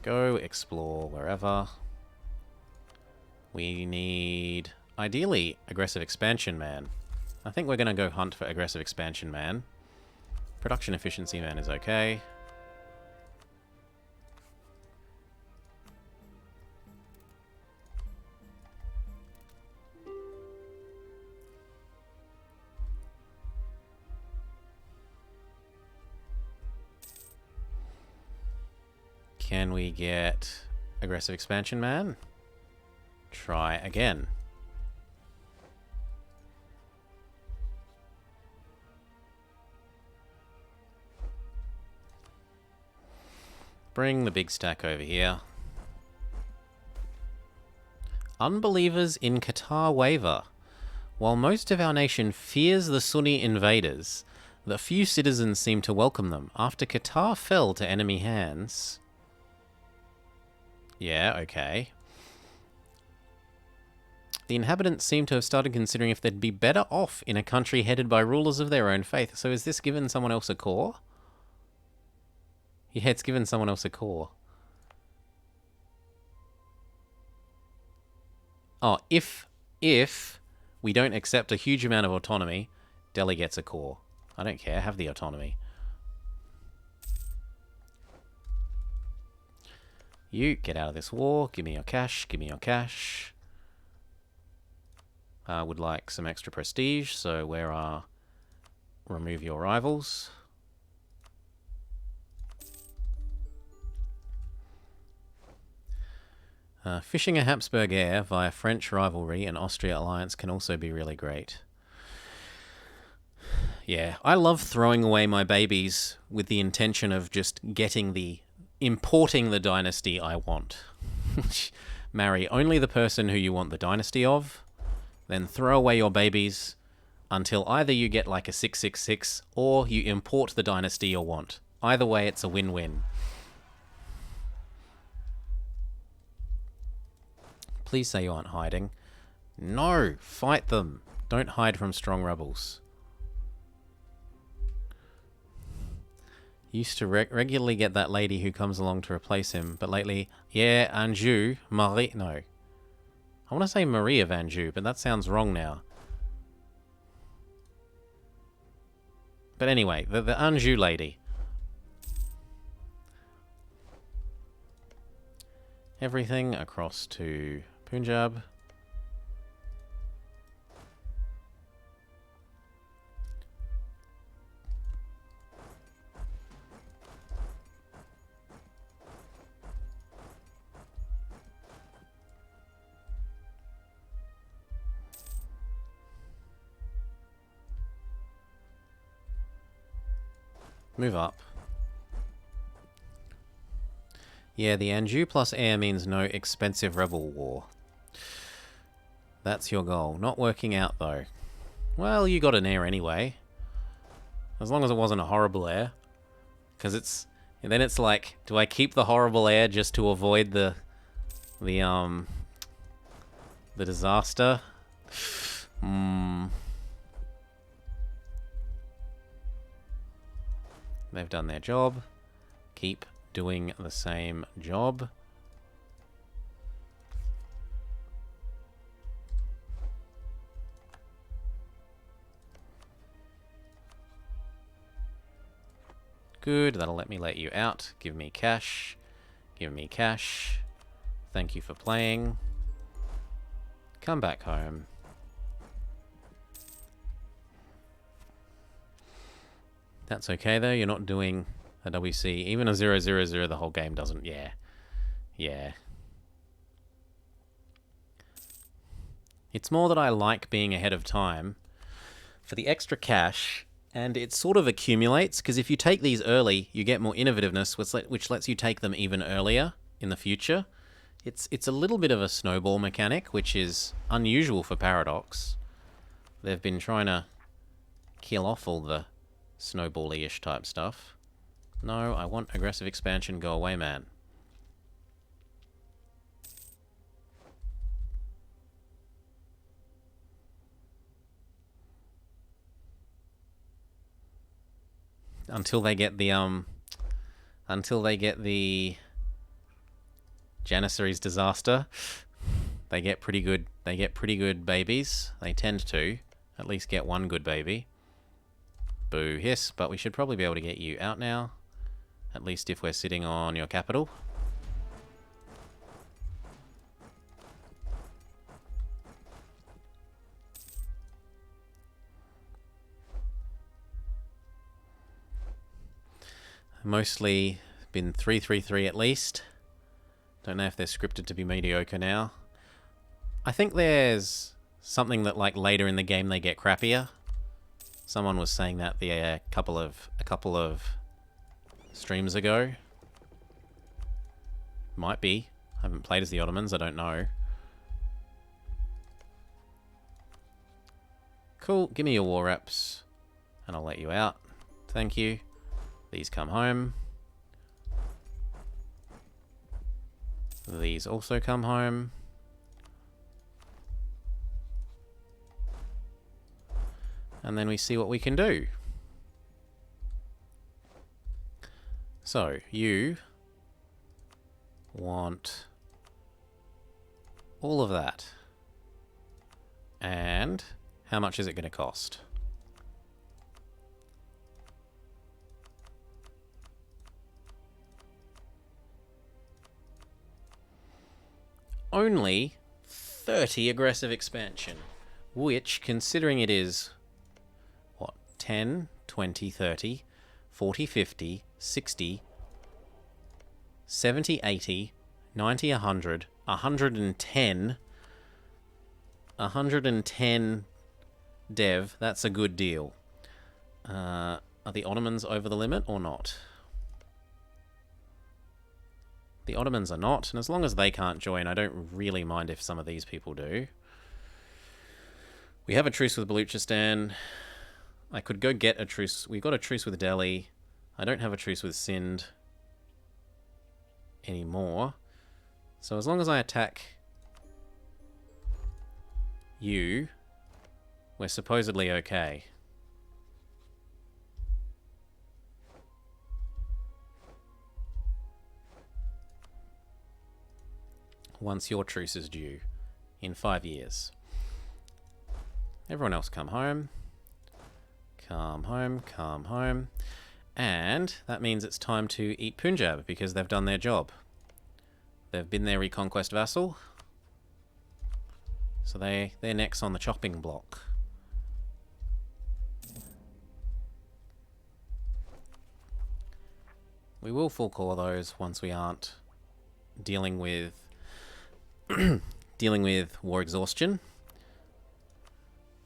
Speaker 2: Go explore wherever. We need, ideally, aggressive expansion man. I think we're going to go hunt for aggressive expansion man. Production efficiency man is okay. Can we get aggressive expansion man? Try again. Bring the big stack over here. Unbelievers in Qatar waver. While most of our nation fears the Sunni invaders, the few citizens seem to welcome them. After Qatar fell to enemy hands... Yeah, okay. The inhabitants seem to have started considering if they'd be better off in a country headed by rulers of their own faith. So is this given someone else a core? Yeah, it's given someone else a core. Oh, if we don't accept a huge amount of autonomy, Delhi gets a core. I don't care, have the autonomy. You, get out of this war. Give me your cash. Give me your cash. I would like some extra prestige, so where are... Remove your rivals. Fishing a Habsburg heir via French rivalry and Austria alliance can also be really great. Yeah, I love throwing away my babies with the intention of just getting the... importing the dynasty I want. Marry only the person who you want the dynasty of, then throw away your babies until either you get like a 666 or you import the dynasty you want. Either way, it's a win-win. Please say you aren't hiding. No! Fight them! Don't hide from strong rebels. Used to regularly get that lady who comes along to replace him, but lately, yeah, Anjou, Marie, no. I want to say Marie of Anjou, but that sounds wrong now. But anyway, the Anjou lady. Everything across to Punjab. Move up. Yeah, the Anjou plus air means no expensive rebel war. That's your goal. Not working out, though. Well, you got an air anyway. As long as it wasn't a horrible air. Because it's... And then it's like, do I keep the horrible air just to avoid the disaster? They've done their job. Keep doing the same job. Good, that'll let me let you out. Give me cash. Give me cash. Thank you for playing. Come back home. That's okay though, you're not doing a WC. Even a 0-0-0 the whole game doesn't. Yeah. Yeah. It's more that I like being ahead of time for the extra cash, and it sort of accumulates, because if you take these early, you get more innovativeness, which lets you take them even earlier in the future. It's a little bit of a snowball mechanic, which is unusual for Paradox. They've been trying to kill off all the snowball-ish type stuff. No, I want aggressive expansion. Go away, man. Until they get the Janissary's disaster, they get pretty good. They get pretty good babies. They tend to at least get one good baby. Boo hiss, but we should probably be able to get you out now. At least if we're sitting on your capital. Mostly been 3-3-3 at least. Don't know if they're scripted to be mediocre now. I think there's something that like later in the game they get crappier. Someone was saying that a couple of streams ago. Might be. I haven't played as the Ottomans, I don't know. Cool, give me your war reps and I'll let you out. Thank you. These come home. These also come home. And then we see what we can do. So, you want all of that. And how much is it going to cost? Only 30 aggressive expansion, which, considering it is, what, 10, 20, 30, 40, 50, 60, 70, 80, 90, 100, 110, 110 dev, that's a good deal. Are the Ottomans over the limit or not? The Ottomans are not, and as long as they can't join, I don't really mind if some of these people do. We have a truce with Baluchistan. I could go get a truce. We've got a truce with Delhi. I don't have a truce with Sindh anymore. So as long as I attack you, we're supposedly okay. Once your truce is due in 5 years. Everyone else come home. Come home, come home. And that means it's time to eat Punjab because they've done their job. They've been their reconquest vassal. So they're next on the chopping block. We will full core those once we aren't dealing with war exhaustion.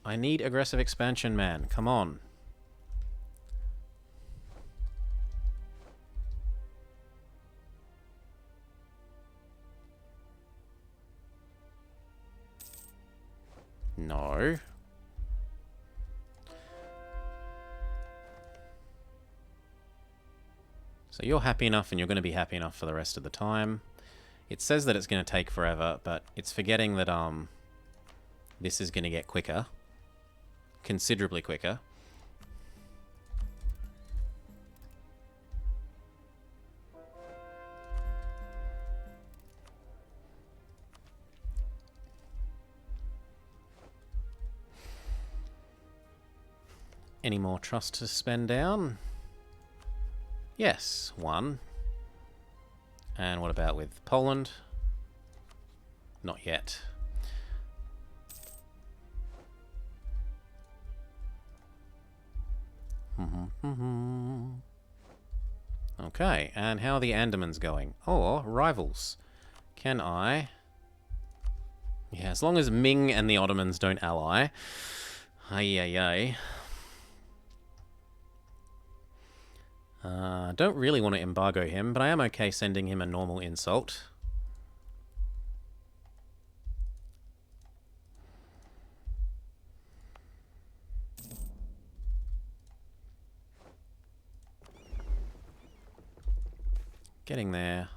Speaker 2: I need aggressive expansion, man. Come on. No. So you're happy enough and you're going to be happy enough for the rest of the time. It says that it's going to take forever, but it's forgetting that this is going to get quicker. Considerably quicker. Any more trust to spend down? Yes, one. And what about with Poland? Not yet. Okay, and how are the Andamans going? Or rivals. Can I... Yeah, as long as Ming and the Ottomans don't ally. Ay. Don't really want to embargo him, but I am okay sending him a normal insult. Getting there.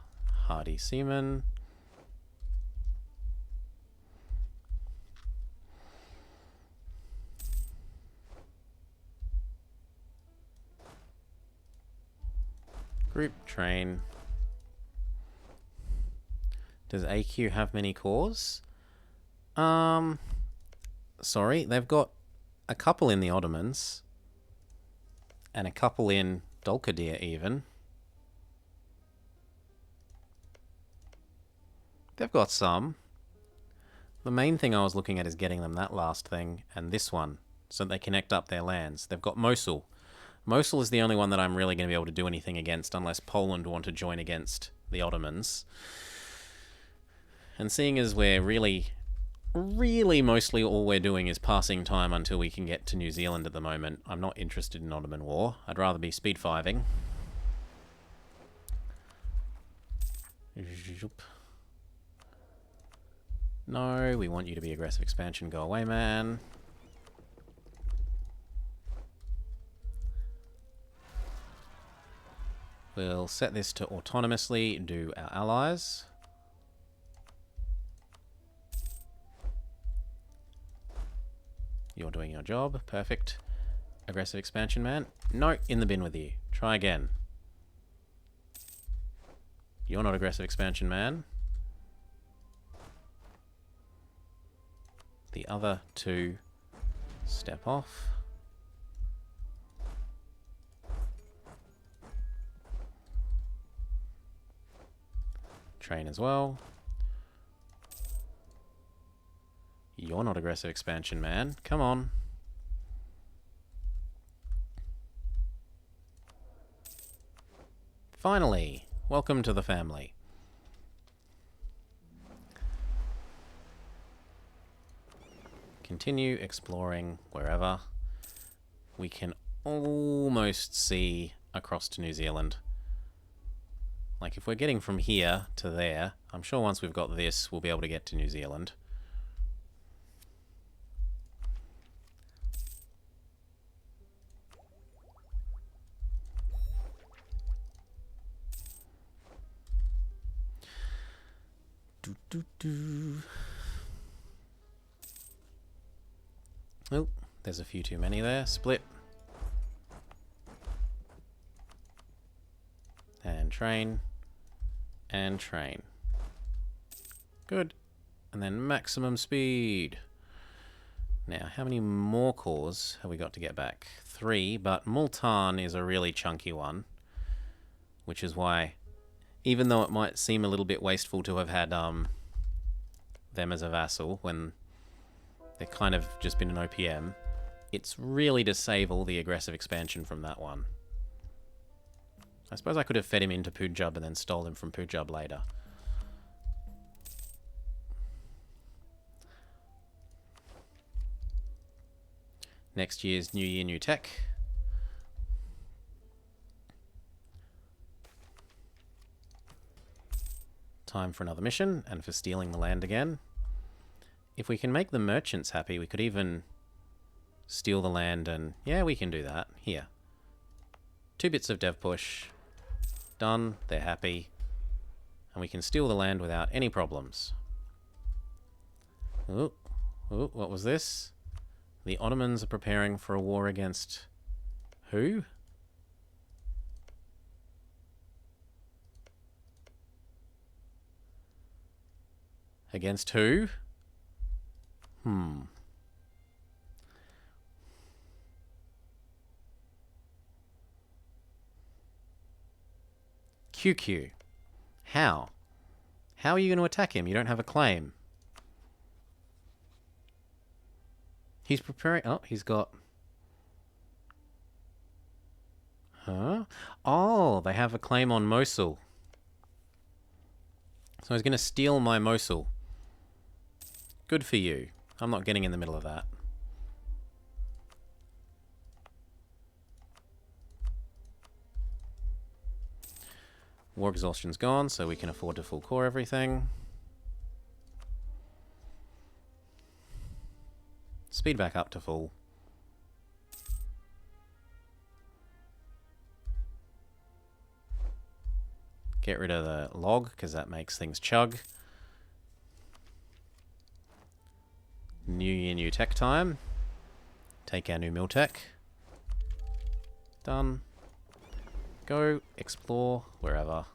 Speaker 2: Hardy Seaman. Group train. Does AQ have many cores? Sorry, they've got a couple in the Ottomans. And a couple in Dolkadir even. They've got some. The main thing I was looking at is getting them that last thing and this one, so that they connect up their lands. They've got Mosul. Mosul is the only one that I'm really going to be able to do anything against unless Poland want to join against the Ottomans. And seeing as we're really mostly all we're doing is passing time until we can get to New Zealand at the moment, I'm not interested in Ottoman War. I'd rather be speed 5ing. No, we want you to be aggressive expansion. Go away, man. We'll set this to autonomously do our allies. You're doing your job. Perfect. Aggressive expansion, man. No, in the bin with you. Try again. You're not aggressive expansion, man. The other two step off. Train as well. You're not aggressive expansion, man. Come on. Finally, welcome to the family. Continue exploring wherever. We can almost see across to New Zealand. Like, if we're getting from here to there, I'm sure once we've got this, we'll be able to get to New Zealand. Oh, there's a few too many there. Split. And train. And train. Good. And then maximum speed. Now, how many more cores have we got to get back? 3, but Multan is a really chunky one. Which is why, even though it might seem a little bit wasteful to have had them as a vassal when they've kind of just been an OPM, it's really to save all the aggressive expansion from that one. I suppose I could have fed him into Punjab and then stole him from Punjab later. Next year's New Year, New Tech. Time for another mission, and for stealing the land again. If we can make the merchants happy, we could even steal the land and... yeah, we can do that. Here. 2 bits of dev push. Done. They're happy. And we can steal the land without any problems. Ooh. Ooh, what was this? The Ottomans are preparing for a war against... who? Against who? QQ. How? How are you going to attack him? You don't have a claim. He's preparing... Oh, he's got... Huh? Oh, they have a claim on Mosul. So he's going to steal my Mosul. Good for you. I'm not getting in the middle of that. War exhaustion's gone, so we can afford to full core everything. Speed back up to full. Get rid of the log, because that makes things chug. New year, new tech time. Take our new mill tech. Done. Go explore wherever.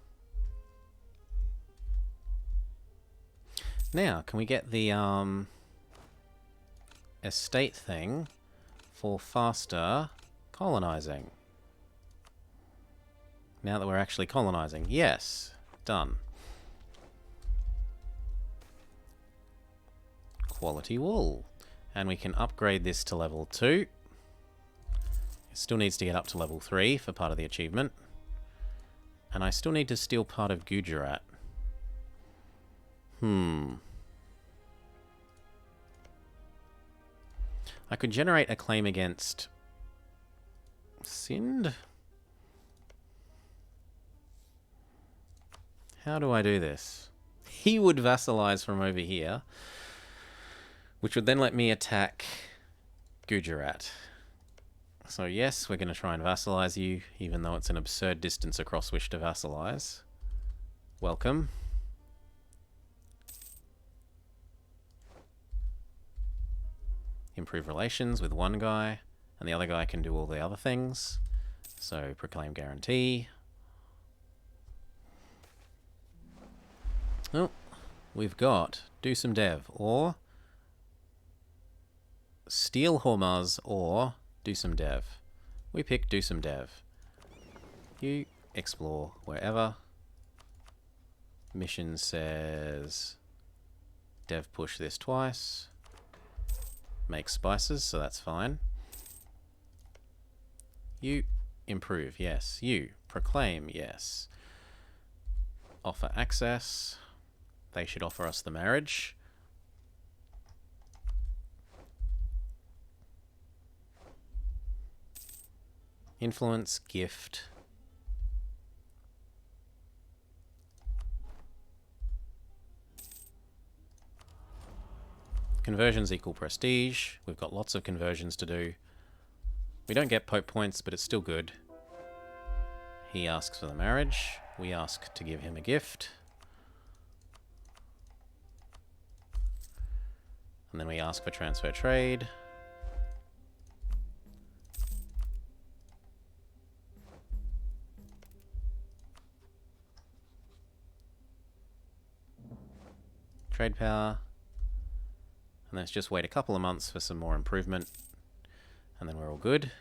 Speaker 2: Now, can we get the estate thing for faster colonizing? Now that we're actually colonizing. Yes. Done. Quality wool. And we can upgrade this to level 2. It still needs to get up to level 3 for part of the achievement. And I still need to steal part of Gujarat. I could generate a claim against Sind? How do I do this? He would vassalize from over here, which would then let me attack Gujarat. So yes, we're going to try and vassalize you, even though it's an absurd distance across which to vassalize. Welcome. Improve relations with one guy, and the other guy can do all the other things. So proclaim guarantee. Oh, we've got do some dev, or steal Hormuz, or do some dev. We pick do some dev. You explore wherever. Mission says dev push this twice. Make spices, so that's fine. You improve, yes. You proclaim, yes. Offer access. They should offer us the marriage. Influence, gift. Conversions equal prestige. We've got lots of conversions to do. We don't get Pope points, but it's still good. He asks for the marriage. We ask to give him a gift. And then we ask for transfer trade. Trade power. And let's just wait a couple of months for some more improvement. And then we're all good.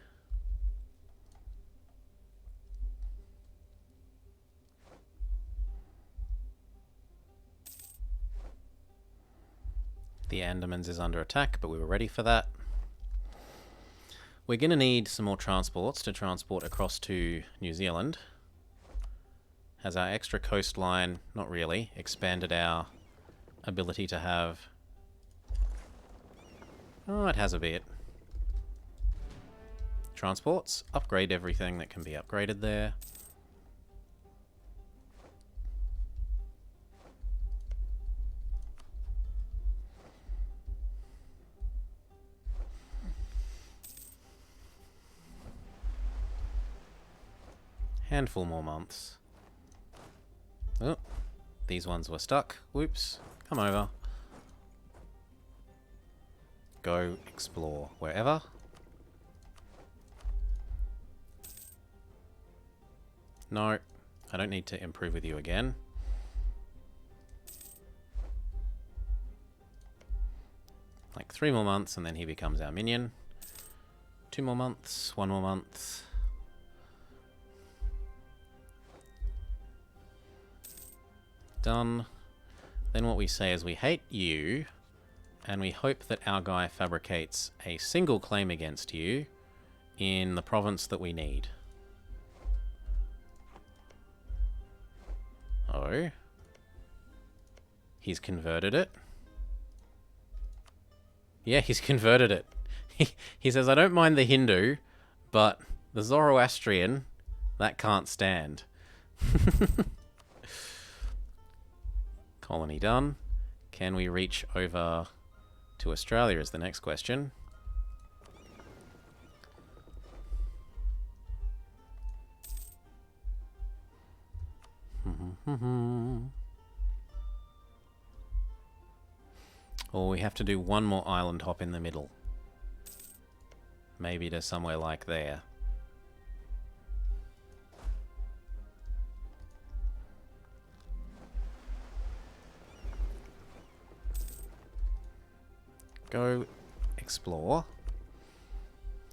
Speaker 2: The Andamans is under attack, but we were ready for that. We're going to need some more transports to transport across to New Zealand. Has our extra coastline, not really, expanded our ability to have... Oh, it has a bit. Transports, upgrade everything that can be upgraded there. Handful more months. Oh, these ones were stuck. Whoops. Come over. Go explore wherever. No, I don't need to improve with you again. Like 3 more months and then he becomes our minion. 2 more months, 1 more month. Done. Then what we say is we hate you And we hope that our guy fabricates a single claim against you in the province that we need. Oh. He's converted it. Yeah, he's converted it. He says, I don't mind the Hindu, but the Zoroastrian, that can't stand. Colony done. Can we reach over to Australia is the next question. Or we have to do one more island hop in the middle. Maybe to somewhere like there. Go explore.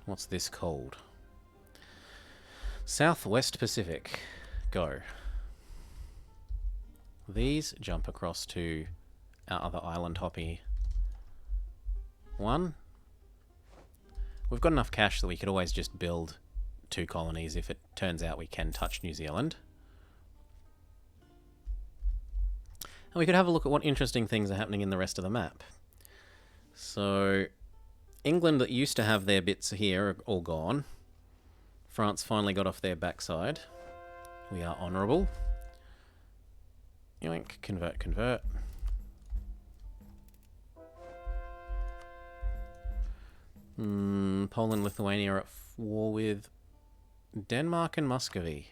Speaker 2: What's this called? Southwest Pacific. Go. These jump across to our other island hoppy one. We've got enough cash that we could always just build 2 colonies if it turns out we can touch New Zealand. And we could have a look at what interesting things are happening in the rest of the map. So, England that used to have their bits here are all gone. France finally got off their backside. We are honourable. Yoink, convert, convert. Poland, Lithuania are at war with Denmark and Muscovy.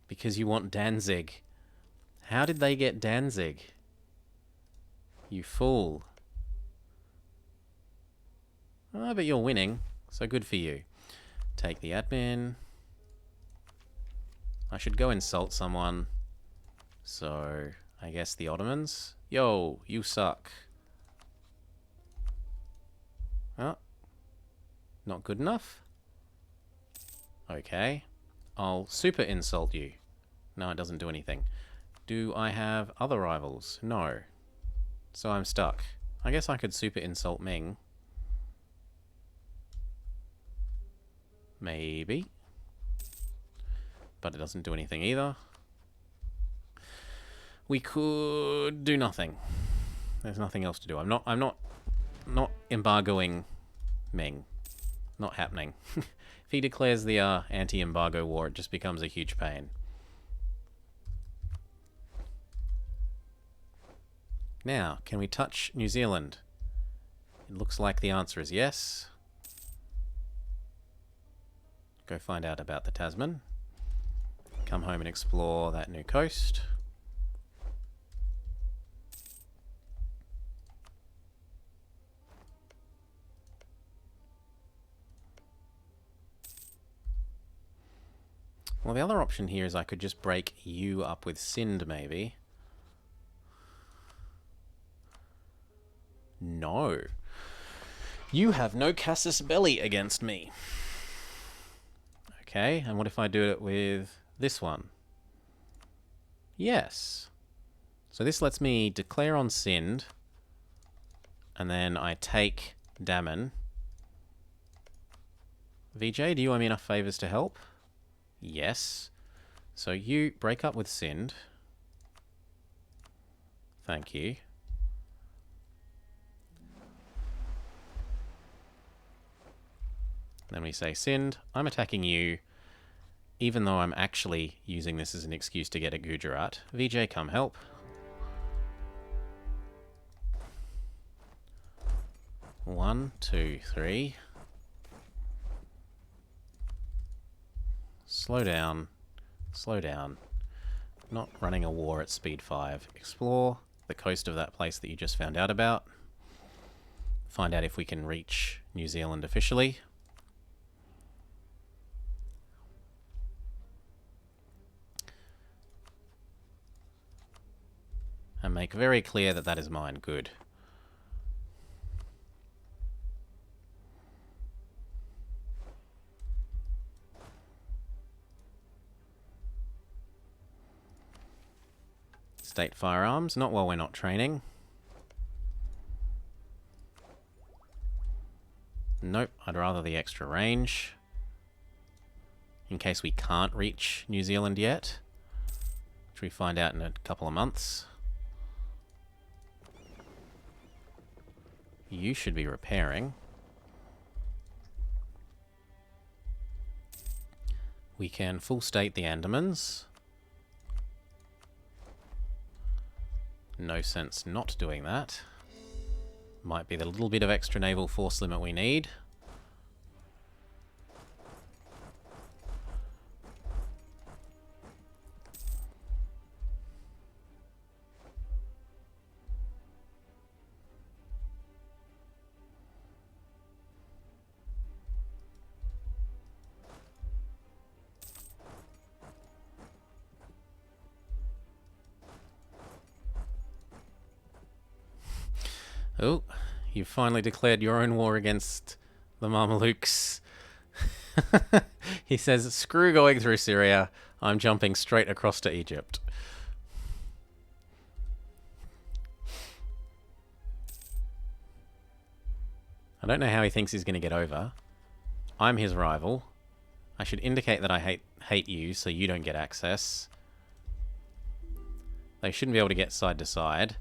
Speaker 2: Because you want Danzig. How did they get Danzig? You fool. Oh, but you're winning, so good for you. Take the admin. I should go insult someone. So, I guess the Ottomans. Yo, you suck. Oh. Not good enough? Okay. I'll super insult you. No, it doesn't do anything. Do I have other rivals? No. So I'm stuck. I guess I could super insult Ming. Maybe. But it doesn't do anything either. We could do nothing. There's nothing else to do. I'm not embargoing Ming. Not happening. If he declares the anti-embargo war, it just becomes a huge pain. Now, can we touch New Zealand? It looks like the answer is yes. Go find out about the Tasman. Come home and explore that new coast. Well, the other option here is I could just break you up with Sind, maybe. No. You have no casus belli against me. Okay, and what if I do it with this one? Yes. So this lets me declare on Sind, and then I take Dammon. VJ, do you owe me enough favours to help? Yes. So you break up with Sind. Thank you. Then we say, Sind, I'm attacking you, even though I'm actually using this as an excuse to get at Gujarat. VJ, come help. One, two, three. Slow down. Slow down. Not running a war at speed 5. Explore the coast of that place that you just found out about. Find out if we can reach New Zealand officially. And make very clear that that is mine. Good. State firearms. Not while we're not training. Nope, I'd rather the extra range. In case we can't reach New Zealand yet. Which we find out in a couple of months. You should be repairing. We can full state the Andamans. No sense not doing that. Might be the little bit of extra naval force limit we need. Oh, you've finally declared your own war against the Mamelukes. He says, screw going through Syria, I'm jumping straight across to Egypt. I don't know how he thinks he's going to get over. I'm his rival. I should indicate that I hate you so you don't get access. They shouldn't be able to get side to side.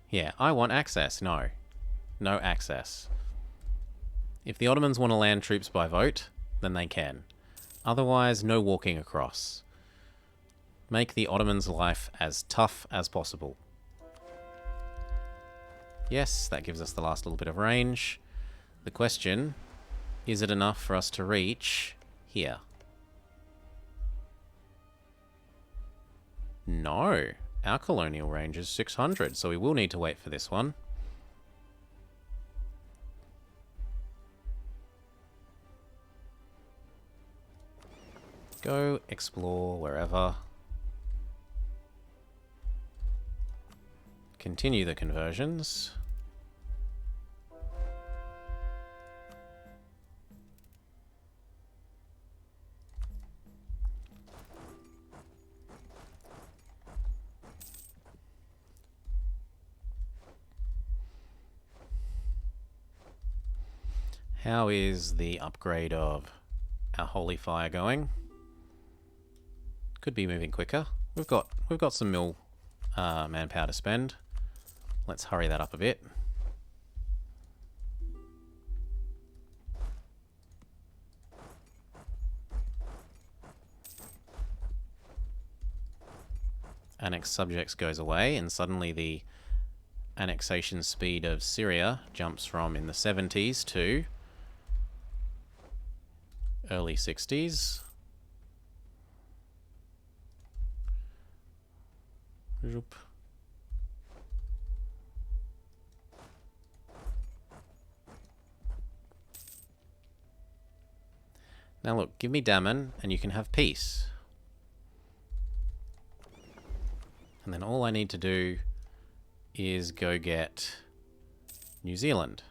Speaker 2: Yeah, I want access. No. No access. If the Ottomans want to land troops by vote, then they can. Otherwise, no walking across. Make the Ottomans' life as tough as possible. Yes, that gives us the last little bit of range. The question, is it enough for us to reach here? No. Our colonial range is 600, so we will need to wait for this one. Go explore wherever. Continue the conversions. How is the upgrade of our Holy Fire going? Could be moving quicker. We've got some manpower to spend. Let's hurry that up a bit. Annex subjects goes away, and suddenly the annexation speed of Syria jumps from in the 70s to early 60s. Zoop. Now look, give me Daman and you can have peace. And then all I need to do is go get New Zealand.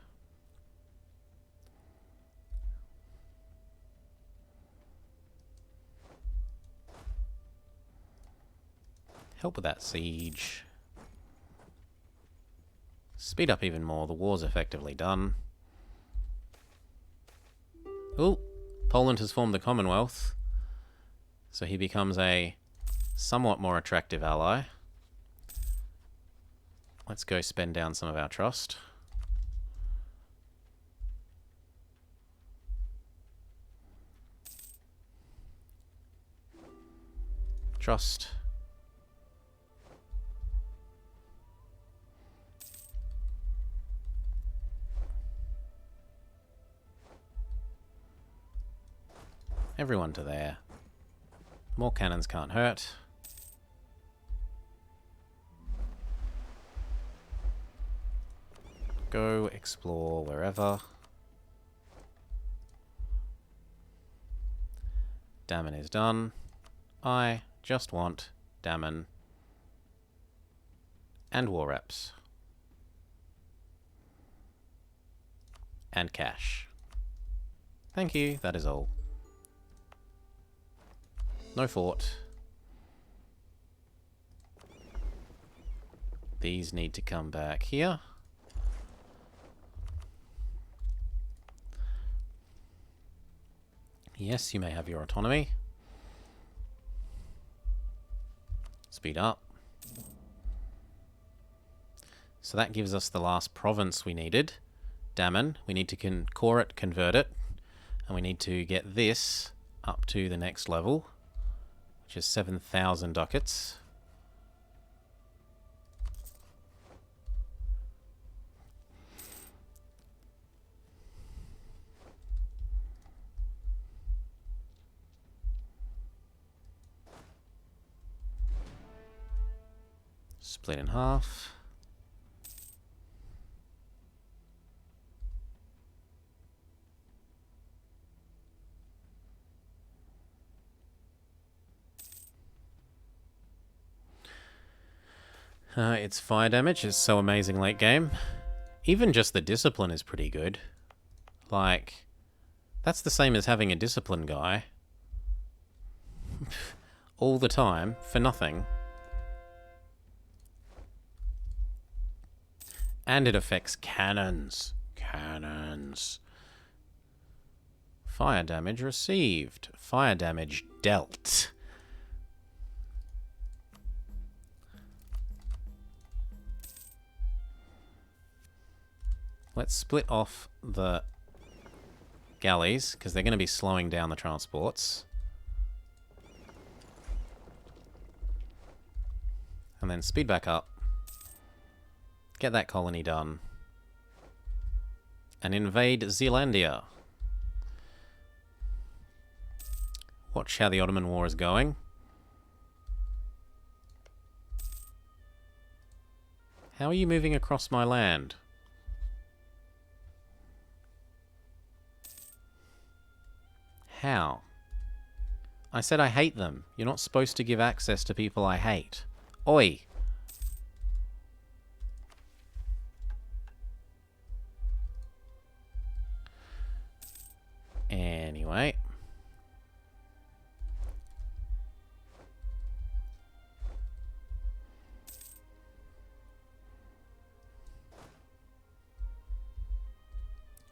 Speaker 2: Help with that siege. Speed up even more. The war's effectively done. Oh, Poland has formed the Commonwealth. So he becomes a somewhat more attractive ally. Let's go spend down some of our trust. Trust. Everyone to there. More cannons can't hurt. Go explore wherever. Daman is done. I just want Daman and war reps. And cash. Thank you, that is all. No fort. These need to come back here. Yes, you may have your autonomy. Speed up. So that gives us the last province we needed. Daman. We need to core it, convert it. And we need to get this up to the next level, which is 7,000 ducats. Split in half. Its fire damage is so amazing late game. Even just the discipline is pretty good. Like, that's the same as having a discipline guy. All the time, for nothing. And it affects cannons. Cannons. Fire damage received. Fire damage dealt. Let's split off the galleys, because they're going to be slowing down the transports. And then speed back up. Get that colony done. And invade Zealandia. Watch how the Ottoman War is going. How are you moving across my land? How? I said I hate them. You're not supposed to give access to people I hate. Oi! Anyway.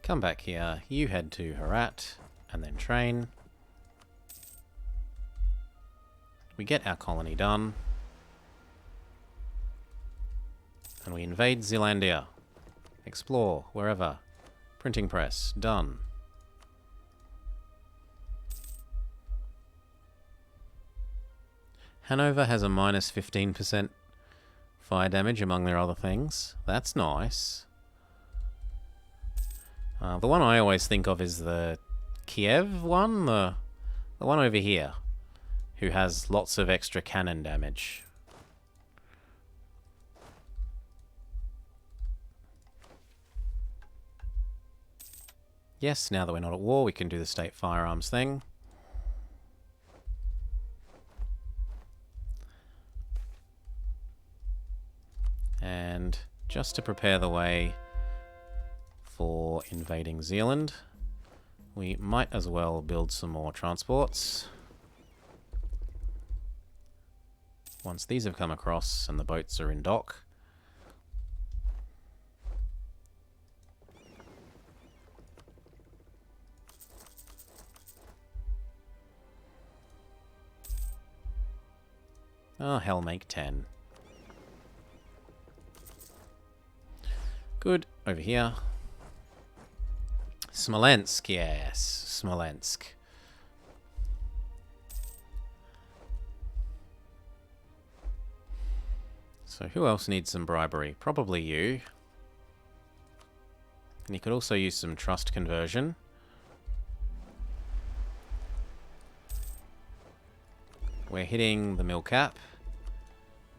Speaker 2: Come back here. You head to Herat. And then train. We get our colony done. And we invade Zealandia. Explore, wherever. Printing press, done. Hanover has a minus 15% fire damage among their other things. That's nice. The one I always think of is the Kiev one, the one over here, who has lots of extra cannon damage. Yes, now that we're not at war, we can do the state firearms thing. And just to prepare the way for invading Zealand, we might as well build some more transports. Once these have come across and the boats are in dock. Oh, hell, make 10. Good. Over here. Smolensk, yes. Smolensk. So who else needs some bribery? Probably you. And you could also use some trust conversion. We're hitting the mill cap,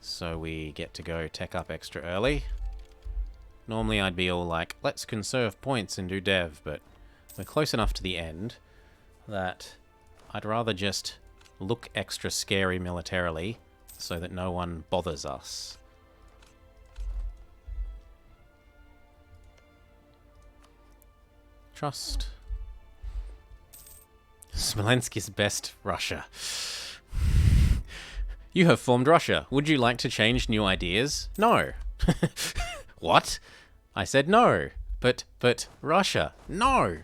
Speaker 2: so we get to go tech up extra early. Normally I'd be all like, let's conserve points and do dev, but we're close enough to the end that I'd rather just look extra scary militarily so that no one bothers us. Trust. Smolensk is best Russia. You have formed Russia. Would you like to change new ideas? No. What? I said no. But Russia. No.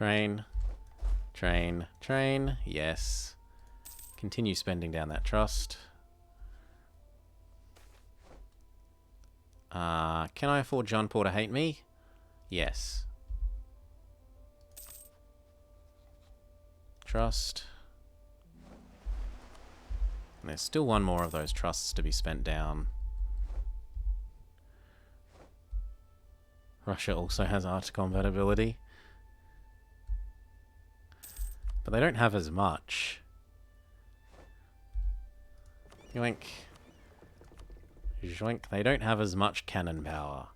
Speaker 2: Train. Train. Train. Yes. Continue spending down that trust. Can I afford Jaunpur to hate me? Yes. Trust. And there's still one more of those trusts to be spent down. Russia also has art convertibility. But they don't have as much. Yoink. Joink. They don't have as much cannon power.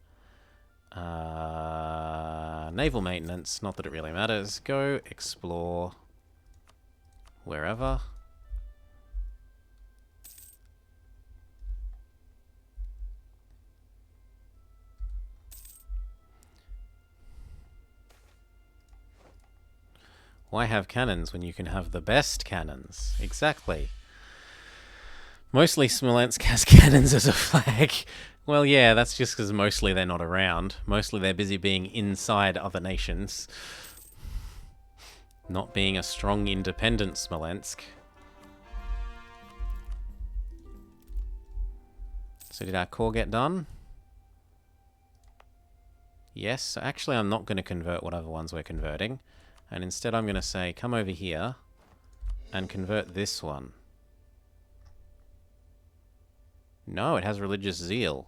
Speaker 2: Naval maintenance, not that it really matters. Go explore wherever. Why have cannons when you can have the best cannons? Exactly. Mostly Smolensk has cannons as a flag. Well, yeah, that's just because mostly they're not around. Mostly they're busy being inside other nations. Not being a strong, independent Smolensk. So did our core get done? Yes. So actually, I'm not going to convert whatever ones we're converting. And instead I'm going to say, come over here and convert this one. No, it has religious zeal.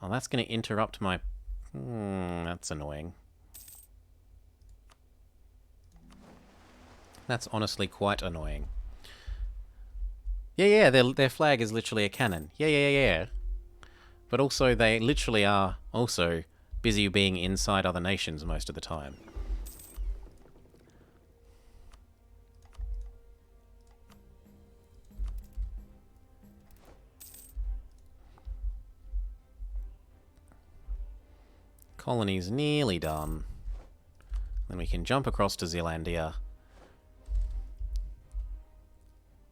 Speaker 2: Oh, that's going to interrupt my... that's annoying. That's honestly quite annoying. Yeah, their flag is literally a cannon. Yeah. But also, they literally are also busy being inside other nations most of the time. Colony's nearly done. Then we can jump across to Zealandia.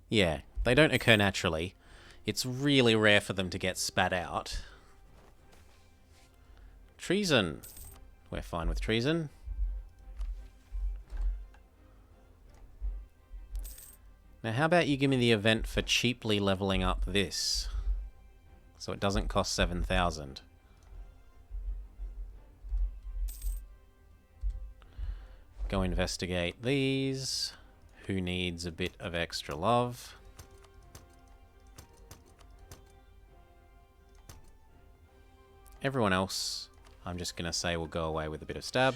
Speaker 2: Yeah, they don't occur naturally. It's really rare for them to get spat out. Treason. We're fine with treason. Now, how about you give me the event for cheaply leveling up this? So it doesn't cost 7,000. Go investigate these. Who needs a bit of extra love? Everyone else, I'm just going to say will go away with a bit of stab.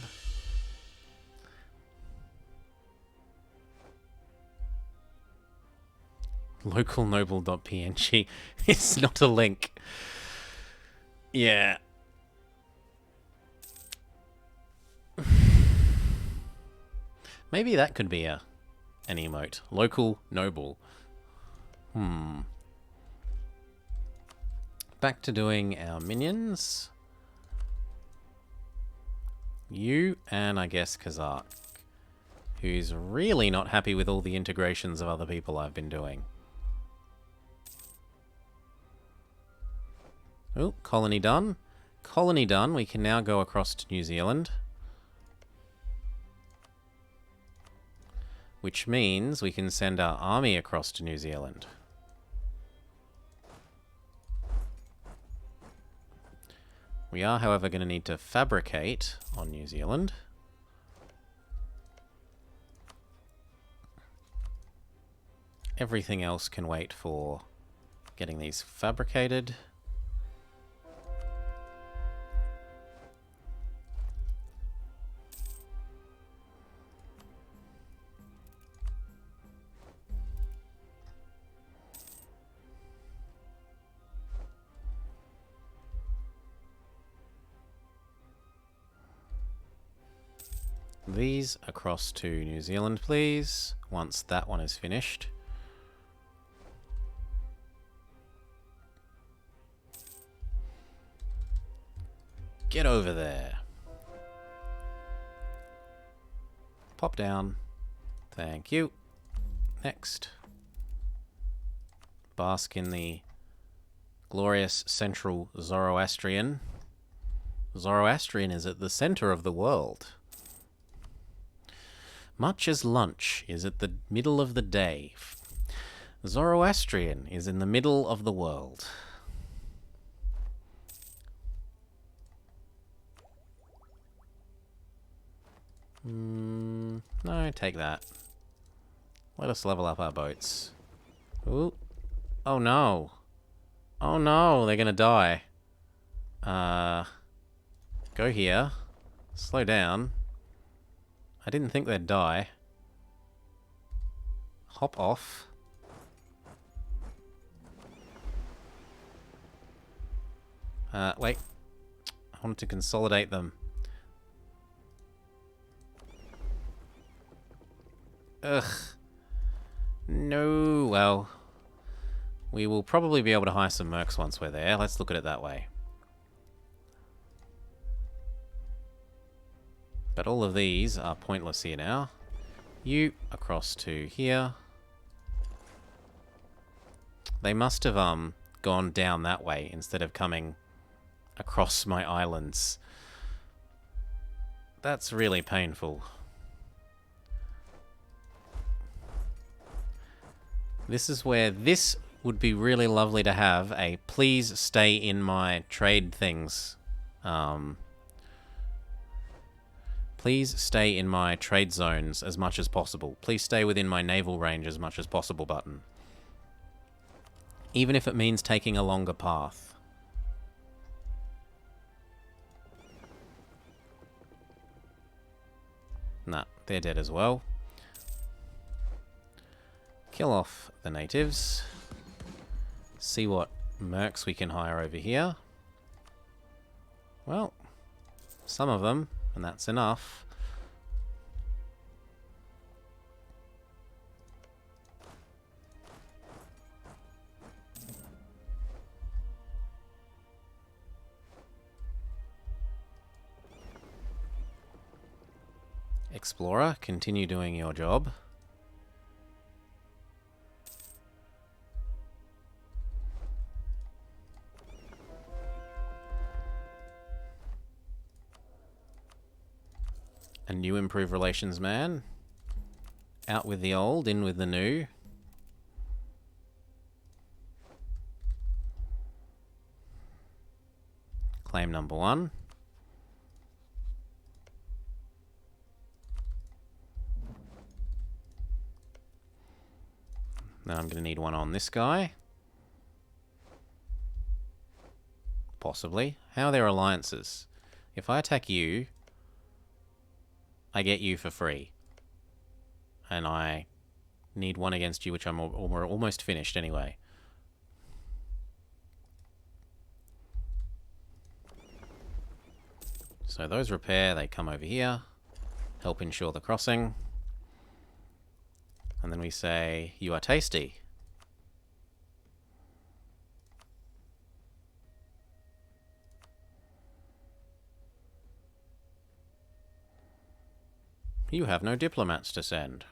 Speaker 2: Localnoble.png. It's not a link. Yeah. Maybe that could be an emote. Local noble. Back to doing our minions. You and I guess Kazakh, who's really not happy with all the integrations of other people I've been doing. Oh, colony done. Colony done. We can now go across to New Zealand. Which means we can send our army across to New Zealand. We are, however, going to need to fabricate on New Zealand. Everything else can wait for getting these fabricated. These across to New Zealand, please, once that one is finished. Get over there. Pop down. Thank you. Next. Bask in the glorious central Zoroastrian. Zoroastrian is at the center of the world. Much as lunch is at the middle of the day, Zoroastrian is in the middle of the world. No, take that. Let us level up our boats. Ooh. Oh no. Oh no, they're gonna die. Go here. Slow down. I didn't think they'd die. Hop off. Wait. I wanted to consolidate them. Ugh. No, well. We will probably be able to hire some mercs once we're there. Let's look at it that way. But all of these are pointless here now. You across to here. They must have gone down that way instead of coming across my islands. That's really painful. This is where this would be really lovely to have a please stay in my trade things. Please stay in my trade zones as much as possible. Please stay within my naval range as much as possible button. Even if it means taking a longer path. Nah, they're dead as well. Kill off the natives. See what mercs we can hire over here. Well, some of them, and that's enough. Explorer, continue doing your job. A new improved relations man. Out with the old, in with the new. Claim number 1. Now I'm going to need one on this guy. Possibly. How are their alliances? If I attack you, I get you for free. And I need one against you, which we're almost finished anyway. So those repair, they come over here, help ensure the crossing. And then we say, you are tasty. You have no diplomats to send.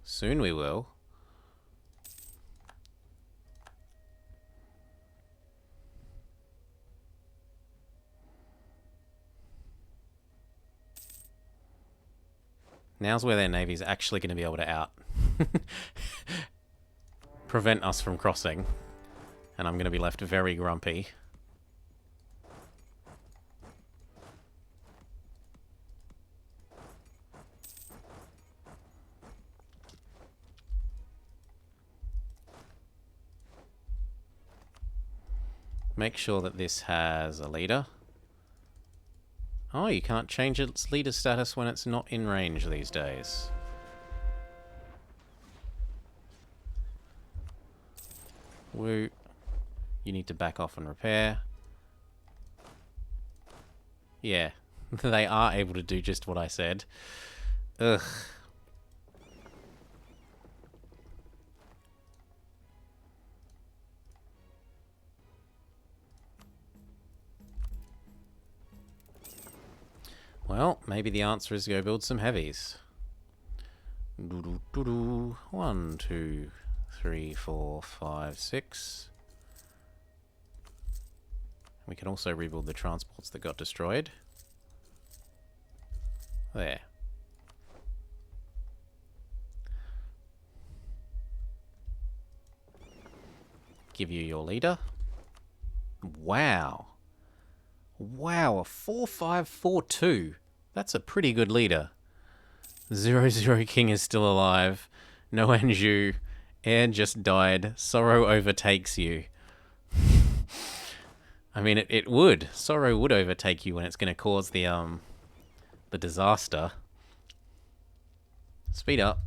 Speaker 2: Soon we will. Now's where their navy's actually going to be able to prevent us from crossing. And I'm going to be left very grumpy. Make sure that this has a leader. Oh, you can't change its leader status when it's not in range these days. Woo. You need to back off and repair. Yeah, they are able to do just what I said. Ugh. Well, maybe the answer is go build some heavies. 1, 2, 3, 4, 5, 6. We can also rebuild the transports that got destroyed. There. give you your leader. Wow. Wow, a 4-5-4-2. That's a pretty good leader. 0-0 King is still alive. No Anjou. Heir just died. Sorrow overtakes you. I mean, it would. Sorrow would overtake you when it's going to cause the disaster. Speed up.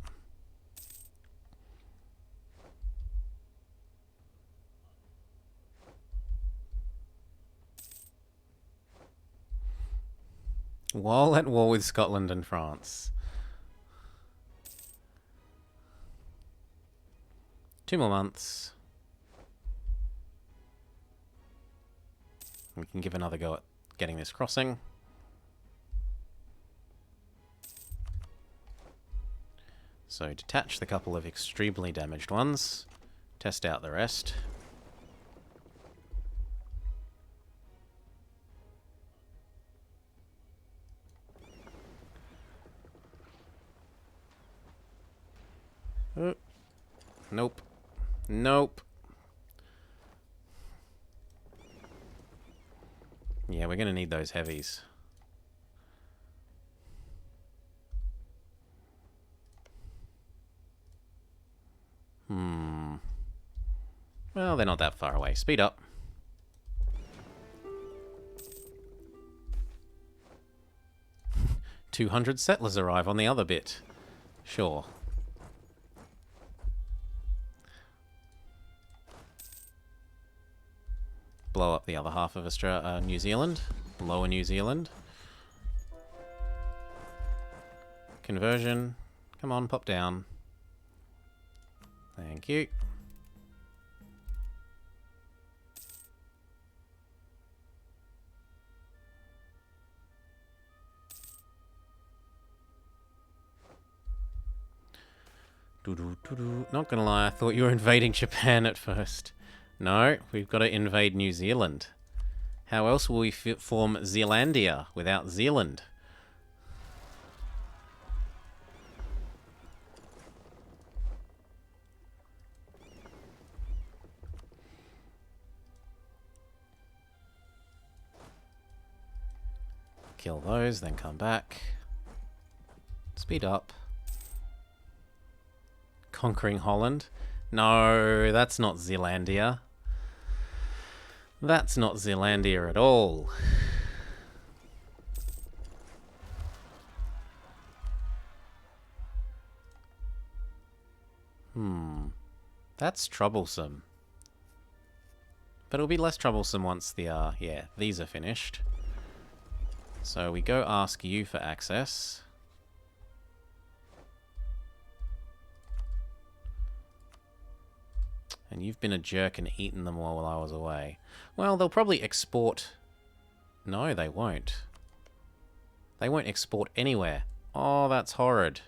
Speaker 2: While at war with Scotland and France. 2 more months. We can give another go at getting this crossing. So detach the couple of extremely damaged ones. Test out the rest. Nope. Nope. Yeah, we're going to need those heavies. Well, they're not that far away. Speed up. "200 settlers arrive on the other bit." Sure. Blow up the other half of New Zealand. Lower New Zealand. Conversion. Come on, pop down. Thank you. Not gonna lie, I thought you were invading Japan at first. No, we've got to invade New Zealand. How else will we form Zealandia without Zealand? Kill those, then come back. Speed up. Conquering Holland. No, that's not Zealandia. That's not Zealandia at all. That's troublesome. But it'll be less troublesome once the, these are finished. So we go ask you for access. And you've been a jerk and eaten them while I was away. Well, they'll probably export... No, they won't. They won't export anywhere. Oh, that's horrid.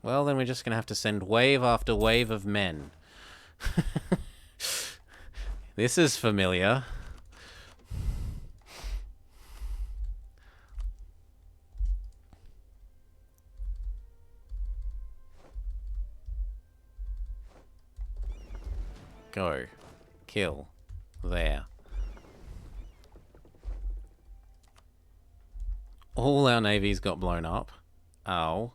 Speaker 2: Well, then we're just going to have to send wave after wave of men. This is familiar. Go. Kill. There. All our navies got blown up. Ow.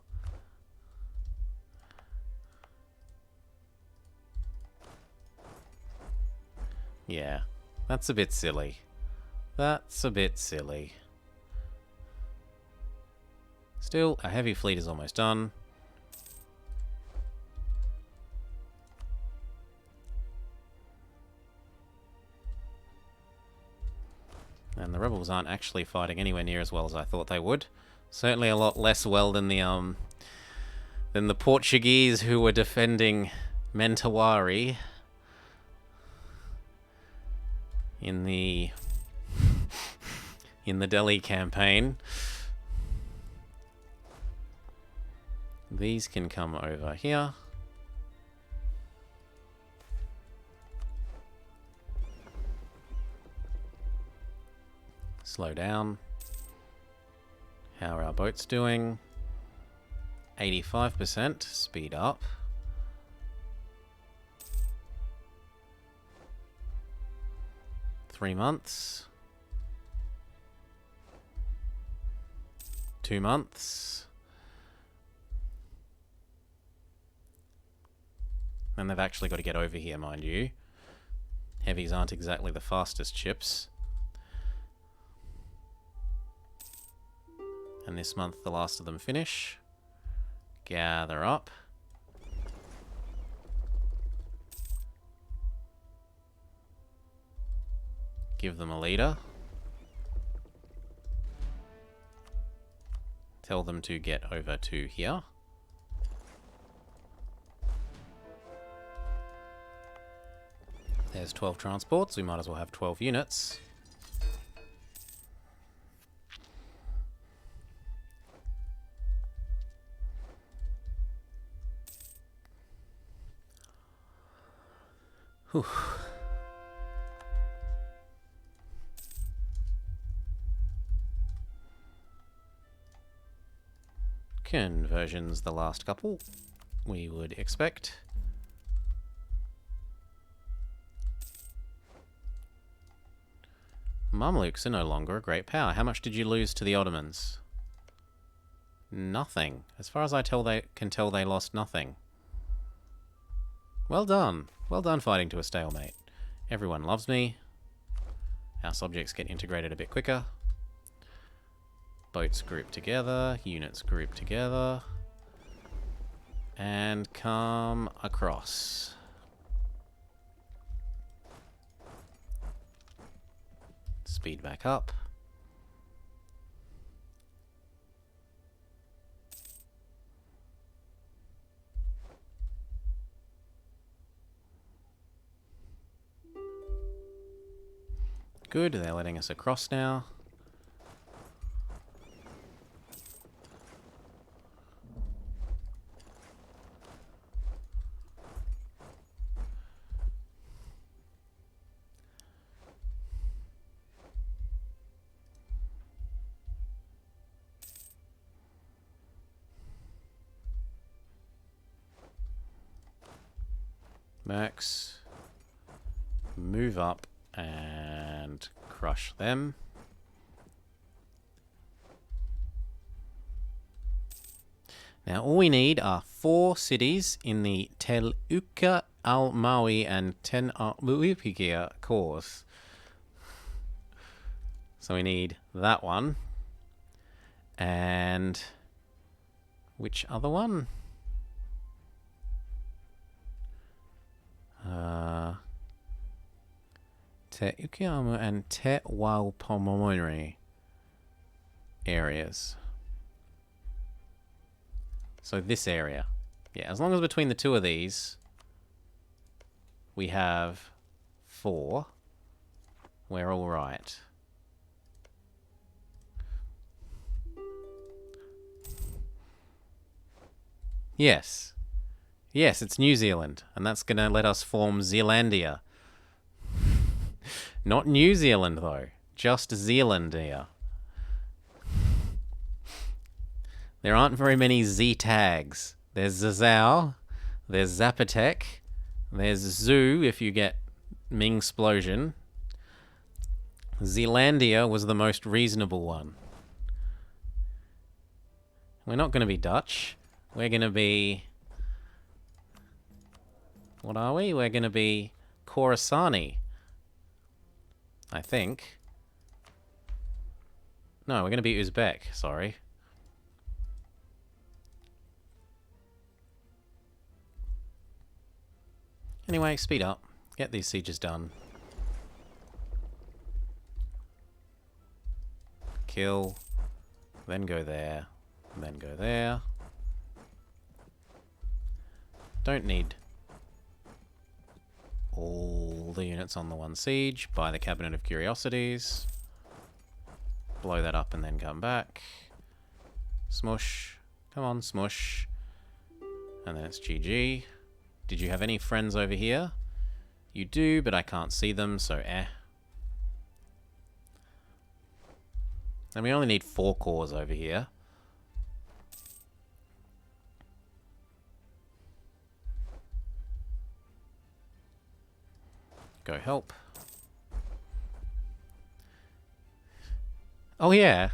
Speaker 2: Yeah. That's a bit silly. That's a bit silly. Still, a heavy fleet is almost done. And the rebels aren't actually fighting anywhere near as well as I thought they would. Certainly a lot less well than the Portuguese who were defending Mentawari in the Delhi campaign. These can come over here. Slow down. How are our boats doing? 85%. Speed up. Three months. 2 months. And they've actually got to get over here, mind you. Heavies aren't exactly the fastest ships. And this month the last of them finish. Gather up. Give them a leader. Tell them to get over to here. There's 12 transports. We might as well have 12 units. Whew. Conversions, the last couple we would expect. Mamluks are no longer a great power. How much did you lose to the Ottomans? Nothing. As far as I can tell, they lost nothing. Well done. Well done fighting to a stalemate. Everyone loves me. Our subjects get integrated a bit quicker. Boats group together. Units group together. And come across. Speed back up. Good, they're letting us across now. Max, move up and crush them. Now all we need are 4 cities in the Tel Uka, Al Mawi and Ten Al-Muipikia cores. So we need that one. And which other one? Te Ukiamu and Te Waupomomori areas. So this area. Yeah, as long as between the two of these we have 4, we're all right. Yes. Yes, it's New Zealand, and that's going to let us form Zealandia. Not New Zealand, though. Just Zealandia. There aren't very many Z tags. There's Zazao, there's Zapotec, there's Zoo if you get Ming-splosion. Zealandia was the most reasonable one. We're not going to be Dutch. We're going to be... What are we? We're going to be Khorasani. I think. No, we're going to be Uzbek, sorry. Anyway, speed up. Get these sieges done. Kill. Then go there. Then go there. Don't need all the units on the one siege. Buy the Cabinet of Curiosities. Blow that up and then come back. Smush. Come on, smush. And then it's GG. Did you have any friends over here? You do, but I can't see them, so eh. And we only need 4 cores over here. go help. Oh yeah,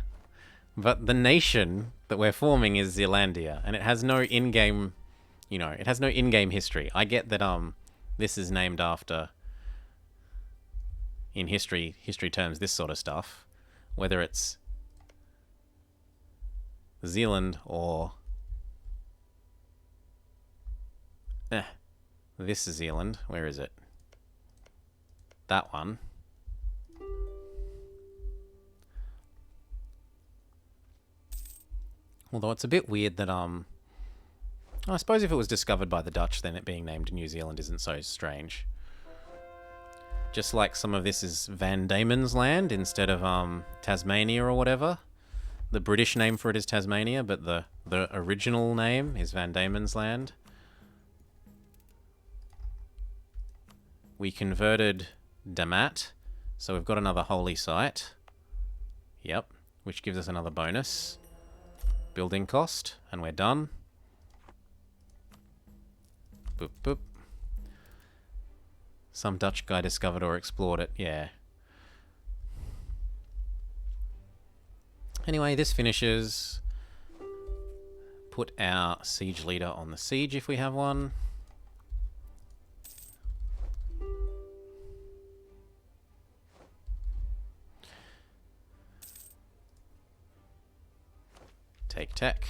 Speaker 2: but the nation that we're forming is Zealandia, and it has no in-game, it has no in-game history. I get that this is named after, in history terms, this sort of stuff, whether it's Zealand or this is Zealand. Where is it? That one. Although it's a bit weird that I suppose if it was discovered by the Dutch, then it being named New Zealand isn't so strange. Just like some of this is Van Diemen's Land instead of Tasmania or whatever. The British name for it is Tasmania, but the original name is Van Diemen's Land. We converted Damat, so we've got another holy site. Yep, which gives us another bonus. Building cost, and we're done. Boop, boop. Some Dutch guy discovered or explored it, yeah. Anyway, this finishes. Put our siege leader on the siege if we have one. Take tech.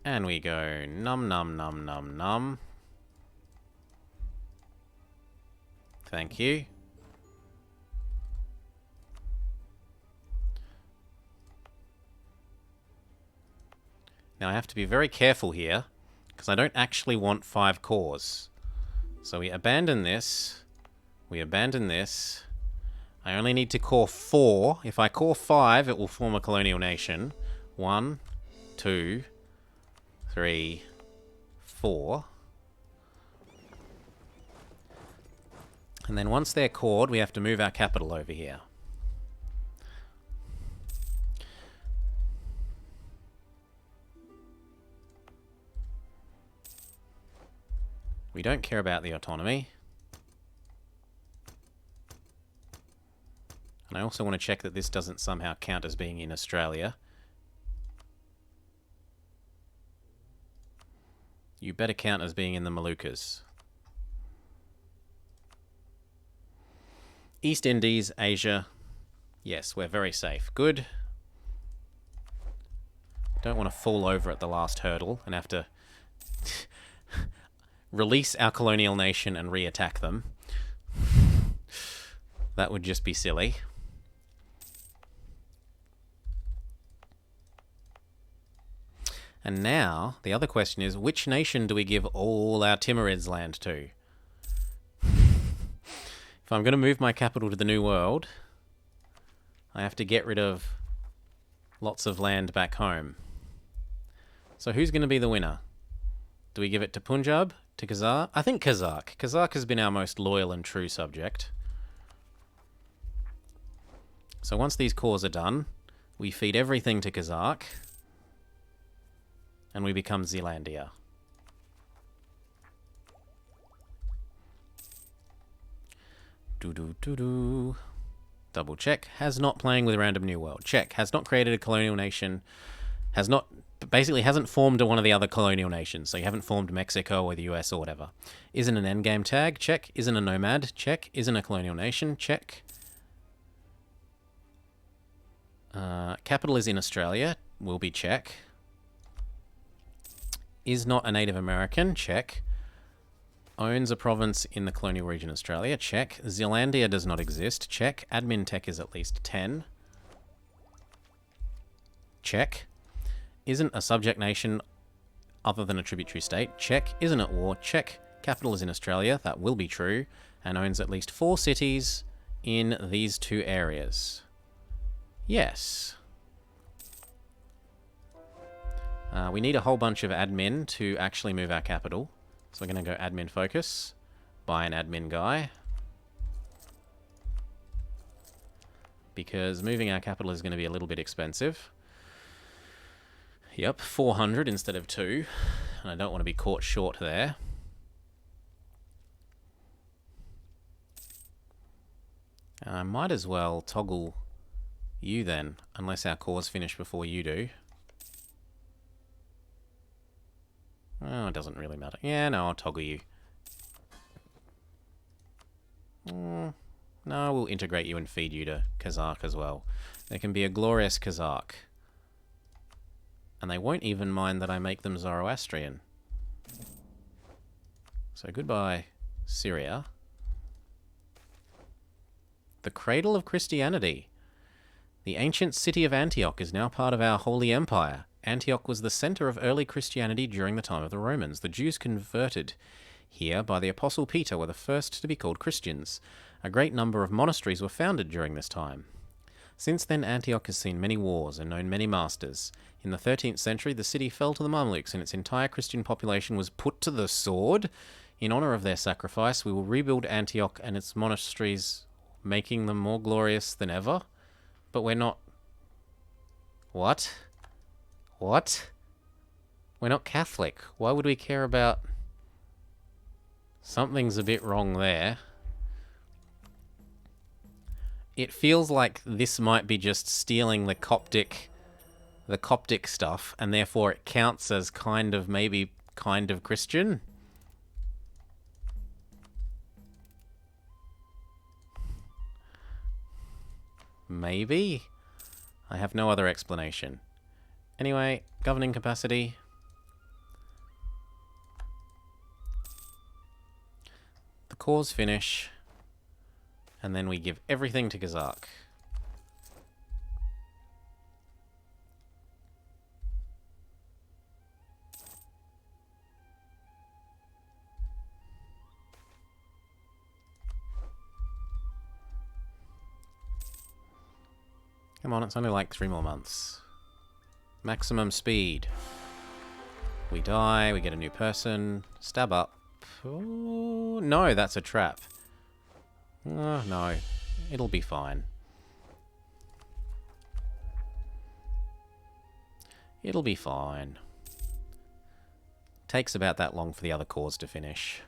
Speaker 2: And we go num num num num num. Thank you. Now I have to be very careful here, because I don't actually want 5 cores. So we abandon this. We abandon this. I only need to core 4. If I core 5, it will form a colonial nation. 1, 2, 3, 4. And then once they're cored, we have to move our capital over here. We don't care about the autonomy. And I also want to check that this doesn't somehow count as being in Australia. You better count as being in the Moluccas. East Indies, Asia. Yes, we're very safe. Good. Don't want to fall over at the last hurdle and have to release our colonial nation and re-attack them. That would just be silly. And now, the other question is, which nation do we give all our Timurids land to? If I'm going to move my capital to the New World, I have to get rid of lots of land back home. So who's going to be the winner? Do we give it to Punjab? To Kazakh? I think Kazakh. Kazakh has been our most loyal and true subject. So once these cores are done, we feed everything to Kazakh. And we become Zealandia. Do. Double check. Has not playing with random new world. Check. Has not created a colonial nation. Has not... Basically hasn't formed one of the other colonial nations. So you haven't formed Mexico or the US or whatever. Isn't an endgame tag. Check. Isn't a nomad. Check. Isn't a colonial nation. Check. Capital is in Australia. Will be check. Is not a Native American. Check. Owns a province in the colonial region Australia. Check. Zealandia does not exist. Check. Admin tech is at least 10. Check. Isn't a subject nation other than a tributary state. Check. Isn't at war. Check. Capital is in Australia. That will be true. And owns at least 4 cities in these 2 areas. Yes. We need a whole bunch of admin to actually move our capital. So we're going to go admin focus. Buy an admin guy. Because moving our capital is going to be a little bit expensive. Yep, 400 instead of 2. And I don't want to be caught short there. I might as well toggle you then, unless our core's finished before you do. Oh, it doesn't really matter. Yeah, no, I'll toggle you. No, we'll integrate you and feed you to Kazakh as well. There can be a glorious Kazakh. And they won't even mind that I make them Zoroastrian. So goodbye, Syria. The cradle of Christianity. The ancient city of Antioch is now part of our Holy Empire. Antioch was the center of early Christianity during the time of the Romans. The Jews converted here by the Apostle Peter were the first to be called Christians. A great number of monasteries were founded during this time. Since then, Antioch has seen many wars and known many masters. In the 13th century, the city fell to the Mamluks and its entire Christian population was put to the sword. In honor of their sacrifice, we will rebuild Antioch and its monasteries, making them more glorious than ever. But we're not... What? What? We're not Catholic. Why would we care about... Something's a bit wrong there. It feels like this might be just stealing the Coptic stuff, and therefore it counts as maybe kind of Christian. Maybe? I have no other explanation. Anyway, governing capacity. The cores finish. And then we give everything to Kazakh. Come on, it's only like 3 more months. Maximum speed. We die, we get a new person. Stab up. Oh, no, that's a trap. Oh, no. It'll be fine. It'll be fine. Takes about that long for the other cores to finish.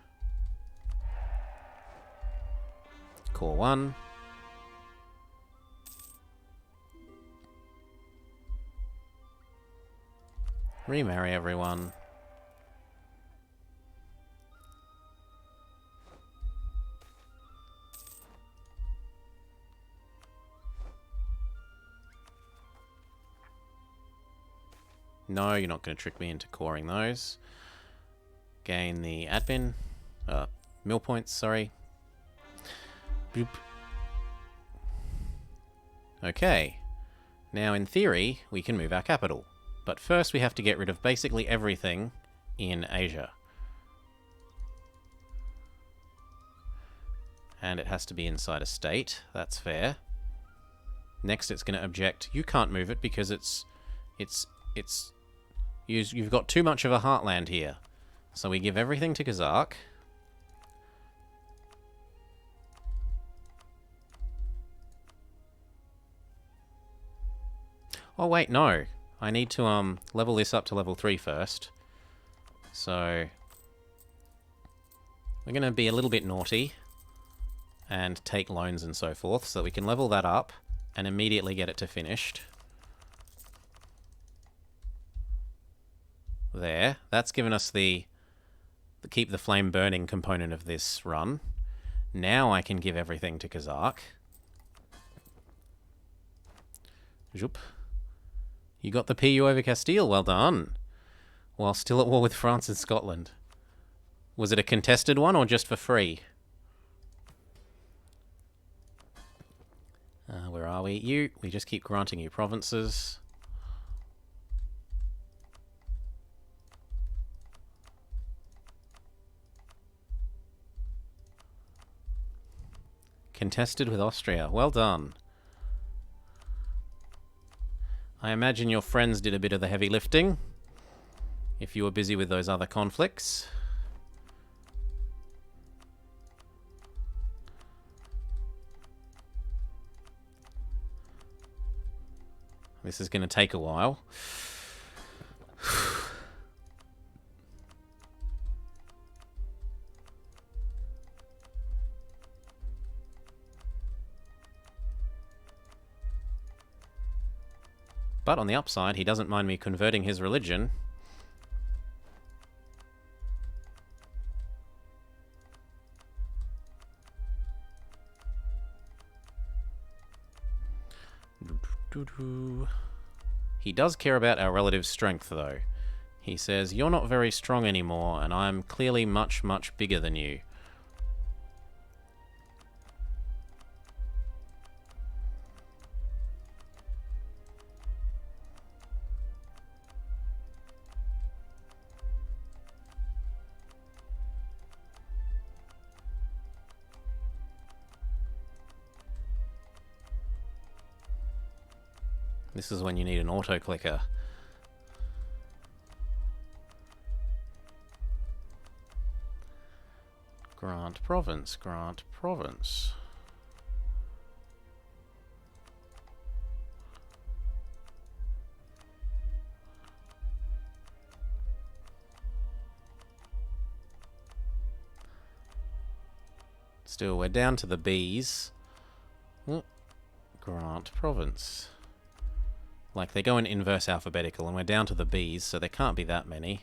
Speaker 2: Core 1. Remarry everyone. No, you're not going to trick me into coring those. Gain the admin. Mill points, sorry. Boop. Okay. Now, in theory, we can move our capital. But first we have to get rid of basically everything in Asia. And it has to be inside a state. That's fair. Next it's going to object. You can't move it because you've got too much of a heartland here. So we give everything to Kazakh. Oh wait, no. I need to level this up to level 3 first. So we're going to be a little bit naughty and take loans and so forth so that we can level that up and immediately get it to finished. There. That's given us the keep the flame burning component of this run. Now I can give everything to Kazakh. Zoop. You got the PU over Castile, well done. While still at war with France and Scotland. Was it a contested one or just for free? Where are we? We just keep granting you provinces. Contested with Austria, well done. I imagine your friends did a bit of the heavy lifting, if you were busy with those other conflicts. This is going to take a while. But on the upside, he doesn't mind me converting his religion. He does care about our relative strength, though. He says, "You're not very strong anymore, and I'm clearly much, much bigger than you." This is when you need an auto-clicker. Grant province, grant province. Still, we're down to the B's. Oh, grant province. Like, they go in inverse alphabetical, and we're down to the B's, so there can't be that many.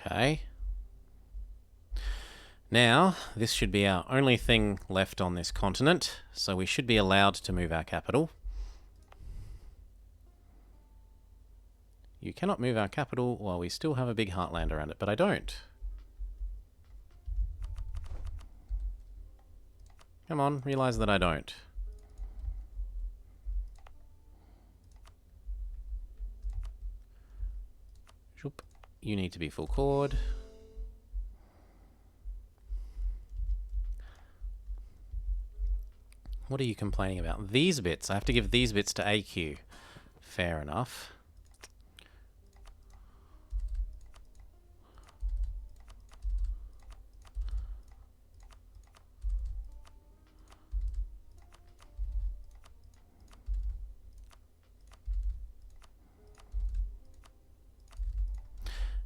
Speaker 2: Okay. Now, this should be our only thing left on this continent, so we should be allowed to move our capital. You cannot move our capital while we still have a big heartland around it, but I don't. Come on, realize that I don't. You need to be full chord. What are you complaining about? These bits. I have to give these bits to AQ. Fair enough.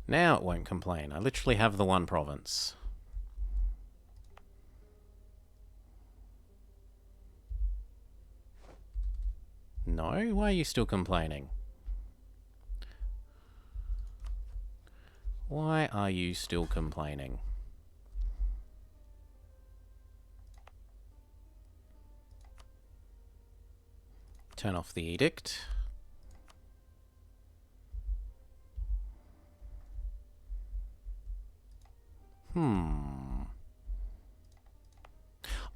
Speaker 2: Now it won't complain. I literally have the one province. No? Why are you still complaining? Why are you still complaining? Turn off the edict.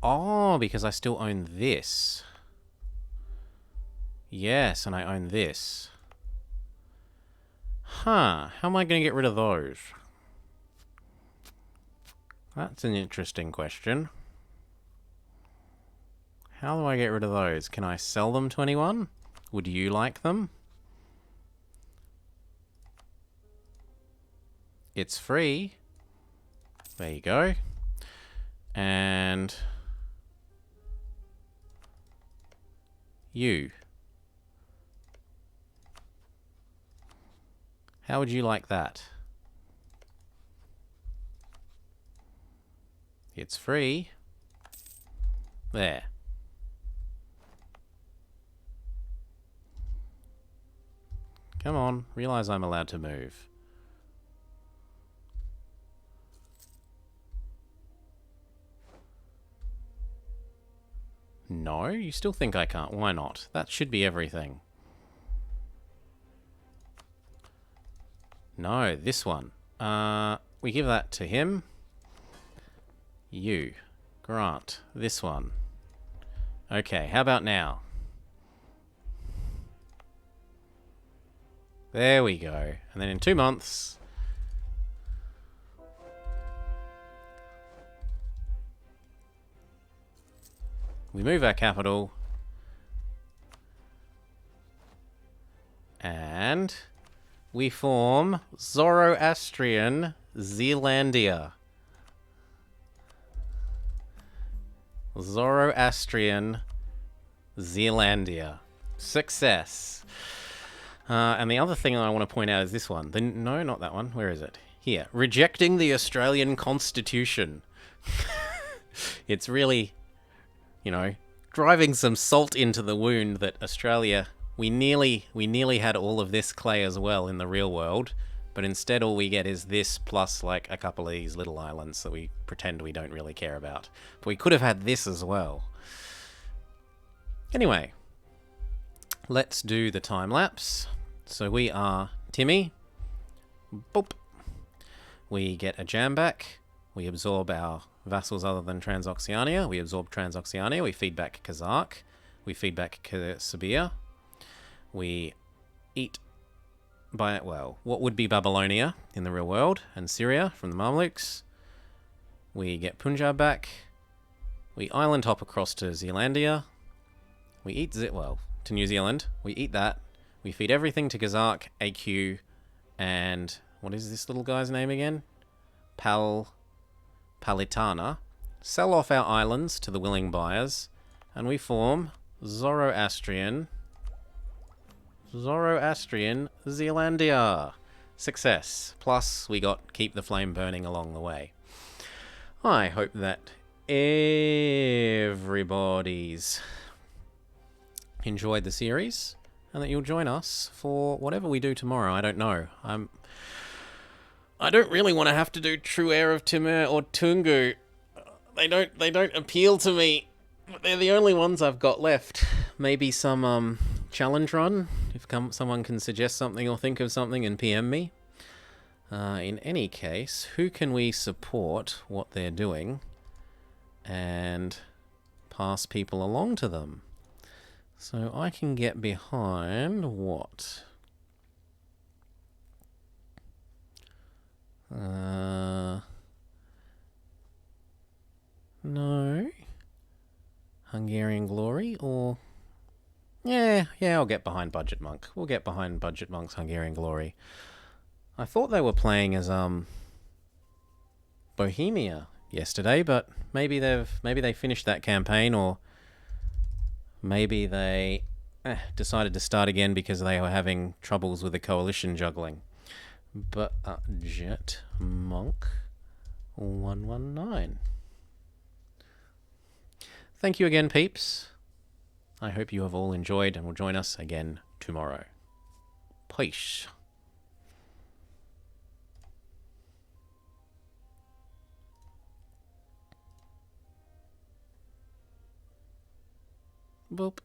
Speaker 2: Oh, because I still own this. Yes, and I own this. Huh, how am I going to get rid of those? That's an interesting question. How do I get rid of those? Can I sell them to anyone? Would you like them? It's free. There you go. And you. How would you like that? It's free. There. Come on, realize I'm allowed to move. No, you still think I can't. Why not? That should be everything. No, this one. We give that to him. You. Grant. This one. Okay, how about now? There we go. And then in 2 months... We move our capital. And we form Zoroastrian Zealandia. Zoroastrian Zealandia. Success. And the other thing I want to point out is this one. No, not that one. Where is it? Here. Rejecting the Australian Constitution. It's really, driving some salt into the wound that Australia... We nearly had all of this clay as well in the real world, but instead all we get is this plus like a couple of these little islands that we pretend we don't really care about. But we could have had this as well. Anyway, let's do the time lapse. So we are Timmy. Boop. We get a jam back. We absorb our vassals other than Transoxiania. We absorb Transoxiania. We feed back Kazakh. We feed back Sabir. We eat what would be Babylonia in the real world, and Syria from the Mamluks. We get Punjab back. We island hop across to Zealandia. We eat to New Zealand. We eat that. We feed everything to Kazakh, AQ, and what is this little guy's name again? Palitana. Sell off our islands to the willing buyers, and we form Zoroastrian Zealandia. Success. Plus, we got keep the flame burning along the way. I hope that everybody's enjoyed the series and that you'll join us for whatever we do tomorrow. I don't know. I don't really want to have to do True Heir of Timur or Tungu. They don't appeal to me. They're the only ones I've got left. Maybe some challenge run, if someone can suggest something or think of something and PM me. In any case, who can we support what they're doing and pass people along to them? So I can get behind what? No. Hungarian Glory or... Yeah, I'll get behind Budget Monk. We'll get behind Budget Monk's Hungarian Glory. I thought they were playing as Bohemia yesterday, but maybe they finished that campaign, or maybe they decided to start again because they were having troubles with the coalition juggling. But Jet Monk 119. Thank you again, peeps. I hope you have all enjoyed and will join us again tomorrow. Peace. Boop.